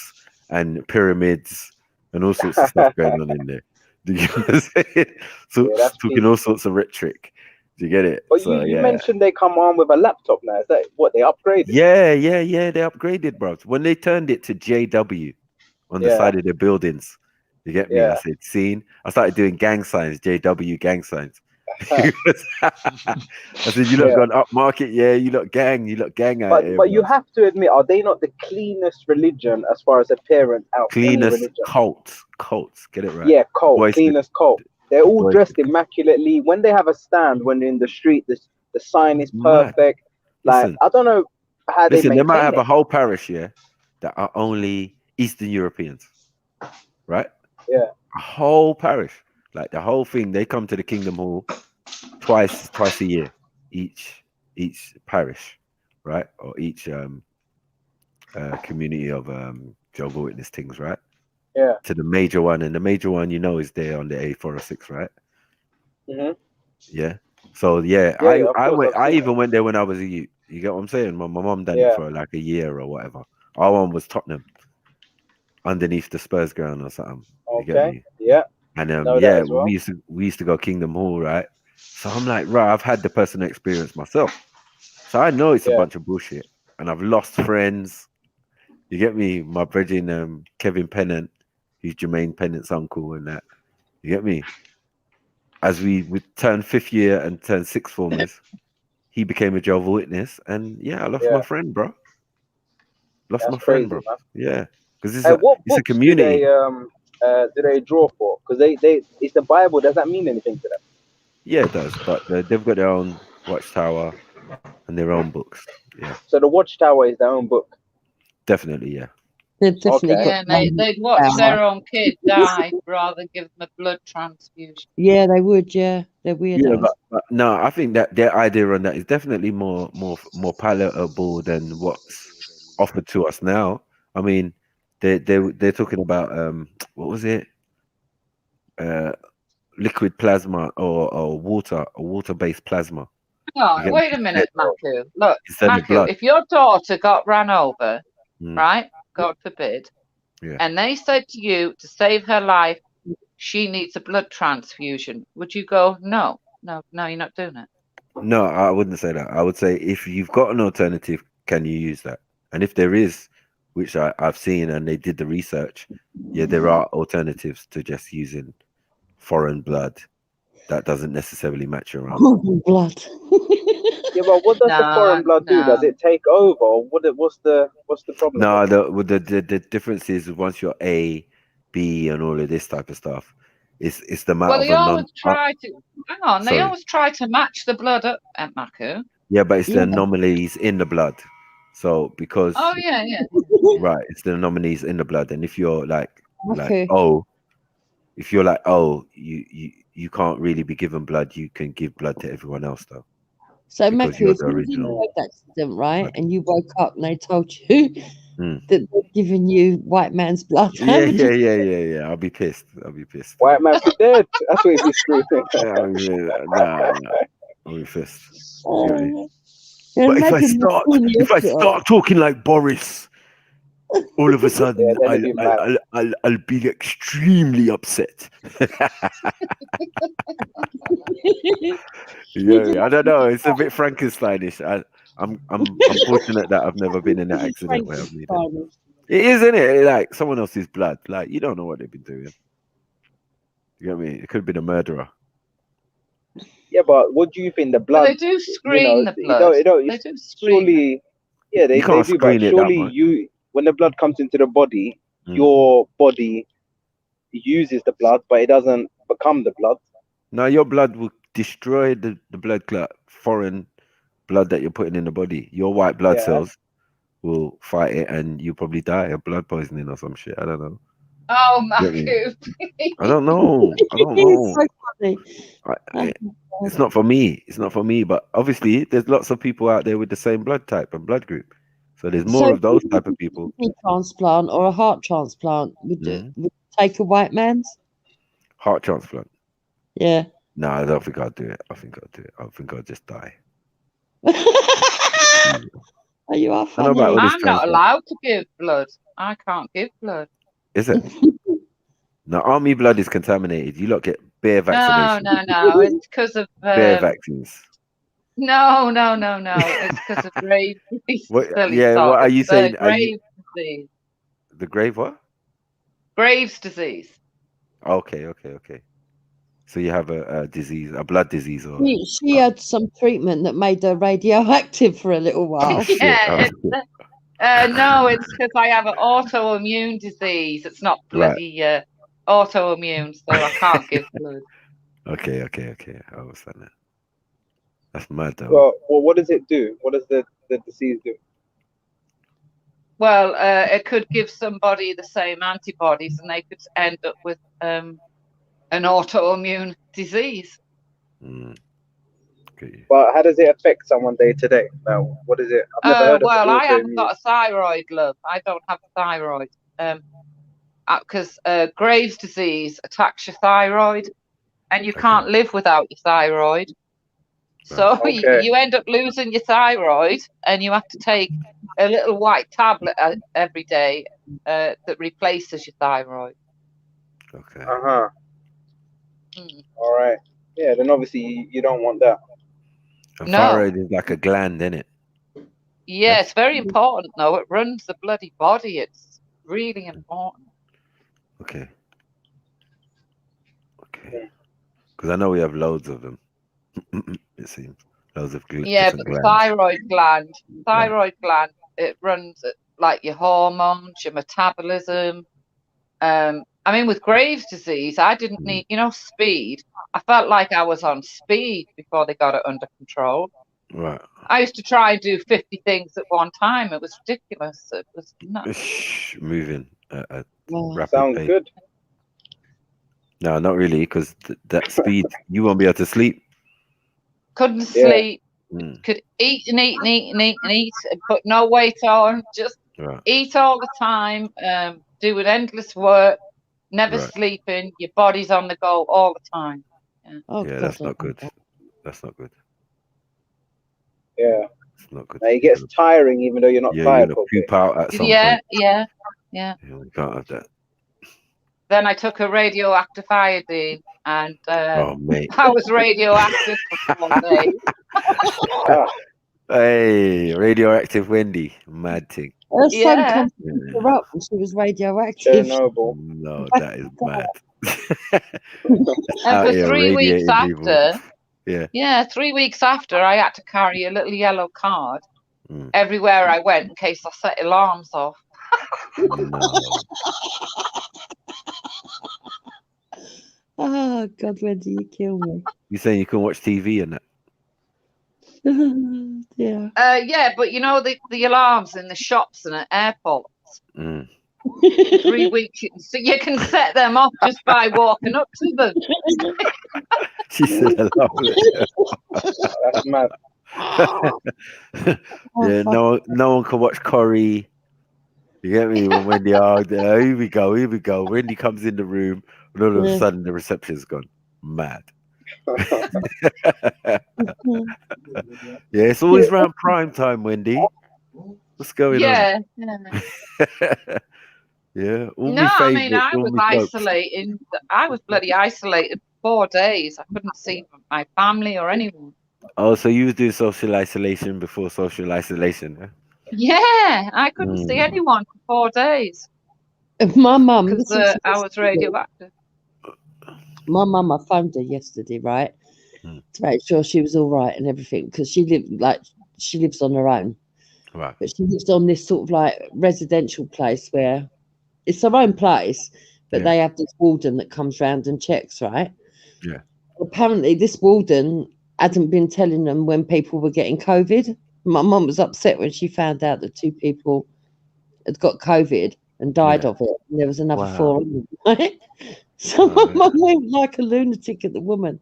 and pyramids and all sorts of stuff going on in there. Do you know what I'm saying? So talking all sorts of rhetoric. Do you get it? But so, you mentioned they come on with a laptop now. Is that what they upgraded? Yeah. They upgraded, bro. When they turned it to JW on the side of the buildings, you get me? I said, seen. I started doing gang signs, JW gang signs. I said, you lot gone up market, you lot gang out here. But you have to admit, are they not the cleanest religion as far as appearance out? Cleanest cults, get it right. Yeah, cleanest cult. They're all dressed immaculately. When they have a stand, when they're in the street, the sign is perfect. Like, I don't know how they they might have it. a whole parish here that are only Eastern Europeans, right? Yeah. A whole parish, like the whole thing. They come to the Kingdom Hall twice a year, each parish, right, or each community of Jehovah's Witness things, right? Yeah. To the major one, and the major one, you know, is there on the A406, right? Yeah. So I even went there when I was a youth. You get what I'm saying? My mom done it for like a year or whatever. Our one was Tottenham, underneath the Spurs ground or something. You get me? Yeah. And well. we used to go Kingdom Hall, right? So I'm like, right, I've had the personal experience myself, so I know it's a bunch of bullshit, and I've lost friends. You get me? My brethren, Kevin Pennant, he's Jermaine Pennant's uncle, and that. You get me? As we turned 5th year and turned 6th formers, he became a Jehovah's Witness, and I lost my friend, bro. Lost my friend, bro. Man. Yeah, because it's a community. Do they draw for? Because it's the Bible. Does that mean anything to them? Yeah, it does, but they've got their own watchtower and their own books. Yeah. So the watchtower is their own book. Definitely, yeah. They've definitely got they'd watch their own kid die rather than give them a blood transfusion. Yeah, they would. Yeah, they're weird. Yeah, but no, I think that their idea on that is definitely more palatable than what's offered to us now. I mean, they're talking about what was it? Liquid plasma or water-based plasma. Oh, wait a minute, Matthew. Look, Matthew, if your daughter got ran over, right? God forbid, and they said to you to save her life, she needs a blood transfusion, would you go, no, you're not doing it? No, I wouldn't say that. I would say if you've got an alternative, can you use that? And if there is, which I've seen and they did the research, yeah, there are alternatives to just using foreign blood that doesn't necessarily match your own. Foreign blood. Yeah, but what does the foreign blood do? Does it take over, or what's the problem? No, the difference is once you're A, B, and all of this type of stuff, it's the amount Well, of they a always try to hang on. They Sorry. always try to match the blood up at Maku. Yeah, but it's the anomalies in the blood. So because Oh yeah. right, it's the anomalies in the blood, and if you're like Okay. if you're like you can't really be given blood, you can give blood to everyone else though. So, because Maku, you're if the you didn't original. have that accident, right, and you woke up and they told you that they're giving you white man's blood, how would you? Yeah. I'll be pissed. White man's dead. That's what he'd be screaming. Nah. I'll be pissed. Oh, But if imagine I start talking like Boris, all of a sudden I'll be extremely upset. I don't know. It's a bit Frankensteinish. I'm fortunate that I've never been in that accident where I've needed. It is, isn't it? Like someone else's blood. Like you don't know what they've been doing. You know what I mean? It could have been a murderer. Yeah, but what do you think the blood? Well, they do screen the blood. They do screen. Surely, yeah, they You can't do. But screen it that surely, much. when the blood comes into the body, your body uses the blood, but it doesn't become the blood. No, your blood will destroy the blood clot, foreign blood that you're putting in the body. Your white blood cells will fight it, and you probably die of blood poisoning or some shit. I don't know. Oh, Maku. I don't know. It's so funny. It's not for me. It's not for me. But obviously, there's lots of people out there with the same blood type and blood group. So there's more of those type of people. A transplant or a heart transplant would you take a white man's? Heart transplant. Yeah. No, I don't think I'll do it. I think I'll just die. Are you are I know funny? about all this I'm not allowed to give blood. I can't give blood. Is it? No, army blood is contaminated. You lot get bare vaccination. No. It's because of bare vaccines. No. It's because of grave disease. What are you saying? Grave disease. The grave what? Graves disease. Okay. So you have a disease, a blood disease, or She had some treatment that made her radioactive for a little while. No, it's because I have an autoimmune disease. It's not bloody autoimmune, so I can't give blood. Okay. I understand that. That's mad though. Well, what does it do? What does the disease do? Well, it could give somebody the same antibodies, and they could end up with an autoimmune disease. Okay. But how does it affect someone day to day? Now, what is it? I've never heard of well, I haven't autoimmune. got a thyroid, love. I don't have a thyroid. Because Graves' disease attacks your thyroid, and you can't live without your thyroid. So you end up losing your thyroid, and you have to take a little white tablet every day that replaces your thyroid. Okay. All right. Yeah. Then obviously you don't want that. A thyroid is like a gland, isn't it? Yeah, it's very important, though. It runs the bloody body. It's really important. Okay. Because I know we have loads of them. It seems loads of glands. Yeah, but the thyroid gland, it runs like your hormones, your metabolism. I mean, with Graves' disease, I didn't need, speed. I felt like I was on speed before they got it under control. Right. I used to try and do 50 things at one time. It was ridiculous. It was nuts. Moving at rapid Sounds pace. good. No, not really, because that speed, you won't be able to sleep. Couldn't sleep. Could eat and eat and eat and eat and eat and put no weight on. Just eat all the time. Doing endless work. Never sleeping. Your body's on the go all the time. Yeah, that's not good. That's not good. Yeah. It's not good. Now, it gets tiring even though you're not tired. You're gonna poop out at some point. Yeah. Yeah. We can't have that. Then I took a radioactive iodine, and Oh, mate. I was radioactive for 4 days. Hey, radioactive Wendy, mad thing. Her son Yeah. comes to pick her up and she was radioactive. No, that is mad. And Out for here 3 weeks radiating people. after, Yeah. 3 weeks after, I had to carry a little yellow card everywhere I went in case I set alarms off. No. Oh God, Wendy, you kill me. You saying you can watch TV and that? Yeah. Yeah, but you know the alarms in the shops and at airports. 3 weeks, you can set them off just by walking up to them. She said, "I love it." That's mad. Yeah, no one can watch Corrie. You get me? When Wendy, here we go. Wendy comes in the room, and all of a sudden the reception's gone. Mad. Yeah, it's always around prime time, Wendy. What's going on? Yeah. No, I mean, I was isolating. I was bloody isolated for 4 days. I couldn't see my family or anyone. Oh, so you was doing social isolation before social isolation, huh? Yeah, I couldn't see anyone for 4 days. My mum, because I was radioactive. My mum, I phoned her yesterday, right, to make sure she was all right and everything, because she lives on her own, right? But she lives on this sort of like residential place where it's her own place, but they have this warden that comes round and checks, right? Yeah. Apparently, this warden hadn't been telling them when people were getting COVID. My mum was upset when she found out that 2 people had got COVID and died of it, and there was another 4 of them, right? So my mum went like a lunatic at the woman.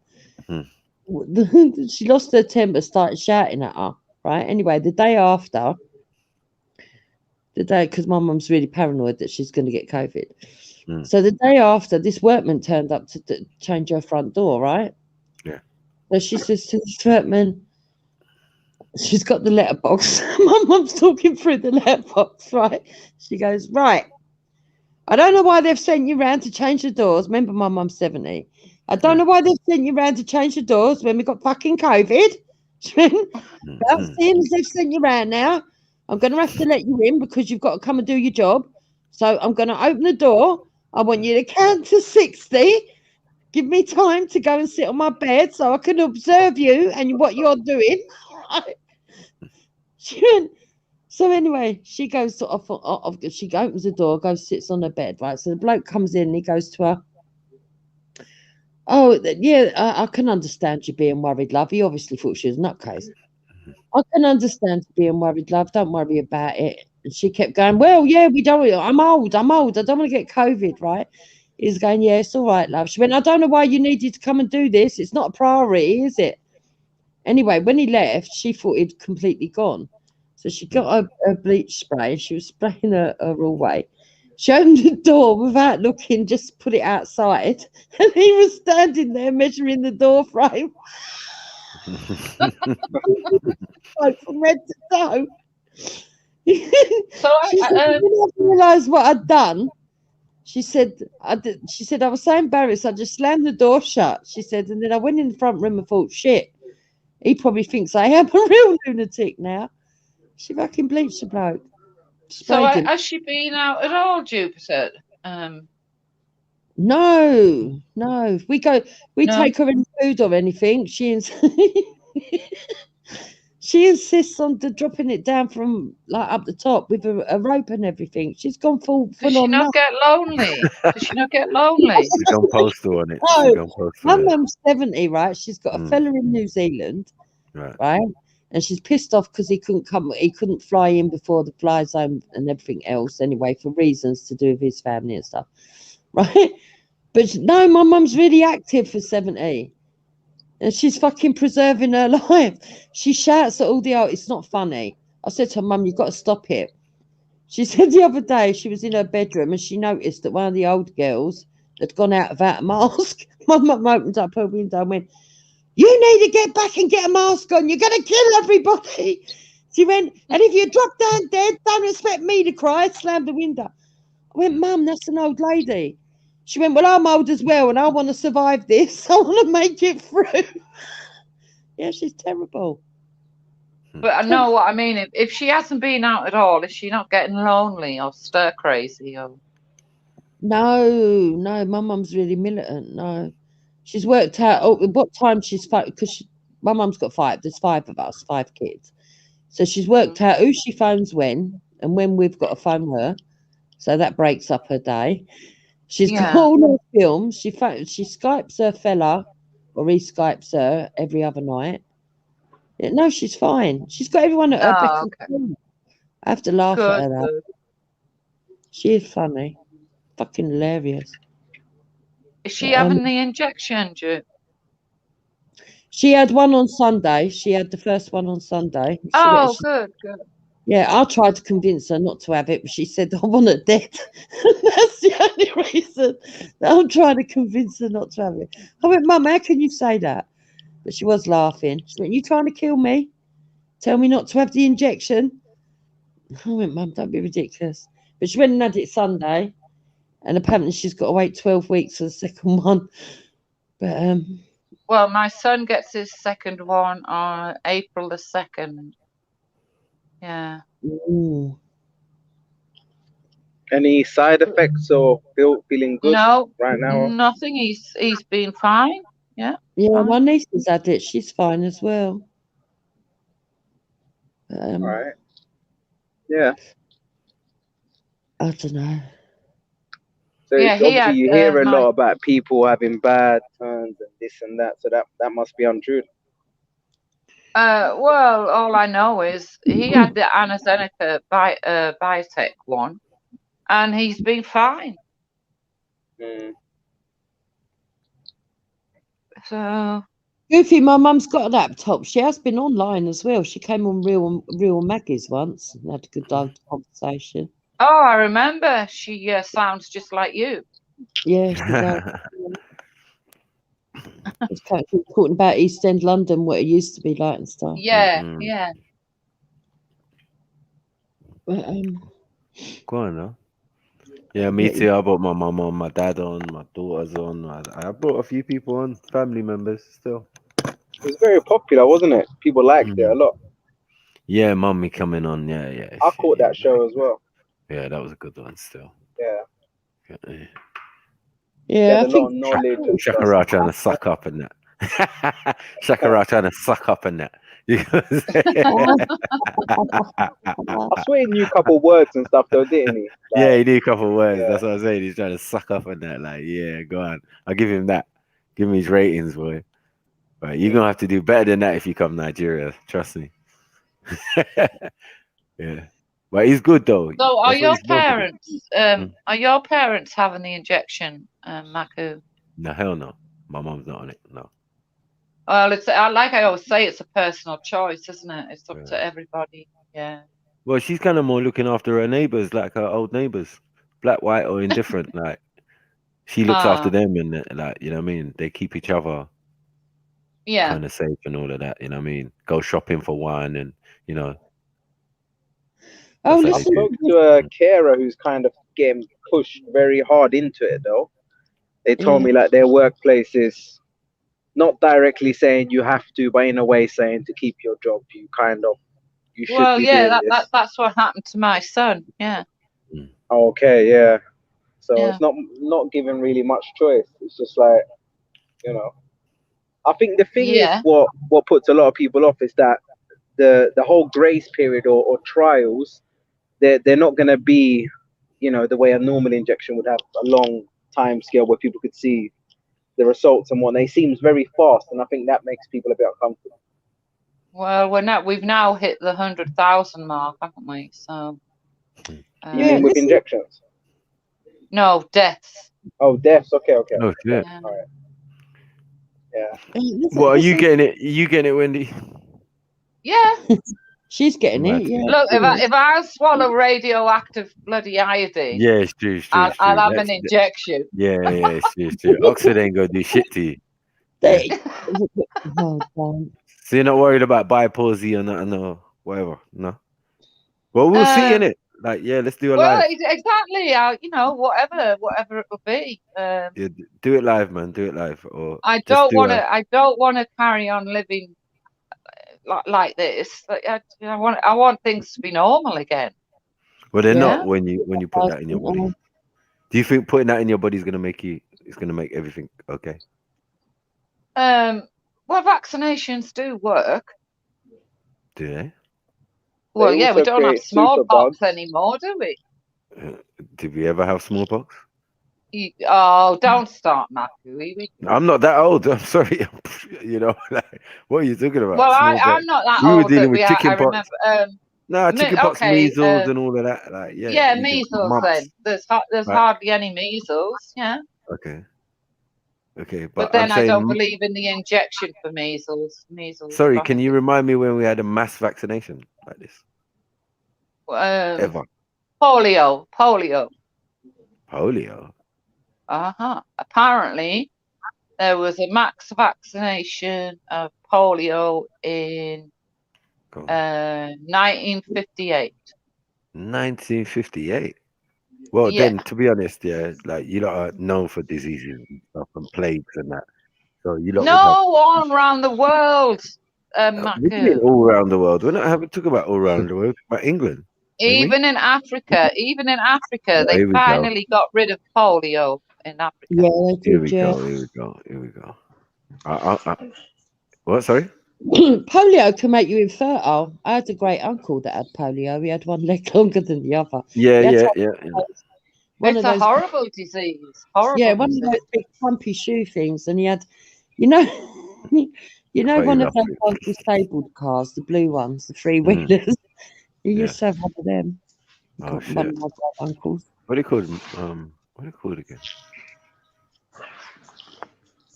She lost her temper, started shouting at her, right? Anyway, the day after, because my mum's really paranoid that she's going to get COVID. So the day after, this workman turned up to change her front door, right? Yeah. So she says to this workman, she's got the letterbox. My mum's talking through the letterbox, right? She goes, right. I don't know why they've sent you round to change the doors. Remember, my mum's 70. I don't know why they've sent you round to change the doors when we got fucking COVID. Well, seeing as they've sent you round now, I'm going to have to let you in because you've got to come and do your job. So I'm going to open the door. I want you to count to 60. Give me time to go and sit on my bed so I can observe you and what you're doing. She went, so anyway, she goes she opens the door, goes, sits on her bed, right? So the bloke comes in and he goes to her, oh, yeah, I can understand you being worried, love. He obviously thought she was a nutcase. I can understand you being worried, love. Don't worry about it. And she kept going, well, yeah, I'm old. I don't want to get COVID, right? He's going, yeah, it's all right, love. She went, I don't know why you needed to come and do this. It's not a priority, is it? Anyway, when he left, she thought he'd completely gone. So she got a bleach spray and she was spraying her all way. She opened the door without looking, just put it outside. And he was standing there measuring the door frame. Like from head to toe. So I realised what I'd done. She said, I was so embarrassed, I just slammed the door shut. She said, and then I went in the front room and thought, shit, he probably thinks I am a real lunatic now. She fucking bleached the bloke. So has she been out at all, Jupiter? No. We take her any food or anything. She insists on dropping it down from like up the top with a rope and everything. She's gone full on. Does she not get lonely? She's gone postal on it. My mum's 70, right? She's got a fella in New Zealand, right? And she's pissed off because he couldn't fly in before the fly zone and everything else anyway, for reasons to do with his family and stuff, right? But no, my mum's really active for 70. And she's fucking preserving her life. She shouts at all the old, it's not funny. I said to her, Mum, you've got to stop it. She said the other day she was in her bedroom and she noticed that one of the old girls had gone out without a mask. My mum opened up her window and went, you need to get back and get a mask on. You're going to kill everybody. She went, and if you drop down dead, don't expect me to cry. Slammed the window. I went, Mum, that's an old lady. She went, well, I'm old as well, and I want to survive this. I want to make it through. Yeah, she's terrible. But I know what I mean. If she hasn't been out at all, is she not getting lonely or stir crazy? Or No, my mum's really militant. No, she's worked out what time she's because my mum's got 5. There's 5 of us, 5 kids. So she's worked out who she phones when and when we've got to phone her. So that breaks up her day. She's got all her films. She Skypes her fella, or he Skypes her every other night. Yeah, no, she's fine. She's got everyone at her beck and call. I have to laugh at her. That. She is funny. Fucking hilarious. Is she having the injection, Ju? She had one on Sunday. She had the first one on Sunday. Oh, good. Yeah, I tried to convince her not to have it, but she said, I want her dead. That's the only reason that I'm trying to convince her not to have it. I went, Mum, how can you say that? But she was laughing. She went, you trying to kill me? Tell me not to have the injection? I went, Mum, don't be ridiculous. But she went and had it Sunday, and apparently she's got to wait 12 weeks for the second one. But well, my son gets his second one on April the 2nd. Yeah. Ooh. Any side effects or feeling good right now? Nothing. He's been fine. Yeah. Yeah, fine. my niece has had it. She's fine as well. All right. Yeah. I don't know. So obviously you hear a lot about people having bad turns and this and that. So that must be untrue. Well, all I know is he had the AstraZeneca biotech one, and he's been fine. So Goofy, my mum's got a laptop. She has been online as well. She came on Real Maggie's once and had a good conversation. Oh, I remember. She sounds just like you. Yeah, she does. It's kind of talking about East End London, what it used to be like and stuff. Yeah, yeah. But, go on, though. Yeah, me too. I brought my mum on, my dad on, my daughters on. I brought a few people on, family members still. It was very popular, wasn't it? People liked it a lot. Yeah, mummy coming on. Yeah. I caught that show as well. Yeah, that was a good one still. Yeah. Yeah, I think Shakara trying to suck up in that. Shakara trying to suck up in that. I swear he knew a couple of words and stuff though, didn't he? Yeah, he knew a couple of words. That's what I'm saying. He's trying to suck up in that. Like, yeah, go on. I'll give him that. Give him his ratings, boy. Right, you're gonna have to do better than that if you come Nigeria. Trust me. Yeah. But he's good though. So are your parents having the injection, Maku? No, hell no. My mom's not on it. No. Well, it's like I always say, it's a personal choice, isn't it? It's up to everybody. Yeah. Well, she's kind of more looking after her neighbors, like her old neighbors, black, white, or indifferent. Like she looks after them, and like, you know what I mean. They keep each other, kind of safe and all of that. You know what I mean. Go shopping for one, and you know. Oh, I spoke to a carer who's kind of getting pushed very hard into it, though. They told me like their workplace is not directly saying you have to, but in a way saying to keep your job, you should. Well, be yeah, doing this. that's what happened to my son. Yeah. Okay, yeah. So it's not given really much choice. It's just like, you know. I think the thing is what puts a lot of people off is that the whole grace period or trials, they're not going to be, you know, the way a normal injection would have a long time scale where people could see the results and whatnot. It seems very fast, and I think that makes people a bit uncomfortable. Well, we've now hit the 100,000 mark, haven't we? So. You mean with injections? No, deaths. Oh, deaths. Okay. Oh, shit. All right. Yeah. Well, are you getting it? You getting it, Wendy? Yeah. She's getting it. Yeah. Look, if I swallow radioactive bloody iodine, it's true. I'll have an injection. Yeah, it's true. Oxford ain't gonna do shit to you. So you're not worried about bi palsy or nothing, or whatever, no? Well, we'll see, innit? Like, yeah, let's do a Well, live. exactly. You know, whatever it will be. Yeah, do it live, man. Do it live, or I just don't do want a. to. I don't want to carry on living like this. I want things to be normal again. Well, they're Yeah. not when you put that in your body. Do you think putting that in your body is gonna make you? It's gonna make everything okay? Well, vaccinations do work. Do they? Well, yeah, we also don't have create super smallpox bugs. anymore, do we? Did we ever have smallpox? Oh, don't start, Matthew. I'm not that old. I'm sorry. You know, like, what are you talking about? Well, Smallpox. I'm not that We were old, dealing but with I chicken remember. pox. Chicken pox, Okay. measles, and all of that. Like, yeah. Yeah, you just measles. mumps. Then there's Right. hardly any measles. Yeah. Okay. Okay, But but I'm then I don't saying. believe in the injection for measles. Measles. Sorry, can you remind me when we had a mass vaccination like this? Ever? Polio. Polio. Apparently, there was a max vaccination of polio in 1958. 1958. Well, Yeah. then, to be honest, yeah, like you lot are known for diseases and stuff and plagues and that. So you lot would have. No, all around the world, What do you mean Matthew. all around the world? We're not having talk about all around the world. About England. Even in Africa, they Here we go. finally got rid of polio in Africa. Yeah, they Here did. we Yeah. go. Here we go. What? Sorry. Polio can make you infertile. I had a great uncle that had polio. He had one leg longer than the other. Yeah. It's a horrible disease. Horrible. Yeah, one of those big pumpy shoe things, and he had, you know, one of those old disabled cars, the blue ones, the three wheelers. He used to have one of them. Oh shit. One of my great uncles. What are they called? What are they called again?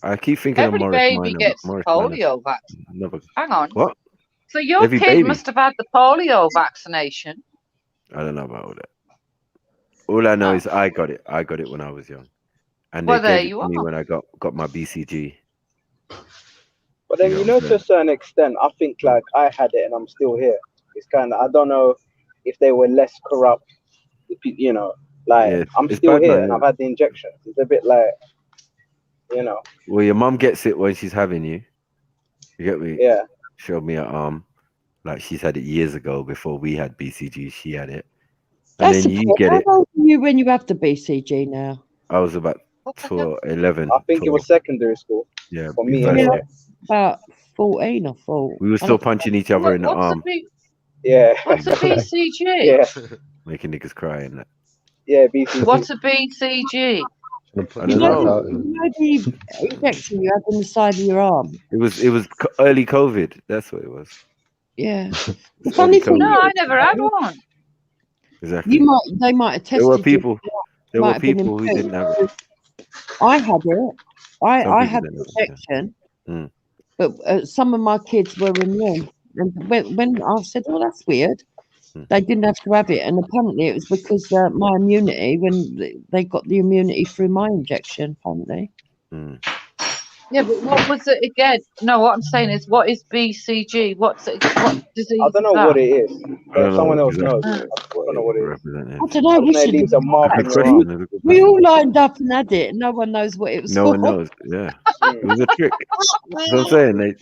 I keep thinking Every of Morris baby Minor. gets Morris polio vaccine. Never. Hang on. What? So your Every kid baby? must have had the polio vaccination. I don't know about all that. All I know is I got it. I got it when I was young, and Well, they there gave it you to me are. when I got my BCG. But then, You know you what know, I'm to a saying? certain extent, I think like I had it and I'm still here. It's kind of, I don't know if they were less corrupt, you know, like Yeah, I'm it's still bad, here man. and I've had the injections. It's a bit like, you know. Well, your mum gets it when she's having you. You get me? Yeah. Showed me her arm. Like she's had it years ago before we had BCG. She had it. And That's then the you point. get How it. old are you when you have the BCG now? I was about 11. I think it 12. was secondary school. Yeah, For me, first anyway. year. About 14, I thought. We were still punching each other in the arm. Yeah. What's a BCG? Yeah. Making niggas cry and that. Yeah, BCG. What's a BCG? I You don't know, know. the injection you had on the side of your arm? It was early COVID. That's what it was. Yeah. The Early funny thing No, COVID. I never had one. Exactly. they might have tested There were you. people. There Might were have been people who didn't have it. I had it. Some I people had didn't the have it. injection, Mm. but some of my kids were immune. And when I said, "Oh, that's weird," they didn't have to have it, and apparently it was because my immunity, when they got the immunity through my injection, apparently. Yeah, but what was it again? No, what I'm saying is, what is BCG? What disease? I don't know what it is. I don't know Someone else exactly knows. I don't know what it is. representative. I don't know. We It should leaves a mark Good on your arm. question. That's a good We question. all lined up and had it, and no one knows what it was No for. one knows. Yeah, it was a trick. That's what I'm saying.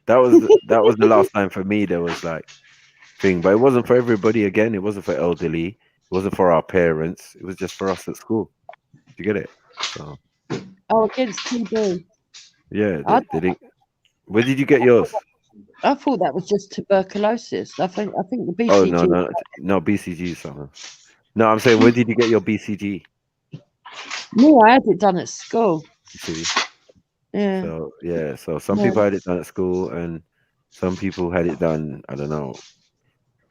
That was the last time for me. There was like thing, but it wasn't for everybody. Again, it wasn't for elderly. It wasn't for our parents. It was just for us at school. Did you get it? So Oh, against TB. yeah, they didn't. Where did you get yours? I thought that was just tuberculosis. I think the BCG. Oh no, BCG is something. No, I'm saying, where did you get your BCG? No, I had it done at school. You see? Yeah. So some Yeah. people had it done at school, and some people had it done, I don't know,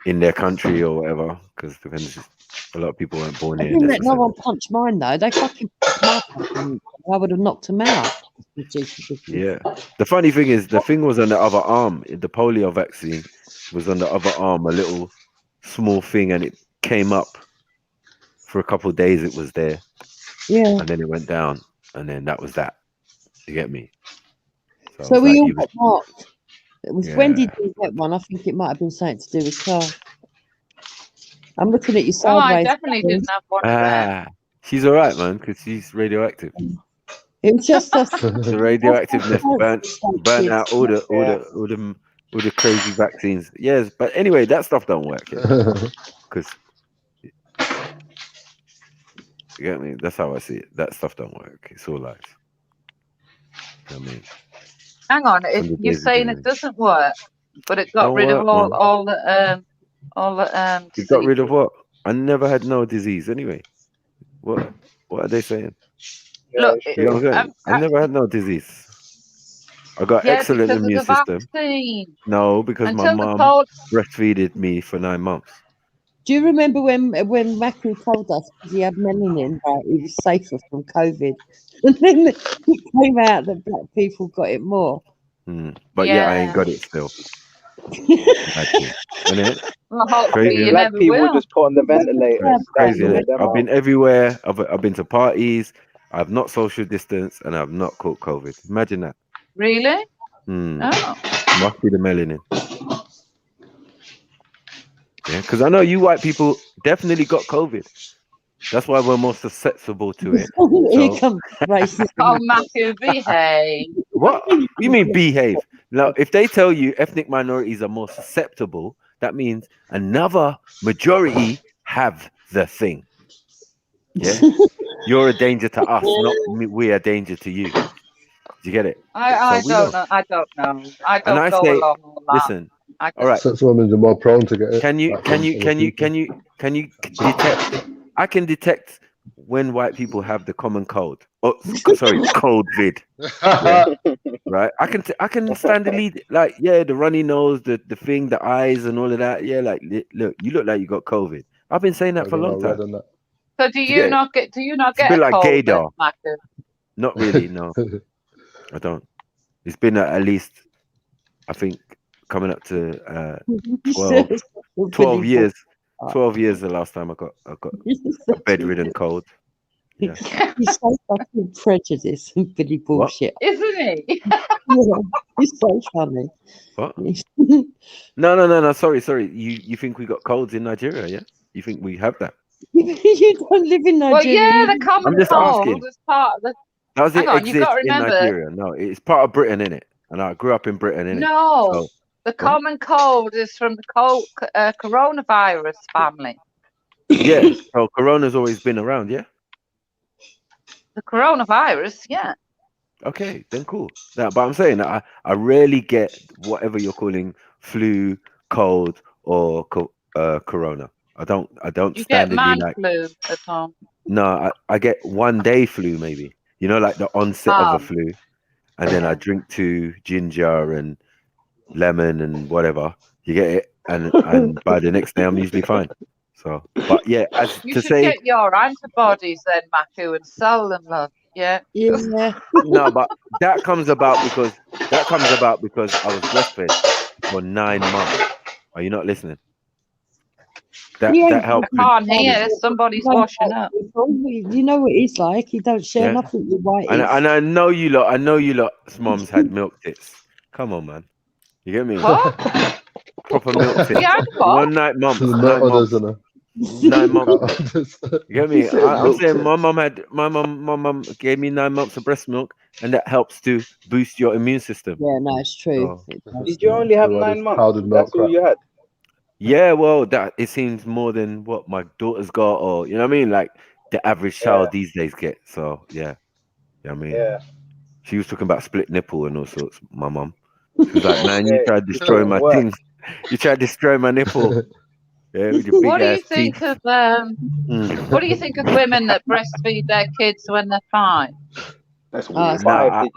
in their country or whatever, because depends. A lot of people weren't born I here. didn't let no necessarily. one punch mine though. They fucking punched my fucking. I would have knocked them out. Yeah. The funny thing is, the thing was on the other arm. The polio vaccine was on the other arm, a little small thing, and it came up for a couple of days. It was there, Yeah. and then it went down, and then that was that. You get me? So, So it was we like all you was- got marked. It was when Yeah. did you get one? I think it might have been something to do with Carl. I'm looking at you Oh, I sideways. definitely didn't have one of them. She's all right, man, because she's radioactive. It was just us. The radioactiveness burnt out all the crazy vaccines. Yes, but anyway, that stuff don't work. Because you get me? That's how I see it. That stuff don't work. It's all lies. You know what I mean? Hang on, if you're saying it doesn't work, but it got rid of all the It got rid of what? I never had no disease anyway. What are they saying? Look, You know what I'm saying? I never had no disease. I got excellent because immune of the system. vaccine. No, because Until my the mom cold. breastfeeded me for 9 months. Do you remember when Mackie told us because he had melanin, right, he was safer from COVID? And then it came out that black people got it more. But yeah, I ain't got it still. Well, hopefully you Black never people will. just put on the ventilator. Crazy, innit? I've been everywhere. I've been to parties. I've not social distanced, and I've not caught COVID. Imagine that. Really? Oh. Must be the melanin. Yeah, because I know you white people definitely got COVID. That's why we're more susceptible to it. Here comes racist. Oh, Matthew, behave. What? You mean behave? Now, if they tell you ethnic minorities are more susceptible, that means another majority have the thing. Yeah, you're a danger to us, not we are a danger to you. Do you get it? I So don't know. I don't know. I And don't I go say, along with that. listen. All right. Sex women are more prone to get it. Can you detect? I can detect when white people have the common cold. Oh, sorry, COVID. Yeah, right. I can stand the lead. Like, yeah, the runny nose, the thing, the eyes, and all of that. Yeah, like, look, you look like you got COVID. I've been saying that for a long time. So do you not get It's a a bit like cold, then, gaydar. Matthew? Not really, no. I don't. It's been at least, I think, coming up to 12 years. 12 years the last time I got a bedridden cold. Yeah. He's so fucking prejudiced and Billy bullshit. Isn't he? Yeah, he's so funny. What? No. Sorry. You think we got colds in Nigeria? Yeah. You think we have that? You don't live in Well, Nigeria. yeah, the common I'm just cold asking. is part of the. Does it Hang on, you've exist got to in remember. Nigeria? No, it's part of Britain, innit? And I grew up in Britain, innit? No, So, the common cold is from the coronavirus family. yeah. So Corona's always been around, yeah. The coronavirus, yeah. Okay, then cool. But I'm saying that I rarely get whatever you're calling flu, cold, or corona. I don't You get standardly man like. flu at home. No, I get 1 day flu maybe. You know, like the onset of a flu, and then I drink 2 ginger and lemon and whatever. You get it, and by the next day I'm usually fine. So, but yeah, as You to should say. get your antibodies then, Matthew, and sell them, love. Yeah. Yeah. No, but that comes about because I was breastfed for 9 months. Are you not listening? That helped. I can't hear. Somebody's washing up. You know what he's like. He don't share Yeah. nothing with white. And I know you lot's moms had milk tits. Come on, man. You get me? What? Proper milk tits. Yeah, what? 9 months. 9 months. months. 9 months. You get me? I'm saying my mum gave me 9 months of breast milk, and that helps to boost your immune system. Yeah, no, it's true. So, Did you only have 9 months? That's all you had? yeah, well, that it seems more than what my daughter's got, or you know what I mean, like the average child these days get. So yeah, you know what I mean, yeah. She was talking about split nipple and all sorts. My mum, she was like, "Man, you tried to destroy my things. You tried to destroy my nipple." Yeah, with your big What do you ass think teeth. of What do you think of women that breastfeed their kids when they're 5? That's No,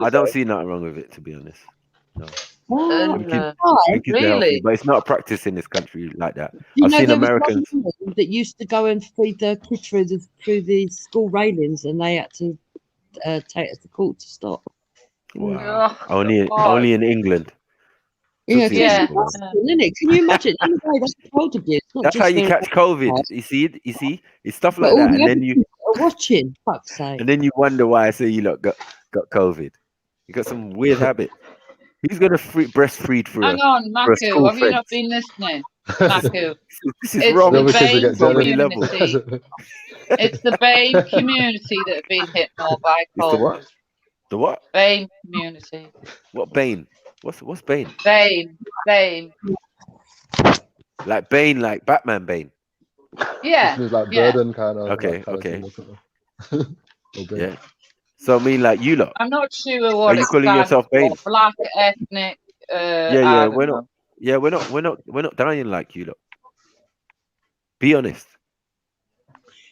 I don't see nothing wrong with it, to be honest. No. Think it's healthy, Really? but it's not a practice in this country like that. You I've know, seen there was one Americans. woman that used to go and feed their kid through the school railings, and they had to take it to court to stop. Wow. Only in England. Yeah, Tootsie yeah. people, man. Isn't it? Can you imagine? Anyway, that's child abuse. Not That's just how you their- catch COVID. You see, it's stuff But like all that, the and other then you people are watching. Fuck's sake. and then you wonder why I say you lot got COVID. You got some weird habit. Who's gonna breastfeed for Hang on, Matthew, have you not been listening? Maku. This is It's wrong. the The other kids will BAME get So many levels. community. It's the BAME community that have been hit more by It's the COVID. what? The what? BAME community. What Bane? What's Bane? BAME. Like Bane, like Batman Bane. Yeah. Which means like Yeah. burden kind of. Okay, like, okay. Okay. Yeah. So I mean, like you lot. I'm not sure Are what you it calling stands yourself for. Bane? Black ethnic. Yeah, I don't we're know. not. Yeah, we're not dying like you lot. Be honest.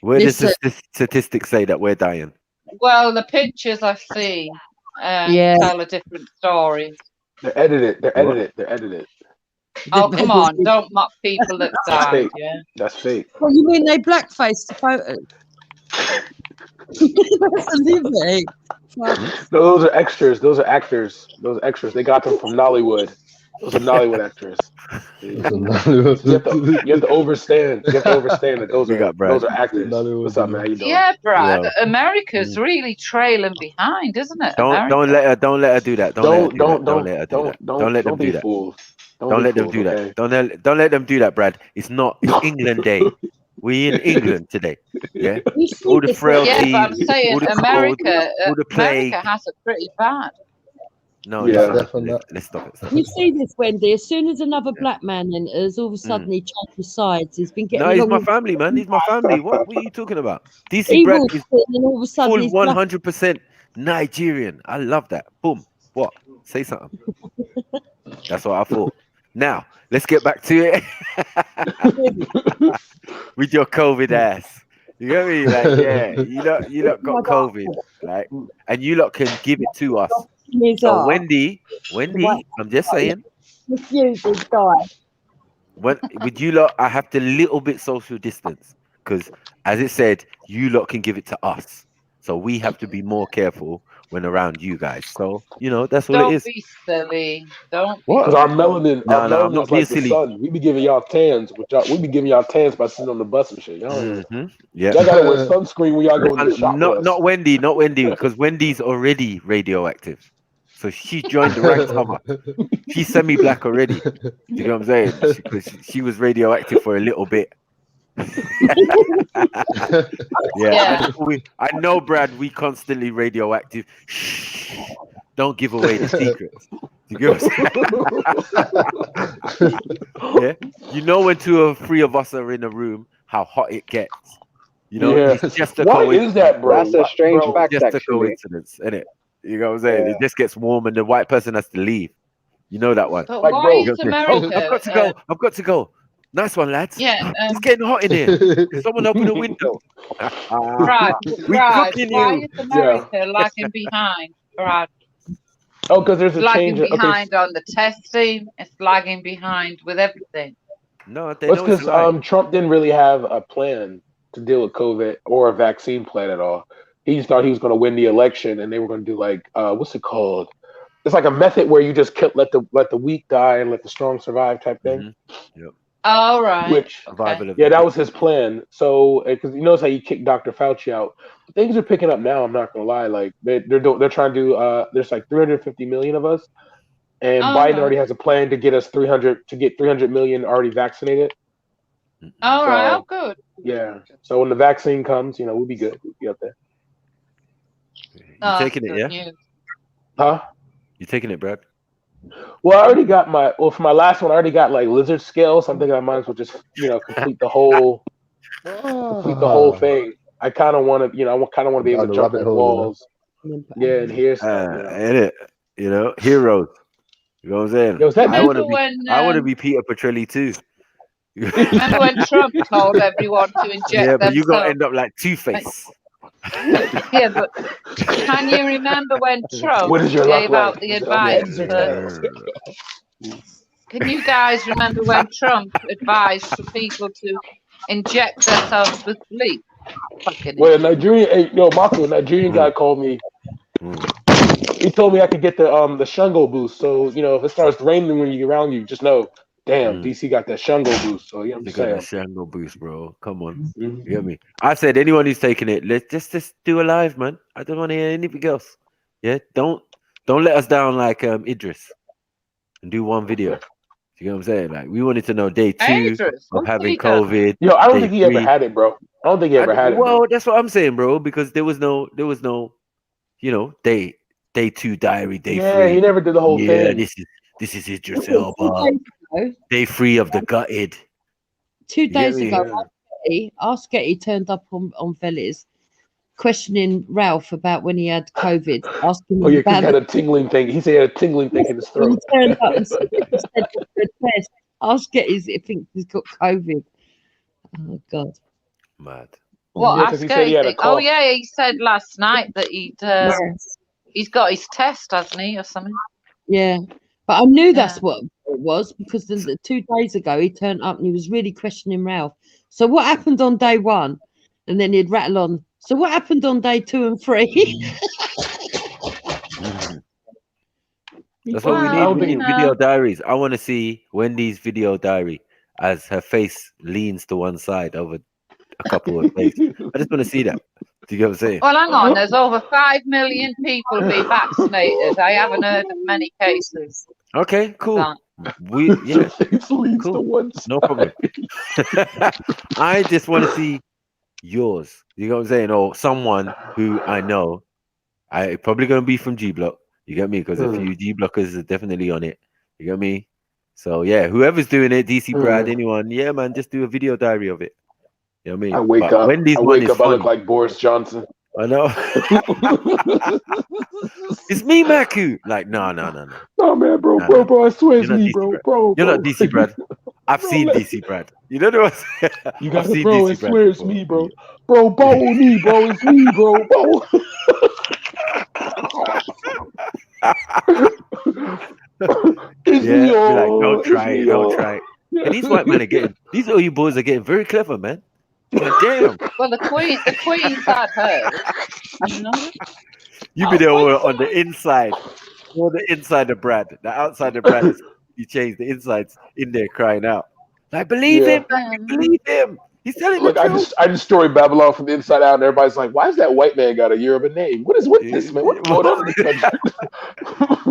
Where does Listen, the statistics say that we're dying? Well, the pictures I've seen yeah. tell a different story. They're edited. They're What? edited. They're edited. Oh, come on. Don't mock people that That's died, fake. yeah? That's fake. What you mean they blackfaced the photo? That's a liberty. No, those are extras. Those are actors. Those are extras. They got them from Nollywood. Those are Nollywood actors. You have to understand. You have to understand that those Big are up, Brad. actors. What's up, man? How you doing? Yeah, Brad. Yo. America's really trailing behind, isn't it? Don't America. let her do that. Don't let her do that. Don't let them do be that. fooled. Don't let them do that. Don't let them do that, Brad. It's England Day. We in England today. Yeah. All the frailty, Yeah, but I'm saying all the cold, America, all the plague. America has it pretty bad. No, Yeah. let's stop it. You see this, Wendy? As soon as another black man enters, all of a sudden he changes sides. He's been getting No, he's along my with family, man. He's my family. What are you talking about? DC he Brad walks is in and all of a sudden full he's black. 100% Nigerian. I love that. Boom. What? Say something. That's what I thought. Now, let's get back to it. With your COVID ass. You get me? Like, yeah, you lot got COVID, like, and you lot can give it to us. So Wendy, I'm just saying, Refuses die. with you lot, I have to little bit social distance because, as it said, you lot can give it to us. So we have to be more careful when around you guys. So that's all it Don't is. be silly. Don't be Because our silly. melanin, No, our I'm melanin's not being like the silly. sun. We be giving y'all tans, we be giving y'all tans by sitting on the bus and shit. Y'all, Yeah. y'all gotta wear sunscreen when y'all go in the shop with us. Not Wendy, because Wendy's already radioactive. So she joined the ranks of her. She's semi-black already. You know what I'm saying? Because she was radioactive for a little bit. Yeah. I know, Brad. We constantly radioactive. Shh, don't give away the secrets. You get what I'm saying? Yeah. When 2 or 3 of us are in a room, how hot it gets. It's just a Why coincidence. is that, bro? That's a strange fact, Just a actually. coincidence, isn't it? You know what I'm saying? It just gets warm and the white person has to leave. You know that one. But why is Oh, America? I've got to go. Nice one, lads. Yeah. It's getting hot in here. Someone open the window. Brad, We cooking why you. is America lagging behind, Brad? Oh, because there's a lagging change. behind on the testing. It's lagging behind with everything. No, they That's know it's because right. Trump didn't really have a plan to deal with COVID or a vaccine plan at all. He just thought he was going to win the election, and they were going to do like what's it called? It's like a method where you just let the weak die and let the strong survive type thing. Yep. All right. Which that was his plan. So because you notice how you kicked Dr. Fauci out, things are picking up now. I'm not gonna lie. Like they're trying to do. There's like 350 million of us, and Biden already has a plan to get us 300 million already vaccinated. All right. Oh, good. Yeah. So when the vaccine comes, we'll be good. We'll be up there. You taking it, yeah? News. Huh? You taking it, Brad? Well, I already got for my last one, I already got like lizard scales. So I'm thinking I might as well just, complete the whole thing. I kind of want to, I kind of want to be able to jump on walls. Yeah, and hear stuff. Heroes. You know what I'm saying? Yo, I want to be Peter Petrilli too. Remember when Trump told everyone to inject themselves? But you gotta end up like Two-Face. Yeah, but can you remember when Trump gave out the advice? Can you guys remember when Trump advised for people to inject themselves with bleach? Well, Marco, a Nigerian guy called me. He told me I could get the Shango boost. So if it starts raining when you're around you, just know, damn, DC got that Shango boost. So yeah, I'm They saying. got that Shango boost, bro. Come on, you get me? I said anyone who's taking it, let's just do a live, man. I don't want to hear anything else. Yeah, don't let us down like Idris, and do one video. You know what I'm saying? Like, we wanted to know day 2 Dangerous. of having What's he done? COVID. Yo, I don't day think he ever 3. had it, bro. I don't think he ever had it, Well, bro. that's what I'm saying, bro. Because there was no, you know, day 2 diary, day 3. He never did the whole thing. This is Idris Elba. Day 3 of the gutted. 2 days me? ago, Ask Getty turned up on Velis, questioning Ralph about when he had COVID, asking him Oh yeah, because about he had a tingling thing. He said he had a tingling thing in his when he throat. turned up and said for a test. Ask Getty thinks he's got COVID. Oh God. Mad. What? Yeah, 'cause he said he had a Oh cough. yeah, he said last night that he's got his test, hasn't he, or something? Yeah. But I knew that's what it was because the 2 days ago he turned up and he was really questioning Ralph. So what happened on day 1? And then he'd rattle on. So what happened on day 2 and 3? That's what we need. We need video diaries. I want to see Wendy's video diary as her face leans to one side over a couple of days. I just want to see that. Do you get what I'm saying? Well, hang on. There's over 5 million people being vaccinated. I haven't heard of many cases. Okay, cool. Cool. No problem. I just want to see yours. You know what I'm saying? Or someone who I know. I probably gonna be from G Block. You get me? Because a few G Blockers are definitely on it. You get me? So yeah, whoever's doing it, DC Brad, anyone, yeah, man, just do a video diary of it. You know what I mean? I wake up. Wendy's I one wake is up. I look funny. like Boris Johnson. I know. It's me, Maku. Like, no. No, man, bro. I swear it's me, bro. You're not DC Brad. I've seen DC Brad. You know what I'm saying? You got it, bro. I swear it's me, bro. Bro, bow me, bro. It's me, bro. Bow. It's me, be like, don't try it. And these white men are getting, these OU boys are getting very clever, man. God damn. Well, the Queen's had hers. You be there on the inside. Or the inside of Brad. The outside of Brad is you change the insides in there crying out. Like, believe him. Believe him. He's telling the truth. I just story Babylon from the inside out, and everybody's like, "Why is that white man got a Yoruba name? What is with this man? What's going on in this country?"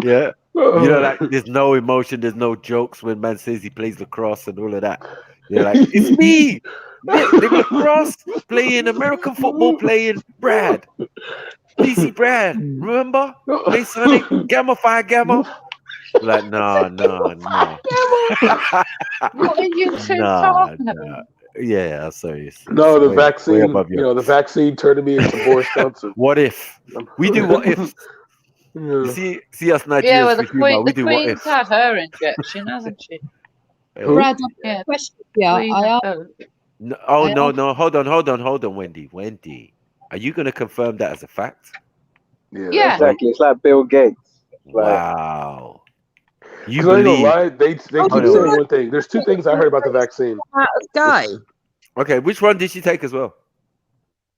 Yeah, you know, like there's no emotion, there's no jokes when man says he plays lacrosse and all of that. You're like, it's me, the lacrosse playing American football playing Brad, DC Brad. Remember? Play Sonic, Gamma Phi Gamma. Like, no. What are you two talking about? Yeah, sorry. No, the vaccine. You know, the vaccine turned me into Boris Johnson. What if we do? What if? See us Nigerians. Yeah, well, the we do what Queen's if. had her injection, hasn't she? Brad, question. Yeah, No, hold on, Wendy. Are you going to confirm that as a fact? Yeah, exactly. It's like Bill Gates. Wow. You believe? believe? Lie. They keep saying one thing. There's 2 things I heard about the vaccine. Guy. Okay, which one did she take as well?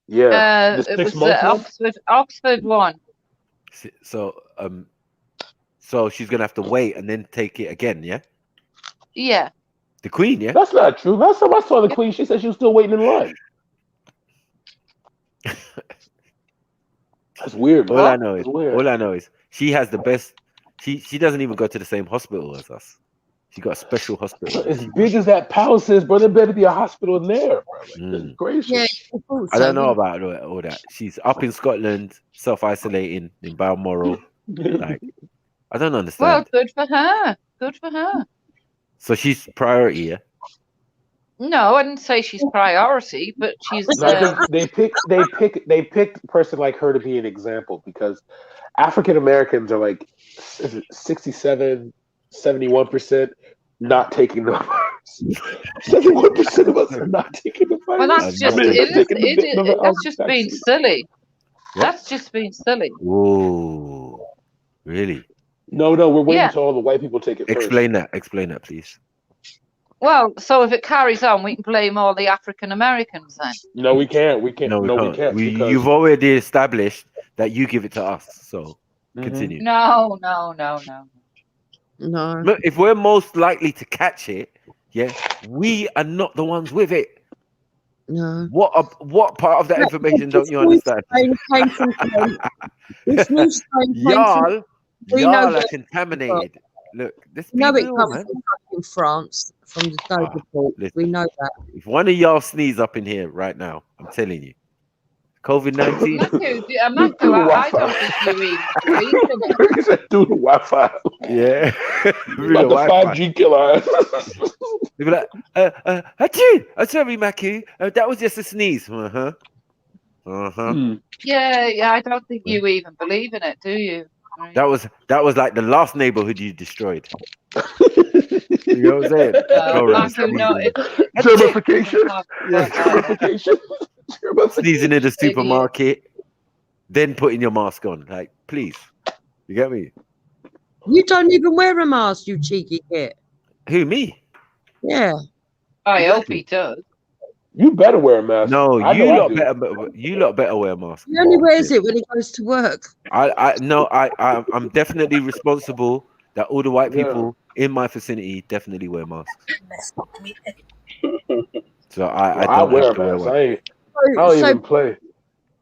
Yeah, it was Oxford one. So she's gonna have to wait and then take it again, yeah? Yeah. The Queen, yeah? That's not true. Last time I saw the Queen, she said she was still waiting in line. That's weird. All I know is she has the best. She doesn't even go to the same hospital as us. She got a special hospital. As big as that palace is, bro, there better be a hospital in there, bro. Like, gracious. Yeah, I don't know about all that. She's up in Scotland, self-isolating in Balmoral. Like, I don't understand. Well, good for her. Good for her. So she's priority, yeah? No, I didn't say she's priority, but she's. No, they picked a person like her to be an example because African Americans are like 67, 71% not taking the virus. 71% of us are not taking the virus. Well, that's just that's just being silly. That's just being silly. Whoa, really? No, we're waiting until all the white people take it first. Explain that, please. Well, so if it carries on, we can blame all the African Americans then. No, we can't. We can't. No, we can't. You've already established that you give it to us. So continue. No. No. If we're most likely to catch it, yeah, we are not the ones with it. No. What part of that information don't you understand? Y'all are contaminated. look, let's You be know it real, comes man. from fucking France, from the Dover report. Listen, We know that. if one of y'all sneeze up in here right now, I'm telling you, COVID-19. Matthew, I don't think you even believe in it. He said, "Do the Wi-Fi." Yeah, About the 5G killer. They be like, achoo! I'm sorry, Maki. That was just a sneeze. Yeah, I don't think you even believe in it, do you? Right. That was like the last neighborhood you destroyed. You know what I'm saying? Matthew, no, Germification. Sneezing in the supermarket, then putting your mask on. Like, please, you get me? You don't even wear a mask, you cheeky git. Who, me? Yeah. I hope he does. You better wear a mask. No, I you know I lot do. better. You lot better wear a mask. He only wears it when he goes to work. I'm definitely responsible that all the white people in my vicinity definitely wear masks. So I don't wear have to a wear mask. one. I don't even play.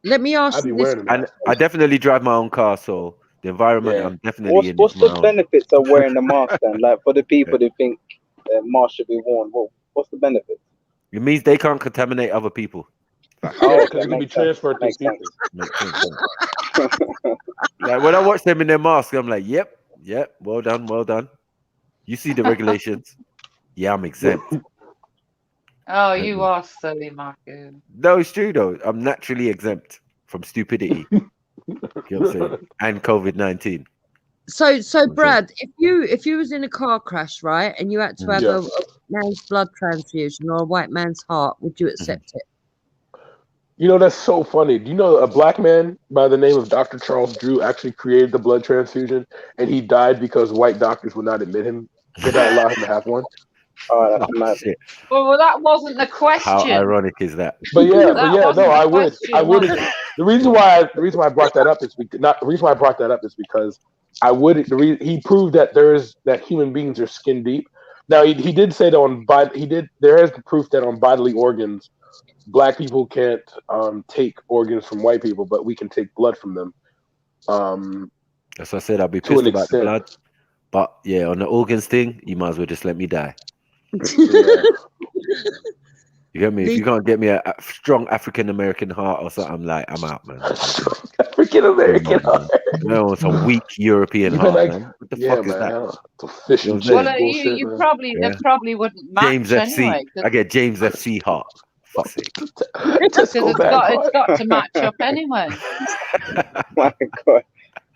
Let me ask you this. And I definitely drive my own car, so the environment I'm definitely in. What's is my the own. benefits of wearing the mask then? Like for the people who think mask should be worn, what's the benefit? It means they can't contaminate other people. Oh, because it can be transferred to people. Makes sense. Like when I watch them in their mask, I'm like, yep, well done. You see the regulations. Yeah, I'm exempt. Oh, you are silly, Matthew. No, it's true though. I'm naturally exempt from stupidity. You know what I'm saying? And COVID-19. So Brad, if you was in a car crash, right, and you had to have a man's blood transfusion or a white man's heart, would you accept it? You know, that's so funny. Do you know a black man by the name of Dr. Charles Drew actually created the blood transfusion, and he died because white doctors would not admit him, would not allow him to have one? Oh, that's mad. Shit. Well, that wasn't the question. How ironic is that? But no, I would. Question, The reason why I brought that up is because I would. He proved that that human beings are skin deep. Now he did say that there is proof that on bodily organs, black people can't take organs from white people, but we can take blood from them. As I said, I'd be pissed about the blood. But yeah, on the organs thing, you might as well just let me die. You get me? If you can't get me a strong African American heart or something, I'm like, I'm out, man. African American heart. No, some weak European heart, man. What the fuck is that? You probably they probably wouldn't match James FC. anyway. I get James FC heart. Fuck's sake. Because it's got to match up anyway. My God.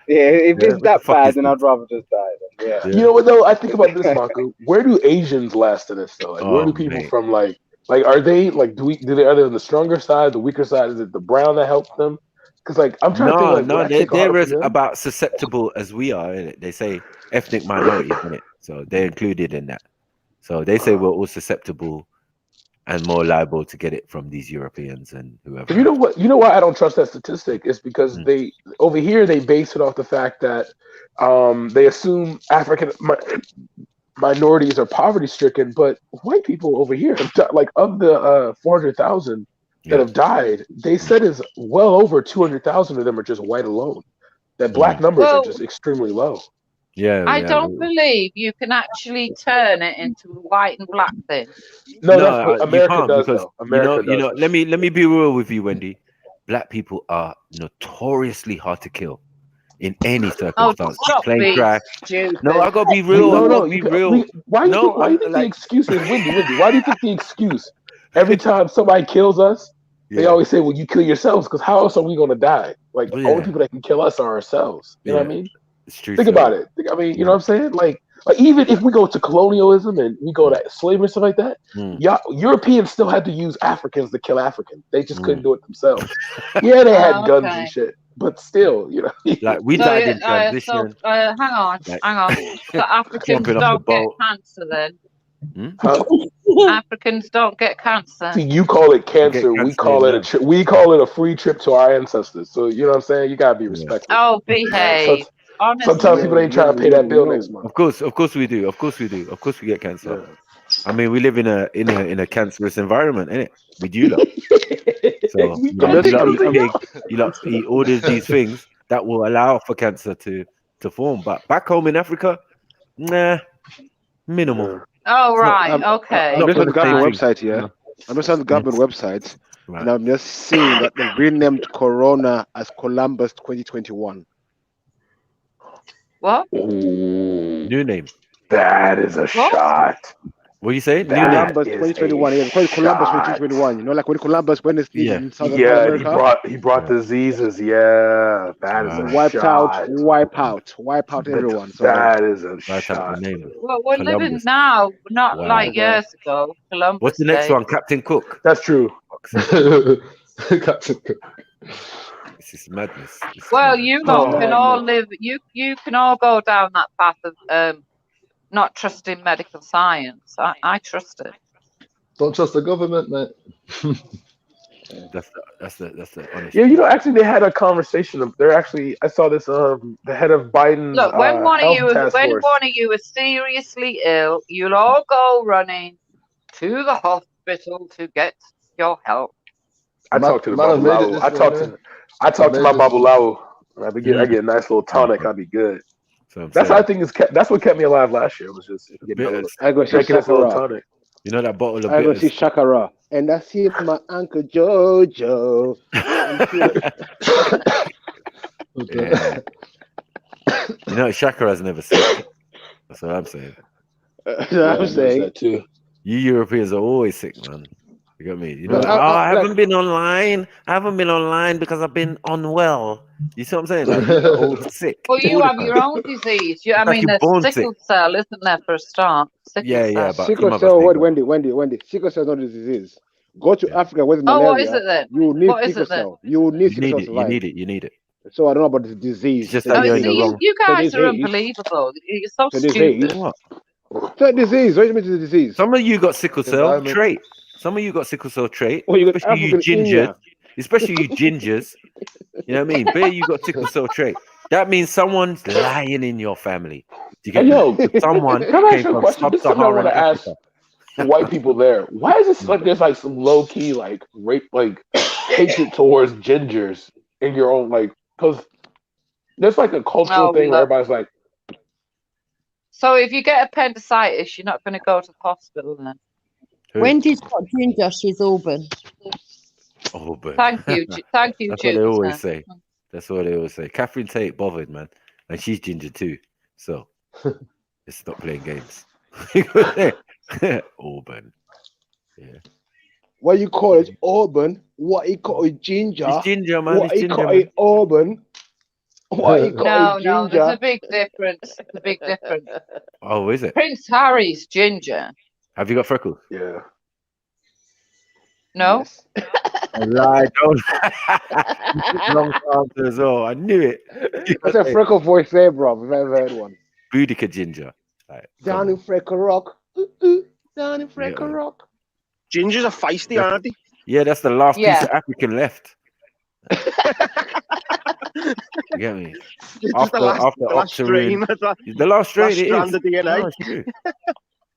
Yeah, if it's that bad, then I'd rather just die. Then. Yeah. You know what though? I think about this, Marco. Where do Asians last in this though? Like, where do people from like are they like are they on the stronger side, the weaker side? Is it the brown that helps them? Because like I'm trying to think like they're as about susceptible as we are, innit? They say ethnic minorities, innit? So they're included in that. So they say we're all susceptible and more liable to get it from these Europeans and whoever. You know what? You know why I don't trust that statistic is because they over here they base it off the fact that they assume African minorities are poverty stricken, but white people over here have like of the 400,000 that have died, they said is well over 200,000 of them are just white alone. That black numbers are just extremely low. I don't believe you can actually turn it into a white and black thing. No, America does though. America you know. Let me be real with you, Wendy. Black people are notoriously hard to kill in any circumstance. Plane crash. No, I gotta be real. Be real. Why do you think the excuse is Wendy? Why do you think the excuse every time somebody kills us? They always say, "Well, you kill yourselves," because how else are we gonna die? Like the only people that can kill us are ourselves. You know what I mean? It's true. Think about it. I mean, you know what I'm saying? Like even if we go to colonialism and we go to slavery and stuff like that, Europeans still had to use Africans to kill Africans. They just couldn't do it themselves. Yeah, they had guns and shit, but still, you know. Like we died in transition. Hang on. The Africans don't get cancer then. Africans don't get cancer. See, you call it cancer. We call it a free trip to our ancestors. So you know what I'm saying? You gotta be respectful. Oh, behave. Sometimes people ain't trying to pay that bill next month. Of course we do. Of course we get cancer. I mean, we live in a cancerous environment, innit? With you lot. So you lot eat all these things that will allow for cancer to form. But back home in Africa, Nah, minimal. Oh, right. I'm Okay. just on the government Right. website here. I'm just on the government website, Right. and I'm just seeing that they've renamed Corona as Columbus 2021. What? New name. That is a shot. What you say? New name. Columbus 2021. Yeah, because Columbus 2021. You know, like when Columbus went in South America. he brought diseases. Yeah, that is a Wipe shot. out everyone. So That is a Right up shot. the name. Well, we're living Columbus. now, not Wow. like years ago. Columbus What's the next Day. one? Captain Cook. That's true. Captain Cook. This is madness. Well, you lot can all live. You can all go down that path of not trusting medical science. I trust it. Don't trust the government, mate. That's the honest. Yeah, you know, actually, they had a conversation. They're actually, I saw this. The head of Biden's Look, when one health of task force. you is seriously ill, you'll all go running to the hospital to get your help. I talked to the Babulao. I talked to my Babulao. I get a nice little tonic. I'll be good. So that's what I think that's what kept me alive last year. Was just getting a little, I go see drinking this little Shakara. tonic. You know that bottle of I go bitters. see Shakara, and I see my uncle Jojo. Yeah. You know, Shakara's never sick. That's what I'm saying. I'm saying that too. You Europeans are always sick, man. You got me? You know, But I haven't been online. I haven't been online because I've been unwell. You see what I'm saying? Like, you're all sick. Well, you all the have time. your own disease. I Like mean, you're there's born sickle cell, isn't there, for a start? Sickle cell. but sickle cell. Wait, Wendy. Sickle cell is not a disease. Go to Africa with malaria. Oh, what is it then? You need What is sickle it then? cell. You need sickle cell to You survive. need it. So I don't know about the disease. It's just The that you're in disease. the wrong. You guys The are disease. unbelievable. You're so The stupid. disease. What? The disease. What do you mean the disease? Some of you got sickle cell Environment. trait. Some of you got sickle cell trait. Well, you got Especially you African gingers. India. Especially you gingers. You know what I mean? But you got sickle cell trait. That means someone's lying in your family. Do you get Hey, yo, me? Someone can I ask came you a from question? This is something I want sub-Saharan to ask Africa. white people there. Why is this like there's like some low key like rape like hatred towards gingers in your own like because there's like a cultural thing where everybody's like. So if you get appendicitis, you're not going to go to the hospital then. Wendy's got ginger. She's Auburn. Auburn. Thank you, thank you, That's what they Jupiter. always say. That's what they always say. Catherine Tate bothered, man, and she's ginger too. So let's stop playing games. Auburn. Yeah. What you call it Auburn? What you call it ginger? It's ginger, man. What It's you ginger, call man. it Auburn? What you call No, it no, ginger? there's a big difference. A big difference. Oh, is it? Prince Harry's ginger. Have you got freckles? Yeah. No. I lied. Don't. Long answer as well. I knew it. What's a freckle voice there, bro? I've never heard one. Boudica ginger. Like, Down in Freckle Rock. Down in Freckle Rock. Gingers are feisty, aren't they? yeah, that's the last Yeah. piece of African left. You get me? Just the last strain. The last strain, Last it strand is. of DNA. No, it's true.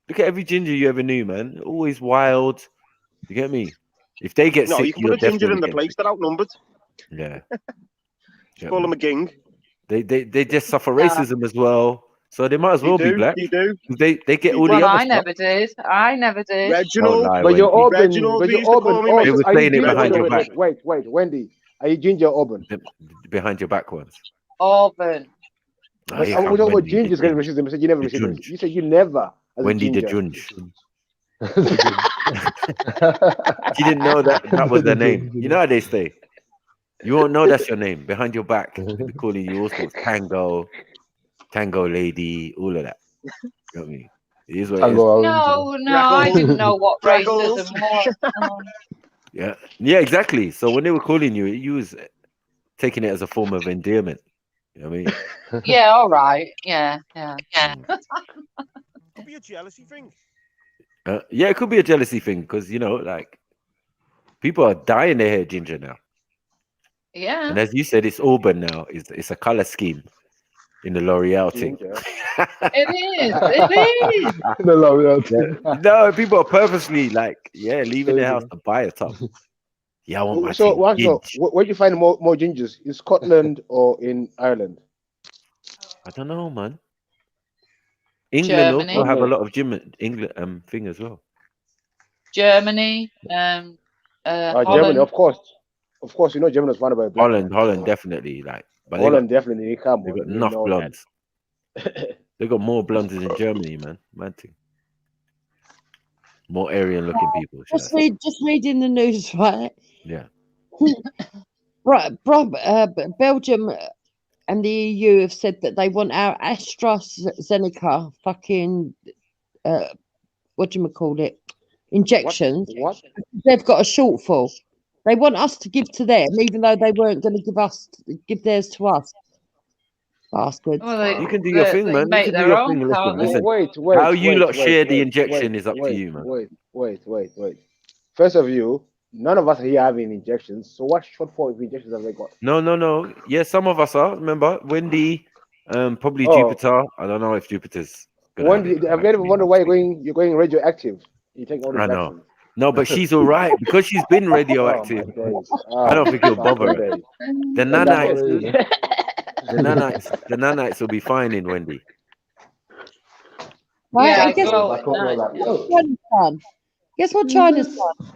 Look at every ginger you ever knew, man. Always wild. You get me? If they get No, sick, you can you're put a ginger in definitely the getting place. They're outnumbered. sick. Yeah. Get Call me? them a king. They just suffer racism as well, so they might as well be black. They do. They get all the Well, other I stuff. never did. I never did. Reginald. Don't lie, But you're Wendy. Auburn. Reginald, But they you're used to call Auburn. me Also, They were are you saying it ginger? behind your Wait, back. wait, Wendy. Are you ginger Auburn? Behind your back ones. Auburn. Oh, But here we're comes talking about Wendy, the gingers getting Junge. racism. You said you never The received it. Junge. You said you never. As Wendy a the ginger. Junge. You didn't know that was their name. You know how they say. You won't know that's your name. Behind your back, they'll be calling you all sorts. Tango lady, all of that. You know what I mean? It is what it is. No, I didn't know what Freckles. racism was. Yeah, exactly. So when they were calling you, you was taking it as a form of endearment. You know what I mean? Yeah, all right. Yeah. Could be a jealousy thing. Yeah, it could be a jealousy thing because, you know, like people are dyeing their hair ginger now. Yeah. And as you said, it's Auburn now. It's a color scheme in the L'Oreal thing. It is. The L'Oreal thing. No, people are purposely like, leaving their house to buy a tub. Yeah, I want my So, thing where do you find more gingers? In Scotland or in Ireland? I don't know, man. England Germany. also have a lot of gym. England thing as well. Germany, Germany, Holland. of course. Of course, you know Germany was founded by a black man. Holland definitely but Holland definitely, come they on. got We enough know blondes. They got more blondes in Germany, man. Mad thing. More Aryan looking people. Just reading the news, right? Yeah. Belgium and the EU have said that they want our AstraZeneca fucking injections. What? They've got a shortfall. They want us to give to them, even though they weren't going to give theirs to us. Bastards. Well, you can do your thing, man. You make can do their your own, thing. can't Listen. Wait. How you lot share the injection is up to you, man. Wait. First of you, none of us here having injections. So what shortfall of injections have they got? No. Yeah, some of us are. Remember, Wendy, probably Oh. Jupiter. I don't know if Jupiter's. Have you ever wondered why you're going radioactive? You take all these I know. vaccines. No, but she's all right because she's been radioactive. I don't think it'll bother her. The nanites will be fine in Wendy. Right, Yeah, and guess what China's done?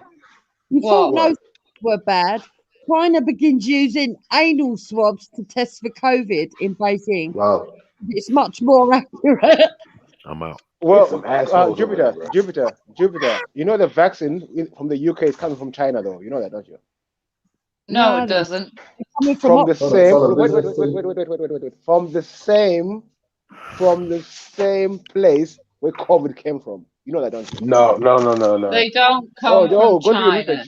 You thought no were bad. China begins using anal swabs to test for COVID in Beijing. Wow. It's much more accurate. I'm out. Well, Jupiter. You know the vaccine from the UK is coming from China, though. You know that, don't you? No, it doesn't. From the same. Wait. From the same place where COVID came from. You know that, don't you? No. They don't come from China.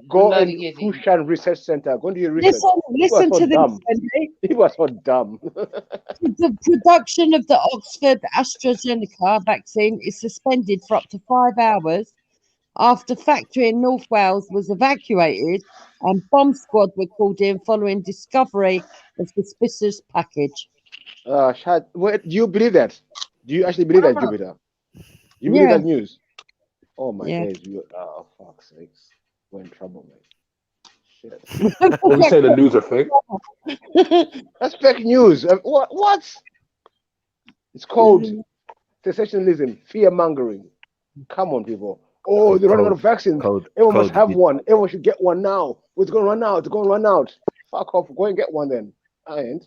Go and Fushan Research Center. Go and do your research. Listen to this, Wendy. He was so dumb. The production of the Oxford AstraZeneca vaccine is suspended for up to 5 hours after factory in North Wales was evacuated and bomb squad were called in following discovery of suspicious package. Wait, do you believe that? Do you actually believe that, Jupiter? You believe that news? Oh my days! Oh, fuck's sakes! We're in trouble, mate. Shit. When you say the news are fake? That's fake news. What? It's called sensationalism, fear mongering. Come on, people. Oh, they're running out of vaccines. Everyone must have one. Everyone should get one now. It's going to run out. It's going to run out. Fuck off. Go and get one then. I ain't.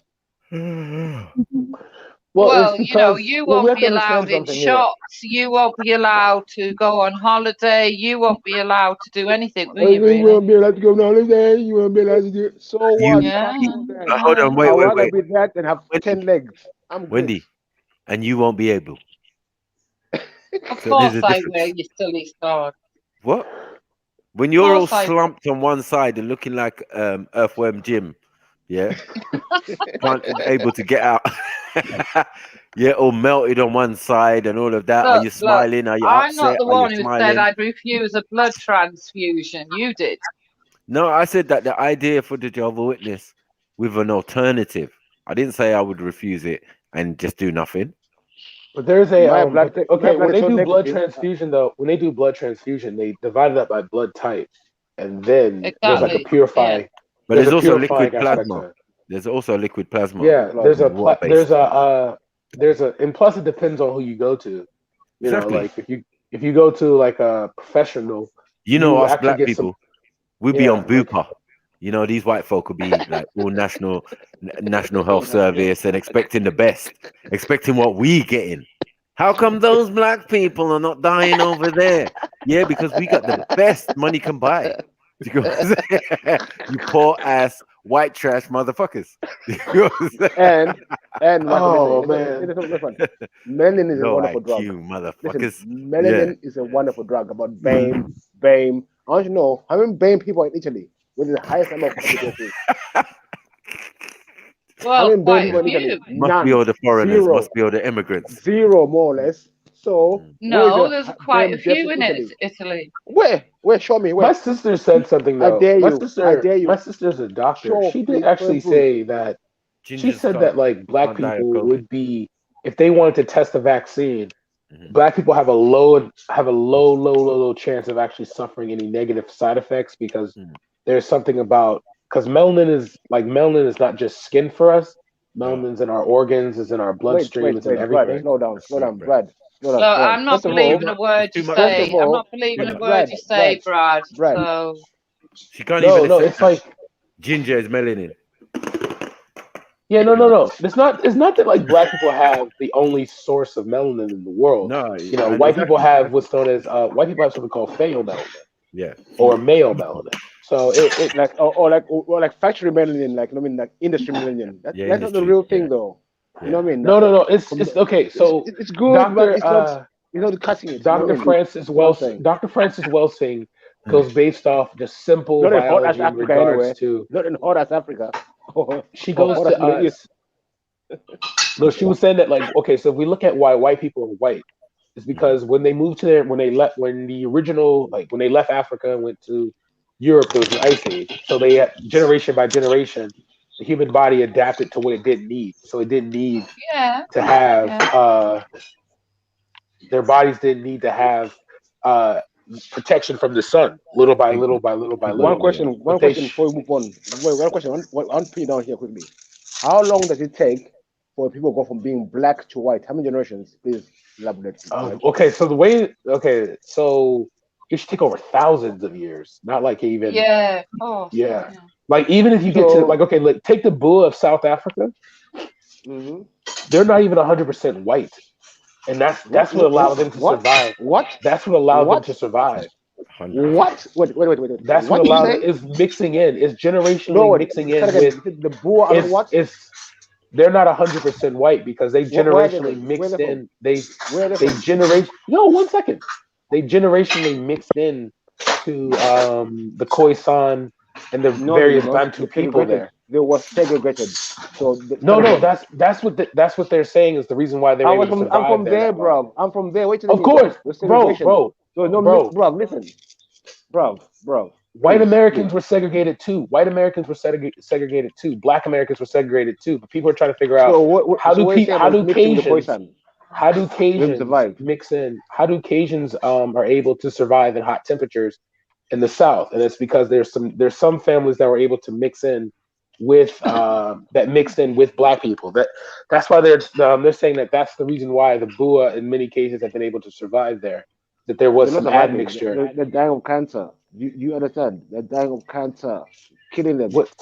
Well, you know, you won't be allowed in shops. You won't be allowed to go on holiday. You won't be allowed to do anything, will you, really? You won't be allowed to go on holiday. You won't be allowed to do it. So what? Yeah. Hold on, wait. I'd rather be that than have 10 legs. I'm good. Wendy, and you won't be able. Of course I will, you silly sod. What? When you're all slumped on one side and looking like Earthworm Jim, yeah, able to get out, yeah, all melted on one side and all of that. Are you smiling? Are you upset? I'm not the one who said I'd refuse a blood transfusion. You did. No, I said that the idea for the Jehovah's Witness with an alternative. I didn't say I would refuse it and just do nothing. But there's a when they do blood transfusion though, when they do blood transfusion, they divide it up by blood type, and then there's like a purify. Yeah. But there's also liquid plasma. There's also liquid plasma. Yeah, and plus it depends on who you go to. You know, like if you go to like a professional, you know, us black people, we be on Bupa. You know, these white folk will be like all national health service and expecting the best, expecting what we getting. How come those black people are not dying over there? Yeah, because we got the best money can buy. You poor ass white trash motherfuckers. and oh man, melanin is a wonderful drug. You motherfuckers. Listen, melanin is a wonderful drug. About BAME. I want you to know how many BAME people in Italy with the highest number of population. Well, quite a few. Must be all the foreigners. Must be all the immigrants. Zero, more or less. So no, there's quite a few in Italy. Where? Show me. Where? My sister said something though. I dare you. My sister's a doctor. She did actually say that. She said that like black people would be, if they wanted to test the vaccine, black people have a low chance of actually suffering any negative side effects because there's something about, because melanin is not just skin for us. Melanin's in our organs, is in our bloodstream, it's in Brad, everything. slow down, Brad. Slow Look, down, I'm not First of all, believing a word you first say. of all, I'm not believing a word Brad, you say, Brad. Brad. So She can't No, even no, accept it's like ginger is melanin. yeah, no. It's not that like black people have the only source of melanin in the world. No, You know, and white people exactly. have what's known as white people have something called pheomelanin Yeah. or male melanin. So it like or like factory melanin, like I mean like industry melanin. That's not the industry, real thing though. Yeah. You know what I mean? No. It's okay. So it's good, but Dr. it's not cutting it. Dr. Francis Welsing goes based off just simple Not in hot ass biology in Africa regards anyway. to. Not in hot ass Africa. She goes hot to ass Middle East. No, she was saying that like okay, so if we look at why white people are white, it's because when they moved to when they left Africa and went to Europe, there was an ice age. So they generation by generation, the human body adapted to what it didn't need. So it didn't need to have their bodies didn't need to have protection from the sun little by little by little by little. One question before we move on. Wait, one question. One pin down here quickly. How long does it take for people to go from being black to white? How many generations? Please elaborate. So it should take over thousands of years, not like even yeah, of course. Yeah. Like even if you get to like take the Boer of South Africa, they're not even 100% white, and that's what allowed them to survive. What? That's what allowed them to survive. What? Wait. That's what allowed it is mixing in. Is generationally mixing in with the Boer. What? They're not 100% white because they generationally mixed in. They generate. No, 1 second. They generationally mixed in to the Khoisan and the various Bantu people there. They were segregated. So that's what they're saying is the reason why they're able to survive. I'm from there, bro. I'm from there. Wait till of course, bro. So bro, listen, bro. White Americans were segregated too. White Americans were segregated too. Black Americans were segregated too. But people are trying to figure out how do Cajuns mix in? How do Cajuns are able to survive in hot temperatures in the South? And it's because there's some families that were able to mix in with that mixed in with black people. That's why they're saying that that's the reason why the Bua in many cases have been able to survive there. That there was some admixture. They're dying of cancer. You understand? They're dying of cancer, killing them. What?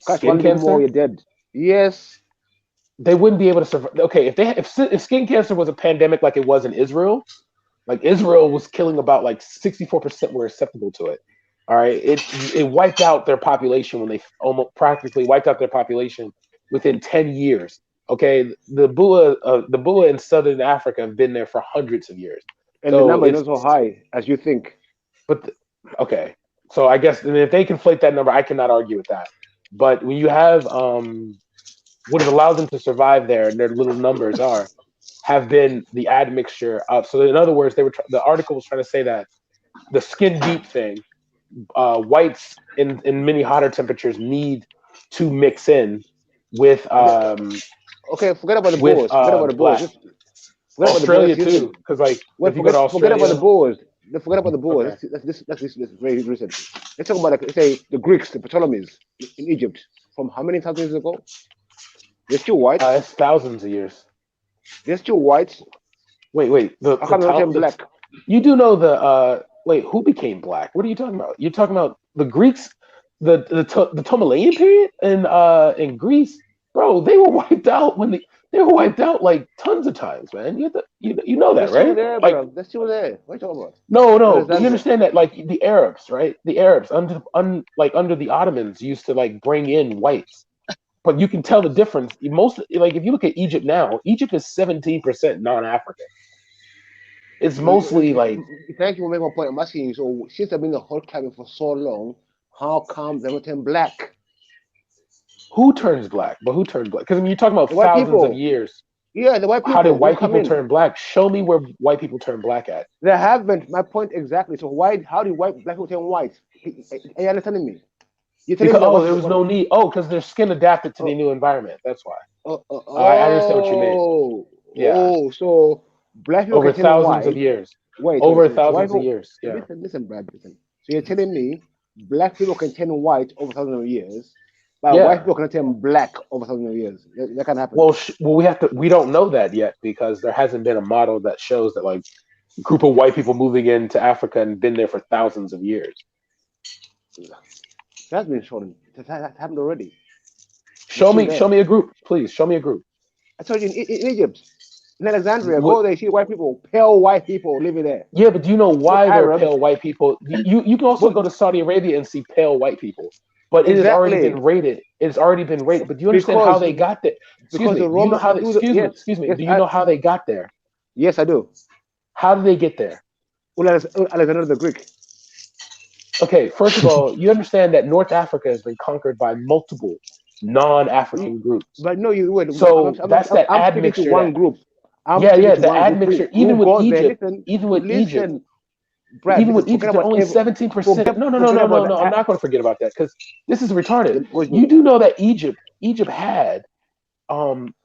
Catch one day more, you're dead. Yes. They wouldn't be able to survive. Okay, if skin cancer was a pandemic like it was in Israel, like Israel was killing about like 64% were susceptible to it. All right, it wiped out their population when they almost practically wiped out their population within 10 years. Okay, the Bua in Southern Africa have been there for hundreds of years. And so the number is not so high as you think. But okay, so I guess if they conflate that number, I cannot argue with that. But when you have what has allowed them to survive there, and their little numbers have been the admixture of. So in other words, the article was trying to say that the skin deep thing, whites in many hotter temperatures need to mix in with. Okay, forget about the Boers. Forget about the Boers. Australia too, because like if you go to Australia, forget about the Boers. Forget about the Boers. This very recent. Let's talk about like say the Greeks, the Ptolemies in Egypt from how many thousands years ago? They're still white. It's thousands of years. They're still white. Wait. Black. You do know the wait, who became black? What are you talking about? You're talking about the Greeks, the Ptolemaic period in Greece, bro. They were wiped out they were wiped out like tons of times, man. You know that, right? They're still there, bro. They're still there. What are you talking about? No. You understand that, like the Arabs, right? The Arabs under the Ottomans used to like bring in whites, but you can tell the difference. Most like if you look at Egypt now, Egypt is 17% non-African. It's mostly like. Thank you for making my point. I'm asking you. So since I've been in the hot climate for so long, how come they don't turn black? Who turns black? But who turns black? Because I mean, you're talking about thousands of years. Yeah, the white people. How did white people turn black? Show me where white people turn black at. They haven't. My point exactly. So how did black people turn white? Are you understanding me? There was no need. Because their skin adapted to the new environment. That's why. I understand what you mean. Yeah. So black people over thousands of years. Over thousands of years. Yeah. Listen, Brad. Listen. So you're telling me black people can turn white over thousands of years, But white people can turn black over thousands of years. That can happen. Well, we don't know that yet because there hasn't been a model that shows that like a group of white people moving into Africa and been there for thousands of years. That's been shown. That happened already. Show me a group, please. Show me a group. I told you in Egypt, in Alexandria, go there, see white people, pale white people living there. Yeah, but do you know why they're pale white people? You can also go to Saudi Arabia and see pale white people. But it has already been rated. It's already been rated. But do you understand how they got there? Excuse me. Do you know how? Excuse me. Do you know how they got there? Yes, I do. How did they get there? Well, Alexander the Greek. Okay, first of all, you understand that North Africa has been conquered by multiple non-African groups. But no, you would. So that's that admixture. One group. The admixture. Even with Egypt, even with Egypt, only 17%. No. I'm not going to forget about that because this is retarded. You do know that Egypt had,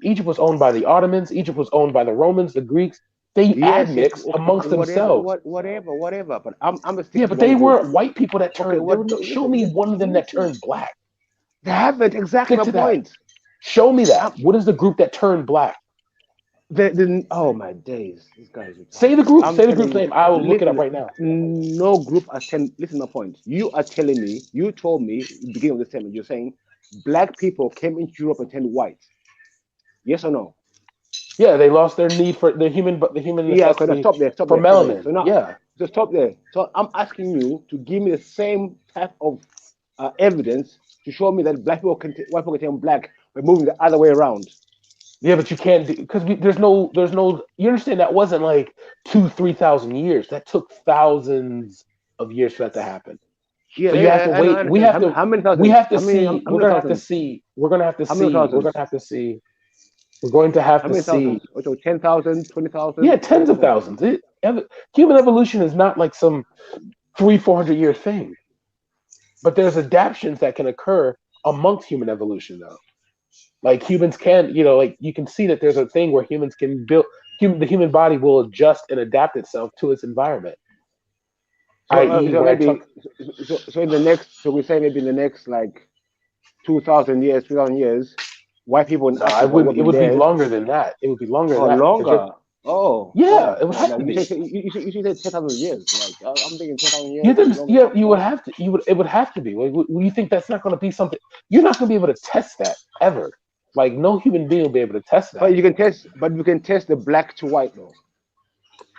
Egypt was owned by the Ottomans. Egypt was owned by the Romans, the Greeks. They admixed amongst themselves. Whatever. But I'm but they weren't white people that turned. Show me one of them that turned black. They haven't. Exactly my point. Show me that. What is the group that turned black? Oh my days! These guys. Say the group. Say the group's name. I will look it up right now. No group attend. Listen to my point. You are telling me. You told me at the beginning of this statement. You're saying black people came into Europe and turned white. Yes or no? Yeah, they lost their need for the human necessity stop there. For melanin. So now, just stop there. So I'm asking you to give me the same type of evidence to show me that white people can turn black by moving the other way around. Yeah, but you can't because there's no. You understand that wasn't like 2,000-3,000 years. That took thousands of years for that to happen. Yeah, so you have to wait. We have to. How many thousands? We have to see. We're gonna have to see. We're going to have to see. We're going to have to see. 10,000, 20,000. Yeah, tens of thousands. Human evolution is not like some 300-400 year thing, but there's adaptations that can occur amongst human evolution, though. Like humans can, like you can see that there's a thing where humans can build. The human body will adjust and adapt itself to its environment. So in the next, so we say maybe in the next like 2,000 years, 3,000 years, white people. It would be longer than that. It would be longer than that. Longer. Oh. Yeah, it would have to be. You said 10,000 years. Like I'm thinking 10,000 years. You would have to. It would have to be. Like, you think that's not going to be something? You're not going to be able to test that ever. Like no human being will be able to test that. But you can test the black to white though.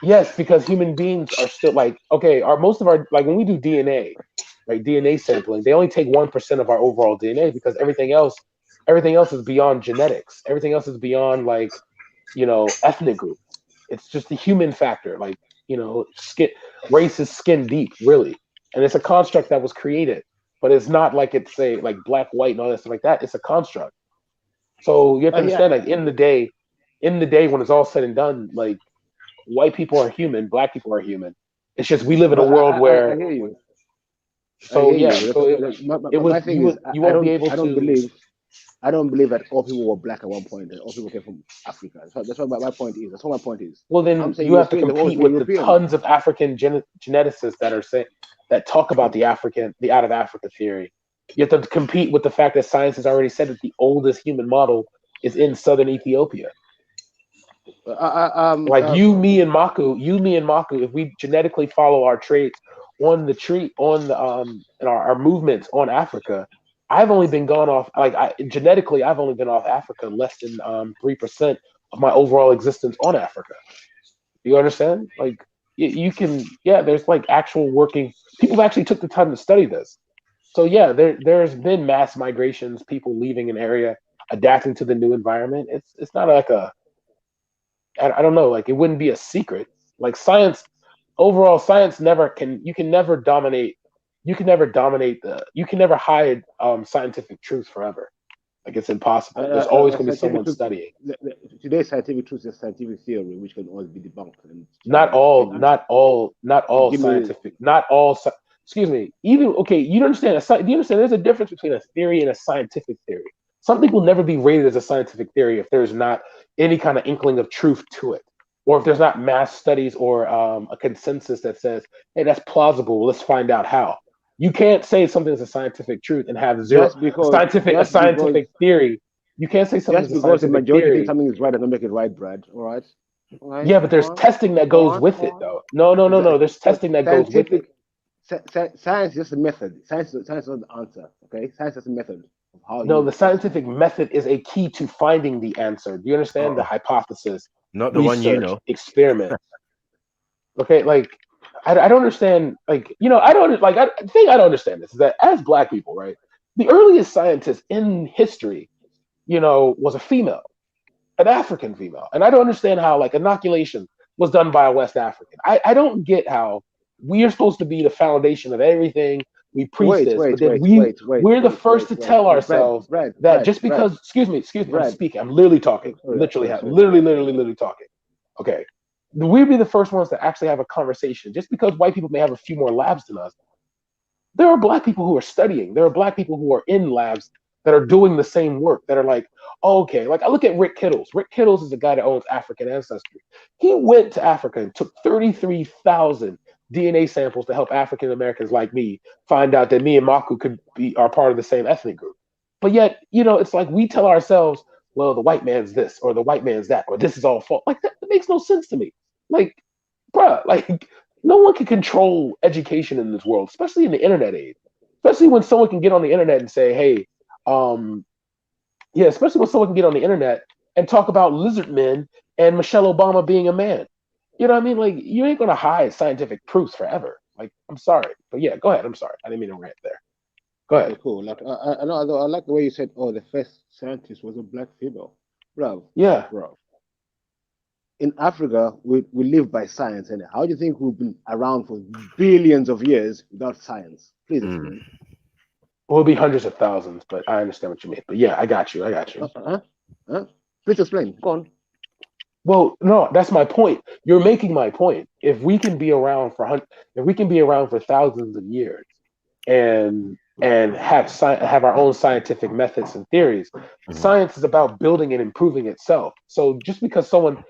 Yes, because human beings are still like most of our when we do DNA, like DNA sampling, they only take 1% of our overall DNA because everything else is beyond genetics. Everything else is beyond ethnic group. It's just the human factor. Race is skin deep, really, and it's a construct that was created, but it's not like it's like black, white, and all that stuff like that. It's a construct. So you have to understand, in the day when it's all said and done, like white people are human, black people are human. It's just we live in a world where. I hear you. So you won't be able to. I don't believe that all people were black at one point. That all people came from Africa. That's what my point is. That's what my point is. Well, then you have to compete with the tons of African geneticists that talk about the out of Africa theory. You have to compete with the fact that science has already said that the oldest human model is in southern Ethiopia. You, me, and Maku, if we genetically follow our traits on our movements on Africa, I've only been gone off genetically. I've only been off Africa less than 3% of my overall existence on Africa. You understand? Like you can, there's actual working people actually took the time to study this. So there's been mass migrations, people leaving an area, adapting to the new environment. It's not like I don't know, it wouldn't be a secret. Like science you can never hide scientific truth forever. It's impossible. There's always going to be someone studying. Today's scientific truth is scientific theory, which can always be debunked. Not all scientific. Excuse me. Even you understand? Do you understand? There's a difference between a theory and a scientific theory. Something will never be rated as a scientific theory if there's not any kind of inkling of truth to it, or if there's not mass studies or a consensus that says, "Hey, that's plausible. Let's find out how." You can't say something's a scientific truth and have zero a scientific theory. You can't say something's a scientific the majority theory. think something is right doesn't make it right, Brad. All right. Yeah, but there's testing that goes with it, though. No. There's testing that goes with it. Science is just a method. Science is not the answer. Okay, science is a method of how. No, the scientific method is a key to finding the answer. Do you understand? The hypothesis, not the one you know, experiment. Okay, like I don't understand. Like, you know, I don't like. The thing I don't understand is that as Black people, right, the earliest scientist in history, you know, was a female, an African female, and I don't understand how like inoculation was done by a West African. I don't get how we are supposed to be the foundation of everything. We preach this, but then we're the first to tell ourselves that just because, excuse me, I'm speaking, I'm literally talking, literally talking. Okay, we'd be the first ones to actually have a conversation. Just because white people may have a few more labs than us, there are Black people who are studying. There are Black people who are in labs that are doing the same work, that are like, oh, okay, like I look at Rick Kittles. Rick Kittles is a guy that owns African ancestry. He went to Africa and took 33,000 DNA samples to help African Americans like me find out that me and Maku are part of the same ethnic group. But yet, you know, it's like we tell ourselves, well, the white man's this or the white man's that, or this is all fault. Like that makes no sense to me. Like, bruh, like no one can control education in this world, especially in the internet age. Especially when someone can get on the internet and say, hey, especially when someone can get on the internet and talk about lizard men and Michelle Obama being a man. You know what I mean? Like, you ain't gonna hide scientific proofs forever. Like, I'm sorry, but yeah, go ahead. I'm sorry, I didn't mean to rant there. Go ahead. Okay, cool. Like, I like the way you said, oh, the first scientist was a Black female, bro. Yeah, bro. In Africa, we live by science, and how do you think we've been around for billions of years without science? Please explain. Well, it'll be hundreds of thousands, but I understand what you mean. But yeah, I got you. Please explain. Go on. Well, no, that's my point. You're making my point. If we can be around for thousands of years, and have our own scientific methods and theories, science is about building and improving itself. So just because someone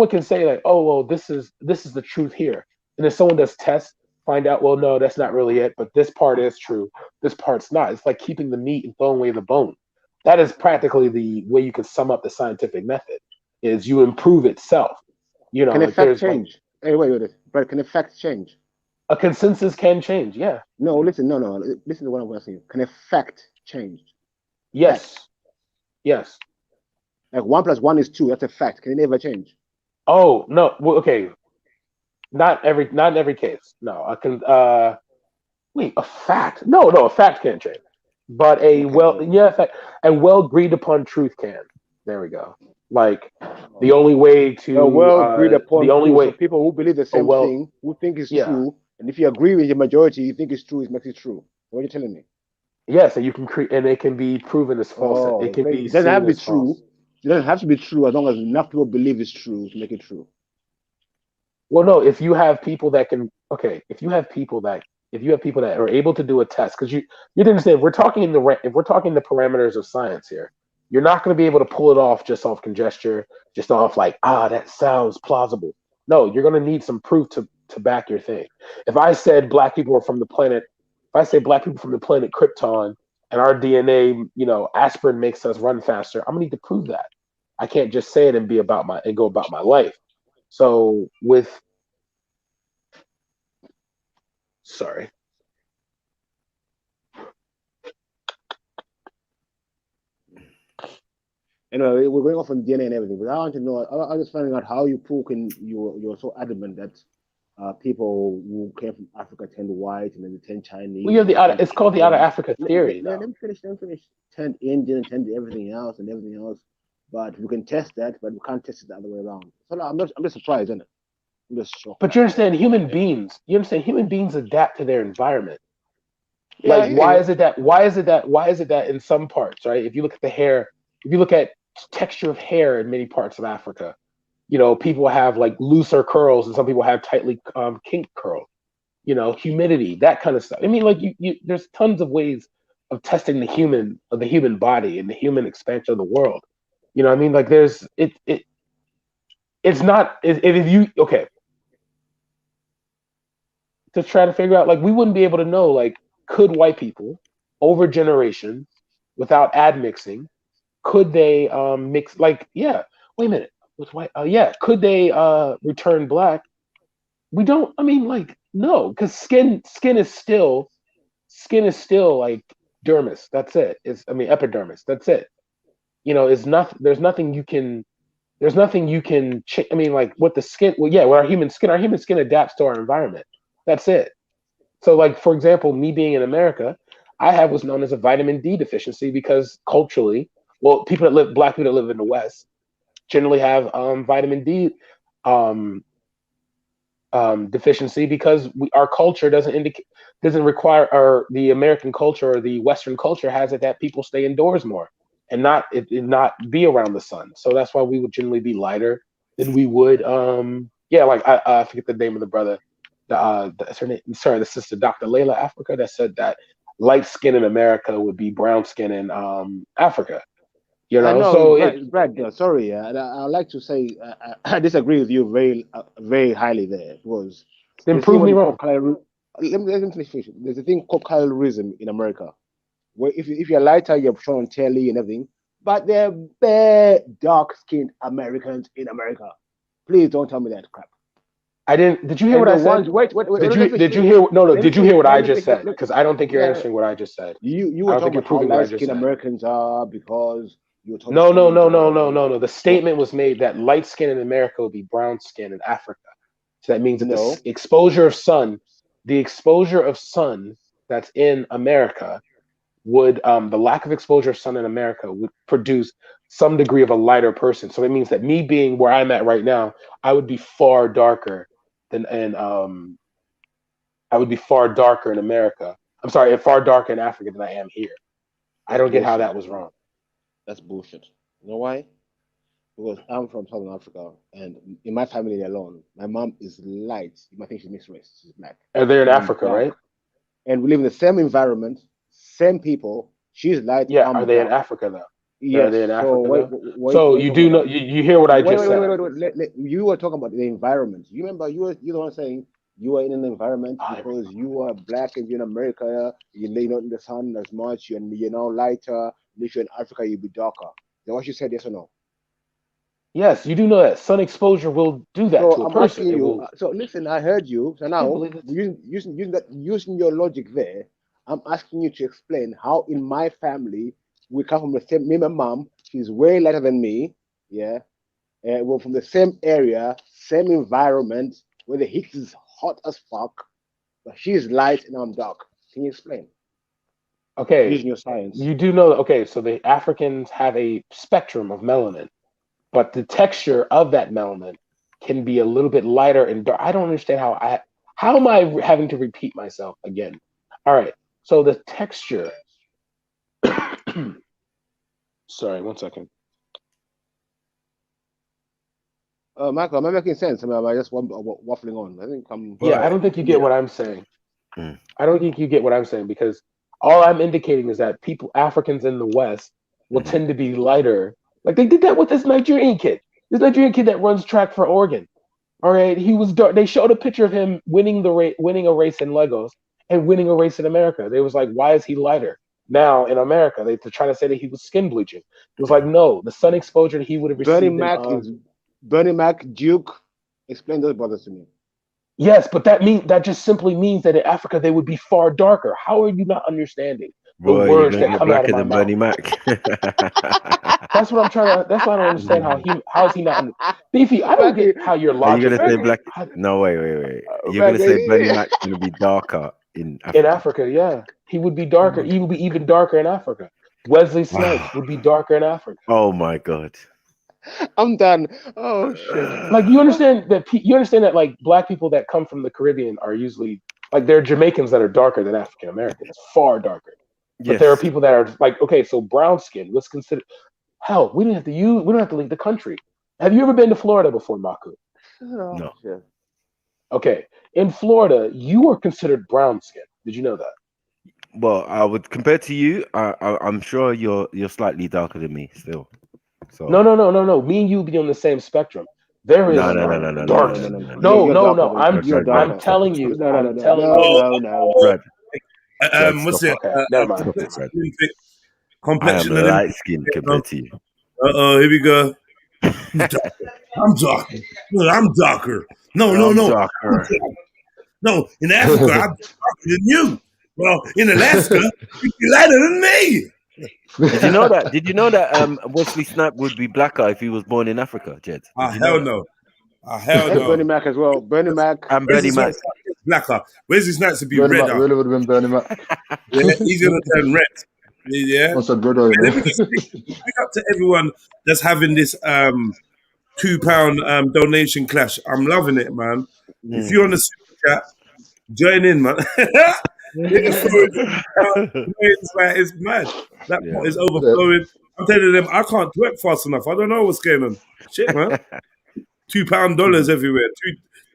can say like, oh well, this is the truth here, and then someone does tests, find out, well, no, that's not really it, but this part is true, this part's not. It's like keeping the meat and throwing away the bone. That is practically the way you can sum up the scientific method. Is you improve itself. You know, can effect change? Hey, wait. But can effect change? A consensus can change. Yeah. No, listen. No. Listen to what I'm asking you. Can effect change? Yes. Fact. Yes. Like 1 + 1 is 2. That's a fact. Can it ever change? Oh no. Well, okay. Not in every case. No. I can. Wait. A fact? No. A fact can't change. But a well agreed upon truth can. There we go. Like the only way to agreed upon the only way people who believe the same thing, who think it's true, and if you agree with the majority, you think it's true, it makes it true. What are you telling me? Yes, and you can create, and it can be proven as false. It can be. It doesn't have to be true. It doesn't have to be true as long as enough people believe it's true to make it true. Well, no. If you have people that can, if you have people that are able to do a test, because you understand, if we're talking the parameters of science here. You're not going to be able to pull it off just off conjecture, just off like, that sounds plausible. No, you're going to need some proof to back your thing. If I said Black people are from the planet, Krypton, and our DNA, aspirin makes us run faster, I'm going to need to prove that. I can't just say it and go about my life. So Anyway, we're going off on DNA and everything, but I want to know. I'm just finding out how you're so adamant that people who came from Africa turned white and then they turned Chinese. Well, it's called the out of Africa theory. Let me finish. Turned Indian, turned everything else. But we can test that, but we can't test it the other way around. So I'm just surprised, isn't it? I'm just shocked. But you understand, human beings adapt to their environment. Why is it that in some parts, right? If you look at the hair. If you look at texture of hair in many parts of Africa, people have like looser curls and some people have tightly kinked curls. Humidity, that kind of stuff. I mean, like there's tons of ways of testing the human body and the human expansion of the world. You know what I mean? Like there's it's not if you to try to figure out, like, we wouldn't be able to know, like, could white people over generations without admixing, could they mix like wait a minute with white could they return black? We don't. I mean, like, no, because skin is still like dermis. That's it. Epidermis. That's it. You know, it's not. There's nothing you can. There's nothing you can. I mean, like with the skin. Well, yeah, with our human skin adapts to our environment. That's it. So, like, for example, me being in America, I have what's known as a vitamin D deficiency because culturally, well, black people that live in the West generally have vitamin D deficiency because our culture doesn't require, or the American culture or the Western culture has it that people stay indoors more and not be around the sun. So that's why we would generally be lighter than we would. I forget the name of the brother. The sister, Dr. Layla Africa, that said that light skin in America would be brown skin in Africa. You know, so Brad, sorry, I'd like to say I disagree with you very highly there. Because then prove me wrong. Let me finish. There's a thing called colorism in America, where if you're lighter, you're shown on telly and everything. But they're bare dark-skinned Americans in America. Please don't tell me that crap. I didn't. Did you hear what I said? Wait. Did you hear? No. Did you hear what I just said? Because I don't think you're answering what I just said. You were talking about how light-skinned Americans are because you're talking. No. The statement was made that light skin in America would be brown skin in Africa. So that means that the exposure of sun that's in America would the lack of exposure of sun in America would produce some degree of a lighter person. So it means that me being where I'm at right now, I would be far darker in America. I'm sorry, far darker in Africa than I am here. I don't get how that was wrong. That's bullshit. You know why? Because I'm from Southern Africa, and in my family alone, my mom is light. You might think she's mixed race. She's black. And they're in Africa, right? And we live in the same environment, same people. She's light. Yeah, are they in Africa though? Yes. Are they in Africa? So you do know. You hear what I just said? Wait. You were talking about the environment. You remember? You're the one saying you are in an environment because you are black and you're in America. You're not in the sun as much. You're now lighter. If you're in Africa, you'll be darker. Is that what you said? Yes or no? Yes, you do know that sun exposure will do that to a person. So listen, I heard you. So now, using your logic there, I'm asking you to explain how in my family we come from the same. Me, my mom, she's way lighter than me. Yeah, we're from the same area, same environment, where the heat is hot as fuck, but she's light and I'm dark. Can you explain? Okay, using your science. You do know. Okay, so the Africans have a spectrum of melanin, but the texture of that melanin can be a little bit lighter and dark. I don't understand how am I having to repeat myself again? All right, so the texture. Sorry, 1 second. Michael, am I making sense? I just waffling on. I think I'm. Yeah, I don't think you get what I'm saying. I don't think you get what I'm saying because all I'm indicating is that Africans in the West will tend to be lighter. Like they did that with this Nigerian kid. This Nigerian kid that runs track for Oregon. All right, he was dark. They showed a picture of him winning a race in Legos and winning a race in America. They was like, why is he lighter? Now in America, they're trying to say that he was skin bleaching. It was like, no, the sun exposure that he would have received. Bernie Mac, Duke. Explain those brothers to me. Yes, but that just simply means that in Africa they would be far darker. How are you not understanding the words that come out of my mouth? Bernie Mac. That's what I'm trying to. That's why I don't understand how is he not? Beefy, I don't get how you're logic. Are you gonna say black? No, wait. You're gonna say Bernie Mac's gonna be darker in Africa? In Africa, yeah, he would be darker. He would be even darker in Africa. Wesley Snipes would be darker in Africa. Oh my God. I'm done. Oh shit! Like you understand that like black people that come from the Caribbean are usually like there are Jamaicans that are darker than African Americans, far darker. But there are people that are like, okay, so brown skin. What's considered? Hell, we don't have to leave the country. Have you ever been to Florida before, Maku? No. Okay, in Florida, you are considered brown skin. Did you know that? Well, I would compare to you. I'm sure you're slightly darker than me still. So No. Me and you be on the same spectrum. There is dark. No. I'm telling you. No. What's it? Never mind. Olympic I am complexion light Olympics. skinned compared to you. Here we go. I'm darker. No, I'm darker. No. Darker. No, in Africa, I'm darker than you. Well, in Alaska, you'd be lighter than me. Did you know that Wesley Snipes would be blacker if he was born in Africa, Jed? Hell no. Hell And no. Bernie Mac as well. Bernie Mac. And Bernie Mac. Blacker. Wesley Snipes would be Bernie redder. Mac really would have been Bernie Mac. Yeah, he's gonna turn red. Yeah. What's that, brother? Big up to everyone that's having this £2 donation clash. I'm loving it, man. If you're on the super chat, join in, man. It's mad. That pot is overflowing. I'm telling them I can't twerk fast enough. I don't know what's going on. Shit, man. £2 dollars everywhere.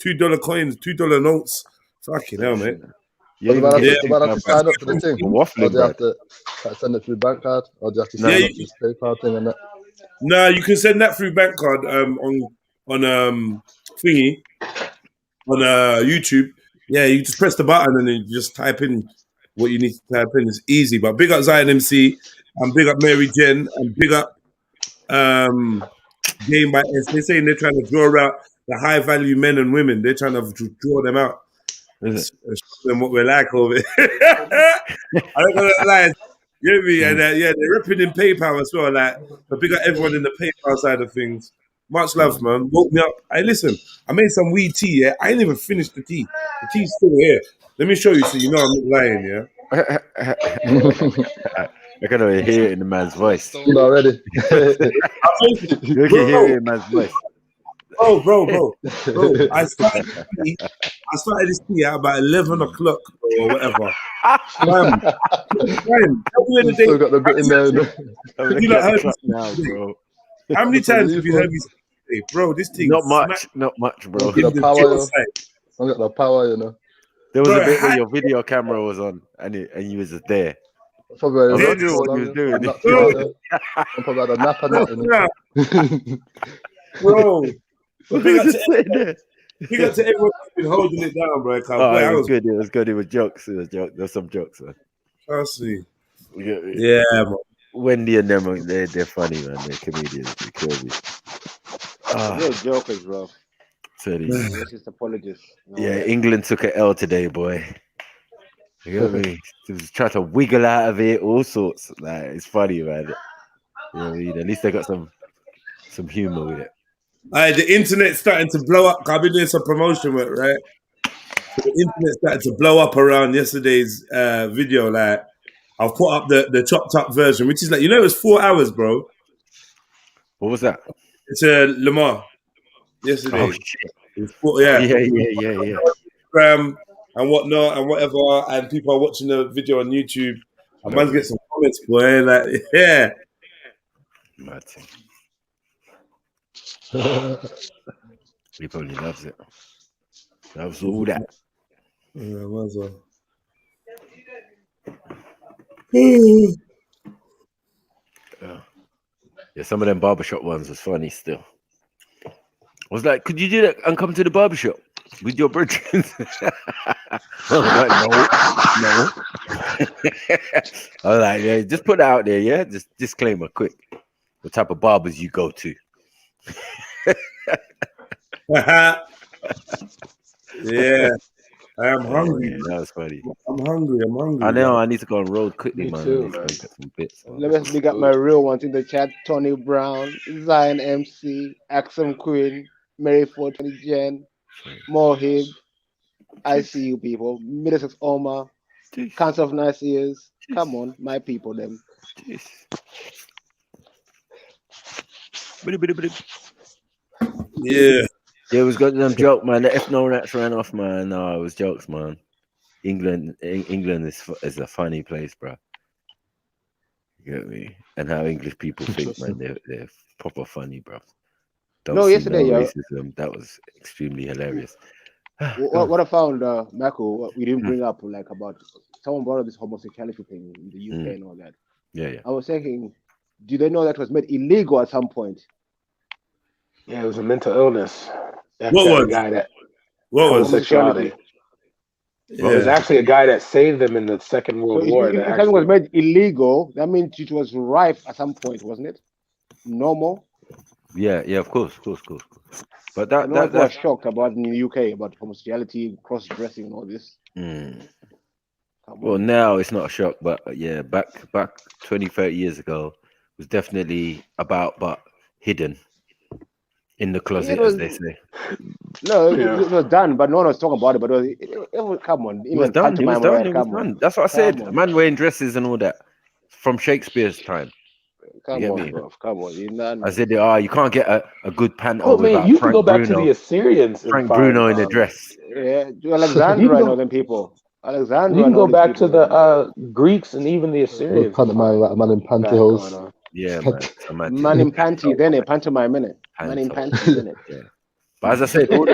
$2 coins, $2 notes. Fucking hell, mate. Yeah, do I have to sign up for the thing? Or do you have to send it through bank card? Or do you have to sign up to this PayPal thing and that? No, you can send that through bank card on thingy on YouTube. Yeah, you just press the button and then you just type in what you need to type in. It's easy. But big up Zion MC and big up Mary Jen and big up Game by S. They're saying they're trying to draw out the high value men and women. They're trying to draw them out. Show them what we're like over it. I don't gonna lie. You know me? And they're ripping in PayPal as well. Like, but big up everyone in the PayPal side of things. Much love, man. Woke me up. Hey, listen, I made some weed tea, yeah? I ain't even finished the tea. The tea's still here. Let me show you so you know I'm not lying, yeah? I can already hear it in the man's voice. Still already. You can hear it in the man's voice. Bro. I started this tea at about 11 o'clock or whatever. Still got the bit in there. You not heard me now, bro. How many times have you heard me say, bro, this thing? Not much, bro. I got the power, you know. There was a bit where your video camera was on and you was just there. Probably I was wondering what you was doing. I'm probably had a nap and that. Bro. Big up to everyone who's been holding it down, bro. It was good. It was good. It was jokes. There's some jokes, man. Trust me. Yeah, man. Wendy and them, they're funny, man. They're comedians. They kill me. They're jokers, bro. Racist apologists. Yeah, England took an L today, boy. You know what I mean? They was trying to wiggle out of it, all sorts. Like, it's funny, man. You know what I mean? At least they got some humor with it. The internet's starting to blow up. I've been doing some promotion work, right? The internet started to blow up around yesterday's video. Like, I've put up the chopped up version, which is like, it was 4 hours, bro. What was that? It's Lamar yesterday. Oh shit! It's yeah. And whatnot and whatever, and people are watching the video on YouTube. I must get some comments, boy. Like, yeah. Mad thing. He probably loves it. Loves all that. Yeah, might as well. Yeah, some of them barbershop ones was funny still. I was like, could you do that and come to the barbershop with your brethren? I was like, no. I was like, yeah, just put it out there, yeah? Just disclaimer quick. What type of barbers you go to? Yeah. I am hungry. Yeah, that was funny. I'm hungry. I know. I need to go on road quickly, man. Too, I need to go get some bits. Let me big up my real ones in the chat. Tony Brown, Zion MC, Axum Queen, Mary Ford, Tony Jen, Mohib. I see you people. Middlesex Omar, Cancer of Nice Ears. Come on, my people, them. Yeah. Yeah, it was got them joke, man. The F no rats ran off, man. No, it was jokes, man. England is a funny place, bro. You get me? And how English people think, man, they're proper funny, bro. Yesterday, racism. That was extremely hilarious. What I found, Marco, what we didn't bring up, like about someone brought up this homosexuality thing in the UK and all that. Yeah. I was thinking, do they know that was made illegal at some point? Yeah, it was a mental illness. What was guy that homosexuality? Well, there's actually a guy that saved them in the Second World War. If something was made illegal, that means it was rife at some point, wasn't it? Normal. Yeah, of course. But that's people are shocked about in the UK about homosexuality, cross-dressing, and all this. Well, now it's not a shock, but yeah, back 20, 30 years ago, it was definitely but hidden in the closet, as they say. No, it was done, but no one was talking about it. But it was come on, It was done. It was done. That's what I said. A man wearing dresses and all that from Shakespeare's time. Come on, bro. Come on. I said, you can't get a good panto without you Frank can go back Bruno. to the Assyrians. Frank Bruno in a dress. Yeah, Alexandra and all them people. Alexandra. You can go back to the Greeks and even the Assyrians. Pantomime, like a man in pantyhose. Yeah, man in panties, then it pantomime, innit? Man in panties, innit? Yeah. But as I said, all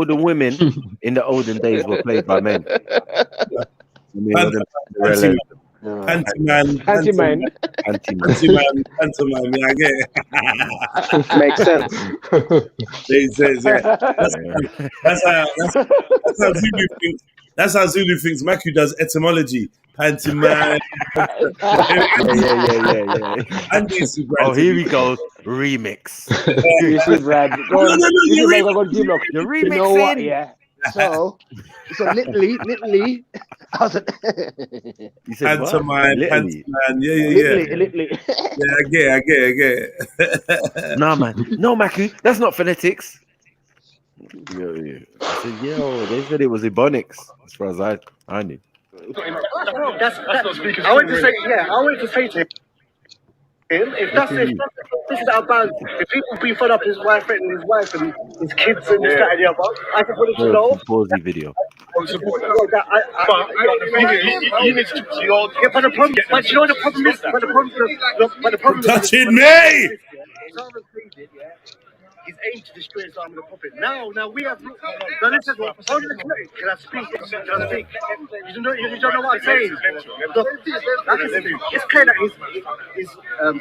the women in the olden days were played by men. Pantomime. Yeah, I get it. Makes sense. That's how Zulu thinks. Maku does etymology. Pantomime. Yeah. Oh, here we go. Remix. You see, Brad. You're remixing. You know what? Yeah. So literally, I was you said pantomime. Yeah. Literally. Yeah, I get it. No, man. No, Maku. That's not phonetics. Yeah. I said, they said it was Ebonics, as far as I knew. That's I want to say to him, if this is about, if people be fed up his wife and his kids and this, that, and the other, I just wanted to know. Pause video. But you need to but the problem, but you know the problem is, but the problem touching me. He's aimed to destroy Islam and the Prophet. Now we have. Now listen, can I speak? You don't know what I'm saying. Look, it's clear that his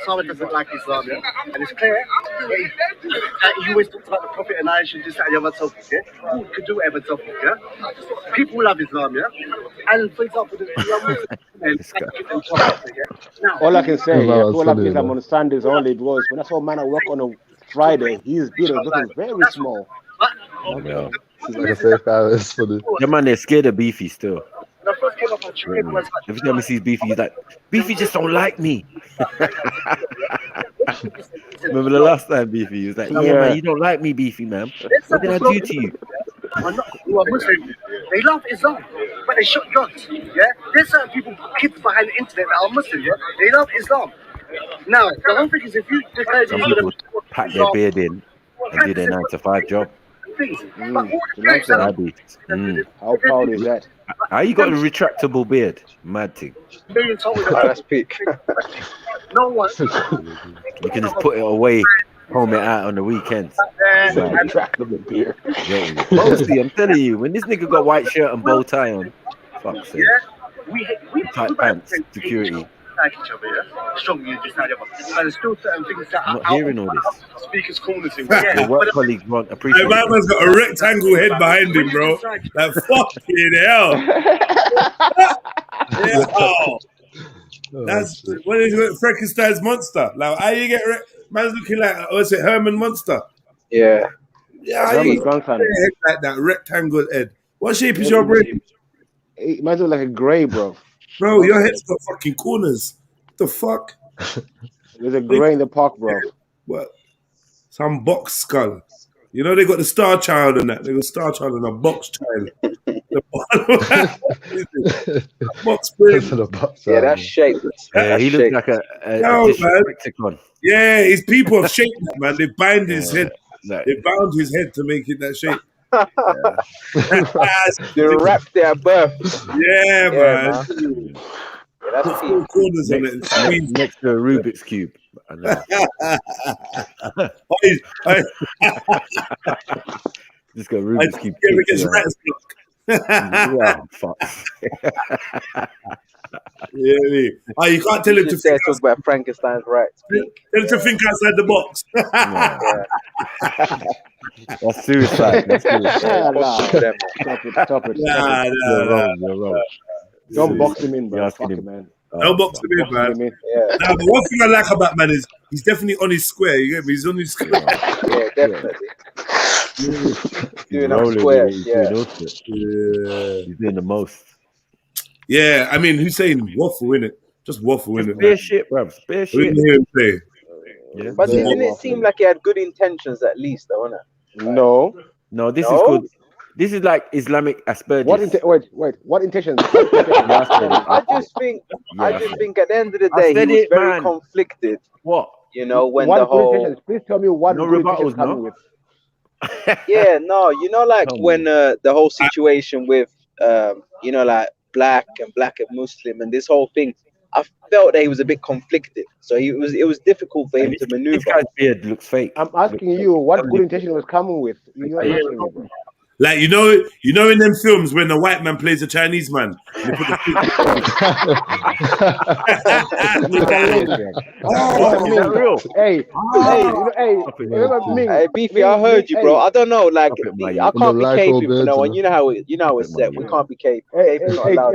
Salman doesn't like Islam, and it's clear that he always talks about the Prophet and Aisha and this, that, and the other, so forth. Who could do whatever, so forth. People love Islam, and for example, the all I can say, people love Islam on Sundays only because when I saw a man at work on a Friday, his beard was looking very small. Yeah. Like I say, it's funny. Yeah, man, they're scared of Beefy still. Every time he sees Beefy, he's like, Beefy just don't like me. Remember the last time Beefy? He was like, yeah, man, you don't like me, Beefy, man. What did I do to you? Who are Muslim, they love Islam, but they shut guns. Yeah, there's certain people, kids behind the internet that are Muslim. Yeah, they love Islam. Now, the one thing is, if you declare some people pack their beard in and do their 9-to-5 job. How proud is that? How you got a retractable beard? Mad thing. That's peak. No one. You can just put it away, comb it out on the weekends. Retractable beard. Mostly, I'm telling you, when this nigga got white shirt and bow tie on, fuck's sake. Tight pants, security. Like each other, strongly just now, but there's still certain things that I'm not hearing all this. Speakers corners in. Your work colleagues won't appreciate. My man's got a rectangle head behind him, bro. Like fucking hell. That's what is it? Frankenstein's monster. Like how you get man's looking like what's it? Herman Monster. Yeah. Yeah, how you get head like that rectangle head. What shape is your brain? It might look like a grey, bro. Bro, your head's got fucking corners. What the fuck? There's a grey in the park, bro. What? Some box skull. You know they got the Star Child and that. They got Star Child and a box child. Box brain. Yeah, that's shaped. Yeah, he looks like a lexicon. Yeah, his people have shaped that, man. They bind his head. They bound his head to make it that shape. They wrapped their birth. Yeah, man. That's four corners on it. Next to a Rubik's Cube. I know. Just got a Rubik's Cube. It gets rat's block. Yeah, fuck. Yeah, oh, you can't tell him to Just there think. talk about Frankenstein's rights. Tell him to think outside the box. That's suicide. That's suicide. Stop it. Nah. You're wrong. Don't box him in, You're bro. asking Fuck him. it, man. Don't box him in, man. Yeah. Nah, but one thing I like about man is he's definitely on his square. You get me? He's on his square. Yeah, definitely. Doing up Rolling squares. with it, Yeah. doing all sorts. He's doing the most. Yeah, I mean, Hussein waffle, innit? Just waffle, innit? Bare shit, bro. Bare We shit. didn't hear him say. Yeah. But didn't it seem like he had good intentions at least, though, innit? No. No, this is good. This is like Islamic Asperger's. Wait. What intentions? I just think at the end of the day, he was very conflicted. What? You know, when What the good whole intentions? Please tell me what No good rebuttals, intentions coming no? with. yeah, no, you know, like when the whole situation with you know, like black and Muslim and this whole thing, I felt that he was a bit conflicted. So it was difficult for him to maneuver. This guy's beard looks fake. I'm asking you what good intention was coming with. You're not answering me, bro. Like you know in them films when the white man plays a Chinese man, they put the Hey, Beefy, I heard you, bro. I don't know, like I can't be caping for no one. You know how it's set. We can't be caping. Hey,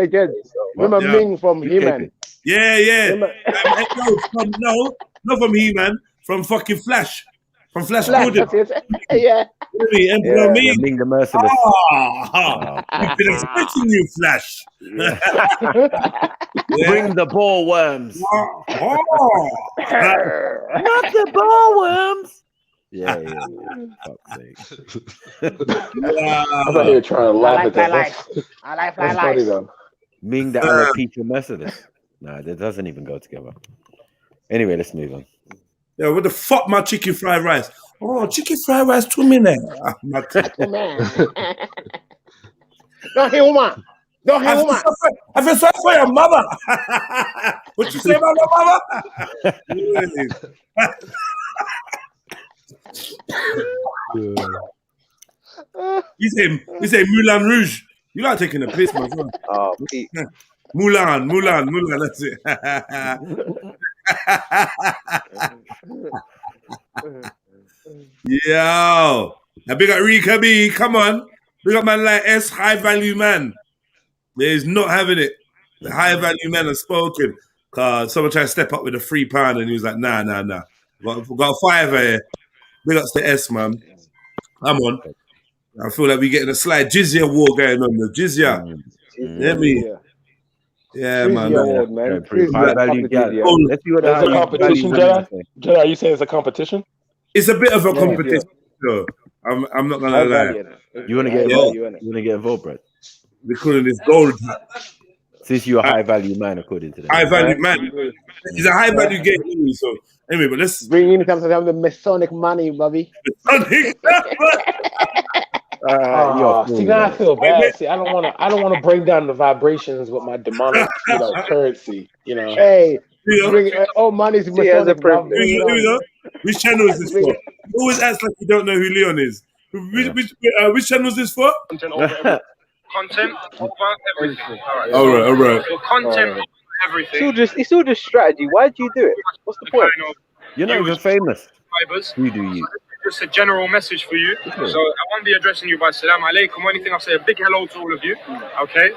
Jed, remember Ming from He-Man? Yeah. No, not from He-Man, from fucking Flash. From Flash Gordon. Yeah. Emperor Ming. Ming the Merciless. We've been expecting you, Flash. Bring the ball worms. Not the ball worms. Yeah. Fuck's sake. I'm not here trying to laugh at that. I like That's funny though. Ming the alopecia merciless. Nah, that doesn't even go together. Anyway, let's move on. Yeah, what the fuck, my chicken fried rice? Oh, chicken fried rice 2 minutes. Don't hear woman. Don't hear woman. I feel sorry for your mother. What you say about your mother? We say Moulin Rouge. You like taking a piss, my son. Oh, Pete. Moulin, that's it. Yo, now big up Rika B, come on. Big up man like S, high value man. He's not having it. The high value man has spoken. Cause someone tried to step up with a £3 and he was like, nah. Got a fiver here. Big ups to S, man. Come on. I feel like we're getting a slight jizya war going on. The jizya. Yeah, me. Yeah, man. High value guy. Let's see what there's a competition, Jedi. Jedi, are you saying it's a competition? It's a bit of a competition. So I'm not gonna lie. You want to get involved? You want to get involved, bro? We're calling this gold. Since you're a high value man, according to that. High value man. He's a high value game. So anyway, but let's bring in some of the Masonic money, Bobby. Masonic. See, now I feel bad. See, I don't want to bring down the vibrations with my demonic, currency. You know. Hey, bring all money to Masonic. Which channel is this for? You always acts like you don't know who Leon is. Which channel is this for? Content over everything. All right. So content over everything. It's all just strategy. Why do you do it? What's the point? You're not even famous. Who do you? Just a general message for you. So I won't be addressing you by salam alaikum or anything. I'll say a big hello to all of you. Okay?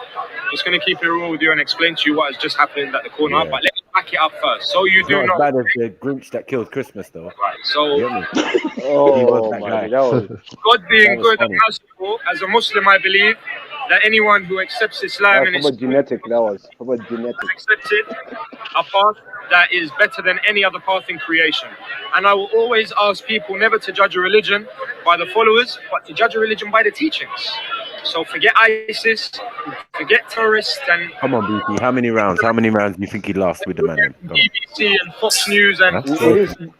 Just going to keep it real with you and explain to you what has just happened at the corner. Yeah. But let me back it up first. So you do not know. as bad as the Grinch that killed Christmas, though. Right. So oh my God. God being good and merciful, as a Muslim, I believe that anyone who accepts Islam and accepts it, a path that is better than any other path in creation. And I will always ask people never to judge a religion by the followers, but to judge a religion by the teachings. So forget ISIS, forget terrorists, and come on, BP. How many rounds do you think he lost with the man? BBC and Fox News and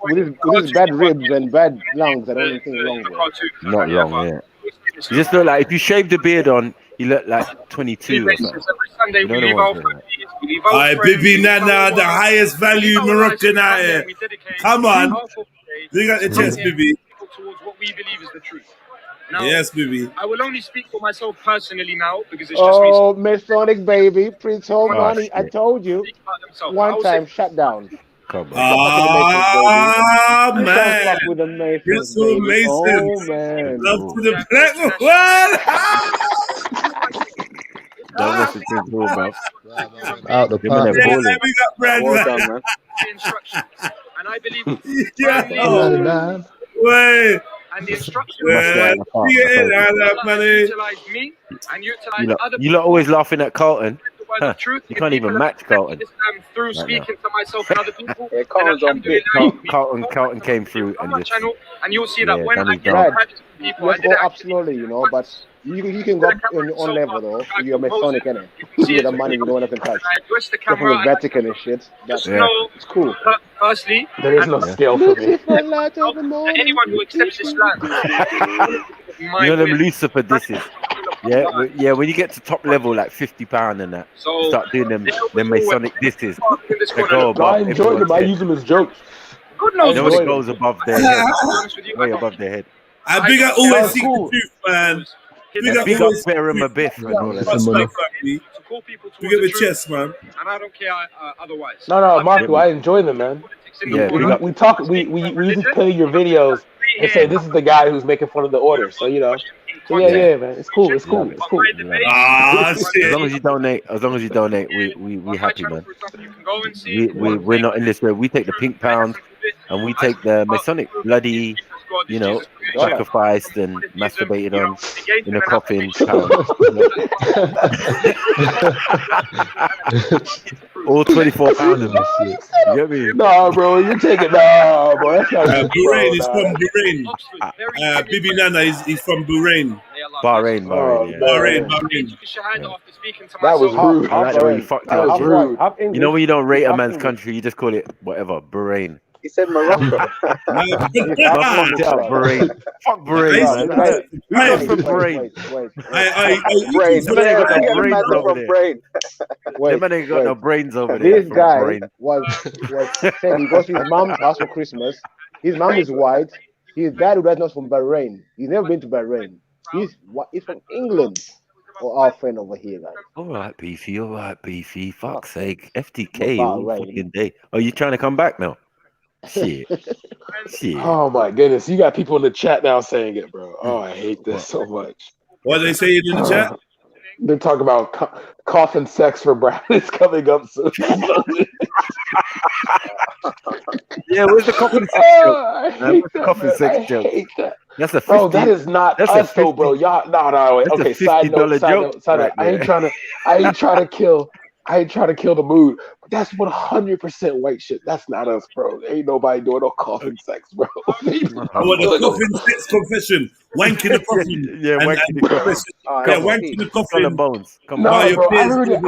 with his bad ribs and bad lungs, I don't think long. Not long, yeah. You just look like if you shave the beard on, you look like 22 or something. Every Sunday we leave our families, we leave our Alright, Bibi Nana, the highest value Moroccan out here. Come on. Look at the chest, Bibi. Towards what we believe is the truth. Now, yes, baby. I will only speak for myself personally now because it's just me. Oh, Masonic baby, Prince Home Oh, money. I shit. told you. One time shut down. Come on. Stop fucking the Masons, baby. Ah, You man. can't fuck with the Masons, Yes, all baby. Masons. Oh man. Love to the black one. Don't mess with Prince Hall, bro. Out the Them man park. are balling. We got Brad. Well done, man. Instructions, and I believe Yeah. Wait. and the instructions money. utilize me and utilize other You lot always laughing at Carlton. words of truth. You can't even match Carlton. Through Right speaking to myself and other people. Yeah, Carlton's on bit. Carlton came through and just and you'll see that when I get Brad, people, let's go up slowly, you know, but you can go up on your own level though. You're Masonic, innit? You get the money, you know, nothing touch. Except for the Vatican and shit. That's it's cool. Firstly, there is no scale for me. Anyone who accepts Islam, you know them Lucifer disses. Yeah, when you get to top level, like £50 and that, start doing them Masonic disses. They go above. I enjoy them. I use them as jokes. Nobody goes above their head. Way above their head. I big up always seek the truth, man. Big up Bear and Mabiff and all that. Big up the chest, man. And I don't care otherwise. No, Marco, I enjoy them, man. Yeah, we talk. We used to play your videos and say this is the guy who's making fun of the order. So you know, yeah, man, it's cool. Ah, shit. As long as you donate, we happy, man. We're not in this way. We take the pink pound and we take the Masonic bloody, you know, sacrificed and masturbated on in a coffin pound. All 24 pounds of this shit. You get me? Nah, bro, you take it. Nah, bro. That's not Bahrain is from Bahrain. Bibi Nana is from Bahrain. Bahrain. That was rude. I like the way you fucked it up. Rude. You know when you don't rate a man's country, you just call it whatever, Bahrain. He said Morocco. Bahrain. Fuck Bahrain, man. Who comes from Bahrain? Them ain't got no brains over there. This guy was saying he goes to his mom's house for Christmas. His mom is white. His dad who not from Bahrain. He's never been to Bahrain. He's from England. Or our friend over here, guys. All right, beefy. Fuck's sake. FTK all fucking day. Oh, you trying to come back now? Shit. Oh my goodness, you got people in the chat now saying it, bro. Oh, I hate this so much. What are they saying in the chat? They're talking about coffin sex for Brad. It's coming up soon. Yeah, where's the coffin sex joke? Where's the coffin sex joke? That's a 50, bro. That is not us, though, bro. Y'all, no. Wait. Okay, side note. Right, I ain't trying to kill the mood. That's 100% white shit. That's not us, bro. Ain't nobody doing no coffin sex, bro. I want the coffin sex confession. Wank in the coffin. Yeah, wank in the coffin. Wank in the coffin. The bones. No, bro.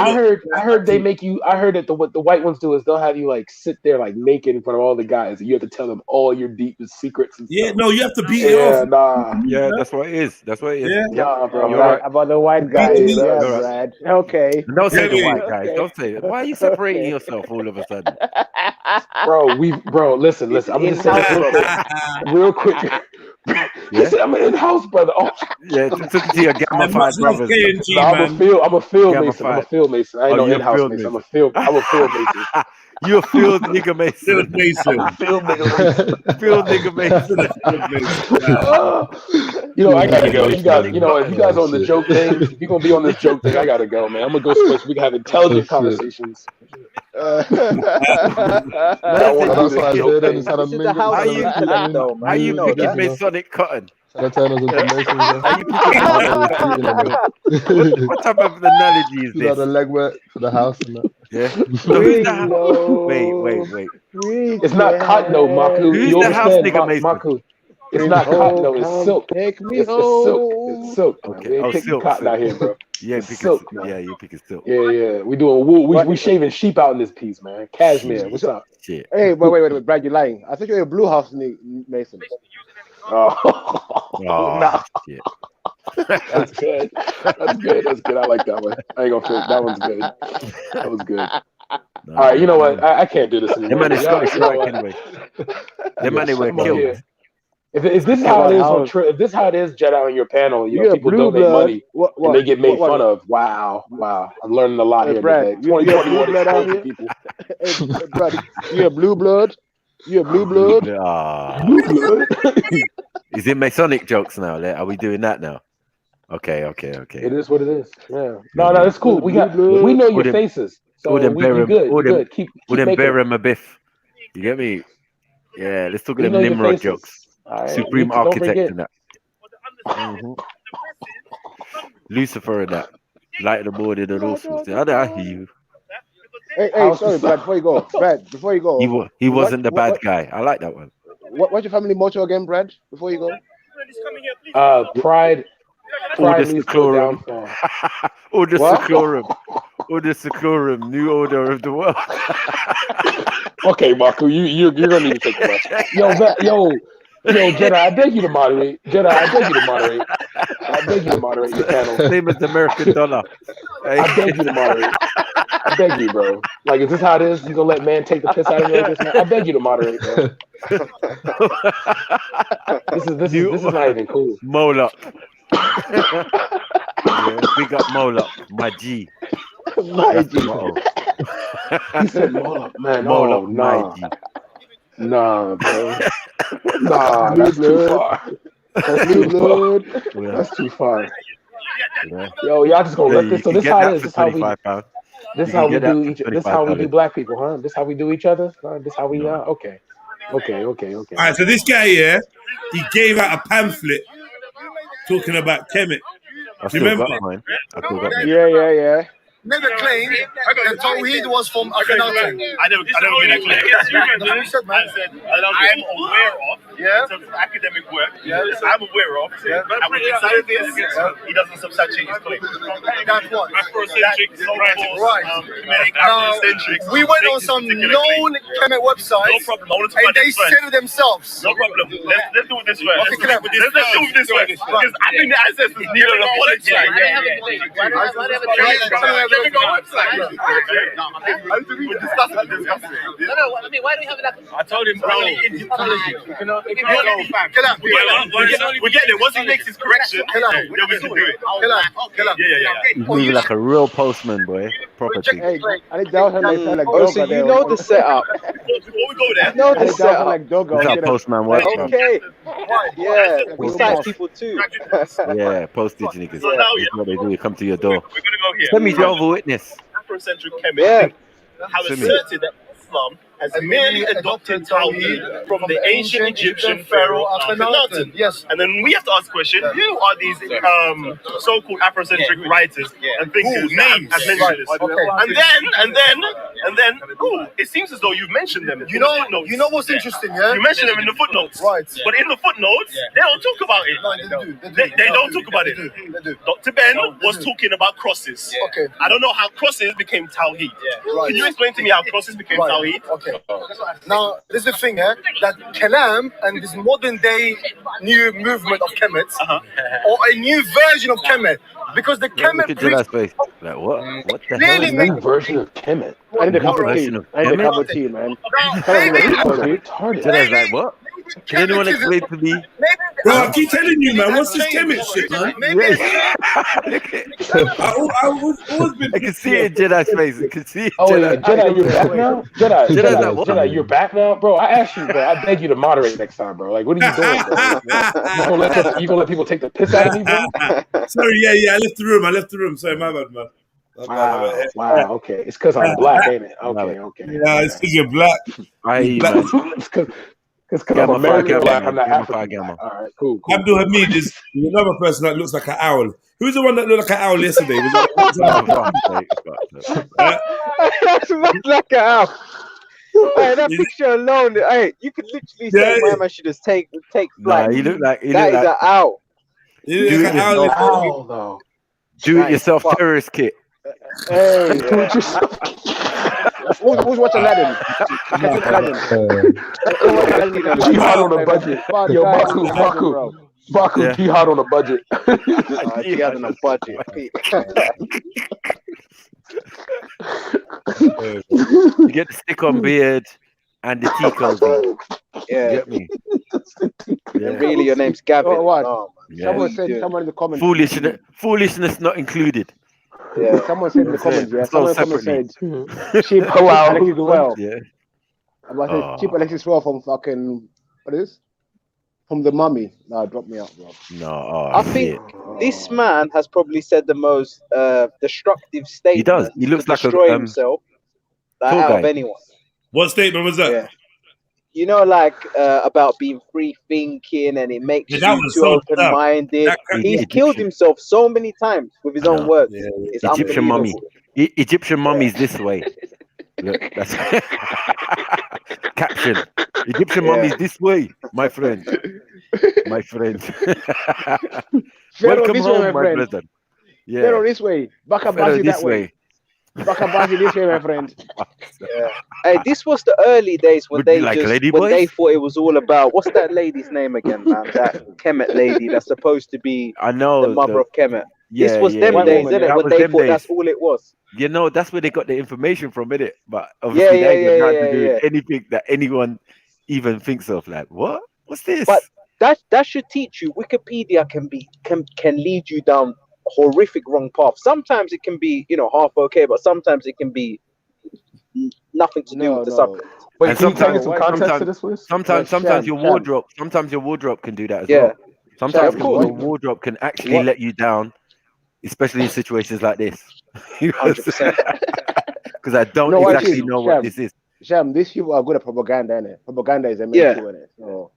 I heard they make you. I heard that what the white ones do is they'll have you like sit there like naked in front of all the guys, and you have to tell them all your deepest secrets. And stuff. No, you have to beat it off. Nah. Yeah, that's what it is. Yeah, nah, bro. You're right. About the white guy, Brad. Okay. Don't say the white guys. Don't say it. Why are you separating yourself all of a sudden? Bro, listen. I'm just saying real quick. Listen, I'm an in-house brother. Oh. Yeah, took it to your gamma-fied brothers. I'm a field mason. I ain't no in-house mason. I'm a field mason. You a field nigga mason. Field mason. Field nigga mason. You know, I gotta go. If you guys on the joke thing, if you're gonna be on this joke thing, I gotta go, man. I'm gonna go switch. We can have intelligent conversations. That's why I did it. How you picking Masonic cotton? What type of analogy is this? The legwork for the house and that. Yeah. Wait. It's not cotton though, Maku. Who's the house nigga Mason? Maku. It's not cotton though. It's silk. It's silk. It's silk. Okay. We ain't picking cotton out here, bro. Yeah, silk. Yeah, you picking silk. Yeah. We doing wool. We shaving sheep out in this piece, man. Cashmere. What's up? Shit. Hey, wait, Brad, you're lying. I thought you were a blue house mason. Nah. Shit. That's good. I like that one. I ain't gonna fit. That one's good. That was good. All right, you know what? I can't do this anymore. Them man is Scottish, right? Anyway, them man they wear kilts. If this is how it is on if this is how it is, Jedi on your panel, you know, people donate money and they get made fun of. Wow. I'm learning a lot here today. 2021 exposure people. Hey, Brad, you a blue blood? You a blue blood? Blue blood. Is it Masonic jokes now? Are we doing that now? Okay. It is what it is. Yeah. No, it's cool. We know your faces. So we good. Keep making bear him a biff. You get me? Yeah, let's talk about them Nimrod jokes. Right. Supreme Architect and that. Lucifer and that. Light the board and all sorts. I hear you. Hey, sorry, Brad, before you go. He wasn't the bad guy. I like that one. What's your family motto again, Brad, before you go? Pride. Order Seclorum. Order Seclorum. Order Seclorum. New order of the world. Okay, Marco, you're gonna need to take the rest. Yo, Jedi, I beg you to moderate. I beg you to moderate your panel. Same as the American dollar. I beg you to moderate. I beg you, bro. Like, is this how it is? You gonna let man take the piss out of you like this, man? I beg you to moderate, bro. This is not even cool. Moloch. Big up Moloch, my G. My G. He said Moloch, man. Moloch, my G. Nah, bro. Nah, that's too far. That's too blood. That's too far. Yeah. Yo, y'all just gonna let this. So this how it is. This how we. This how we do each. This how we do black people, huh? This how we do each other. This how we. Okay. All right. So this guy here, he gave out a pamphlet talking about Kemet. Do you remember? Yeah. Never claimed that Tawheed was from Akhenaten. I never made that claim. You said, man. I'm aware of, in terms of academic work, I'm aware of, and when he said this, he doesn't substantiate his claim. That's what? Afrocentric, right. Now, we went on some known Kemet websites, and they said it themselves. No problem. Let's do it this way. Let's do it this way. Because I think the ancestors need an apology. Let me go website. We're discussing it. No, I mean, why do we have that? I told him, bro. We get it. Once he makes his correction, then we can do it. Yeah. He's moving like a real postman, boy. Property. Hey, I think that was like oh, so you know the setup. Before we go there, you know the setup. Like Doggo. That's how postman works. Okay. Yeah, we cite people too. Yeah, postage niggas. So now, that's what they do. They come to your door. We're gonna go here. Send me Jehovah's Witness. Afrocentric Kemet have asserted that Islam has merely adopted Tawheed from the ancient Egyptian pharaoh Akhenaten. Yes. And then we have to ask the question, who are these so-called Afrocentric writers and thinkers that have mentioned this? And then, it seems as though you've mentioned them. You know what's interesting, yeah? You mentioned them in the footnotes. Right. But in the footnotes, they don't talk about it. They don't talk about it. Dr. Ben was talking about crosses. Okay. I don't know how crosses became Tawheed. Can you explain to me how crosses became Tawheed? Okay. Now, this is the thing, that Kalam and this modern day new movement of Kemet, or a new version of Kemet, because the Kemet like what? What the hell is that? New version of Kemet? I need a cup of tea, man. Jedi's like, what? Can anyone explain to me? Bro, I keep telling you, man. What's this Kemet shit, man? I can see it in Jedi's face. I can see it. Oh, Jedi, you're back now? Jedi, you're back now? Bro, I asked you, bro. I beg you to moderate next time, bro. Like, what are you doing, bro? You gonna let people take the piss out of me, bro? Sorry, yeah, I left the room. Sorry, my bad, man. Wow, okay. It's because I'm black, ain't it? Okay. Yeah, it's because you're black. It's because I'm American black. I'm not African. All right, cool. Abdul Hamid is another person that looks like an owl. Who's the one that looked like an owl yesterday? That's like an owl. Hey, that picture alone, hey, you could literally say my man should just take flight. Nah, he look like is an owl. Do it yourself terrorist kit. Hey, do it yourself. Who's watching Aladdin? Jihad on a budget. Yo, Baku, Jihad on a budget. Jihad on a budget. You get the stick-on beard and the tea cozy. Yeah. Get me? And really, your name's Gavin. Oh, what? Oh, man. Yeah. Someone said, someone in the comments. Foolishness not included. Yeah. Someone said in the comments, yeah. Sold Someone in the comments separately. said, cheap Alexis well. Yeah. I said, cheap Alexis well from fucking, what is? From the mummy. No, drop me out, bro. No, I think this man has probably said the most destructive statement. He does. He looks to like destroy a himself tour out of guide. anyone. What statement was that? Yeah. You know, like about being free thinking and it makes Yeah, that you was too so open minded. He's killed himself so many times with his own words. It's Egyptian mummy. unbelievable. Egyptian mummy's this way. Look, that's caption. Egyptian mummy's this way, my friend. My friend. Welcome this home, way, my friend. brethren. Yeah. Pharaoh this way. Bakabasi this that way. Bakabasi this way, my friend. Yeah. Hey, this was the early days when Would they you like just lady when boys? they thought it was all about what's that lady's name again, man? That Kemet lady that's supposed to be I know the mother of Kemet. Yeah, this was yeah, them yeah. days, isn't it? That When was they them thought days. that's all it was. You know, that's where they got the information from, innit? But obviously, Yeah, they ain't got nothing to do yeah. with anything that anyone even thinks of. Like, what? What's this? But that should teach you. Wikipedia can lead you down horrific wrong path. Sometimes it can be, half okay, but sometimes it can be nothing to do with the subject. Wait, And can you tell me some context to this, Wiz? sometimes your wardrobe can do that as well. Sometimes your wardrobe can actually let you down, especially in situations like this. 100%. Because I don't exactly know what this is. Sham, these people are good at propaganda, innit? Propaganda is a main tool, innit? So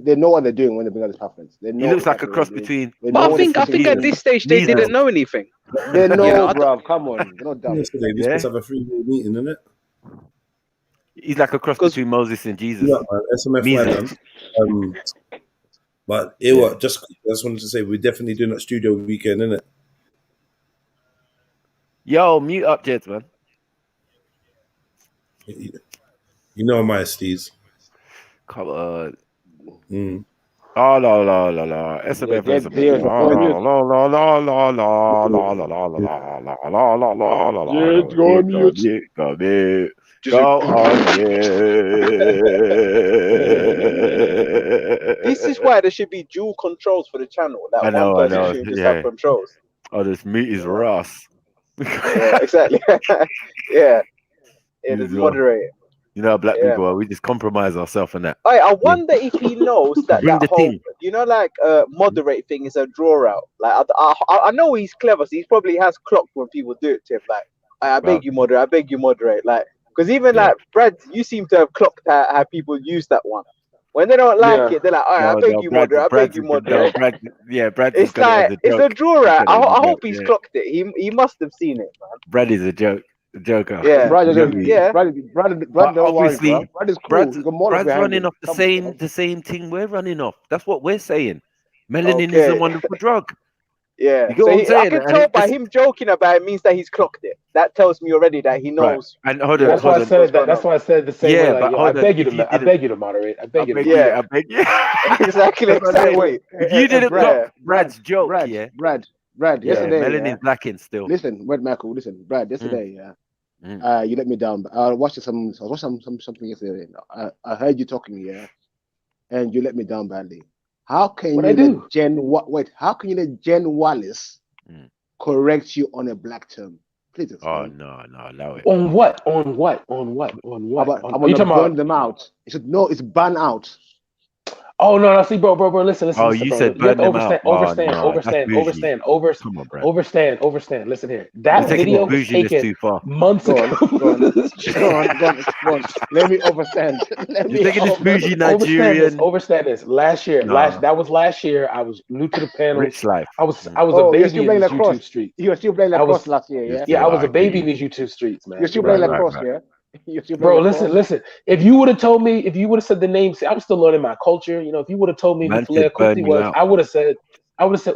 they know what they're doing when they bring out this preference. He looks like a cross between. But I think at this stage they didn't know anything. They know, bro. Come on, they're not dumb. Yesterday, we supposed to have a three-day meeting, isn't it? He's like a cross between Moses and Jesus. Yeah, man, SMF man. But I just wanted to say we're definitely doing that studio weekend, innit? Yo, mute up, Jeds, man. You know my steez. Come on. Mm. Oh la. SMF. Go on This is why there should be dual controls for the channel. That I know. one person should just have controls. Oh, this meat is Ross. Yeah, exactly. yeah, just moderate it. You know how black people are. We just compromise ourselves on that. I wonder if he knows that Bring the whole, thing. like moderate thing is a draw out. Like I know he's clever, so he probably has clocked when people do it to him. Like I beg you moderate. Like because even like Brad, you seem to have clocked how people use that one. When they don't like it, they're like, all right, I beg you moderate. Brad. It's like it's a draw out. I hope he's clocked it. He must have seen it, man. Brad is a joker. Yeah, Brad don't obviously, worry, bro. Brad is cool. Brad's behind running him. off the same thing we're running off. That's what we're saying. Melanin is a wonderful drug. Yeah, You get what I'm saying? I can tell by him joking about it means that he's clocked it. That tells me already that he knows. Right. And hold on, that's why I said that. That's why I said the same way. Like, I beg you to moderate. I beg you. I beg you. Exactly. If you didn't clock Brad's joke, Brad, yesterday. Melanin's lacking still. Listen, Michael, Brad, yesterday, you let me down. But I watched something yesterday. I heard you talking, and you let me down badly. How can you let Jen Wallace correct you on a black term? Please explain. Oh no, allow it. On what? On what? I'm going to burn them out. He said, no, it's burn out. Oh no, see, bro, listen. Oh, you said burn them out. Overstand. Listen here. That video was taken months ago. Go on. Let me overstand. You're taking this bougie Nigerian. Overstand this. Last year. That was last year. I was new to the panel. Rich life. I was a baby in these YouTube streets. You were still playing lacrosse last year, yeah? Yeah, I was a baby in these YouTube streets, man. You're still playing lacrosse, yeah? Bro, listen. If you would have told me, if you would have said the name, I'm still learning my culture. You know, if you would have told me who Flair Kuti was, I would have said,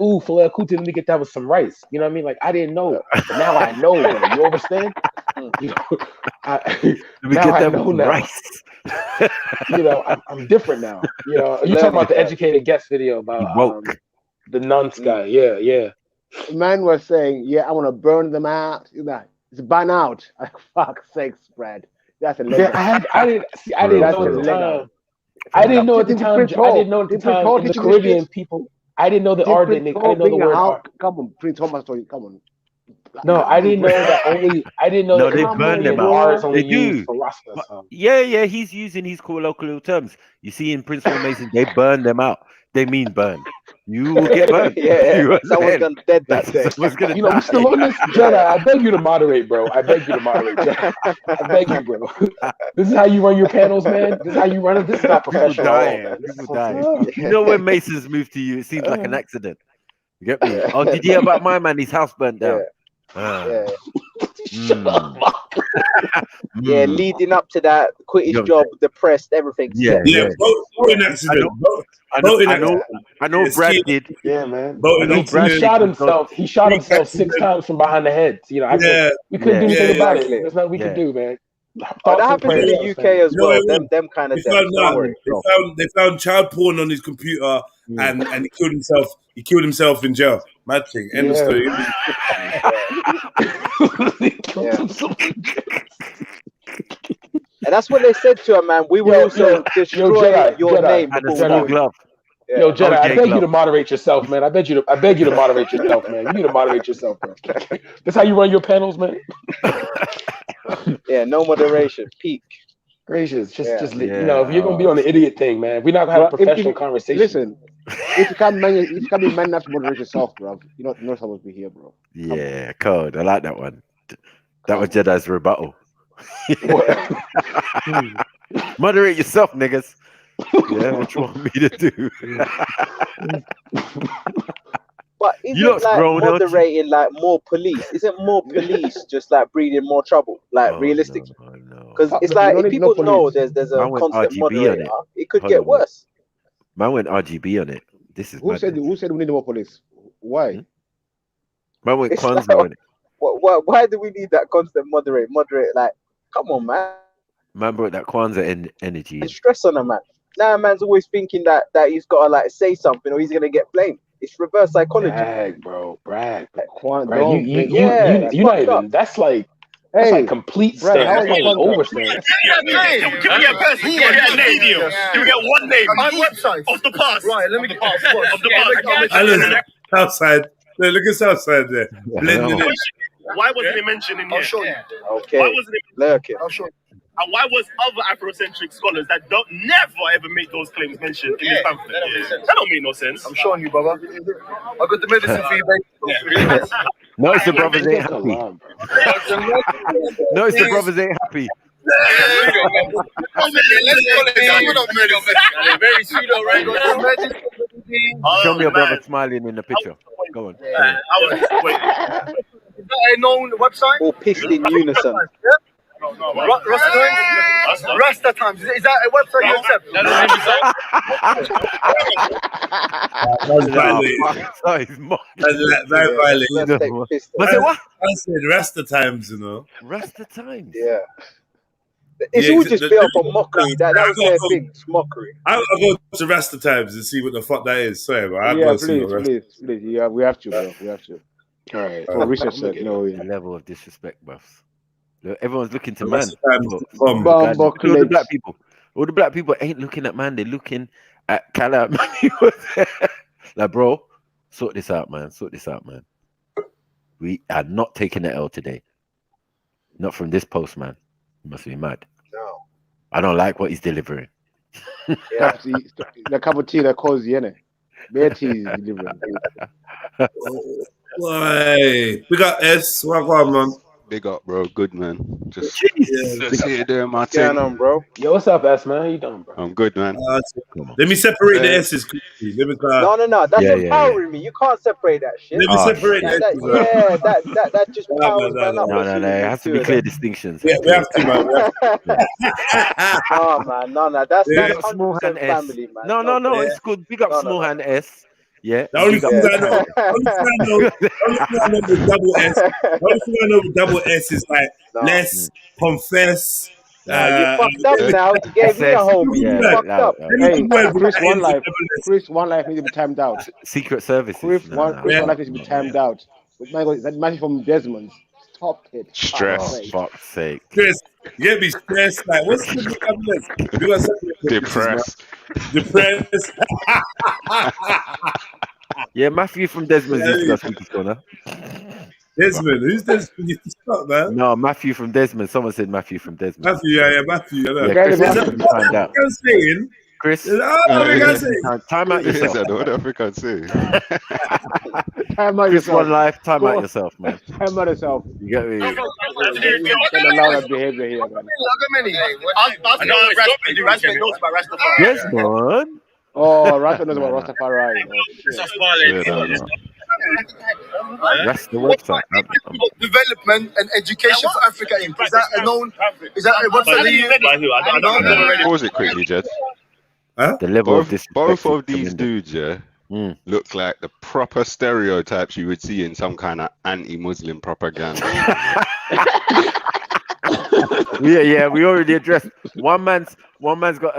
ooh, Flair Kuti, let me get that with some rice. You know what I mean? Like I didn't know. But now I know. Bro. You understand? You know, let me get that with rice. You know, I'm different now. You know, you talking about the educated guest video about the nonce guy? Yeah. Man was saying, I want to burn them out. It's burn out. Fuck sakes, Brad. That's a leg. I didn't know at the time. I didn't know at the time. I didn't know at the time in the Caribbean people. I didn't know the R didn't. I didn't know the word R. Come on, Prince Thomas, come on. No, I didn't know that only. I didn't know that they burn them out. R is only They used do. for Rasta. Yeah, he's using his colloquial terms. You see, in Prince Mason, they burn them out. They mean burn. You will get burned. Someone's gonna dead that day. Someone's gonna You know, we still on this, Jedi. I beg you to moderate, bro. I beg you to moderate, Jedi. I beg you, bro. This is how you run your panels, man. This is how you run it. This is not professional. People dying. You know, when Masons move to you, it seems like an accident. You get me? Oh, did you hear about my man? His house burnt down. Leading up to that, quit his job, depressed, everything. Voting accident. I know Brad did. Yeah, man. He shot himself. He shot himself 6 times from behind the head. You know, we couldn't do anything about it. There's nothing we could do, man. That happens in the UK as well. Them kind of they found child porn on his computer and he killed himself. He killed himself in jail. Mad thing. End of story. And that's what they said to him, man. We will also destroy your name. Yo, Jedi, I beg you to moderate yourself, man. I beg you to moderate yourself, man. You need to moderate yourself, man. That's how you run your panels, man. No moderation. Peak. Gracious. Just you know, if you're gonna be on the idiot thing, man, we're not gonna have a professional conversation. Listen, if you can't be man enough to moderate yourself, bro, you're not supposed to be here, bro. Yeah, code. I like that one. That was Jedi's rebuttal. Moderate yourself, niggas. Yeah, what you want me to do? But isn't like moderating like more police? Isn't more police just like breeding more trouble? Like realistically, because it's like if people know there's a constant moderator, it could get worse. Man went RGB on it. This is who said we need more police? Why? Man went Kwanzaa on it. Why do we need that constant moderate? Like, come on, man. Man brought that Kwanzaa energy. It's stress on a man. Now, a man's always thinking that he's got to like say something or he's gonna get blamed. It's reverse psychology. Brag, bro. Brag. You not even. That's like. That's like complete stuff. That's like overstand. Can we get a person? Can we get a name? Can we get one name? My website of the past. Right, let me get of the past. Southside. Look at Southside there. Blending in. Why wasn't it mentioned in here? I'll show you. Okay. Why wasn't it? I'll show you. And why was other Afrocentric scholars that never ever make those claims mentioned in this pamphlet? That don't make no sense. I'm showing you, brother. I got the medicine for you, baby. Notice the brothers ain't happy. Notice the brothers ain't happy. Very pseudo, right? Show me a brother smiling in the picture. Go on. Is that a known website? All pissed in unison. Rasta Times. Is that a website you accept? Very violent. What? I said Rasta Times, you know. Rasta Times. Yeah. It's all just built up on mockery. That was their thing. It's mockery. I'll go to Rasta Times and see what the fuck that is. Sorry, but please. Yeah, we have to, bro. We have to. All right. For research sake, the level of disrespect, buffs. Everyone's looking to Rasta man. Times. All the black people ain't looking at man. They're looking at Kala. Like, bro, sort this out, man. We are not taking the L today. Not from this post, man. You must be mad. No. I don't like what he's delivering. Yeah. The cup of tea that calls you, innit? Bare tea is delivering. Why? We got S. What on, man? Big up, bro. Good, man. Just here, there, my What's going on, bro? Yo, what's up, S, man? How you doing, bro? I'm good, man. Let me separate the S's quickly. No. That's empowering me. You can't separate that shit. Let me separate the S's. That just powers man up. No. It has to be clear distinctions. Yeah, we have to, man. No. That's small hand S. family, man. No. It's good. Big up small hand S. Yeah. The only thing I know with double S. The only thing I know with double S is like less, confess. You fucked up now. You gave me a homie. You fucked up. Hey, Chris, one life needs to be timed out. Secret Service. Chris, one life needs to be timed out. My God, that magic from Desmond. Stop it. Stress. Fuck's sake. Chris, you get me stressed. Like, what's the big list? You got something Depressed. Depressed. Yeah, Matthew from Desmond's used to go speaker's corner. Desmond, who's Desmond? You stop, man. No, Matthew from Desmond. Someone said Matthew from Desmond. Matthew, Matthew. I know. Yeah, Chris There's Watson timed out. saying. Chris, Time out yourself. What the fuck I say? Time out Chris, yourself. one life. Time out yourself, man. Time out yourself. You get me? Don't allow that behavior here, man. Desmond. Oh, Rasta knows about Rastafari. That's the website. Development and education for Africa Inc. Is that a known? Is that a website that you? Pause it quickly, Jed. The level of this. Both of these dudes, look like the proper stereotypes you would see in some kind of anti-Muslim propaganda. Yeah, we already addressed. One man's got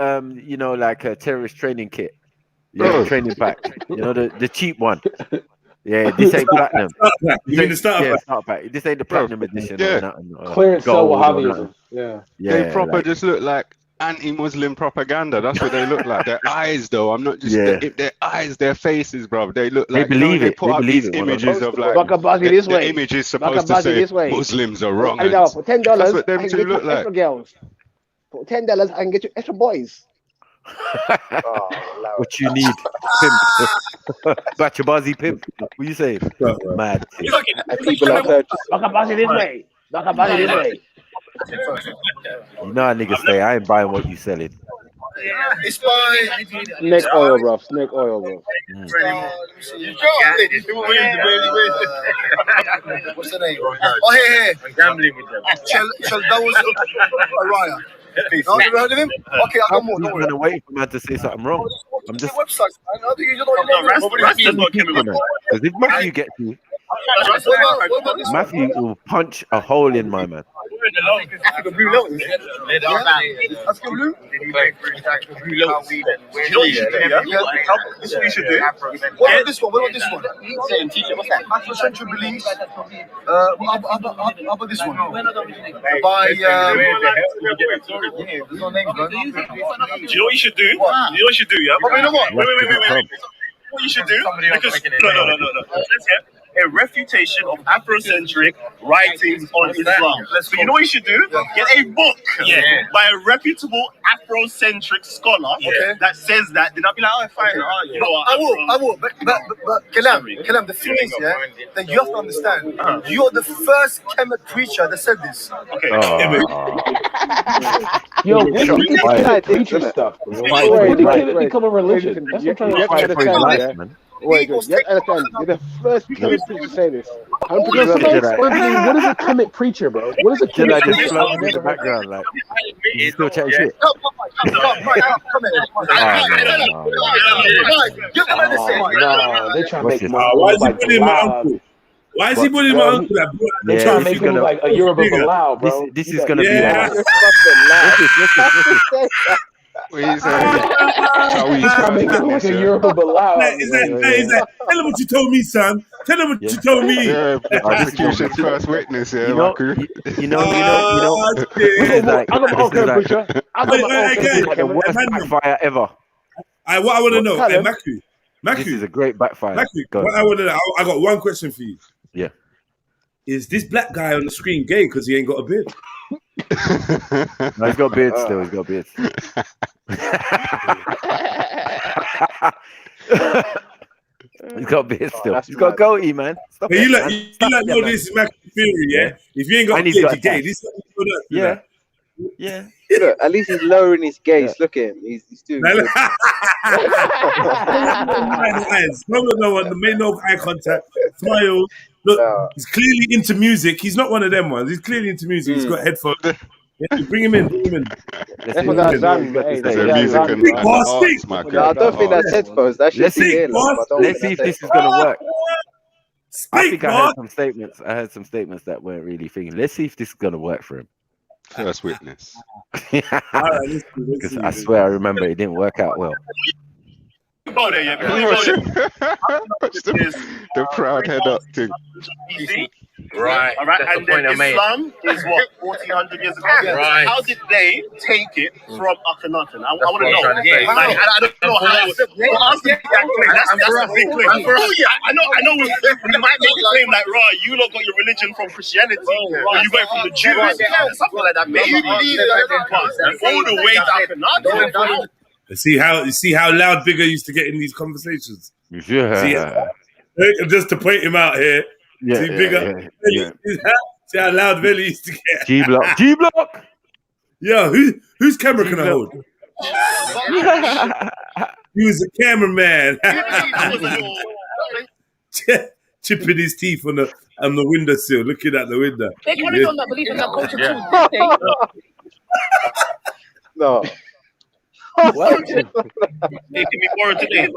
like a terrorist training kit. Yeah, training pack. You know, the cheap one. Yeah, this ain't platinum. You mean the starter pack? This ain't the platinum edition. Yeah. Clearance sell Wahhabism. Yeah. They proper just look like anti-Muslim propaganda. That's what they look like. Their eyes, though, I'm not just their eyes, their faces, bro. They look like they believe they it. put They up believe these it. images of like the image is supposed to say Muslims are wrong. I know, for $10, that's what them I can two get look you like. extra girls. For $10, I can get you extra boys. What you need, pimp? Bachabazi pimp. What you saying? Mad. People have heard. Bakabazi this way. Bakabazi this way. You know how niggas say, I ain't buying what you selling. It's by Snake oil, bro. Snake oil, bro. What's the name? Oh, here. I'm gambling with them. That was Araya. No, you heard of him? Okay, I got more. I'm gonna wait for man to say something wrong. I'm just. Websites, man. I think you don't Because if Matthew gets you, Matthew will punch a hole in my man. Africa Blue Lotus. Africa Blue? Blue Lotus. You know what you should do, This is what you should do. What about this one? What about this one? What's that? Afrocentric beliefs. How about this one? By there's no names, man. Do you know what you should do? You know what you should do, yeah? You know what? Wait. What you should do? Because no. A refutation of Afrocentric writings on Islam. So you know what you should do? Get a book by a reputable Afrocentric scholar that says that. Then I'll be like, oh, fine. You know what? I will. But Kalam, the thing is, that you have to understand, you're the first Kemet preacher that said this. Okay. Yo, we can preacher stuff. When did Kemet become a religion? That's what I'm trying to understand. Wait, you have to understand. You're the first Kemet preacher to say this. What is a Kemet preacher, bro? What is a Kemet preacher? Just floating in the background, like you still chatting shit. No, they trying to make why is he bullying my uncle? Why is he bullying my uncle? They trying to make him like a Yoruba Bilal, bro. This is gonna be. He's trying to make him like a Yoruba Bilal. Tell him what you told me, son. Tell him what you told me. Yeah, the prosecution's first witness, You know. The worst backfire ever. What I want to know, Maku. This is a great backfire. What I want to know, I got one question for you. Yeah. Is this black guy on the screen gay because he ain't got a beard? No, he's got a beard still. He's got a beard. He's got a beard still. He's got a goatee, man. Stop Hey, it, you man. like know this is Macu's theory, yeah? If you ain't got a beard, you're gay. This is what you Yeah. Yeah. Look, at least he's lowering his gaze. Look at him. He's doing good. No one, make no eye contact. Smile. Look, he's clearly into music. He's not one of them ones. He's clearly into music. He's got headphones. Bring him in. I don't think that's headphones. That's just Let's see if this is gonna work. I think I heard some statements. That weren't really thinking. Let's see if this is gonna work for him. First witness. Because I swear I remember it didn't work out well. go there yet. The proud head up thing. Right. All right. And then Islam is what 1,400 years ago. Right. How did they take it from Akhenaten? I want to know. I don't know how. That's the big claim. Oh yeah, I know. We might make a claim like, right, you lot got your religion from Christianity, or you got it from the Jews, something like that. Maybe you believe all the way to Akhenaten. See how loud Bigger used to get in these conversations. Yeah. Just to point him out here. Yeah, see Bigger. Yeah. See how loud Belly used to get. G block. Yo, whose camera can I hold? He was a cameraman. Chipping his teeth on the windowsill, looking at the window. They carried on that belief in that culture too. No. What? They can be borrowed today.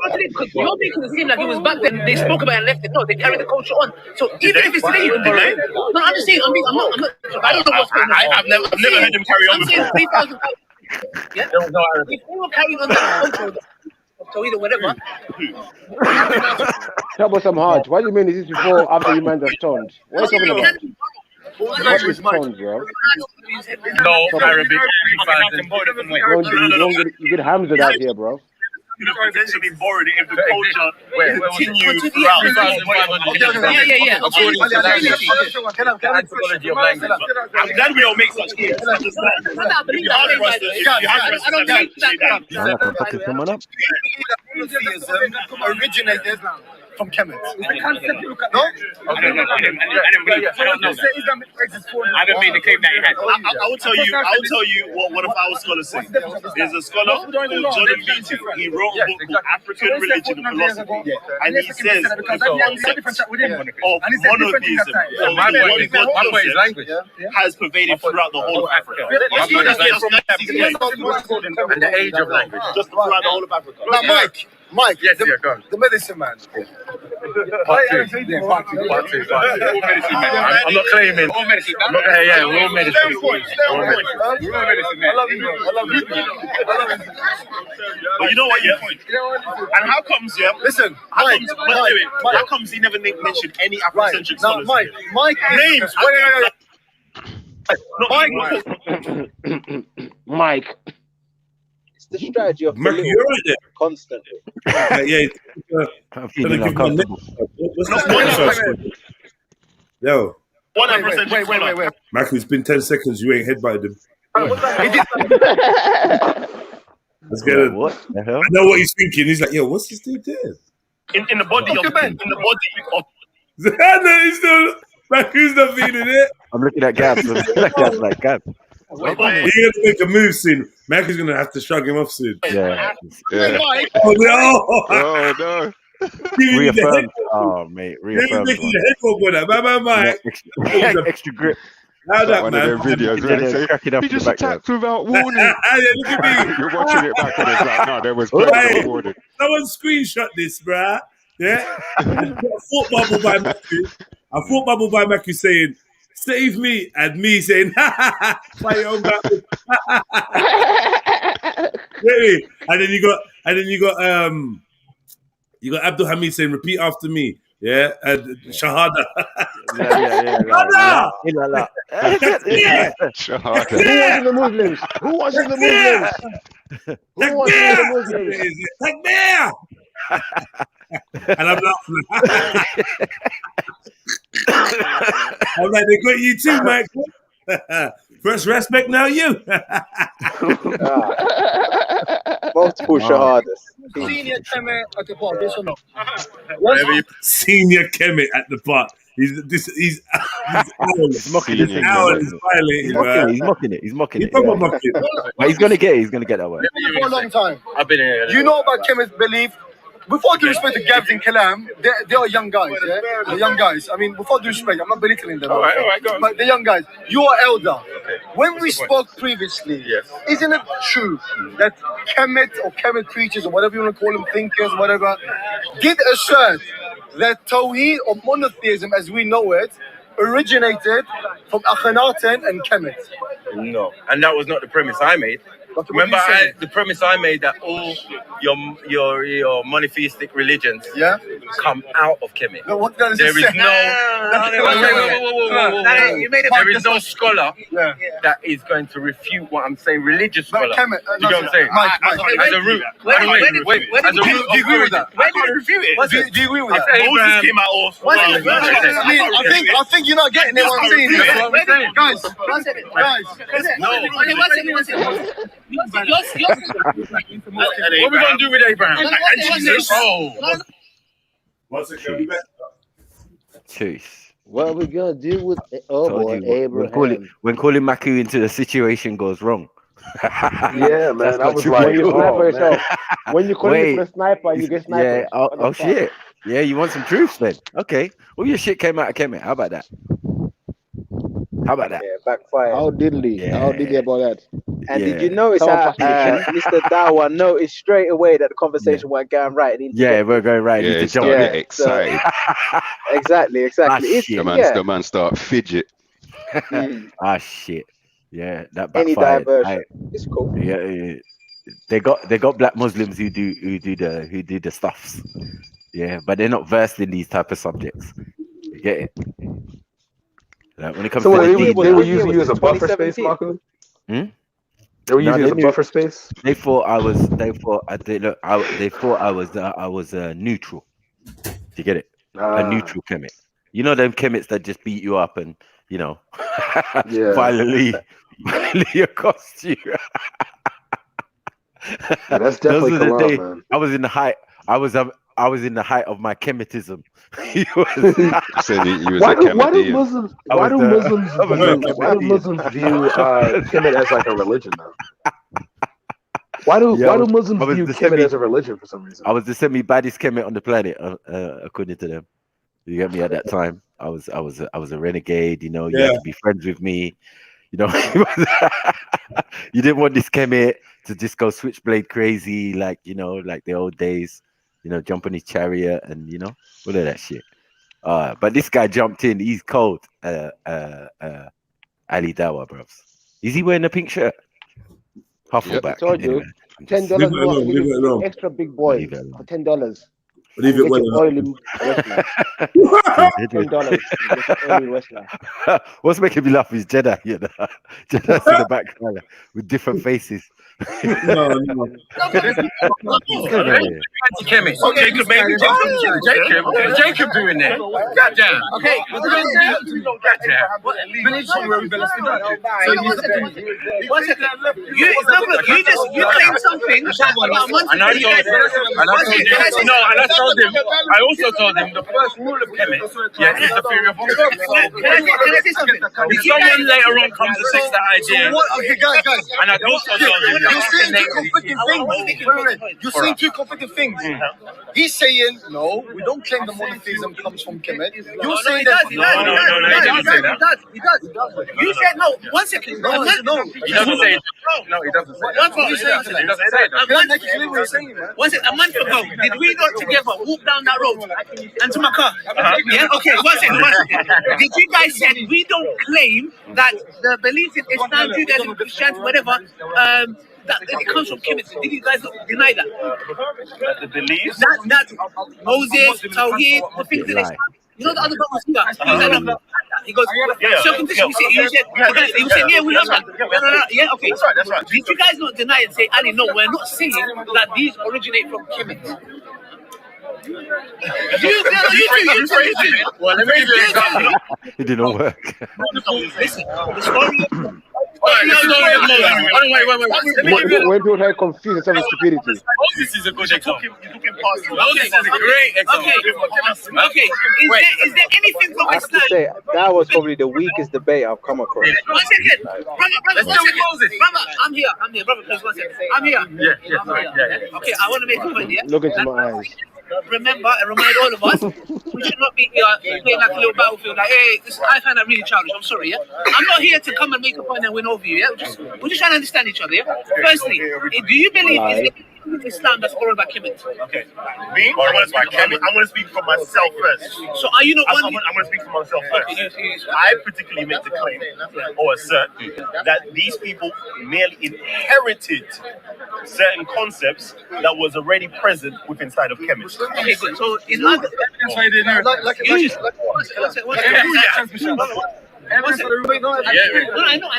You're making it seem like it was back then. They spoke about it and left it. No, they carried the culture on. So even if it's today, you can borrow it. No, I'm just saying. I'm not. I don't know what's going on. I've never heard them carry on. I'm saying 3,000. Yeah. If they were carrying on that culture, so either whatever. Tell me some hard. What do you mean? Is this before, after you mind the stones? What are you talking about? What is stones, bro? No, Arabic. You get Hamza out here, bro. Could have potentially borrowed it if the culture continued throughout. Yeah. According to language. Anthropology of language. I'm glad we don't make such claims. I don't think that. Monotheism originated from Kemet. No? I don't mean the claim that he had. I will tell you what one of our scholars say. There's a scholar called Jordan Beatty. He wrote a book called African Religion and Philosophy. And he says the concept of monotheism, or one God concept, has pervaded throughout the whole of Africa. And the age of language. Just throughout the whole of Africa. Now, Mike, yes, go on. The medicine man. Part two. All medicine men. I'm not claiming. All medicine men. We're all medicine men. I love you. But you know what, and how comes, listen, how comes he never mentioned any Afrocentric scholars? Mike, names. Mike. It's the strategy of Mark, you're right there. Constantly. I'm feeling uncomfortable. Yo. 100%. Wait. Mark, it's been 10 seconds. You ain't headbutted him. Let's get it. What the hell? I know what he's thinking. He's like, yo, what's this dude there? In the body of He's still, Mark's not feeling it. I'm looking at Gabs. Like Gabs. He's gonna make a move soon. Mac is gonna have to shrug him off soon. Yeah. Oh no! Reaffirmed. Oh mate, reaffirmed. Extra grip. How that, one man? of their videos where they say, he just attacked without warning. Look at me. You're watching it back and it's like, no, there was plenty of warning. Someone screenshot this, bruh. Yeah? I thought bubble by Matthew saying, save me, and me saying, my own battle. Really? And then you got Abdul Hamid saying, repeat after me. Yeah, and Shahada. Shahada. Who was in the Muslims? Takbir! And I'm laughing. I'm like, they got you too, Mike. First respect, now you. Multiple shahadas. Senior Kemet at the park, yes or no? Senior Kemet at the park. He's mocking it. He's mocking it. But he's gonna get it. He's gonna get that way. For a long time. I've been here. You know about Kemet's belief? Before due respect to Gabs and Kalam, they are young guys, yeah? They're young guys. I mean, before due respect, I'm not belittling them. All right, go on. But they're young guys. You are elder. When we spoke previously, isn't it true that Kemet or Kemet preachers or whatever you want to call them, thinkers, whatever, did assert that Tawheed or monotheism as we know it originated from Akhenaten and Kemet? No, and that was not the premise I made. Remember, the premise I made that all your monotheistic religions come out of Kemet. No, what does There it is say? there is no scholar that is going to refute what I'm saying. Religious scholar. Do you know what I'm saying? As a root. Where do you agree with that? I can't refute it. Do you agree with that? Moses came out of. I think you're not getting it. What I'm saying. Guys, what are we going to do with Abraham? And Jesus? Once again, Jeez. What are we gonna do with Abraham? When calling Maku into the situation goes wrong. Yeah, man. I was like, When you call him for a sniper, you get sniped. Yeah. Oh shit. Yeah, you want some truth then? Okay. All your shit came out of Kemet. How about that? How about that? Yeah, backfire. How diddly? Yeah. How diddly about that? And did you notice how Mr. Dawa noticed straight away that the conversation went going right? Yeah, we're going right. Yeah, he started getting excited. Exactly. The man start fidget. Shit. Yeah, that any backfired. diversion. It's cool. Yeah. They got black Muslims who do the stuffs. Yeah, but they're not versed in these type of subjects. You get it? Like when it comes So to they were using you as a buffer space, Marco? They were using you as a buffer space. They thought I was. They thought I was neutral. Do you get it? A neutral Kemet. You know them Kemets that just beat you up and violently accost you. That's definitely the day man. I was in the height. I was in the height of my Kemetism. Why do Muslims view Kemet as like a religion though? Why do Muslims view Kemet as a religion for some reason? I was the semi-baddest Kemet on the planet, according to them. You get me? At that time, I was a renegade. You know, you had to be friends with me. You know, you didn't want this Kemet to just go switchblade crazy, like like the old days. You know, jump on his chariot and all of that shit. But this guy jumped in. He's cold. Ali Dawa, bros. Is he wearing a pink shirt? Huffleback. I told you, $10 extra big boy for $10. Leave it well $10. What's making me laugh is Jedi. Jedi's in the background with different faces. No. Jacob doing that. Goddamn. Okay. You claim something. I also told him the first rule of Kemet is the theory of honesty. If someone later on comes to fix that idea, Okay, guys. and I also told him You're saying two conflicting things. You're saying two conflicting things. He's saying, no, we don't claim the monotheism comes from Kemet. You're saying that. He does. You said no. 1 second. No, he doesn't say it. No, he doesn't say it. He doesn't say it. A month ago, did we not together walk down that road and to my car? Yeah. Okay. 1 second. Did you guys say we don't claim that the beliefs in Islam, Judaism, Christianity, whatever, that it comes from Kemet? Did you guys deny that? The beliefs? That Moses, Tawheed, the things in Islam. You know the other brothers here? He goes, circumcision. He said, yeah, we have that. Yeah, okay. That's right. Did you guys not deny and say, Ali, no, we're not saying that these originate from Kemet? Well, let me do it. It didn't work. Listen, the story. Wait. When people have confused some stupidity. Moses is a good example. Moses is a great example. Okay. Is there anything from I have to say, that was probably the weakest debate I've come across. 1 second. Brother, 1 second. Brother, I'm here. Brother, please, 1 second. I'm here. Yeah. Okay, I want to make a point, yeah? Look into my eyes. Remember and remind all of us, we should not be playing like a little battlefield. Like, hey, I find that really childish. I'm sorry, yeah. I'm not here to come and make a point and win over you, yeah. We're just trying to understand each other, yeah. Firstly, do you believe in Islam that's borrowed by Kemet? Okay. Me? I'm going to speak for myself first. So are you not one? I'm going to speak for myself first. I particularly make the claim or assert that these people merely inherited certain concepts that was already present within inside of Kemet. Okay, good. So Islam. I know.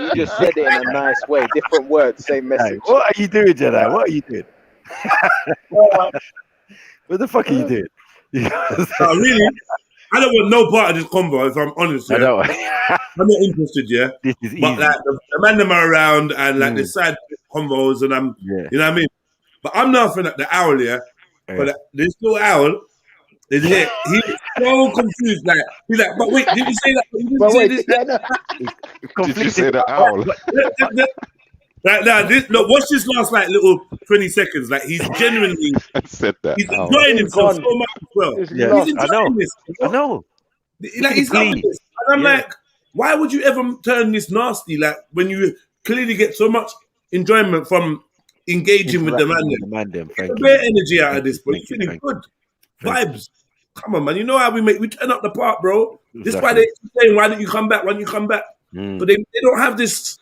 You just said it in a nice way, different words, same message. What are you doing, Jedi? What are you doing? What the fuck are you doing? Really, I don't want no part of this convo, if I'm honest. Yeah? I know. I'm not interested, yeah. This is but easy. like the man them are around and like the side convos, and I'm, you know what I mean. But I'm laughing at the owl, yeah. But this little owl is here. He's so confused. Like he's like, but wait, did you say that? You didn't say this. Did you say the owl? Like, nah, look, watch this last like little 20 seconds. Like he's genuinely said that. He's enjoying himself so much as well. Yeah, He's enjoying this. I know. Like he's loving this. And I'm like, why would you ever turn this nasty? Like when you clearly get so much enjoyment from engaging with the man. Get a bit of energy out of this, bro. You're feeling good. Vibes. Come on, man. You know how we turn up the park, bro. This is why they keep saying, why don't you come back? Why don't you come back? But they don't have this.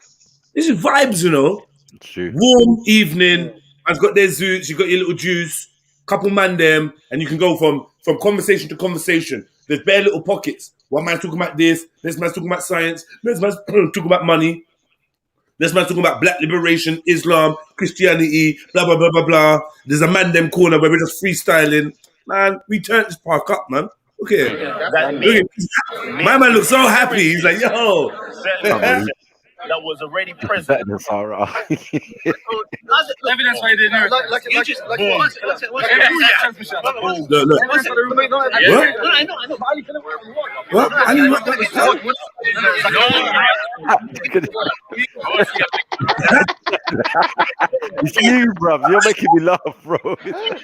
This is vibes, you know. True. Warm evening. Man's got their zoots. You got your little juice. Couple man them, and you can go from conversation to conversation. There's bare little pockets. One man's talking about this. This man's talking about science. This man's talking about money. This man's talking about black liberation, Islam, Christianity, blah blah blah blah blah. There's a man them corner where we're just freestyling. Man, we turned this park up, man. Look at it. My man looks so happy. He's like, yo. That was already present. That's all right. Evidence right there. Like you just like Look. I know. It's you, bruv. You're making me laugh, bro.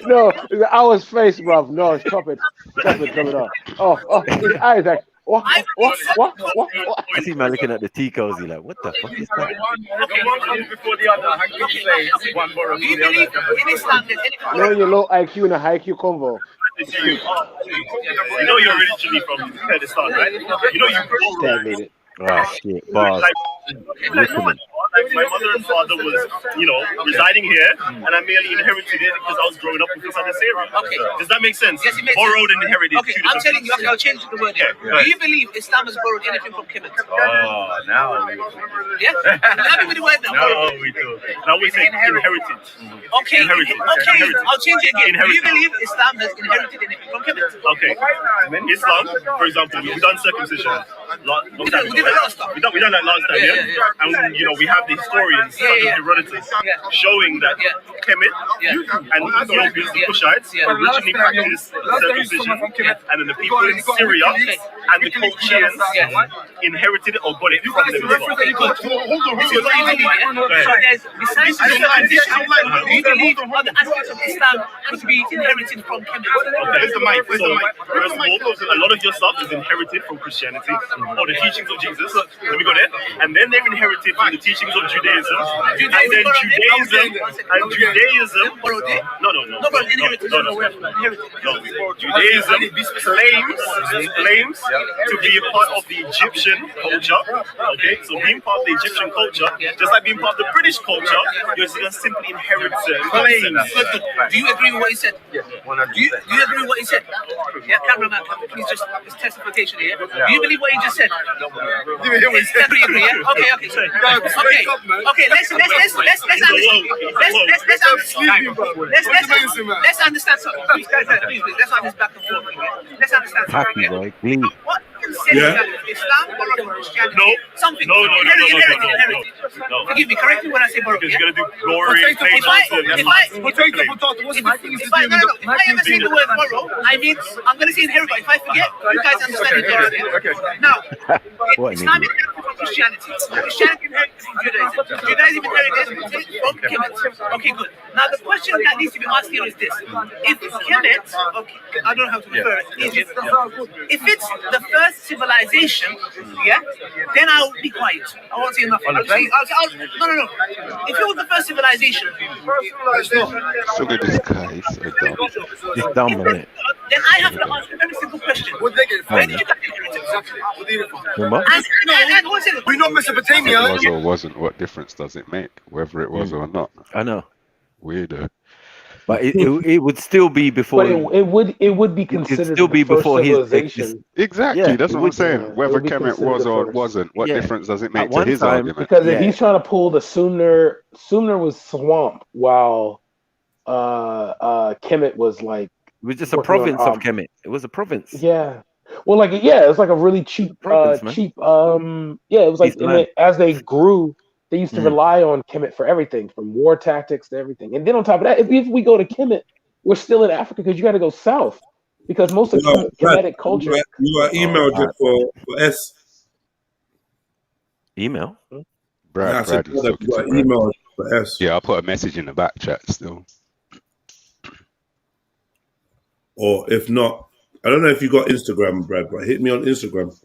No, it's our face, bruv. No, stop it. Stop it coming up. Oh, his eyes like. What? I see man looking at the tea cozy like, what the fuck is that? One comes before the other. I can say one borrow Do you believe in Islam there's any No, you're low IQ and a high IQ convo. You know you're originally from Kurdistan, right? You know you Stagnated. Oh shit, bars. My mother and father was, residing here, and I merely inherited it because I was growing up with this other area. Okay. Does that make sense? Yes, it makes Borrowed and inherited. Okay, I'm telling you, I'll change the word here. Do you believe Islam has borrowed anything from Kemet? Oh, now we do. Yeah? I'm happy with the word now. No, we do. Now we say inherited. Okay, I'll change it again. Do you believe Islam has inherited anything from Kemet? Okay. Islam, for example, we've done circumcision. We did that last time, yeah? And, we have the historians, such as Herodotus, showing that Kemet and the Ethiopians, the Cushites, originally practiced circumcision, and then the people in Syria and the Colchians inherited it or got it from them as well. So there's, besides do you believe other aspects of Islam have to be inherited from Kemet? Okay, so first of all, a lot of your stuff is inherited from Christianity or the teachings of Jesus. Let me go there. And then they're inherited from the teachings of Judaism. And then Judaism. No. Judaism claims to be a part of the Egyptian culture. Okay, so being part of the Egyptian culture, just like being part of the British culture, you're just simply inherit certain claims. Do you agree with what he said? Do you agree with what he said? Yeah, cameraman, please just testification here. Do you believe what he just said? Agree, yeah? Okay. Let's understand something. Please, guys, please. Let's have this back and forth. Let's understand something. Happy boy, please. What Islam or Christianity? No. Something. No. Forgive me. Correct me when I say borrow. Because you're gonna do glory. If I ever say the word borrow, I mean I'm gonna say inherit. If I forget, you guys understand it. Okay. Now, Islam inherited from Christianity. Christianity inherited from Judaism. Judaism inherited from Kemet. Okay, good. Now the question that needs to be asked here is this: if Kemet, I don't know how to refer it, Egypt, if it's the first civilization yeah, then I'll be quiet. I won't say nothing. No. If it was the first civilization, Look at this guy, he's so dumb. He's dumb, innit? then I have to ask a very simple question. Where did you get the Remember? And one second. We're not Mesopotamia. If it was or wasn't, what difference does it make? Whether it was or not. I know. Weirdo. But it would still be before. But it would be considered still be the first before his civilization. Exactly, Yeah, that's it what I'm would- saying. it Whether would be Kemet considered was the or first. wasn't, what Yeah. difference does it At make to one his time, argument? Because if Yeah. he's trying to pull the Sumner was swamp, while Kemet was like It was just a working on, province of Kemet. It was a province. yeah. Well, like it was like a really cheap, Province, man. it was like Piece of land. as they grew, they used to Mm. rely on Kemet for everything, from war tactics to everything. And then on top of that, if we go to Kemet, we're still in Africa because you got to go south, because most of Kemetic culture. You are emailed it for S. Email? Brad, Yeah, I said, Brad is brother, talking you to are Brad. emailed for S. Yeah, I'll put a message in the back chat still. Or if not, I don't know if you got Instagram, Brad, but hit me on Instagram.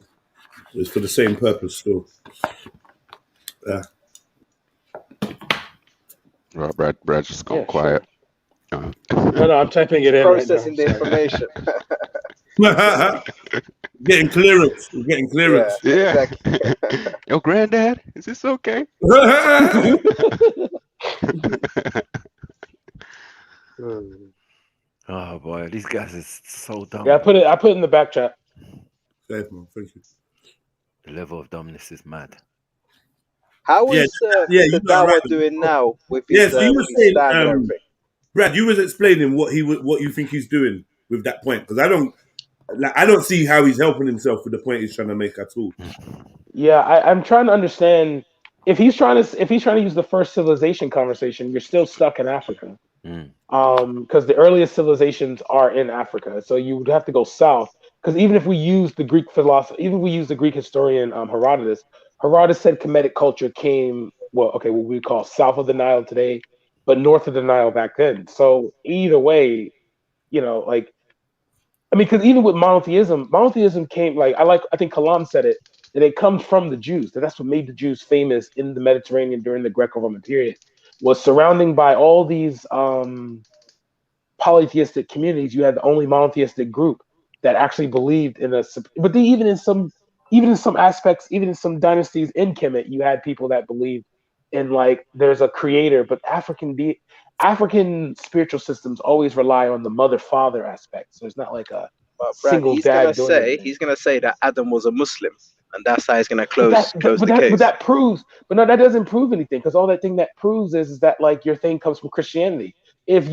It's for the same purpose still. Yeah. Right, Brad just gone Yeah, quiet. No, I'm typing it in. Processing right now. the information. Getting clearance. We're getting clearance. Yeah. Exactly. Yo, granddad, is this okay? Oh boy, these guys is so dumb. Yeah, I put it in the back chat. Thank you. The level of dumbness is mad. How is you the got Dawa right. doing now with Yeah, his, so you were with his saying, stand and everything? Brad, you was explaining what you think he's doing with that point, because I don't see how he's helping himself with the point he's trying to make at all. Yeah, I'm trying to understand if he's trying to use the first civilization conversation, you're still stuck in Africa. Because the earliest civilizations are in Africa, so you would have to go south. Because even if we use the Greek philosopher, even if we use the Greek historian Herodotus said Kemetic culture came what we call south of the Nile today, but north of the Nile back then. So either way, because even with monotheism came I think Kalam said it, that it comes from the Jews. That's what made the Jews famous in the Mediterranean during the Greco-Roman period, was surrounding by all these polytheistic communities. You had the only monotheistic group that actually believed in but even in some aspects, even in some dynasties in Kemet, you had people that believed in there's a creator, but African spiritual systems always rely on the mother-father aspect. So it's not like a Brad, single dad doing everything. he's gonna say that Adam was a Muslim, and that's how he's gonna close the case. But that proves, that doesn't prove anything, because all that thing that proves is that your thing comes from Christianity. If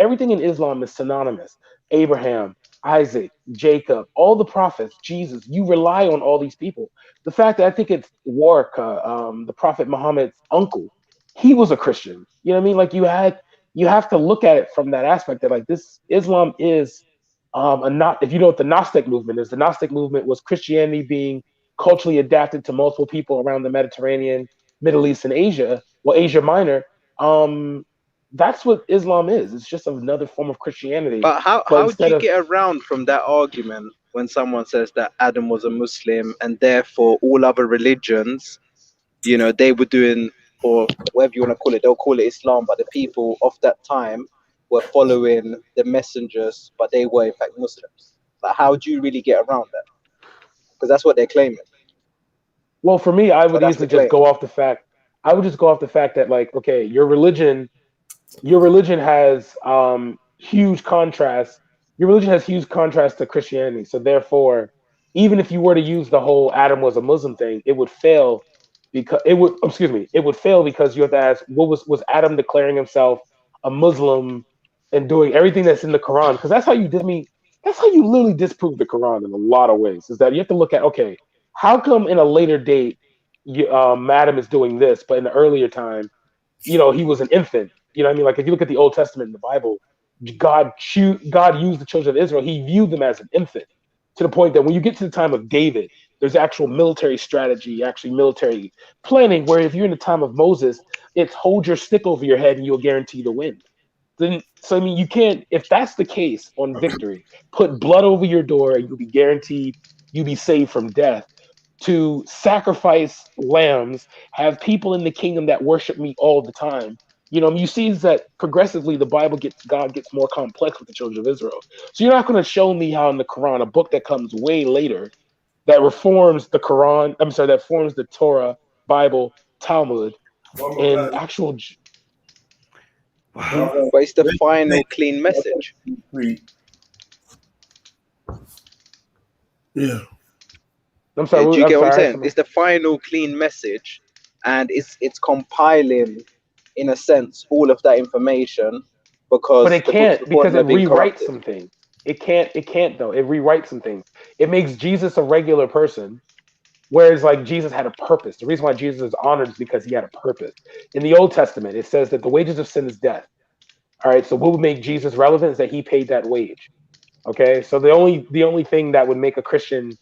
everything in Islam is synonymous, Abraham, Isaac, Jacob, all the prophets, Jesus, you rely on all these people. The fact that I think it's Warwick, the Prophet Muhammad's uncle, he was a Christian. You know what I mean? You have to look at it from that aspect that this Islam is if you know what the Gnostic movement is, the Gnostic movement was Christianity being culturally adapted to multiple people around the Mediterranean, Middle East, and Asia, Asia Minor. That's what Islam is. It's just another form of Christianity. But how do you get around from that argument when someone says that Adam was a Muslim and therefore all other religions, they were doing, or whatever you want to call it, they'll call it Islam, but the people of that time were following the messengers, but they were in fact Muslims. How do you really get around that? Because that's what they're claiming. Well, for me, I would easily just go off the fact. I would just go off the fact that okay, your religion has huge contrast. Your religion has huge contrast to Christianity. So therefore, even if you were to use the whole Adam was a Muslim thing, it would fail because it would fail because you have to ask, was Adam declaring himself a Muslim and doing everything that's in the Quran? Because that's how you literally disprove the Quran in a lot of ways. Is that you have to look at, okay, how come in a later date Adam is doing this, but in the earlier time, he was an infant. You know what I mean? If you look at the Old Testament in the Bible, God used the children of Israel. He viewed them as an infant, to the point that when you get to the time of David, there's actual military strategy, actually military planning, where if you're in the time of Moses, it's hold your stick over your head and you'll guarantee the win. So, I mean, you can't, if that's the case on victory, put blood over your door and you'll be guaranteed you'll be saved from death. to sacrifice lambs, have people in the kingdom that worship me all the time. You know, you see that progressively God gets more complex with the children of Israel. So you're not going to show me how in the Quran, a book that comes way later, that reforms the Quran, that forms the Torah, Bible, Talmud, and actual. But it's the final clean message. Yeah. I'm sorry. Do you get what I'm saying? It's the final clean message, and it's compiling, in a sense, all of that information because. But it can't, because it rewrites some things. It can't though. It rewrites some things. It makes Jesus a regular person, whereas like Jesus had a purpose. The reason why Jesus is honored is because he had a purpose. In the Old Testament, it says that the wages of sin is death. All right. So what would make Jesus relevant is that he paid that wage. Okay. So the only thing that would make a Christian,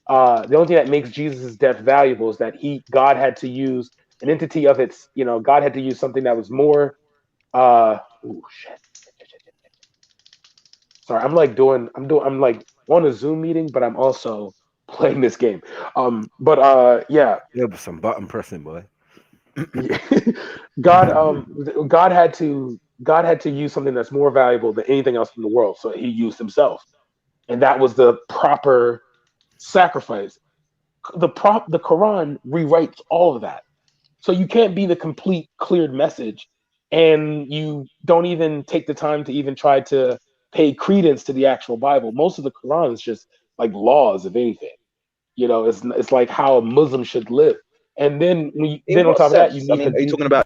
the only thing that makes Jesus' death valuable is that God had to use an entity of its, God had to use something that was more, Sorry, I'm like on a Zoom meeting, but I'm also playing this game. Yeah. Yeah, but some button pressing, boy. God had to use something that's more valuable than anything else in the world, so he used himself, and that was the proper sacrifice. The Quran rewrites all of that, so you can't be the complete cleared message, and you don't even take the time to even try to pay credence to the actual Bible. Most of the Quran is just like laws, if anything. It's like how a Muslim should live. And then on top of that, you need. Are you talking about?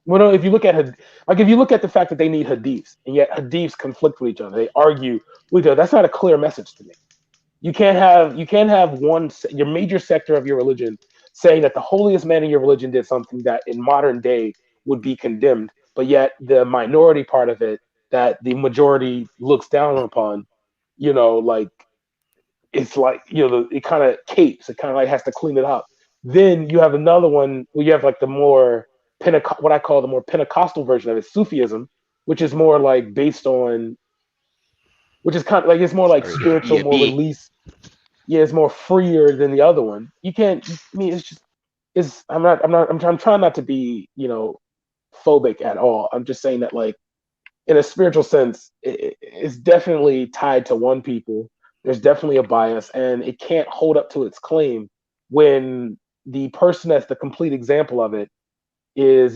Well, no. If you look at the fact that they need hadiths, and yet hadiths conflict with each other, they argue with each other. That's not a clear message to me. You can't have your major sector of your religion saying that the holiest man in your religion did something that in modern day would be condemned, but yet the minority part of it that the majority looks down upon, it's like, it kind of capes, it kind of like has to clean it up. Then you have another one where you have like the more what I call the more Pentecostal version of it, Sufism, which is more like based on, which is kind of like, it's more like spiritual, more release. Yeah, it's more freer than the other one. You can't. I mean, I'm trying not to be, phobic at all. I'm just saying that, like, in a spiritual sense, it's definitely tied to one people. There's definitely a bias, and it can't hold up to its claim when the person that's the complete example of it is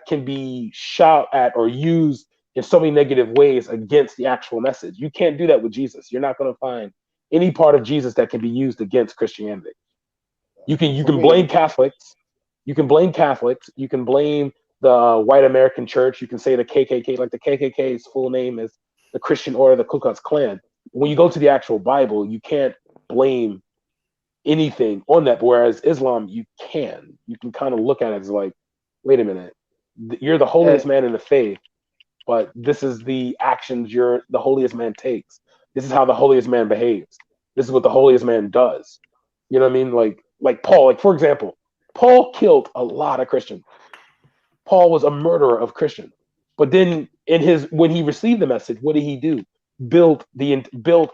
can be shot at or used in so many negative ways against the actual message. You can't do that with Jesus. You're not going to find any part of Jesus that can be used against Christianity. You can blame Catholics. You can blame Catholics. You can blame the white American church. You can say the KKK, like the KKK's full name is the Christian Order of the Ku Klux Klan. When you go to the actual Bible, you can't blame anything on that. Whereas Islam, you can. You can kind of look at it as like, wait a minute, you're the holiest man in the faith, but this is the actions the holiest man takes. This is how the holiest man behaves. This is what the holiest man does. You know what I mean? Like Paul, like for example, Paul killed a lot of Christians. Paul was a murderer of Christians. But then when he received the message, what did he do? Built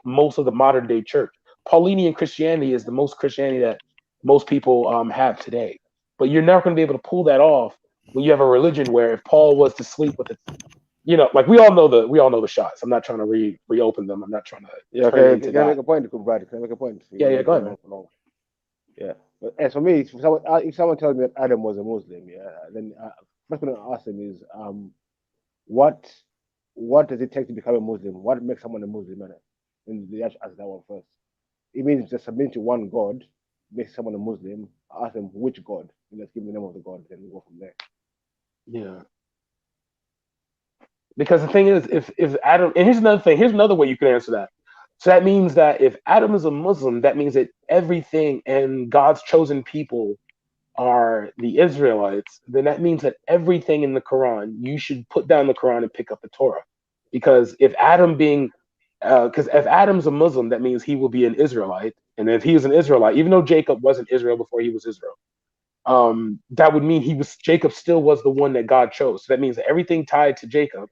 most of the modern day church. Paulinian Christianity is the most Christianity that most people have today. But you're never going to be able to pull that off when you have a religion where if Paul was to sleep with like we all know the shots. I'm not trying to reopen them. I'm not trying to. Yeah, can I make a point, Brad? Can I make a point? Yeah, go ahead, man. Yeah, but as for me, if someone tells me that Adam was a Muslim, then first going to ask them is, what does it take to become a Muslim? What makes someone a Muslim? And they ask that one first. It means just submitting to one God makes someone a Muslim. I ask them which God, and let's give them the name of the God, then we go from there. Yeah. Because the thing is, if Adam, and here's another way you can answer that. So that means that if Adam is a Muslim, that means that everything and God's chosen people are the Israelites, then that means that everything in the Quran, you should put down the Quran and pick up the Torah. Because if if Adam's a Muslim, that means he will be an Israelite. And if he is an Israelite, even though Jacob wasn't Israel before he was Israel, that would mean Jacob still was the one that God chose. So that means that everything tied to Jacob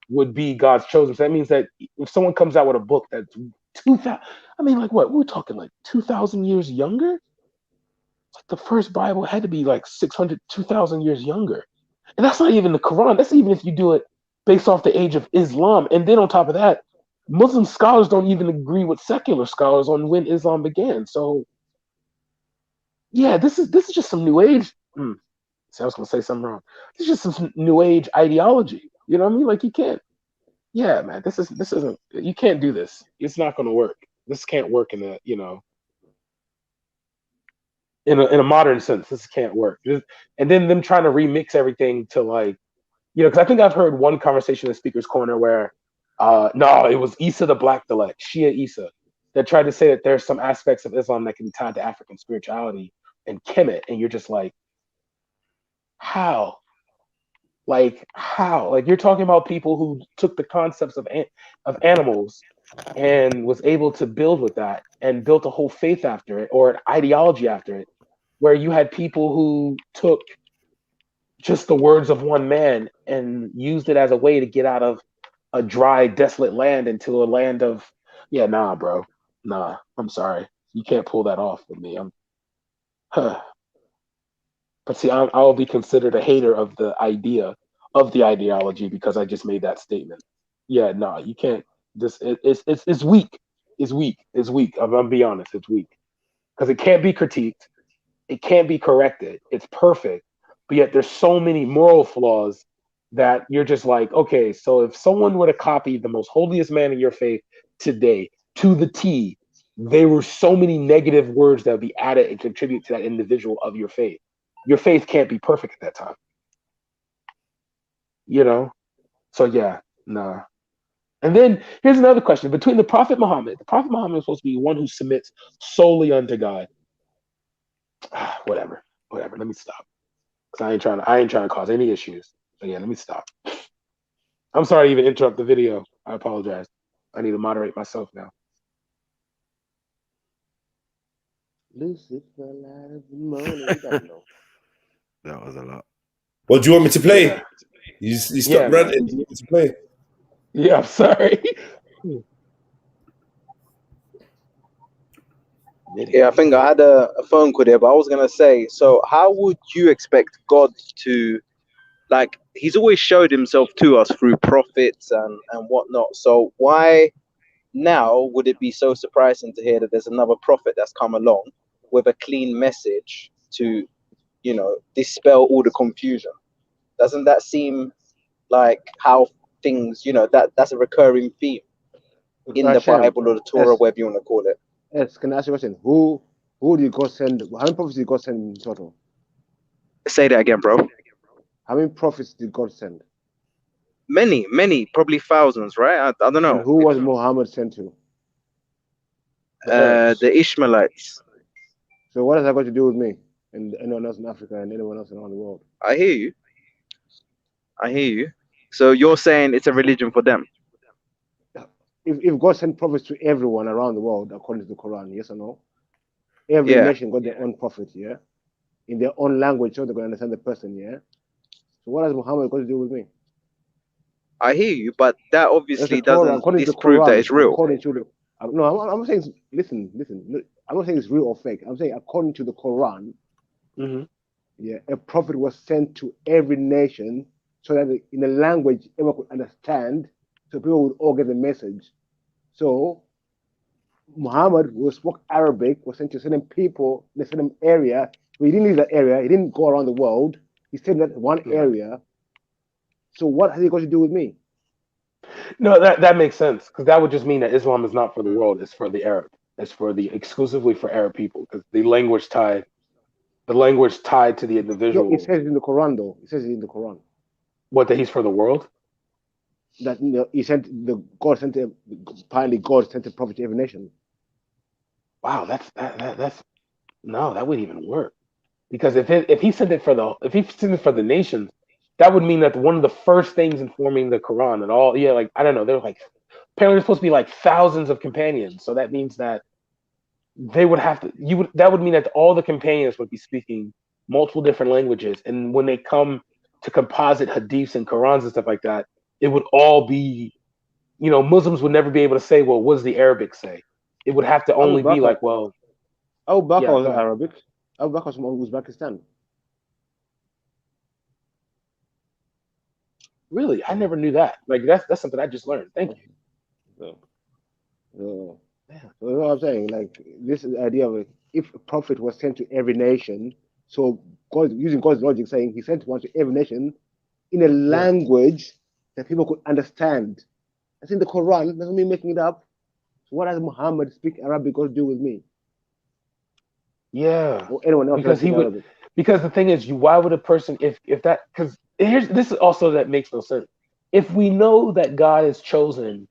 would be God's chosen. So that means that if someone comes out with a book that's I mean, like what? We're talking like 2,000 years younger? Like the first Bible had to be like 600, 2,000 years younger. And that's not even the Quran. That's even if you do it based off the age of Islam. And then on top of that, Muslim scholars don't even agree with secular scholars on when Islam began. So yeah, this is just some new age. See, I was gonna say something wrong. This is just some new age ideology. You know what I mean? Like you can't. Yeah, man. This isn't. You can't do this. It's not gonna work. This can't work in a in a modern sense. This can't work. And then them trying to remix everything to like, because I think I've heard one conversation in Speaker's Corner where, no, it was Isa the Black Delect, Shia Isa, that tried to say that there's some aspects of Islam that can be tied to African spirituality and Kemet, and you're just like, how? Like how? Like you're talking about people who took the concepts of animals and was able to build with that and built a whole faith after it or an ideology after it, where you had people who took just the words of one man and used it as a way to get out of a dry, desolate land into a land of, nah, bro. Nah, I'm sorry. You can't pull that off with me. But see, I'll be considered a hater of the idea of the ideology because I just made that statement. Yeah, no, you can't. It's weak. It's weak. It's weak. I'm gonna be honest. It's weak because it can't be critiqued. It can't be corrected. It's perfect, but yet there's so many moral flaws that you're just like, okay, so if someone were to copy the most holiest man in your faith today to the T, there were so many negative words that would be added and contribute to that individual of your faith. Your faith can't be perfect at that time. So yeah, nah. And then here's another question. Between the Prophet Muhammad is supposed to be one who submits solely unto God. Whatever. Let me stop. Because I ain't trying to cause any issues. So yeah, let me stop. I'm sorry to even interrupt the video. I apologize. I need to moderate myself now. Lucifer, light of the morning. You gotta know. That was a lot. What do you want me to play? Yeah. You stop ranting. Do you want me to play? Yeah, I'm sorry. Yeah, I think I had a phone call there, but I was gonna say, so how would you expect God to, like, he's always showed himself to us through prophets and whatnot. So why now would it be so surprising to hear that there's another prophet that's come along with a clean message to, dispel all the confusion? Doesn't that seem like how things, that's a recurring theme in the Bible or the Torah, whatever you want to call it? Yes, can I ask you a question? Who did God send? How many prophets did God send in total? Say that again, bro. How many prophets did God send? Many, probably thousands, right? I don't know. And who was Muhammad sent to? The Ishmaelites. So what has that got to do with me and anyone else in Africa and anyone else around the world? I hear you. So you're saying it's a religion for them? If God sent prophets to everyone around the world according to the Quran, yes or no? Every nation got their own prophet, yeah? In their own language, so they're going to understand the person, yeah? So what has Muhammad got to do with me? I hear you, but that obviously doesn't disprove that it's real. According to the, no, I'm saying, listen. I'm not saying it's real or fake. I'm saying according to the Quran, yeah, a prophet was sent to every nation so that in a language everyone could understand, so people would all get the message. So Muhammad, who spoke Arabic, was sent to certain people in a certain area. But he didn't leave that area. He didn't go around the world. He stayed in that one area. So what has he got to do with me? No, that makes sense, because that would just mean that Islam is not for the world; it's for the Arab. It's exclusively for Arab people, because the language tied to the individual. No, it says in the Quran, though. It says in the Quran. What, that he's for the world? That he sent apparently God sent a prophet to every nation. Wow, no, that wouldn't even work, because if he sent it for the nations, that would mean that one of the first things informing the Quran and all, I don't know, they're like, apparently there's supposed to be like thousands of companions, so that means that they would have to, that would mean that all the companions would be speaking multiple different languages, and when they come to composite hadiths and Qurans and stuff like that, it would all be, Muslims would never be able to say, well, what does the Arabic say? it would have to only be like, well, Abu Bakr yeah, was go ahead. Arabic. Abu Bakr was from Uzbekistan. Really, I never knew that. Like that's something I just learned. Thank you. So what I'm saying, like this idea of if a prophet was sent to every nation, so God using God's logic, saying He sent one to every nation in a language that people could understand. That's in the Quran. Doesn't mean making it up. So what does Muhammad speak Arabic got to do with me? Yeah, or anyone else because he would. Arabic? Because the thing is, why would a person if that? Because this is also that makes no sense. If we know that God has chosen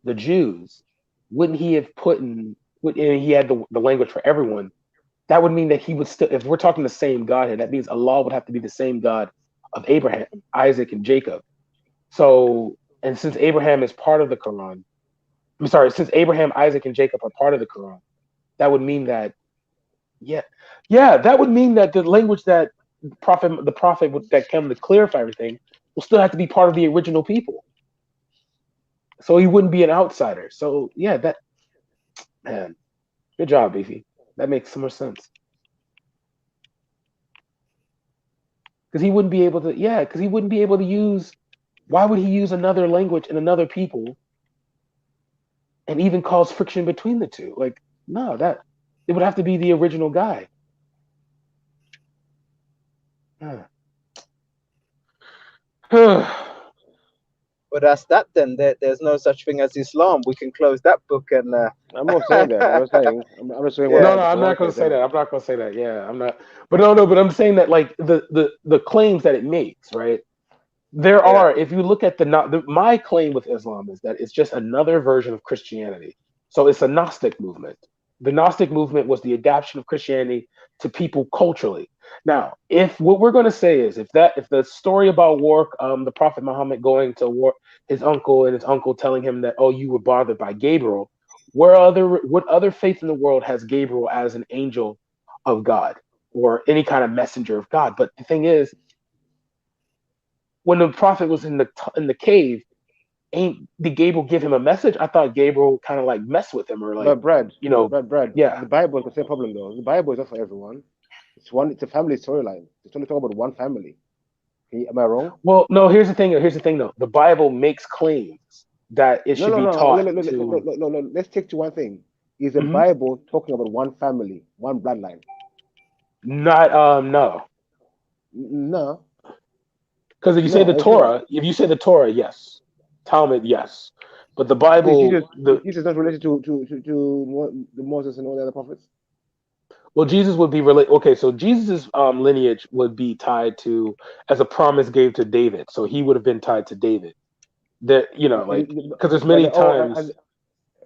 the Jews, wouldn't He have put in? And He had the language for everyone. That would mean that He would still. If we're talking the same Godhead, that means Allah would have to be the same God of Abraham, Isaac, and Jacob. So, and since Abraham is part of the Quran, I'm sorry, since Abraham, Isaac, and Jacob are part of the Quran, that would mean that. Yeah, that would mean that the language that the prophet that came to clarify everything will still have to be part of the original people. So he wouldn't be an outsider. So yeah, man, good job, Beefy. That makes so much sense. Because he wouldn't be able to. Yeah, because he wouldn't be able to use. Why would he use another language and another people, and even cause friction between the two? Like, no, that it would have to be the original guy. But that's that then. There's no such thing as Islam. We can close that book and. I'm not saying that. I'm saying. I'm saying. No, I'm not going to say that. I'm not going to say that. Yeah, I'm not. But no. But I'm saying that like the claims that it makes, right? There are. If you look at my claim with Islam is that it's just another version of Christianity. So it's a Gnostic movement. The Gnostic movement was the adaptation of Christianity to people culturally. Now, if what we're going to say is if the story about war, the Prophet Muhammad going to war, his uncle and his uncle telling him that, oh, you were bothered by Gabriel, what other faith in the world has Gabriel as an angel of God or any kind of messenger of God? But the thing is, when the prophet was in the cave, did Gabriel give him a message? I thought Gabriel kind of like messed with him or like, but Brad, yeah. The Bible is the same problem though. The Bible is not for everyone. It's a family storyline. It's only talking about one family. Am I wrong? Well, no. Here's the thing though. The Bible makes claims that it should be taught. No. Let's take to one thing. Is the Bible talking about one family, one bloodline? Not no. No. Because if you say the Torah, yes. Talmud, yes. But the Bible, Jesus is not related to Moses and all the other prophets. Well, Jesus would be related. Okay, so Jesus's lineage would be tied to, as a promise gave to David. So he would have been tied to David. That because there's many times.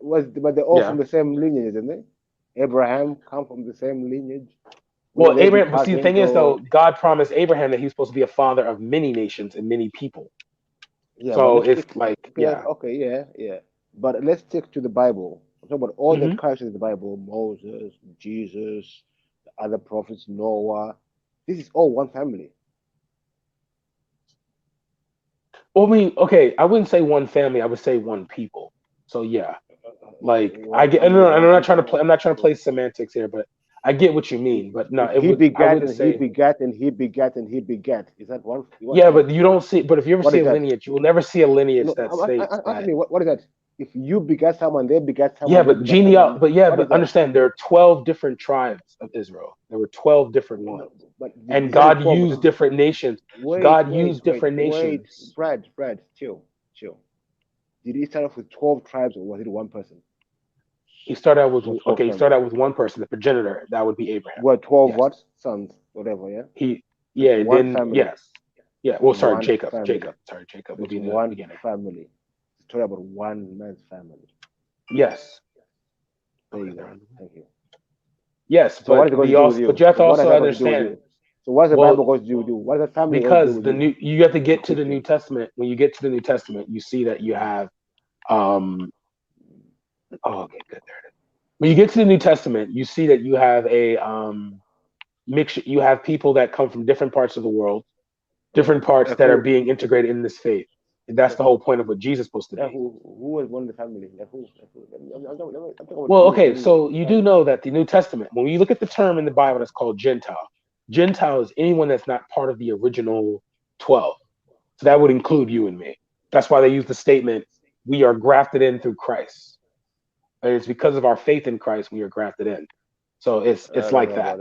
But they're all from the same lineage, isn't they? Abraham come from the same lineage. Well, Abraham. But see, the thing is, though, God promised Abraham that he's supposed to be a father of many nations and many people. Yeah, so yeah. But let's stick to the Bible. I'm talking about all the characters in the Bible: Moses, Jesus, the other prophets, Noah. This is all one family. Well, I mean, okay, I wouldn't say one family. I would say one people. So yeah, like I get. I'm not trying to play semantics here, but I get what you mean. But no, he begat and he begat and he begat and he begat. Is that one? Yeah, but you don't see. But if you ever see a lineage, you will never see a lineage that states that. What is that? If you begat someone, they begat someone. Yeah, but understand there are 12 different tribes of Israel. There were 12 different ones, and God used different nations. God used different nations. Brad, chill. Did he start off with 12 tribes, or was it one person? He started out with He started out with one person, the progenitor. That would be Abraham. What 12 what sons, whatever? Yeah. Then family. Yes. Yeah. Well, sorry, Jacob. Family. Jacob would be the one beginning. Family. Story about one man's family. Yes. There you go. Thank you. Yes, so but you have to also understand. So what's the Bible going to do with you? What is the family? Because you have to get to the New Testament. When you get to the New Testament, you see that you have okay, good. When you get to the New Testament, you see that you have a mixture. You have people that come from different parts of the world, different parts that are being integrated in this faith. That's the whole point of what Jesus is supposed to be. Who was one of the family? Well, okay, so you do know that the New Testament, when you look at the term in the Bible that's called Gentile, Gentile is anyone that's not part of the original 12. So that would include you and me. That's why they use the statement, we are grafted in through Christ. And it's because of our faith in Christ we are grafted in. So it's like that.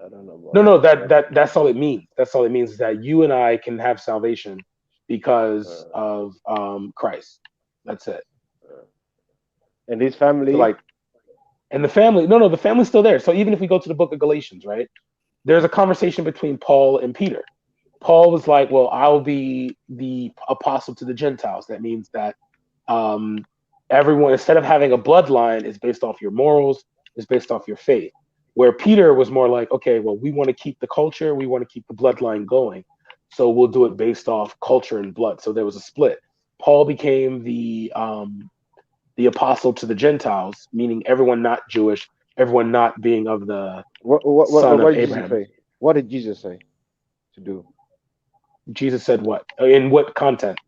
I don't know about That's all it means. That's all it means is that you and I can have salvation because of Christ. That's it. And his family, so and the family. No, the family's still there. So even if we go to the book of Galatians, right? There's a conversation between Paul and Peter. Paul was like, "Well, I'll be the apostle to the Gentiles." That means that everyone, instead of having a bloodline, is based off your morals, is based off your faith. Where Peter was more like, okay, well, we want to keep the culture, we want to keep the bloodline going, so we'll do it based off culture and blood. So there was a split. Paul became the apostle to the Gentiles, meaning everyone not Jewish, everyone not being of the son of Abraham. What did Jesus say to do? Jesus said what? In what content?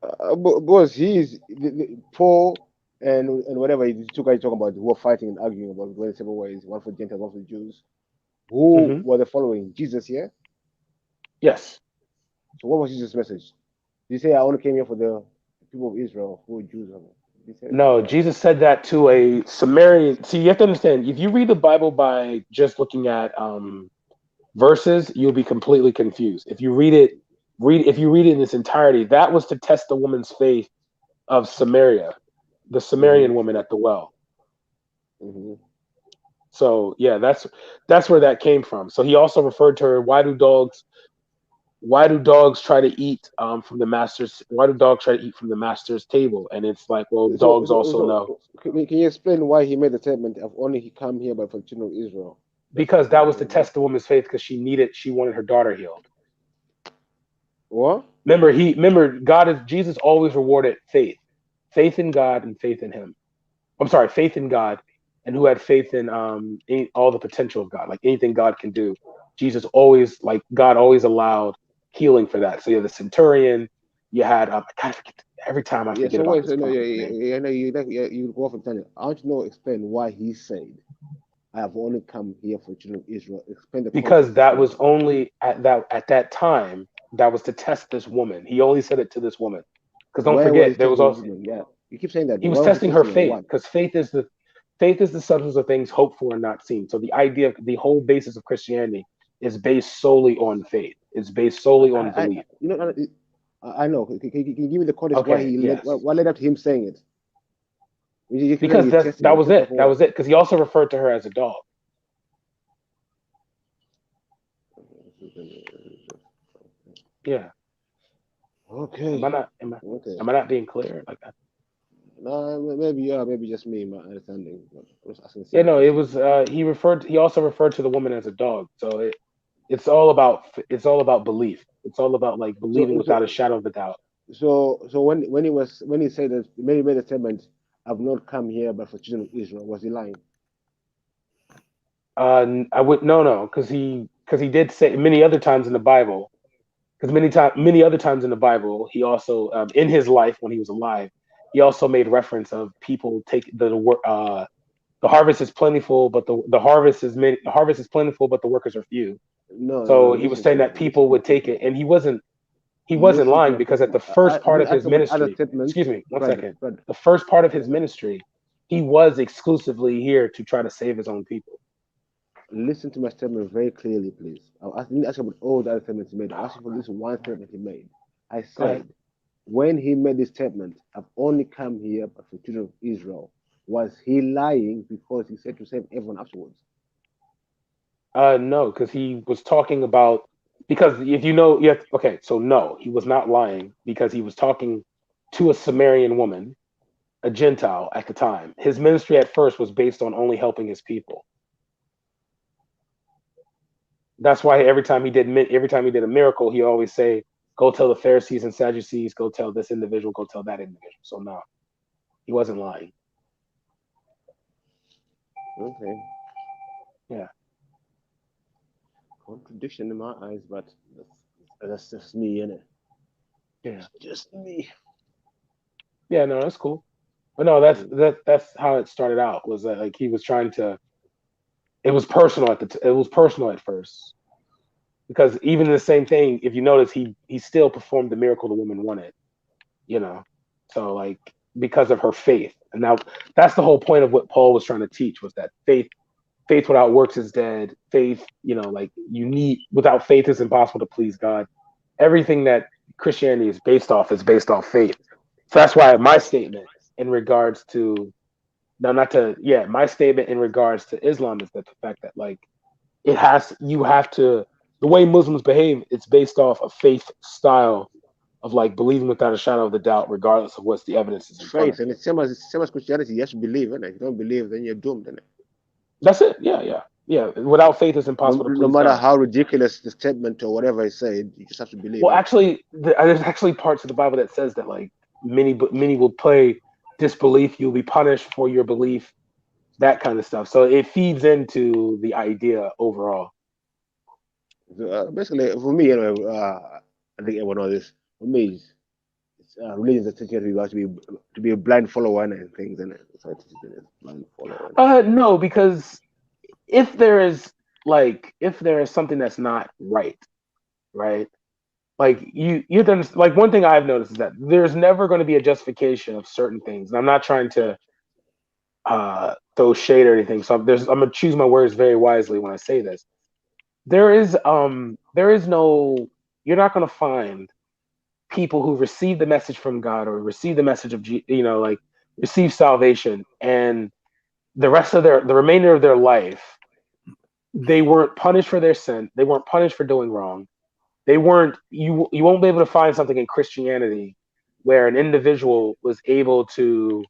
Because he's Paul and whatever these two guys talking about who were fighting and arguing about going several ways, one for Gentiles, one for Jews. Who were they following? Jesus, yeah? Yes. So what was Jesus' message? Did he say I only came here for the people of Israel who are Jews? No, Jesus said that to a Samaritan. See, you have to understand, if you read the Bible by just looking at verses, you'll be completely confused. If you read it in its entirety, that was to test the woman's faith of Samaria, the Samaritan woman at the well. So yeah, that's where that came from. So he also referred to her, why do dogs try to eat from the master's? Why do dogs try to eat from the master's table? And it's like, well, dogs also know. Can you explain why he made the statement of only he come here but for the children of Israel? Because that was to test the woman's faith, because she wanted her daughter healed. What? Remember, Jesus always rewarded faith in God and faith in him. I'm sorry, faith in God, and who had faith in all the potential of God, like anything God can do. God always allowed healing for that. So you had the centurion, you had every time I forget about this. You go off and tell it. I want to know, explain why he said, I have only come here for children of Israel. Explain the because that was only at that time, that was to test this woman. He only said it to this woman. Because don't forget, there was also you keep saying that he was testing her faith, because faith is the substance of things hoped for and not seen. So the whole basis of Christianity is based solely on faith. It's based solely on belief. I know. Can you give me the context why led up to him saying it? Because that was it. That was it. Because he also referred to her as a dog. Yeah. Okay. Am I not being clear like that? No, maybe just me, my understanding. Yeah, no, it was he also referred to the woman as a dog. So it's all about belief. It's all about like believing without a shadow of a doubt. So when he said that, when he made a statement, I've not come here but for children of Israel, was he lying? I would no, because he did say many other times in the Bible. Because many other times in the Bible, he also in his life when he was alive, he also made reference of people take the harvest is plentiful, but the harvest is plentiful, but the workers are few. So he was saying that people would take it, and he wasn't lying, because at the first part of his ministry, excuse me, one second, the first part of his ministry, he was exclusively here to try to save his own people. Listen to my statement very clearly, please. I didn't ask about all the other statements he made. I asked for this one statement he made. I said, when he made this statement, I've only come here but for children of Israel, was he lying because he said to save everyone afterwards? No, because he was talking about, because if you know, so no, he was not lying, because he was talking to a Samaritan woman, a Gentile at the time. His ministry at first was based on only helping his people. That's why every time he did a miracle, he always say, go tell the Pharisees and Sadducees, go tell this individual, go tell that individual. So no, he wasn't lying. Okay. Yeah. Contradiction in my eyes, but that's just me, innit? Yeah. Just me. Yeah, no, that's cool. But no, that's how it started out. Was that like he was trying to? It was personal it was personal at first, because even the same thing, if you notice, he still performed the miracle the woman wanted. You know, so like because of her faith, and now that's the whole point of what Paul was trying to teach, was that faith without works is dead. Faith, like without faith it's impossible to please God. Everything that Christianity is based off faith. So that's why my statement in regards to my statement in regards to Islam is that the fact that like you have to, the way Muslims behave, it's based off a faith style of like believing without a shadow of the doubt, regardless of what's the evidence is in front of Faith, and it's same as Christianity. You have to believe, and if you don't believe, then you're doomed, isn't it? That's it. Yeah. Without faith, it's impossible to please no matter God. how ridiculous the statement or whatever I say, you just have to believe. Well, actually, there's actually parts of the Bible that says that like many will play disbelief. You'll be punished for your belief, that kind of stuff. So it feeds into the idea overall. Basically, for me, anyway, I think everyone knows this. For me, religion is teaching to be a blind follower and things, and so blind follower. No, because if there is something that's not right, like you have to understand, like one thing I've noticed is that there's never going to be a justification of certain things, and I'm not trying to throw shade or anything. So I'm gonna choose my words very wisely when I say this. There is no, you're not going to find people who receive the message from God or receive the message of like receive salvation, and the remainder of their life they weren't punished for their sin, they weren't punished for doing wrong, they weren't you won't be able to find something in Christianity where an individual was able to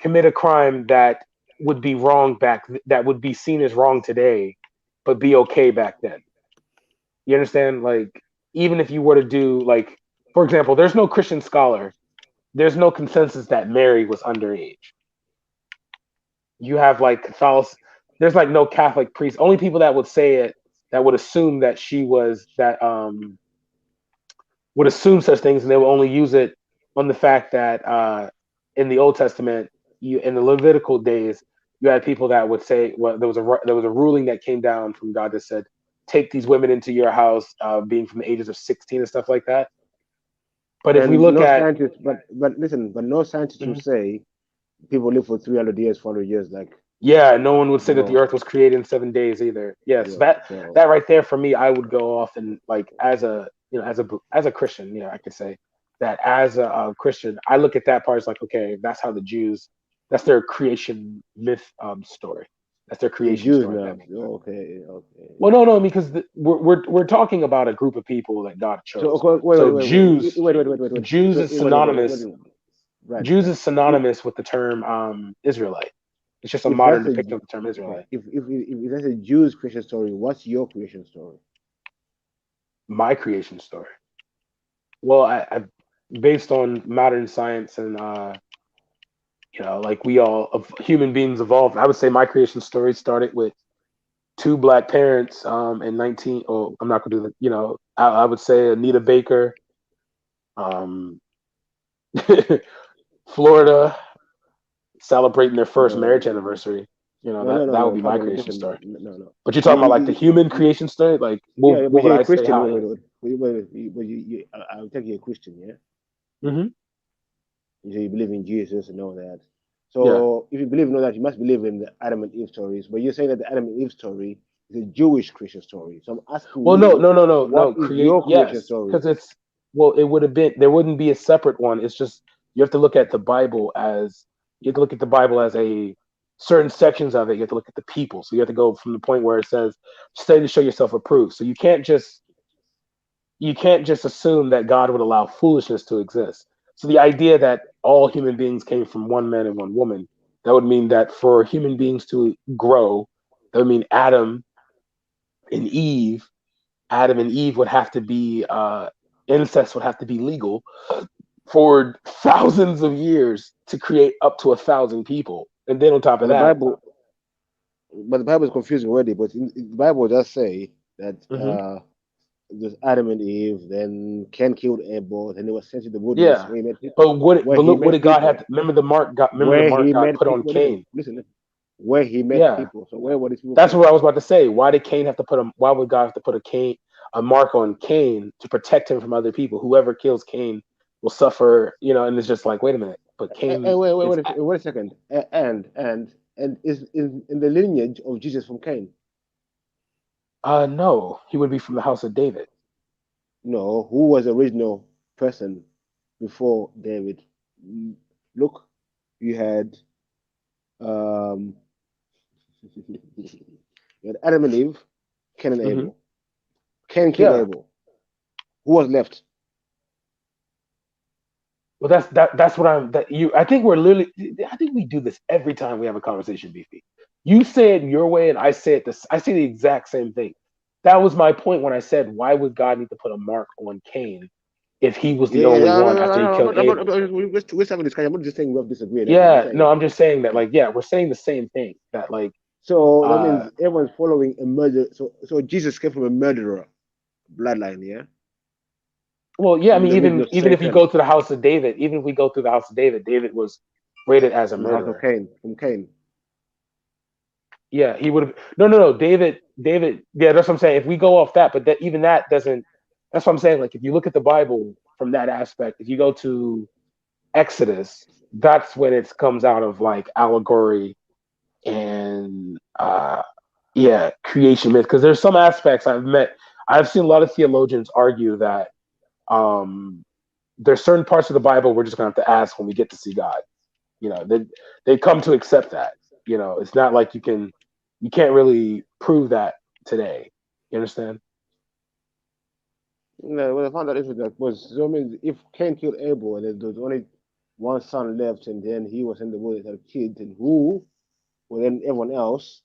commit a crime that would be wrong that would be seen as wrong today but be okay back then. You understand? Like, even if you were to do, like, for example, there's no Christian scholar, there's no consensus that Mary was underage. You have like Catholics, there's like no Catholic priest. Only people that would say it, that would assume that she was would assume such things, and they will only use it on the fact that in the Old Testament, in the Levitical days, you had people that would say, well, there was a ruling that came down from God that said, take these women into your house, being from the ages of 16 and stuff like that. But if we look at scientists, but no scientists will say people live for 300 years, 400 years, like. Yeah, no one would say that the earth was created in 7 days either. Yes, that right there for me, I would go off and like as a Christian, I could say that as a Christian, I look at that part as like, okay, that's how the Jews, that's their creation myth story. That's their creation story. Okay. Well, no, because we're talking about a group of people that God chose. Jews is synonymous. Jews is synonymous with the term Israelite. It's just a modern depiction of the term Israelite. If that's a Jews' creation story, what's your creation story? My creation story. Well, I based on modern science and like human beings evolved. I would say my creation story started with 2 black parents in 19. Oh, I'm not gonna do that. I would say Anita Baker, Florida, celebrating their first marriage anniversary. That would be my creation story. No. But you're talking about like the human creation story, like what would I say? I'll take you a Christian, yeah. Mm-hmm. You believe in Jesus and all that. So if you believe in all that, you must believe in the Adam and Eve stories. But you're saying that the Adam and Eve story is a Jewish creation story. So I'm asking. Well, no. Your creation story? Because it would have been, there wouldn't be a separate one. It's just you have to look at the Bible as a certain sections of it. You have to look at the people. So you have to go from the point where it says, "Study to show yourself approved." So you can't just assume that God would allow foolishness to exist. So the idea that all human beings came from one man and one woman, that would mean that for human beings to grow, that would mean Adam and Eve would have to be incest would have to be legal for thousands of years to create up to 1,000 people. And then on top of that, the Bible is confusing already. But the Bible does say that there's Adam and Eve. Then Cain killed Abel. Then they were sent to the wilderness Yeah, where he met people. but what did God people. have? Remember the mark God put on People. Cain. Listen, where he met Yeah, people. So where were these people? that's what I was about to say. Why did Cain have to put why would God have to put a mark on Cain to protect him from other people? Whoever kills Cain will suffer, and it's just like, wait a minute, but Cain. Wait a second. And is in the lineage of Jesus from Cain? No, he would be from the house of David. No, who was the original person before David? Look, you had you had Adam and Eve, Cain and Abel. Cain killed Abel. Who was left? Well, that's what I think we do this every time we have a conversation, Beefy. You say it your way, and I say the exact same thing. That was my point when I said, why would God need to put a mark on Cain if he was the only one after he killed Abel? We're having a discussion. I'm not just saying we have disagreed. I'm just saying that, we're saying the same thing. That, so that means everyone's following a murder. So Jesus came from a murderer bloodline, yeah. Well, yeah, I mean, even if you go to the house of David, David was rated as a murderer. From Cain. Yeah, he would have. No. David. Yeah, that's what I'm saying. If we go off that, but even that doesn't. That's what I'm saying. Like, if you look at the Bible from that aspect, if you go to Exodus, that's when it comes out of allegory and creation myth. Because there's some aspects I've seen a lot of theologians argue that there's certain parts of the Bible we're just gonna have to ask when we get to see God. They come to accept that. It's not like you can't really prove that today. You understand? No, what I found out was so I mean, if Cain killed Abel and there was only one son left, and then he was in the world as a kid, and who? Well, then everyone else.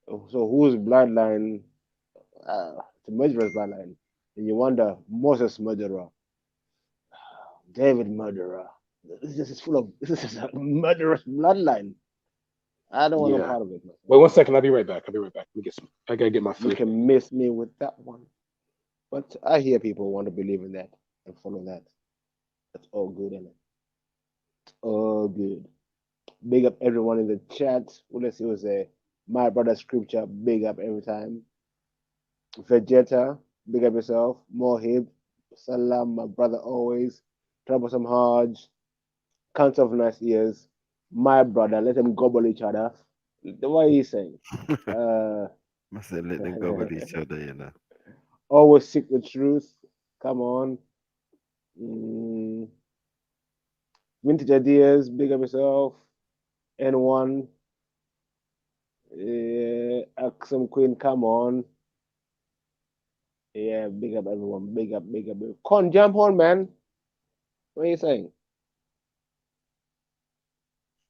So whose bloodline? The murderer's bloodline. And you wonder, Moses murderer, David murderer. This is a murderous bloodline. I don't want no part of it. Wait 1 second. I'll be right back. Let me get some. I gotta get my food. You can miss me with that one. But I hear people want to believe in that and follow that. That's all good, isn't it? All good. Big up everyone in the chat. Well, let's see what's there. My brother scripture, big up every time. Vegeta, big up yourself. Mohib, Salam, my brother always. Troublesome Hodge, Count of Nice Ears. My brother, let them gobble each other. What are you saying? I said let them gobble each other, Always seek the truth. Come on. Vintage Ideas, big up yourself. N1. Axum Queen, come on. Yeah, big up everyone. Big up. Con, jump on, man. What are you saying?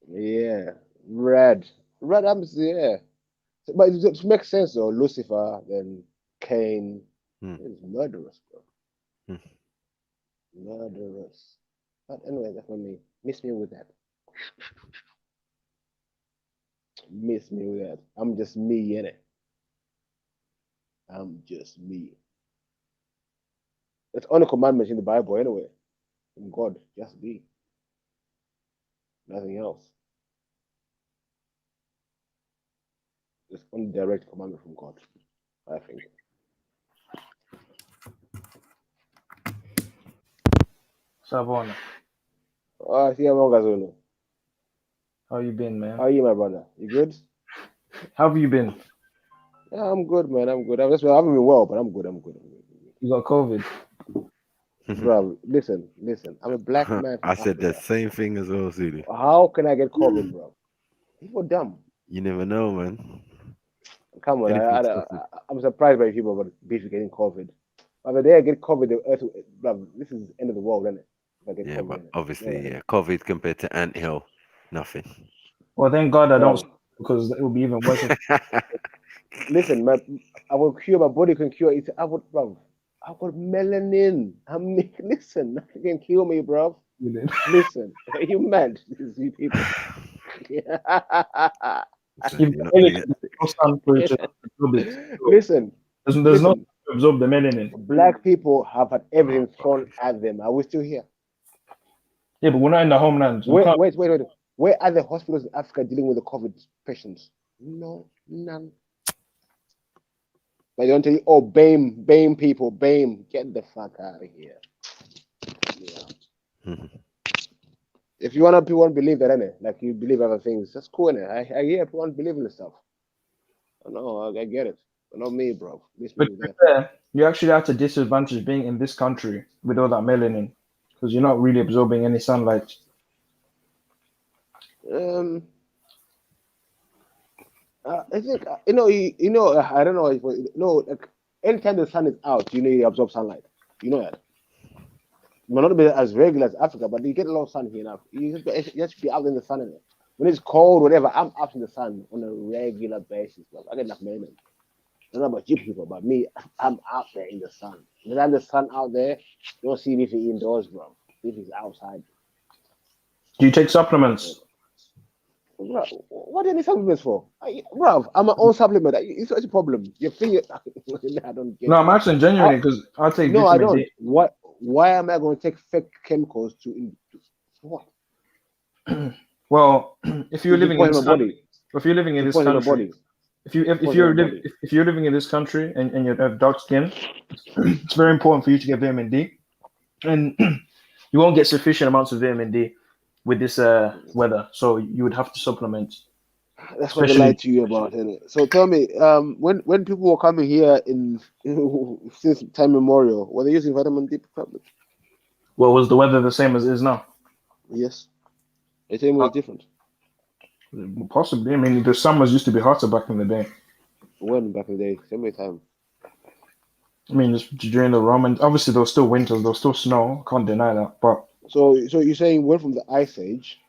Yeah. Red, I'm yeah. But it makes sense though. Lucifer, then Cain. Is murderous, bro. Murderous. But anyway, that's for me. Miss me with that. Miss me with that. I'm just me, innit? I'm just me. That's only commandments in the Bible anyway. From God, just be. Nothing else. It's only direct commandment from God, I think. Savona. See you, Gazolo. How you been, man? How are you, my brother? You good? How have you been? Yeah, I'm good, man. I'm good. I haven't been well, but I'm good. You got COVID? Bro, listen. I'm a black man. I said the same thing as well, Zulu. How can I get COVID, bro? People dumb. You never know, man. Come on, I'm surprised by people about getting COVID. But the day I get COVID, bro, this is the end of the world, isn't it? Yeah, but obviously, COVID compared to anthill, nothing. Well, thank God I don't, because it will be even worse. Listen, I will cure, my body can cure it. I got melanin. Listen, nothing can kill me, bro. Listen, are you mad? You people. Listen, There's no absorb the melanin. Black people have had everything thrown at them. Are we still here? Yeah, but we're not in the homeland. Wait. Where are the hospitals in Africa dealing with the COVID patients? No, none. But they don't tell you, oh, BAME people, BAME, get the fuck out of here. Yeah. If you want to believe that, innit? Like you believe other things, that's cool, innit? I hear people want to believe in this stuff. No, I get it. But not me, bro. But you actually have to disadvantage being in this country with all that melanin because you're not really absorbing any sunlight. I think I don't know. Like anytime the sun is out, you absorb sunlight. You know that. It might not be as regular as Africa, but you get a lot of sun here now. You have to be out in the sun. When it's cold, whatever, I'm out in the sun on a regular basis. Bro. I get enough melanin. I don't know about you people, but me, I'm out there in the sun. When I'm the sun out there, you don't see me if you're indoors, bro. If it's outside. Do you take supplements? Bro, what do you need supplements for? Bro, I'm my own supplement. It's a problem. You think I don't get. No, I'm asking genuinely because I take. No, I don't. D. Why am I going to take fake chemicals to what? Well, if you're living in this country, if you're living in this country, if you're living in this country and you have dark skin, it's very important for you to get vitamin D, and you won't get sufficient amounts of vitamin D with this weather, so you would have to supplement. That's what they lied to you about, isn't it? So tell me, when people were coming here since time immemorial, were they using vitamin D tablets? Well, was the weather the same as it is now? Yes. They think it was different. Possibly. I mean, the summers used to be hotter back in the day. When back in the day? Same time. I mean, just during the Romans, obviously there was still winters, there was still snow. Can't deny that. But so you're saying went from the Ice Age,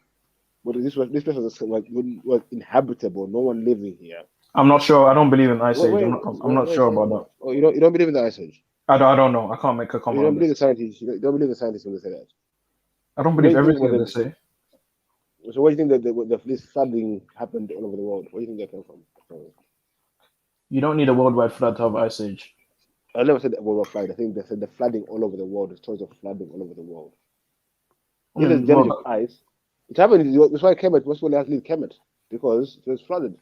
but this place was inhabitable, no one living here. I'm not sure. I don't believe in Ice Age. I'm not sure about that. Oh, you don't believe in the Ice Age? I don't know. I can't make a comment. You don't believe the scientists? You don't believe the scientists when they say that? I don't believe everything they say. So what do you think that this flooding happened all over the world? Where do you think that came from? You don't need a worldwide flood to have Ice Age. I never said that worldwide flood. I think they said the flooding all over the world. The stories of flooding all over the world. There's damage of ice. It happened. That's why Kemet. What's when they Kemet? Because it was flooded.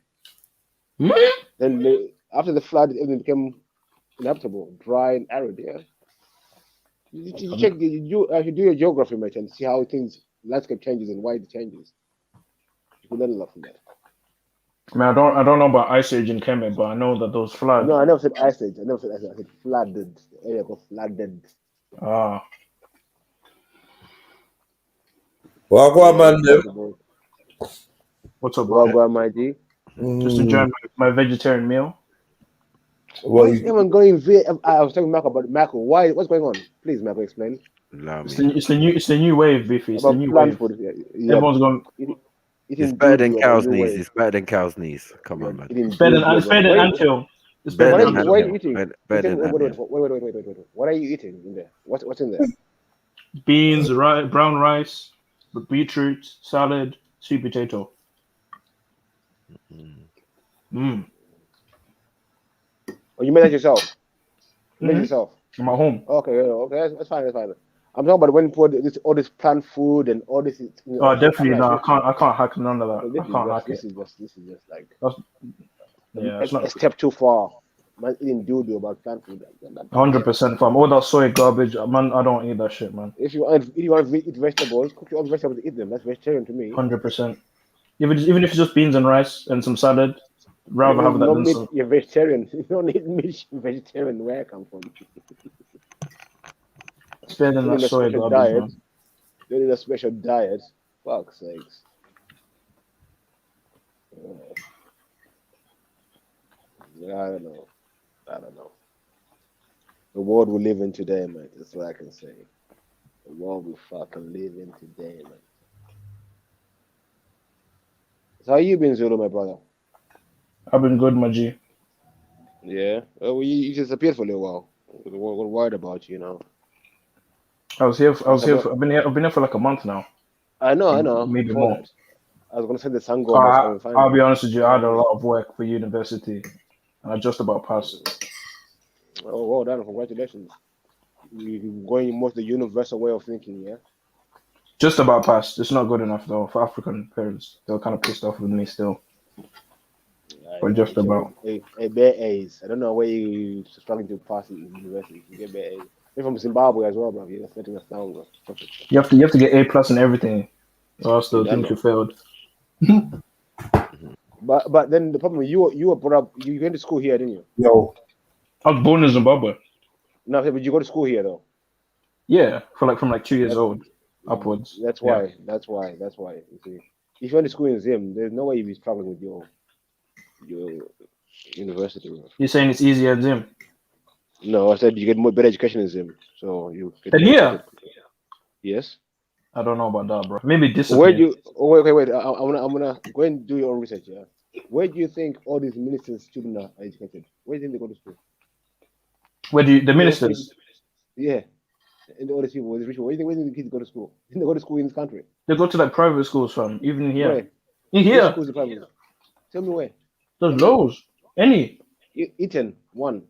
Then after the flood, everything became inhabitable, dry and arid. Yeah. You check. You do your geography, mate, and see how landscape changes and why it changes. You can learn a lot from that. I mean, I don't know about Ice Age in Kemet, but I know that those floods. No, I never said Ice Age. I said flooded. The area got flooded. Ah. Well, go on, man. What's up, bro? Go on, my G. Just enjoying my vegetarian meal. Why is everyone going? I was talking to Marco about Marco. Why? What's going on? Please, Marco, explain. It's the new wave, Beefy. It's the new wave. Food, yeah. Everyone's going. It's better than cow's knees. It's better than cow's knees. Come on, man. It's better than anthill. It's better than What are you eating? Wait. What are you eating in there? What's in there? Beans, brown rice, beetroot, salad, sweet potato. Oh, you made that yourself? You made it yourself? I'm at home. Okay, that's fine. I'm talking about when for all this plant food and all this. Oh, definitely no. I can't hack none of that. I can't hack it. This is just like a step too far. Man, eating doo about plant food. 100% fam. All that soy garbage, man. I don't eat that shit, man. If you want to eat vegetables, cook your own vegetables and eat them. That's vegetarian to me. 100%. Even if it's just beans and rice and some salad, rather have that than some. You're vegetarian. You don't need meat. Vegetarian. Where I come from. It's better than that soy garbage, man. You need a special diet. Fuck's sakes. I don't know. The world we live in today, man. That's what I can say. The world we fucking live in today, man. So how you been, Zulu, my brother? I've been good, my G. Yeah. Well, you disappeared for a little while. We're worried about you, you know. I've been here for like a month now. I know. Maybe more. I was gonna say the sun go. I'll be honest with you. I had a lot of work for university, and I just about passed. Oh, well done! Congratulations. You're going most the universal way of thinking, yeah. Just about passed. It's not good enough though for African parents. They're kind of pissed off with me still. But just about. Bare A's. I don't know where you struggling to pass it in university. You get bare A's. You're from Zimbabwe as well, bro. You're letting us down, bro. You have to get A+ in everything, or else they'll think you failed. But then the problem you were brought up. You went to school here, didn't you? No. I was born in Zimbabwe. No, but you go to school here though. Yeah, from 2 years old upwards. That's why. That's why. You see, if you went to school in Zim, there's no way you'd be struggling with your university. Bro. You're saying it's easier at Zim? No, I said you get more better education in Zim. So you. And here? Yes. I don't know about that, bro. Maybe discipline. Where do you? Oh, wait. I'm gonna go and do your own research. Yeah. Where do you think all these ministers' children are educated? Where do you think they go to school? Where do the ministers? Yeah. And all these people, these rich people, where do you think the kids go to school? They go to school in this country. They go to like private schools, fam. Even here. Where? In here. Which schools are private? Tell me where. There's loads. Any. Eton, one.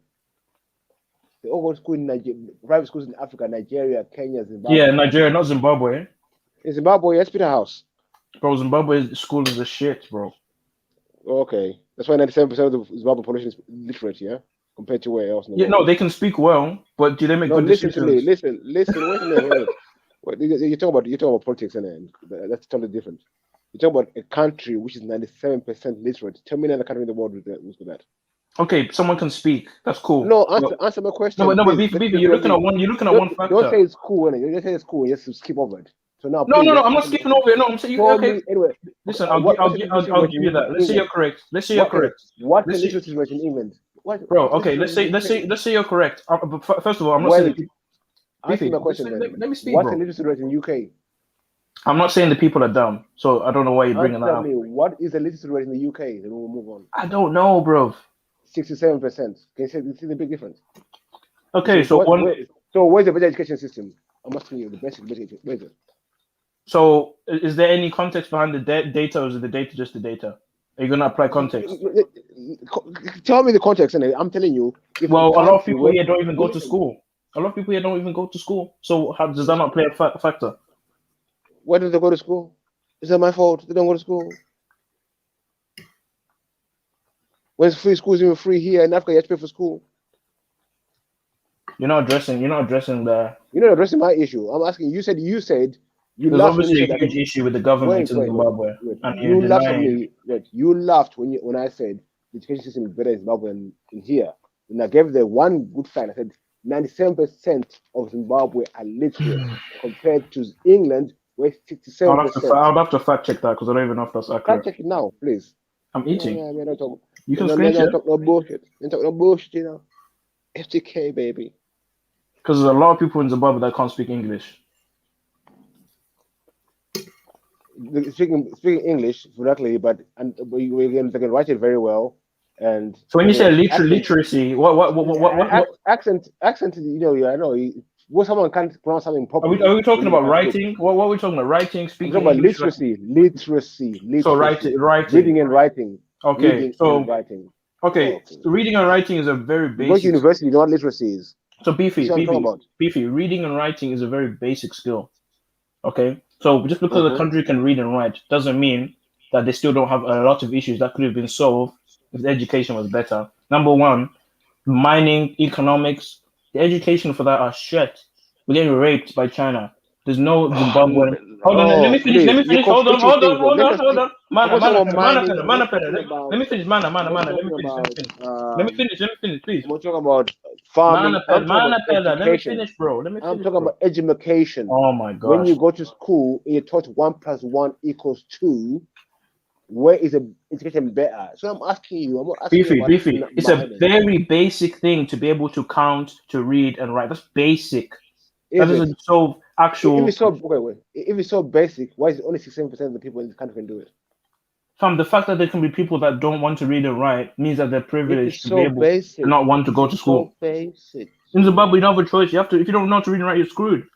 They all go to school in Nigeria, private schools in Africa, Nigeria, Kenya, Zimbabwe. Yeah, Nigeria, not Zimbabwe. In Zimbabwe, yes, Peter House. Bro, Zimbabwe school is a shit, bro. Okay. That's why 97% of the Zimbabwe population is literate, yeah? Compared to where else in the world. No, they can speak well, but do they make good decisions? Listen, wait a minute. You're talking about politics, and that's totally different. You're talking about a country which is 97% literate. Tell me another country in the world with that. Okay, someone can speak. That's cool. No, answer my question. No, but Beefy, you're looking at one factor. Don't say it's cool, innit? You just say it's cool. Just skip over it. So now, no, I'm not skipping over it. No, I'm saying okay. Anyway, listen, I'll give you that. Let's say you're correct. What's the literacy rate in England? Bro, okay, let's say you're correct. But first of all, I'm not saying. Answer my question. Let me speak, What's bro. the literacy rate in UK? I'm not saying the people are dumb, so I don't know why you're bringing that up. What is the literacy rate in the UK? Then we'll move on. I don't know, bro. 67%. Can you see the big difference? Okay, so where's the better education system? I'm asking you the best education. Where is it? So is there any context behind the data, or is the data just the data? Are you going to apply context? Tell me the context, and I'm telling you. Well, a lot of people here don't even go to school. So how does that not play a factor? Why do they go to school? Is that my fault? They don't go to school. When free schools even free here in Africa, you have to pay for school. You're not addressing the. You're not addressing my issue. I'm asking. You said you There's laughed obviously when a huge issue with the government in Zimbabwe. You laughed at me. You laughed when I said the education system is better in Zimbabwe than in here. And I gave the one good fact. I said 97% of Zimbabwe are literate compared to England, where 67%. I'll have to fact check that because I don't even know if that's accurate. Fact check it now, please. I'm eating. You can screenshot. Talk no bullshit. You talk no bullshit, you know. FTK, baby. Because there's a lot of people in Zimbabwe that can't speak English. Speaking English correctly, but they can write it very well. And so when you say literacy, what accent? You know, I know. When someone can't pronounce something properly. Are we talking about writing? What are we talking about? Writing, speaking. We're talking about literacy. So writing. Reading and writing. Okay. Writing. Okay. So reading and writing is a very basic. Go to university, you know what literacy is. So Beefy, reading and writing is a very basic skill. Okay. So just because a country can read and write doesn't mean that they still don't have a lot of issues that could have been solved if the education was better. Number one, mining, economics, the education for that are shit. We're getting raped by China. There's no Zimbabwean. Hold on, let me finish. Hold on. Let me finish, please. We're talking about farming. Let me finish, bro. I'm talking about education. Oh my god. When you go to school, you're taught 1 + 1 = 2. Where is the education better? So I'm asking you. Beefy. It's a very basic thing to be able to count, to read, and write. That's basic. That doesn't solve actual. If it's so basic, why is it only 67% of the people in this country can do it? The fact that there can be people that don't want to read and write means that they're privileged to be able to not want to go to school. Basic. In Zimbabwe, you don't have a choice. You have to. If you don't know how to read and write, you're screwed.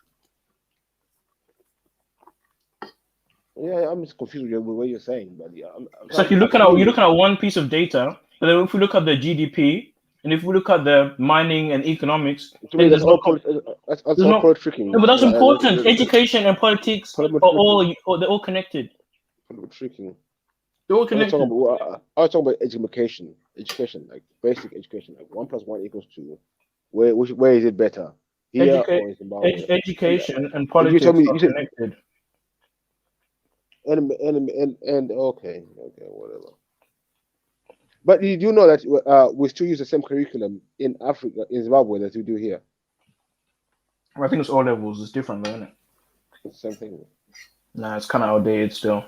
Yeah, I'm just confused with what you're saying, but yeah. It's like you're looking at one piece of data, and then if we look at the GDP, And if we look at the mining and economics, to me, that's all politicking. No, but that's important. Education and politics are all connected. Politicking. They're all I was connected. talking about education, like basic education, like 1 + 1 = 2. Where is it better? Here or in Zimbabwe? Education and politics are connected. And okay, whatever. But you do know that we still use the same curriculum in Africa, in Zimbabwe, that we do here. I think it's all levels. It's different, though, isn't it? It's the same thing. Nah, it's kind of outdated still.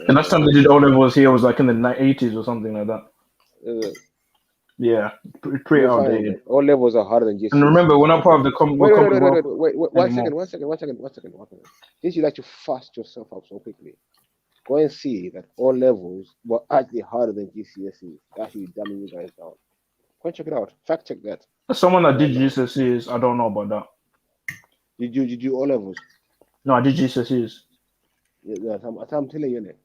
The last time they did O levels here was like in the 80s or something like that. Yeah, pretty outdated. All levels are harder than GCSE. And remember, we're not part of the Wait, 1 second. Since you like to fast yourself up so quickly, go and see that all levels were actually harder than GCSE. Actually dumbing you guys down. Go and check it out. Fact check that. Someone that did GCSEs, I don't know about that. Did you do all levels? No, I did GCSEs. Yeah, I'm telling you, innit?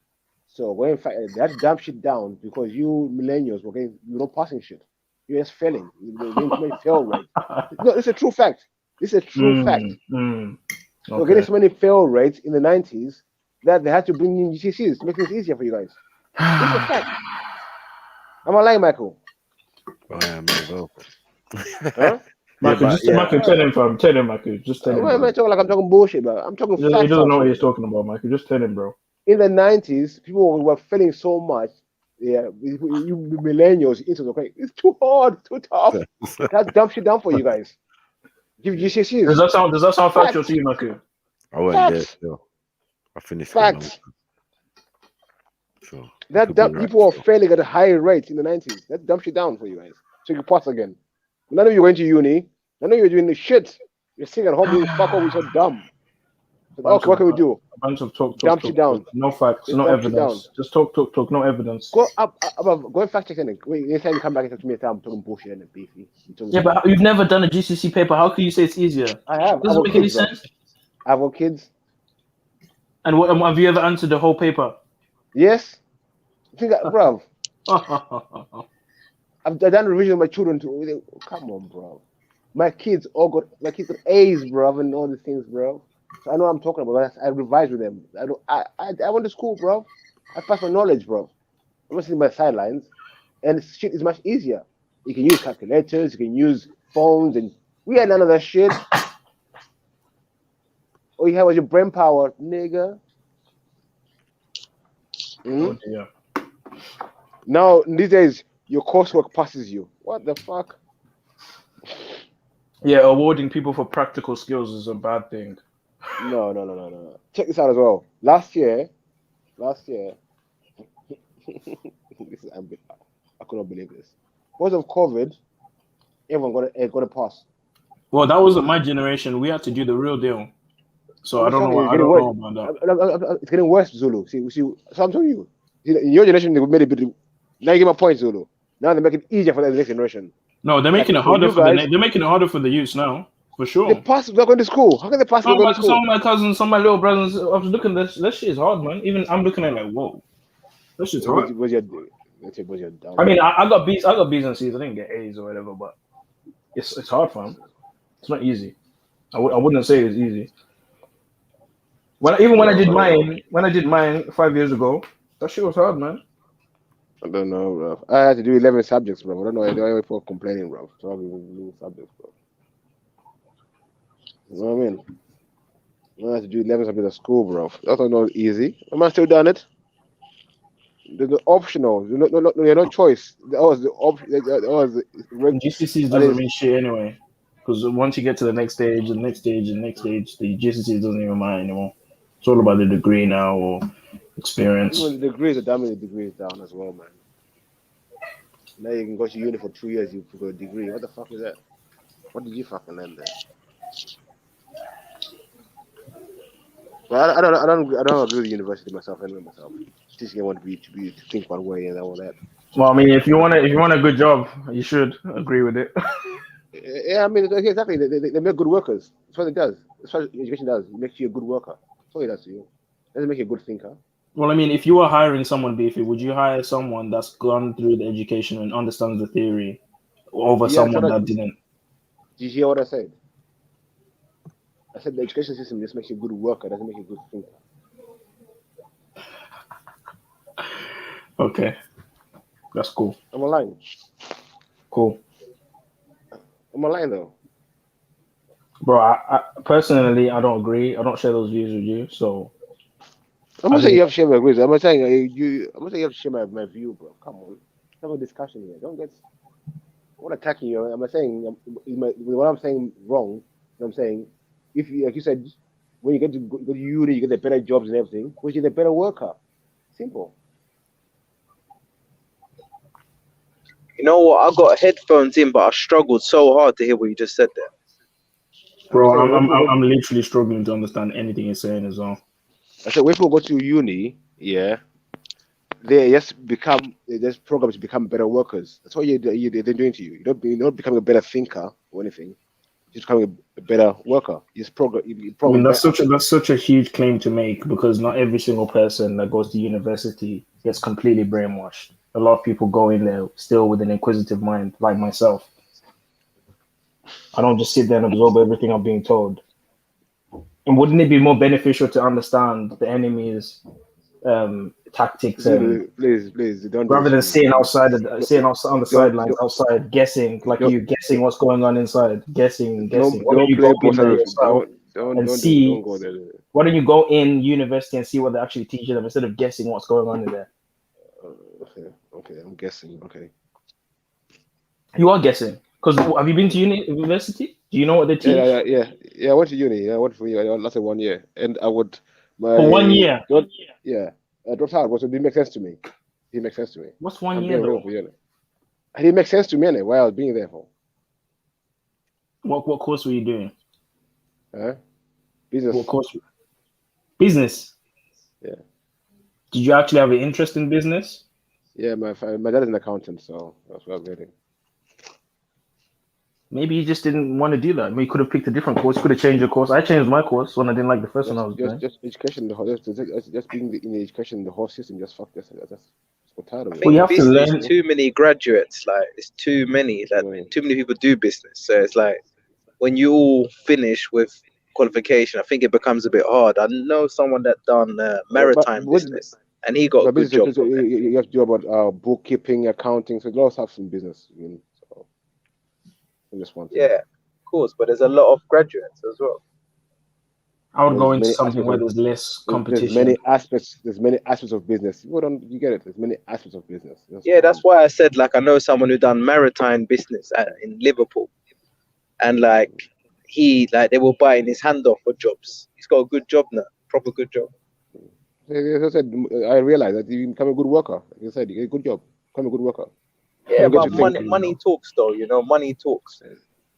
So when in fact that dumb shit down because you millennials you're not passing shit. You're just failing. You're getting too many fail rates. No, it's a true fact. It's a true fact. Okay. So getting so many fail rates in the 90s that they had to bring in GCSEs to make things easier for you guys. It's a fact. Am I lying, Michael? Huh? Michael, tell him, Michael. Just tell him. Why am I talking like I'm talking bullshit, bro? I'm talking facts. He doesn't know what he's talking about, Michael. Just tell him, bro. In the 90s, people were failing so much. Yeah, you millennials, it's too hard, too tough. That's dumb shit down for you guys. Give GCSEs. Does that sound factual to you, Michael? I went there still. I finished. Facts. Sure. That people are failing at a higher rate in the 90s. That's dumb shit down for you guys. So you pass again. None of you went to uni. None of you are doing the shit. You're sitting at home doing fuck all. We're so dumb. Okay, what can we do? A bunch of talk. Dump you down. No facts, no evidence. Just talk. No evidence. Go and fact check it. Wait, next time you come back and talk to me, I'm talking bullshit and beefy. Yeah, but you've never done a GCSE paper. How can you say it's easier? I have. Doesn't make any sense. I have kids. And what have you ever answered the whole paper? Yes. Think that, bro. I've done revision with my children too. Come on, bro. My kids got A's, bro, and all these things, bro. So I know what I'm talking about. I revise with them. I went to school, bro. I passed my knowledge, bro. I'm not sitting by the sidelines, and shit is much easier. You can use calculators, you can use phones, and we had none of that shit. All you had was your brain power, nigga. Oh, yeah. Now these days, your coursework passes you. What the fuck? Yeah, awarding people for practical skills is a bad thing. No. Check this out as well. Last year, this is I couldn't believe this. Because of COVID, everyone got a pass. Well, that wasn't my generation. We had to do the real deal. So I don't know about that. It's getting worse, Zulu. See, so I'm telling you, in your generation they made it bit. Now you get my point, Zulu. Now they make it easier for the next generation. No, they're making it harder they're making it harder for the youth now, for sure. They pass without going to school. How can they pass without going to school? Some of my cousins, some of my little brothers, I was looking at this. That shit is hard, man. Even I'm looking at it like, whoa, that shit's hard. I mean, I got B's and C's. I didn't get A's or whatever, but it's hard, fam. It's not easy. I wouldn't say it's easy. When I did mine 5 years ago, that shit was hard, man. I don't know, bro. I had to do 11 subjects, bro. I don't know why people complaining, bro. So I do subjects, bro. You know what I mean? I had to do 11 subjects at school, bro. That's not easy. Am I still done it? The optional. You're no choice. That was the option. GCSEs doesn't mean shit anyway. Because once you get to the next stage, the GCSEs doesn't even matter anymore. It's all about the degree now or experience. Well, the degrees are dumbing the degrees down as well, man. Now you can go to uni for 2 years, you got a degree. What the fuck is that? What did you fucking learn there? Well, I don't agree with the university myself. Anyway, teaching everyone to think one way and all that. Well, I mean, if you want a good job, you should agree with it. Yeah, I mean, exactly. They make good workers. That's what it does. That's what education does. It makes you a good worker. That's what it does to you. It doesn't make you a good thinker. Well, I mean, if you were hiring someone, Beefy, would you hire someone that's gone through the education and understands the theory over someone that didn't. Did you hear what I said? I said the education system just makes you a good worker, doesn't make you a good thinker. Okay, that's cool. I'm lying. Cool. I'm lying though. Bro, I personally, I don't agree. I don't share those views with you. So I'm not saying you have to share my views. I'm not saying you have to share my view, bro. Come on, have a discussion here. Don't get. I'm not attacking you. I'm not saying what I'm saying wrong. I'm saying if you, like you said, when you get to go to uni, you get the better jobs and everything, which is a better worker. Simple. You know what? I got headphones in, but I struggled so hard to hear what you just said there. Bro, I'm literally struggling to understand anything you're saying as well. I said when people go to uni, yeah, they just become there's programs to become better workers. That's what they're doing to you. You're not becoming a better thinker or anything. You're just becoming a better worker. You just program. I mean, that's such a huge claim to make, because not every single person that goes to university gets completely brainwashed. A lot of people go in there still with an inquisitive mind, like myself. I don't just sit there and absorb everything I'm being told. And wouldn't it be more beneficial to understand the enemy's tactics and please don't rather than sitting on the sidelines outside guessing, like you guessing what's going on inside, guessing. Why don't you go in there yourself and see? Why don't you go in university and see what they're actually teaching them instead of guessing what's going on in there? Okay, I'm guessing. Okay, you are guessing because have you been to university? Do you know what they teach? Yeah. I went to uni. I went for uni. I lasted 1 year, and I would. For 1 year. Yeah. I dropped out, but it didn't make sense to me. What's 1 year though? It didn't make sense to me anyway. Why I was being there for. What course were you doing? Business. What course? Business. Yeah. Did you actually have an interest in business? Yeah, my dad is an accountant, so that's what I was getting. Maybe you just didn't want to do that. Maybe you could have picked a different course. You could have changed your course. I changed my course when I didn't like the first one I was doing. Just education, just being in the education, the whole system, just fuck this. Just tired of it. Well, you have to learn. Too many graduates, like it's too many. Like too many people do business. So it's like when you all finish with qualification, I think it becomes a bit hard. I know someone that done maritime business, and he got a good job. You have to do about bookkeeping, accounting. So a lot of stuff in business. I mean, so just one thing. Yeah, of course, but there's a lot of graduates as well. I would go into something where there's less competition. There's many aspects of business. You get it. There's many aspects of business. That's why I said, like, I know someone who done maritime business in Liverpool, and like they were biting his hand off for jobs. He's got a good job now, proper good job. As I said, I realized that you become a good worker. Like I said, you get a good job, become a good worker. Yeah, but money talks, though. You know, money talks.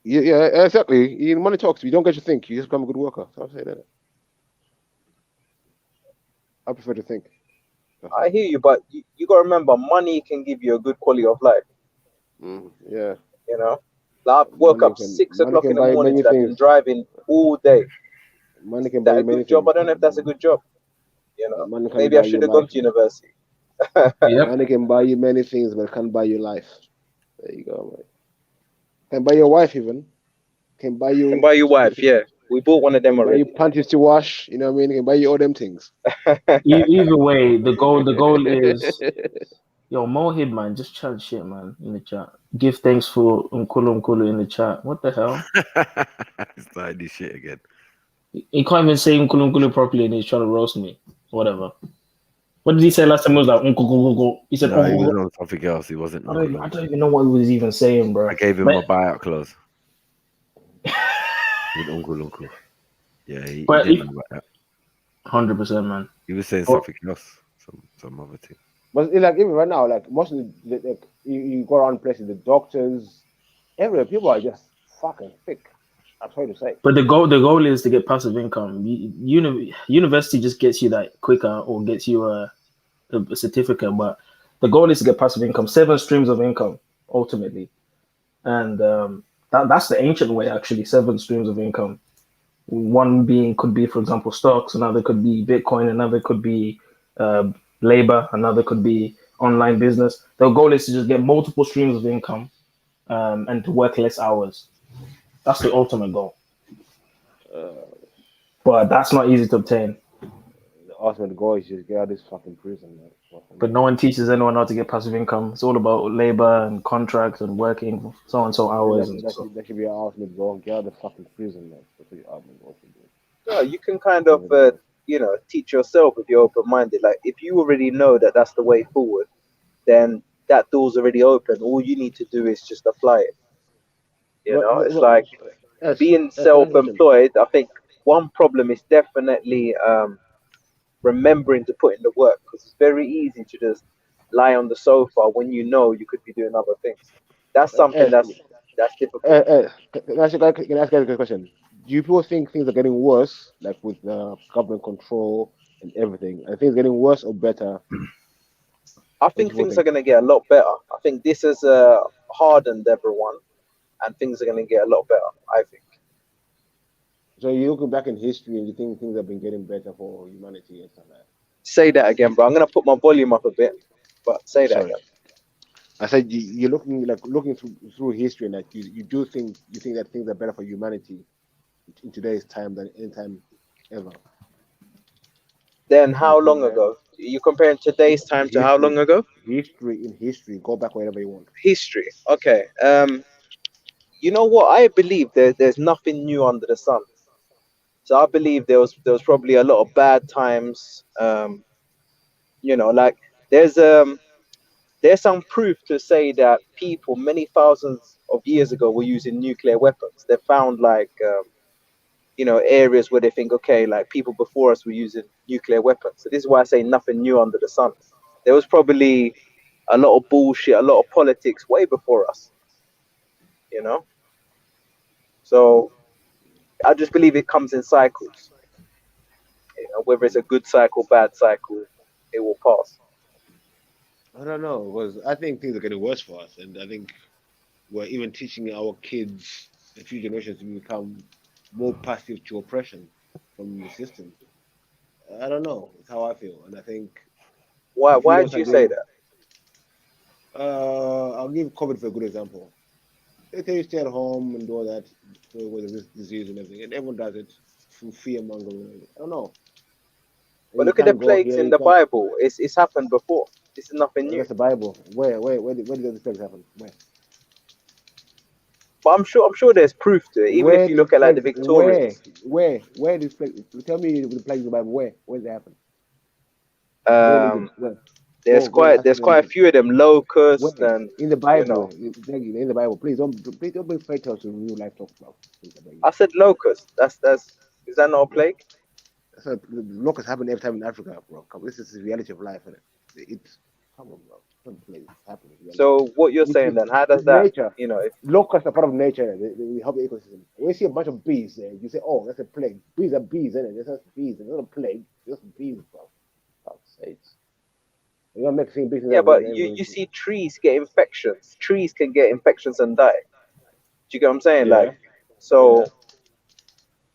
Yeah, exactly. Money talks. You don't get to think. You just become a good worker. So I'll say that. I prefer to think. I hear you, but you got to remember, money can give you a good quality of life. Yeah. You know, like I woke up 6 o'clock in the morning. I've been driving all day. Money can buy you many job. I don't know if that's a good job. You know, maybe I should have gone to university. Money can buy you many things, but can't buy you life. There you go, man. Can buy your wife even. Can buy your wife, yeah. We bought one of them already. Buy you panties to wash, you know what I mean? Can buy you all them things. Either way, the goal is yo, Mohib, man, just chat shit, man, in the chat. Give thanks for Nkulu in the chat. What the hell? Started this shit again. He can't even say Nkulu properly and he's trying to roast me. Whatever. What did he say last time? He was like, he said, no, he was on something else. He wasn't. I don't even know what he was even saying, bro. I gave him a buyout clause. With Uncle. Yeah, he didn't know about that. 100%, man. He was saying something else, some other thing. But like even right now, like most of you go around places, the doctors, everywhere, people are just fucking thick. I'm sorry to say. But the goal is to get passive income. University just gets you that quicker or gets you a certificate, but the goal is to get passive income, 7 streams of income ultimately, and that's the ancient way actually. 7 streams of income. One could be, for example, stocks. Another could be Bitcoin. Another could be labor. Another could be online business. The goal is to just get multiple streams of income and to work less hours. That's the ultimate goal. But that's not easy to obtain. The ultimate goal is just get out of this fucking prison, man. But no one teaches anyone how to get passive income. It's all about labor and contracts and working so and so hours. That should be our ultimate goal. Get out of the fucking prison, man. That's what your ultimate goal should be. No, you can kind of, teach yourself if you're open-minded. Like, if you already know that that's the way forward, then that door's already open. All you need to do is just apply it. It's like being self-employed. I think one problem is definitely remembering to put in the work, because it's very easy to just lie on the sofa when you know you could be doing other things. That's something that's difficult. Can I ask you guys a question? Do you people think things are getting worse, like with government control and everything? Are things getting worse or better? I think things are going to get a lot better. I think this has hardened everyone, and things are going to get a lot better, I think. So you're looking back in history and you think things have been getting better for humanity and stuff like that? Say that again, bro. I'm going to put my volume up a bit, but say that again. I said you're looking through history, and like you think that things are better for humanity in today's time than any time ever. Then how long ago? Are you comparing today's time to how long ago? History. Go back wherever you want. History. Okay. You know what? I believe there's nothing new under the sun. So I believe there was probably a lot of bad times. Like there's some proof to say that people many thousands of years ago were using nuclear weapons. They found areas where they think, okay, like people before us were using nuclear weapons. So this is why I say nothing new under the sun. There was probably a lot of bullshit, a lot of politics way before us. So I just believe it comes in cycles. Whether it's a good cycle, bad cycle, it will pass. I don't know, because I think things are getting worse for us, and I think we're even teaching our kids, the future generations, to become more passive to oppression from the system. I don't know. It's how I feel, and I think. Why did you say that? I'll give COVID for a good example. They tell you stay at home and do all that with this disease and everything, and everyone does it through fear mongering. I don't know. But look at the plagues in the Bible. It's happened before. This is nothing new. That's the Bible. Where did those plagues happen? Where? But I'm sure there's proof to it. Even if you look at like the Victorians. Where did plagues? Tell me the plagues in the Bible. Where did it happen? There's quite a few of them, locusts and in the Bible. In the Bible, please don't bring fake tales to real life talk about. I said locusts. Is that not a plague? So locusts happen every time in Africa, bro. This is the reality of life, isn't it? It's come on, bro. So what you're saying then? How does that? Nature. Locusts are part of nature. They help the ecosystem. When you see a bunch of bees there, you say, "Oh, that's a plague." Bees are bees, isn't it? That's bees. It's not a plague. It's just bees, bro. You don't make things big. Yeah, but you see trees get infections. Trees can get infections and die. Do you get what I'm saying? Yeah.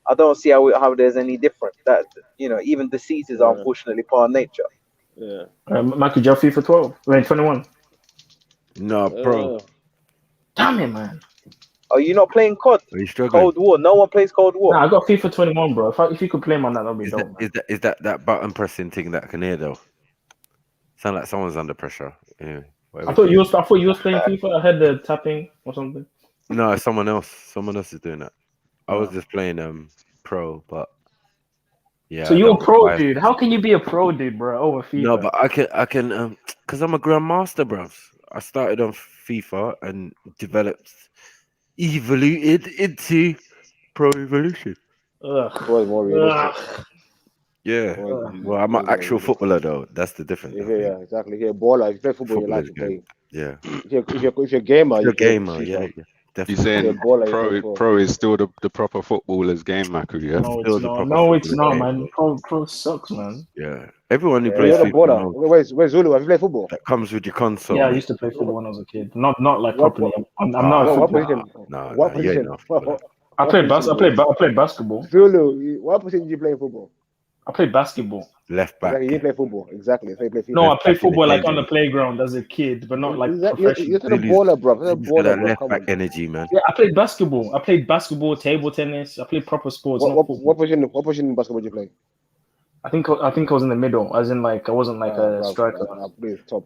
I don't see how there's any different. That even diseases are unfortunately part of nature. Yeah. Mikey, do you have FIFA 12? 21? No, bro. Damn it, man. Are you not playing COD? Are you struggling? Cold War. No one plays Cold War. Nah, I got FIFA 21, bro. If you could play on that, that'd be dope. Is that button pressing thing that I can hear though? Sound like someone's under pressure. Anyway, I thought you was playing FIFA. I heard the tapping or something. No, someone else is doing that. I was just playing pro, but yeah. So you're a pro, dude. How can you be a pro, dude, bro? Over FIFA. No, but I can because I'm a grandmaster, bro. I started on FIFA and evoluted into Pro Evolution. Yeah. Well, I'm an actual footballer though. That's the difference. Yeah, exactly. If you're a baller, if you play football, you like to play. Yeah. If you're a gamer, you're a gamer. Yeah. You're saying pro is still the proper footballer's game, Maku, yeah? No, it's not, man. Pro sucks, man. Yeah. Everyone who plays football. Where's Zulu? Have you played football? That comes with your console. Yeah, I used to play football when I was a kid. Not like properly. I'm not a footballer. What position? I played basketball. Zulu, what position did you play in football? I played basketball. Left back. Exactly, you didn't play football. Exactly. So you play FIFA. No, I played football like on the playground as a kid, but not like professional. You're a baller, bro. You're a baller, that bro. left Come back on. energy, man. Yeah, I played basketball. I played basketball, table tennis. I played proper sports. What position in basketball did you play? I think I was in the middle, as in like I wasn't like a striker. I played top.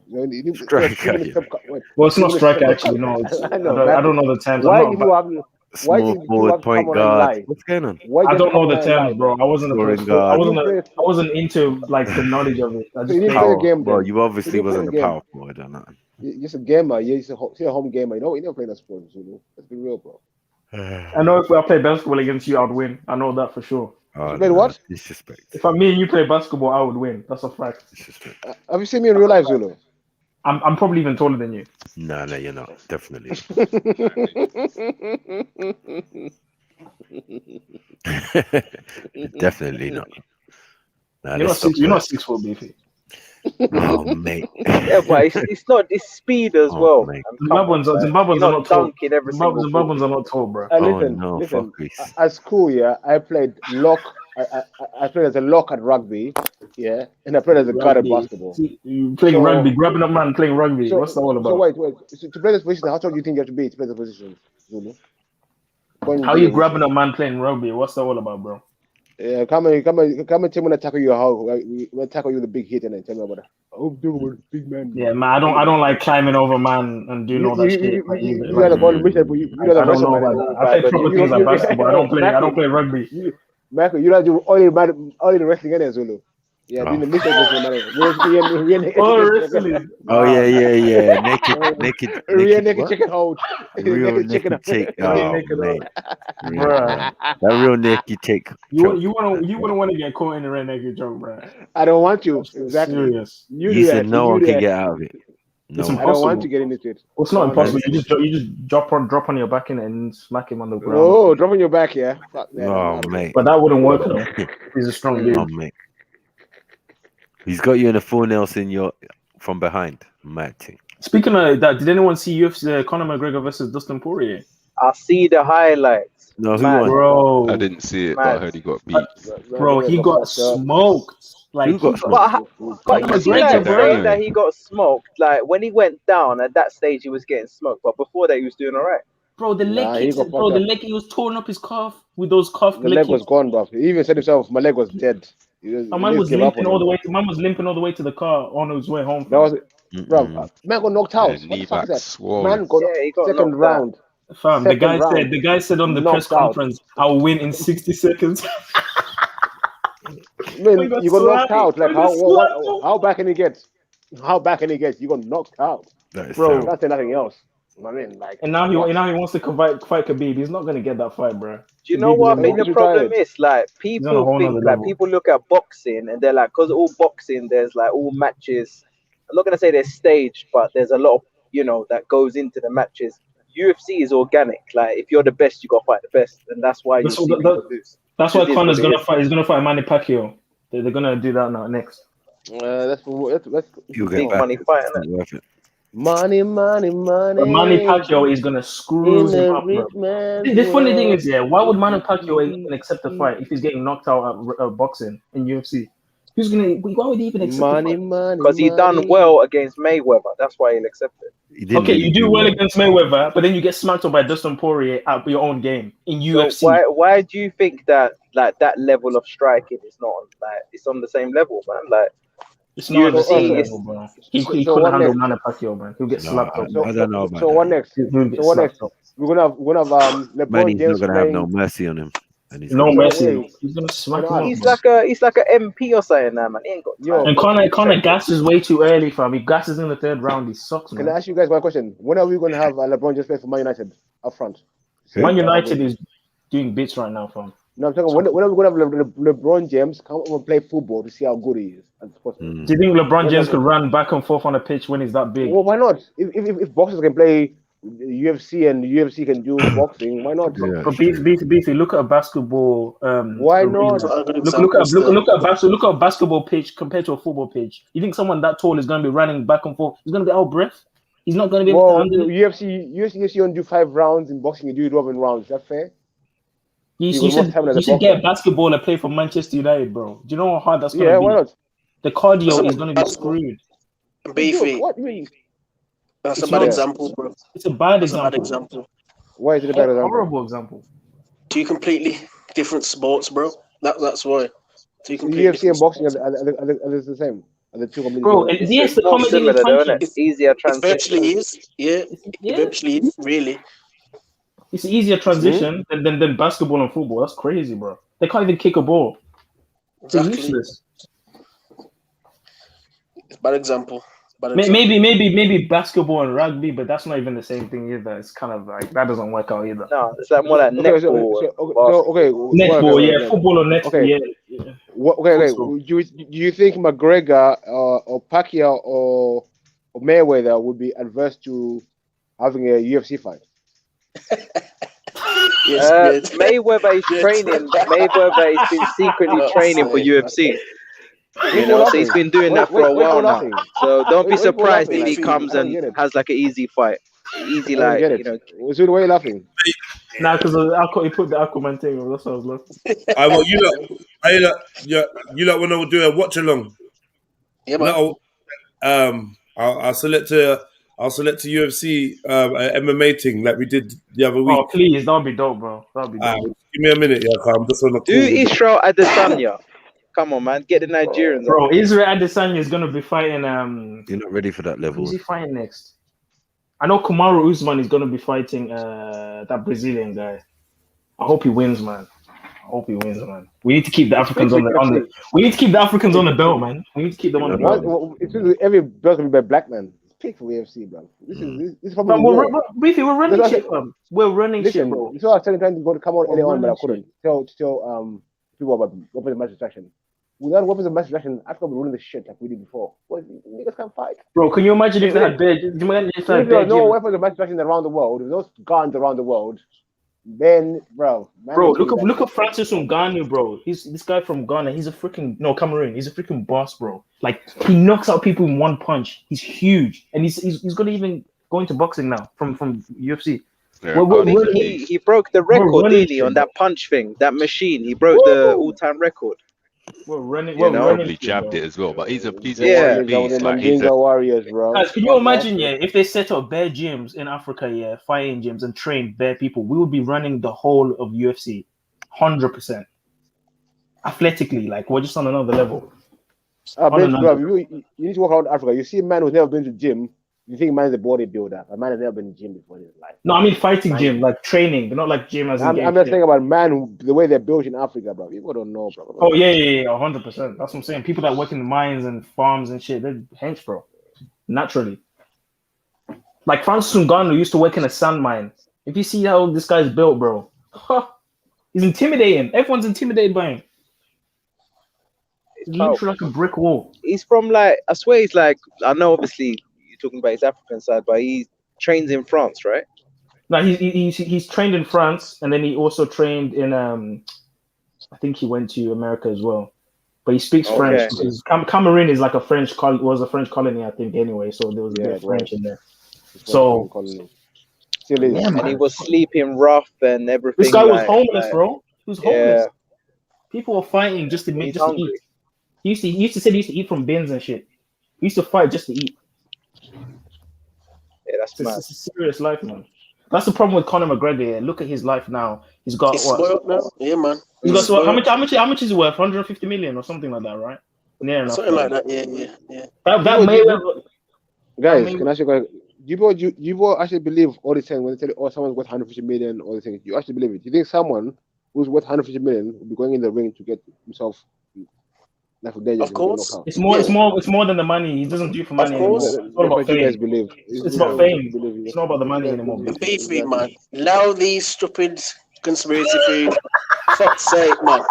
Striker. Well, it's not striker actually. No, I don't know the terms. Why did you have? Small forward, point guard. What's going on? I don't know the terms, bro. I wasn't into like the knowledge of it. I just you didn't play a game, well, you obviously wasn't a power forward or not. You're just a gamer. You're just a home gamer. You never played that sport, Zulu. Let's be real, bro. I know if I play basketball against you, I'd win. I know that for sure. You played what? Disrespect. If me and you play basketball, I would win. That's a fact. Disrespect. Have you seen me in real life, Zulu? I'm probably even taller than you. No, you're not. Definitely. Definitely not. Nah, you're not 6 foot, beefy. Oh, mate. Yeah, but it's not. It's speed as well. Zimbabweans are not tall. Zimbabweans are not tall, bro. Listen. At school, yeah, I played lock. I played as a lock at rugby, yeah, and I played as a guard at basketball. You playing rugby, grabbing a man playing rugby. What's that all about? So wait. So to play this position, how tall do you think you have to be to play the position, Zulu? How are you grabbing a man playing rugby? What's that all about, bro? Yeah, come and tell me when I tackle you. How we tackle you with a big hit and then tell me about it. I'm doing with a big man. Yeah, man, I don't like climbing over man and doing all that shit. You are the ball mission, but you are the I don't know about that. I play proper things like basketball. I don't play rugby. Michael, you don't do all the wrestling in Zulu. Yeah, doing the mission man. Oh yeah. Naked real naked chicken hold. Real naked chick. Oh, man. That real naked chick. You wouldn't want to get caught in the red naked joke, bro. I don't want you. Exactly. Serious. You said no one can get out of it. No, I don't want to get into it. Well, it's not impossible. You just drop on your back in it and smack him on the ground. Oh, drop on your back, yeah. Oh, mate. But that wouldn't work though. He's a strong dude. Oh, mate. He's got you in a full Nelson from behind. Mad thing. Speaking of that, did anyone see UFC Conor McGregor versus Dustin Poirier? I see the highlights. No, who won? Bro, I didn't see it, but I heard he got beat. Bro, he got smoked. Like, but you see that he got smoked. Like when he went down at that stage, he was getting smoked. But before that, he was doing all right. Bro, the leg he was torn up his calf with those calf. The leg was gone, bro. He even said himself, "My leg was dead." Man was limping all the way. Man was limping all the way to the car on his way home. That was it, bro. Man got knocked out. What the fuck is that? Man got second round. Fam, the guy said on the press conference, "I'll win in 60 seconds." Man, you got knocked out. Like how back can he get? How back can he get? You got knocked out, bro. That's nothing else. I mean, like, and now he wants to fight Khabib. He's not gonna get that fight, bro. Do you know what I think the problem is? Like people think, like people look at boxing and they're like, because all boxing, there's like all matches. I'm not gonna say they're staged, but there's a lot of that goes into the matches. UFC is organic. Like if you're the best, you gotta fight the best, and that's why that's why Conor's gonna fight. He's gonna fight Manny Pacquiao. They're gonna do that now next. That's big money fight. Money. Manny Pacquiao is gonna screw him up, bro. The funny thing is, why would Manny Pacquiao even accept the fight if he's getting knocked out at boxing in UFC? Why would he even accept the fight? Because he done well against Mayweather. That's why he'll accept it. Okay, you do well against Mayweather, but then you get smacked up by Dustin Poirier at your own game in UFC. So why do you think that that level of striking is not it's on the same level, man? Like it's not the same level, bro. He couldn't handle Manny Pacquiao, man. He'll get slapped up. I don't know about so what next? What next? We're gonna have LeBron James. He's not gonna have no mercy on him. No mercy. He's gonna smack him up. He's like a MP or something now, man. He ain't got time. And Conor gasses way too early, fam. He gasses in the third round. He sucks, man. Can I ask you guys one question? When are we gonna have LeBron just play for Man United up front? Man United is doing bits right now, fam. No, I'm talking. When are we gonna have LeBron James come and play football to see how good he is? Do you think LeBron James could run back and forth on a pitch when he's that big? Well, why not? If boxers can play UFC and UFC can do boxing, why not? Yeah. But beefy, look at a basketball. Why not? Look at a basketball pitch compared to a football pitch. You think someone that tall is going to be running back and forth? He's going to be out of breath. He's not going to be able to handle it. UFC, you don't do 5 rounds in boxing. You do 11 rounds. Is that fair? You should get basketball and play for Manchester United, bro. Do you know how hard that's gonna be? Why not? The cardio is gonna be screwed. Beefy. What do you mean? That's a bad example, bro. It's a bad example. Why is it a bad example? Horrible example. Two completely different sports, bro. That's why. Two completely UFC and boxing are the same. And the two completely bro, yes, the comedy similar, don't it? It's easier transition. Eventually is, yeah. Eventually is, really. It's an easier transition than basketball and football. That's crazy, bro. They can't even kick a ball. They're useless. It's a bad example. Maybe basketball and rugby, but that's not even the same thing either. It's kind of like that doesn't work out either. No, it's like more like netball. Netball, yeah, football or netball, yeah. Okay. Do you think McGregor or Pacquiao or Mayweather would be adverse to having a UFC fight? Mayweather is training. Mayweather has been secretly training for UFC. You know, so he's been doing that for a while now. So don't be surprised if he comes and has like an easy fight. Easy, like, you know. Why are you laughing? Nah, because he put the Aquaman thing on. That's what I was laughing. I want you lot want to do a watch along. Yeah, man. I'll select a UFC MMA thing like we did the other week. Oh please, that'll be dope, bro. That'll be dope. Give me a minute, yeah. I'm just on the call. Do Israel Adesanya. Come on, man. Get the Nigerians. Bro, Israel Adesanya is gonna be fighting. You're not ready for that level. Who's he fighting next? I know Kamaru Usman is gonna be fighting that Brazilian guy. I hope he wins, man. We need to keep the Africans on the. We need to keep the Africans on the belt, man. We need to keep them on the belt. Every belt can be a black man. Pick for UFC, bro. This is probably we're running shit, bro. We're running shit, bro. So I was trying to come out early on, but I couldn't. Tell people about weapons of mass destruction. Without weapons of mass destruction, Africa would run the shit like we did before. Well, niggas can't fight. Bro, can you imagine if they had bad? There's no weapons of mass destruction around the world. There's no guns around the world. Then, bro, look at Francis Ngannou, bro. He's this guy from Ghana. He's a freaking Cameroon. He's a freaking boss, bro. Like he knocks out people in one punch. He's huge, and he's gonna even go into boxing now from UFC. Yeah, he broke the record, didn't he, on that punch thing, that machine? He broke the all-time record. We're running. Probably jabbed it as well, but he's a beast. Like he's a warriors, bro. Guys, can you imagine, if they set up bare gyms in Africa, fighting gyms, and train bare people, we would be running the whole of UFC, 100%. Athletically, like we're just on another level. Bro, you need to walk around Africa. You see a man who's never been to the gym. You think man's a bodybuilder? A man has never been in the gym before in his life. No, I mean fighting gym, like training, but not like gym as in I'm not saying about man the way they're built in Africa, bro. People don't know, bro. Oh yeah, 100%. That's what I'm saying. People that work in the mines and farms and shit, they're hench, bro. Naturally. Like Francis Ngannou used to work in a sand mine. If you see how this guy's built, bro, he's intimidating. Everyone's intimidated by him. He's literally like a brick wall. He's from I swear he's like, I know obviously talking about his African side, but he trains in France, right? No, he's trained in France, and then he also trained in I think he went to America as well. But he speaks French because Cameroon is like a French colony, I think. Anyway, so there was a bit of French in there. So and he was sleeping rough and everything. This guy was homeless, bro. He was homeless. People were fighting just to eat. He used to say he used to eat from bins and shit. He used to fight just to eat. Yeah, that's mad. It's a serious life, man. That's the problem with Conor McGregor. Yeah. Look at his life now. He's got what? Now. Yeah, man. He's got so, how much is he worth? 150 million or something like that, right? Yeah, something like that. Yeah. That Mayweather. Guys, can I ask you a question? Do you actually believe all the time when they tell you, someone's worth 150 million, all the things? You actually believe it? Do you think someone who's worth 150 million will be going in the ring to get himself? Of course, it's more than the money. He doesn't do it for money anymore. It's all about fame. It's about fame. It's not about the money anymore. Beefy, man. Allow these stupid conspiracy theories. Fuck's sake, man.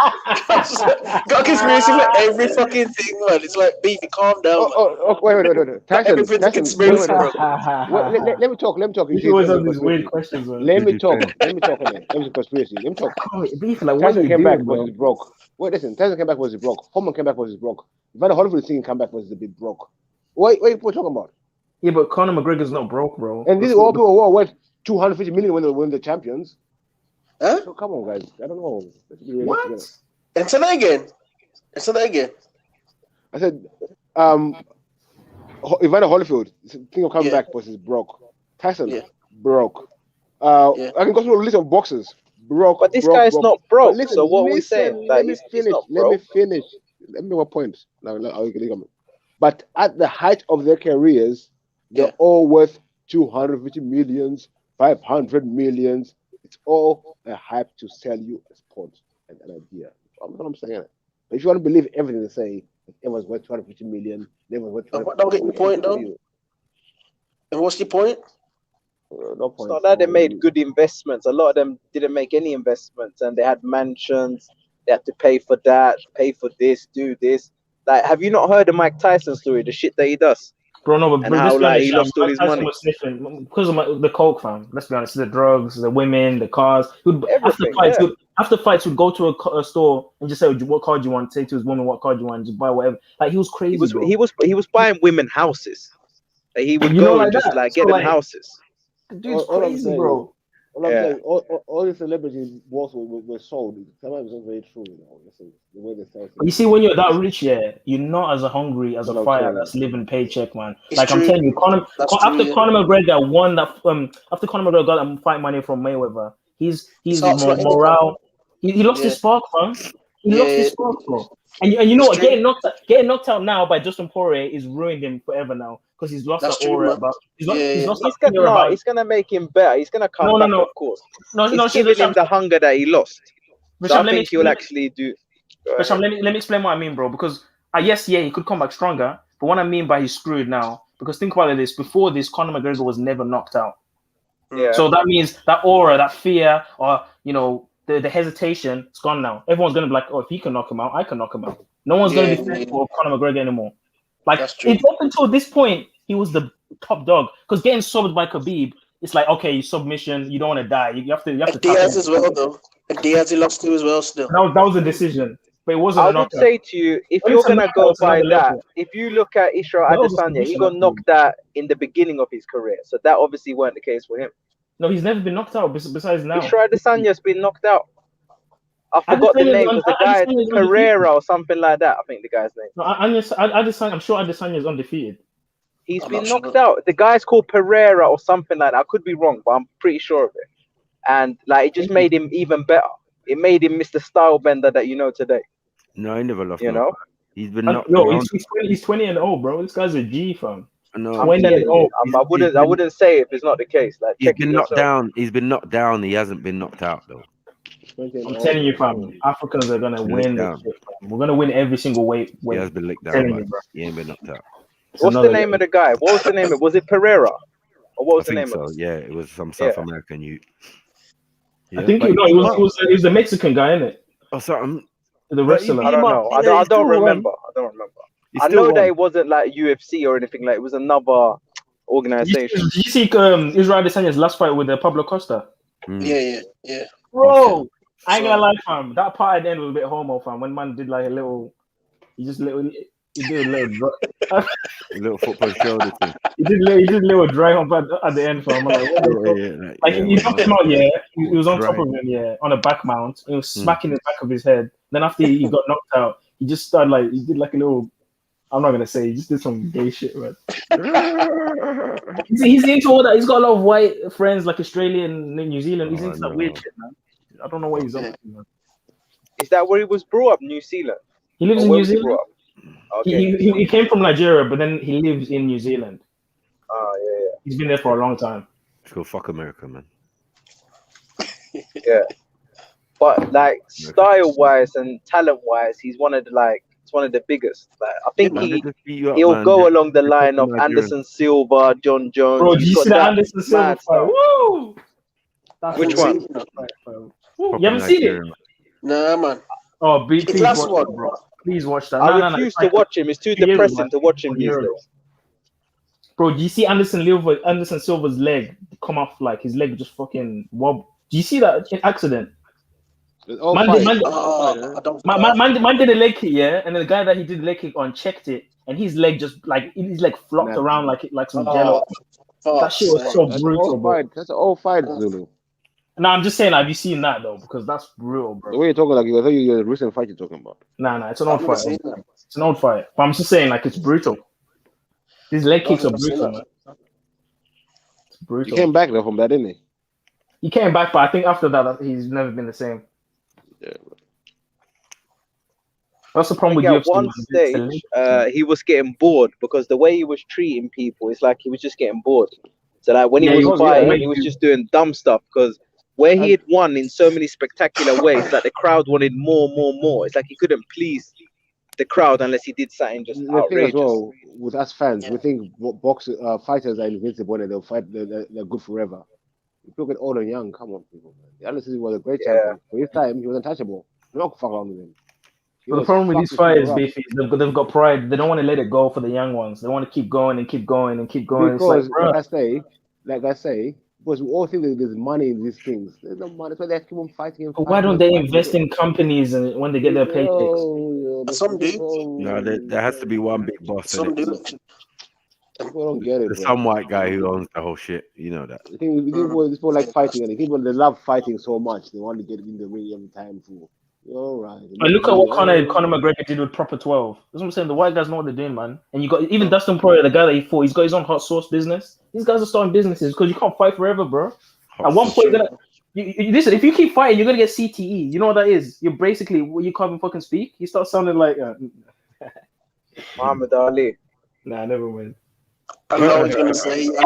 Got a conspiracy for every fucking thing, man. It's like Beefy, calm down. Wait. Everything's a conspiracy, bro. Let me talk. You always have these weird questions, man. Let me talk. Let me conspiracy. Let me talk. Beefy, like what came back was broke. Wait, listen. Tyson came back was broke. Foreman came back was broke. Evander Holyfield singing come back was a bit broke. What are you talking about? Yeah, but Conor McGregor's not broke, bro. And these all people were worth 250 million when they were the champions. Huh? So come on, guys. I don't know. What? Answer that again. Answer that again. I said, Evander Holyfield, think of coming back, but he's broke. Tyson, broke. I can go through a list of boxers. Broke. But this guy's not broke. Listen, so what are we saying? Let me finish. Let me finish. Let me make my point. Now, but at the height of their careers, they're all worth 250 millions, 500 millions. It's all a hype to sell you a sport and an idea. That's what I'm saying. But if you want to believe everything they say, everyone's worth 250 million, everyone's worth 250 don't get your point, though. And what's your point? No point. It's not that they made good investments. A lot of them didn't make any investments, and they had mansions. They had to pay for that, pay for this, do this. Like, have you not heard of Mike Tyson's story? The shit that he does. Bro, no, but and how like he lost all his money was sniffing because of the coke, fam. Let's be honest, the drugs, the women, the cars. After fights, would go to a store and just say, "What car do you want?" Say to his woman, "What car do you want?" Just buy whatever. Like he was crazy. He was buying women houses. Like, he would go and just like get them houses. Dude's crazy, bro. All the celebrities were sold. Sometimes it's not very true, you know. The way they sell things. You see, when you're that rich, you're not as hungry as a fighter that's living paycheck, man. Like I'm telling you, after Conor McGregor won that, after Conor McGregor got that fight money from Mayweather, he's more morale. He lost his spark, man. He lost his spark, bro. And you know what? Getting knocked out now by Justin Poirier is ruined him forever now because he's lost the aura about. He's gonna make him better. He's gonna come back, of course. He's giving him the hunger that he lost. So I think he'll actually do. Let me explain what I mean, bro. Because yes, he could come back stronger. But what I mean by he's screwed now, because think about this: before this, Conor McGregor was never knocked out. Yeah. So that means that aura, that fear, or the hesitation, it's gone now. Everyone's gonna be like, oh, if he can knock him out, I can knock him out. No one's gonna be fearful of Conor McGregor anymore. Like it's up until this point, he was the top dog. Because getting subbed by Khabib, it's like, okay, submission, you don't want to die. You have to. And Diaz as well, though. And Diaz he lost to as well. Still, that was a decision, but it wasn't. I would say to you, if you're gonna go by that, if you look at Israel Adesanya, he got knocked out in the beginning of his career, so that obviously weren't the case for him. No, he's never been knocked out. Besides now, Israel Adesanya's been knocked out. I forgot the name of the guy, Pereira or something like that. I think the guy's name. No, Adesanya, I'm sure Adesanya is undefeated. He's been knocked out. The guy's called Pereira or something like that. I could be wrong, but I'm pretty sure of it. And like it just made him even better. It made him Mr. Stylebender that you know today. No, he never lost. You know, he's been knocked. No, he's 20 and old, bro. This guy's a G, fam. No, I wouldn't say if it's not the case. Like he's been knocked down. He's been knocked down. He hasn't been knocked out though. I'm telling you, fam, Africans are gonna win this shit, fam. We're gonna win every single weight. He has been licked down, but he ain't been knocked out. What's the name of the guy? What was the name of? Was it Pereira? Or what was the name of it? Yeah, it was some South American youth. I think it was the Mexican guy, isn't it? Or something. The wrestler. I don't know. I don't remember. I know that it wasn't like UFC or anything. Like it was another organization. Did you see Israel Adesanya's last fight with Pablo Costa? Yeah. Bro, I ain't gonna lie, fam. That part at the end was a bit homo, fam. When man did like a little, he did a little football shoulder thing. He did a little dry hump at the end, fam. Like, he knocked him out, he was on top of him, on a back mount. He was smacking the back of his head. Then after he got knocked out, he just started he did like a little. I'm not gonna say. He just did some gay shit, man. He's into all that. He's got a lot of white friends, like Australian, New Zealand. He's into that weird shit, man. I don't know what he's up to, man. Is that where he was brought up, New Zealand? He lives in New Zealand. Okay. He came from Nigeria, but then he lives in New Zealand. Yeah. He's been there for a long time. Let's go fuck America, man. Yeah. But like style-wise and talent-wise, he's one of the biggest. Like I think he'll go along the line of Anderson Silva, John Jones. Bro, do you see that Anderson Silva fight? Woo! Which one? You haven't seen it? Nah, man. Oh, please watch it, bro. Please watch that. I refuse to watch him. It's too depressing to watch him these days. Bro, do you see Anderson Silva's leg come off? Like his leg just fucking wobble. Do you see that accident? Man did a leg kick, and then the guy that he did the leg kick on checked it, and his leg just flopped around like some jello. That shit was so brutal, bro. That's an old fight, Zulu. No, I'm just saying, have you seen that though? Because that's real, bro. The way you're talking, like I thought you're a recent fight you're talking about. Nah, it's an old fight. It's an old fight. But I'm just saying, like, it's brutal. These leg kicks are brutal, man. It's brutal. He came back though from that, didn't he? He came back, but I think after that, he's never been the same. Yeah. That's the problem with at UFC. one stage, he was getting bored because the way he was treating people, it's like he was just getting bored. So like when he was fighting, he was just doing dumb stuff because where he had won in so many spectacular ways, that the crowd wanted more. It's like he couldn't please the crowd unless he did something just The outrageous. thing as well with us fans, we think fighters are invincible and they'll fight. They're good forever. If you look at old and young, come on, people. Man. Alice was a great champion. For his time, he was untouchable. No fuck around with him. But the problem with these fighters, Beefy, they've got pride. They don't want to let it go for the young ones. They want to keep going and keep going and keep going. Because, it's like, like I say, because we all think that there's money in these things. There's no money. That's why they keep on fighting. But why don't they invest in companies and when they get their paychecks? Some do. No, there has to be one big boss. Some do. People don't get it. There's some white guy who owns the whole shit. You know that. I think people like fighting, and people they love fighting so much they want to get in the ring every time. All right. But look at what Conor McGregor did with Proper 12. That's what I'm saying. The white guys know what they're doing, man. And you got even Dustin Poirier, the guy that he fought. He's got his own hot sauce business. These guys are starting businesses because you can't fight forever, bro. At one point, listen. If you keep fighting, you're gonna get CTE. You know what that is? You're basically you can't even fucking speak. You start sounding like Muhammad Ali. Nah, never mind. I know what you're gonna say. that.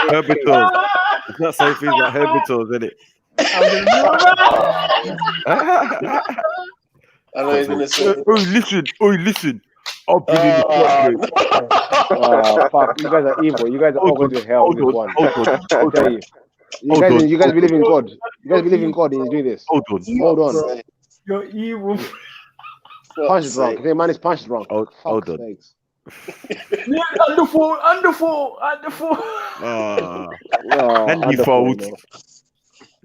Herbitals. It's not safe things like herbitals, is it? I know what you're gonna say. Listen. I'll be in the fuck, you guys are evil. You guys are all going to hell with one. You guys believe in God. You guys believe in God and you do this. Hold on. You're evil. Punch is wrong. The man is punched wrong. Hold on. Underfold.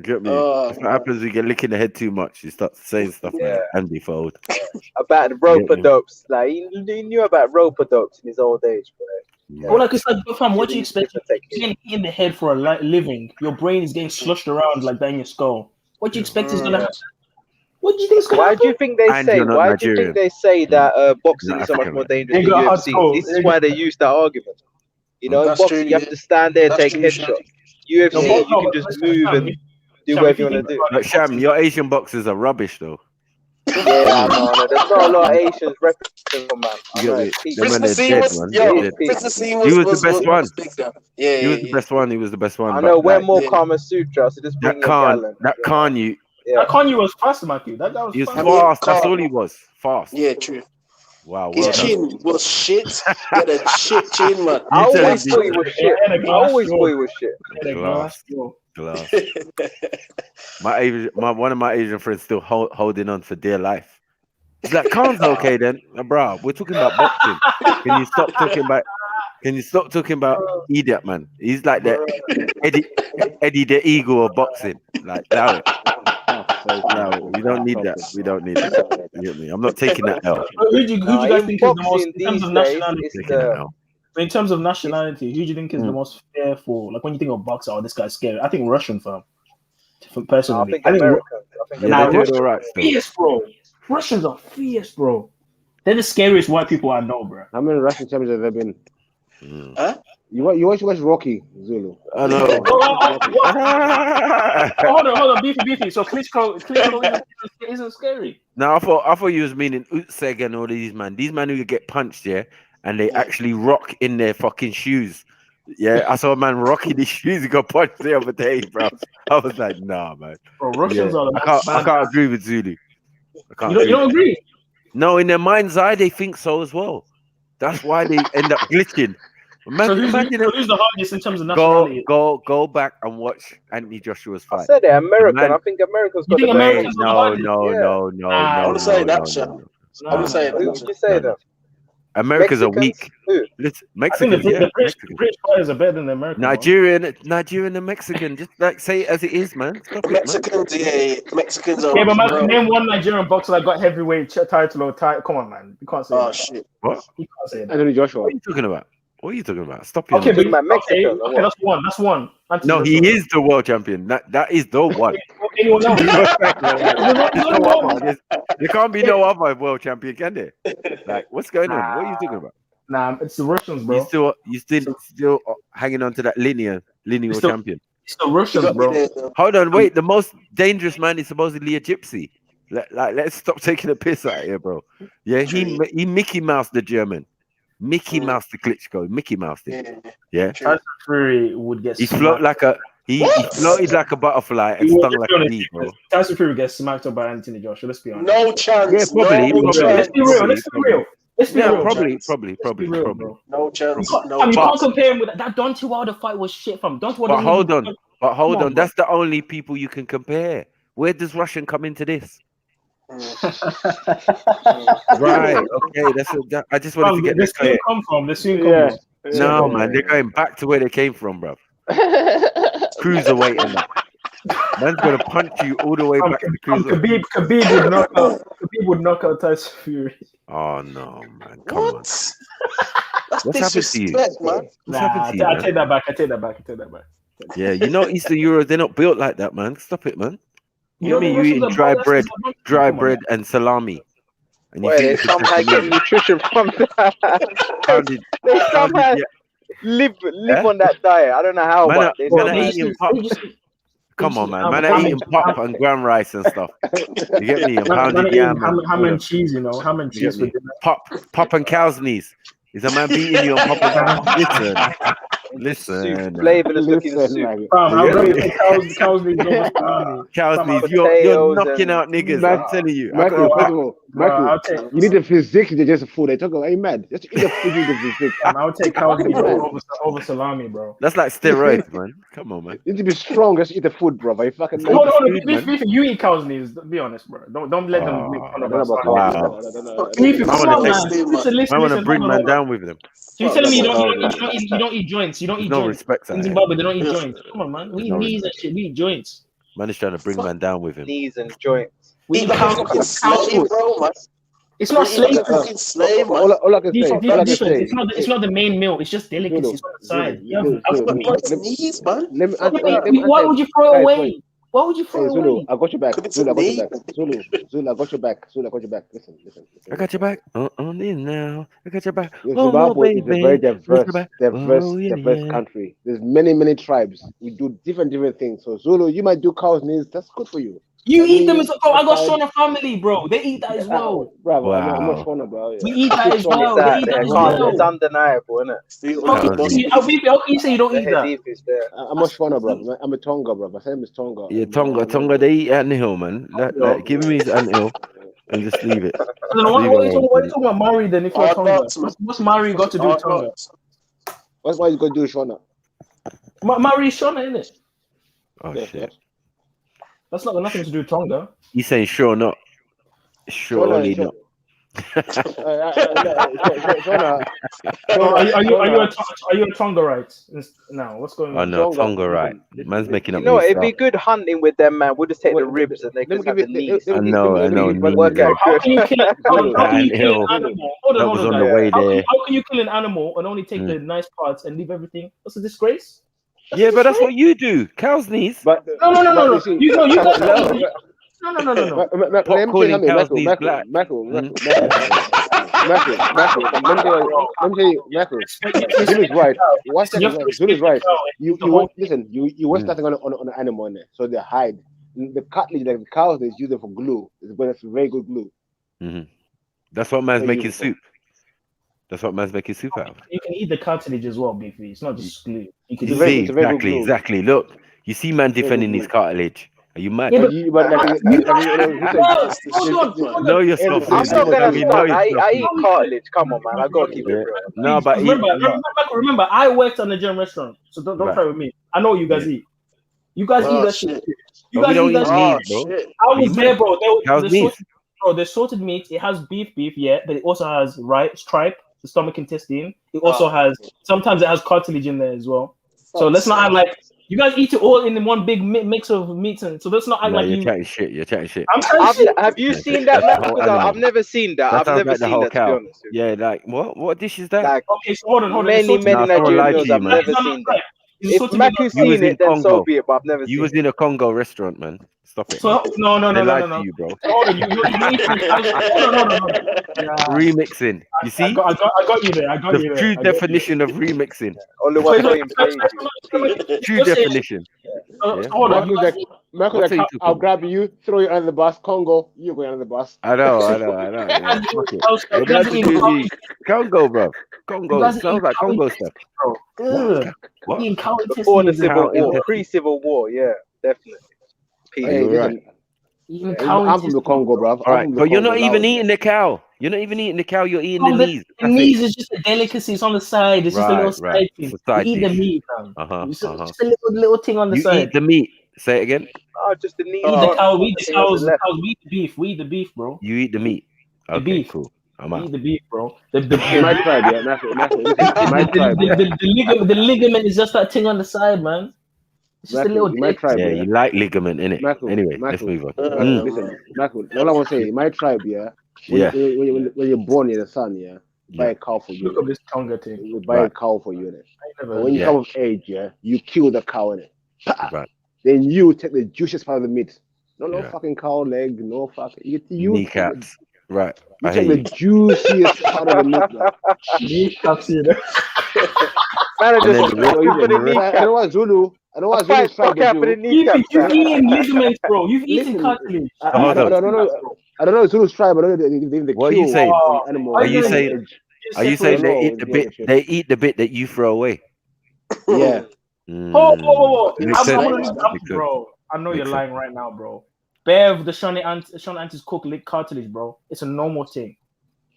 Get me? What happens? You get licking the head too much. You start saying stuff like underfold. About the rope-a-dopes. Like he knew about rope-a-dopes in his old age, bro. Yeah. Well, like it's like, fam, what do you expect? You're getting hit in the head for a living. Your brain is getting sloshed around like that in your skull. What do you expect is gonna happen? What do you think is gonna happen? Why do you think they say that boxing is so much more dangerous than UFC? This is why they use that argument. You know, in boxing you have to stand there and take headshots. UFC, you can just move and do whatever you want to do. Like, Sham, your Asian boxers are rubbish though. Yeah, no, there's not a lot of Asians representing, man. He was the best one. He was the best one. He was the best one. I know we're more Kama Sutra, so just bring that Kanye was fast, Matthew. That guy was he was fast. That's all he was. Fast. Yeah, true. Wow. His chin was shit. He had a shit chin, man. I always thought he was shit. Glass. One of my Asian friends still holding on for dear life. He's like, Khan's okay then, bro. We're talking about boxing. Can you stop talking about idiot, man? He's like the Eddie the Eagle of boxing. Like that. No, we don't need that. We don't need that. You get me? I'm not taking that L. Who do you guys think is the most in terms of nationality? In terms of nationality, who do you think is the most fearful? Like when you think of boxer, oh, this guy's scary. I think Russian, fam. Personally, I think American. Fierce, bro. Russians are fierce, bro. They're the scariest white people I know, bro. How many Russian champions have there been? Huh? You watch Rocky, Zulu. I know. Hold on, beefy. So Klitschko isn't scary. No, I thought you was meaning Utseg and all these man. These men who get punched, and they actually rock in their fucking shoes. Yeah, I saw a man rocking his shoes. He got punched the other day, bro. I was like, nah, man. Bro, Russians are. I can't agree with Zulu. You don't agree? No, in their mind's eye, they think so as well. That's why they end up glitching. So who's the hardest in terms of nationality? Go back and watch Anthony Joshua's fight. I said it, American. I think America's got the best. No. I would say that, Sean. I would say that. Who would you say that? Americans are weak. Listen, Mexicans, the British players are better than the Americans. Nigerian and Mexican. Just like say it as it is, man. Mexicans are. Yeah, but man, name one Nigerian boxer that got heavyweight title or title. Come on, man. You can't say that. Shit. What? You can't say that. Anthony Joshua. What are you talking about? What are you talking about? Stop your Okay, but nonsense. okay, that's one. That's one. No, he is the world champion. That is the one. Anyone else? There can't be no other world champion, can there? Like, what's going on? What are you talking about? Nah, it's the Russians, bro. You still hanging on to that lineal champion. It's the Russians, bro. Hold on, wait. The most dangerous man is supposedly a gypsy. Let's stop taking a piss out here, bro. Yeah, he Mickey Mouse the German. Mickey Mouse the Klitschko. Mickey Mouse it. Yeah. Tyson Fury would get. He floated like a butterfly and stung like a bee, bro. Tyson Fury gets smacked up by Anthony Joshua. Let's be honest. No chance. Yeah, probably. Let's be real. Let's be real. Probably. No chance. You can't compare him with that Deontay Wilder fight was shit from. But hold on. That's the only people you can compare. Where does Russian come into this? Right. Okay. I just wanted to get this clear. Come from the soon come. No, man, they're going back to where they came from, bro. Cruiserweight and that. Man's gonna punch you all the way back to the cruiserweight. Khabib would knock out Tyson Fury. Oh no, man! Come on. That's What's happened to you? man. What's happened to you? I take that back. Yeah, you know, Eastern Euros, they're not built like that, man. Stop it, man. You mean you eating dry bread and salami? And they somehow get nutrition from that. They somehow live on that diet. I don't know how. Man, eating pop. Come on, man. Man, are eating pop and ground rice and stuff. You get me? And pounded yam. Ham and cheese, you know. Ham and cheese for dinner. Pop and cow's knees. Is a man beating you on pop and cow's? Listen. Flavorless looking soup. Cow's knees. You're knocking out niggas. I'm telling you. Michael, you need a physique to just food. I talk about, are you mad? Just eat the food with the physique. I'll take cow's knees over salami, bro. That's like steroids, man. Come on, man. You need to be strong. Just eat the food, bro. Are you fucking Hold on. You eat cow's knees. Be honest, bro. Don't let them make fun of us. I want to bring man down with them. So you're telling me you don't eat joints? You don't eat no joints? Respect in Zimbabwe, they don't eat joints. Come on, man. We eat knees and shit. We eat joints. Man is trying to bring man down with him. Knees and joints. We eat cow food. It's not slave food. Slave, man. All I can say. It's not the main meal. It's just delicacies on the side. Knees, man. Why would you throw it away? Why would you throw it away? I got your back. Zulu, I got your back. Zulu, I got your back. Zulu, I got your back. Listen. I got your back. On in now. I got your back. Zimbabwe is a very diverse country. There's many tribes. We do different things. So Zulu, you might do cow's knees. That's good for you. You eat them as well. I got Shona family, bro. They eat that as well. Bravo, wow. I'm not Shona, bro. We eat that as well. They eat that as well. It's undeniable, isn't it? How can you say you don't eat that? I'm not Shona, bro. I'm a Tonga, bro. My name is Tonga. Yeah, Tonga. They eat anthill, man. Give me his anthill and just leave it. What are you talking about Maori then if you're Tonga? What's Maori got to do with Tonga? What's why you got to do with Shona? Maori is Shona, isn't it? Oh, shit. That's not got nothing to do with Tonga. He's saying sure not. Surely not. Are you a Tonga-right now? What's going on? Oh no, Tonga-right. Man's making up. You know, it'd be good hunting with them, man. We'll just take the ribs and they can have the knees. I know. Work out How can you kill an animal? Hold on, How can you kill an animal and only take the nice parts and leave everything? That's a disgrace. Yeah, but that's what you do. Cow's knees. But no. You No. Popcorn and cow's knees black. Zulu's right. Zulu's right. You want nothing on an animal in there. So they hide. The cartilage, like the cows, they use them for glue. It's very good glue. Mm-hmm. That's what man's making soup. That's what man's making soup out of. You can eat the cartilage as well, Beefy. It's not just glue. You can exactly. Look, you see man defending his cartilage. Are you mad? Know yourself. I'm not gonna stop. I eat cartilage. Come on, man. I gotta keep it real. No, but remember, I worked on a German restaurant, so don't try with me. I know what you guys eat. You guys eat that shit. You guys eat that shit. I was there, bro. The salted meat. It has beef, yeah, but it also has tripe, the stomach intestine. It also has sometimes it has cartilage in there as well. So let's not have like You guys eat it all in one big mix of meats, and so that's not No, like you're you. chatting shit. You're chatting shit. Have you seen that? Because I've never seen that. I've never seen that, to be honest. Yeah, like what dish is that? Like, okay, so hold on. Many Nigerian meals, I've never seen that. If Maku's seen it, then so be it. But I've never seen it. You was in a Congo restaurant, man. Stop it. So no. They lied to you, bro. Hold on, no. Remixing. You see? I got you there. The true definition of remixing. Only one way. True definition. Hold on. Marcus, I'll grab you, throw you under the bus. Congo, you go under the bus. I know. Yeah. Congo, bro. Congo sounds like Congo stuff. What? Before the Civil War, pre-Civil War, yeah, definitely. Hey, listen, I'm from the Congo, bro. All right, but you're not even eating the cow. You're not even eating the cow. You're eating the knees. The knees is just a delicacy. It's on the side. It's just a little side thing. You eat the meat, fam. Just a little thing on the side. You eat the meat. Say it again. Oh, just the meat. We eat the cow. We eat the cows. We eat the beef. We eat the beef, bro. You eat the meat. Okay, the beef. Cool. I'm out. Eat the beef, bro. My tribe, yeah. The ligament is just that thing on the side, man. It's just a little my tribe, yeah, you like ligament, innit? Anyway, let's move on. Listen, Michael, all I want to say, my tribe, yeah. When you're born, you're the son, yeah. Buy a cow for you. Look at this Tonga thing. We buy a cow for you, innit? When you come of age, yeah, you kill the cow, innit? Right. Then you take the juiciest part of the meat. No fucking cow leg, no fucking. You kneecaps. Right. You take the juiciest part of the meat. Like. Kneecaps, you know. You put a kneecap. I don't want Zulu. I don't want Zulu tribe to do. You've eaten ligaments, bro. You've eaten cartilage. I don't know Zulu's tribe. I don't know they what are you saying? Animals. Are you saying they eat the bit? They eat the bit that you throw away. Yeah. Oh, bro. I know you're lying right now, bro. Bev, the Shawnee aunties cook cartilage, bro. It's a normal thing.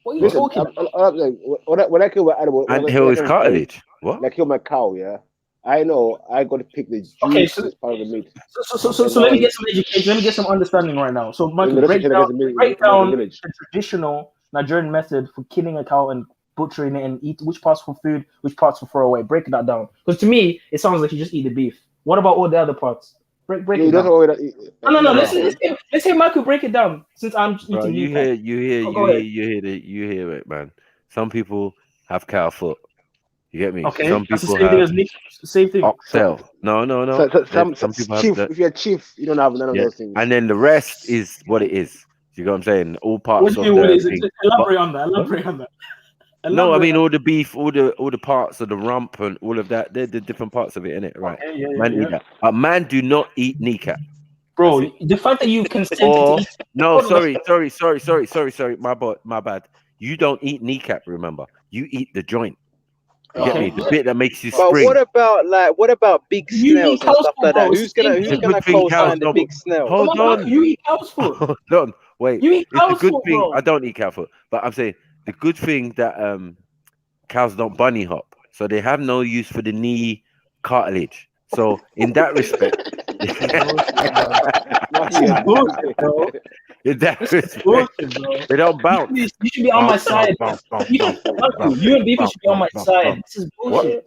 What are you talking about? When I kill my animal, and kill his cartilage. What? Like kill my cow, yeah. I know I got to pick the juiciest part of the meat. So let me get some education. Let me get some understanding right now. So, Michael, break down the traditional Nigerian method for killing a cow and butchering it and eat which parts for food, which parts for throw away. Break that down. Because to me, it sounds like you just eat the beef. What about all the other parts? Break it down. No. Let's hear Michael break it down. Since I'm eating bro, you hear it, man. Some people have cow foot. You get me? Okay. Some people have same thing. Oxtail. No. Some people have if you're a chief, you don't have none of those things. And then the rest is what it is. You know what I'm saying? All parts of the elaborate on that. No, I mean all the beef, all the parts of the rump and all of that. They're the different parts of it, innit? Right. Okay, man eat that. A man do not eat kneecap. Bro, the fact that you consent to eat... No, sorry. My bad. You don't eat kneecap, remember. You eat the joint. You get me? The bit that makes you spring. But what about big snails and stuff like that? Who's gonna co-sign the big snail? Hold on. You eat cow's foot. Hold on. Wait. You eat cow's foot, good thing. Bro. I don't eat cow foot, but I'm saying the good thing that cows don't bunny hop, so they have no use for the knee cartilage. So in that respect, they don't bounce. You should be on my side. You and Beefy should be on my side. This is bullshit.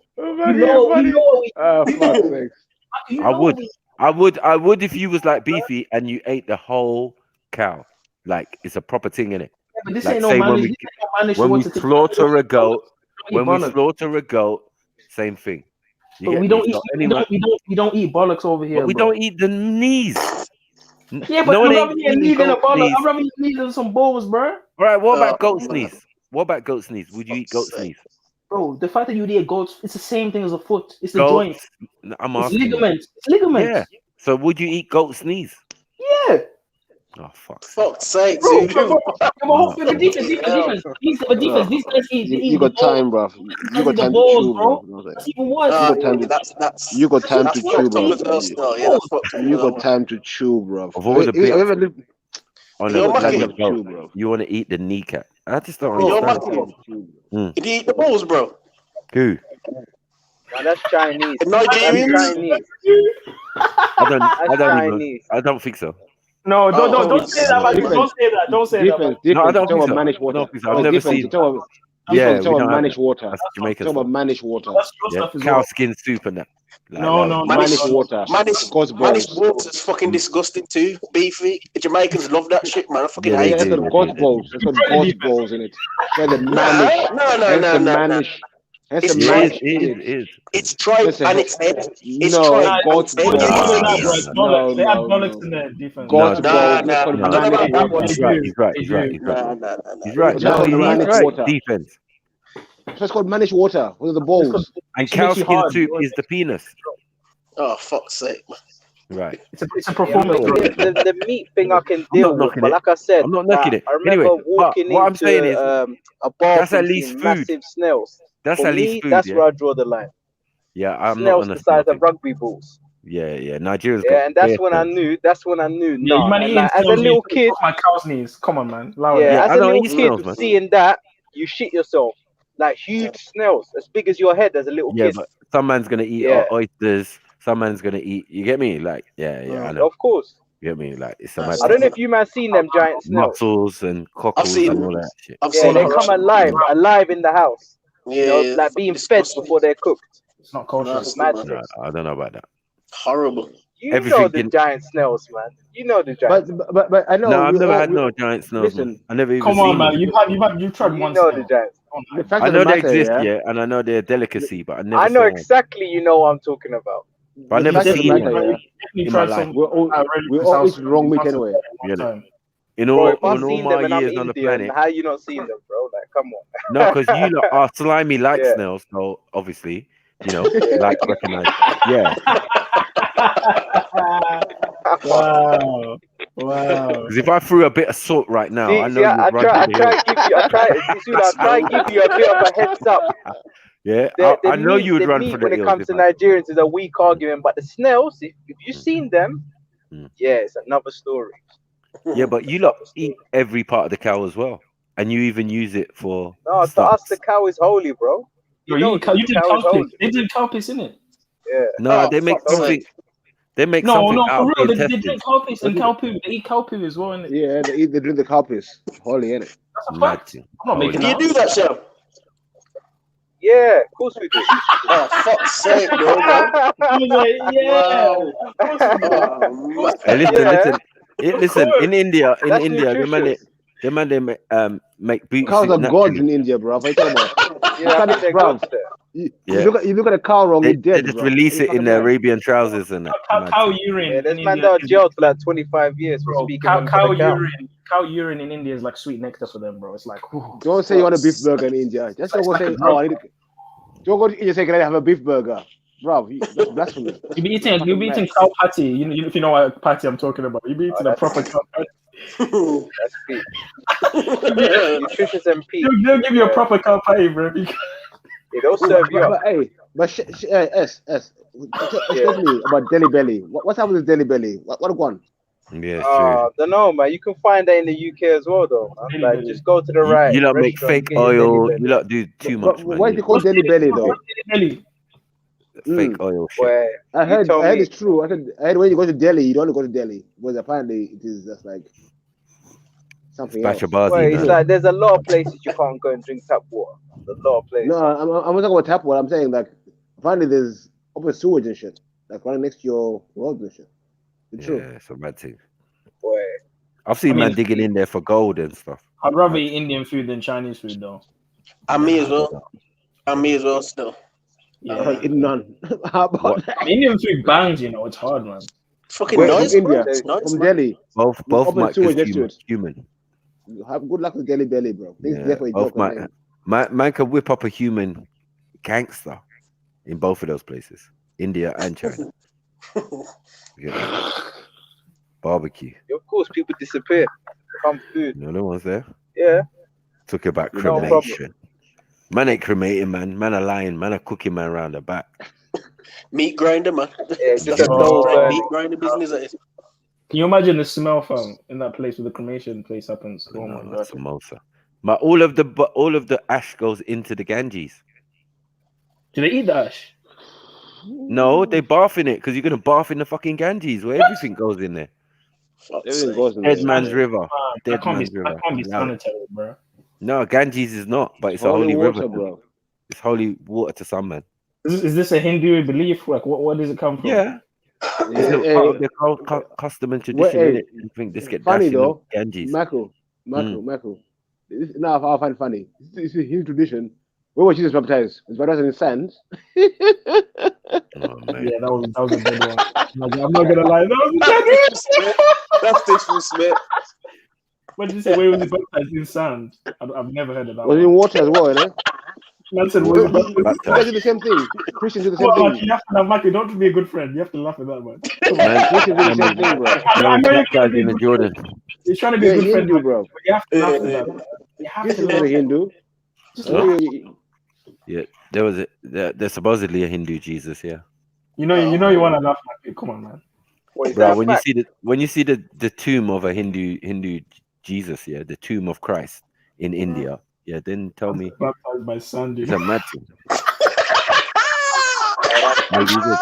I would if you was like Beefy and you ate the whole cow. Like it's a proper thing in it. Yeah, but this like, ain't no manage. When we slaughter a goat, same thing. But we don't eat bollocks over here. But we don't eat the knees. Yeah, but I'm rather eat knees than a bollock. I'm rather eat knees than some balls, bro. All right, what about goat's knees? What about goat's knees? Would you eat goat's knees? Bro, the fact that you eat goats, it's the same thing as a foot. It's the joint. It's ligaments. It's ligaments. Yeah. So would you eat goat's knees? Yeah. Oh fuck's sake, dude. The defense. These guys eat. You got time, bro. You got time to chew, bro. That's even worse. You got time to chew, bro. You got time to chew, bro. Of all the bits on the goat, bro, you want to eat the kneecap. I just don't understand. Did you eat the balls, bro? Who? Man, that's Chinese. Nigerians? I don't think so. No, don't say that. Don't say that. No, I don't think so. Managed water. I've never seen. Yeah, we don't managed water. Jamaican talk about managed water. Cow skin soup and that. Manish water. Manish water's fucking disgusting too. Beefy. The Jamaicans love that shit, man. I fucking hate it. That's got ghost balls. That's got ghost balls in it. Yeah, the manish. No. That's the manish. It's tripe and it's head. It's tripe. Ghost balls. No. They have bollocks in their defense. Ghost balls. That's called manish water. He's right. No, he's right. Defense. So it's called manish water. What are the balls? And cow skin soup is the penis. Oh, fuck's sake, man. Right. It's a performance. The meat thing I can deal with, but like I said, I'm not knocking it. I remember walking what I'm saying into is, a bar that's at least food. massive snails. That's For at me, least food. that's where I draw the line. Yeah, I'm Snails not the size of rugby balls. Yeah. Nigeria's Yeah, got and that's bare when I snails. knew. That's when I knew. Yeah, No, man, like, as a little kid, my cow's knees. Come on, man. as a little eat kid, snails, man. seeing that, you shit yourself. Like huge snails, as big as your head, as a little Yeah, kid. but some man's gonna eat oysters. Some man's gonna eat. You get me? Like, I know. Of course. You get me? Like, it's I don't know if you man seen them giant snails. mussels and cockles and all that shit. They come alive in the house. Yeah, like being fed before they're cooked. It's not kosher. No, I don't know about that. Horrible. You know the giant snails, man. You know the giant. But I know. No, I've never had no giant snails. Listen, I never even Come on, seen man. them. You've tried one. You know the giants. The fact I of know the they matter, exist, yeah, and I know they're a delicacy, but I never. I know saw one. exactly. You know what I'm talking about. But I never seen one in my life. We're all eating wrong meat anyway. In Bro, all, if I've in all seen my them and I'm years on the Indian, planet. how you not seen them, bro? Like, come on. No, because you lot are slimy like snails, so obviously, like recognize. Yeah. Wow. Because if I threw a bit of salt right now, I know I try to give you a bit of a heads up. Yeah, I know you would run for the when it hills comes to Nigerians is a weak argument, but the snails, if you've seen them, it's another story. Yeah, but you lot eat every part of the cow as well, and you even use it for. No, to us the cow is holy, bro. You did cow piss. They did cow piss, innit? Yeah. No, they make something. They make something out for of real. their They drink cow piss and cow poo. They eat cow poo as well, innit? Yeah, they drink the cow piss. Holy, innit? That's a fact. I'm not making Do you do that, Sam? Yeah, of course we do. Oh, fuck's sake, bro, man. Listen. In India, the man they make boots. Cows are gods in India, bro. I tell you, you look at a cow wrong, they you're dead. just release it in the Arabian trousers and cow urine. Yeah, this man got jailed for like 25 years for speaking on cow urine. Cow urine in India is like sweet nectar for them, bro. It's like, don't say you want a beef burger in India. Just don't go say, don't go to India and say, can I have a beef burger? Bro, that's blasphemous. You'll be eating cow patty. You if you know what patty I'm talking about. You'll be eating a proper cow patty. That's peak. Nutritious and peak. They'll give you a proper cow patty, bro. They don't serve you up. Excuse me about Delhi Belly. What's happened with Delhi Belly? What one? Yeah, I don't know, man. You can find that in the UK as well, though. Man. Like, just go to the right. You lot make fake oil. You lot do too much. Why is it called Delhi Belly, though? Fake oil shit. Well, I heard it's true. I heard when you go to Delhi, you don't only go to Delhi, because apparently it is just like something else. Well, it's like there's a lot of places you can't go and drink tap water. A lot of places. No, I'm not talking about tap water. I'm saying like apparently there's open sewage and shit, like right next to your roads and shit. It's true. Yeah, it's a bad thing. Boy. I've seen man digging in there for gold and stuff. I'd rather eat Indian food than Chinese food, though. I may as well still. Yeah, none. How about that? Indian food bangs, it's hard, man. Fucking nice, India, nice, from Delhi. Both might be human. Have good luck with Delhi Belly, bro. Man can whip up a human gangster in both of those places, India and China. Barbecue. Of course, people disappear. Come food. No one's there. Yeah. Talk about No cremation. Man ain't cremating, man. Man are lying. Man are cooking, man, around the back. Meat grinder, man. Yeah, just a meat grinder business. Can you imagine the smell from in that place where the cremation place happens? Oh my god, samosa. But all of the ash goes into the Ganges. Do they eat the ash? No, they bath in it because you're gonna bath in the fucking Ganges where everything goes in there. Everything goes in Dead man's river. That can't be sanitary, bro. No, Ganges is not, but it's a holy river, bro. It's holy water to some man. Is this a Hindu belief? Like, what does it come from? Yeah. It's part of their custom and tradition, innit? I think this get funny dashed in though, Ganges. Michael. Now I find funny. This is his tradition. Where was Jesus baptized? Was baptized in sand. Oh, man. Yeah, that was a good one. I'm not gonna lie, that was a good one. That's disrespect. What did you say? Where was he baptized in sand? I've never heard of that. Was in water as well, eh? Man said, You guys do the same thing. Christians do the same thing. You have to laugh, Mikey. Don't be a good friend. You have to laugh at that, man. Christians do the same thing, bro. I know you're Jordan. He's trying to be a good Hindu, friend, bro. but you have to laugh at that. You have to laugh. A Hindu. Yeah, there's supposedly a Hindu Jesus, yeah. You you want to laugh, Mikey. Come on, man. Bro, when you see the tomb of a Hindu Jesus, yeah, the tomb of Christ in India, yeah, then tell me. Baptized by Sandy. It's a mad thing. Maybe it is.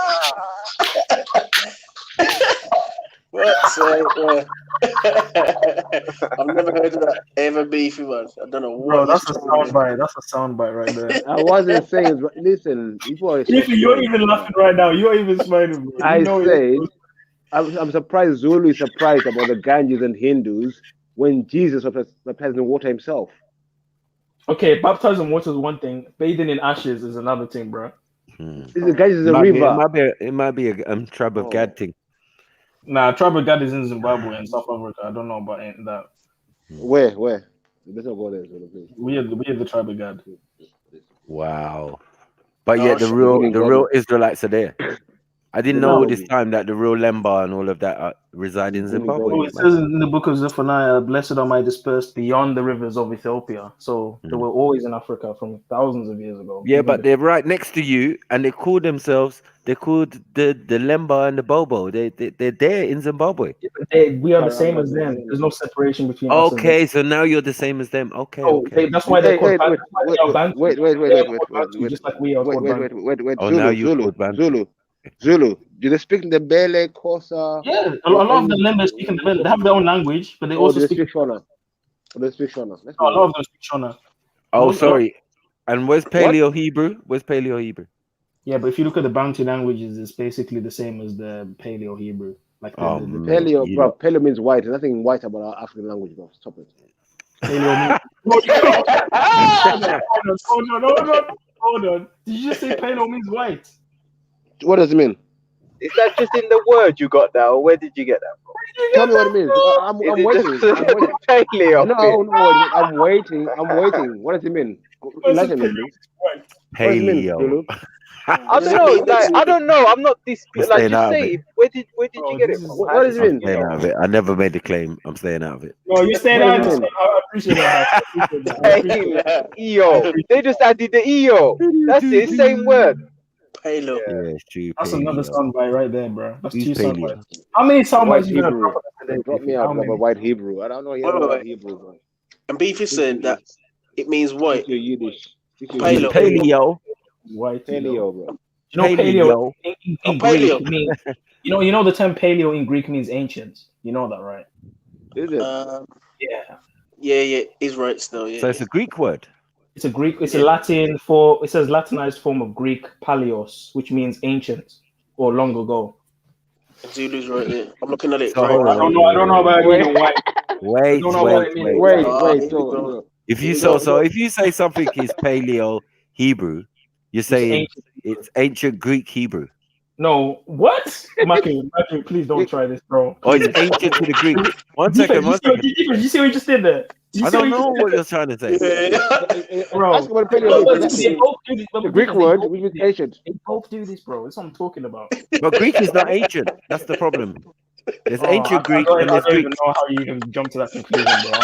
I've never heard of that ever beefy, man. I don't know what. Bro, that's a soundbite. That's a soundbite right there. I wasn't saying. Listen, You're even laughing right now. You're even smiling. Bro. I said, I'm surprised Zulu is surprised about the Ganges and Hindus when Jesus was baptized in water himself. Okay, baptized in water is one thing. Bathing in ashes is another thing, bro. The Ganges is a river. It might be a tribe of Gad thing. Nah, tribe of Gad is in Zimbabwe and South Africa. I don't know about that. Where? Let's not go there. We are the tribe of Gad. Wow. But yet the real Israelites are there. I didn't know all this time that the real Lemba and all of that reside in Zimbabwe. Oh, it says in the book of Zephaniah, blessed are my dispersed beyond the rivers of Ethiopia. So they were always in Africa from thousands of years ago. Yeah, but they're right next to you, and they call the Lemba and the Bobo. They're there in Zimbabwe. Yeah, we are the same as them. There's no separation between us. Okay, so now you're the same as them. Okay, that's why they're called Wait. Just like we are called Wait. Oh, now you're called Bantu. Zulu. Do they speak the Bele, Xhosa? Yeah, a lot of the Lembas speak in the Bele. They have their own language, but they also speak Shona. They speak Shona. A lot of them speak Shona. Oh, sorry. And where's Paleo Hebrew? Where's Paleo Hebrew? Yeah, but if you look at the Bantu languages, it's basically the same as the Paleo Hebrew. Like the Paleo, bro. Paleo means white. There's nothing white about our African language, bro. Stop it. Paleo means... Hold on. Did you just say Paleo means white? What does it mean? Is that just in the word you got that, or where did you get that from? Tell me what it means. I'm waiting. Paleo. No, I'm waiting. What does it mean? Enlighten me, please. Paleo. I don't know. I don't know. I'm not this. Like, just say, where did you get it from? What does it mean? I'm staying out of it. I never made the claim. I'm staying out of it. No, you're staying out of it. I appreciate that. EO. They just added the EO. That's it. Same word. Paleo. Yeah, true. That's another soundbite right there, bro. That's two soundbites. How many soundbites you gonna drop today? Drop me out of a white Hebrew. I don't know about Hebrew, bro. And Beef is saying that it means white. You're Yiddish. Paleo. White. Paleo, bro. You know paleo in Greek means, you know the term paleo in Greek means ancient. You know that, right? Is it? Yeah, is right still. Yeah. So it's a Greek word. It's a Latin it says Latinized form of Greek paleos, which means ancient or long ago. Zulu's right there. I'm looking at it. So, right. I don't know about white. Wait. If you say something is Paleo Hebrew, you're saying it's ancient Greek Hebrew. No, what? Maki, please don't try this, bro. Oh, it's ancient to the Greek. One second. You see what you just did there? I don't know what you're trying to say. Bro, ask about the Greek word, which is ancient. They both do this, bro. That's what I'm talking about. But Greek is not ancient. That's the problem. There's ancient Greek and there's Greek. I don't even know how you can jump to that conclusion, bro.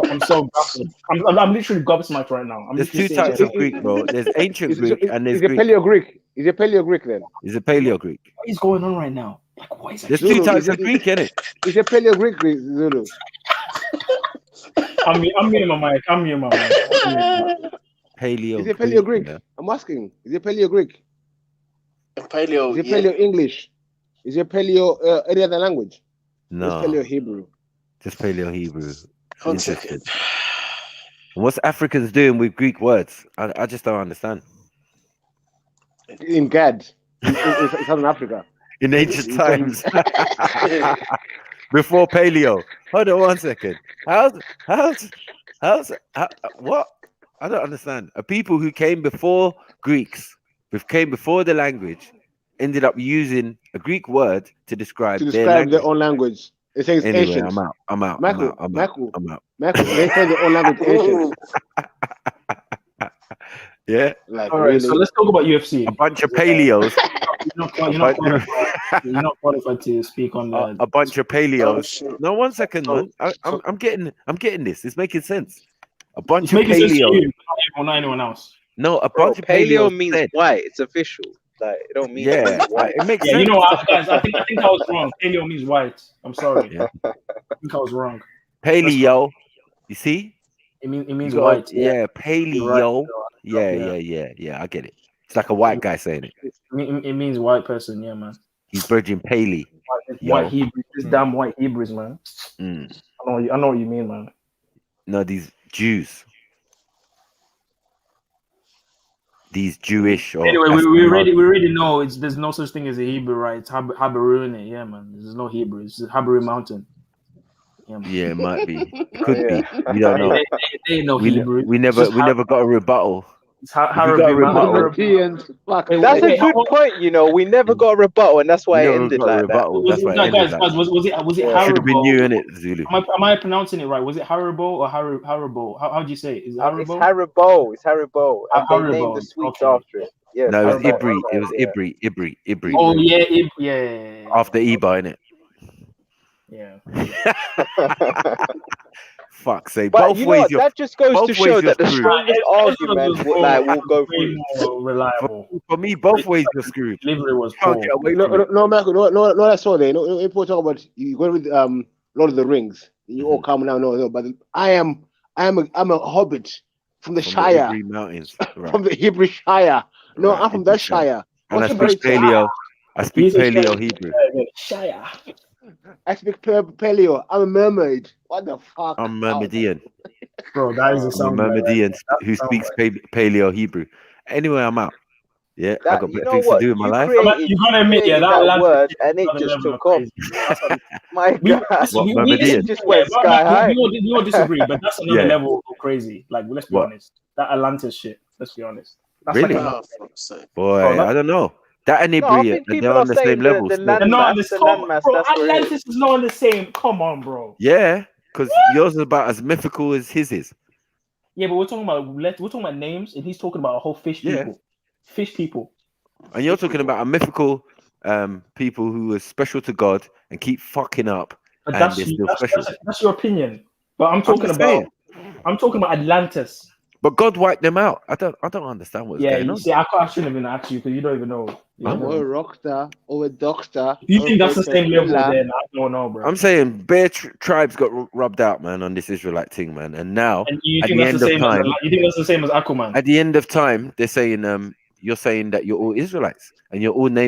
I'm so gobsmacked. I'm literally gobsmacked right now. There's two types of Greek, bro. There's ancient Greek and there's Greek. Is it Paleo Greek? Is it Paleo Greek then? Is it Paleo Greek? What is going on right now? Like, what is that? There's two types of Greek, innit? Is it Paleo Greek, Zulu? I'm muting my mic. Paleo. Is it Paleo Greek? Yeah. I'm asking. Is it Paleo Greek? Paleo. Is it Paleo English? Is it Paleo any other language? No. It's Paleo Hebrew. Just Paleo Hebrew. Interesting. And what's Africans doing with Greek words? I just don't understand. In Gad, in Southern Africa. In ancient times. Before paleo. Hold on 1 second. What? I don't understand. A people who came before Greeks, who came before the language, ended up using a Greek word to describe their own language. They say it's anyway, ancient. I'm out. Michael, They say their own language ancient. Yeah. Like, all right, really? so let's talk about UFC. A bunch of paleos. You're not qualified to speak on that. A bunch of paleos. No, 1 second, man. I'm getting this. It's making sense. A bunch of paleos. Not anyone else. No, a bunch of paleo paleos means said, white. It's official. Like it don't mean white. It makes Yeah, sense. you know what, guys? I think I was wrong. Paleo means white. I'm sorry. Yeah. I think I was wrong. Paleo. You see? It means You got- white. Yeah, paleo. Right. Yeah. I get it. It's like a white guy saying it. It means white person. Yeah, man. He's Virgin Paley. White Hebrews. This damn white Hebrews, man. Mm. I know what you mean, man. No, these Jews. These Jewish or Anyway, we already know there's no such thing as a Hebrew, right? It's Habaru in it, yeah, man. There's no Hebrew. It's Habaru Mountain. Yeah, man. Yeah, it might be. It could be. We don't know. They ain't no Hebrew. We never got a rebuttal. It's Europeans. That's a good point. You know, we never got a rebuttal, and that's why it ended like that. Guys, was it Haribo? Should have been you in it, Zulu. Am I pronouncing it right? Was it Haribo or Haribo? How do you say it? Is it Haribo? It's Haribo. It's Haribo. And they named the sweets after it. Yeah. No, it was Ibri. It was Ibri. Oh yeah. After Eba, innit? Yeah. Fuck's sake. But Both you know ways what? That just goes to show that the screwed. strongest argument will go through. More reliable. For me, both ways you're screwed. Delivery was Can't poor. get away from it. No, Michael, no, that's all there. No, people talk about you go with Lord of the Rings. You all come now, no, but I'm a hobbit from the Shire, Hebrew mountains, right. from the Hebrew Shire. No, I'm from that Shire. And I speak paleo. I speak paleo Hebrew. Shire. I speak paleo. I'm a mermaid. What the fuck? I'm Myrmidon. Bro, that is a I'm a sound. Myrmidon who speaks paleo Hebrew. Anyway, I'm out. Yeah, I got better things to do in my life. You gotta admit, that word, and it just took off. My God, Myrmidon. just went sky high. We all disagree, but that's another level of crazy. Like, let's be honest. That Atlantis shit. Let's be honest. That's Really? Like Boy, I don't know. That and Ibri, they're on the same level. Atlantis is not on the same. Come on, bro. Yeah, because yours is about as mythical as his is. Yeah, but we're talking about names, and he's talking about a whole fish people. Fish people. And you're talking about a mythical people who are special to God and keep fucking up. But and they're still special. That's your opinion. But I'm talking about Atlantis. But God wiped them out. I don't understand what's going on. See, I shouldn't have been asked you because you don't even know. Or a rockstar, or a doctor. You think that's the same level there? I don't know, bro. I'm saying bare tribes got rubbed out, man, on this Israelite thing, man. And now, you at think the that's end the of same time, you think that's the same as Aquaman? at the end of time, they're saying, you're saying that you're all Israelites and you're all naming